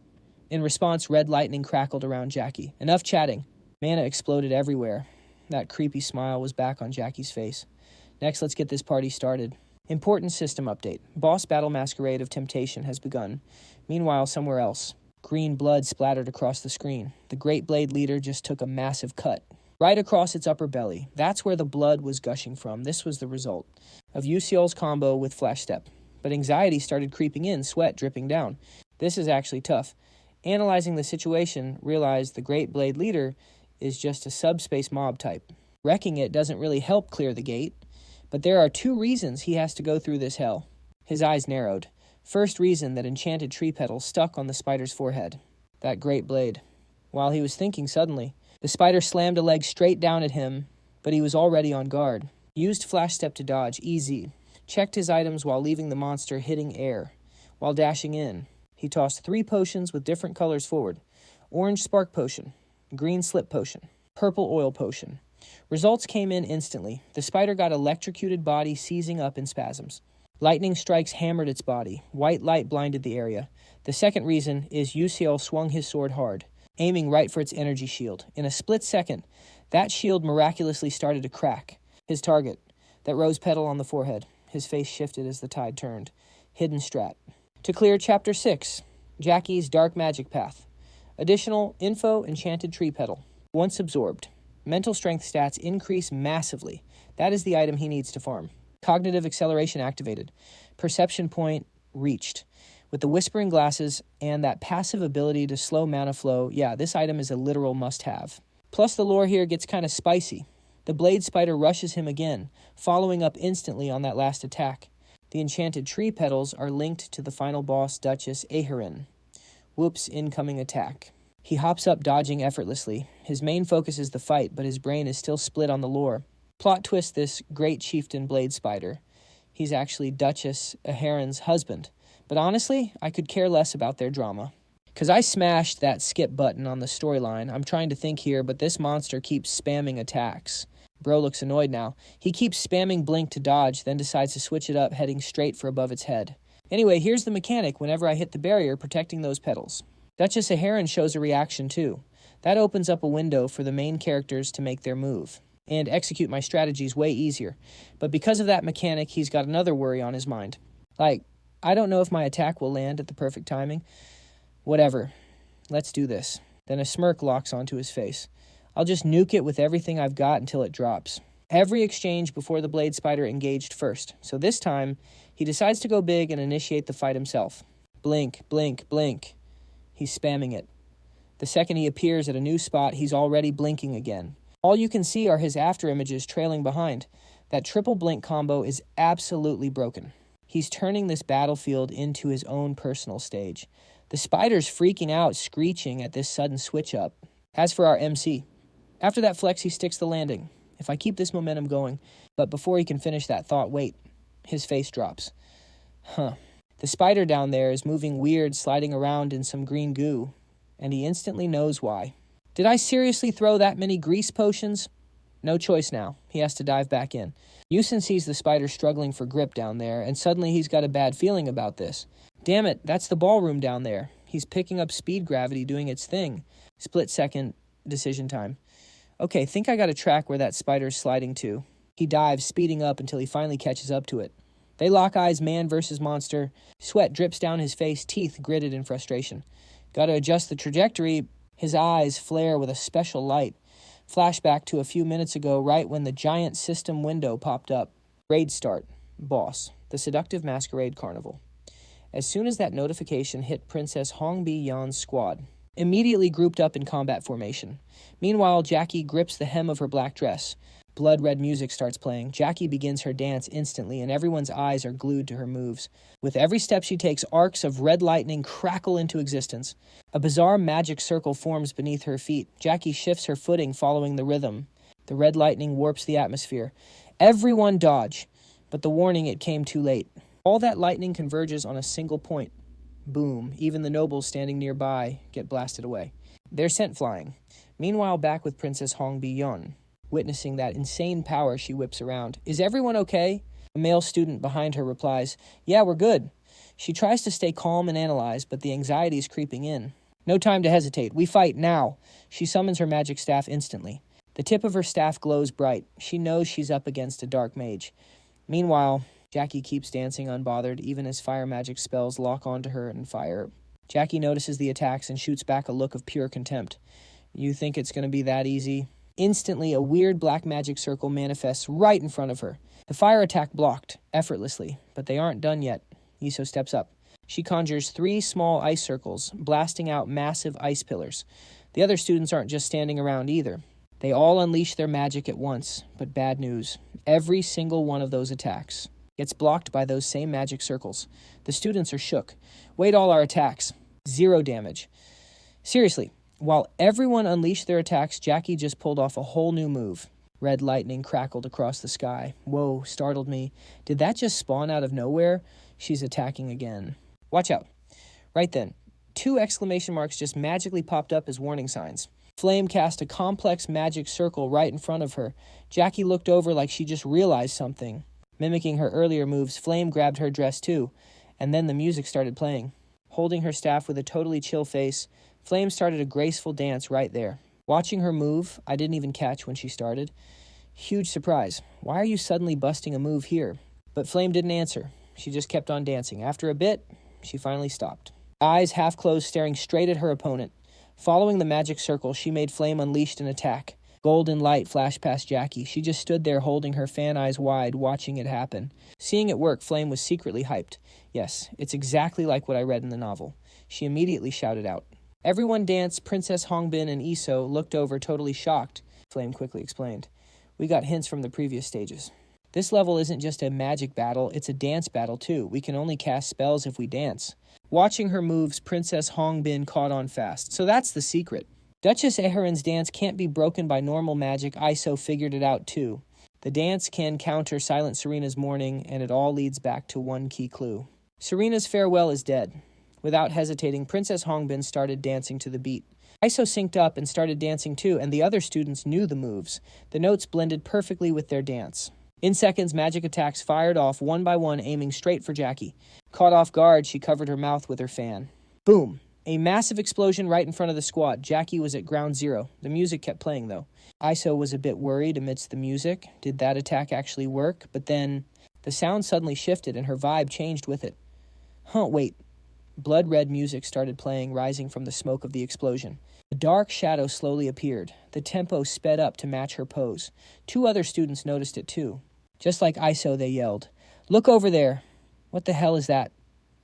In response, red lightning crackled around Jackie. Enough chatting. Mana exploded everywhere. That creepy smile was back on Jackie's face. Next, let's get this party started. Important system update. Boss battle masquerade of temptation has begun. Meanwhile, somewhere else, green blood splattered across the screen. The Great Blade leader just took a massive cut. Right across its upper belly. That's where the blood was gushing from. This was the result of Yu-seol's combo with Flash Step. But anxiety started creeping in, sweat dripping down. This is actually tough. Analyzing the situation, realized the Great Blade leader is just a subspace mob type. Wrecking it doesn't really help clear the gate, but there are 2 reasons he has to go through this hell. His eyes narrowed. First reason, that enchanted tree petal stuck on the spider's forehead. That Great Blade. While he was thinking suddenly, the spider slammed a leg straight down at him, but he was already on guard. Used Flash Step to dodge, easy. Checked his items while leaving the monster hitting air. While dashing in, he tossed 3 potions with different colors forward. Orange Spark Potion, green Slip Potion, purple Oil Potion. Results came in instantly. The spider got electrocuted body seizing up in spasms. Lightning strikes hammered its body. White light blinded the area. The second reason is Yu-seol swung his sword hard, aiming right for its energy shield. In a split second, that shield miraculously started to crack. His target, that rose petal on the forehead. His face shifted as the tide turned. Hidden strat. To clear Chapter 6, Jackie's Dark Magic Path. Additional info, enchanted tree petal. Once absorbed, mental strength stats increase massively. That is the item he needs to farm. Cognitive acceleration activated. Perception point reached. With the whispering glasses and that passive ability to slow mana flow, yeah, this item is a literal must-have. Plus the lore here gets kind of spicy. The blade spider rushes him again, following up instantly on that last attack. The enchanted tree petals are linked to the final boss, Duchess Aherin. Whoops, incoming attack. He hops up, dodging effortlessly. His main focus is the fight, but his brain is still split on the lore. Plot twist, this great chieftain blade spider. He's actually Duchess Aherin's husband. But honestly, I could care less about their drama. Because I smashed that skip button on the storyline. I'm trying to think here, but this monster keeps spamming attacks. Bro looks annoyed now. He keeps spamming blink to dodge, then decides to switch it up, heading straight for above its head. Anyway, here's the mechanic whenever I hit the barrier protecting those petals. Duchess Aherin shows a reaction too. That opens up a window for the main characters to make their move and execute my strategies way easier. But because of that mechanic, he's got another worry on his mind. Like, I don't know if my attack will land at the perfect timing. Whatever. Let's do this. Then a smirk locks onto his face. I'll just nuke it with everything I've got until it drops. Every exchange before the blade spider engaged first. So this time, he decides to go big and initiate the fight himself. Blink, blink, blink. He's spamming it. The second he appears at a new spot, he's already blinking again. All you can see are his after images trailing behind. That triple blink combo is absolutely broken. He's turning this battlefield into his own personal stage. The spider's freaking out, screeching at this sudden switch up. As for our MC, after that flex, he sticks the landing. If I keep this momentum going, but before he can finish that thought, wait, his face drops. The spider down there is moving weird, sliding around in some green goo, and he instantly knows why. Did I seriously throw that many grease potions? No choice now. He has to dive back in. Yusen sees the spider struggling for grip down there, and suddenly he's got a bad feeling about this. Damn it, that's the ballroom down there. He's picking up speed gravity, doing its thing. Split second, decision time. Okay, think I got a track where that spider's sliding to. He dives, speeding up until he finally catches up to it. They lock eyes, man versus monster. Sweat drips down his face, teeth gritted in frustration. Gotta adjust the trajectory. His eyes flare with a special light. Flashback to a few minutes ago, right when the giant system window popped up. Raid start. Boss. The Seductive Masquerade Carnival. As soon as that notification hit Princess Hongbi Yan's squad, immediately grouped up in combat formation. Meanwhile, Jackie grips the hem of her black dress. Blood-red music starts playing. Jackie begins her dance instantly, and everyone's eyes are glued to her moves. With every step she takes, arcs of red lightning crackle into existence. A bizarre magic circle forms beneath her feet. Jackie shifts her footing following the rhythm. The red lightning warps the atmosphere. Everyone dodge. But the warning, it came too late. All that lightning converges on a single point. Boom, even the nobles standing nearby get blasted away. They're sent flying. Meanwhile, back with Princess Hongbi-yeon, witnessing that insane power, she whips around. Is everyone okay? A male student behind her replies, yeah, we're good. She tries to stay calm and analyze, but the anxiety is creeping in. No time to hesitate. We fight now. She summons her magic staff instantly. The tip of her staff glows bright. She knows she's up against a dark mage. Meanwhile, Jackie keeps dancing unbothered, even as fire magic spells lock onto her and fire. Jackie notices the attacks and shoots back a look of pure contempt. You think it's going to be that easy? Instantly, a weird black magic circle manifests right in front of her. The fire attack blocked, effortlessly, but they aren't done yet. Iso steps up. She conjures 3 small ice circles, blasting out massive ice pillars. The other students aren't just standing around either. They all unleash their magic at once, but bad news. Every single one of those attacks gets blocked by those same magic circles. The students are shook. Wait, all our attacks. 0 damage. Seriously, while everyone unleashed their attacks, Jackie just pulled off a whole new move. Red lightning crackled across the sky. Whoa, startled me. Did that just spawn out of nowhere? She's attacking again. Watch out. Right then, 2 exclamation marks just magically popped up as warning signs. Flame cast a complex magic circle right in front of her. Jackie looked over like she just realized something. Mimicking her earlier moves, Flame grabbed her dress too, and then the music started playing. Holding her staff with a totally chill face, Flame started a graceful dance right there. Watching her move, I didn't even catch when she started. Huge surprise. Why are you suddenly busting a move here? But Flame didn't answer. She just kept on dancing. After a bit, she finally stopped. Eyes half closed, staring straight at her opponent. Following the magic circle, she made Flame unleashed an attack. Golden light flashed past Jackie. She just stood there holding her fan eyes wide, watching it happen. Seeing it work, Flame was secretly hyped. Yes, it's exactly like what I read in the novel. She immediately shouted out. Everyone danced. Princess Hongbin and Iso looked over, totally shocked. Flame quickly explained. We got hints from the previous stages. This level isn't just a magic battle, it's a dance battle too. We can only cast spells if we dance. Watching her moves, Princess Hongbin caught on fast. So that's the secret. Duchess Aheron's dance can't be broken by normal magic. Iso figured it out too. The dance can counter Silent Serena's mourning, and it all leads back to one key clue. Serena's farewell is dead. Without hesitating, Princess Hongbin started dancing to the beat. Iso synced up and started dancing too, and the other students knew the moves. The notes blended perfectly with their dance. In seconds, magic attacks fired off one by one, aiming straight for Jackie. Caught off guard, she covered her mouth with her fan. Boom! A massive explosion right in front of the squad. Jackie was at ground zero. The music kept playing, though. Iso was a bit worried amidst the music. Did that attack actually work? But then, the sound suddenly shifted and her vibe changed with it. Wait. Blood-red music started playing, rising from the smoke of the explosion. A dark shadow slowly appeared. The tempo sped up to match her pose. 2 other students noticed it too. Just like Iso, they yelled, "Look over there!" What the hell is that?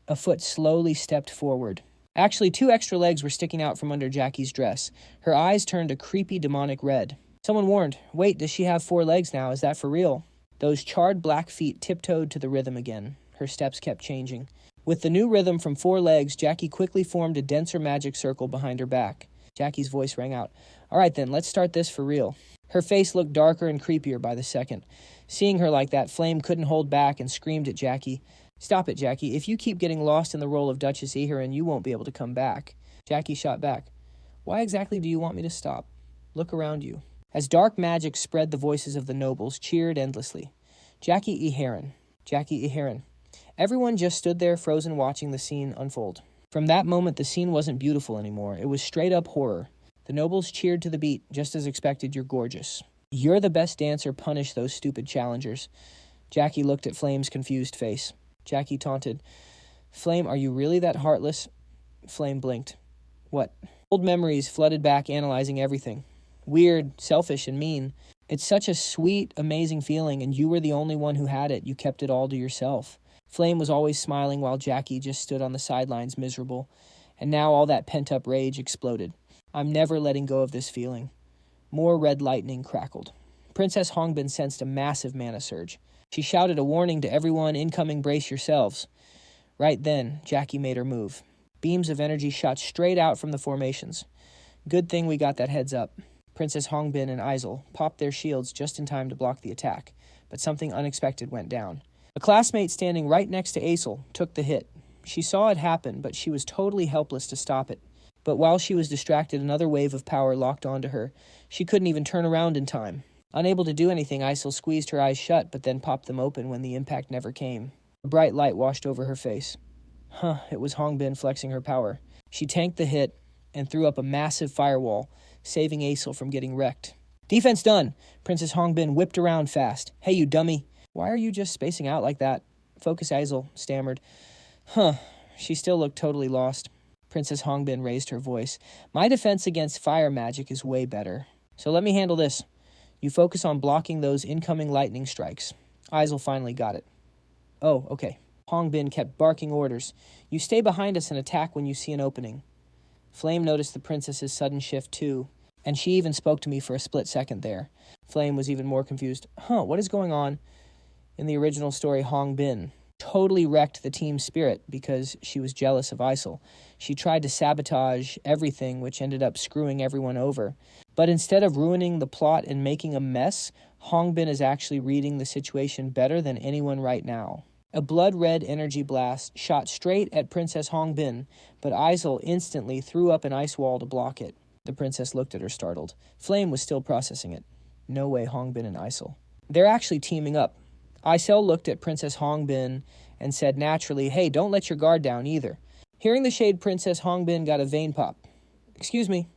A foot slowly stepped forward. Actually, 2 extra legs were sticking out from under Jackie's dress. Her eyes turned a creepy demonic red. Someone warned, "Wait, does she have 4 legs now? Is that for real?" Those charred black feet tiptoed to the rhythm again. Her steps kept changing. With the new rhythm from 4 legs, Jackie quickly formed a denser magic circle behind her back. Jackie's voice rang out. All right then, let's start this for real. Her face looked darker and creepier by the second. Seeing her like that, Flame couldn't hold back and screamed at Jackie. Stop it, Jackie. If you keep getting lost in the role of Duchess Aheron, you won't be able to come back. Jackie shot back. Why exactly do you want me to stop? Look around you. As dark magic spread, the voices of the nobles cheered endlessly. Jackie Aheron. Jackie Aheron. Everyone just stood there frozen watching the scene unfold. From that moment, the scene wasn't beautiful anymore. It was straight-up horror. The nobles cheered to the beat. Just as expected, you're gorgeous. You're the best dancer. Punish those stupid challengers. Jackie looked at Flame's confused face. Jackie taunted. Flame, are you really that heartless? Flame blinked. What? Old memories flooded back, analyzing everything. Weird, selfish, and mean. It's such a sweet, amazing feeling, and you were the only one who had it. You kept it all to yourself. Flame was always smiling while Jackie just stood on the sidelines miserable. And now all that pent-up rage exploded. I'm never letting go of this feeling. More red lightning crackled. Princess Hongbin sensed a massive mana surge. She shouted a warning to everyone, incoming, brace yourselves. Right then, Jackie made her move. Beams of energy shot straight out from the formations. Good thing we got that heads up. Princess Hongbin and Isel popped their shields just in time to block the attack, but something unexpected went down. A classmate standing right next to ISEKAI'D took the hit. She saw it happen, but she was totally helpless to stop it. But while she was distracted, another wave of power locked onto her. She couldn't even turn around in time. Unable to do anything, ISEKAI'D squeezed her eyes shut, but then popped them open when the impact never came. A bright light washed over her face. It was Hongbin flexing her power. She tanked the hit and threw up a massive firewall, saving ISEKAI'D from getting wrecked. Defense done! Princess Hongbin whipped around fast. Hey, you dummy! Why are you just spacing out like that? Focus ISEKAI'D stammered. She still looked totally lost. Princess Hongbin raised her voice. My defense against fire magic is way better. So let me handle this. You focus on blocking those incoming lightning strikes. ISEKAI'D finally got it. Oh, okay. Hongbin kept barking orders. You stay behind us and attack when you see an opening. Flame noticed the princess's sudden shift too, and she even spoke to me for a split second there. Flame was even more confused. What is going on? In the original story, Hongbin totally wrecked the team's spirit because she was jealous of ISEKAI'D. She tried to sabotage everything, which ended up screwing everyone over. But instead of ruining the plot and making a mess, Hongbin is actually reading the situation better than anyone right now. A blood-red energy blast shot straight at Princess Hongbin, but ISEKAI'D instantly threw up an ice wall to block it. The princess looked at her startled. Flame was still processing it. No way Hongbin and ISEKAI'D. They're actually teaming up. ISEKAI'D looked at Princess Hongbin and said naturally, hey, don't let your guard down either. Hearing the shade, Princess Hongbin got a vein pop. Excuse me.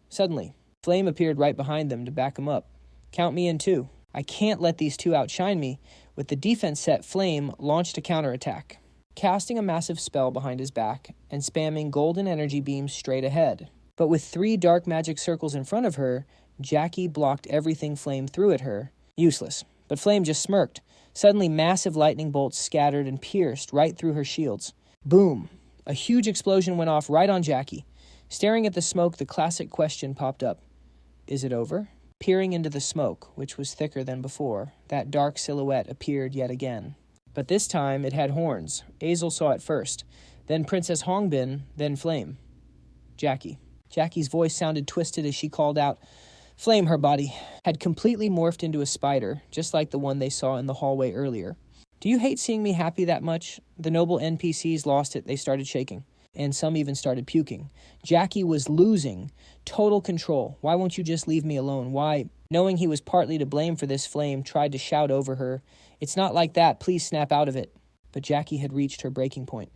Suddenly, Flame appeared right behind them to back him up. Count me in too. I can't let these two outshine me. With the defense set, Flame launched a counterattack, casting a massive spell behind his back and spamming golden energy beams straight ahead. But with 3 dark magic circles in front of her, Jackie blocked everything Flame threw at her. Useless. But Flame just smirked. Suddenly, massive lightning bolts scattered and pierced right through her shields. Boom! A huge explosion went off right on Jackie. Staring at the smoke, the classic question popped up. Is it over? Peering into the smoke, which was thicker than before, that dark silhouette appeared yet again. But this time, it had horns. ISEKAI'D saw it first. Then Princess Hongbin, then Flame. Jackie. Jackie's voice sounded twisted as she called out, Flame, her body had completely morphed into a spider, just like the one they saw in the hallway earlier. Do you hate seeing me happy that much? The noble NPCs lost it. They started shaking, and some even started puking. Jackie was losing total control. Why won't you just leave me alone? Why? Knowing he was partly to blame for this, Flame tried to shout over her, It's not like that. Please snap out of it. But Jackie had reached her breaking point.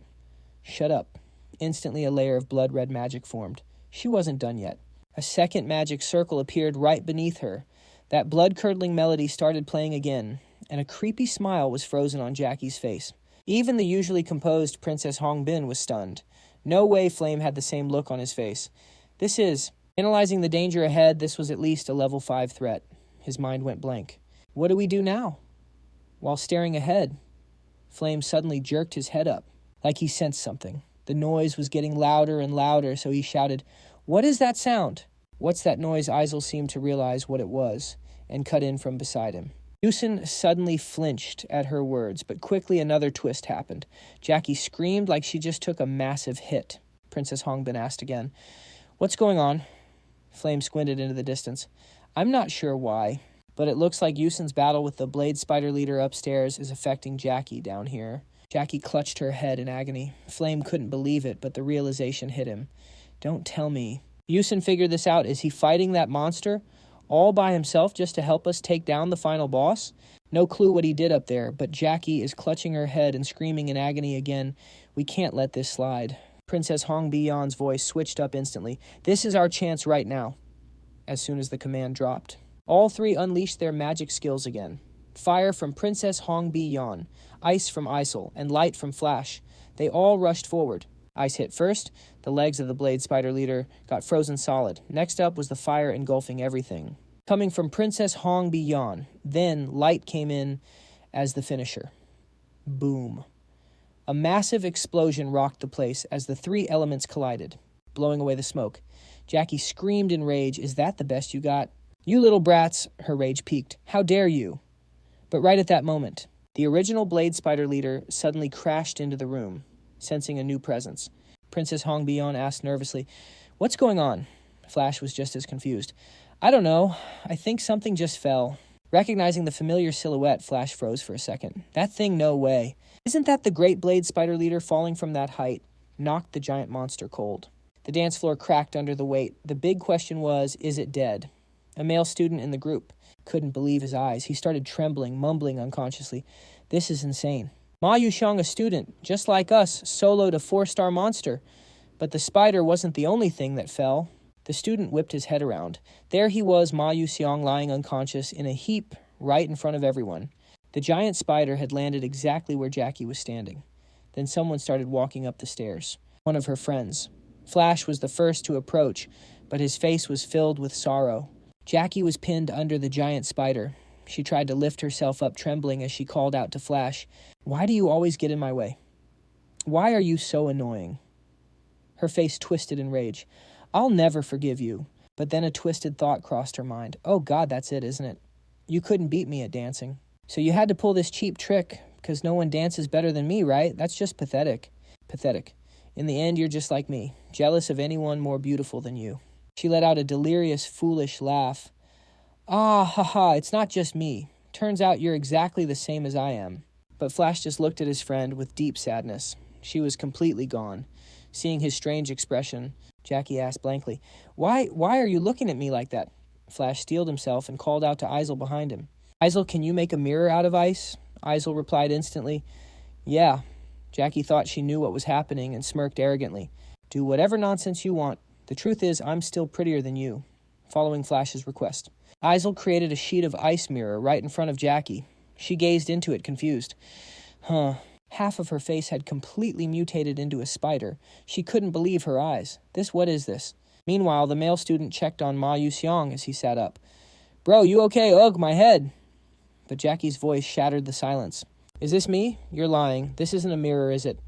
Shut up. Instantly, a layer of blood-red magic formed. She wasn't done yet. A second magic circle appeared right beneath her. That blood-curdling melody started playing again, and a creepy smile was frozen on Jackie's face. Even the usually composed Princess Hongbin was stunned. No way Flame had the same look on his face. Analyzing the danger ahead, this was at least a level 5 threat. His mind went blank. What do we do now? While staring ahead, Flame suddenly jerked his head up, like he sensed something. The noise was getting louder and louder, so he shouted, What is that sound? What's that noise? ISEKAI'D seemed to realize what it was, and cut in from beside him. Yusin suddenly flinched at her words, but quickly another twist happened. Jackie screamed like she just took a massive hit. Princess Hongbin asked again, What's going on? Flame squinted into the distance. I'm not sure why, but it looks like Yusin's battle with the Blade Spider leader upstairs is affecting Jackie down here. Jackie clutched her head in agony. Flame couldn't believe it, but the realization hit him. Don't tell me. Yusin figured this out. Is he fighting that monster all by himself just to help us take down the final boss? No clue what he did up there, but Jackie is clutching her head and screaming in agony again. We can't let this slide. Princess Hongbin's voice switched up instantly. This is our chance right now. As soon as the command dropped, all 3 unleashed their magic skills again. Fire from Princess Hongbin, ice from ISEKAI'D, and light from Flash. They all rushed forward. Ice hit first. The legs of the Blade Spider leader got frozen solid. Next up was the fire engulfing everything, coming from Princess Hongbin. Then light came in as the finisher. Boom. A massive explosion rocked the place as the 3 elements collided, blowing away the smoke. Jackie screamed in rage, Is that the best you got? You little brats, her rage peaked. How dare you? But right at that moment, the original Blade Spider leader suddenly crashed into the room, sensing a new presence. Princess Hongbin asked nervously, What's going on? Flash was just as confused. I don't know. I think something just fell. Recognizing the familiar silhouette, Flash froze for a second. That thing, no way. Isn't that the Great Blade Spider leader falling from that height? Knocked the giant monster cold. The dance floor cracked under the weight. The big question was, is it dead? A male student in the group couldn't believe his eyes. He started trembling, mumbling unconsciously. This is insane. Ma Yuxiang, a student, just like us, soloed a 4-star monster. But the spider wasn't the only thing that fell. The student whipped his head around. There he was, Ma Yuxiang, lying unconscious in a heap right in front of everyone. The giant spider had landed exactly where Jackie was standing. Then someone started walking up the stairs. One of her friends. Flash was the first to approach, but his face was filled with sorrow. Jackie was pinned under the giant spider. She tried to lift herself up, trembling as she called out to Flash, "Why do you always get in my way? Why are you so annoying?" Her face twisted in rage. "I'll never forgive you." But then a twisted thought crossed her mind. "Oh God, that's it, isn't it? You couldn't beat me at dancing. So you had to pull this cheap trick because no one dances better than me, right? That's just pathetic." Pathetic. In the end, you're just like me, jealous of anyone more beautiful than you. She let out a delirious, foolish laugh. "Ah, ha ha, it's not just me. Turns out you're exactly the same as I am." But Flash just looked at his friend with deep sadness. She was completely gone. Seeing his strange expression, Jackie asked blankly, Why are you looking at me like that?" Flash steeled himself and called out to Isel behind him. "Isel, can you make a mirror out of ice?" Isel replied instantly. "Yeah." Jackie thought she knew what was happening and smirked arrogantly. "Do whatever nonsense you want. The truth is, I'm still prettier than you." Following Flash's request, Isel created a sheet of ice mirror right in front of Jackie. She gazed into it, confused. Half of her face had completely mutated into a spider. She couldn't believe her eyes. What is this? Meanwhile, the male student checked on Ma Yuxiang as he sat up. "Bro, you okay? Ugh, my head." But Jackie's voice shattered the silence. "Is this me? You're lying. This isn't a mirror, is it?"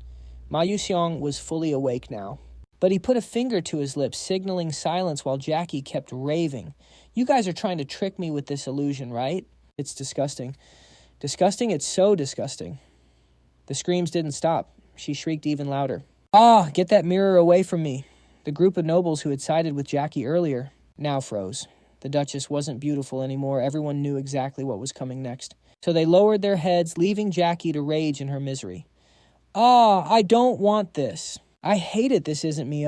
Ma Yuxiang was fully awake now. But he put a finger to his lips, signaling silence while Jackie kept raving. "You guys are trying to trick me with this illusion, right? It's disgusting." "Disgusting? It's so disgusting." The screams didn't stop. She shrieked even louder. "Ah, get that mirror away from me." The group of nobles who had sided with Jackie earlier now froze. The Duchess wasn't beautiful anymore. Everyone knew exactly what was coming next. So they lowered their heads, leaving Jackie to rage in her misery. "Ah, I don't want this. I hate it. This isn't me.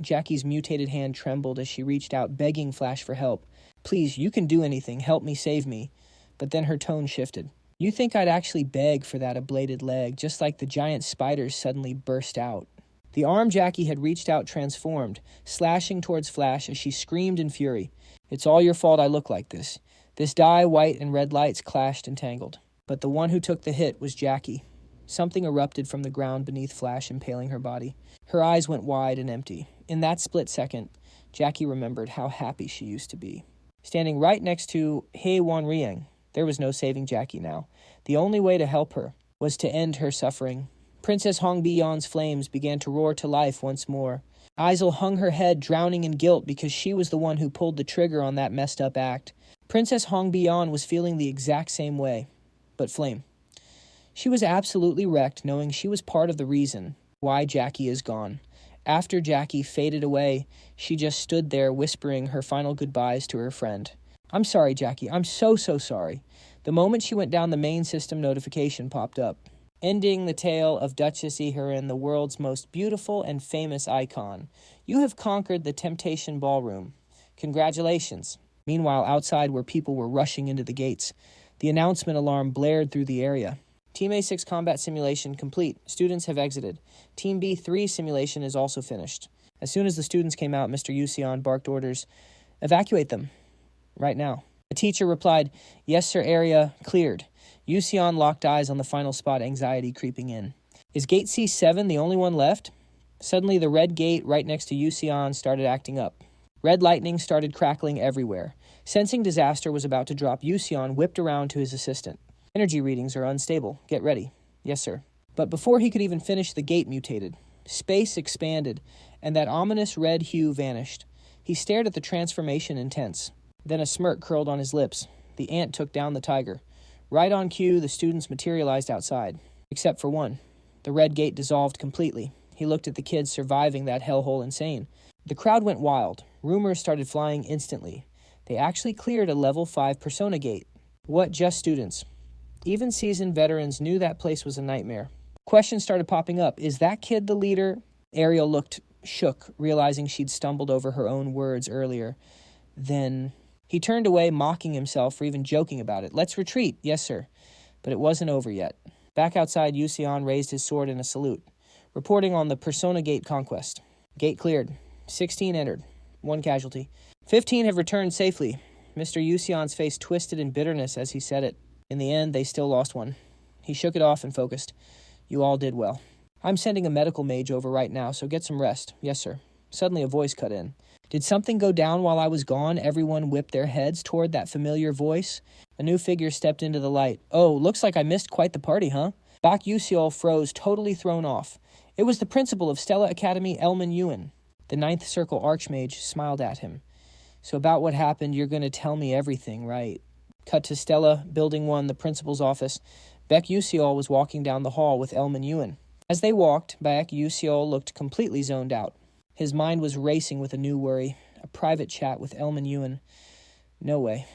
Jackie's mutated hand trembled as she reached out, begging Flash for help. "Please, you can do anything. Help me, save me." But then her tone shifted. "You think I'd actually beg for that ablated leg, just like the giant spiders suddenly burst out." The arm Jackie had reached out transformed, slashing towards Flash as she screamed in fury. "It's all your fault I look like this." This dye, white, and red lights clashed and tangled. But the one who took the hit was Jackie. Something erupted from the ground beneath Flash, impaling her body. Her eyes went wide and empty. In that split second, Jackie remembered how happy she used to be. Standing right next to He Wan Rieng, there was no saving Jackie now. The only way to help her was to end her suffering. Princess Hong Biyon's flames began to roar to life once more. Isel hung her head, drowning in guilt because she was the one who pulled the trigger on that messed up act. Princess Hong Biyon was feeling the exact same way. But Flame. She was absolutely wrecked, knowing she was part of the reason why Jackie is gone. After Jackie faded away, she just stood there whispering her final goodbyes to her friend. "I'm sorry, Jackie. I'm so sorry." The moment she went down, the main system notification popped up. "Ending the tale of Duchess Iharin, the world's most beautiful and famous icon. You have conquered the Temptation Ballroom. Congratulations." Meanwhile, outside where people were rushing into the gates, the announcement alarm blared through the area. Team A6 combat simulation complete. Students have exited. Team B3 simulation is also finished. As soon as the students came out, Mr. Yuseon barked orders, "Evacuate them. Right now." The teacher replied, "Yes, sir, area cleared." Yuseon locked eyes on the final spot, anxiety creeping in. Is gate C7 the only one left? Suddenly, the red gate right next to Yuseon started acting up. Red lightning started crackling everywhere. Sensing disaster was about to drop, Yuseon whipped around to his assistant. "Energy readings are unstable. Get ready." "Yes, sir." But before he could even finish, the gate mutated. Space expanded, and that ominous red hue vanished. He stared at the transformation intense. Then a smirk curled on his lips. The ant took down the tiger. Right on cue, the students materialized outside. Except for one. The red gate dissolved completely. He looked at the kids surviving that hellhole insane. The crowd went wild. Rumors started flying instantly. They actually cleared a level 5 persona gate. What, just students? Even seasoned veterans knew that place was a nightmare. Questions started popping up. Is that kid the leader? Ariel looked shook, realizing she'd stumbled over her own words earlier. Then he turned away, mocking himself for even joking about it. Let's retreat. Yes, sir. But it wasn't over yet. Back outside, Yu-seol raised his sword in a salute, reporting on the Persona Gate conquest. Gate cleared. 16 entered. 1 casualty. 15 have returned safely. Mr. Yu-seol's face twisted in bitterness as he said it. In the end, they still lost 1. He shook it off and focused. You all did well. I'm sending a medical mage over right now, so get some rest. Yes, sir. Suddenly a voice cut in. Did something go down while I was gone? Everyone whipped their heads toward that familiar voice. A new figure stepped into the light. Oh, looks like I missed quite the party, huh? Baek Yu-seol froze, totally thrown off. It was the principal of Stella Academy, Elman Yuen. The 9th Circle Archmage smiled at him. So about what happened, you're going to tell me everything, right? Cut to Stella, Building 1, the principal's office. Baek Yu-seol was walking down the hall with Elman Yuen. As they walked, Baek Yu-seol looked completely zoned out. His mind was racing with a new worry. A private chat with Elman Yuen. No way.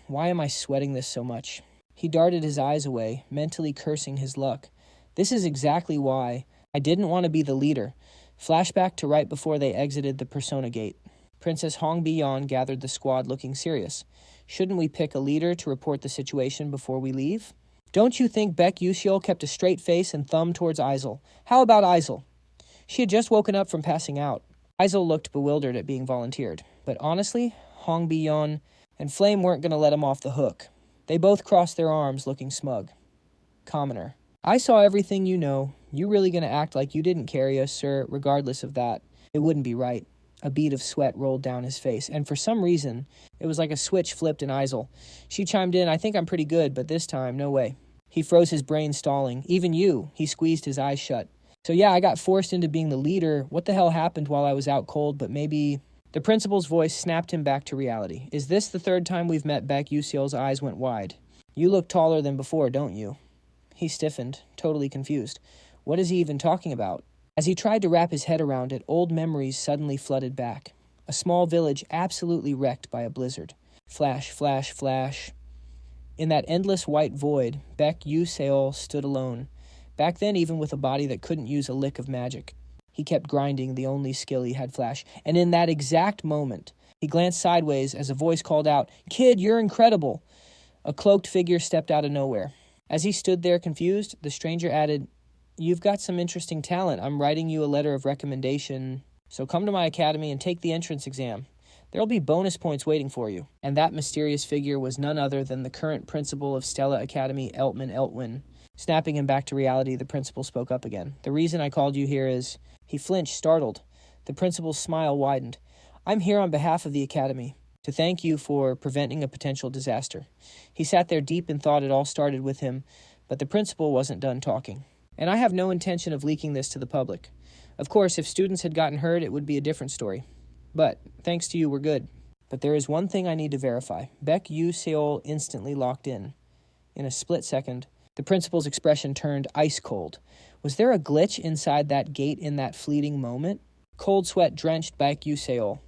Why am I sweating this so much? He darted his eyes away, mentally cursing his luck. This is exactly why I didn't want to be the leader. Flashback to right before they exited the Persona Gate. Princess Hong Bi-yeon gathered the squad looking serious. Shouldn't we pick a leader to report the situation before we leave? Don't you think Baek Yu-seol kept a straight face and thumb towards Isel? How about Isel? She had just woken up from passing out. Isel looked bewildered at being volunteered. But honestly, Hong Bi-yeon and Flame weren't going to let him off the hook. They both crossed their arms, looking smug. Commoner. I saw everything you know. You really going to act like you didn't carry us, sir, regardless of that? It wouldn't be right. A bead of sweat rolled down his face, and for some reason, it was like a switch flipped in Isel. She chimed in, I think I'm pretty good, but this time, no way. He froze his brain, stalling. Even you. He squeezed his eyes shut. So yeah, I got forced into being the leader. What the hell happened while I was out cold, but maybe... The principal's voice snapped him back to reality. Is this the 3rd time we've met? Baek Yu-seol's eyes went wide. You look taller than before, don't you? He stiffened, totally confused. What is he even talking about? As he tried to wrap his head around it, old memories suddenly flooded back. A small village absolutely wrecked by a blizzard. Flash, flash, flash. In that endless white void, Baek Yu-seol stood alone. Back then, even with a body that couldn't use a lick of magic. He kept grinding the only skill he had, Flash. And in that exact moment, he glanced sideways as a voice called out, Kid, you're incredible. A cloaked figure stepped out of nowhere. As he stood there confused, the stranger added, You've got some interesting talent. I'm writing you a letter of recommendation. So come to my academy and take the entrance exam. There'll be bonus points waiting for you. And that mysterious figure was none other than the current principal of Stella Academy, Eltman Eltwin. Snapping him back to reality, the principal spoke up again. The reason I called you here is... He flinched, startled. The principal's smile widened. I'm here on behalf of the academy to thank you for preventing a potential disaster. He sat there deep in thought. It all started with him, but the principal wasn't done talking. And I have no intention of leaking this to the public. Of course, if students had gotten hurt, it would be a different story. But, thanks to you, we're good. But there is one thing I need to verify. Baek Yu-seol instantly locked in. In a split second, the principal's expression turned ice cold. Was there a glitch inside that gate in that fleeting moment? Cold sweat drenched Baek Yu-seol.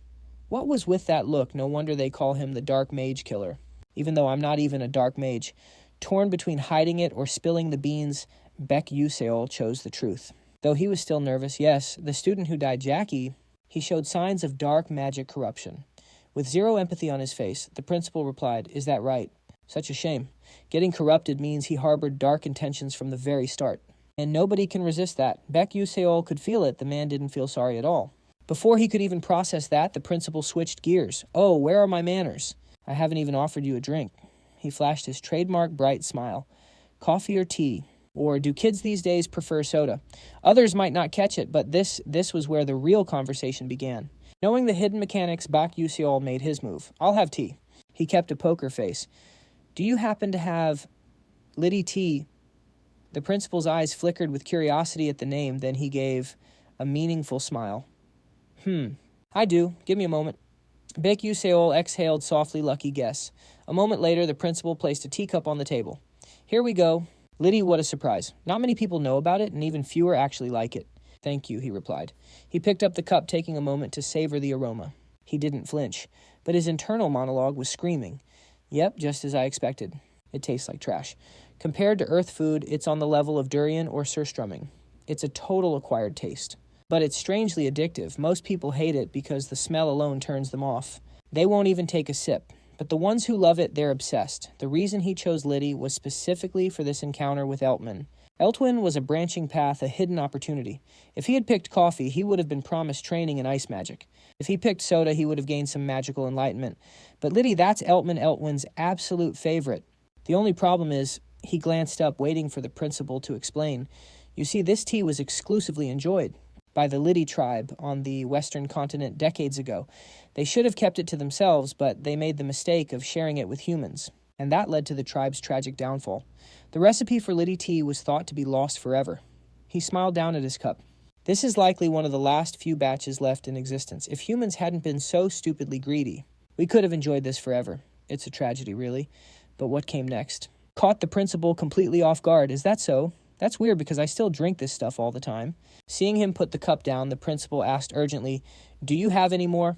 What was with that look? No wonder they call him the Dark Mage Killer. Even though I'm not even a Dark Mage. Torn between hiding it or spilling the beans, Baek Yu-seol chose the truth. Though he was still nervous, yes, the student who died, Jackie, he showed signs of dark magic corruption. With zero empathy on his face, the principal replied, Is that right? Such a shame. Getting corrupted means he harbored dark intentions from the very start. And nobody can resist that. Baek Yu-seol could feel it. The man didn't feel sorry at all. Before he could even process that, the principal switched gears. Oh, where are my manners? I haven't even offered you a drink. He flashed his trademark bright smile. Coffee or tea? Or do kids these days prefer soda? Others might not catch it, but this was where the real conversation began. Knowing the hidden mechanics, Baek Yu-seol made his move. I'll have tea. He kept a poker face. Do you happen to have Liddy tea? The principal's eyes flickered with curiosity at the name, then he gave a meaningful smile. I do. Give me a moment. Baek Yu-seol exhaled softly, lucky guess. A moment later, the principal placed a teacup on the table. Here we go. Liddy, what a surprise. Not many people know about it, and even fewer actually like it. Thank you, he replied. He picked up the cup, taking a moment to savor the aroma. He didn't flinch, but his internal monologue was screaming. Yep, just as I expected. It tastes like trash. Compared to earth food, it's on the level of durian or surströmming. It's a total acquired taste. But it's strangely addictive. Most people hate it because the smell alone turns them off. They won't even take a sip. But the ones who love it, they're obsessed. The reason he chose Liddy was specifically for this encounter with Eltman. Eltwin was a branching path, a hidden opportunity. If he had picked coffee, he would have been promised training in ice magic. If he picked soda, he would have gained some magical enlightenment. But Liddy, that's Eltwin's absolute favorite. The only problem is, he glanced up, waiting for the principal to explain. You see, this tea was exclusively enjoyed by the Liddy tribe on the western continent decades ago. They should have kept it to themselves, but they made the mistake of sharing it with humans, and that led to the tribe's tragic downfall. The recipe for Liddy tea was thought to be lost forever. He smiled down at his cup. This is likely one of the last few batches left in existence. If humans hadn't been so stupidly greedy, we could have enjoyed this forever. It's a tragedy, really. But what came next? Caught the principal completely off guard. Is that so? That's weird because I still drink this stuff all the time. Seeing him put the cup down, the principal asked urgently, "Do you have any more?"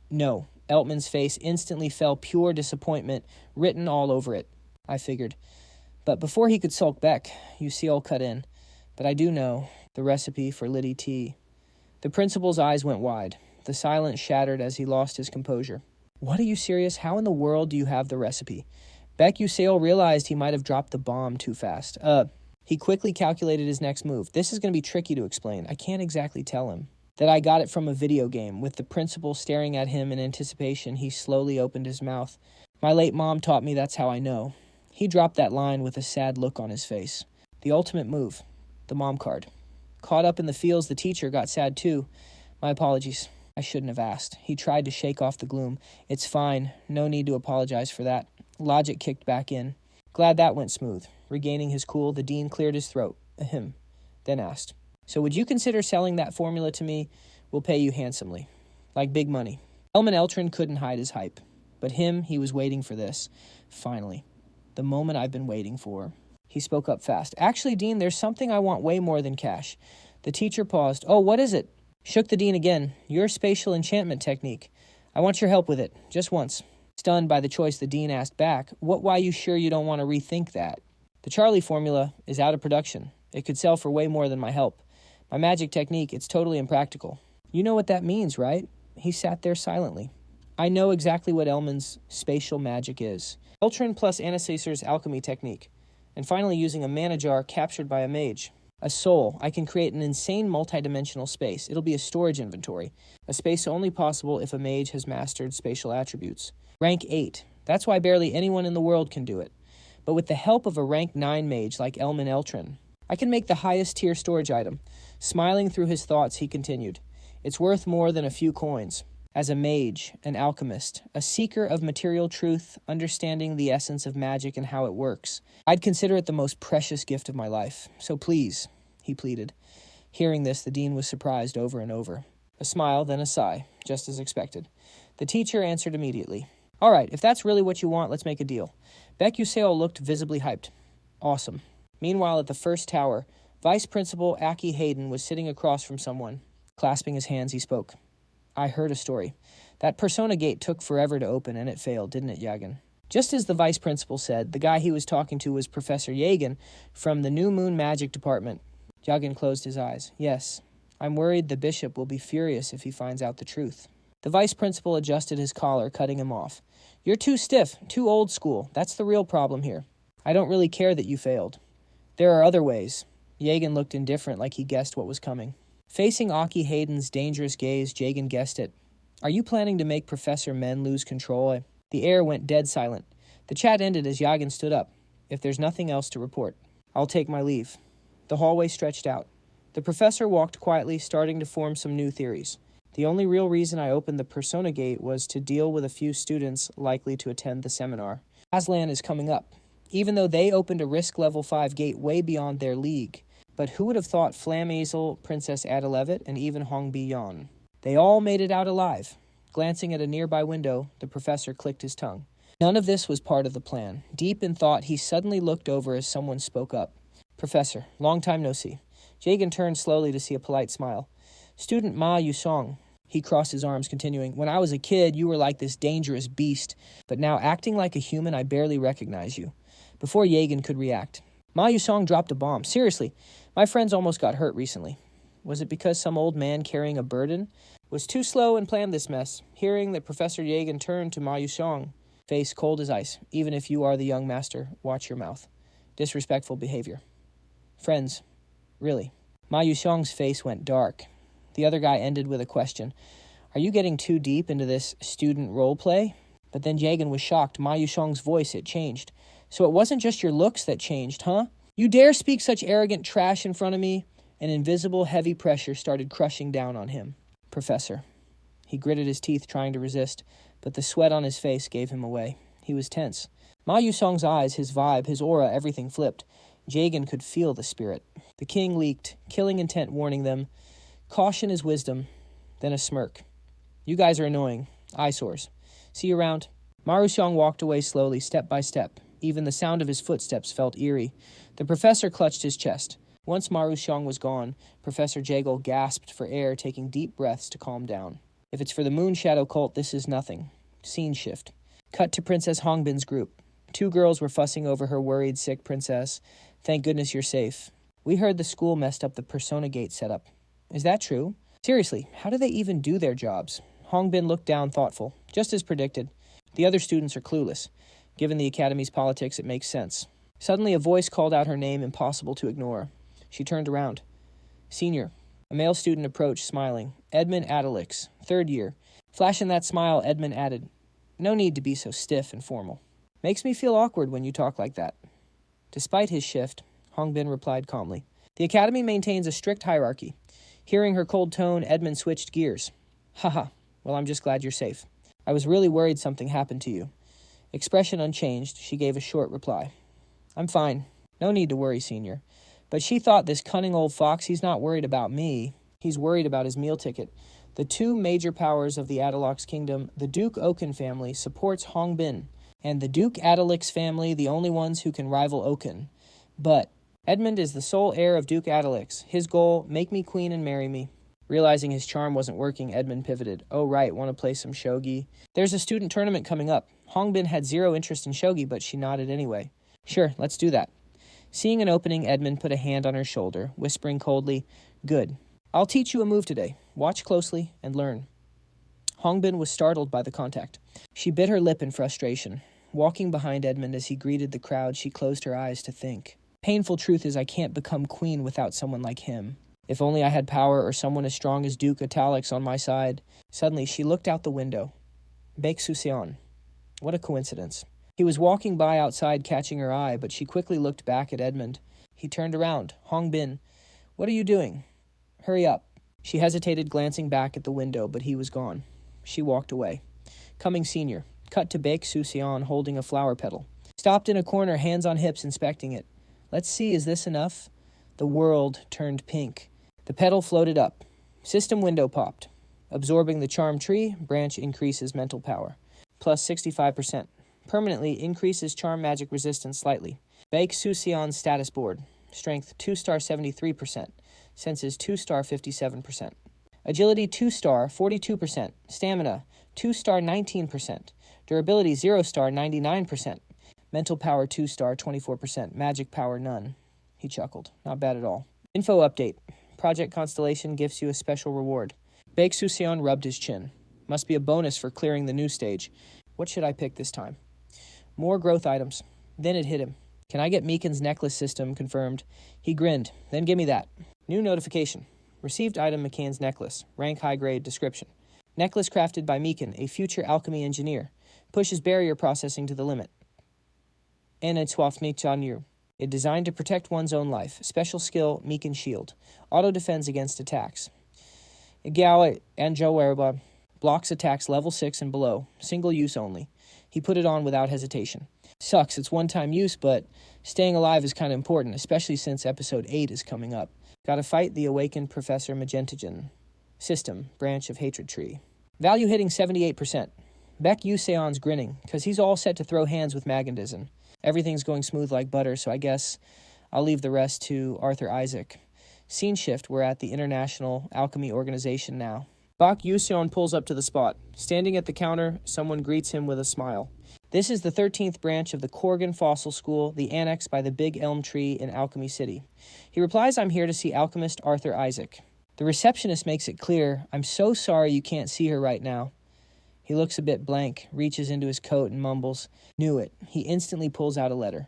No. Eltman's face instantly fell, pure disappointment written all over it. I figured. But before he could sulk back, Yu-seol cut in. But I do know the recipe for Liddy tea. The principal's eyes went wide. The silence shattered as he lost his composure. What, are you serious? How in the world do you have the recipe? Baek Yu-seol realized he might have dropped the bomb too fast. He quickly calculated his next move. This is going to be tricky to explain. I can't exactly tell him that I got it from a video game. With the principal staring at him in anticipation, he slowly opened his mouth. My late mom taught me that's how I know. He dropped that line with a sad look on his face. The ultimate move. The mom card. Caught up in the feels, the teacher got sad too. My apologies. I shouldn't have asked. He tried to shake off the gloom. It's fine. No need to apologize for that. Logic kicked back in. Glad that went smooth. Regaining his cool, the dean cleared his throat. Ahem. Then asked, "So would you consider selling that formula to me? We'll pay you handsomely. Like big money." Elman Eltrin couldn't hide his hype. But he was waiting for this. Finally. The moment I've been waiting for. He spoke up fast. "Actually, Dean, there's something I want way more than cash." The teacher paused. "Oh, what is it?" Shook the dean again. "Your spatial enchantment technique. I want your help with it. Just once." Stunned by the choice, the dean asked back, Why you sure you don't want to rethink that? "The Charlie formula is out of production. It could sell for way more than my help. My magic technique, it's totally impractical." "You know what that means, right?" He sat there silently. "I know exactly what Elman's spatial magic is. Eltrin plus Anastaser's alchemy technique. And finally using a mana jar captured by a mage. A soul. I can create an insane multidimensional space. It'll be a storage inventory. A space only possible if a mage has mastered spatial attributes. Rank 8. That's why barely anyone in the world can do it. But with the help of a rank 9 mage like Elman Eltrin, I can make the highest tier storage item." Smiling through his thoughts, he continued, "It's worth more than a few coins. As a mage, an alchemist, a seeker of material truth, understanding the essence of magic and how it works, I'd consider it the most precious gift of my life. So please," he pleaded. Hearing this, the dean was surprised over and over. A smile, then a sigh, just as expected. The teacher answered immediately. "All right, if that's really what you want, let's make a deal." Baek Yu-seol looked visibly hyped. "Awesome." Meanwhile, at the first tower, Vice Principal Aki Hayden was sitting across from someone. Clasping his hands, he spoke. "I heard a story. That Persona Gate took forever to open, and it failed, didn't it, Yagen?" Just as the vice principal said, the guy he was talking to was Professor Yagen from the New Moon Magic Department. Yagen closed his eyes. "Yes, I'm worried the bishop will be furious if he finds out the truth." The vice principal adjusted his collar, cutting him off. "You're too stiff, too old school. That's the real problem here. I don't really care that you failed. There are other ways." Yagen looked indifferent, like he guessed what was coming. Facing Aki Hayden's dangerous gaze, Jagan guessed it. "Are you planning to make Professor Men lose control?" The air went dead silent. The chat ended as Yagen stood up. "If there's nothing else to report, I'll take my leave." The hallway stretched out. The professor walked quietly, starting to form some new theories. "The only real reason I opened the Persona Gate was to deal with a few students likely to attend the seminar. Aslan is coming up, even though they opened a risk level 5 gate way beyond their league. But who would have thought Flameasel, Princess Adelevet, and even Hongbi Yon? They all made it out alive." Glancing at a nearby window, the professor clicked his tongue. None of this was part of the plan. Deep in thought, he suddenly looked over as someone spoke up. "Professor, long time no see." Jagan turned slowly to see a polite smile. "Student Ma Yusong." He crossed his arms, continuing, "When I was a kid, you were like this dangerous beast, but now acting like a human, I barely recognize you. before Jagen could react. Ma Yusong dropped a bomb. Seriously, my friends almost got hurt recently. Was it because some old man carrying a burden was too slow and planned this mess? Hearing that Professor Jagen turned to Ma Yusong, face cold as ice. Even if you are the young master, watch your mouth. Disrespectful behavior. Friends, really. Ma Yusong's face went dark. The other guy ended with a question. Are you getting too deep into this student role play? But then Jagen was shocked. Ma Yusong's voice, it changed. So it wasn't just your looks that changed, huh? You dare speak such arrogant trash in front of me? An invisible, heavy pressure started crushing down on him. Professor. He gritted his teeth, trying to resist, but the sweat on his face gave him away. He was tense. Ma Yusong's eyes, his vibe, his aura, everything flipped. Jagen could feel the spirit. The king leaked, killing intent warning them. Caution is wisdom. Then a smirk. You guys are annoying. Eyesores. See you around. Ma Yusong walked away slowly, step by step. Even the sound of his footsteps felt eerie. The professor clutched his chest. Once Ma Yusong was gone, Professor Jaegel gasped for air, taking deep breaths to calm down. If it's for the Moon Shadow cult, this is nothing. Scene shift. Cut to Princess Hongbin's group. 2 girls were fussing over her worried, sick princess. Thank goodness you're safe. We heard the school messed up the Persona Gate setup. Is that true? Seriously, how do they even do their jobs? Hongbin looked down, thoughtful. Just as predicted. The other students are clueless. Given the academy's politics, it makes sense. Suddenly, a voice called out her name, impossible to ignore. She turned around. Senior. A male student approached, smiling. Edmund Adelix, 3rd year. Flashing that smile, Edmund added, no need to be so stiff and formal. Makes me feel awkward when you talk like that. Despite his shift, Hongbin replied calmly. The academy maintains a strict hierarchy. Hearing her cold tone, Edmund switched gears. Haha, well, I'm just glad you're safe. I was really worried something happened to you. Expression unchanged, she gave a short reply. I'm fine. No need to worry, Senior. But she thought this cunning old fox, he's not worried about me. He's worried about his meal ticket. The 2 major powers of the Adalox kingdom, the Duke Oken family, supports Hongbin, and the Duke Adelix family, the only ones who can rival Oken. But Edmund is the sole heir of Duke Adelix. His goal, make me queen and marry me. Realizing his charm wasn't working, Edmund pivoted. Oh right, want to play some shogi? There's a student tournament coming up. Hongbin had 0 interest in shogi, but she nodded anyway. Sure, let's do that. Seeing an opening, Edmund put a hand on her shoulder, whispering coldly, Good. I'll teach you a move today. Watch closely and learn. Hongbin was startled by the contact. She bit her lip in frustration. Walking behind Edmund as he greeted the crowd, she closed her eyes to think. Painful truth is I can't become queen without someone like him. If only I had power or someone as strong as Duke Atalix on my side. Suddenly, she looked out the window. Baek Yu-seol. What a coincidence. He was walking by outside, catching her eye, but she quickly looked back at Edmund. He turned around. Hongbin, what are you doing? Hurry up. She hesitated, glancing back at the window, but he was gone. She walked away. Coming Senior. Cut to Baek Yu-seol holding a flower petal. Stopped in a corner, hands on hips, inspecting it. Let's see, is this enough? The world turned pink. The petal floated up. System window popped. Absorbing the charm tree, branch increases mental power. Plus 65%. Permanently increases charm magic resistance slightly. Baek Yu-seol's status board. Strength 2-star 73%. Senses 2-star 57%. Agility 2-star 42%. Stamina 2-star 19%. Durability 0-star 99%. Mental power 2-star 24%. Magic power none. He chuckled. Not bad at all. Info update. Project Constellation gives you a special reward. Baek Yu-seol rubbed his chin. Must be a bonus for clearing the new stage. What should I pick this time? More growth items. Then it hit him. Can I get Meekin's necklace system confirmed? He grinned. Then give me that. New notification. Received item McCann's necklace. Rank high grade. Description. Necklace crafted by Meekin, a future alchemy engineer. Pushes barrier processing to the limit. And it's Wafni. It designed to protect one's own life. Special skill, Meekin Shield. Auto-defends against attacks. Igawa Anjowerba blocks attacks level 6 and below. Single use only. He put it on without hesitation. Sucks, it's one-time use, but staying alive is kind of important, especially since episode 8 is coming up. Gotta fight the awakened Professor Magentagen. System, branch of hatred tree. Value hitting 78%. Baek Yu-seol's grinning, because he's all set to throw hands with Magandizin. Everything's going smooth like butter, so I guess I'll leave the rest to Arthur Isaac. Scene shift, we're at the International Alchemy Organization now. Baek Yu-seol pulls up to the spot. Standing at the counter, someone greets him with a smile. This is the 13th branch of the Korgan Fossil School, the annex by the Big Elm Tree in Alchemy City. He replies, I'm here to see alchemist Arthur Isaac. The receptionist makes it clear, I'm so sorry you can't see her right now. He looks a bit blank, reaches into his coat and mumbles, Knew it. He instantly pulls out a letter.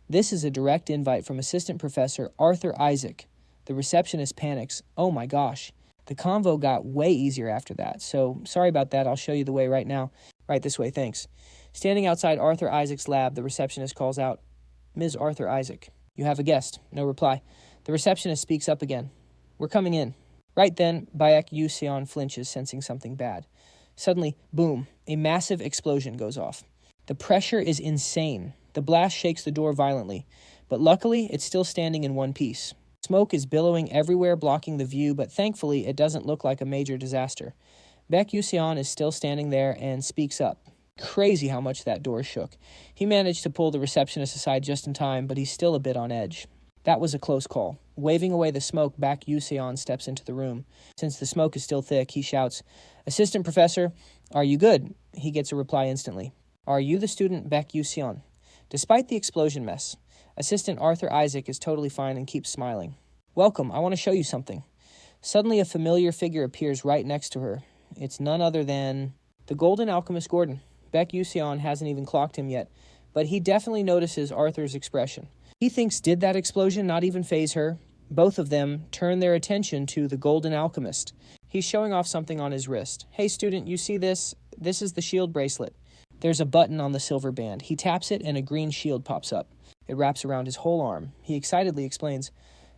This is a direct invite from Assistant Professor Arthur Isaac. The receptionist panics. Oh my gosh. The convo got way easier after that, so sorry about that. I'll show you the way right now. Right this way, thanks. Standing outside Arthur Isaac's lab, the receptionist calls out, Ms. Arthur Isaac, you have a guest. No reply. The receptionist speaks up again. We're coming in. Right then, Baek Yu-seol flinches, sensing something bad. Suddenly, boom, a massive explosion goes off. The pressure is insane. The blast shakes the door violently, but luckily, it's still standing in one piece. Smoke is billowing everywhere, blocking the view, but thankfully, it doesn't look like a major disaster. Baek Yu-seol is still standing there and speaks up. Crazy how much that door shook. He managed to pull the receptionist aside just in time, but he's still a bit on edge. That was a close call. Waving away the smoke, Baek Yu-seol steps into the room. Since the smoke is still thick, he shouts, Assistant Professor, are you good? He gets a reply instantly. Are you the student Baek Yu-seol? Despite the explosion mess, Assistant Arthur Isaac is totally fine and keeps smiling. Welcome, I want to show you something. Suddenly a familiar figure appears right next to her. It's none other than the Golden Alchemist Gordon. Baek Yu-seol hasn't even clocked him yet, but he definitely notices Arthur's expression. He thinks, did that explosion not even faze her? Both of them turn their attention to the Golden Alchemist. He's showing off something on his wrist. Hey student, you see this? This is the shield bracelet. There's a button on the silver band. He taps it and a green shield pops up. It wraps around his whole arm. He excitedly explains,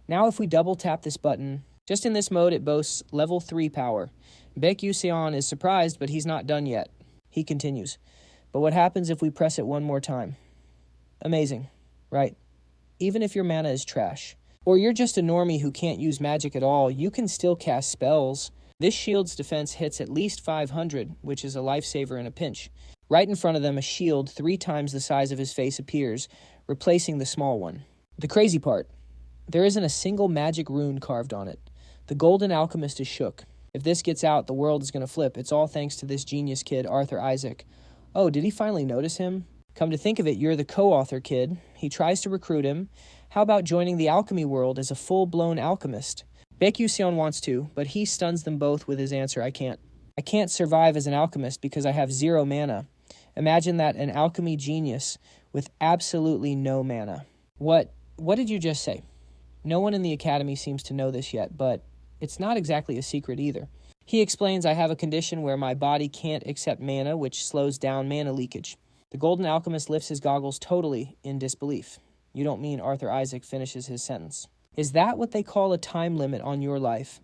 now if we double tap this button, just in this mode it boasts level 3 power. Baek Yu-seol is surprised, but he's not done yet. He continues, but what happens if we press it one more time? Amazing, right? Even if your mana is trash, or you're just a normie who can't use magic at all, you can still cast spells. This shield's defense hits at least 500, which is a lifesaver in a pinch. Right in front of them, a shield 3 times the size of his face appears, replacing the small one. The crazy part, there isn't a single magic rune carved on it. The Golden Alchemist is shook. If this gets out, the world is going to flip. It's all thanks to this genius kid, Arthur Isaac. Oh, did he finally notice him? Come to think of it, you're the co-author kid. He tries to recruit him. How about joining the alchemy world as a full-blown alchemist? Baek Yu-seol wants to, but he stuns them both with his answer, I can't survive as an alchemist because I have 0 mana. Imagine that, an alchemy genius with absolutely no mana. What did you just say? No one in the academy seems to know this yet, but it's not exactly a secret either. He explains, I have a condition where my body can't accept mana, which slows down mana leakage. The Golden Alchemist lifts his goggles totally in disbelief. You don't mean Arthur Isaac finishes his sentence. Is that what they call a time limit on your life?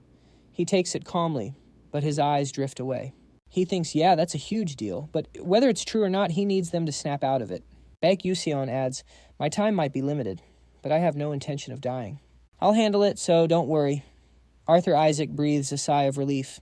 He takes it calmly, but his eyes drift away. He thinks, yeah, that's a huge deal, but whether it's true or not, he needs them to snap out of it. Baek Yu-seol adds, my time might be limited, but I have no intention of dying. I'll handle it, so don't worry. Arthur Isaac breathes a sigh of relief.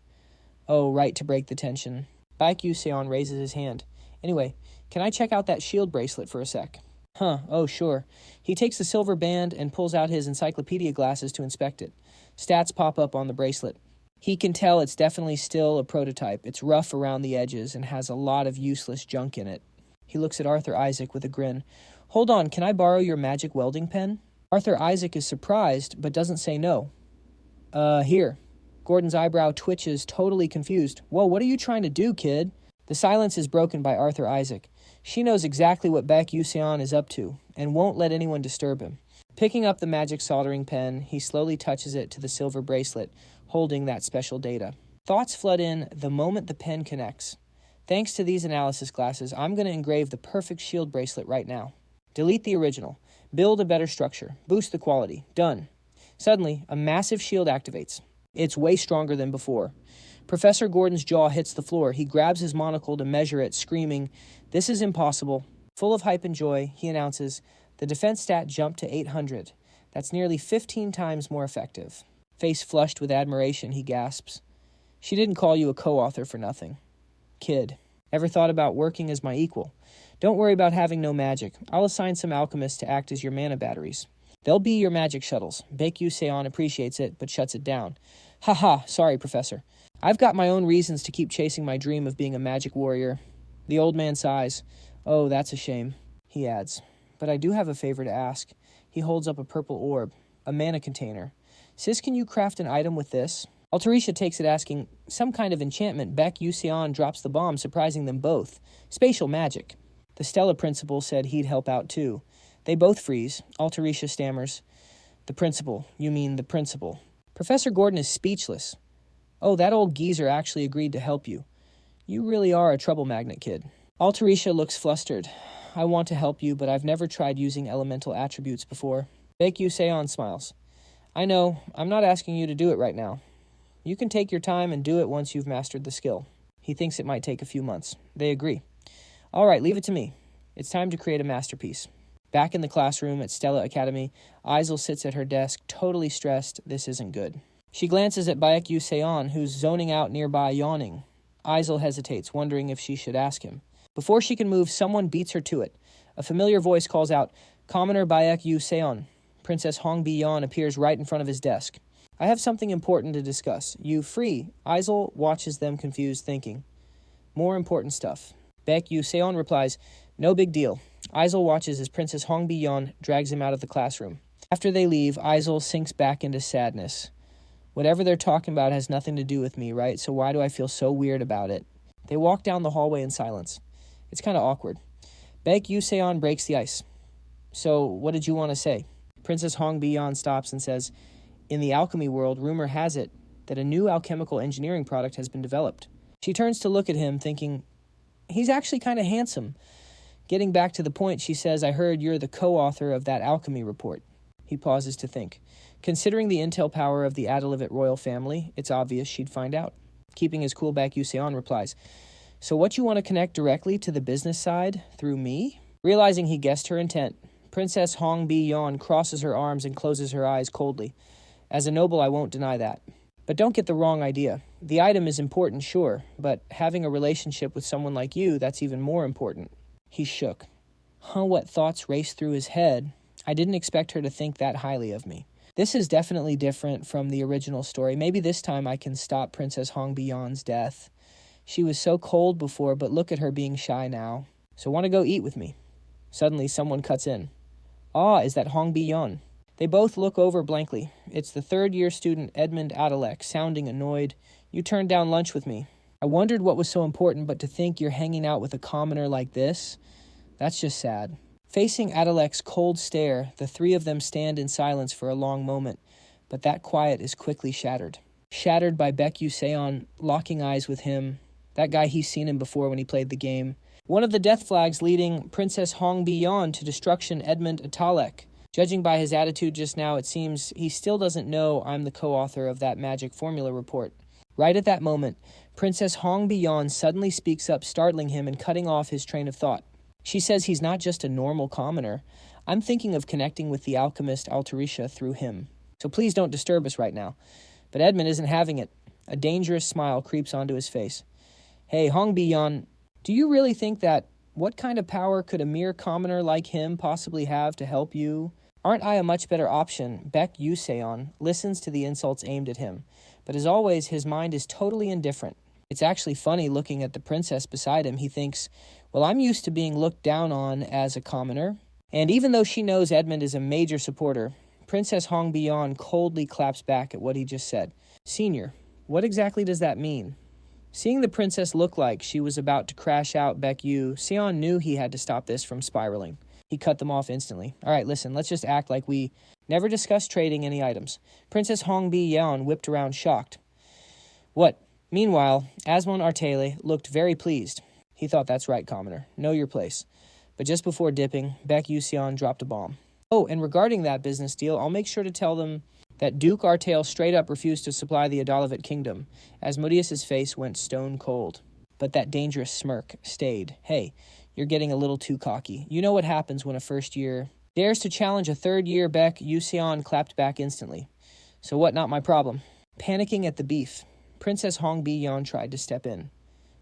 Oh, right to break the tension. Baek Yu-seol raises his hand. Anyway, can I check out that shield bracelet for a sec? Oh, sure. He takes the silver band and pulls out his encyclopedia glasses to inspect it. Stats pop up on the bracelet. He can tell it's definitely still a prototype. It's rough around the edges and has a lot of useless junk in it. He looks at Arthur Isaac with a grin. Hold on, can I borrow your magic welding pen? Arthur Isaac is surprised, but doesn't say no. Here. Gordon's eyebrow twitches, totally confused. Whoa, what are you trying to do, kid? The silence is broken by Arthur Isaac. She knows exactly what Baek Yu-seol is up to, and won't let anyone disturb him. Picking up the magic soldering pen, he slowly touches it to the silver bracelet, holding that special data. Thoughts flood in the moment the pen connects. Thanks to these analysis glasses, I'm going to engrave the perfect shield bracelet right now. Delete the original. Build a better structure. Boost the quality. Done. Suddenly, a massive shield activates. It's way stronger than before. Professor Gordon's jaw hits the floor. He grabs his monocle to measure it, screaming, "This is impossible." Full of hype and joy, he announces, the defense stat jumped to 800. That's nearly 15 times more effective. Face flushed with admiration, he gasps. She didn't call you a co-author for nothing. Kid, ever thought about working as my equal? Don't worry about having no magic. I'll assign some alchemists to act as your mana batteries. They'll be your magic shuttles. Baek Yu-seol appreciates it, but shuts it down. Haha, sorry, Professor. I've got my own reasons to keep chasing my dream of being a magic warrior. The old man sighs. Oh, that's a shame, he adds. But I do have a favor to ask. He holds up a purple orb, a mana container. Sis, can you craft an item with this? Altarisha takes it, asking, some kind of enchantment. Baek Yu-seol drops the bomb, surprising them both. Spatial magic. The Stella principal said he'd help out too. They both freeze. Altarisha stammers. The principal. You mean the principal. Professor Gordon is speechless. Oh, that old geezer actually agreed to help you. You really are a trouble magnet, kid. Altarisha looks flustered. I want to help you, but I've never tried using elemental attributes before. Baek Yu-seol smiles. I know, I'm not asking you to do it right now. You can take your time and do it once you've mastered the skill. He thinks it might take a few months. They agree. All right, leave it to me. It's time to create a masterpiece. Back in the classroom at Stella Academy, Isel sits at her desk, totally stressed. This isn't good. She glances at Baek Yu-seol, who's zoning out nearby, yawning. Isel hesitates, wondering if she should ask him. Before she can move, someone beats her to it. A familiar voice calls out, Commoner Baek Yu-seol. Princess Hong Bi-yeon appears right in front of his desk. I have something important to discuss. You free? Isel watches them confused, thinking. More important stuff. Baek Yu-seol replies, no big deal. Isel watches as Princess Hong Bi-yeon drags him out of the classroom. After they leave, Isel sinks back into sadness. Whatever they're talking about has nothing to do with me, right? So why do I feel so weird about it? They walk down the hallway in silence. It's kind of awkward. Baek Yu-seol breaks the ice. So, what did you want to say? Princess Hong Bi-yeon stops and says, in the alchemy world, rumor has it that a new alchemical engineering product has been developed. She turns to look at him, thinking, he's actually kind of handsome. Getting back to the point, she says, I heard you're the co-author of that alchemy report. He pauses to think. Considering the intel power of the Adalivit royal family, it's obvious she'd find out. Keeping his cool, Baek Yu-seol replies, so what you want to connect directly to the business side through me? Realizing he guessed her intent, Princess Hong Bi-yeon crosses her arms and closes her eyes coldly. As a noble, I won't deny that. But don't get the wrong idea. The item is important, sure, but having a relationship with someone like you, that's even more important. He shook. What thoughts raced through his head? I didn't expect her to think that highly of me. This is definitely different from the original story. Maybe this time I can stop Princess Hong Bi-yeon's death. She was so cold before, but look at her being shy now. So want to go eat with me? Suddenly, someone cuts in. Is that Hong Bi-yeon? They both look over blankly. It's the third-year student Edmund Adalek, sounding annoyed. You turned down lunch with me. I wondered what was so important, but to think you're hanging out with a commoner like this, that's just sad. Facing Adalek's cold stare, the three of them stand in silence for a long moment, but that quiet is quickly shattered. Shattered by Baek Yu-seol locking eyes with him, that guy he's seen him before when he played the game. One of the death flags leading Princess Hong Bi-yeon to destruction, Edmund Adalek. Judging by his attitude just now, it seems he still doesn't know I'm the co-author of that magic formula report. Right at that moment, Princess Hong Bi-yeon suddenly speaks up, startling him and cutting off his train of thought. She says he's not just a normal commoner. I'm thinking of connecting with the alchemist Altarisha through him. So please don't disturb us right now. But Edmund isn't having it. A dangerous smile creeps onto his face. Hey, Hong Bi-yeon, do you really think that what kind of power could a mere commoner like him possibly have to help you? Aren't I a much better option? Baek Yu-seol listens to the insults aimed at him. But as always, his mind is totally indifferent. It's actually funny looking at the princess beside him. He thinks, well, I'm used to being looked down on as a commoner. And even though she knows Edmund is a major supporter, Princess Hong Bi-yeon coldly claps back at what he just said. Senior, what exactly does that mean? Seeing the princess look like she was about to crash out Baek Yu-seol knew he had to stop this from spiraling. He cut them off instantly. All right, listen, let's just act like we never discussed trading any items. Princess Hong Bi-yeon whipped around, shocked. What? Meanwhile, Asmon Artele looked very pleased. He thought, that's right, commoner. Know your place. But just before dipping, Baek Yu-seol dropped a bomb. Oh, and regarding that business deal, I'll make sure to tell them that Duke Artale straight up refused to supply the Adalivit kingdom. Asmodeus's face went stone cold. But that dangerous smirk stayed. Hey, you're getting a little too cocky. You know what happens when a first year dares to challenge a third year. Baek Yu-seol clapped back instantly. So what, not my problem. Panicking at the beef, Princess Hong Bi-yeon tried to step in.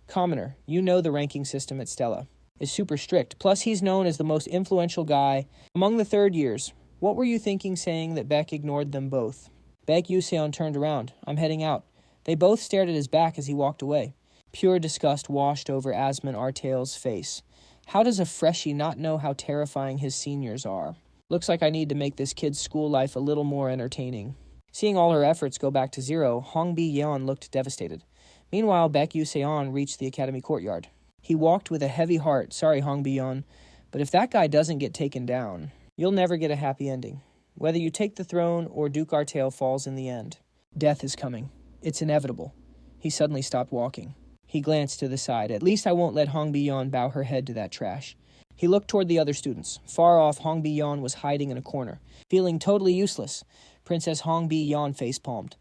Commoner, you know the ranking system at Stella is super strict. Plus, he's known as the most influential guy among the third years. What were you thinking saying that Baek ignored them both? Baek Yu-seol turned around. I'm heading out. They both stared at his back as he walked away. Pure disgust washed over Asmon Artale's face. How does a freshie not know how terrifying his seniors are? Looks like I need to make this kid's school life a little more entertaining. Seeing all her efforts go back to zero, Hongbi-yeon looked devastated. Meanwhile, Baek Yu-seol reached the academy courtyard. He walked with a heavy heart. Sorry, Hongbi-yeon, but if that guy doesn't get taken down, you'll never get a happy ending. Whether you take the throne or Duke Artail falls in the end. Death is coming. It's inevitable. He suddenly stopped walking. He glanced to the side. At least I won't let Hongbi-yeon bow her head to that trash. He looked toward the other students. Far off, Hongbi-yeon was hiding in a corner, feeling totally useless. Princess Hongbi-yeon face-palmed.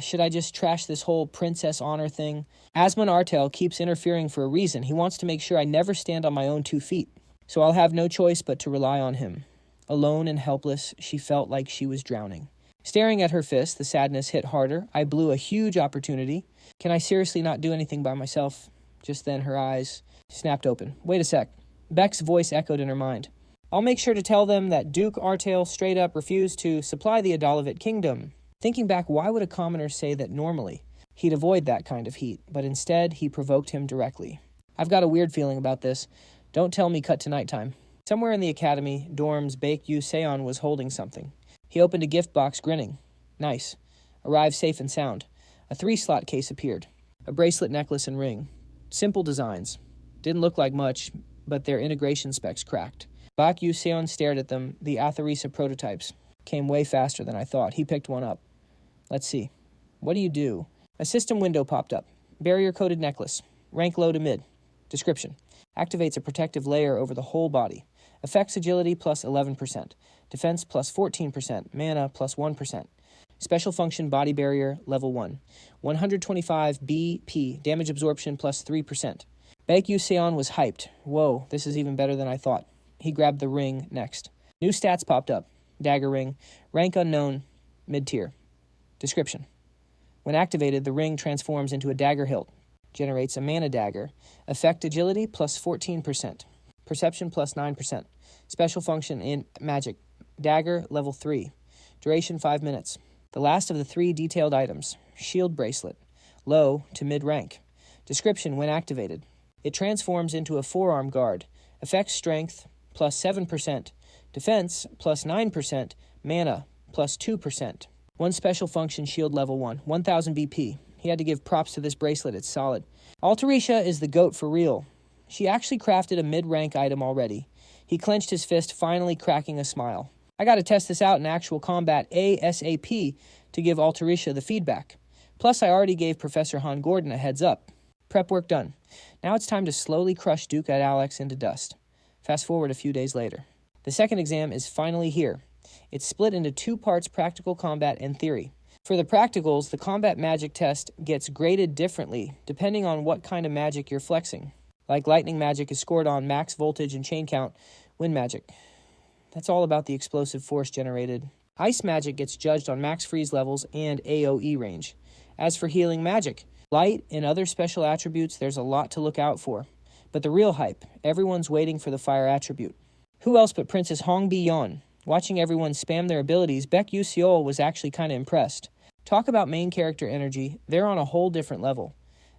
Should I just trash this whole princess honor thing? Asmon Artel keeps interfering for a reason. He wants to make sure I never stand on my own 2 feet. So I'll have no choice but to rely on him. Alone and helpless, she felt like she was drowning. Staring at her fist, the sadness hit harder. I blew a huge opportunity. Can I seriously not do anything by myself? Just then her eyes snapped open. Wait a sec. Beck's voice echoed in her mind. I'll make sure to tell them that Duke Artail straight up refused to supply the Adalevit kingdom. Thinking back, why would a commoner say that normally? He'd avoid that kind of heat, but instead he provoked him directly. I've got a weird feeling about this. Don't tell me cut to nighttime. Somewhere in the academy, dorms, Baek Yu-seol was holding something. He opened a gift box, grinning. Nice. Arrived safe and sound. A 3-slot case appeared. A bracelet, necklace, and ring. Simple designs. Didn't look like much, but their integration specs cracked. Baek Yu-seol stared at them. The Atharisa prototypes came way faster than I thought. He picked one up. Let's see. What do you do? A system window popped up. Barrier-coated necklace. Rank low to mid. Description. Activates a protective layer over the whole body. Effects agility plus 11%. Defense plus 14%. Mana plus 1%. Special function body barrier level 1. 125 BP. Damage absorption plus 3%. Baek Yu-seol was hyped. Whoa, this is even better than I thought. He grabbed the ring next. New stats popped up. Dagger ring. Rank unknown. Mid-tier. Description. When activated, the ring transforms into a dagger hilt. Generates a mana dagger. Effect agility plus 14%. Perception plus 9%. Special function in magic. Dagger level 3. Duration 5 minutes. The last of the 3 detailed items. Shield bracelet. Low to mid rank. Description when activated. It transforms into a forearm guard. Effect strength plus 7%. Defense plus 9%. Mana plus 2%. One special function shield level 1. 1000 BP. He had to give props to this bracelet. It's solid. Altarisha is the goat for real. She actually crafted a mid-rank item already. He clenched his fist, finally cracking a smile. I gotta test this out in actual combat ASAP to give Altarisha the feedback. Plus, I already gave Professor Han Gordon a heads up. Prep work done. Now it's time to slowly crush Duke at Alex into dust. Fast forward a few days later. The second exam is finally here. It's split into 2 parts, practical combat and theory. For the practicals, the combat magic test gets graded differently depending on what kind of magic you're flexing. Like lightning magic is scored on max voltage and chain count, wind magic. That's all about the explosive force generated. Ice magic gets judged on max freeze levels and AoE range. As for healing magic, light and other special attributes, there's a lot to look out for. But the real hype, everyone's waiting for the fire attribute. Who else but Princess Hongbi-yeon? Watching everyone spam their abilities, Baek Yu-seol was actually kind of impressed. Talk about main character energy, they're on a whole different level.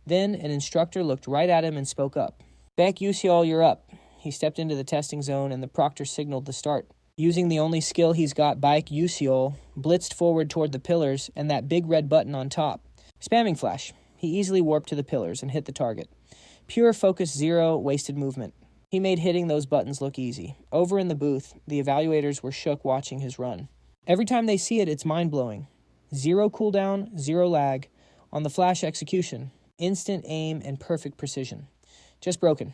Then an instructor looked right at him and spoke up. Baek Yu-seol, you're up. He stepped into the testing zone and the proctor signaled the start. Using the only skill he's got, Baek Yu-seol blitzed forward toward the pillars and that big red button on top. Spamming flash. He easily warped to the pillars and hit the target. Pure focus 0, wasted movement. He made hitting those buttons look easy. Over in the booth, the evaluators were shook watching his run. Every time they see it, it's mind-blowing. 0 cooldown, 0 lag. On the flash execution, instant aim and perfect precision. Just broken.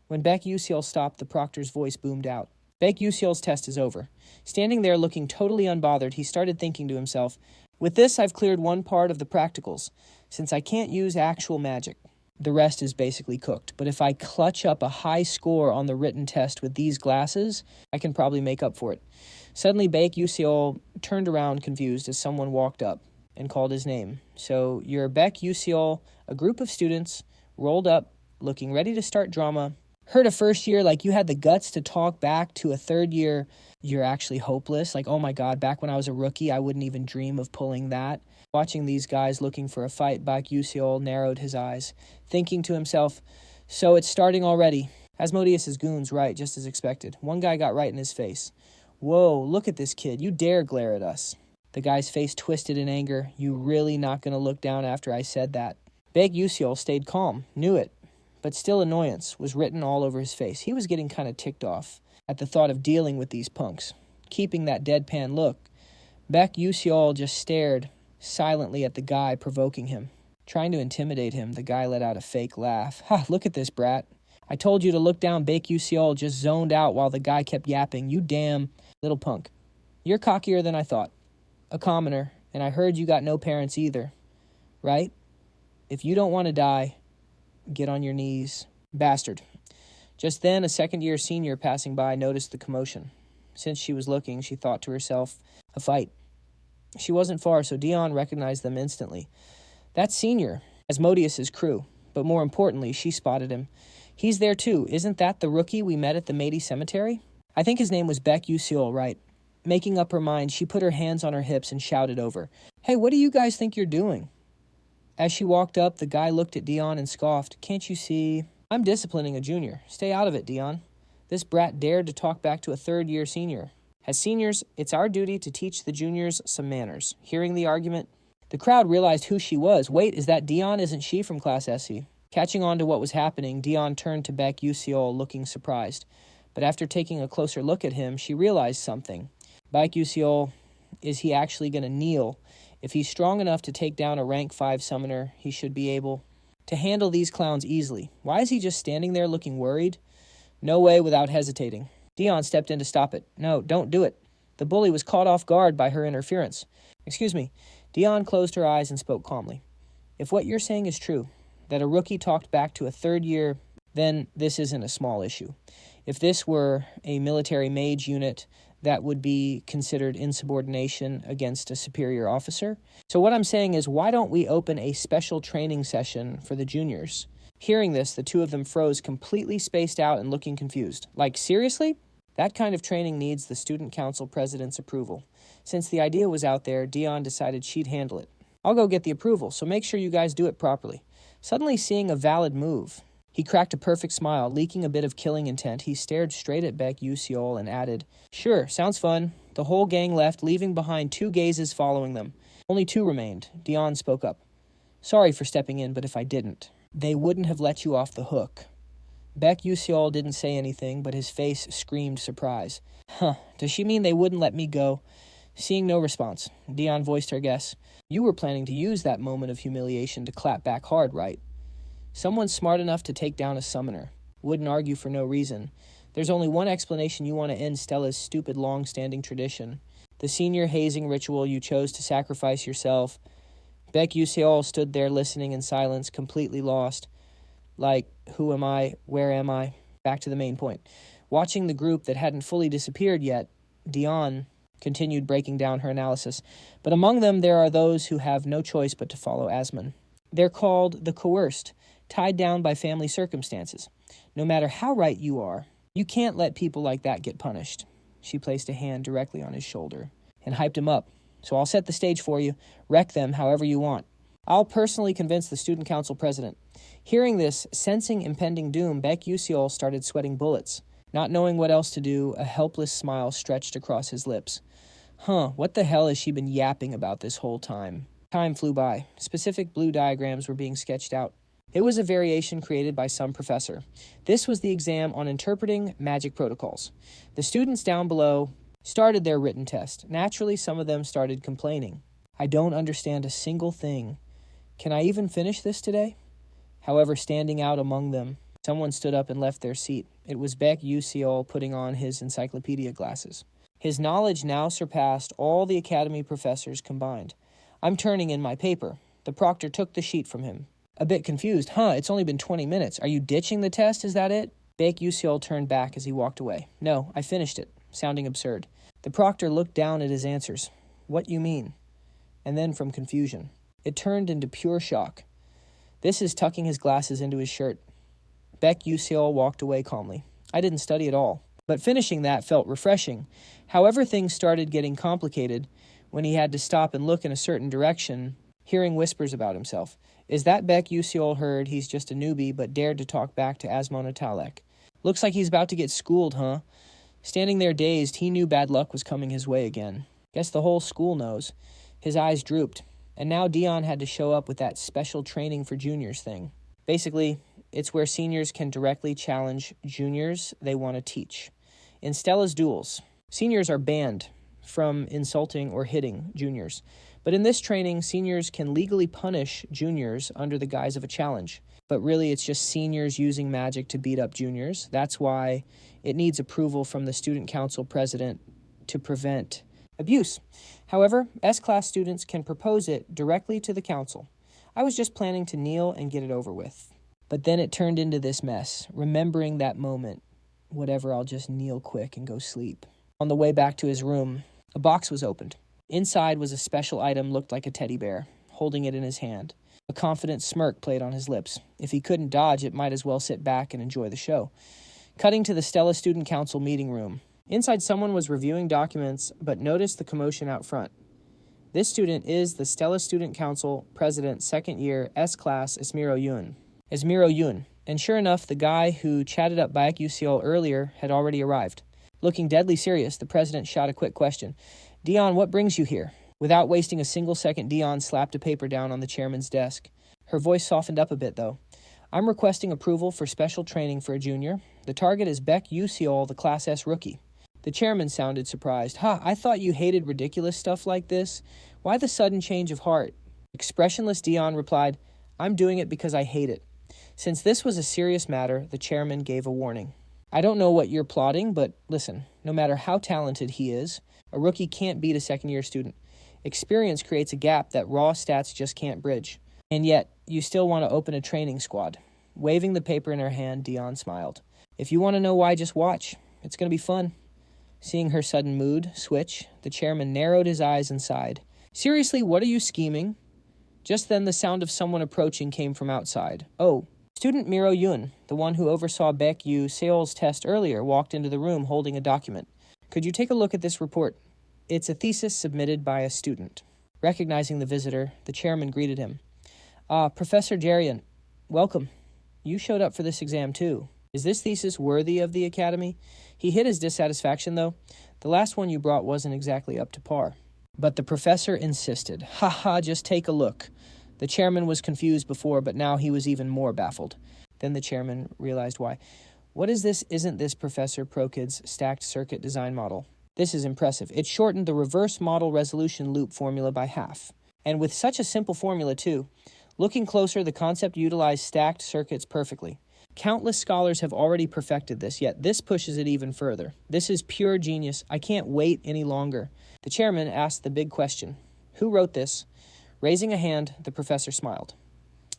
When Baek Yu-seol stopped, the proctor's voice boomed out. Baek Yu-seol's test is over. Standing there looking totally unbothered, he started thinking to himself, with this I've cleared one part of the practicals, since I can't use actual magic. The rest is basically cooked, but if I clutch up a high score on the written test with these glasses, I can probably make up for it. Suddenly, Baek Yu-seol turned around confused as someone walked up and called his name. So, you're Baek Yu-seol, a group of students, rolled up, looking ready to start drama. Heard a first year like you had the guts to talk back to a third year, you're actually hopeless. Like, oh my God, back when I was a rookie, I wouldn't even dream of pulling that. Watching these guys looking for a fight, Baek Yu-seol narrowed his eyes, thinking to himself, so it's starting already. Asmodeus's goons right, just as expected. One guy got right in his face. Whoa, look at this kid. You dare glare at us. The guy's face twisted in anger. You really not going to look down after I said that? Baek Yu-seol stayed calm, knew it, but still annoyance was written all over his face. He was getting kind of ticked off at the thought of dealing with these punks, keeping that deadpan look. Baek Yu-seol just stared silently at the guy, provoking him. Trying to intimidate him, the guy let out a fake laugh. Ha, look at this brat. I told you to look down. Baek Yu-seol just zoned out while the guy kept yapping. You damn little punk. You're cockier than I thought. A commoner, and I heard you got no parents either. Right? If you don't want to die, get on your knees. Bastard. Just then, a second-year senior passing by noticed the commotion. Since she was looking, she thought to herself, a fight. She wasn't far, so Dion recognized them instantly. That's Senior, Asmodeus's crew. But more importantly, she spotted him. He's there too. Isn't that the rookie we met at the Meiji Cemetery? I think his name was Baek Yu-seol, right? Making up her mind, she put her hands on her hips and shouted over. Hey, what do you guys think you're doing? As she walked up, the guy looked at Dion and scoffed. Can't you see? I'm disciplining a junior. Stay out of it, Dion. This brat dared to talk back to a third-year senior. As seniors, it's our duty to teach the juniors some manners. Hearing the argument, the crowd realized who she was. Wait, is that Dion? Isn't she from Class SE? Catching on to what was happening, Dion turned to Baek Yu-seol looking surprised. But after taking a closer look at him, she realized something. Baek Yu-seol, is he actually going to kneel? If he's strong enough to take down a rank 5 summoner, he should be able to handle these clowns easily. Why is he just standing there looking worried? No way without hesitating. Dion stepped in to stop it. No, don't do it. The bully was caught off guard by her interference. Excuse me. Dion closed her eyes and spoke calmly. If what you're saying is true, that a rookie talked back to a third year, then this isn't a small issue. If this were a military mage unit, that would be considered insubordination against a superior officer. So what I'm saying is, why don't we open a special training session for the juniors? Hearing this, the two of them froze, completely spaced out and looking confused. Like, seriously? That kind of training needs the student council president's approval. Since the idea was out there, Dion decided she'd handle it. I'll go get the approval, so make sure you guys do it properly. Suddenly seeing a valid move, he cracked a perfect smile, leaking a bit of killing intent. He stared straight at Baek Yu-seol and added, Sure, sounds fun. The whole gang left, leaving behind 2 gazes following them. Only 2 remained. Dion spoke up. Sorry for stepping in, but if I didn't, they wouldn't have let you off the hook. Baek Yu-seol didn't say anything, but his face screamed surprise. Huh, does she mean they wouldn't let me go? Seeing no response, Dion voiced her guess. You were planning to use that moment of humiliation to clap back hard, right? Someone smart enough to take down a summoner. Wouldn't argue for no reason. There's only one explanation you want to end Stella's stupid long-standing tradition. The senior hazing ritual you chose to sacrifice yourself. Baek Yu-seol stood there listening in silence, completely lost. Like, who am I? Where am I? Back to the main point. Watching the group that hadn't fully disappeared yet, Dion continued breaking down her analysis. But among them there are those who have no choice but to follow Asmon. They're called the coerced, tied down by family circumstances. No matter how right you are, you can't let people like that get punished. She placed a hand directly on his shoulder and hyped him up. So I'll set the stage for you. Wreck them however you want. I'll personally convince the student council president. Hearing this, sensing impending doom, Baek Yu-seol started sweating bullets. Not knowing what else to do, a helpless smile stretched across his lips. What the hell has she been yapping about this whole time? Time flew by. Specific blue diagrams were being sketched out. It was a variation created by some professor. This was the exam on interpreting magic protocols. The students down below started their written test. Naturally, some of them started complaining. I don't understand a single thing. Can I even finish this today? However, standing out among them, someone stood up and left their seat. It was Baek Yu-seol putting on his encyclopedia glasses. His knowledge now surpassed all the academy professors combined. I'm turning in my paper. The proctor took the sheet from him. A bit confused. It's only been 20 minutes. Are you ditching the test? Is that it? Baek Yu-seol turned back as he walked away. No, I finished it, sounding absurd. The proctor looked down at his answers. What you mean? And then from confusion, it turned into pure shock. This is tucking his glasses into his shirt. Baek Yu-seol walked away calmly. I didn't study at all. But finishing that felt refreshing. However, things started getting complicated when he had to stop and look in a certain direction, hearing whispers about himself. Is that Baek Yu-seol heard he's just a newbie but dared to talk back to Asmon Atalek? Looks like he's about to get schooled, huh? Standing there dazed, he knew bad luck was coming his way again. Guess the whole school knows. His eyes drooped, and now Dion had to show up with that special training for juniors thing. Basically, it's where seniors can directly challenge juniors they want to teach. In Stella's duels, seniors are banned from insulting or hitting juniors. But in this training, seniors can legally punish juniors under the guise of a challenge. But really, it's just seniors using magic to beat up juniors. That's why it needs approval from the student council president to prevent abuse. However, S-class students can propose it directly to the council. I was just planning to kneel and get it over with. But then it turned into this mess. Remembering that moment, whatever, I'll just kneel quick and go sleep. On the way back to his room, a box was opened. Inside was a special item looked like a teddy bear, holding it in his hand. A confident smirk played on his lips. If he couldn't dodge it, might as well sit back and enjoy the show. Cutting to the Stella Student Council meeting room. Inside, someone was reviewing documents, but noticed the commotion out front. This student is the Stella Student Council President, second year, S-Class, Esmiro Yun. And sure enough, the guy who chatted up Baek Yu-seol earlier had already arrived. Looking deadly serious, the president shot a quick question. Dion, what brings you here? Without wasting a single second, Dion slapped a paper down on the chairman's desk. Her voice softened up a bit, though. I'm requesting approval for special training for a junior. The target is Baek Yu-seol, the Class S rookie. The chairman sounded surprised. I thought you hated ridiculous stuff like this. Why the sudden change of heart? Expressionless Dion replied, I'm doing it because I hate it. Since this was a serious matter, the chairman gave a warning. I don't know what you're plotting, but listen, no matter how talented he is, a rookie can't beat a second-year student. Experience creates a gap that raw stats just can't bridge. And yet, you still want to open a training squad. Waving the paper in her hand, Dion smiled. If you want to know why, just watch. It's going to be fun. Seeing her sudden mood switch, the chairman narrowed his eyes and sighed. Seriously, what are you scheming? Just then, the sound of someone approaching came from outside. Oh, student Miro Yun, the one who oversaw Baek Yu-seol's test earlier, walked into the room holding a document. Could you take a look at this report? It's a thesis submitted by a student. Recognizing the visitor, the chairman greeted him. Professor Jarian, welcome. You showed up for this exam too. Is this thesis worthy of the academy? He hid his dissatisfaction, though. The last one you brought wasn't exactly up to par. But the professor insisted. Just take a look. The chairman was confused before, but now he was even more baffled. Then the chairman realized why. What is this? Isn't this Professor Prokid's stacked circuit design model? This is impressive. It shortened the reverse model resolution loop formula by half. And with such a simple formula, too. Looking closer, the concept utilized stacked circuits perfectly. Countless scholars have already perfected this, yet this pushes it even further. This is pure genius. I can't wait any longer. The chairman asked the big question. Who wrote this? Raising a hand, the professor smiled.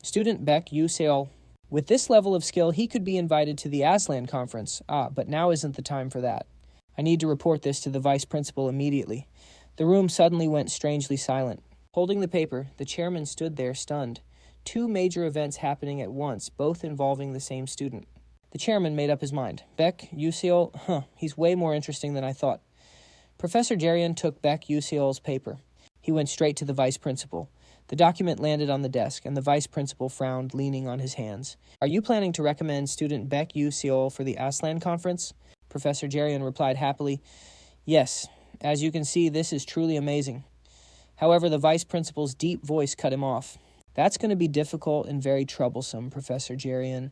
Student Baek Yu-seol. With this level of skill, he could be invited to the Aslan conference. But now isn't the time for that. I need to report this to the vice principal immediately. The room suddenly went strangely silent. Holding the paper, the chairman stood there stunned. Two major events happening at once, both involving the same student. The chairman made up his mind. Baek Yu-seol, he's way more interesting than I thought. Professor Jarian took Baek Yu-seol's paper. He went straight to the vice principal. The document landed on the desk, and the vice principal frowned, leaning on his hands. Are you planning to recommend student Baek Yu-seol for the Aslan conference? Professor Jarian replied happily. Yes, as you can see, this is truly amazing. However, the vice principal's deep voice cut him off. That's going to be difficult and very troublesome, Professor Jarian.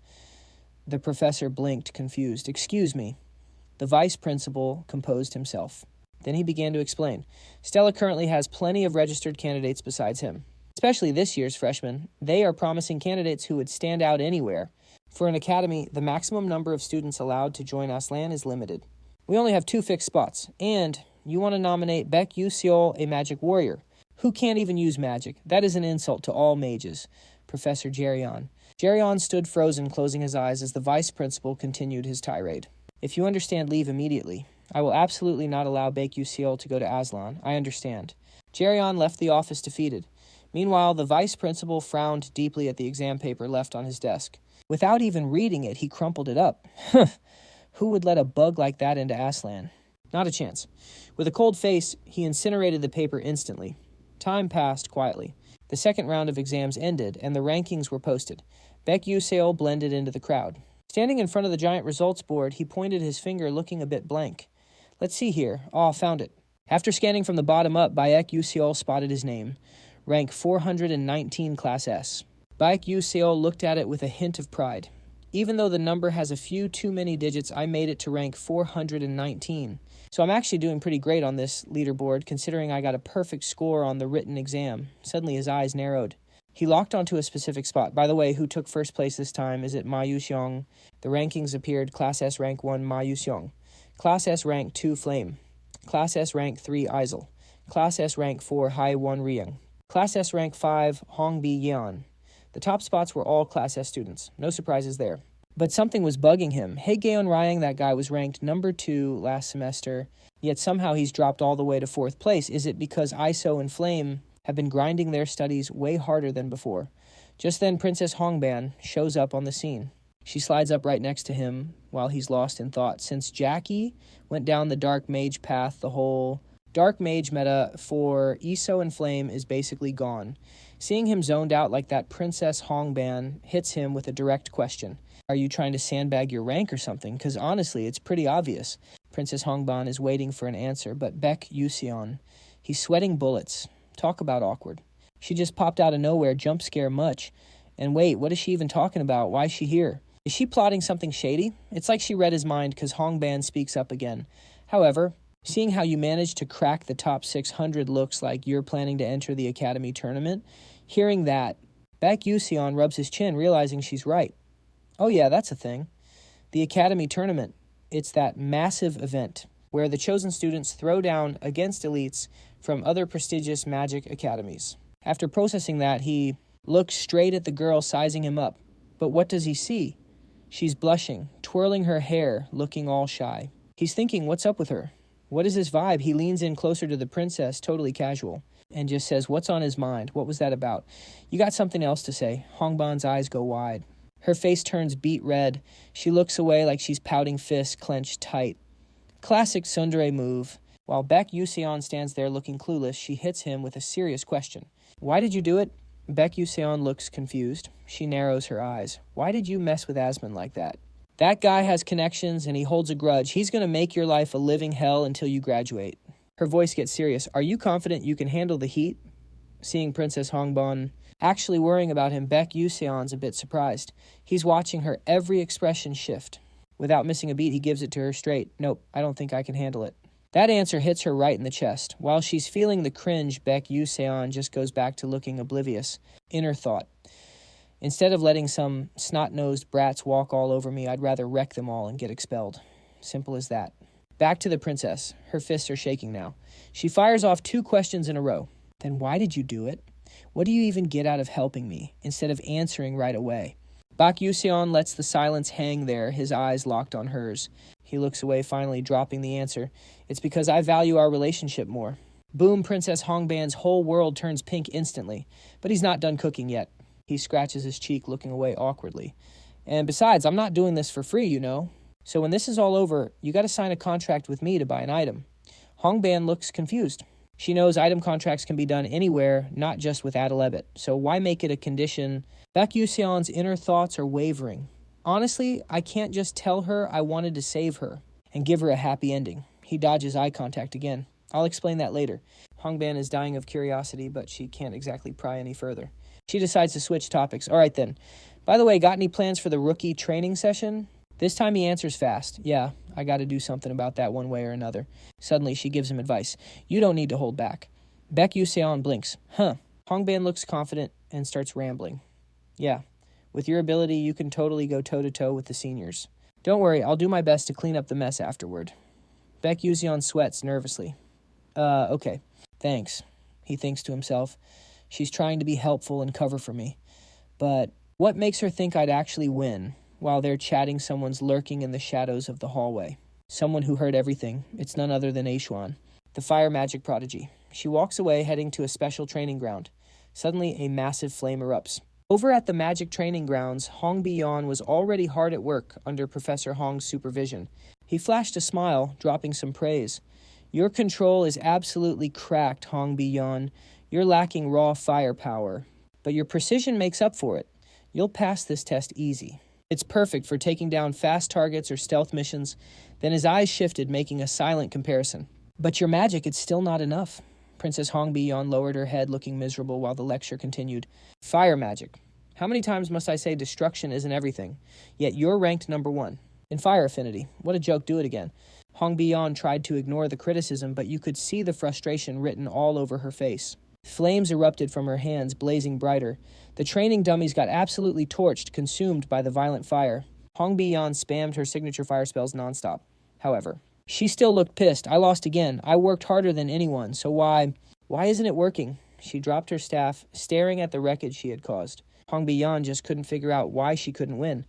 The professor blinked, confused. Excuse me. The vice principal composed himself. Then he began to explain. Stella currently has plenty of registered candidates besides him. Especially this year's freshmen. They are promising candidates who would stand out anywhere. For an academy, the maximum number of students allowed to join Aslan is limited. We only have 2 fixed spots. And you want to nominate Baek Yu-seol, a magic warrior. Who can't even use magic? That is an insult to all mages. Professor Jarian. Jarian stood frozen, closing his eyes as the vice principal continued his tirade. If you understand, leave immediately. I will absolutely not allow Baek Yu-seol to go to Aslan. I understand. Jarian left the office defeated. Meanwhile, the vice principal frowned deeply at the exam paper left on his desk. Without even reading it, he crumpled it up. Who would let a bug like that into Aslan? Not a chance. With a cold face, he incinerated the paper instantly. Time passed quietly. The second round of exams ended, and the rankings were posted. Baek Yu-seol blended into the crowd. Standing in front of the giant results board, he pointed his finger, looking a bit blank. Let's see here. Oh, found it. After scanning from the bottom up, Baek Yu-seol spotted his name. Rank 419 Class S. Baek Yu-seol looked at it with a hint of pride. Even though the number has a few too many digits, I made it to rank 419. So I'm actually doing pretty great on this leaderboard, considering I got a perfect score on the written exam. Suddenly his eyes narrowed. He locked onto a specific spot. By the way, who took first place this time? Is it Ma Yu-seong? The rankings appeared: Class S rank 1, Ma Yu-seong. Class S rank 2, Flame. Class S rank 3, Isel. Class S rank 4, Hai Won Ryung. Class S rank 5, Hong Bi Yeon. The top spots were all Class S students. No surprises there. But something was bugging him. Hey Gaeon Ryang, that guy was ranked number 2 last semester, yet somehow he's dropped all the way to 4th place. Is it because ISO and Flame have been grinding their studies way harder than before? Just then, Princess Hongban shows up on the scene. She slides up right next to him while he's lost in thought. Since Jackie went down the dark mage path, the whole dark mage meta for ISO and Flame is basically gone. Seeing him zoned out like that, Princess Hongban hits him with a direct question. Are you trying to sandbag your rank or something? Because honestly, it's pretty obvious. Princess Hongban is waiting for an answer, but Baek Yu-seol, he's sweating bullets. Talk about awkward. She just popped out of nowhere, jump scare much. And wait, what is she even talking about? Why is she here? Is she plotting something shady? It's like she read his mind because Hongban speaks up again. However, seeing how you managed to crack the top 600 looks like you're planning to enter the academy tournament. Hearing that, Baek Yu-seol rubs his chin, realizing she's right. Oh yeah, that's a thing. The academy tournament. It's that massive event where the chosen students throw down against elites from other prestigious magic academies. After processing that, he looks straight at the girl sizing him up. But what does he see? She's blushing, twirling her hair, looking all shy. He's thinking, what's up with her? What is his vibe? He leans in closer to the princess, totally casual, and just says, what's on his mind? What was that about? You got something else to say. Hongban's eyes go wide. Her face turns beet red. She looks away like she's pouting fists clenched tight. Classic tsundere move. While Baek Yu-seol stands there looking clueless, she hits him with a serious question. Why did you do it? Baek Yu-seol looks confused. She narrows her eyes. Why did you mess with Asmon like that? That guy has connections and he holds a grudge. He's going to make your life a living hell until you graduate. Her voice gets serious. Are you confident you can handle the heat? Seeing Princess Hongban actually worrying about him, Baek Yu-seol's a bit surprised. He's watching her every expression shift. Without missing a beat, he gives it to her straight. Nope, I don't think I can handle it. That answer hits her right in the chest. While she's feeling the cringe, Baek Yu-seol just goes back to looking oblivious. Inner thought. Instead of letting some snot-nosed brats walk all over me, I'd rather wreck them all and get expelled. Simple as that. Back to the princess. Her fists are shaking now. She fires off 2 questions in a row. Then why did you do it? What do you even get out of helping me, instead of answering right away? Baek Yu-seol lets the silence hang there, his eyes locked on hers. He looks away, finally dropping the answer. It's because I value our relationship more. Boom, Princess Hongban's whole world turns pink instantly. But he's not done cooking yet. He scratches his cheek, looking away awkwardly. And besides, I'm not doing this for free, you know. So when this is all over, you got to sign a contract with me to buy an item. Hongban looks confused. She knows item contracts can be done anywhere, not just with Adalebit. So why make it a condition? Baek Yu-seol's inner thoughts are wavering. Honestly, I can't just tell her I wanted to save her and give her a happy ending. He dodges eye contact again. I'll explain that later. Hongban is dying of curiosity, but she can't exactly pry any further. She decides to switch topics. All right then. By the way, got any plans for the rookie training session? This time he answers fast. Yeah, I got to do something about that one way or another. Suddenly she gives him advice. You don't need to hold back. Baek Yu-seol blinks. Huh. Hongban looks confident and starts rambling. Yeah, with your ability, you can totally go toe-to-toe with the seniors. Don't worry, I'll do my best to clean up the mess afterward. Baek Yu-seol sweats nervously. Okay, thanks, he thinks to himself. She's trying to be helpful and cover for me. But what makes her think I'd actually win? While they're chatting, someone's lurking in the shadows of the hallway. Someone who heard everything. It's none other than Aishuan, the fire magic prodigy. She walks away, heading to a special training ground. Suddenly, a massive flame erupts. Over at the magic training grounds, Hong Bi-yeon was already hard at work under Professor Hong's supervision. He flashed a smile, dropping some praise. Your control is absolutely cracked, Hong Bi-yeon. You're lacking raw firepower, but your precision makes up for it. You'll pass this test easy. It's perfect for taking down fast targets or stealth missions. Then his eyes shifted, making a silent comparison. But your magic, it's still not enough. Princess Hongbi-yeon lowered her head, looking miserable while the lecture continued. Fire magic. How many times must I say destruction isn't everything? Yet you're ranked number 1. In fire affinity. What a joke, do it again. Hongbi-yeon tried to ignore the criticism, but you could see the frustration written all over her face. Flames erupted from her hands, blazing brighter. The training dummies got absolutely torched, consumed by the violent fire. Hongbi-yeon spammed her signature fire spells nonstop. However, she still looked pissed. I lost again. I worked harder than anyone, so why isn't it working? She dropped her staff, staring at the wreckage she had caused. Hongbi-yeon just couldn't figure out why she couldn't win.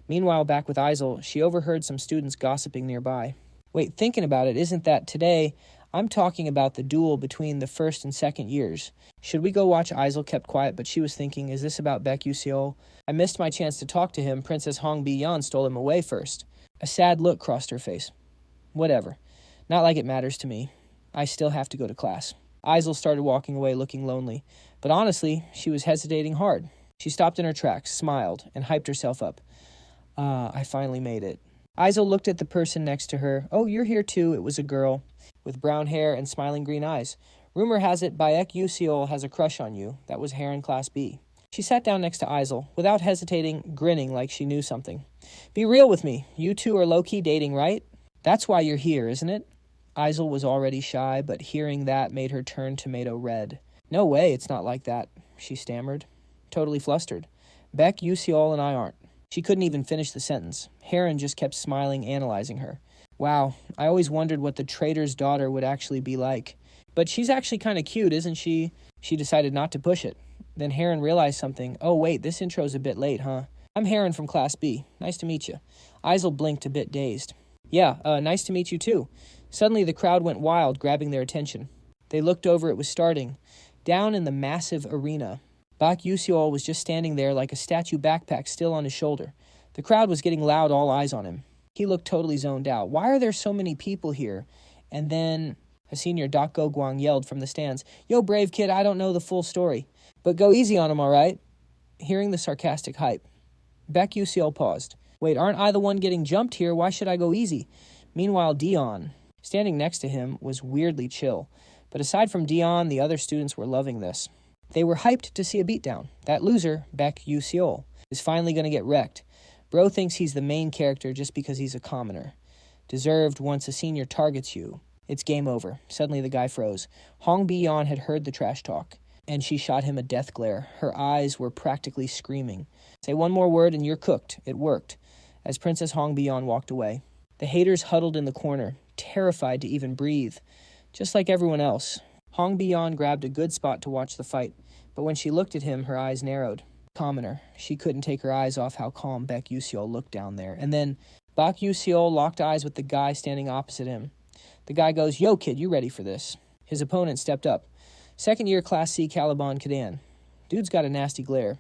Meanwhile, back with ISEL, she overheard some students gossiping nearby. Wait, thinking about it, isn't that today? I'm talking about the duel between the first and second years. Should we go watch? ISEL kept quiet, but she was thinking, is this about Baek Yu-seol? I missed my chance to talk to him. Princess Hongbi-yeon stole him away first. A sad look crossed her face. Whatever. Not like it matters to me. I still have to go to class. ISEL started walking away looking lonely. But honestly, she was hesitating hard. She stopped in her tracks, smiled, and hyped herself up. I finally made it. ISEL looked at the person next to her. Oh, you're here too. It was a girl with brown hair and smiling green eyes. Rumor has it Baek Yu-seol has a crush on you. That was Hair in Class B. She sat down next to ISEL, without hesitating, grinning like she knew something. Be real with me. You two are low-key dating, right? That's why you're here, isn't it? ISEL was already shy, but hearing that made her turn tomato red. No way, it's not like that, she stammered, totally flustered. Baek Yu-seol and I aren't. She couldn't even finish the sentence. Heron just kept smiling, analyzing her. Wow, I always wondered what the trader's daughter would actually be like. But she's actually kind of cute, isn't she? She decided not to push it. Then Heron realized something. Oh wait, this intro's a bit late, huh? I'm Heron from Class B. Nice to meet you. ISEL blinked a bit dazed. Yeah, nice to meet you too. Suddenly the crowd went wild, grabbing their attention. They looked over, it was starting. Down in the massive arena, Baek Yu-seol was just standing there like a statue, backpack still on his shoulder. The crowd was getting loud, all eyes on him. He looked totally zoned out. Why are there so many people here? And then a senior, Doc Go-gwang, yelled from the stands, Yo, brave kid, I don't know the full story. But go easy on him, all right? Hearing the sarcastic hype, Baek Yu-seol paused. Wait, aren't I the one getting jumped here? Why should I go easy? Meanwhile, Dion, standing next to him, was weirdly chill. But aside from Dion, the other students were loving this. They were hyped to see a beatdown. That loser, Baek Yu-seol, is finally going to get wrecked. Bro thinks he's the main character just because he's a commoner. Deserved once a senior targets you. It's game over. Suddenly the guy froze. Hongbi-yeon had heard the trash talk, and she shot him a death glare. Her eyes were practically screaming. Say one more word and you're cooked. It worked. As Princess Hongbi-yeon walked away, the haters huddled in the corner, terrified to even breathe. Just like everyone else, Hongbi-yeon grabbed a good spot to watch the fight, but when she looked at him, her eyes narrowed. Commoner. She couldn't take her eyes off how calm Baek Yu-seol looked down there. And then Baek Yu-seol locked eyes with the guy standing opposite him. The guy goes, Yo, kid, you ready for this? His opponent stepped up. Second year Class C Caliban Kadan. Dude's got a nasty glare.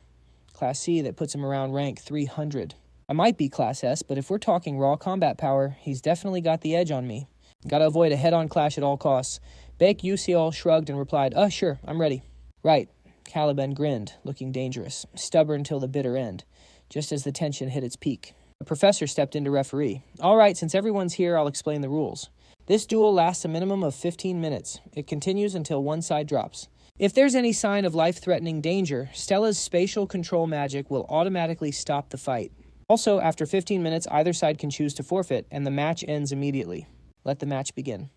Class C that puts him around rank 300. I might be Class S, but if we're talking raw combat power, he's definitely got the edge on me. Gotta avoid a head-on clash at all costs. Baek Yu-seol shrugged and replied, sure, I'm ready. Right. Caliban grinned, looking dangerous, stubborn till the bitter end, just as the tension hit its peak. A professor stepped in to referee. All right, since everyone's here, I'll explain the rules. This duel lasts a minimum of 15 minutes. It continues until one side drops. If there's any sign of life-threatening danger, Stella's spatial control magic will automatically stop the fight. Also, after 15 minutes, either side can choose to forfeit, and the match ends immediately. Let the match begin.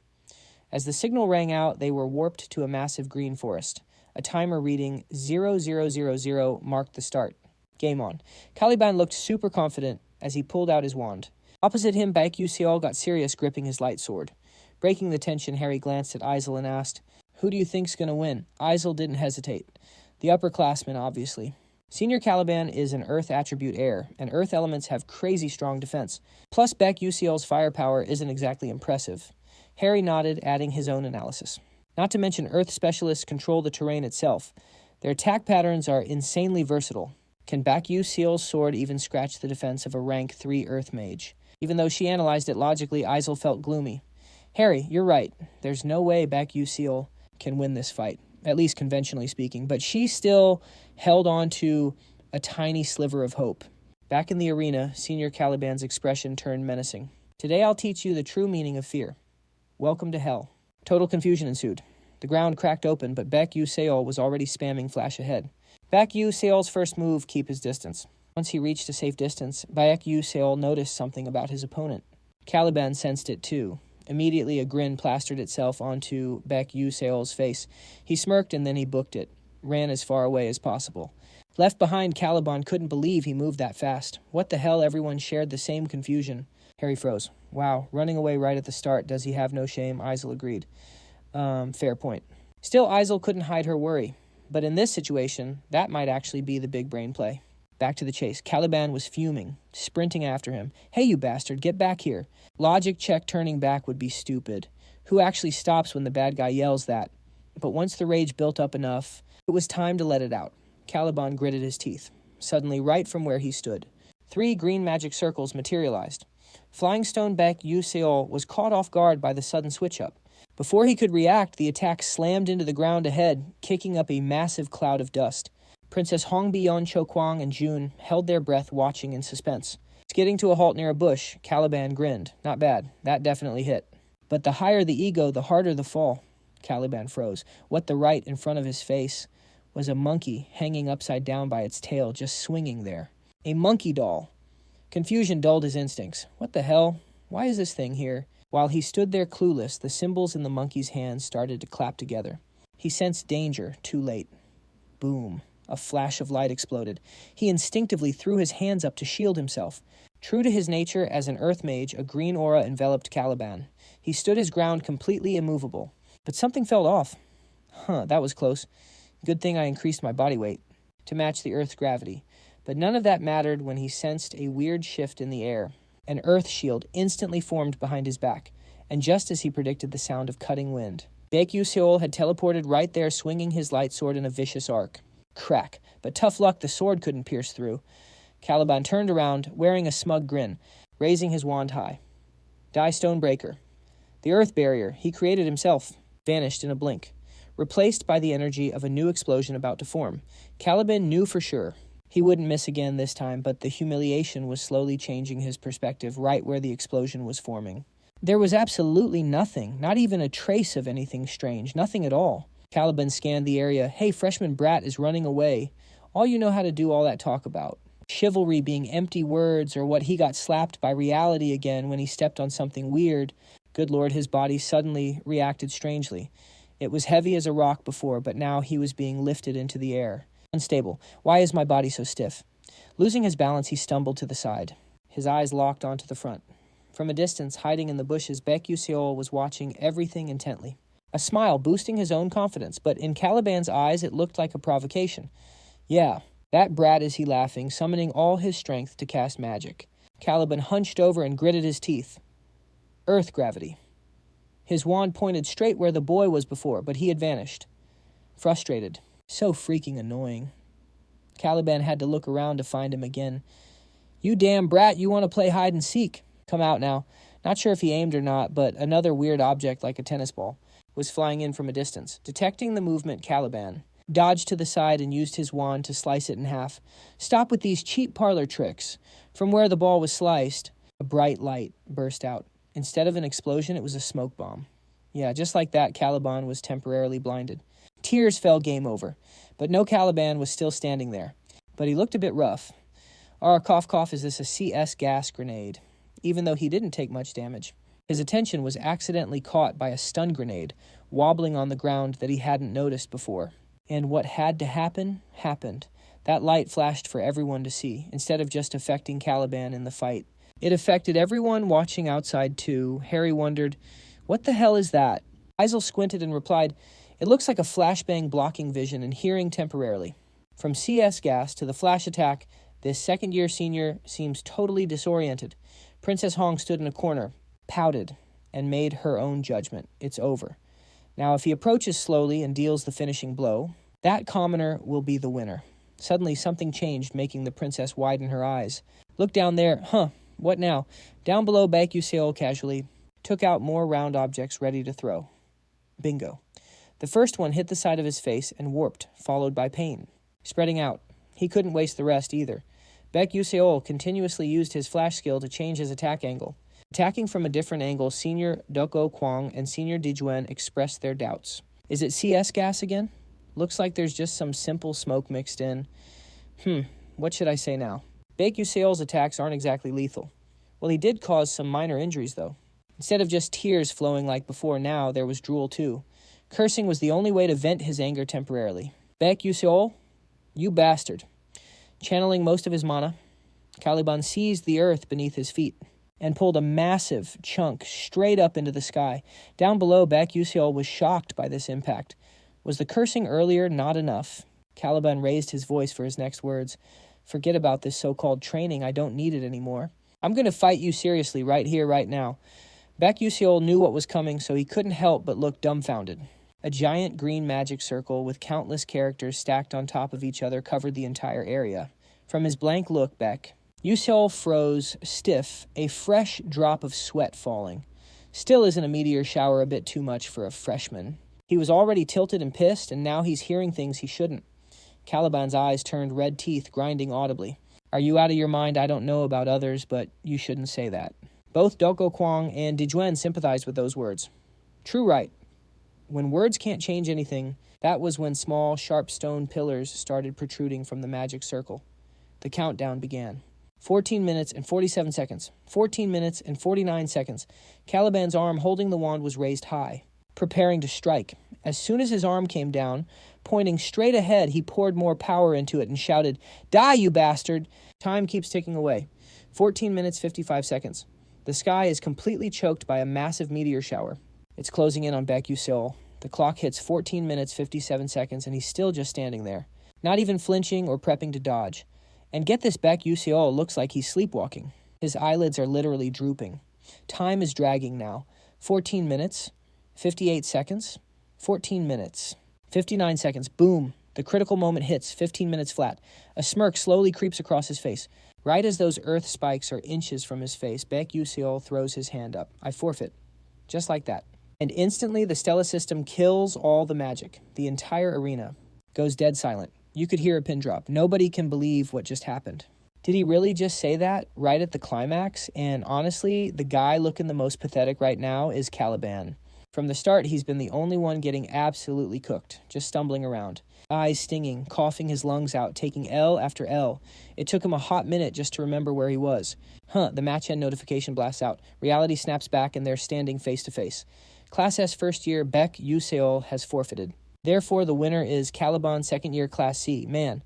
As the signal rang out, they were warped to a massive green forest. A timer reading 0000 marked the start. Game on. Caliban looked super confident as he pulled out his wand. Opposite him, Baek Yu-seol got serious, gripping his light sword. Breaking the tension, Harry glanced at ISEL and asked, Who do you think's going to win? ISEL didn't hesitate. The upperclassman, obviously. Senior Caliban is an Earth attribute heir, and Earth elements have crazy strong defense. Plus, Baek Yu-seol's firepower isn't exactly impressive. Harry nodded, adding his own analysis. Not to mention Earth specialists control the terrain itself. Their attack patterns are insanely versatile. Can Baek Yu-seol's sword even scratch the defense of a rank 3 Earth mage? Even though she analyzed it logically, ISEL felt gloomy. Harry, you're right. There's no way Baek Yu-seol can win this fight, at least conventionally speaking, but she still held on to a tiny sliver of hope. Back in the arena, Senior Caliban's expression turned menacing. Today I'll teach you the true meaning of fear. Welcome to hell. Total confusion ensued. The ground cracked open, but Baek Yu-seol was already spamming flash ahead. Baek Yu-seol's first move, keep his distance. Once he reached a safe distance, Baek Yu-seol noticed something about his opponent. Caliban sensed it too. Immediately a grin plastered itself onto Baek Yu-seol's face. He smirked and then he booked it, ran as far away as possible. Left behind, Caliban couldn't believe he moved that fast. What the hell, everyone shared the same confusion. Harry froze. Wow, running away right at the start, does he have no shame? Isel agreed. Fair point. Still, Isel couldn't hide her worry. But in this situation, that might actually be the big brain play. Back to the chase. Caliban was fuming, sprinting after him. Hey, you bastard, get back here. Logic check turning back would be stupid. Who actually stops when the bad guy yells that? But once the rage built up enough, it was time to let it out. Caliban gritted his teeth. Suddenly, right from where he stood, 3 green magic circles materialized. Flying Stone Baek Yu-seol was caught off guard by the sudden switch-up. Before he could react, the attack slammed into the ground ahead, kicking up a massive cloud of dust. Princess Hongbiyeon, Chokwang, and June held their breath, watching in suspense. Skidding to a halt near a bush, Caliban grinned. Not bad. That definitely hit. But the higher the ego, the harder the fall. Caliban froze. What the right in front of his face was a monkey hanging upside down by its tail, just swinging there. A monkey doll. Confusion dulled his instincts. What the hell? Why is this thing here? While he stood there clueless, the symbols in the monkey's hands started to clap together. He sensed danger, too late. Boom. A flash of light exploded. He instinctively threw his hands up to shield himself. True to his nature as an earth mage, a green aura enveloped Caliban. He stood his ground completely immovable. But something fell off. That was close. Good thing I increased my body weight to match the Earth's gravity. But none of that mattered when he sensed a weird shift in the air. An earth shield instantly formed behind his back, and just as he predicted the sound of cutting wind, Baek Yu-seol had teleported right there, swinging his light sword in a vicious arc. Crack. But tough luck, the sword couldn't pierce through. Caliban turned around, wearing a smug grin, raising his wand high. Die Stone Breaker. The earth barrier he created himself vanished in a blink, replaced by the energy of a new explosion about to form. Caliban knew for sure he wouldn't miss again this time, but the humiliation was slowly changing his perspective right where the explosion was forming. There was absolutely nothing, not even a trace of anything strange, nothing at all. Caliban scanned the area. Hey, freshman brat is running away. All you know how to do all that talk about. Chivalry being empty words, or what he got slapped by reality again when he stepped on something weird. Good Lord, his body suddenly reacted strangely. It was heavy as a rock before, but now he was being lifted into the air. Unstable. Why is my body so stiff? Losing his balance, he stumbled to the side. His eyes locked onto the front. From a distance, hiding in the bushes, Baek Yu-seol was watching everything intently. A smile boosting his own confidence, but in Caliban's eyes it looked like a provocation. Yeah, that brat is he laughing, summoning all his strength to cast magic. Caliban hunched over and gritted his teeth. Earth gravity. His wand pointed straight where the boy was before, but he had vanished. Frustrated. So freaking annoying. Caliban had to look around to find him again. You damn brat, you want to play hide and seek? Come out now. Not sure if he aimed or not, but another weird object like a tennis ball was flying in from a distance. Detecting the movement, Caliban dodged to the side and used his wand to slice it in half. Stop with these cheap parlor tricks. From where the ball was sliced, a bright light burst out. Instead of an explosion, it was a smoke bomb. Yeah, just like that, Caliban was temporarily blinded. Tears fell game over, but no Caliban was still standing there. But he looked a bit rough. Cough cough, is this a CS gas grenade? Even though he didn't take much damage. His attention was accidentally caught by a stun grenade, wobbling on the ground that he hadn't noticed before. And what had to happen, happened. That light flashed for everyone to see, instead of just affecting Caliban in the fight. It affected everyone watching outside too. Harry wondered, what the hell is that? Isel squinted and replied, it looks like a flashbang blocking vision and hearing temporarily. From CS gas to the flash attack, this second-year senior seems totally disoriented. Princess Hong stood in a corner, pouted, and made her own judgment. It's over. Now, if he approaches slowly and deals the finishing blow, that commoner will be the winner. Suddenly, something changed, making the princess widen her eyes. Look down there. What now? Down below, Baek Yu-seol casually took out more round objects ready to throw. Bingo. The first one hit the side of his face and warped, followed by pain. Spreading out. He couldn't waste the rest either. Baek Yu-seol continuously used his flash skill to change his attack angle. Attacking from a different angle, Senior Doko Kwang and Senior Dijuen expressed their doubts. Is it CS gas again? Looks like there's just some simple smoke mixed in. What should I say now? Baek Yu-seol's attacks aren't exactly lethal. Well, he did cause some minor injuries, though. Instead of just tears flowing like before now, there was drool too. Cursing was the only way to vent his anger temporarily. Baek Yu-seol, you bastard. Channeling most of his mana, Caliban seized the earth beneath his feet and pulled a massive chunk straight up into the sky. Down below, Baek Yu-seol was shocked by this impact. Was the cursing earlier not enough? Caliban raised his voice for his next words. Forget about this so-called training. I don't need it anymore. I'm going to fight you seriously right here, right now. Baek Yu-seol knew what was coming, so he couldn't help but look dumbfounded. A giant green magic circle with countless characters stacked on top of each other covered the entire area. From his blank look, Baek Yu-seol froze stiff, a fresh drop of sweat falling. Still isn't a meteor shower a bit too much for a freshman? He was already tilted and pissed, and now he's hearing things he shouldn't. Caliban's eyes turned red teeth, grinding audibly. Are you out of your mind? I don't know about others, but you shouldn't say that. Both Doko Kwang and Dijuen sympathized with those words. True right. When words can't change anything, that was when small, sharp stone pillars started protruding from the magic circle. The countdown began. 14 minutes and 47 seconds. 14 minutes and 49 seconds. Caliban's arm holding the wand was raised high, preparing to strike. As soon as his arm came down, pointing straight ahead, he poured more power into it and shouted, Die, you bastard! Time keeps ticking away. 14 minutes, 55 seconds. The sky is completely choked by a massive meteor shower. It's closing in on Baek Yu-seol. The clock hits 14 minutes, 57 seconds, and he's still just standing there, not even flinching or prepping to dodge. And get this, Baek Yu-seol looks like he's sleepwalking. His eyelids are literally drooping. Time is dragging now. 14 minutes, 58 seconds, 14 minutes, 59 seconds. Boom. The critical moment hits, 15 minutes flat. A smirk slowly creeps across his face. Right as those earth spikes are inches from his face, Baek Yu-seol throws his hand up. I forfeit. Just like that. And instantly the Stella system kills all the magic. The entire arena goes dead silent. You could hear a pin drop. Nobody can believe what just happened. Did he really just say that right at the climax? And honestly, the guy looking the most pathetic right now is Caliban. From the start, he's been the only one getting absolutely cooked, just stumbling around. Eyes stinging, coughing his lungs out, taking L after L. It took him a hot minute just to remember where he was. The match end notification blasts out. Reality snaps back and they're standing face to face. Class S first year Baek Yu-seol has forfeited. Therefore, the winner is Caliban second year Class C. Man,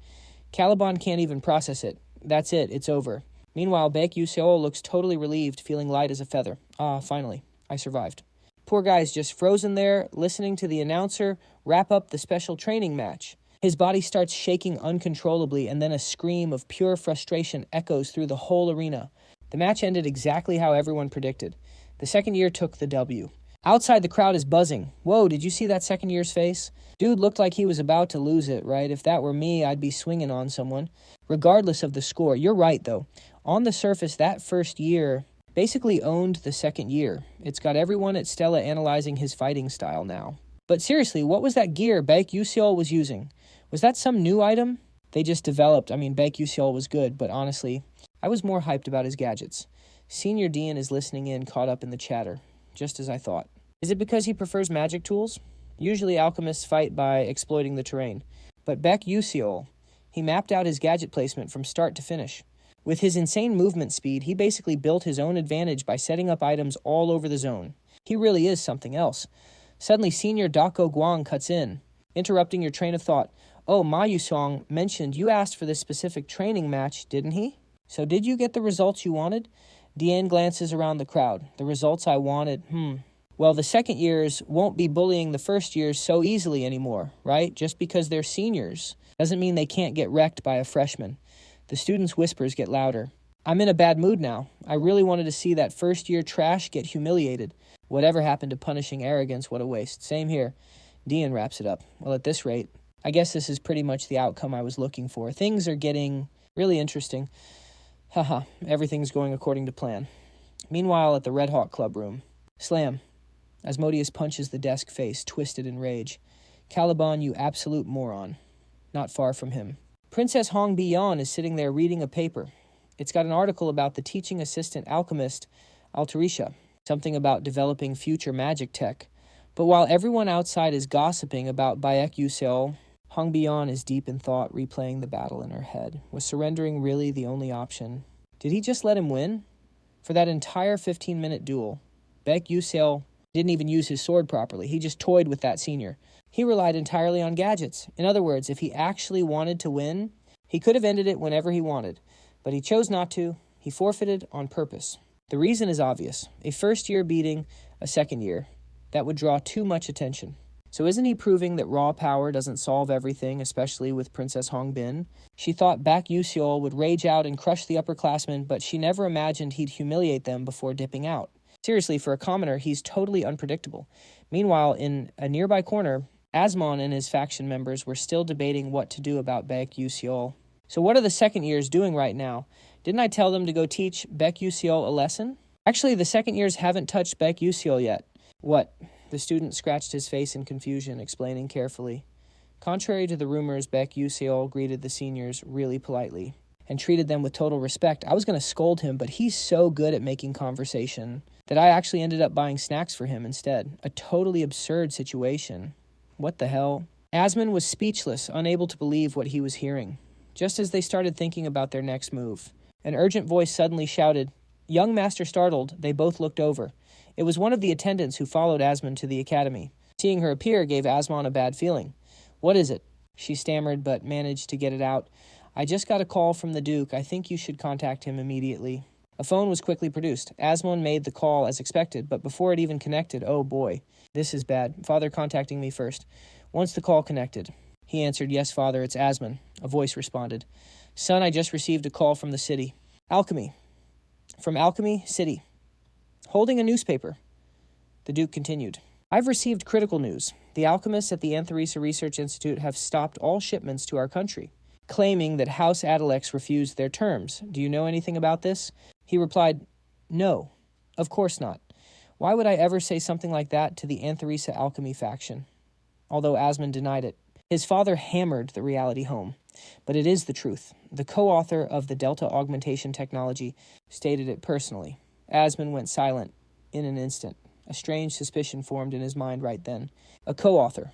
Caliban can't even process it. That's it, it's over. Meanwhile, Baek Yu-seol looks totally relieved, feeling light as a feather. Finally, I survived. Poor guy's just frozen there, listening to the announcer wrap up the special training match. His body starts shaking uncontrollably, and then a scream of pure frustration echoes through the whole arena. The match ended exactly how everyone predicted. The second year took the W. Outside, the crowd is buzzing. Whoa, did you see that second year's face? Dude looked like he was about to lose it, right? If that were me, I'd be swinging on someone. Regardless of the score. You're right, though. On the surface, that first year basically owned the second year. It's got everyone at Stella analyzing his fighting style now. But seriously, what was that gear Baek Yu-seol was using? Was that some new item? They just developed. Baek Yu-seol was good, but honestly, I was more hyped about his gadgets. Senior Dean is listening in, caught up in the chatter. Just as I thought. Is it because he prefers magic tools? Usually alchemists fight by exploiting the terrain. But Baek Yu-seol, he mapped out his gadget placement from start to finish. With his insane movement speed, he basically built his own advantage by setting up items all over the zone. He really is something else. Suddenly, Senior Dako Guang cuts in, interrupting your train of thought. Oh, Ma Yu-song mentioned you asked for this specific training match, didn't he? So did you get the results you wanted? Deanne glances around the crowd. The results I wanted, Well, the second years won't be bullying the first years so easily anymore, right? Just because they're seniors doesn't mean they can't get wrecked by a freshman. The students' whispers get louder. I'm in a bad mood now. I really wanted to see that first-year trash get humiliated. Whatever happened to punishing arrogance, what a waste. Same here. Dean wraps it up. Well, at this rate, I guess this is pretty much the outcome I was looking for. Things are getting really interesting. Everything's going according to plan. Meanwhile, at the Red Hawk Club room. Slam. Asmodeus punches the desk face, twisted in rage. Caliban, you absolute moron. Not far from him. Princess Hong Biyan is sitting there reading a paper. It's got an article about the teaching assistant alchemist Altarisha, something about developing future magic tech. But while everyone outside is gossiping about Baek Yu-seol, Hong Bion is deep in thought, replaying the battle in her head. Was surrendering really the only option? Did he just let him win? For that entire 15-minute duel, Baek Yu-seol didn't even use his sword properly. He just toyed with that senior. He relied entirely on gadgets. In other words, if he actually wanted to win, he could have ended it whenever he wanted. But he chose not to. He forfeited on purpose. The reason is obvious. A first year beating a second year. That would draw too much attention. So isn't he proving that raw power doesn't solve everything, especially with Princess Hongbin? She thought Baek Yu-seol would rage out and crush the upperclassmen, but she never imagined he'd humiliate them before dipping out. Seriously, for a commoner, he's totally unpredictable. Meanwhile, in a nearby corner, Asmon and his faction members were still debating what to do about Baek Yu-seol. So what are the second years doing right now? Didn't I tell them to go teach Baek Yu-seol a lesson? Actually, the second years haven't touched Baek Yu-seol yet. What? The student scratched his face in confusion, explaining carefully. Contrary to the rumors, Baek Yu-seol greeted the seniors really politely and treated them with total respect. I was going to scold him, but he's so good at making conversation that I actually ended up buying snacks for him instead. A totally absurd situation. What the hell? Asmon was speechless, unable to believe what he was hearing. Just as they started thinking about their next move, an urgent voice suddenly shouted. Young Master startled, they both looked over. It was one of the attendants who followed Asmon to the academy. Seeing her appear gave Asmon a bad feeling. What is it? She stammered, but managed to get it out. I just got a call from the Duke. I think you should contact him immediately. A phone was quickly produced. Asmon made the call as expected, but before it even connected, oh boy, this is bad. Father contacting me first. Once the call connected, he answered, yes, Father, it's Asmon. A voice responded. Son, I just received a call from the city. Alchemy. From Alchemy City. Holding a newspaper. The Duke continued. I've received critical news. The alchemists at the Antharisa Research Institute have stopped all shipments to our country, claiming that House Adalex refused their terms. Do you know anything about this? He replied, no, of course not. Why would I ever say something like that to the Antharisa Alchemy faction? Although Asmon denied it. His father hammered the reality home. But it is the truth. The co-author of the Delta augmentation technology stated it personally. Asmon went silent in an instant. A strange suspicion formed in his mind right then. A co-author.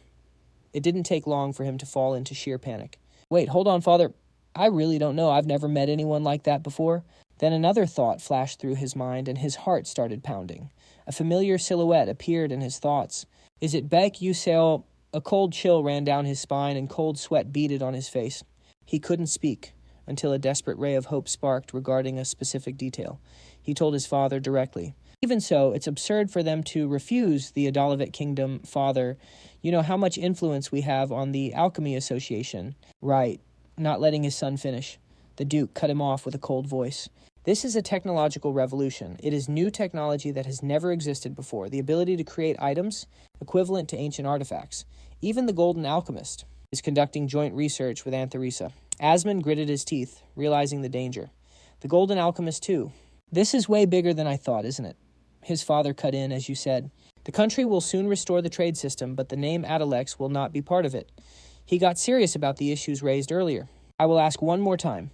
It didn't take long for him to fall into sheer panic. Wait, hold on, Father. I really don't know. I've never met anyone like that before. Then another thought flashed through his mind, and his heart started pounding. A familiar silhouette appeared in his thoughts. Is it Baek Yu-seol? A cold chill ran down his spine, and cold sweat beaded on his face. He couldn't speak until a desperate ray of hope sparked regarding a specific detail. He told his father directly. Even so, it's absurd for them to refuse the Adalavet Kingdom, Father. You know how much influence we have on the Alchemy Association. Right. Not letting his son finish. The Duke cut him off with a cold voice. This is a technological revolution. It is new technology that has never existed before. The ability to create items equivalent to ancient artifacts. Even the Golden Alchemist is conducting joint research with Antharisa. Asmon gritted his teeth, realizing the danger. The Golden Alchemist, too. This is way bigger than I thought, isn't it? His father cut in, as you said. The country will soon restore the trade system, but the name Adalex will not be part of it. He got serious about the issues raised earlier. I will ask one more time.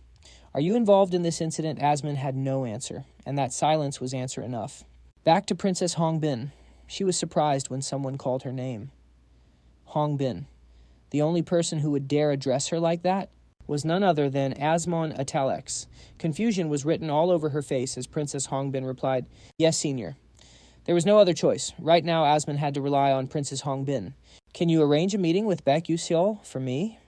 Are you involved in this incident? Asmon had no answer, and that silence was answer enough. Back to Princess Hongbin. She was surprised when someone called her name. Hongbin. The only person who would dare address her like that was none other than Asmon Atalex. Confusion was written all over her face as Princess Hongbin replied, Yes, Senior. There was no other choice. Right now, Asmon had to rely on Princess Hongbin. Can you arrange a meeting with Baek Yu-seol for me?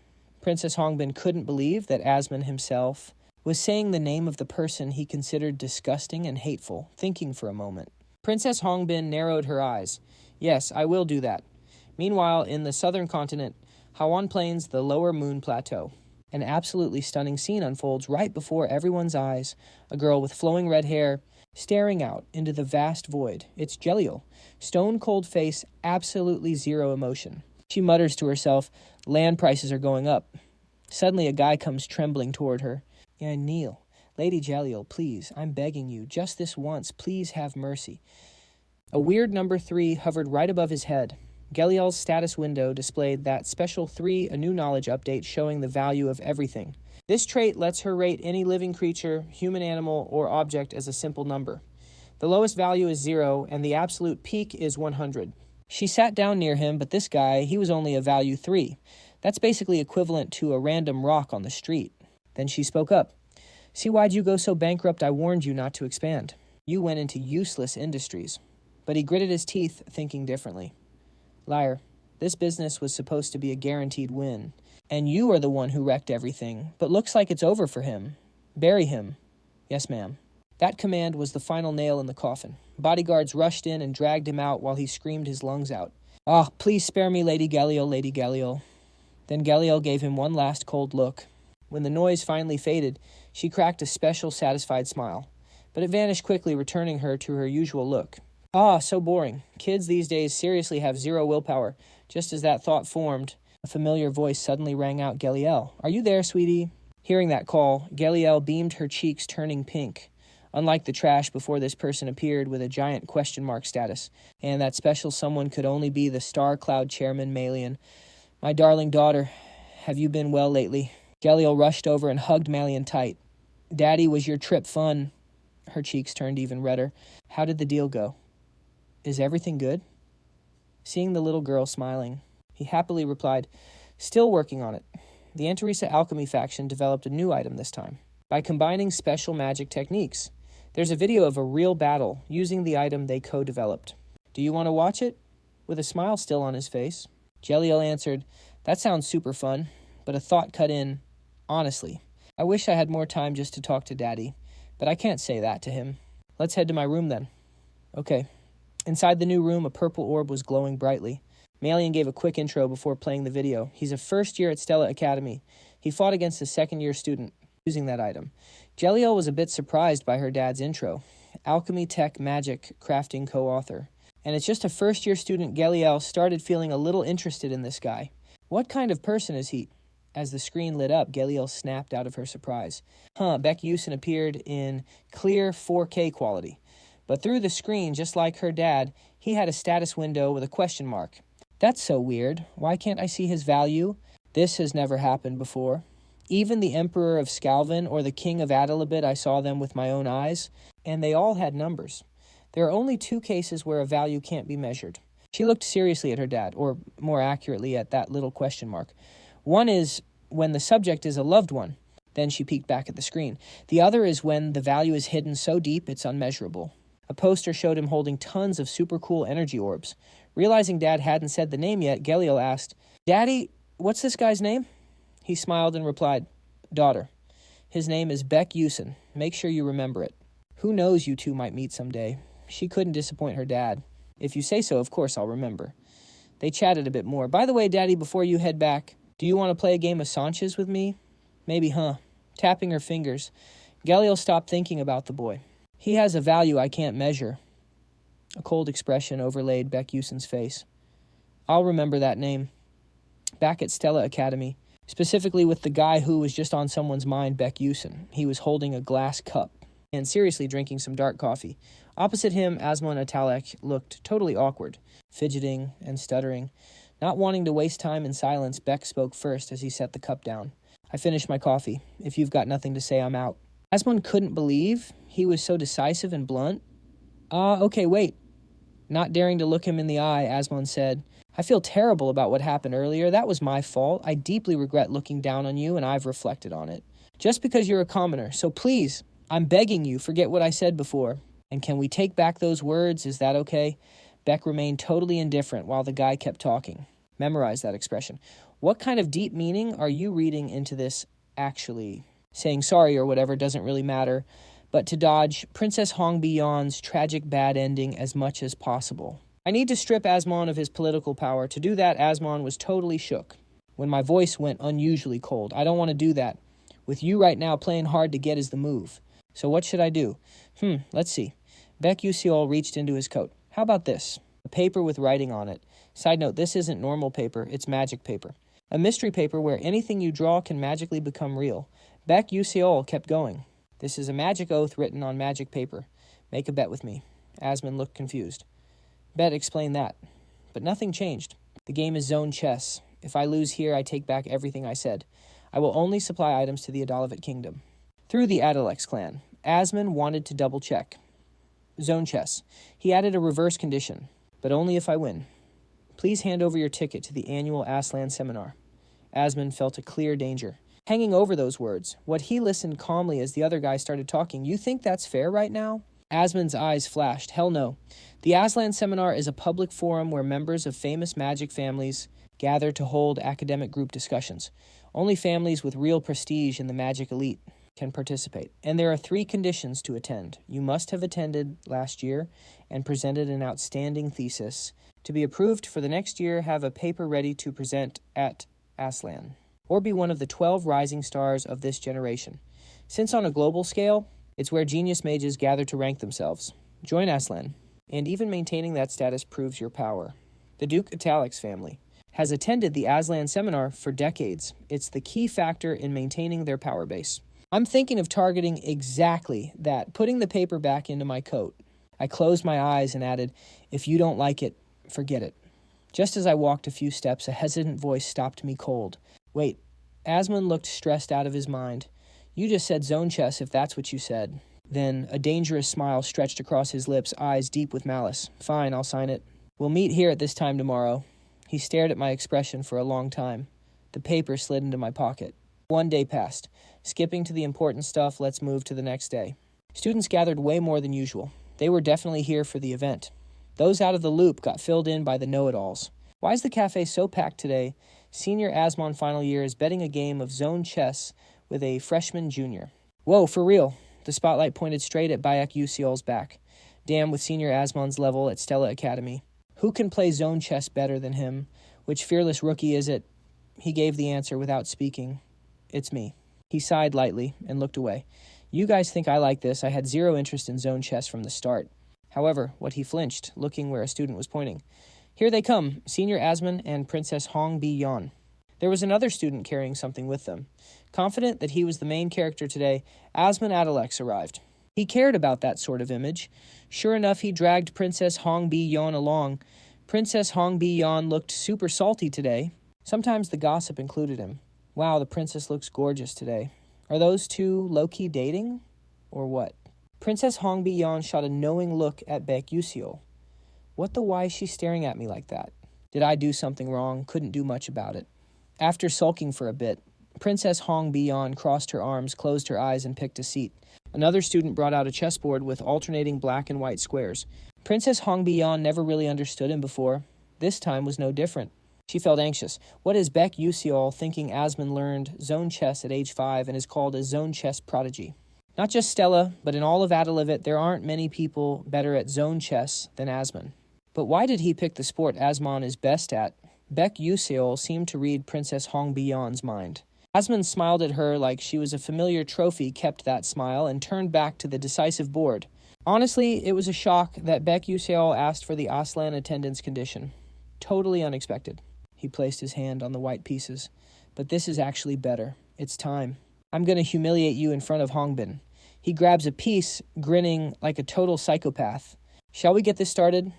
Princess Hongbin couldn't believe that Asmon himself was saying the name of the person he considered disgusting and hateful, thinking for a moment. Princess Hongbin narrowed her eyes. Yes, I will do that. Meanwhile, in the southern continent, Hawan Plains, the lower moon plateau. An absolutely stunning scene unfolds right before everyone's eyes. A girl with flowing red hair staring out into the vast void. It's Jeliel. Stone-cold face, absolutely zero emotion. She mutters to herself, land prices are going up. Suddenly a guy comes trembling toward her. Yeah, kneel. Lady Jeliel, please, I'm begging you, just this once, please have mercy. A weird number 3 hovered right above his head. Geliel's status window displayed that special 3, a new knowledge update showing the value of everything. This trait lets her rate any living creature, human, animal, or object as a simple number. The lowest value is 0, and the absolute peak is 100. She sat down near him, but this guy, he was only a value 3. That's basically equivalent to a random rock on the street. Then she spoke up. See, why'd you go so bankrupt? I warned you not to expand. You went into useless industries. But he gritted his teeth, thinking differently. Liar, this business was supposed to be a guaranteed win. And you are the one who wrecked everything, but looks like it's over for him. Bury him. Yes, ma'am. That command was the final nail in the coffin. Bodyguards rushed in and dragged him out while he screamed his lungs out. Ah, please spare me, Lady Galliel, Lady Galliel. Then Galliel gave him one last cold look. When the noise finally faded, she cracked a special, satisfied smile. But it vanished quickly, returning her to her usual look. Ah, so boring. Kids these days seriously have 0 willpower. Just as that thought formed, a familiar voice suddenly rang out, Galliel. Are you there, sweetie? Hearing that call, Galliel beamed, her cheeks turning pink. Unlike the trash before, this person appeared with a giant question mark status, and that special someone could only be the Star Cloud Chairman Malian. My darling daughter, have you been well lately? Galliel rushed over and hugged Malian tight. Daddy, was your trip fun? Her cheeks turned even redder. How did the deal go? Is everything good? Seeing the little girl smiling, he happily replied, still working on it. The Antarisa Alchemy faction developed a new item this time, by combining special magic techniques. There's a video of a real battle using the item they co-developed. Do you want to watch it? With a smile still on his face, Galliel answered, that sounds super fun, but a thought cut in, honestly, I wish I had more time just to talk to Daddy, but I can't say that to him. Let's head to my room then. Okay. Inside the new room, a purple orb was glowing brightly. Malian gave a quick intro before playing the video. He's a first year at Stella Academy. He fought against a second-year student using that item. Galliel was a bit surprised by her dad's intro. Alchemy Tech Magic Crafting co-author. And it's just a first-year student, Galliel started feeling a little interested in this guy. What kind of person is he? As the screen lit up, Galliel snapped out of her surprise. Baek Yu-seol appeared in clear 4K quality. But through the screen, just like her dad, he had a status window with a question mark. That's so weird. Why can't I see his value? This has never happened before. Even the Emperor of Scalvin or the King of Adalabit, I saw them with my own eyes, and they all had numbers. There are only 2 cases where a value can't be measured. She looked seriously at her dad, or more accurately at that little question mark. One is when the subject is a loved one. Then she peeked back at the screen. The other is when the value is hidden so deep it's unmeasurable. A poster showed him holding tons of super cool energy orbs. Realizing Dad hadn't said the name yet, Galliel asked, Daddy, what's this guy's name? He smiled and replied, Daughter. His name is Baek Yu-seol. Make sure you remember it. Who knows, you two might meet someday. She couldn't disappoint her dad. If you say so, of course I'll remember. They chatted a bit more. By the way, Daddy, before you head back, do you want to play a game of Sanchez with me? Maybe, huh? Tapping her fingers, Galliel stopped thinking about the boy. He has a value I can't measure. A cold expression overlaid Baek Yu-seol's face. I'll remember that name. Back at Stella Academy, specifically with the guy who was just on someone's mind, Baek Yu-seol. He was holding a glass cup and seriously drinking some dark coffee. Opposite him, Asmon Atalek looked totally awkward, fidgeting and stuttering. Not wanting to waste time in silence, Beck spoke first as he set the cup down. I finished my coffee. If you've got nothing to say, I'm out. Asmon couldn't believe he was so decisive and blunt. Okay, wait. Not daring to look him in the eye, Asmon said, I feel terrible about what happened earlier. That was my fault. I deeply regret looking down on you, and I've reflected on it. Just because you're a commoner. So please, I'm begging you, forget what I said before. And can we take back those words? Is that okay? Beck remained totally indifferent while the guy kept talking. Memorize that expression. What kind of deep meaning are you reading into this actually? Saying sorry or whatever doesn't really matter, but to dodge Princess Hong-Biyon's tragic bad ending as much as possible. I need to strip Asmon of his political power. To do that, Asmon was totally shook. When my voice went unusually cold. I don't want to do that. With you right now, playing hard to get is the move. So what should I do? Let's see. Baek Yu-seol reached into his coat. How about this? A paper with writing on it. Side note, this isn't normal paper, it's magic paper. A mystery paper where anything you draw can magically become real. Baek Yu-seol kept going. This is a magic oath written on magic paper. Make a bet with me. Asmon looked confused. Bet, explain that. But nothing changed. The game is zone chess. If I lose here, I take back everything I said. I will only supply items to the Adalevit Kingdom. Through the Adalex clan, Asmon wanted to double-check. Zone chess. He added a reverse condition, but only if I win. Please hand over your ticket to the annual Aslan seminar. Asmon felt a clear danger. Hanging over those words, what he listened calmly as the other guy started talking. You think that's fair right now? Asmon's eyes flashed. Hell no. The Aslan seminar is a public forum where members of famous magic families gather to hold academic group discussions. Only families with real prestige in the magic elite can participate. And there are 3 conditions to attend. You must have attended last year and presented an outstanding thesis. To be approved for the next year, have a paper ready to present at Aslan, or be one of the 12 rising stars of this generation. Since on a global scale, it's where genius mages gather to rank themselves. Join Aslan, and even maintaining that status proves your power. The Duke Italix family has attended the Aslan seminar for decades. It's the key factor in maintaining their power base. I'm thinking of targeting exactly that, putting the paper back into my coat. I closed my eyes and added, if you don't like it, forget it. Just as I walked a few steps, a hesitant voice stopped me cold. Wait, Asmon looked stressed out of his mind. You just said zone chess if that's what you said. Then a dangerous smile stretched across his lips, eyes deep with malice. Fine, I'll sign it. We'll meet here at this time tomorrow. He stared at my expression for a long time. The paper slid into my pocket. 1 day passed. Skipping to the important stuff, let's move to the next day. Students gathered way more than usual. They were definitely here for the event. Those out of the loop got filled in by the know-it-alls. Why is the cafe so packed today? Senior Asmon final year is betting a game of zone chess with a freshman junior. Whoa, for real. The spotlight pointed straight at Baek Yu-seol's back. Damn, with Senior Asmon's level at Stella Academy. Who can play zone chess better than him? Which fearless rookie is it? He gave the answer without speaking. It's me. He sighed lightly and looked away. You guys think I like this. I had zero interest in zone chess from the start. However, what he flinched, looking where a student was pointing. Here they come, Senior Asmon and Princess Hong Bi-yeon. There was another student carrying something with them. Confident that he was the main character today, Asmon Adalex arrived. He cared about that sort of image. Sure enough, he dragged Princess Hong Bi-yeon along. Princess Hong Bi-yeon looked super salty today. Sometimes the gossip included him. Wow, the princess looks gorgeous today. Are those two low-key dating? Or what? Princess Hong Bi-yeon shot a knowing look at Baek Yu-seol. What the why is she staring at me like that? Did I do something wrong? Couldn't do much about it. After sulking for a bit, Princess Hong Bi-yeon crossed her arms, closed her eyes, and picked a seat. Another student brought out a chessboard with alternating black and white squares. Princess Hong Bi-yeon never really understood him before. This time was no different. She felt anxious. What is Baek Yu-seol thinking Asmon learned zone chess at age 5 and is called a zone chess prodigy? Not just Stella, but in all of Adalevit, there aren't many people better at zone chess than Asmon. But why did he pick the sport Asmon is best at? Baek Yu-seol seemed to read Princess Hong Bi-yeon's mind. Asmon smiled at her like she was a familiar trophy, kept that smile, and turned back to the decisive board. Honestly, it was a shock that Baek Yu-seol asked for the Aslan attendance condition. Totally unexpected. He placed his hand on the white pieces. But this is actually better. It's time. I'm going to humiliate you in front of Hongbin. He grabs a piece, grinning like a total psychopath. Shall we get this started?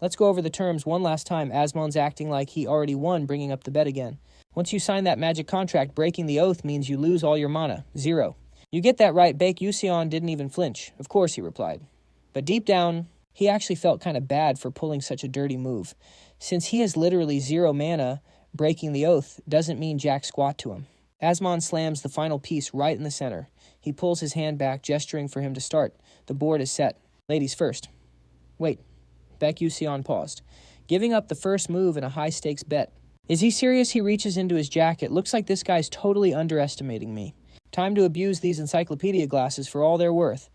Let's go over the terms one last time. Asmon's acting like he already won, bringing up the bet again. Once you sign that magic contract, breaking the oath means you lose all your mana. 0. You get that right. Baek Yu-seol didn't even flinch. Of course, he replied. But deep down, he actually felt kind of bad for pulling such a dirty move. Since he has literally 0 mana, breaking the oath doesn't mean jack squat to him. Asmon slams the final piece right in the center. He pulls his hand back, gesturing for him to start. The board is set. Ladies first. Wait. Baek Yu-seol paused, giving up the first move in a high-stakes bet. Is he serious? He reaches into his jacket. Looks like this guy's totally underestimating me. Time to abuse these encyclopedia glasses for all they're worth.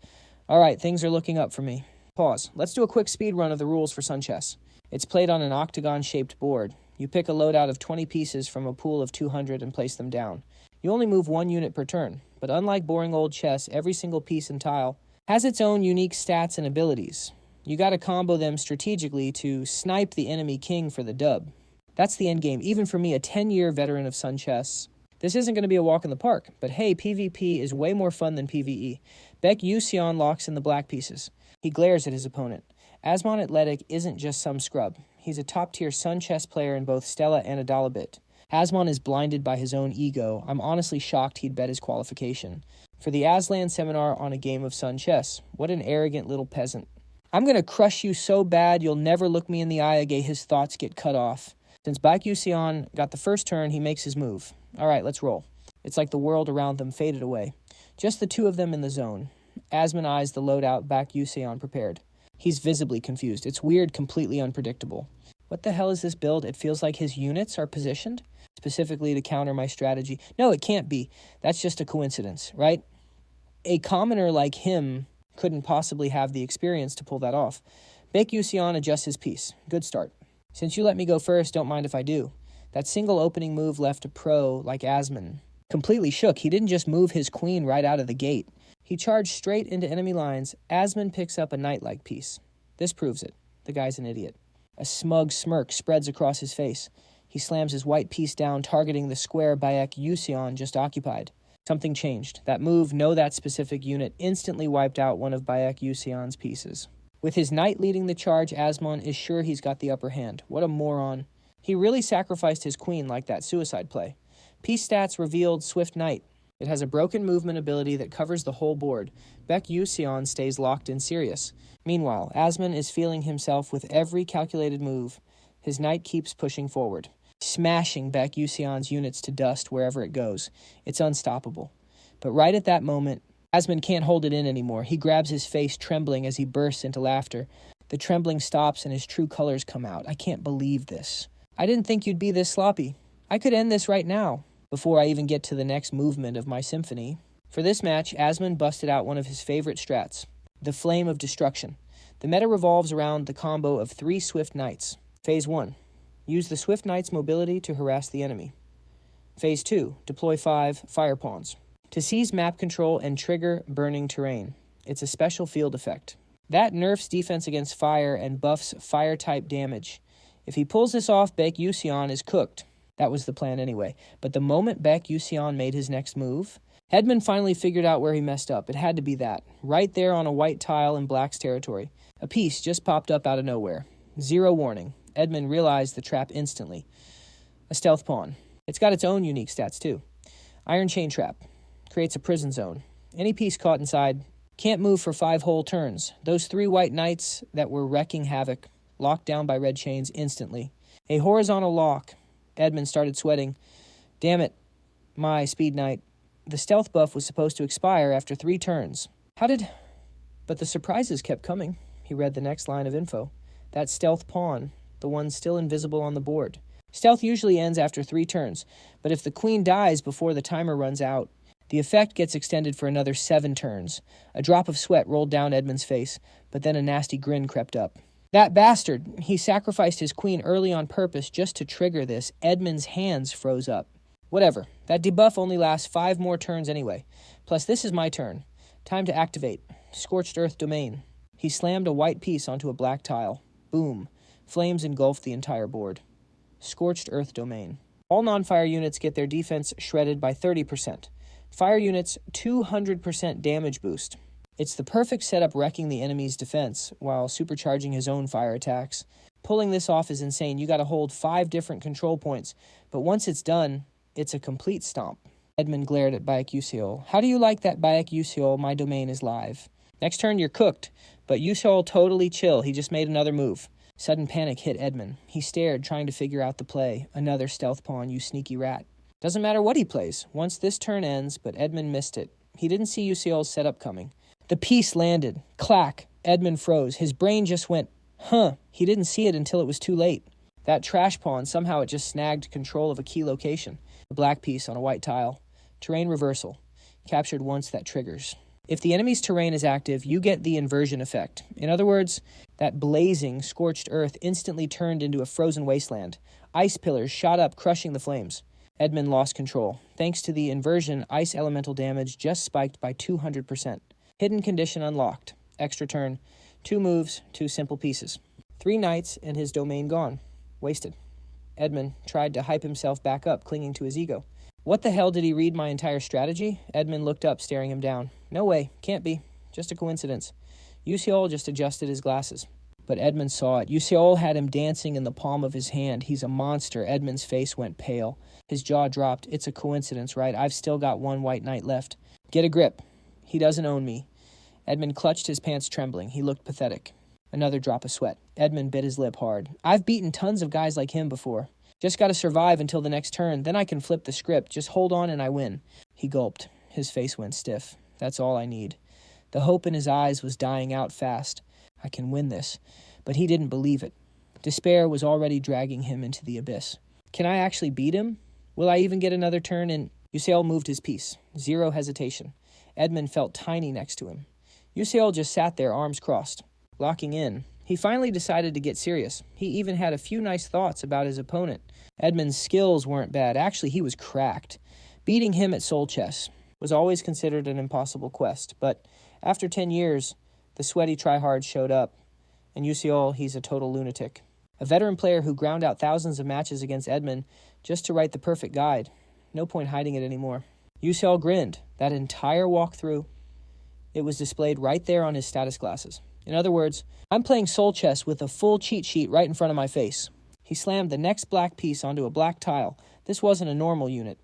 All right, things are looking up for me. Pause. Let's do a quick speed run of the rules for Sun Chess. It's played on an octagon-shaped board. You pick a load out of 20 pieces from a pool of 200 and place them down. You only move 1 unit per turn, but unlike boring old chess, every single piece and tile has its own unique stats and abilities. You gotta combo them strategically to snipe the enemy king for the dub. That's the endgame, even for me, a 10-year veteran of Sun Chess. This isn't going to be a walk in the park, but hey, PvP is way more fun than PvE. Baek Yu-seol locks in the black pieces. He glares at his opponent. Asmon Athletic isn't just some scrub. He's a top-tier Sun Chess player in both Stella and Adalabit. Asmon is blinded by his own ego. I'm honestly shocked he'd bet his qualification for the Aslan seminar on a game of sun chess. What an arrogant little peasant. I'm going to crush you so bad you'll never look me in the eye again. His thoughts get cut off. Since Baek Yu-seol got the first turn, he makes his move. All right, let's roll. It's like the world around them faded away. Just the two of them in the zone. Asmon eyes the loadout Baek Yu-seol prepared. He's visibly confused. It's weird, completely unpredictable. What the hell is this build? It feels like his units are positioned specifically to counter my strategy. No, it can't be. That's just a coincidence, right? A commoner like him couldn't possibly have the experience to pull that off. Baek Yu-seol adjusts his piece. Good start. Since you let me go first, don't mind if I do. That single opening move left a pro like Asmon completely shook. He didn't just move his queen right out of the gate. He charged straight into enemy lines. Asmon picks up a knight-like piece. This proves it. The guy's an idiot. A smug smirk spreads across his face. He slams his white piece down, targeting the square Baek Yu-seol just occupied. Something changed. That move, that specific unit, instantly wiped out one of Baek Yu-seol's pieces. With his knight leading the charge, Asmon is sure he's got the upper hand. What a moron. He really sacrificed his queen like that suicide play. Piece stats revealed Swift Knight. It has a broken movement ability that covers the whole board. Baek Yu-seol stays locked in serious. Meanwhile, Asmon is feeling himself with every calculated move. His knight keeps pushing forward, smashing Baek Yu-seol's units to dust wherever it goes. It's unstoppable. But right at that moment, Asmon can't hold it in anymore. He grabs his face, trembling as he bursts into laughter. The trembling stops and his true colors come out. I can't believe this. I didn't think you'd be this sloppy. I could end this right now, before I even get to the next movement of my symphony. For this match, Asmon busted out one of his favorite strats, the Flame of Destruction. The meta revolves around the combo of 3 Swift Knights. Phase 1. Use the Swift Knight's mobility to harass the enemy. Phase 2. Deploy 5 Fire Pawns to seize map control and trigger burning terrain. It's a special field effect. That nerfs defense against fire and buffs fire-type damage. If he pulls this off, Baek Yu-seol is cooked. That was the plan anyway. But the moment Baek Yu-seol made his next move, Edmund finally figured out where he messed up. It had to be that. Right there on a white tile in Black's territory. A piece just popped up out of nowhere. Zero warning. Edmund realized the trap instantly. A stealth pawn. It's got its own unique stats too. Iron Chain Trap. Creates a prison zone. Any piece caught inside can't move for 5 whole turns. Those 3 white knights that were wrecking havoc, locked down by red chains instantly. A horizontal lock. Edmund started sweating. Damn it, my speed knight. The stealth buff was supposed to expire after 3 turns. But the surprises kept coming. He read the next line of info. That stealth pawn, the one still invisible on the board. Stealth usually ends after 3 turns, but if the queen dies before the timer runs out, the effect gets extended for another 7 turns. A drop of sweat rolled down Edmund's face, but then a nasty grin crept up. That bastard! He sacrificed his queen early on purpose just to trigger this. Edmund's hands froze up. Whatever. That debuff only lasts 5 more turns anyway. Plus, this is my turn. Time to activate. Scorched Earth Domain. He slammed a white piece onto a black tile. Boom. Flames engulfed the entire board. Scorched Earth Domain. All non-fire units get their defense shredded by 30%. Fire units, 200% damage boost. It's the perfect setup wrecking the enemy's defense while supercharging his own fire attacks. Pulling this off is insane. You gotta hold 5 different control points, but once it's done, it's a complete stomp. Edmund glared at Baek Yu-seol. How do you like that, Baek Yu-seol? My domain is live. Next turn, you're cooked, but Yu-seol totally chill. He just made another move. Sudden panic hit Edmund. He stared, trying to figure out the play. Another stealth pawn, you sneaky rat. Doesn't matter what he plays. Once this turn ends, but Edmund missed it. He didn't see Yu-seol's setup coming. The piece landed. Clack. Edmund froze. His brain just went, huh. He didn't see it until it was too late. That trash pawn, somehow it just snagged control of a key location. A black piece on a white tile. Terrain reversal. Captured once, that triggers. If the enemy's terrain is active, you get the inversion effect. In other words, that blazing, scorched earth instantly turned into a frozen wasteland. Ice pillars shot up, crushing the flames. Edmund lost control. Thanks to the inversion, ice elemental damage just spiked by 200%. Hidden condition unlocked. Extra turn. 2 moves, 2 simple pieces. 3 knights and his domain gone. Wasted. Edmund tried to hype himself back up, clinging to his ego. What the hell, did he read my entire strategy? Edmund looked up, staring him down. No way. Can't be. Just a coincidence. Yu-seol just adjusted his glasses. but Edmund saw it. Yu-seol had him dancing in the palm of his hand. He's a monster. Edmund's face went pale. His jaw dropped. It's a coincidence, right? I've still got one white knight left. Get a grip. He doesn't own me. Edmund clutched his pants, trembling. He looked pathetic. Another drop of sweat. Edmund bit his lip hard. I've beaten tons of guys like him before. Just gotta survive until the next turn, then I can flip the script. Just hold on and I win. He gulped. His face went stiff. That's all I need. The hope in his eyes was dying out fast. I can win this. But he didn't believe it. Despair was already dragging him into the abyss. Can I actually beat him? Will I even get another turn in? Yu-seol moved his piece. Zero hesitation. Edmund felt tiny next to him. Yu-seol just sat there, arms crossed, locking in. He finally decided to get serious. He even had a few nice thoughts about his opponent. Edmund's skills weren't bad. Actually, he was cracked. Beating him at soul chess was always considered an impossible quest, but after 10 years, the sweaty tryhard showed up, and Yu-seol, he's a total lunatic. A veteran player who ground out thousands of matches against Edmund just to write the perfect guide. No point hiding it anymore. Yu-seol grinned. That entire walkthrough, it was displayed right there on his status glasses. In other words, I'm playing soul chess with a full cheat sheet right in front of my face. He slammed the next black piece onto a black tile. This wasn't a normal unit.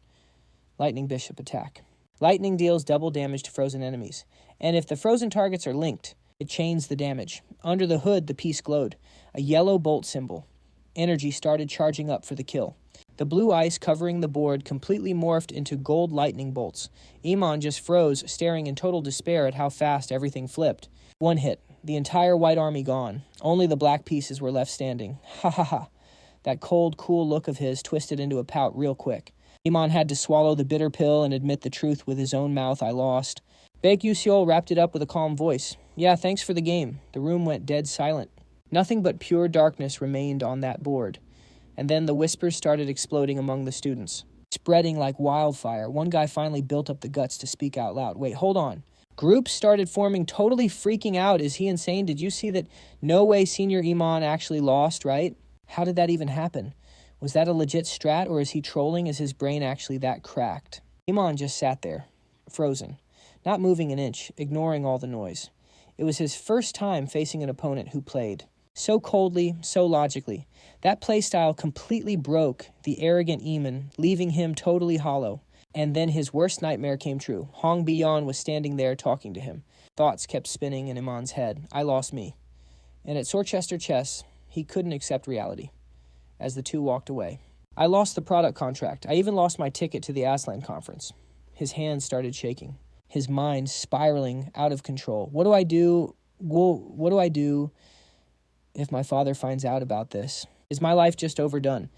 Lightning Bishop attack. Lightning deals double damage to frozen enemies. And if the frozen targets are linked, it chains the damage. Under the hood, the piece glowed. A yellow bolt symbol. Energy started charging up for the kill. The blue ice covering the board completely morphed into gold lightning bolts. Iman just froze, staring in total despair at how fast everything flipped. One hit. The entire white army gone. Only the black pieces were left standing. Ha ha ha. That cold, cool look of his twisted into a pout real quick. Iman had to swallow the bitter pill and admit the truth with his own mouth. I lost. Baek Yu-seol wrapped it up with a calm voice. Yeah, thanks for the game. The room went dead silent. Nothing but pure darkness remained on that board. And then the whispers started exploding among the students, spreading like wildfire. One guy finally built up the guts to speak out loud. Wait, hold on. Groups started forming, totally freaking out. Is he insane? Did you see that? No way Senior Iman actually lost, right? How did that even happen? Was that a legit strat, or is he trolling? Is his brain actually that cracked? Iman just sat there, frozen, not moving an inch, ignoring all the noise. It was his first time facing an opponent who played so coldly, so logically. That playstyle completely broke the arrogant Iman, leaving him totally hollow. And then his worst nightmare came true. Hong Bi-yon was standing there talking to him. Thoughts kept spinning in Iman's head. I lost me. And at Sorchester Chess, he couldn't accept reality. As the two walked away, I lost the product contract. I even lost my ticket to the Aslan conference. His hands started shaking. His mind spiraling out of control. What do I do? What do I do if my father finds out about this? Is my life just overdone?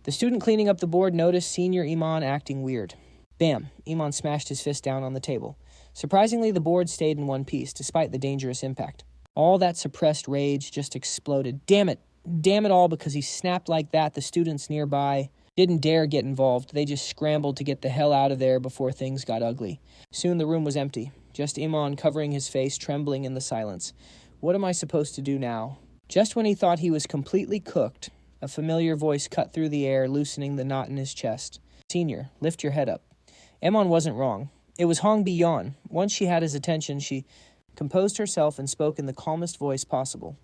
The student cleaning up the board noticed Senior Iman acting weird. Bam! Iman smashed his fist down on the table. Surprisingly, the board stayed in one piece, despite the dangerous impact. All that suppressed rage just exploded. Damn it! Damn it all, because he snapped like that, the students nearby didn't dare get involved. They just scrambled to get the hell out of there before things got ugly. Soon the room was empty, just Iman covering his face, trembling in the silence. What am I supposed to do now? Just when he thought he was completely cooked, a familiar voice cut through the air, loosening the knot in his chest. Senior, lift your head up. Iman wasn't wrong. It was Hong Bi-yon. Once she had his attention, she composed herself and spoke in the calmest voice possible.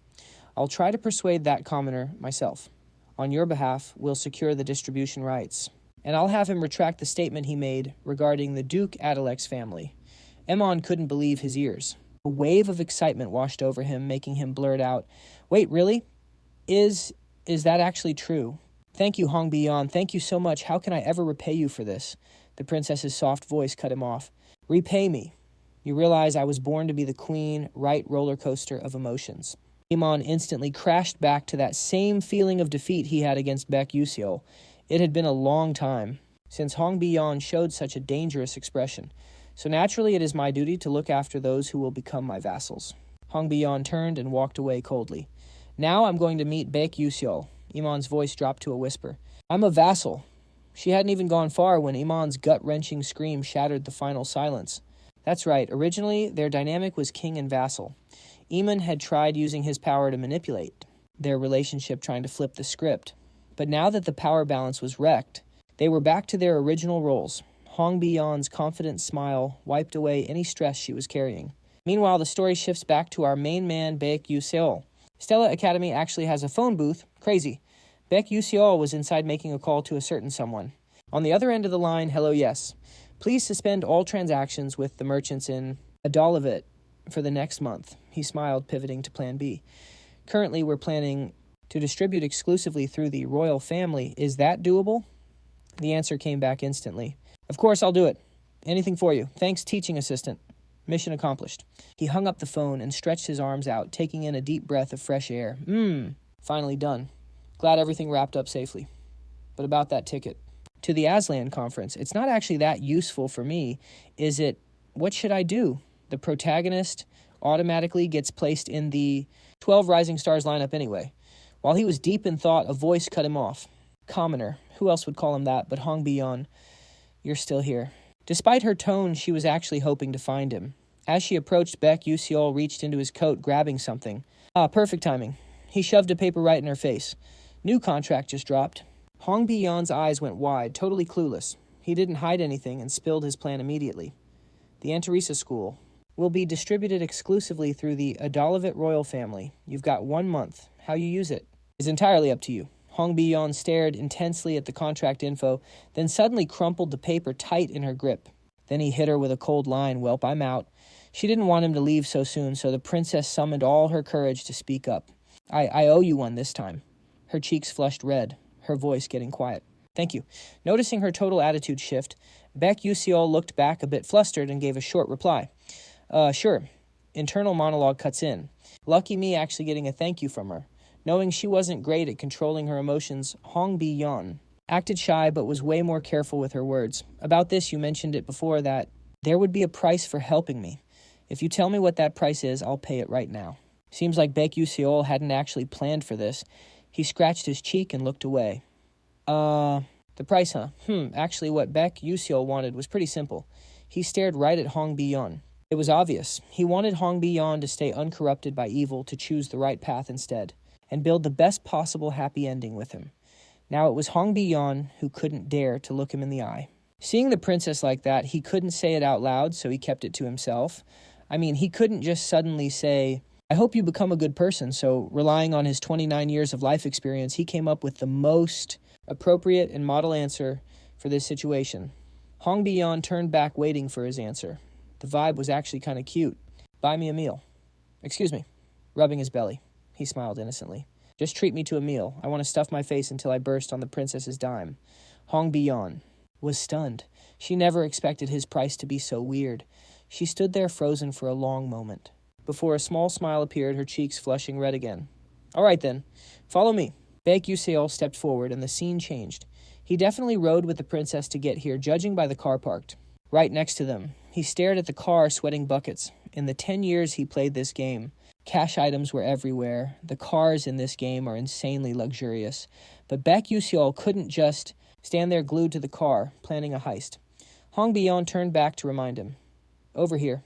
I'll try to persuade that commoner myself. On your behalf, we'll secure the distribution rights. And I'll have him retract the statement he made regarding the Duke Adalek's family. Iman couldn't believe his ears. A wave of excitement washed over him, making him blurt out, Wait, really? Is that actually true? Thank you, Hong Bi-yon. Thank you so much. How can I ever repay you for this? The princess's soft voice cut him off. Repay me. You realize I was born to be the queen, right roller coaster of emotions. Iman instantly crashed back to that same feeling of defeat he had against Baek Yu-seol. It had been a long time since Hong Bi-yon showed such a dangerous expression. So naturally it is my duty to look after those who will become my vassals. Hong Bi-yon turned and walked away coldly. Now I'm going to meet Baek Yu-seol. Iman's voice dropped to a whisper. I'm a vassal. She hadn't even gone far when Iman's gut-wrenching scream shattered the final silence. That's right, originally their dynamic was king and vassal. Iman had tried using his power to manipulate their relationship, trying to flip the script. But now that the power balance was wrecked, they were back to their original roles. Hong Bi-yon's confident smile wiped away any stress she was carrying. Meanwhile, the story shifts back to our main man, Baek Yu-seol. Stella Academy actually has a phone booth. Crazy. Baek Yu-seol was inside making a call to a certain someone. On the other end of the line, hello, yes. Please suspend all transactions with the merchants in Adolivit for the next month. He smiled, pivoting to plan B. Currently, we're planning to distribute exclusively through the royal family. Is that doable? The answer came back instantly. Of course, I'll do it. Anything for you. Thanks, teaching assistant. Mission accomplished. He hung up the phone and stretched his arms out, taking in a deep breath of fresh air. Finally done. Glad everything wrapped up safely. But about that ticket. To the Aslan conference, it's not actually that useful for me, is it? What should I do? The protagonist automatically gets placed in the 12 Rising Stars lineup anyway. While he was deep in thought, a voice cut him off. Commoner. Who else would call him that but Hong Bi-yon? You're still here. Despite her tone, she was actually hoping to find him. As she approached, Baek Yu-seol reached into his coat, grabbing something. Perfect timing. He shoved a paper right in her face. New contract just dropped. Hong Bi-yon's eyes went wide, totally clueless. He didn't hide anything and spilled his plan immediately. The Antarisa School will be distributed exclusively through the Adolivit royal family. You've got 1 month. How you use it is entirely up to you. Hong Bi-yon stared intensely at the contract info, then suddenly crumpled the paper tight in her grip. Then he hit her with a cold line. Welp, I'm out. She didn't want him to leave so soon, so the princess summoned all her courage to speak up. I owe you one this time. Her cheeks flushed red, her voice getting quiet. Thank you. Noticing her total attitude shift, Baek Yu-seol looked back a bit flustered and gave a short reply. Sure. Internal monologue cuts in. Lucky me actually getting a thank you from her. Knowing she wasn't great at controlling her emotions, Hong Bi-yon acted shy but was way more careful with her words. About this, you mentioned it before that there would be a price for helping me. If you tell me what that price is, I'll pay it right now. Seems like Baek Yu-seol hadn't actually planned for this. He scratched his cheek and looked away. The price, huh? Actually what Baek Yu-seol wanted was pretty simple. He stared right at Hong Bi-yon. It was obvious. He wanted Hong Bi-yon to stay uncorrupted by evil, to choose the right path instead, and build the best possible happy ending with him. Now it was Hong Bi-yon who couldn't dare to look him in the eye. Seeing the princess like that, he couldn't say it out loud, so he kept it to himself. He couldn't just suddenly say, I hope you become a good person, so relying on his 29 years of life experience, he came up with the most appropriate and model answer for this situation. Hong Bi-yon turned back waiting for his answer. The vibe was actually kind of cute. Buy me a meal. Excuse me. Rubbing his belly. He smiled innocently. Just treat me to a meal. I want to stuff my face until I burst on the princess's dime. Hong Bi-yon was stunned. She never expected his price to be so weird. She stood there frozen for a long moment, before a small smile appeared, her cheeks flushing red again. All right then, follow me. Baek Yu-seol stepped forward and the scene changed. He definitely rode with the princess to get here, judging by the car parked right next to them. He stared at the car, sweating buckets. In the 10 years he played this game, cash items were everywhere. The cars in this game are insanely luxurious. But Baek Yu-seol couldn't just stand there glued to the car, planning a heist. Hong Bi-yon turned back to remind him. Over here.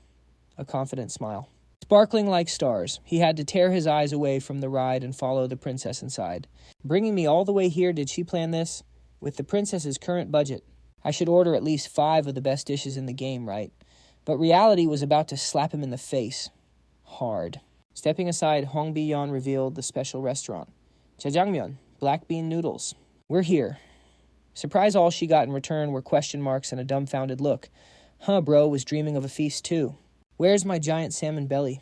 A confident smile. Sparkling like stars, he had to tear his eyes away from the ride and follow the princess inside. Bringing me all the way here, did she plan this? With the princess's current budget, I should order at least 5 of the best dishes in the game, right? But reality was about to slap him in the face. Hard. Stepping aside, Hong Bi-yon revealed the special restaurant. Jjajangmyeon, black bean noodles. We're here. Surprise, all she got in return were question marks and a dumbfounded look. Bro was dreaming of a feast too. Where's my giant salmon belly?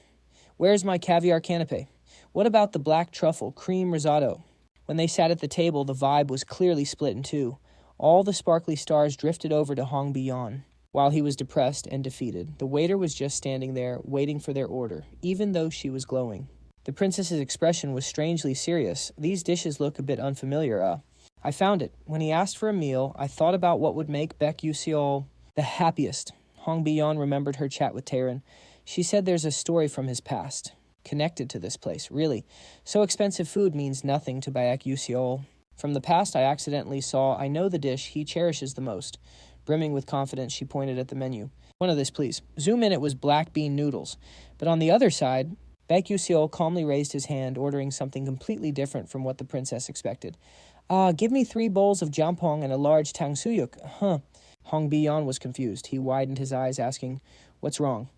Where's my caviar canapé? What about the black truffle cream risotto? When they sat at the table, the vibe was clearly split in two. All the sparkly stars drifted over to Hong Bi-yon. While he was depressed and defeated, the waiter was just standing there, waiting for their order, even though she was glowing. The princess's expression was strangely serious. These dishes look a bit unfamiliar. I found it. When he asked for a meal, I thought about what would make Baek Yu-seol the happiest. Hong Bi-yon remembered her chat with Taerin. She said there's a story from his past, connected to this place, really. So expensive food means nothing to Baek Yu-seol. From the past, I accidentally saw, I know the dish he cherishes the most. Brimming with confidence, she pointed at the menu. One of this, please. Zoom in, it was black bean noodles. But on the other side, Baek Yu-seol calmly raised his hand, ordering something completely different from what the princess expected. Give me 3 bowls of jampong and a large tangsuyuk. Hong Bi-yon was confused. He widened his eyes, asking, what's wrong?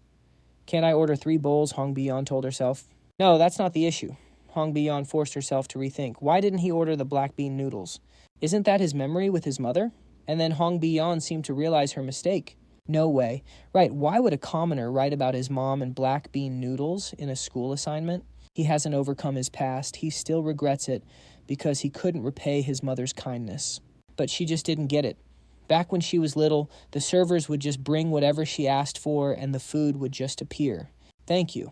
Can't I order 3 bowls? Hong Bi-yon told herself. No, that's not the issue. Hong Bi-yeon forced herself to rethink. Why didn't he order the black bean noodles? Isn't that his memory with his mother? And then Hong Bi-yeon seemed to realize her mistake. No way. Right, why would a commoner write about his mom and black bean noodles in a school assignment? He hasn't overcome his past. He still regrets it because he couldn't repay his mother's kindness. But she just didn't get it. Back when she was little, the servers would just bring whatever she asked for and the food would just appear. Thank you.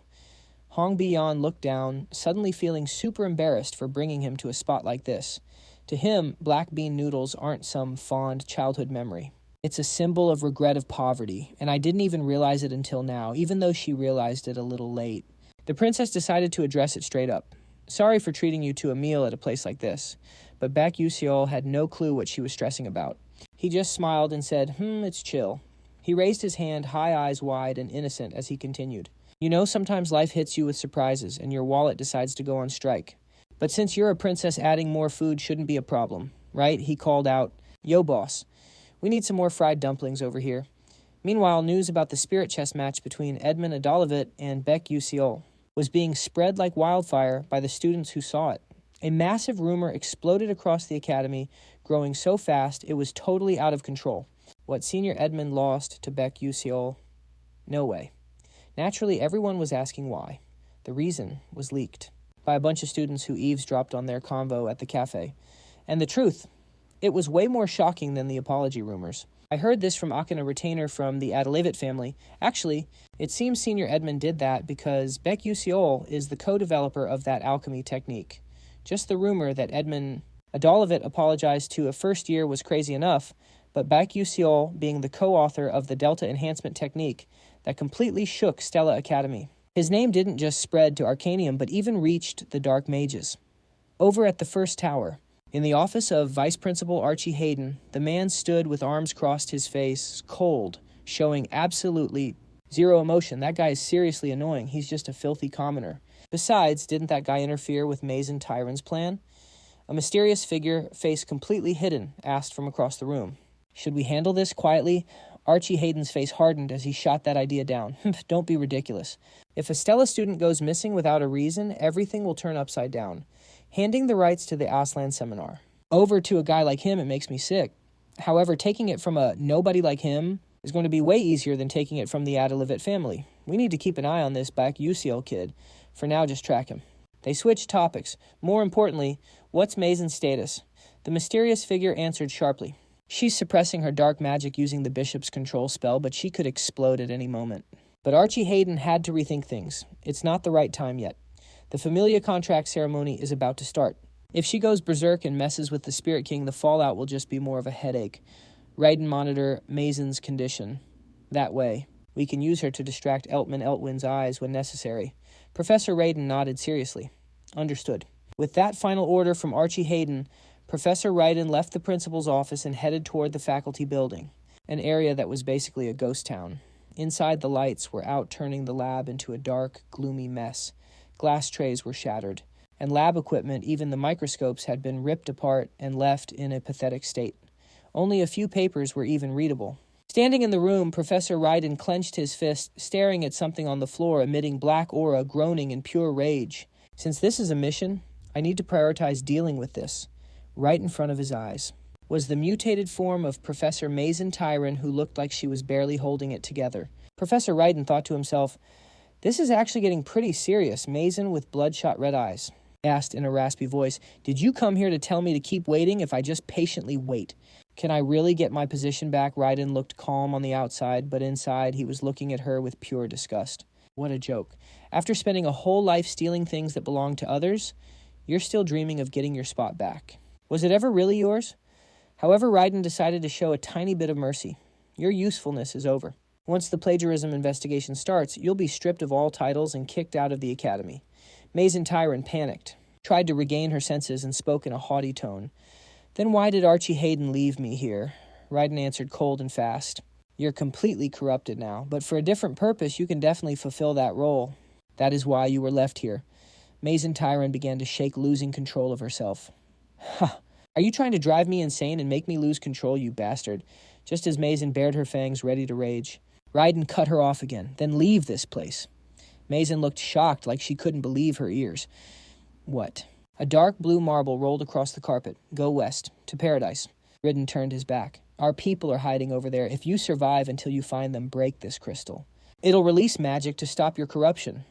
Hong Bi-yeon looked down, suddenly feeling super embarrassed for bringing him to a spot like this. To him, black bean noodles aren't some fond childhood memory. It's a symbol of regret of poverty, and I didn't even realize it until now, even though she realized it a little late. The princess decided to address it straight up. Sorry for treating you to a meal at a place like this. But Baek Yu-seol had no clue what she was stressing about. He just smiled and said, it's chill. He raised his hand, high eyes wide and innocent, as he continued. You know, sometimes life hits you with surprises, and your wallet decides to go on strike. But since you're a princess, adding more food shouldn't be a problem, right? He called out, Yo, boss. We need some more fried dumplings over here. Meanwhile, news about the spirit chess match between Edmund Adalevit and Baek Yu-seol was being spread like wildfire by the students who saw it. A massive rumor exploded across the academy, growing so fast it was totally out of control. What Senior Edmund lost to Baek Yu-seol? No way. Naturally, everyone was asking why. The reason was leaked by a bunch of students who eavesdropped on their convo at the cafe. And the truth, it was way more shocking than the apology rumors. I heard this from Akana retainer from the Adalevit family. Actually, it seems Senior Edmund did that because Baek Yu-seol is the co-developer of that alchemy technique. Just the rumor that Edmund Adalevit apologized to a first year was crazy enough, but Baek Yu-seol being the co-author of the Delta Enhancement technique that completely shook Stella Academy. His name didn't just spread to Arcanium, but even reached the Dark Mages. Over at the first tower, in the office of Vice Principal Archie Hayden, the man stood with arms crossed, his face cold, showing absolutely zero emotion. That guy is seriously annoying. He's just a filthy commoner. Besides, didn't that guy interfere with Maze and Tyron's plan? A mysterious figure, face completely hidden, asked from across the room. Should we handle this quietly? Archie Hayden's face hardened as he shot that idea down. Don't be ridiculous. If a Stella student goes missing without a reason, everything will turn upside down. Handing the rights to the Aslan seminar over to a guy like him, it makes me sick. However, taking it from a nobody like him is going to be way easier than taking it from the Adalevit family. We need to keep an eye on this Baek Yu-seol kid. For now, just track him. They switched topics. More importantly, what's Mazen's status? The mysterious figure answered sharply. She's suppressing her dark magic using the bishop's control spell, but she could explode at any moment. But Archie Hayden had to rethink things. It's not the right time yet. The Familia contract ceremony is about to start. If she goes berserk and messes with the Spirit King, the fallout will just be more of a headache. Write and monitor Mazen's condition. That way, we can use her to distract Eltman Eltwin's eyes when necessary. Professor Raiden nodded seriously. Understood. With that final order from Archie Hayden, Professor Raiden left the principal's office and headed toward the faculty building, an area that was basically a ghost town. Inside, the lights were out, turning the lab into a dark, gloomy mess. Glass trays were shattered, and lab equipment, even the microscopes, had been ripped apart and left in a pathetic state. Only a few papers were even readable. Standing in the room, Professor Raiden clenched his fist, staring at something on the floor, emitting black aura, groaning in pure rage. Since this is a mission, I need to prioritize dealing with this. Right in front of his eyes was the mutated form of Professor Mazen Tyron, who looked like she was barely holding it together. Professor Raiden thought to himself, this is actually getting pretty serious. Mazen with bloodshot red eyes asked in a raspy voice, did you come here to tell me to keep waiting if I just patiently wait? Can I really get my position back? Raiden looked calm on the outside, but inside he was looking at her with pure disgust. What a joke. After spending a whole life stealing things that belong to others, you're still dreaming of getting your spot back. Was it ever really yours? However, Raiden decided to show a tiny bit of mercy. Your usefulness is over. Once the plagiarism investigation starts, you'll be stripped of all titles and kicked out of the academy. Mazen Tyron panicked, tried to regain her senses, and spoke in a haughty tone. Then why did Archie Hayden leave me here? Raiden answered cold and fast. You're completely corrupted now, but for a different purpose, you can definitely fulfill that role. That is why you were left here. Mazen Tyron began to shake, losing control of herself. Ha! Are you trying to drive me insane and make me lose control, you bastard? Just as Mazen bared her fangs, ready to rage. Raiden cut her off again. Then leave this place. Mazen looked shocked, like she couldn't believe her ears. What? A dark blue marble rolled across the carpet. Go west. To paradise. Ridden turned his back. Our people are hiding over there. If you survive until you find them, break this crystal. It'll release magic to stop your corruption.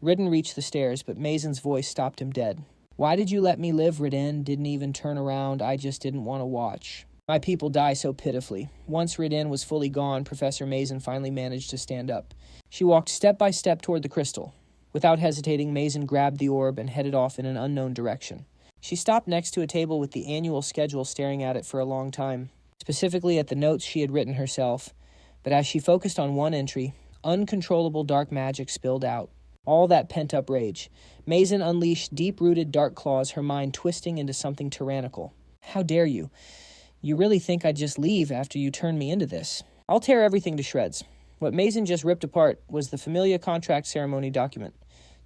Ridden reached the stairs, but Mazen's voice stopped him dead. Why did you let me live, Ridden? Didn't even turn around. I just didn't want to watch. My people die so pitifully. Once Ridden was fully gone, Professor Mazen finally managed to stand up. She walked step by step toward the crystal. Without hesitating, Mazen grabbed the orb and headed off in an unknown direction. She stopped next to a table with the annual schedule, staring at it for a long time, specifically at the notes she had written herself. But as she focused on one entry, uncontrollable dark magic spilled out. All that pent-up rage. Mazen unleashed deep-rooted dark claws, her mind twisting into something tyrannical. How dare you? You really think I'd just leave after you turned me into this? I'll tear everything to shreds. What Mazen just ripped apart was the Familia contract ceremony document.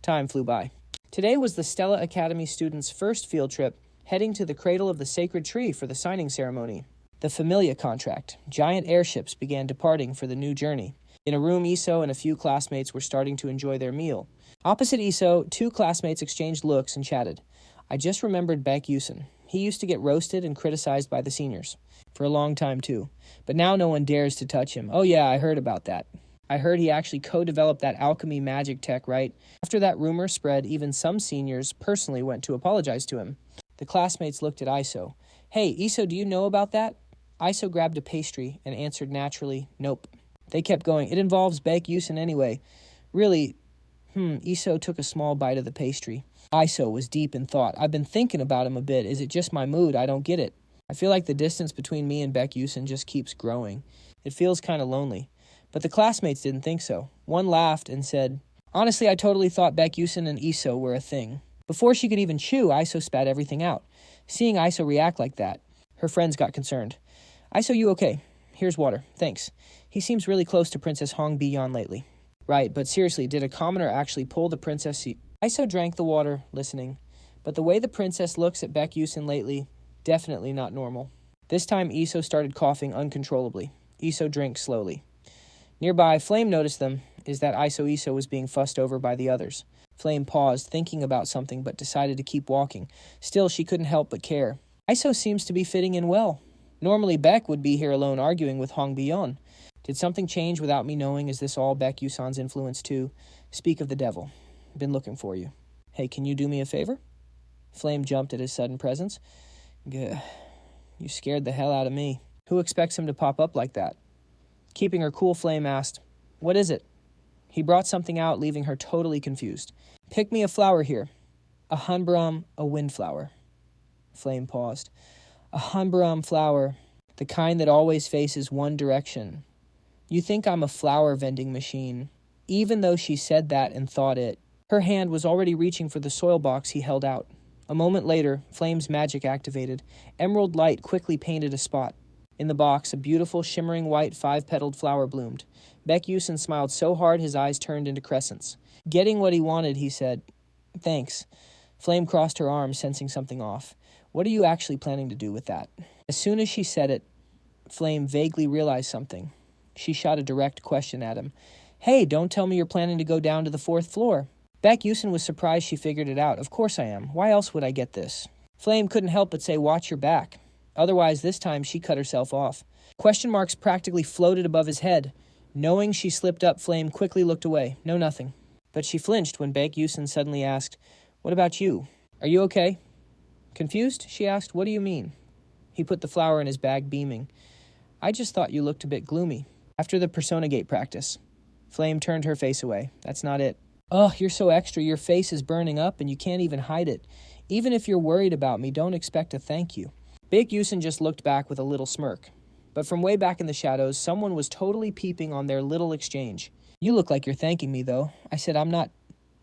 Time flew by. Today was the Stella Academy students' first field trip, heading to the cradle of the sacred tree for the signing ceremony. The Familia contract. Giant airships began departing for the new journey. In a room, Iso and a few classmates were starting to enjoy their meal. Opposite Iso, two classmates exchanged looks and chatted. I just remembered Baek Yu-seol. He used to get roasted and criticized by the seniors. For a long time, too. But now no one dares to touch him. Oh yeah, I heard about that. I heard he actually co-developed that alchemy magic tech, right? After that rumor spread, even some seniors personally went to apologize to him. The classmates looked at Iso. Hey, Iso, do you know about that? Iso grabbed a pastry and answered naturally, nope. They kept going. It involves Baek Yu-seol anyway. Really? Iso took a small bite of the pastry. Iso was deep in thought. I've been thinking about him a bit. Is it just my mood? I don't get it. I feel like the distance between me and Baek Yu-seol just keeps growing. It feels kind of lonely. But the classmates didn't think so. One laughed and said, honestly, I totally thought Baek Yu-seol and Iso were a thing. Before she could even chew, Iso spat everything out. Seeing Iso react like that, her friends got concerned. Iso, you okay? Here's water. Thanks. He seems really close to Princess Hong Bi-yeon lately. Right, but seriously, did a commoner actually pull the princess? Iso drank the water, listening. But the way the princess looks at Baek Yu-seol lately, definitely not normal. This time, Iso started coughing uncontrollably. Iso drank slowly. Nearby, Flame noticed them, is that Iso was being fussed over by the others. Flame paused, thinking about something, but decided to keep walking. Still, she couldn't help but care. Iso seems to be fitting in well. Normally, Baek would be here alone arguing with Hong Bi-yeon. Did something change without me knowing? Is this all Baek Yu-seol's influence too? Speak of the devil. Been looking for you. Hey, can you do me a favor? Flame jumped at his sudden presence. Gah. You scared the hell out of me. Who expects him to pop up like that? Keeping her cool, Flame asked, what is it? He brought something out, leaving her totally confused. Pick me a flower here. A hanbaram, a windflower. Flame paused. A hanbaram flower, the kind that always faces one direction. You think I'm a flower vending machine. Even though she said that and thought it, her hand was already reaching for the soil box he held out. A moment later, Flame's magic activated. Emerald light quickly painted a spot. In the box, a beautiful, shimmering white 5-petaled flower bloomed. Baek Yu-seol smiled so hard his eyes turned into crescents. Getting what he wanted, he said, thanks. Flame crossed her arms, sensing something off. What are you actually planning to do with that? As soon as she said it, Flame vaguely realized something. She shot a direct question at him. Hey, don't tell me you're planning to go down to the 4th floor. Baek Yu-seol was surprised she figured it out. Of course I am. Why else would I get this? Flame couldn't help but say, watch your back. Otherwise, this time she cut herself off. Question marks practically floated above his head. Knowing she slipped up, Flame quickly looked away. No, nothing. But she flinched when Baek Yu-seol suddenly asked, what about you? Are you okay? Confused? She asked, what do you mean? He put the flower in his bag, beaming. I just thought you looked a bit gloomy. After the Persona Gate practice. Flame turned her face away. That's not it. Ugh, you're so extra. Your face is burning up and you can't even hide it. Even if you're worried about me, don't expect a thank you. Baek Yu-seol just looked back with a little smirk. But from way back in the shadows, someone was totally peeping on their little exchange. You look like you're thanking me, though. I said I'm not.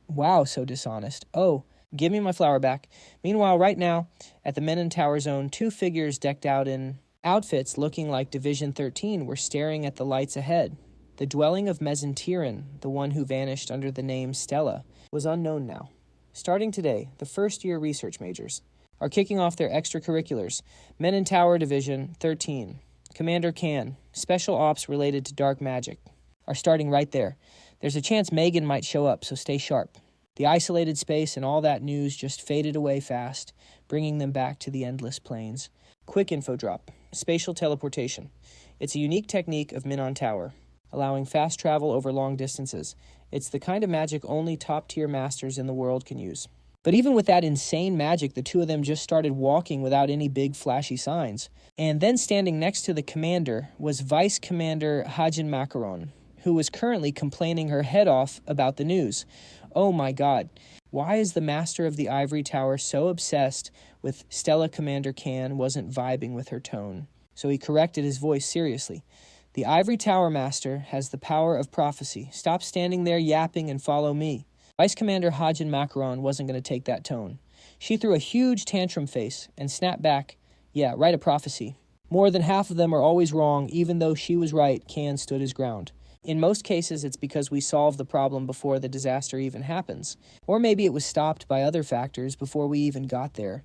Wow, so dishonest. Oh, give me my flower back. Meanwhile, right now, at the Men in Tower Zone, 2 figures decked out in outfits looking like Division 13 were staring at the lights ahead. The dwelling of Mezentyran, the one who vanished under the name Stella, was unknown now. Starting today, the first-year research majors are kicking off their extracurriculars. Men in Tower Division 13, Commander Kan, special ops related to dark magic, are starting right there. There's a chance Megan might show up, so stay sharp. The isolated space and all that news just faded away fast, bringing them back to the endless plains. Quick info drop. Spatial teleportation. It's a unique technique of Minnan Tower, allowing fast travel over long distances. It's the kind of magic only top-tier masters in the world can use. But even with that insane magic, the two of them just started walking without any big flashy signs. And then standing next to the commander was Vice Commander Hajin Macaron, who was currently complaining her head off about the news. Oh my god, why is the master of the Ivory Tower so obsessed with Stella Commander Can wasn't vibing with her tone? So he corrected his voice seriously. The Ivory Tower Master has the power of prophecy. Stop standing there yapping and follow me. Vice Commander Hajin Macaron wasn't going to take that tone. She threw a huge tantrum face and snapped back, yeah, write a prophecy. More than half of them are always wrong, even though she was right, Can stood his ground. In most cases, it's because we solve the problem before the disaster even happens. Or maybe it was stopped by other factors before we even got there.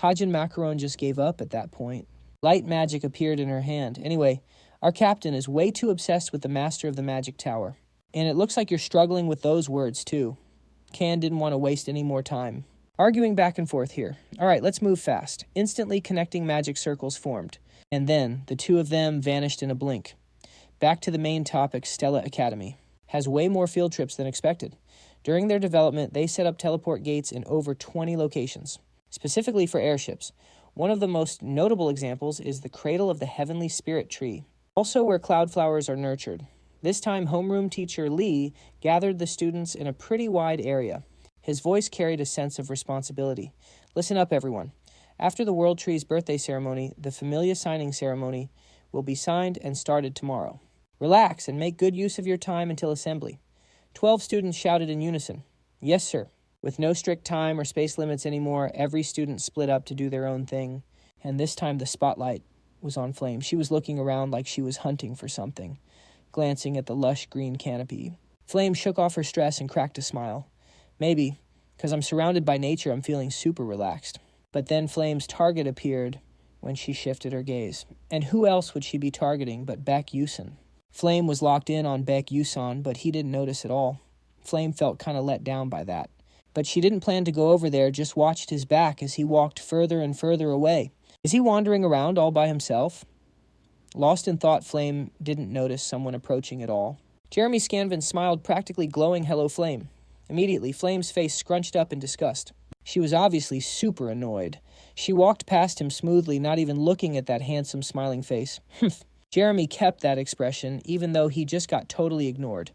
Hajin Macaron just gave up at that point. Light magic appeared in her hand. Anyway, our captain is way too obsessed with the master of the magic tower. And it looks like you're struggling with those words, too. Can didn't want to waste any more time. Arguing back and forth here. All right, let's move fast. Instantly connecting magic circles formed. And then, the two of them vanished in a blink. Back to the main topic, Stella Academy. Has way more field trips than expected. During their development, they set up teleport gates in over 20 locations, specifically for airships. One of the most notable examples is the Cradle of the Heavenly Spirit Tree, also where cloudflowers are nurtured. This time, homeroom teacher Lee gathered the students in a pretty wide area. His voice carried a sense of responsibility. Listen up, everyone. After the World Tree's birthday ceremony, the Familia signing ceremony will be signed and started tomorrow. Relax and make good use of your time until assembly. 12 students shouted in unison, "Yes, sir." With no strict time or space limits anymore, every student split up to do their own thing. And this time the spotlight was on Flame. She was looking around like she was hunting for something, glancing at the lush green canopy. Flame shook off her stress and cracked a smile. Maybe, because I'm surrounded by nature, I'm feeling super relaxed. But then Flame's target appeared when she shifted her gaze. And who else would she be targeting but Baek Yu-seol? Flame was locked in on Baek Yu-seol, but he didn't notice at all. Flame felt kind of let down by that. But she didn't plan to go over there, just watched his back as he walked further and further away. Is he wandering around all by himself? Lost in thought, Flame didn't notice someone approaching at all. Jeremy Scanvin smiled, practically glowing hello Flame. Immediately, Flame's face scrunched up in disgust. She was obviously super annoyed. She walked past him smoothly, not even looking at that handsome, smiling face. Jeremy kept that expression, even though he just got totally ignored.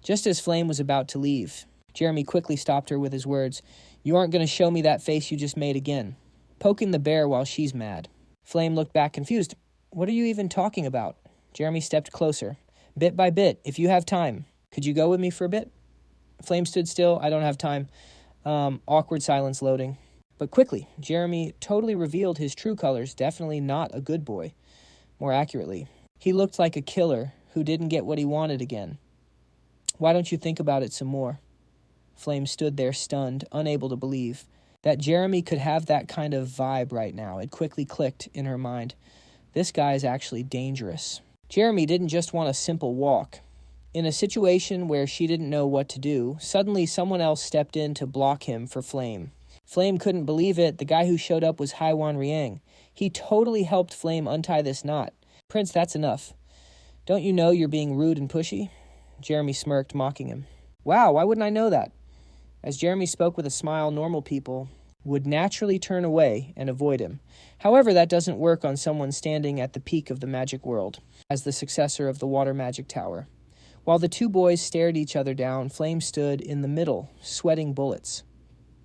Just as Flame was about to leave, Jeremy quickly stopped her with his words, "You aren't going to show me that face you just made again." Poking the bear while she's mad. Flame looked back confused. "What are you even talking about?" Jeremy stepped closer. "Bit by bit, if you have time. Could you go with me for a bit?" Flame stood still. "I don't have time." Awkward silence loading. But quickly, Jeremy totally revealed his true colors, definitely not a good boy. More accurately, he looked like a killer who didn't get what he wanted again. "Why don't you think about it some more?" Flame stood there stunned, unable to believe that Jeremy could have that kind of vibe right now. It quickly clicked in her mind. This guy is actually dangerous. Jeremy didn't just want a simple walk. In a situation where she didn't know what to do, suddenly someone else stepped in to block him for Flame. Flame couldn't believe it. The guy who showed up was Haiwan Riang. He totally helped Flame untie this knot. "Prince, that's enough. Don't you know you're being rude and pushy?" Jeremy smirked, mocking him. "Wow, why wouldn't I know that?" As Jeremy spoke with a smile, normal people would naturally turn away and avoid him. However, that doesn't work on someone standing at the peak of the magic world, as the successor of the Water Magic Tower. While the two boys stared each other down, Flame stood in the middle, sweating bullets.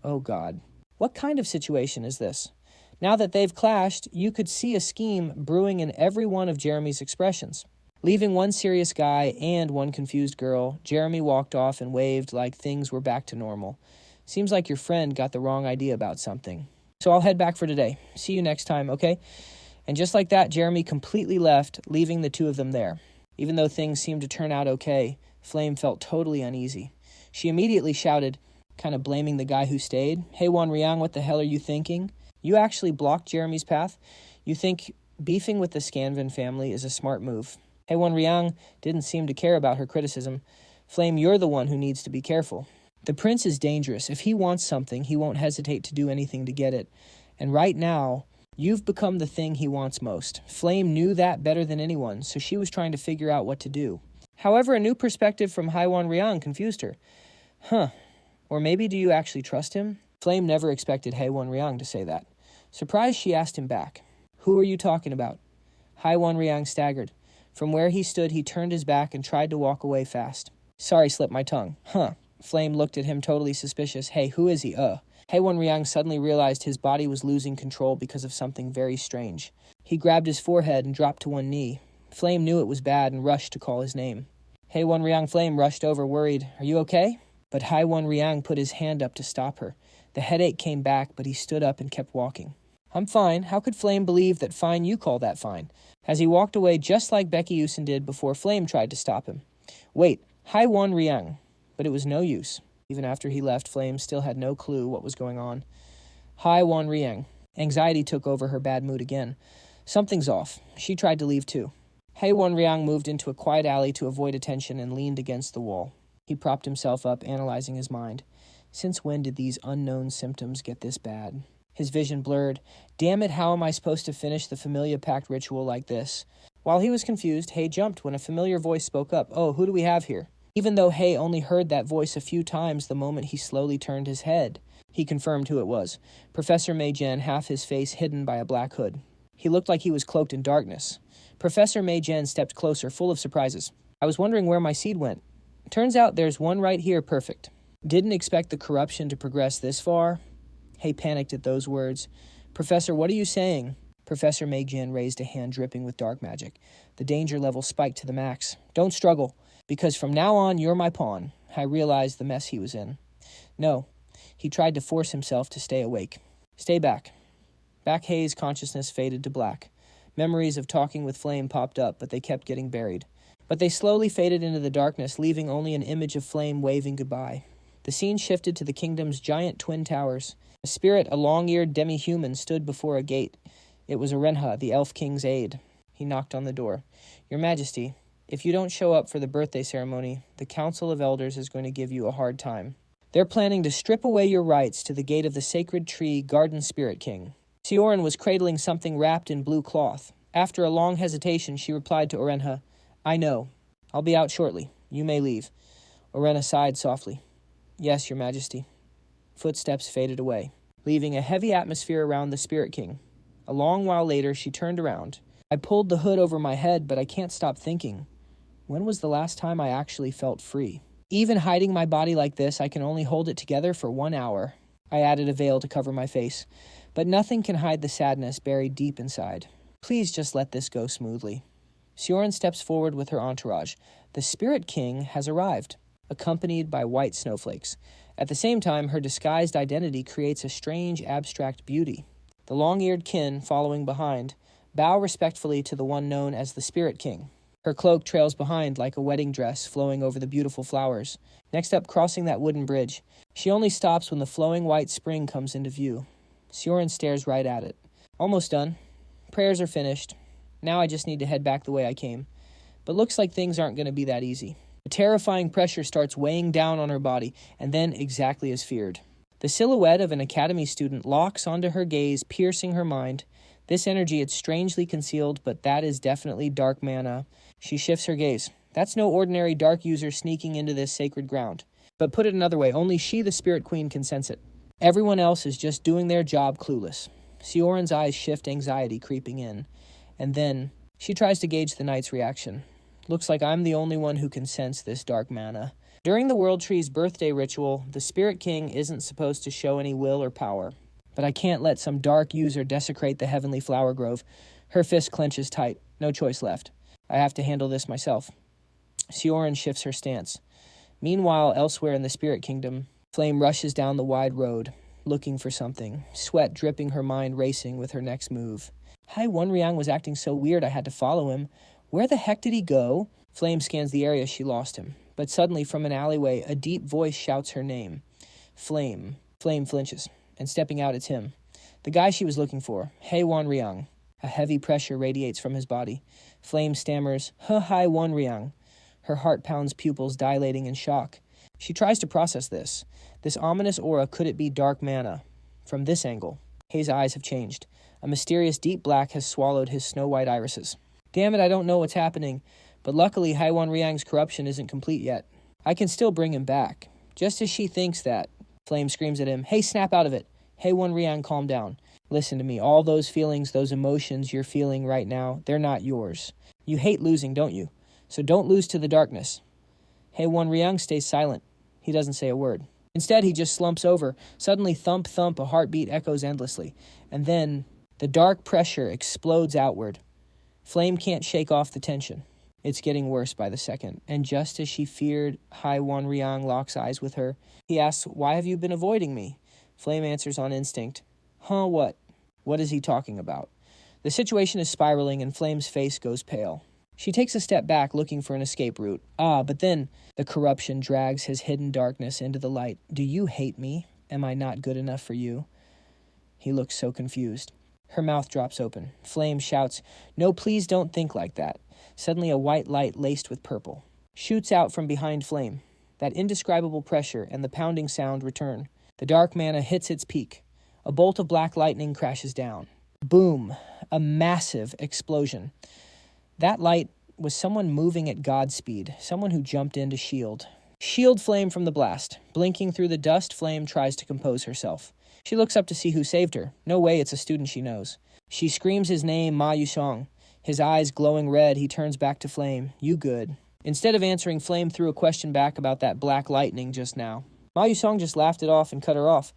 Oh God. What kind of situation is this? Now that they've clashed, you could see a scheme brewing in every one of Jeremy's expressions. Leaving one serious guy and one confused girl, Jeremy walked off and waved like things were back to normal. Seems like your friend got the wrong idea about something. So I'll head back for today. See you next time, okay? And just like that, Jeremy completely left, leaving the two of them there. Even though things seemed to turn out okay, Flame felt totally uneasy. She immediately shouted, kind of blaming the guy who stayed, "Hey, Wan Riang, what the hell are you thinking? You actually blocked Jeremy's path? You think beefing with the Scanvin family is a smart move?" Wan Riang didn't seem to care about her criticism. "Flame, you're the one who needs to be careful. The prince is dangerous. If he wants something, he won't hesitate to do anything to get it. And right now, you've become the thing he wants most. Flame knew that better than anyone, so she was trying to figure out what to do. However, a new perspective from Haiwan Ryang confused her. Or maybe do you actually trust him? Flame never expected Haiwan Ryang to say that. Surprised, she asked him back. Who are you talking about? Haiwan Ryang staggered. From where he stood, he turned his back and tried to walk away fast. Sorry, slipped my tongue. Flame looked at him totally suspicious. Hey, who is he? Haiwan Ryang suddenly realized his body was losing control because of something very strange. He grabbed his forehead and dropped to one knee. Flame knew it was bad and rushed to call his name. Haiwan Ryang. Flame rushed over, worried. Are you okay? But Haiwan Ryang put his hand up to stop her. The headache came back, but he stood up and kept walking. I'm fine. How could Flame believe that fine you call that fine? As he walked away just like Baek Yu-seol did before Flame tried to stop him. Wait, Haiwan Ryang. But it was no use. Even after he left, Flame still had no clue what was going on. Haiwan Ryang. Anxiety took over her bad mood again. Something's off. She tried to leave too. Haiwan Ryang moved into a quiet alley to avoid attention and leaned against the wall. He propped himself up, analyzing his mind. Since when did these unknown symptoms get this bad? His vision blurred. Damn it, how am I supposed to finish the Familiar Pact ritual like this? While he was confused, Hei jumped when a familiar voice spoke up. Oh, who do we have here? Even though Hei only heard that voice a few times the moment he slowly turned his head, he confirmed who it was. Professor Mage, half his face hidden by a black hood. He looked like he was cloaked in darkness. Professor Mage stepped closer, full of surprises. I was wondering where my seed went. Turns out there's one right here, perfect. Didn't expect the corruption to progress this far. Hei panicked at those words. Professor, what are you saying? Professor Mage raised a hand dripping with dark magic. The danger level spiked to the max. Don't struggle, because from now on you're my pawn. I realized the mess he was in. No, he tried to force himself to stay awake. Stay back. Back Hei's consciousness faded to black. Memories of talking with Flame popped up, but they kept getting buried. But they slowly faded into the darkness, leaving only an image of Flame waving goodbye. The scene shifted to the kingdom's giant twin towers. A spirit, a long-eared demi-human, stood before a gate. It was Arenha, the Elf King's aide. He knocked on the door. Your Majesty, if you don't show up for the birthday ceremony, the Council of Elders is going to give you a hard time. They're planning to strip away your rights to the gate of the sacred tree, Garden Spirit King. Sioran was cradling something wrapped in blue cloth. After a long hesitation, she replied to Arenha, I know. I'll be out shortly. You may leave. Arenha sighed softly. Yes, Your Majesty. Footsteps faded away, leaving a heavy atmosphere around the Spirit King. A long while later, she turned around. I pulled the hood over my head, but I can't stop thinking. When was the last time I actually felt free? Even hiding my body like this, I can only hold it together for 1 hour. I added a veil to cover my face, but nothing can hide the sadness buried deep inside. Please just let this go smoothly. Sioran steps forward with her entourage. The Spirit King has arrived, accompanied by white snowflakes. At the same time, her disguised identity creates a strange, abstract beauty. The long-eared kin, following behind, bow respectfully to the one known as the Spirit King. Her cloak trails behind like a wedding dress flowing over the beautiful flowers. Next up, crossing that wooden bridge. She only stops when the flowing white spring comes into view. Sioran stares right at it. Almost done. Prayers are finished. Now I just need to head back the way I came. But looks like things aren't going to be that easy. A terrifying pressure starts weighing down on her body, and then exactly as feared. The silhouette of an academy student locks onto her gaze, piercing her mind. This energy is strangely concealed, but that is definitely dark mana. She shifts her gaze. That's no ordinary dark user sneaking into this sacred ground. But put it another way, only she, the Spirit Queen, can sense it. Everyone else is just doing their job clueless. Sioran's eyes shift, anxiety creeping in. And then, she tries to gauge the knight's reaction. Looks like I'm the only one who can sense this dark mana. During the World Tree's birthday ritual, the Spirit King isn't supposed to show any will or power. But I can't let some dark user desecrate the heavenly flower grove. Her fist clenches tight. No choice left. I have to handle this myself. Sioran shifts her stance. Meanwhile, elsewhere in the Spirit Kingdom, Flame rushes down the wide road, looking for something, sweat dripping, her mind racing with her next move. Haiwan Ryang was acting so weird I had to follow him. Where the heck did he go? Flame scans the area, she lost him. But suddenly, from an alleyway, a deep voice shouts her name. Flame. Flame flinches, and stepping out, it's him. The guy she was looking for, Haiwan Ryang. A heavy pressure radiates from his body. Flame stammers, Haiwan Ryang. Her heart pounds, pupils dilating in shock. She tries to process this. This ominous aura, could it be dark mana? From this angle, Hei's eyes have changed. A mysterious deep black has swallowed his snow-white irises. Damn it, I don't know what's happening, but luckily Haiwan Riang's corruption isn't complete yet. I can still bring him back. Just as she thinks that, Flame screams at him, "Hey, snap out of it. Haiwan Riang, calm down. Listen to me, all those feelings, those emotions you're feeling right now, they're not yours. You hate losing, don't you? So don't lose to the darkness." Haiwan Riang stays silent. He doesn't say a word. Instead, he just slumps over. Suddenly, thump, thump, a heartbeat echoes endlessly. And then, the dark pressure explodes outward. Flame can't shake off the tension. It's getting worse by the second. And just as she feared, Haiwan Riang locks eyes with her. He asks, "Why have you been avoiding me?" Flame answers on instinct. Huh, what? What is he talking about? The situation is spiraling and Flame's face goes pale. She takes a step back, looking for an escape route. But then the corruption drags his hidden darkness into the light. "Do you hate me? Am I not good enough for you?" He looks so confused. Her mouth drops open. Flame shouts, "No, please don't think like that." Suddenly a white light laced with purple shoots out from behind Flame. That indescribable pressure and the pounding sound return. The dark mana hits its peak. A bolt of black lightning crashes down. Boom! A massive explosion. That light was someone moving at God speed, someone who jumped in to shield Flame from the blast. Blinking through the dust, Flame tries to compose herself. She looks up to see who saved her. No way, it's a student she knows. She screams his name, Ma Yusong. His eyes glowing red, he turns back to Flame. "You good?" Instead of answering, Flame threw a question back about that black lightning just now. Ma Yusong just laughed it off and cut her off.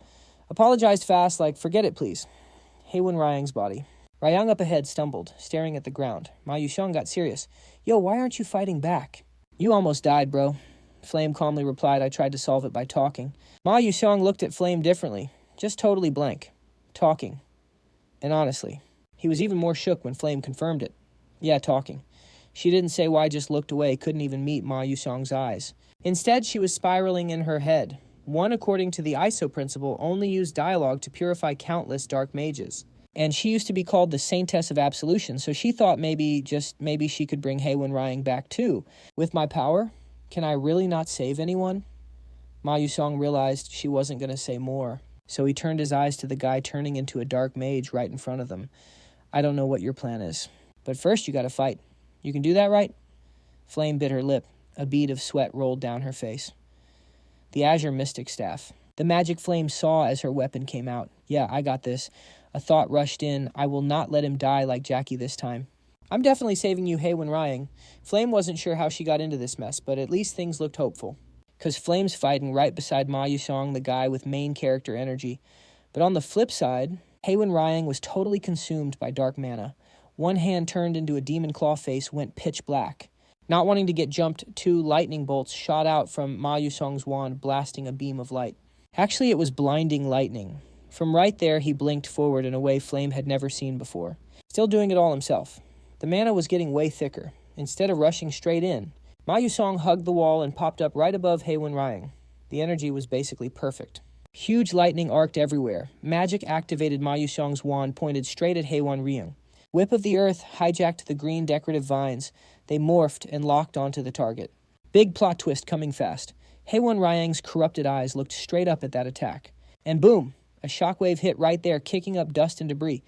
Apologized fast, like, "Forget it, please." Haiwan Riang's body. Ryang up ahead stumbled, staring at the ground. Ma Yusong got serious. "Yo, why aren't you fighting back?" "You almost died, bro." Flame calmly replied, "I tried to solve it by talking." Ma Yusong looked at Flame differently, just totally blank. Talking. And honestly, he was even more shook when Flame confirmed it. Yeah, talking. She didn't say why, just looked away, couldn't even meet Ma Yusong's eyes. Instead, she was spiraling in her head. One, according to the ISO principle, only used dialogue to purify countless dark mages. And she used to be called the Saintess of Absolution, so she thought maybe she could bring Haiwan Riang back too. With my power, can I really not save anyone? Ma Yusong realized she wasn't going to say more, so he turned his eyes to the guy turning into a dark mage right in front of them. "I don't know what your plan is, but first you gotta fight. You can do that, right?" Flame bit her lip. A bead of sweat rolled down her face. The Azure Mystic Staff. The magic Flame saw as her weapon came out. "Yeah, I got this." A thought rushed in. "I will not let him die like Jackie this time." "I'm definitely saving you, Haiwan Riang." Flame wasn't sure how she got into this mess, but at least things looked hopeful. Because Flame's fighting right beside Ma Yusong, the guy with main character energy. But on the flip side, Haiwan Riang was totally consumed by dark mana. One hand turned into a demon claw face, went pitch black. Not wanting to get jumped, 2 lightning bolts shot out from Ma Yusong's wand, blasting a beam of light. Actually, it was blinding lightning. From right there, he blinked forward in a way Flame had never seen before. Still doing it all himself. The mana was getting way thicker. Instead of rushing straight in, Ma Yusong hugged the wall and popped up right above Haiwan Riang. The energy was basically perfect. Huge lightning arced everywhere. Magic activated Ma Yusong's wand, pointed straight at Haiwan Riang. Whip of the Earth hijacked the green decorative vines. They morphed and locked onto the target. Big plot twist coming fast. Haiwan Riang's corrupted eyes looked straight up at that attack. And boom! A shockwave hit right there, kicking up dust and debris.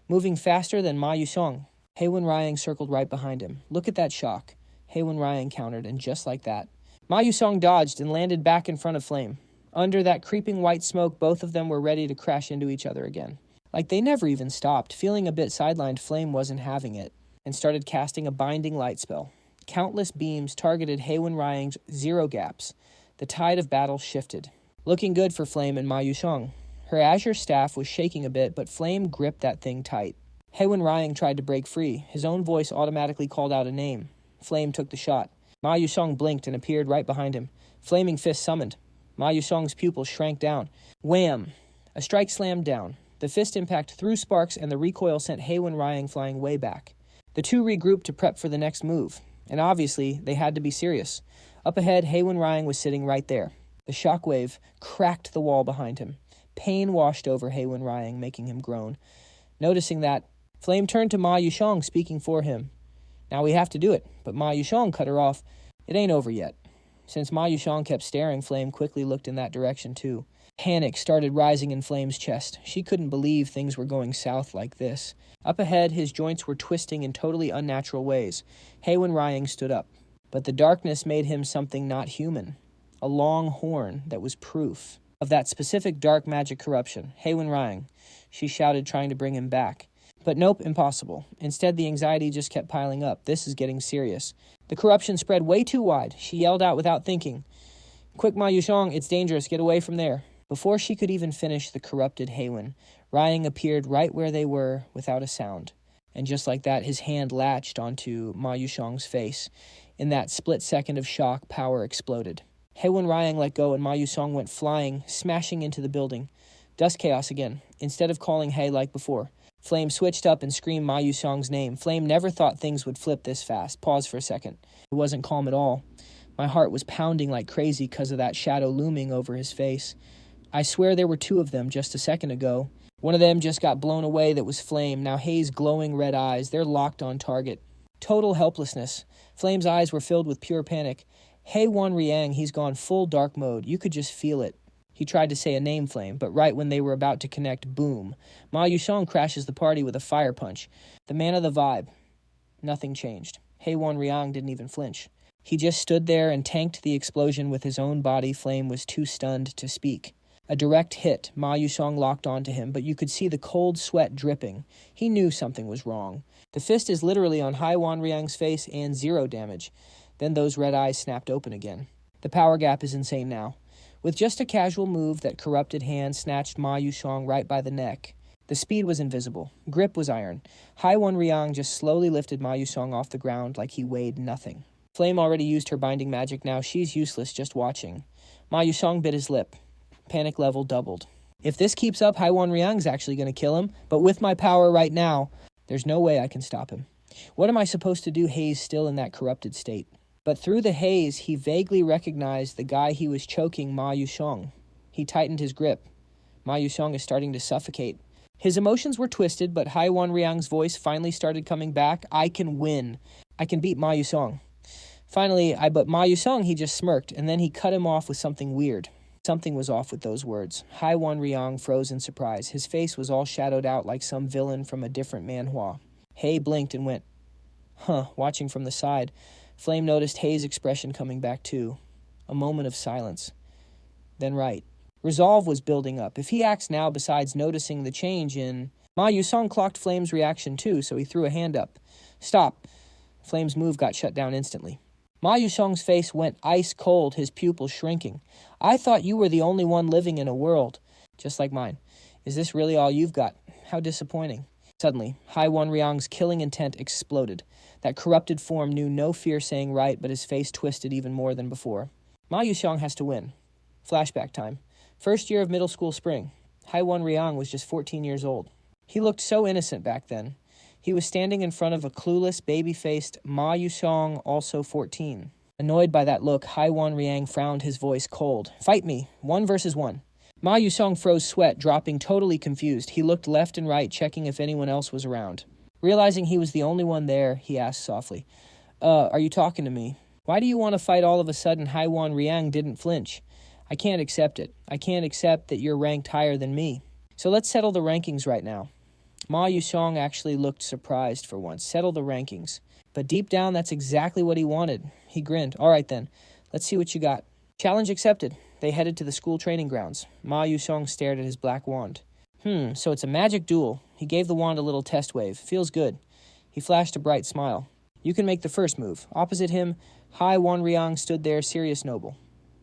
Moving faster than Ma Yusong. Haiwan Riang circled right behind him. Look at that shock. Haiwan Riang countered, and just like that, Ma Yusong dodged and landed back in front of Flame. Under that creeping white smoke, both of them were ready to crash into each other again. Like they never even stopped. Feeling a bit sidelined, Flame wasn't having it, and started casting a binding light spell. Countless beams targeted Haiwan Riang's 0 gaps. The tide of battle shifted. Looking good for Flame and Ma Yusong. Her azure staff was shaking a bit, but Flame gripped that thing tight. Haiwan Riang tried to break free. His own voice automatically called out a name. Flame took the shot. Ma Yusong blinked and appeared right behind him. Flaming fist summoned. Ma Yusong's pupils shrank down. Wham! A strike slammed down. The fist impact threw sparks, and the recoil sent Haiwan Riang flying way back. The two regrouped to prep for the next move. And obviously, they had to be serious. Up ahead, Haiwan Riang was sitting right there. The shockwave cracked the wall behind him. Pain washed over Haiwan Riang, making him groan. Noticing that, Flame turned to Ma Yusong, speaking for him. "Now we have to do it," but Ma Yusong cut her off. "It ain't over yet." Since Ma Yuxiang kept staring, Flame quickly looked in that direction too. Panic started rising in Flame's chest. She couldn't believe things were going south like this. Up ahead, his joints were twisting in totally unnatural ways. Haewon Ryang stood up. But the darkness made him something not human. A long horn that was proof of that specific dark magic corruption. Haewon Ryang, she shouted, trying to bring him back. But nope, impossible. Instead, the anxiety just kept piling up. This is getting serious. The corruption spread way too wide. She yelled out without thinking. Quick, Ma Yuxiang, it's dangerous. Get away from there. Before she could even finish the corrupted Haewon, Ryang appeared right where they were without a sound. And just like that, his hand latched onto Ma Yuxiang's face. In that split second of shock, power exploded. Haewon Ryang let go and Ma Yuxiang went flying, smashing into the building. Dust chaos again, instead of calling Hae like before. Flame switched up and screamed Ma Yuxiang's name. Flame never thought things would flip this fast. Pause for a second. It wasn't calm at all. My heart was pounding like crazy because of that shadow looming over his face. I swear there were two of them just a second ago. One of them just got blown away that was Flame. Now Hae's glowing red eyes, they're locked on target. Total helplessness. Flame's eyes were filled with pure panic. Haewon Ryang, he's gone full dark mode. You could just feel it. He tried to say a name, Flame, but right when they were about to connect, boom. Ma Yuxiang crashes the party with a fire punch. The man of the vibe. Nothing changed. Haewon Ryang didn't even flinch. He just stood there and tanked the explosion with his own body. Flame was too stunned to speak. A direct hit. Ma Yuxiang locked onto him, but you could see the cold sweat dripping. He knew something was wrong. The fist is literally on Haewon Ryang's face and 0 damage. Then those red eyes snapped open again. The power gap is insane now. With just a casual move, that corrupted hand snatched Ma Yuxiang right by the neck. The speed was invisible. Grip was iron. Haewon Ryang just slowly lifted Ma Yuxiang off the ground like he weighed nothing. Flame already used her binding magic now. She's useless just watching. Ma Yuxiang bit his lip. Panic level doubled. If this keeps up, Haewon Ryang's actually going to kill him. But with my power right now, there's no way I can stop him. What am I supposed to do? Hae's still in that corrupted state. But through the haze, he vaguely recognized the guy he was choking, Ma Yuxiang. He tightened his grip. Ma Yuxiang is starting to suffocate. His emotions were twisted, but Haewon Ryang's voice finally started coming back. I can win. I can beat Ma Yuxiang. Finally, but Ma Yuxiang, he just smirked, and then he cut him off with something weird. Something was off with those words. Haewon Ryang froze in surprise. His face was all shadowed out like some villain from a different manhwa. Hae blinked and went, huh, watching from the side. Flame noticed Hae's expression coming back too. A moment of silence. Then right. Resolve was building up. If he acts now besides noticing the change in... Ma Yuxiang clocked Flame's reaction too, so he threw a hand up. Stop. Flame's move got shut down instantly. Ma Yuxiang's face went ice cold, his pupils shrinking. I thought you were the only one living in a world just like mine. Is this really all you've got? How disappointing. Suddenly, Haewon Ryang's killing intent exploded. That corrupted form knew no fear saying right, but his face twisted even more than before. Ma Yuxiang has to win. Flashback time. First year of middle school spring. Haewon Ryang was just 14 years old. He looked so innocent back then. He was standing in front of a clueless, baby-faced Ma Yuxiang, also 14. Annoyed by that look, Haewon Ryang frowned, his voice cold. Fight me. 1 versus 1. Ma Yuxiang froze sweat, dropping totally confused. He looked left and right, checking if anyone else was around. Realizing he was the only one there, he asked softly, are you talking to me? Why do you want to fight all of a sudden? Haewon Ryang didn't flinch. I can't accept it. I can't accept that you're ranked higher than me. So let's settle the rankings right now. Ma Yuxiang actually looked surprised for once. Settle the rankings. But deep down, that's exactly what he wanted. He grinned. All right then, let's see what you got. Challenge accepted. They headed to the school training grounds. Ma Yuxiang stared at his black wand. So it's a magic duel. He gave the wand a little test wave. Feels good. He flashed a bright smile. You can make the first move. Opposite him, Haewon Ryang stood there, serious noble.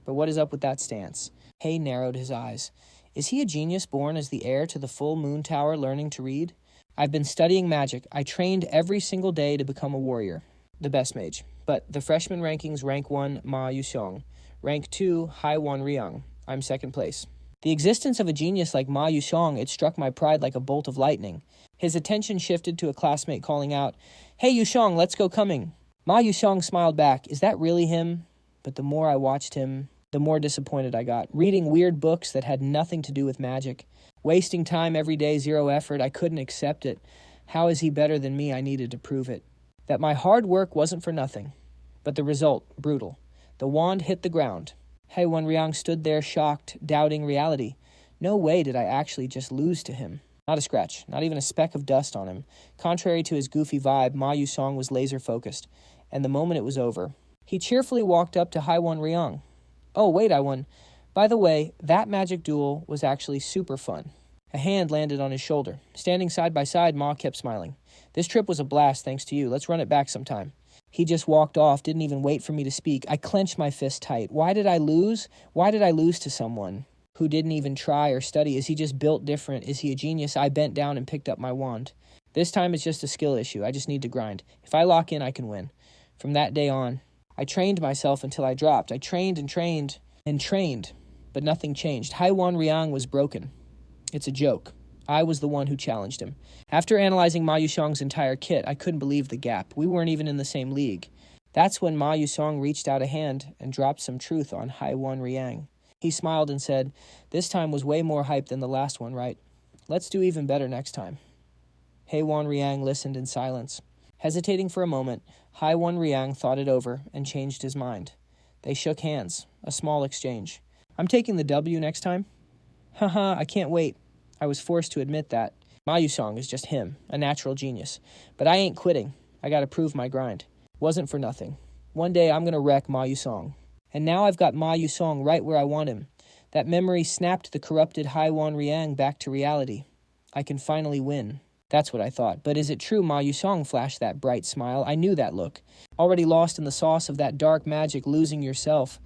But what is up with that stance? Hae narrowed his eyes. Is he a genius born as the heir to the full moon tower learning to read? I've been studying magic. I trained every single day to become a warrior. The best mage. But the freshman rankings, rank 1, Ma Yuxiang. Rank 2, Haewon Ryang. I'm second place. The existence of a genius like Ma Yuxiang, it struck my pride like a bolt of lightning. His attention shifted to a classmate calling out, Hey Yuxiang, let's go coming. Ma Yuxiang smiled back. Is that really him? But the more I watched him, the more disappointed I got. Reading weird books that had nothing to do with magic. Wasting time every day, 0 effort. I couldn't accept it. How is he better than me? I needed to prove it. That my hard work wasn't for nothing. But the result, brutal. The wand hit the ground. Haewon-ryang stood there shocked, doubting reality. No way did I actually just lose to him. Not a scratch, not even a speck of dust on him. Contrary to his goofy vibe, Ma Yusong was laser-focused, and the moment it was over, he cheerfully walked up to Haewon-ryang. Oh, wait, I won. By the way, that magic duel was actually super fun. A hand landed on his shoulder. Standing side by side, Ma kept smiling. This trip was a blast thanks to you. Let's run it back sometime. He just walked off, didn't even wait for me to speak. I clenched my fist tight. Why did I lose? Why did I lose to someone who didn't even try or study? Is he just built different? Is he a genius? I bent down and picked up my wand. This time it's just a skill issue. I just need to grind. If I lock in, I can win. From that day on, I trained myself until I dropped. I trained and trained and trained, but nothing changed. Haewon-ryang was broken. It's a joke. I was the one who challenged him. After analyzing Ma Yusong's entire kit, I couldn't believe the gap. We weren't even in the same league. That's when Ma Yusong reached out a hand and dropped some truth on Haewon-ryang. He smiled and said, "This time was way more hype than the last one, right? Let's do even better next time." Haewon-ryang listened in silence. Hesitating for a moment, Haewon-ryang thought it over and changed his mind. They shook hands, a small exchange. "I'm taking the W next time." "Haha, I can't wait." I was forced to admit that. Ma Yusong is just him, a natural genius. But I ain't quitting. I gotta prove my grind. Wasn't for nothing. One day I'm gonna wreck Ma Yusong. And now I've got Ma Yusong right where I want him. That memory snapped the corrupted Haewon-ryang back to reality. I can finally win. That's what I thought. But is it true Ma Yusong flashed that bright smile? I knew that look. Already lost in the sauce of that dark magic, losing yourself.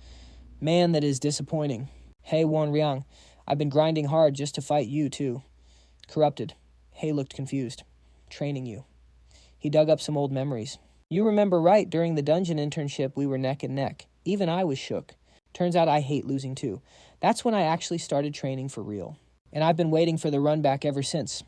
Man, that is disappointing. Haewon-ryang, I've been grinding hard just to fight you, too. Corrupted. Hay looked confused. Training you. He dug up some old memories. You remember right, during the dungeon internship, we were neck and neck. Even I was shook. Turns out I hate losing, too. That's when I actually started training for real. And I've been waiting for the run back ever since.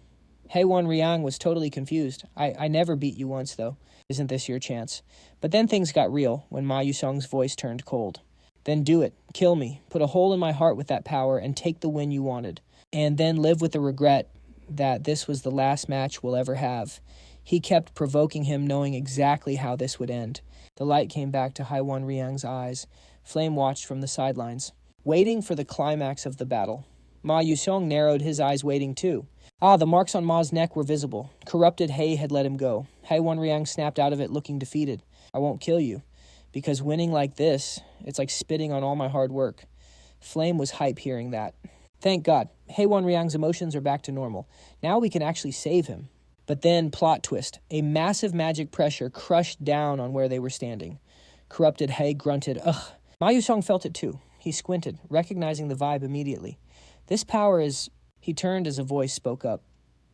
Haewon-ryang was totally confused. I never beat you once, though. Isn't this your chance? But then things got real when Ma Yusong's voice turned cold. Then do it. Kill me. Put a hole in my heart with that power and take the win you wanted. And then live with the regret that this was the last match we'll ever have. He kept provoking him, knowing exactly how this would end. The light came back to Haewon-ryang's eyes. Flame watched from the sidelines, waiting for the climax of the battle. Ma Yusong narrowed his eyes, waiting too. The marks on Ma's neck were visible. Corrupted Hay had let him go. Haewon-ryang snapped out of it, looking defeated. I won't kill you. Because winning like this, it's like spitting on all my hard work. Flame was hype hearing that. Thank God, Haewon-ryang's emotions are back to normal. Now we can actually save him. But then, plot twist, a massive magic pressure crushed down on where they were standing. Corrupted Hay grunted, ugh. Ma Yusong felt it too. He squinted, recognizing the vibe immediately. This power is... He turned as a voice spoke up.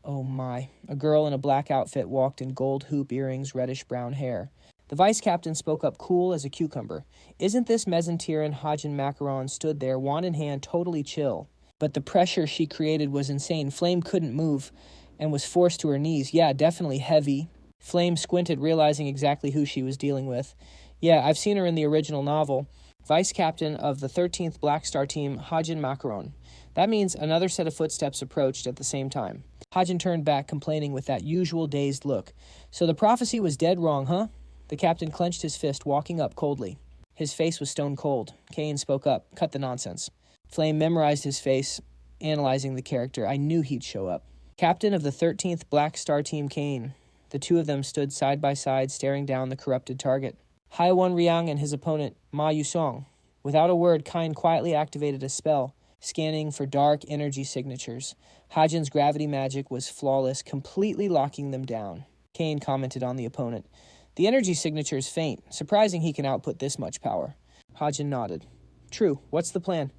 Oh my. A girl in a black outfit walked in gold hoop earrings, reddish-brown hair. The vice captain spoke up cool as a cucumber. Isn't this Mesentyran Hajin Macaron stood there, wand in hand, totally chill. But the pressure she created was insane. Flame couldn't move and was forced to her knees. Yeah, definitely heavy. Flame squinted, realizing exactly who she was dealing with. Yeah, I've seen her in the original novel. Vice captain of the 13th Black Star team, Hajin Macaron. That means another set of footsteps approached at the same time. Hajin turned back, complaining with that usual dazed look. So the prophecy was dead wrong, huh? The captain clenched his fist, walking up coldly. His face was stone cold. Kane spoke up. Cut the nonsense. Flame memorized his face, analyzing the character. I knew he'd show up. Captain of the 13th Black Star Team Kane. The two of them stood side by side, staring down the corrupted target. Haewon-ryang and his opponent, Ma Yusong. Without a word, Kane quietly activated a spell, scanning for dark energy signatures. Hajin's gravity magic was flawless, completely locking them down. Kane commented on the opponent. The energy signature is faint. Surprising he can output this much power. Hajin nodded. True. What's the plan?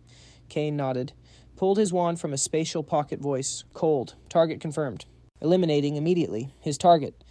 Kane nodded. Pulled his wand from a spatial pocket voice. Cold. Target confirmed. Eliminating immediately. His target.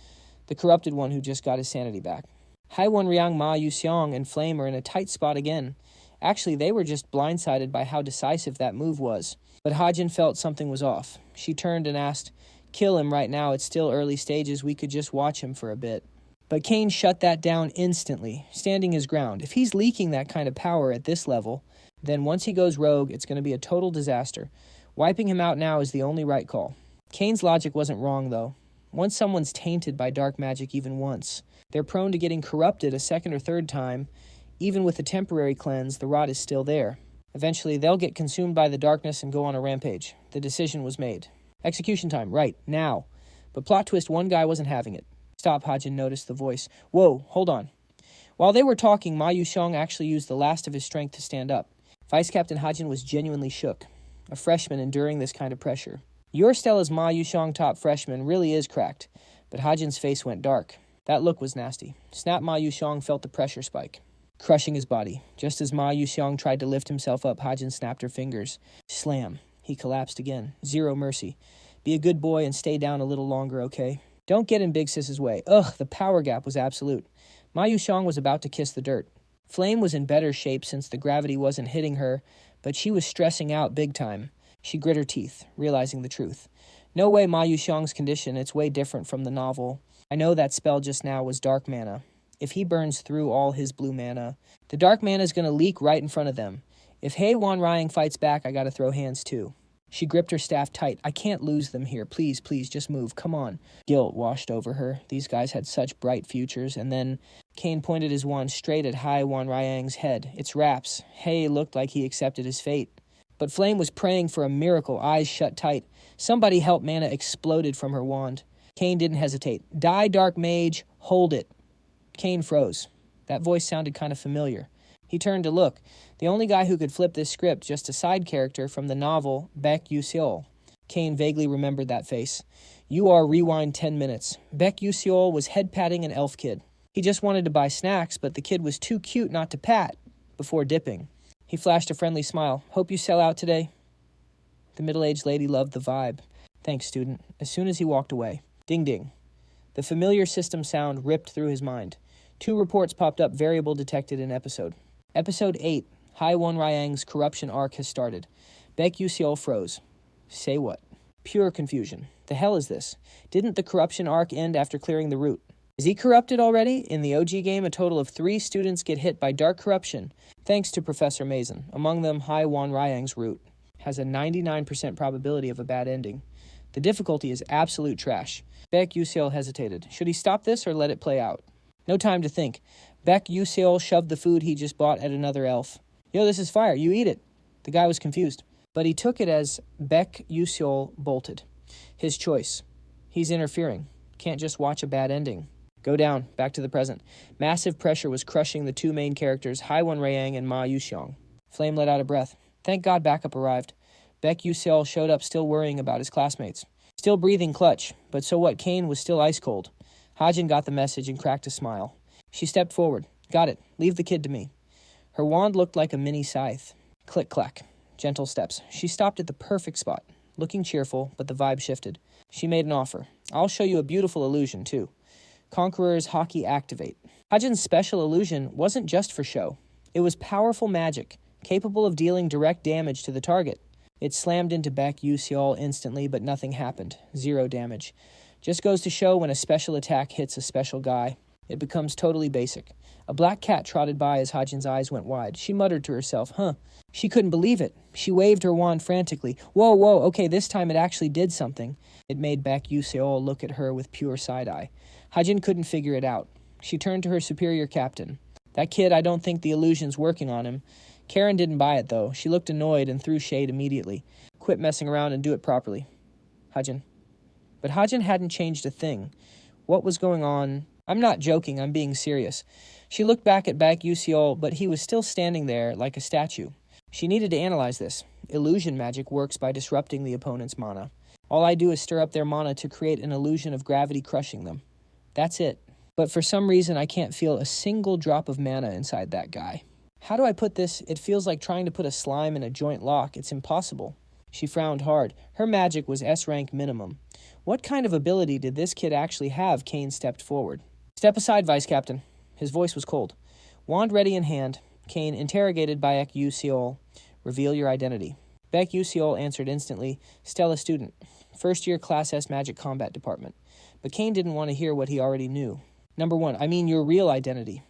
The corrupted one who just got his sanity back. Haewon-ryang, Ma Yusong, and Flame are in a tight spot again. Actually, they were just blindsided by how decisive that move was. But Hajin felt something was off. She turned and asked, Kill him right now. It's still early stages. We could just watch him for a bit. But Kane shut that down instantly, standing his ground. If he's leaking that kind of power at this level, then once he goes rogue, it's going to be a total disaster. Wiping him out now is the only right call. Kane's logic wasn't wrong, though. Once someone's tainted by dark magic even once, they're prone to getting corrupted a second or third time Even with a temporary cleanse, the rot is still there. Eventually, they'll get consumed by the darkness and go on a rampage. The decision was made. Execution time, right, now. But plot twist, one guy wasn't having it. Stop, Hajin noticed the voice. Whoa, hold on. While they were talking, Ma Yuxiong actually used the last of his strength to stand up. Vice Captain Hajin was genuinely shook. A freshman enduring this kind of pressure. Your Stella's Ma Yuxiong top freshman really is cracked. But Hajin's face went dark. That look was nasty. Snap Ma Yuxiong felt the pressure spike, crushing his body. Just as Ma Yuxiong tried to lift himself up, Hajin snapped her fingers. Slam. He collapsed again. Zero mercy. Be a good boy and stay down a little longer, okay? Don't get in Big Sis's way. Ugh, the power gap was absolute. Ma Yuxiong was about to kiss the dirt. Flame was in better shape since the gravity wasn't hitting her, but she was stressing out big time. She grit her teeth, realizing the truth. No way Ma Yuxiong's condition, it's way different from the novel. I know that spell just now was dark mana. If he burns through all his blue mana, the dark mana is going to leak right in front of them. If Hei Wan Ryang fights back, I gotta throw hands too. She gripped her staff tight. I can't lose them here. Please, please, just move. Come on. Guilt washed over her. These guys had such bright futures. And then Kane pointed his wand straight at Hei Wan Ryang's head. It's wraps. Hei looked like he accepted his fate. But Flame was praying for a miracle, eyes shut tight. Somebody help, mana exploded from her wand. Kane didn't hesitate. Die, Dark Mage. Hold it. Kane froze. That voice sounded kind of familiar. He turned to look. The only guy who could flip this script, just a side character from the novel Baek Yu-seol. Kane vaguely remembered that face. You are rewind 10 minutes. Baek Yu-seol was head-patting an elf kid. He just wanted to buy snacks, but the kid was too cute not to pat before dipping. He flashed a friendly smile. Hope you sell out today. The middle-aged lady loved the vibe. Thanks, student. As soon as he walked away. Ding ding. The familiar system sound ripped through his mind. 2 reports popped up, variable detected in episode. Episode 8, Hei Wan Ryang's corruption arc has started. Baek Yu-seol froze. Say what? Pure confusion. The hell is this? Didn't the corruption arc end after clearing the route? Is he corrupted already? In the OG game, a total of 3 students get hit by dark corruption, thanks to Professor Mason. Among them, Hei Wan Ryang's route has a 99% probability of a bad ending. The difficulty is absolute trash. Baek Yu-seol hesitated. Should he stop this or let it play out? No time to think. Baek Yu-seol shoved the food he just bought at another elf. Yo, this is fire. You eat it. The guy was confused. But he took it as Baek Yu-seol bolted. His choice. He's interfering. Can't just watch a bad ending. Go down. Back to the present. Massive pressure was crushing the 2 main characters, Hei Wan Ryang and Ma Yuxiong. Flame let out a breath. Thank God backup arrived. Baek Yu-seol showed up still worrying about his classmates. Still breathing clutch, but so what? Kane was still ice cold. Hajin got the message and cracked a smile. She stepped forward. Got it. Leave the kid to me. Her wand looked like a mini scythe. Click-clack. Gentle steps. She stopped at the perfect spot, looking cheerful, but the vibe shifted. She made an offer. I'll show you a beautiful illusion, too. Conqueror's Hockey Activate. Hajin's special illusion wasn't just for show. It was powerful magic, capable of dealing direct damage to the target. It slammed into Baek Yu-seol instantly, but nothing happened. 0 damage. Just goes to show when a special attack hits a special guy, it becomes totally basic. A black cat trotted by as Hajin's eyes went wide. She muttered to herself, She couldn't believe it. She waved her wand frantically. Whoa, okay, this time it actually did something. It made Baek Yu-seol look at her with pure side-eye. Hajin couldn't figure it out. She turned to her superior captain. That kid, I don't think the illusion's working on him. Karen didn't buy it, though. She looked annoyed and threw shade immediately. Quit messing around and do it properly. Hajin. But Hajin hadn't changed a thing. What was going on? I'm not joking, I'm being serious. She looked back at Baek Yu-seol, but he was still standing there like a statue. She needed to analyze this. Illusion magic works by disrupting the opponent's mana. All I do is stir up their mana to create an illusion of gravity crushing them. That's it. But for some reason, I can't feel a single drop of mana inside that guy. How do I put this? It feels like trying to put a slime in a joint lock. It's impossible. She frowned hard. Her magic was S-rank minimum. What kind of ability did this kid actually have? Kane stepped forward. Step aside, Vice Captain. His voice was cold. Wand ready in hand. Kane interrogated Baek Yu-seol. Reveal your identity. Baek Yu-seol answered instantly. Stella student. First year Class S Magic Combat Department. But Kane didn't want to hear what he already knew. Number 1, I mean your real identity.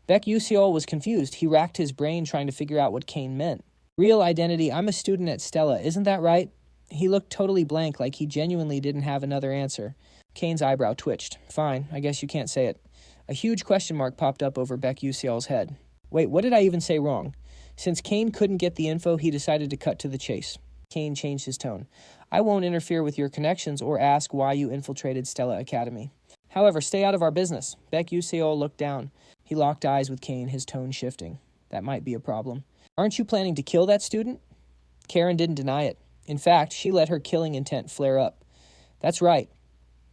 Baek Yu-seol was confused. He racked his brain trying to figure out what Kane meant. Real identity, I'm a student at Stella, isn't that right? He looked totally blank, like he genuinely didn't have another answer. Kane's eyebrow twitched. Fine, I guess you can't say it. A huge question mark popped up over Baek Yu-seol's head. Wait, what did I even say wrong? Since Kane couldn't get the info, he decided to cut to the chase. Kane changed his tone. I won't interfere with your connections or ask why you infiltrated Stella Academy. However, stay out of our business. Baek Yu-seol looked down. He locked eyes with Kane, his tone shifting. That might be a problem. Aren't you planning to kill that student? Karen didn't deny it. In fact, she let her killing intent flare up. That's right.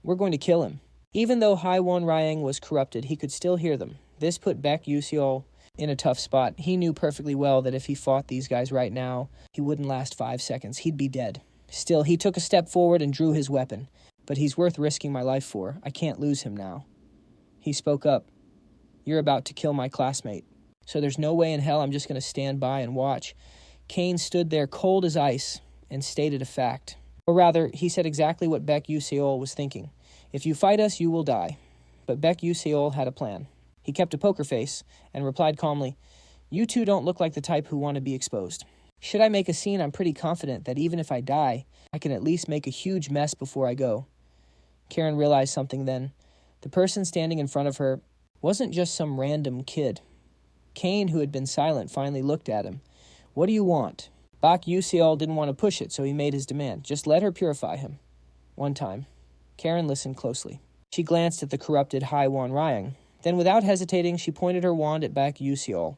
We're going to kill him. Even though Haiwon Ryang was corrupted, he could still hear them. This put Baek Yu-seol in a tough spot. He knew perfectly well that if he fought these guys right now, he wouldn't last 5 seconds. He'd be dead. Still, he took a step forward and drew his weapon. But he's worth risking my life for. I can't lose him now. He spoke up. You're about to kill my classmate. So there's no way in hell I'm just going to stand by and watch. Kane stood there cold as ice and stated a fact. Or rather, he said exactly what Baek Yu-seol was thinking. If you fight us, you will die. But Baek Yu-seol had a plan. He kept a poker face and replied calmly, You two don't look like the type who want to be exposed. Should I make a scene, I'm pretty confident that even if I die, I can at least make a huge mess before I go. Karen realized something then. The person standing in front of her wasn't just some random kid. Kane, who had been silent, finally looked at him. What do you want? Baek Yu-seol didn't want to push it, so he made his demand. Just let her purify him. One time. Karen listened closely. She glanced at the corrupted Haiwon Ryang. Then, without hesitating, she pointed her wand at Baek Yu-seol.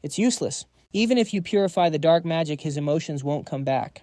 It's useless. Even if you purify the dark magic, his emotions won't come back.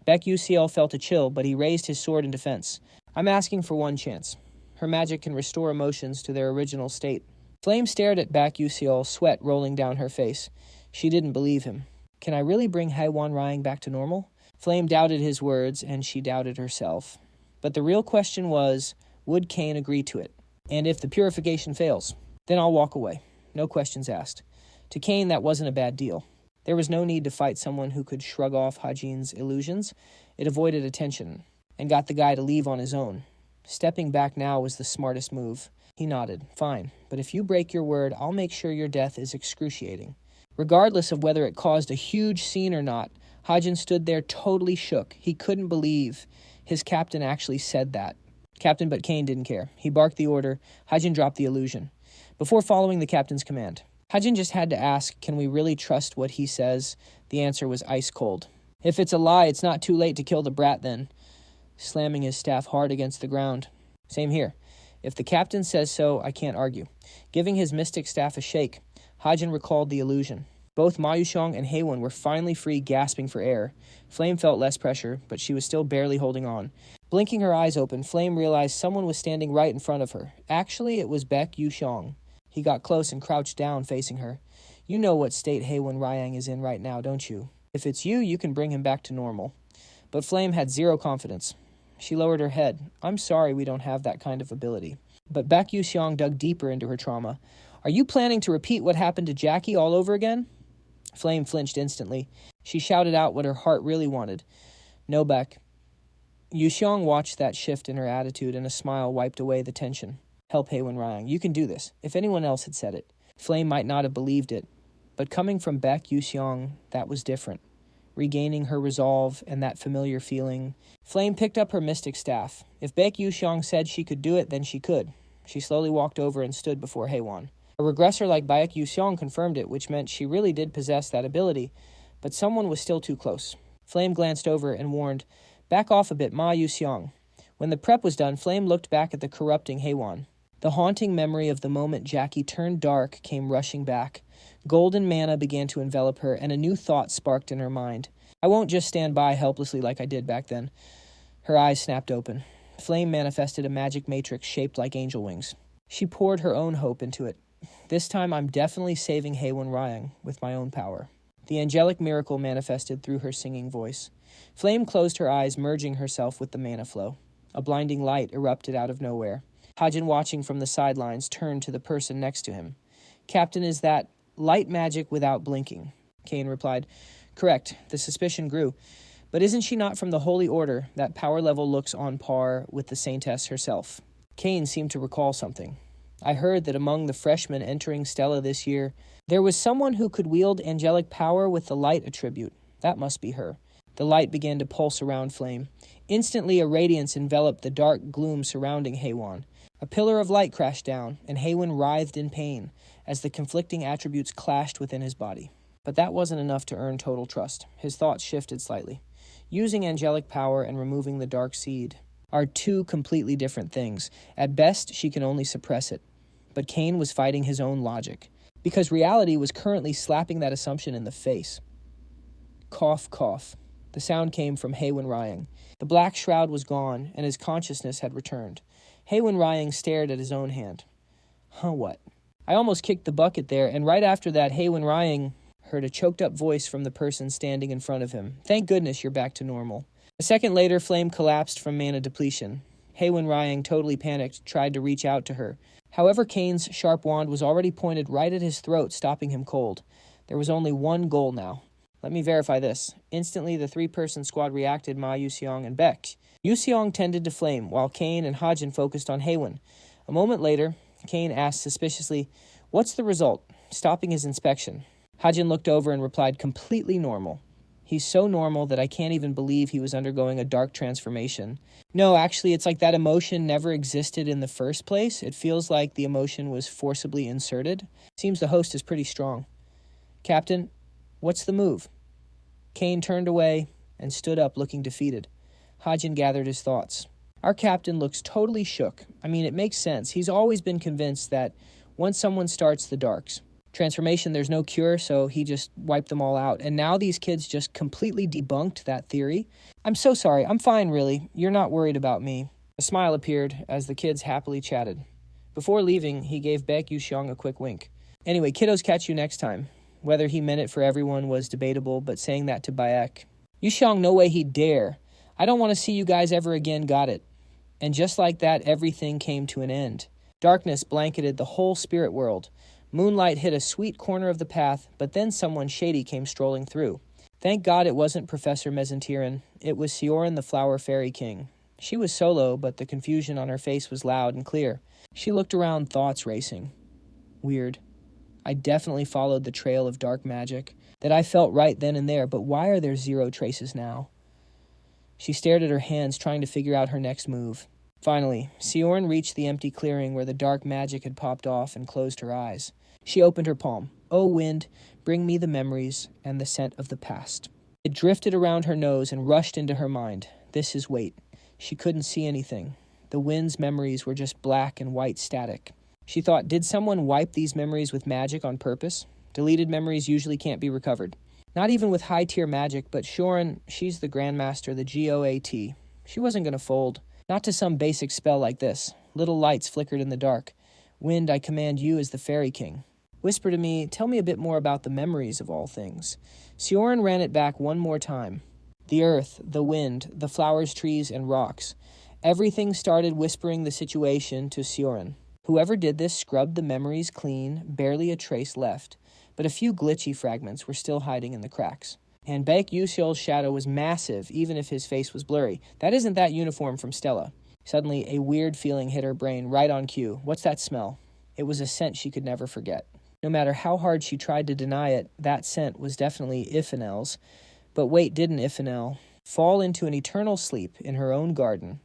Baek Yu-seol felt a chill, but he raised his sword in defense. I'm asking for one chance. Her magic can restore emotions to their original state. Flame stared at Baek Yu-seol, sweat rolling down her face. She didn't believe him. Can I really bring Haiwon Ryang back to normal? Flame doubted his words, and she doubted herself. But the real question was, would Kane agree to it? And if the purification fails, then I'll walk away. No questions asked. To Kane, that wasn't a bad deal. There was no need to fight someone who could shrug off Hajin's illusions. It avoided attention and got the guy to leave on his own. Stepping back now was the smartest move. He nodded. Fine, but if you break your word, I'll make sure your death is excruciating. Regardless of whether it caused a huge scene or not, Hajin stood there totally shook. He couldn't believe his captain actually said that. But Kane didn't care. He barked the order. Hajin dropped the illusion. Before following the captain's command, Hajin just had to ask, can we really trust what he says? The answer was ice cold. If it's a lie, it's not too late to kill the brat then. Slamming his staff hard against the ground. Same here. If the captain says so, I can't argue. Giving his mystic staff a shake, Hajin recalled the illusion. Both Ma Yuxiong and Haewon were finally free, gasping for air. Flame felt less pressure, but she was still barely holding on. Blinking her eyes open, Flame realized someone was standing right in front of her. Actually, it was Baek Yu-seol. He got close and crouched down, facing her. You know what state Haiwon Ryang is in right now, don't you? If it's you, you can bring him back to normal. But Flame had zero confidence. She lowered her head. I'm sorry we don't have that kind of ability. But Baek Yu-seol dug deeper into her trauma. Are you planning to repeat what happened to Jackie all over again? Flame flinched instantly. She shouted out what her heart really wanted. No, Baek. Yu-seol watched that shift in her attitude, and a smile wiped away the tension. Help Haiwon Ryang. You can do this. If anyone else had said it, Flame might not have believed it. But coming from Baek Yu-seol, that was different. Regaining her resolve and that familiar feeling, Flame picked up her mystic staff. If Baek Yu-seol said she could do it, then she could. She slowly walked over and stood before Haewon. A regressor like Baek Yu-seol confirmed it, which meant she really did possess that ability, but someone was still too close. Flame glanced over and warned, Back off a bit, Ma Yu-seol. When the prep was done, Flame looked back at the corrupting Haewon. The haunting memory of the moment Jackie turned dark came rushing back. Golden mana began to envelop her, and a new thought sparked in her mind. I won't just stand by helplessly like I did back then. Her eyes snapped open. Flame manifested a magic matrix shaped like angel wings. She poured her own hope into it. This time I'm definitely saving Haiwon Ryang with my own power. The angelic miracle manifested through her singing voice. Flame closed her eyes, merging herself with the mana flow. A blinding light erupted out of nowhere. Hajin, watching from the sidelines, turned to the person next to him. Captain, is that light magic without blinking? Kane replied. Correct. The suspicion grew. But isn't she not from the Holy Order? That power level looks on par with the Saintess herself. Kane seemed to recall something. I heard that among the freshmen entering Stella this year, there was someone who could wield angelic power with the light attribute. That must be her. The light began to pulse around Flame. Instantly, a radiance enveloped the dark gloom surrounding Haewon. A pillar of light crashed down, and Haewon writhed in pain as the conflicting attributes clashed within his body. But that wasn't enough to earn total trust. His thoughts shifted slightly. Using angelic power and removing the dark seed are two completely different things. At best, she can only suppress it. But Cain was fighting his own logic, because reality was currently slapping that assumption in the face. Cough, cough. The sound came from Haewon Ryang. The black shroud was gone, and his consciousness had returned. Haewon Ryang stared at his own hand. What? I almost kicked the bucket there, and right after that, Haewon Ryang heard a choked-up voice from the person standing in front of him. Thank goodness you're back to normal. A second later, Flame collapsed from mana depletion. Haewon Ryang, totally panicked, tried to reach out to her. However, Kane's sharp wand was already pointed right at his throat, stopping him cold. There was only one goal now. Let me verify this. Instantly, the three-person squad reacted, Ma, Yu-seol, and Baek. Yu-seol tended to Flame, while Kane and Hajin focused on Haewon. A moment later, Kane asked suspiciously, "What's the result?" stopping his inspection. Hajin looked over and replied, "Completely normal." He's so normal that I can't even believe he was undergoing a dark transformation. No, actually, it's like that emotion never existed in the first place. It feels like the emotion was forcibly inserted. Seems the host is pretty strong. Captain, what's the move? Kane turned away and stood up looking defeated. Hajin gathered his thoughts. Our captain looks totally shook. I mean, it makes sense. He's always been convinced that once someone starts the darks, transformation, there's no cure, so he just wiped them all out. And now these kids just completely debunked that theory. I'm so sorry. I'm fine, really. You're not worried about me. A smile appeared as the kids happily chatted. Before leaving, he gave Baek Yu-seol a quick wink. Anyway, kiddos, catch you next time. Whether he meant it for everyone was debatable, but saying that to Baek, Yu-seol, no way he'd dare. I don't want to see you guys ever again, got it. And just like that, everything came to an end. Darkness blanketed the whole spirit world. Moonlight hit a sweet corner of the path, but then someone shady came strolling through. Thank God it wasn't Professor Mezentirin. It was Sioran the Flower Fairy King. She was solo, but the confusion on her face was loud and clear. She looked around, thoughts racing. Weird. I definitely followed the trail of dark magic that I felt right then and there, but why are there 0 traces now? She stared at her hands, trying to figure out her next move. Finally, Sioran reached the empty clearing where the dark magic had popped off and closed her eyes. She opened her palm. "Oh, wind, bring me the memories and the scent of the past." It drifted around her nose and rushed into her mind. This is weight. She couldn't see anything. The wind's memories were just black and white static. She thought, did someone wipe these memories with magic on purpose? Deleted memories usually can't be recovered. Not even with high-tier magic, but Sioran, she's the Grandmaster, the GOAT. She wasn't going to fold. Not to some basic spell like this. Little lights flickered in the dark. Wind, I command you as the Fairy King. Whisper to me, tell me a bit more about the memories of all things. Sioran ran it back one more time. The earth, the wind, the flowers, trees, and rocks. Everything started whispering the situation to Sioran. Whoever did this scrubbed the memories clean, barely a trace left. But a few glitchy fragments were still hiding in the cracks. And Baek Yu-seol's shadow was massive, even if his face was blurry. That isn't that uniform from Stella. Suddenly, a weird feeling hit her brain right on cue. What's that smell? It was a scent she could never forget. No matter how hard she tried to deny it, that scent was definitely Iphanel's. But wait, didn't Iphanel fall into an eternal sleep in her own garden?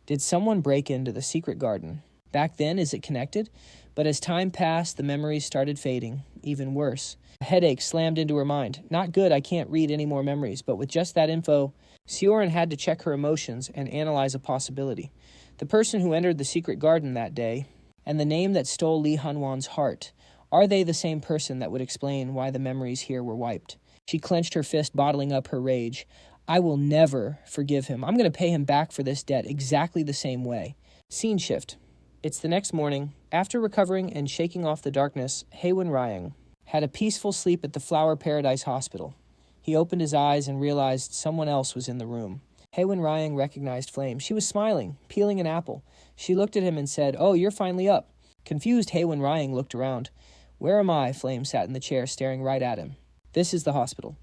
Did someone break into the secret garden? Back then, is it connected? But as time passed, the memories started fading. Even worse. A headache slammed into her mind. Not good, I can't read any more memories, but with just that info, Sioran had to check her emotions and analyze a possibility. The person who entered the secret garden that day, and the name that stole Lee Hanwon's heart, are they the same person that would explain why the memories here were wiped? She clenched her fist, bottling up her rage. I will never forgive him. I'm going to pay him back for this debt exactly the same way. Scene shift. It's the next morning. After recovering and shaking off the darkness, Haewon Ryang had a peaceful sleep at the Flower Paradise Hospital. He opened his eyes and realized someone else was in the room. Haewon Ryang recognized Flame. She was smiling, peeling an apple. She looked at him and said, "Oh, you're finally up." Confused, Haewon Ryang looked around. "Where am I?" Flame sat in the chair, staring right at him. "This is the hospital.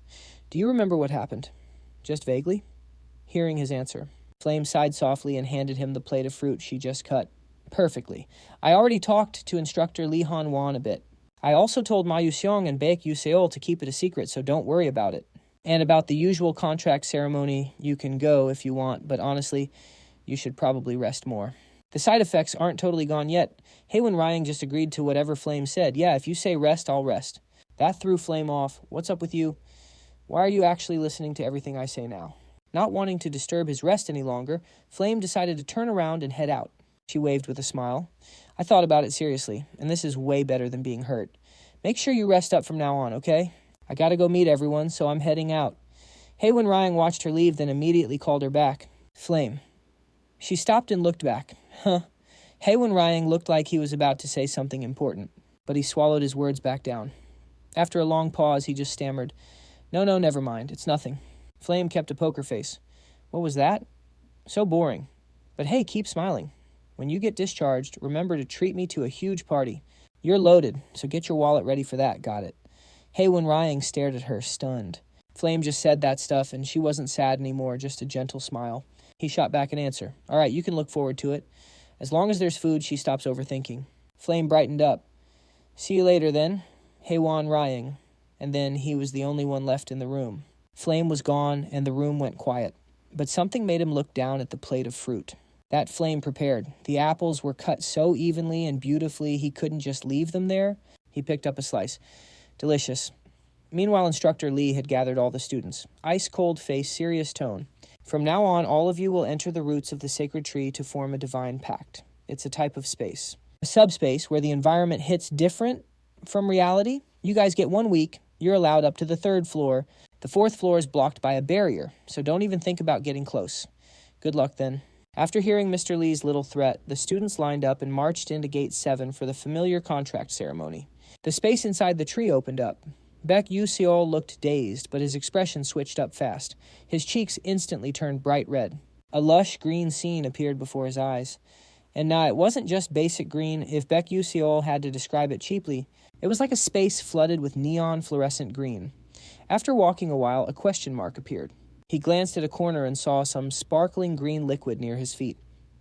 Do you remember what happened?" "Just vaguely." Hearing his answer, Flame sighed softly and handed him the plate of fruit she just cut. "Perfectly. I already talked to instructor Lee Han-won a bit. I also told Ma Yu-seol and Baek Yu-seol to keep it a secret, so don't worry about it. And about the usual contract ceremony, you can go if you want, but honestly, you should probably rest more." The side effects aren't totally gone yet. Haewon Rying just agreed to whatever Flame said. Yeah, if you say rest, I'll rest. That threw Flame off. What's up with you? Why are you actually listening to everything I say now? Not wanting to disturb his rest any longer, Flame decided to turn around and head out. She waved with a smile. I thought about it seriously, and this is way better than being hurt. Make sure you rest up from now on, okay? I gotta go meet everyone, so I'm heading out. Haewon Rying watched her leave, then immediately called her back. Flame. She stopped and looked back. Huh. Haewon Rying looked like he was about to say something important, but he swallowed his words back down. After a long pause, he just stammered, No, never mind. It's nothing. Flame kept a poker face. What was that? So boring. But hey, keep smiling. When you get discharged, remember to treat me to a huge party. You're loaded, so get your wallet ready for that, got it? Haewon Rying stared at her, stunned. Flame just said that stuff, and she wasn't sad anymore, just a gentle smile. He shot back an answer. All right, you can look forward to it. As long as there's food, she stops overthinking. Flame brightened up. See you later, then. Haewon Rying. And then he was the only one left in the room. Flame was gone, and the room went quiet. But something made him look down at the plate of fruit. That Flame prepared. The apples were cut so evenly and beautifully he couldn't just leave them there. He picked up a slice. Delicious. Meanwhile, Instructor Lee had gathered all the students. Ice-cold face, serious tone. From now on, all of you will enter the roots of the sacred tree to form a divine pact. It's a type of space. A subspace where the environment hits different from reality. You guys get 1 week. You're allowed up to the 3rd floor. The 4th floor is blocked by a barrier, so don't even think about getting close. Good luck, then. After hearing Mr. Lee's little threat, the students lined up and marched into Gate 7 for the familiar contract ceremony. The space inside the tree opened up. Baek Yu-seol looked dazed, but his expression switched up fast. His cheeks instantly turned bright red. A lush green scene appeared before his eyes. And now it wasn't just basic green. If Baek Yu-seol had to describe it cheaply, it was like a space flooded with neon fluorescent green. After walking a while, a question mark appeared. He glanced at a corner and saw some sparkling green liquid near his feet.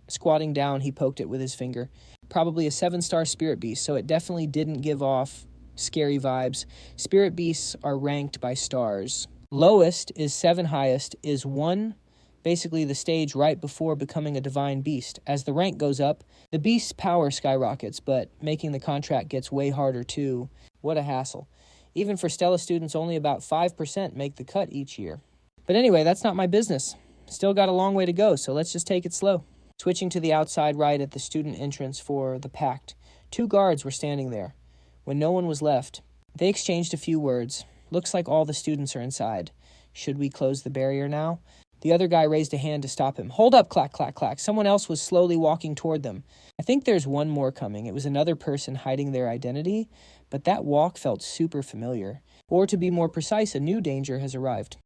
Squatting down, he poked it with his finger. Probably a 7-star spirit beast, so it definitely didn't give off scary vibes. Spirit beasts are ranked by stars. Lowest is 7, highest is 1, basically the stage right before becoming a divine beast. As the rank goes up, the beast's power skyrockets, but making the contract gets way harder too. What a hassle. Even for Stella students, only about 5% make the cut each year. But anyway, that's not my business. Still got a long way to go, so let's just take it slow. Switching to the outside right at the student entrance for the pact, 2 guards were standing there. When no one was left, they exchanged a few words. Looks like all the students are inside. Should we close the barrier now? The other guy raised a hand to stop him. Hold up, clack, clack, clack. Someone else was slowly walking toward them. I think there's one more coming. It was another person hiding their identity, but that walk felt super familiar. Or to be more precise, a new danger has arrived.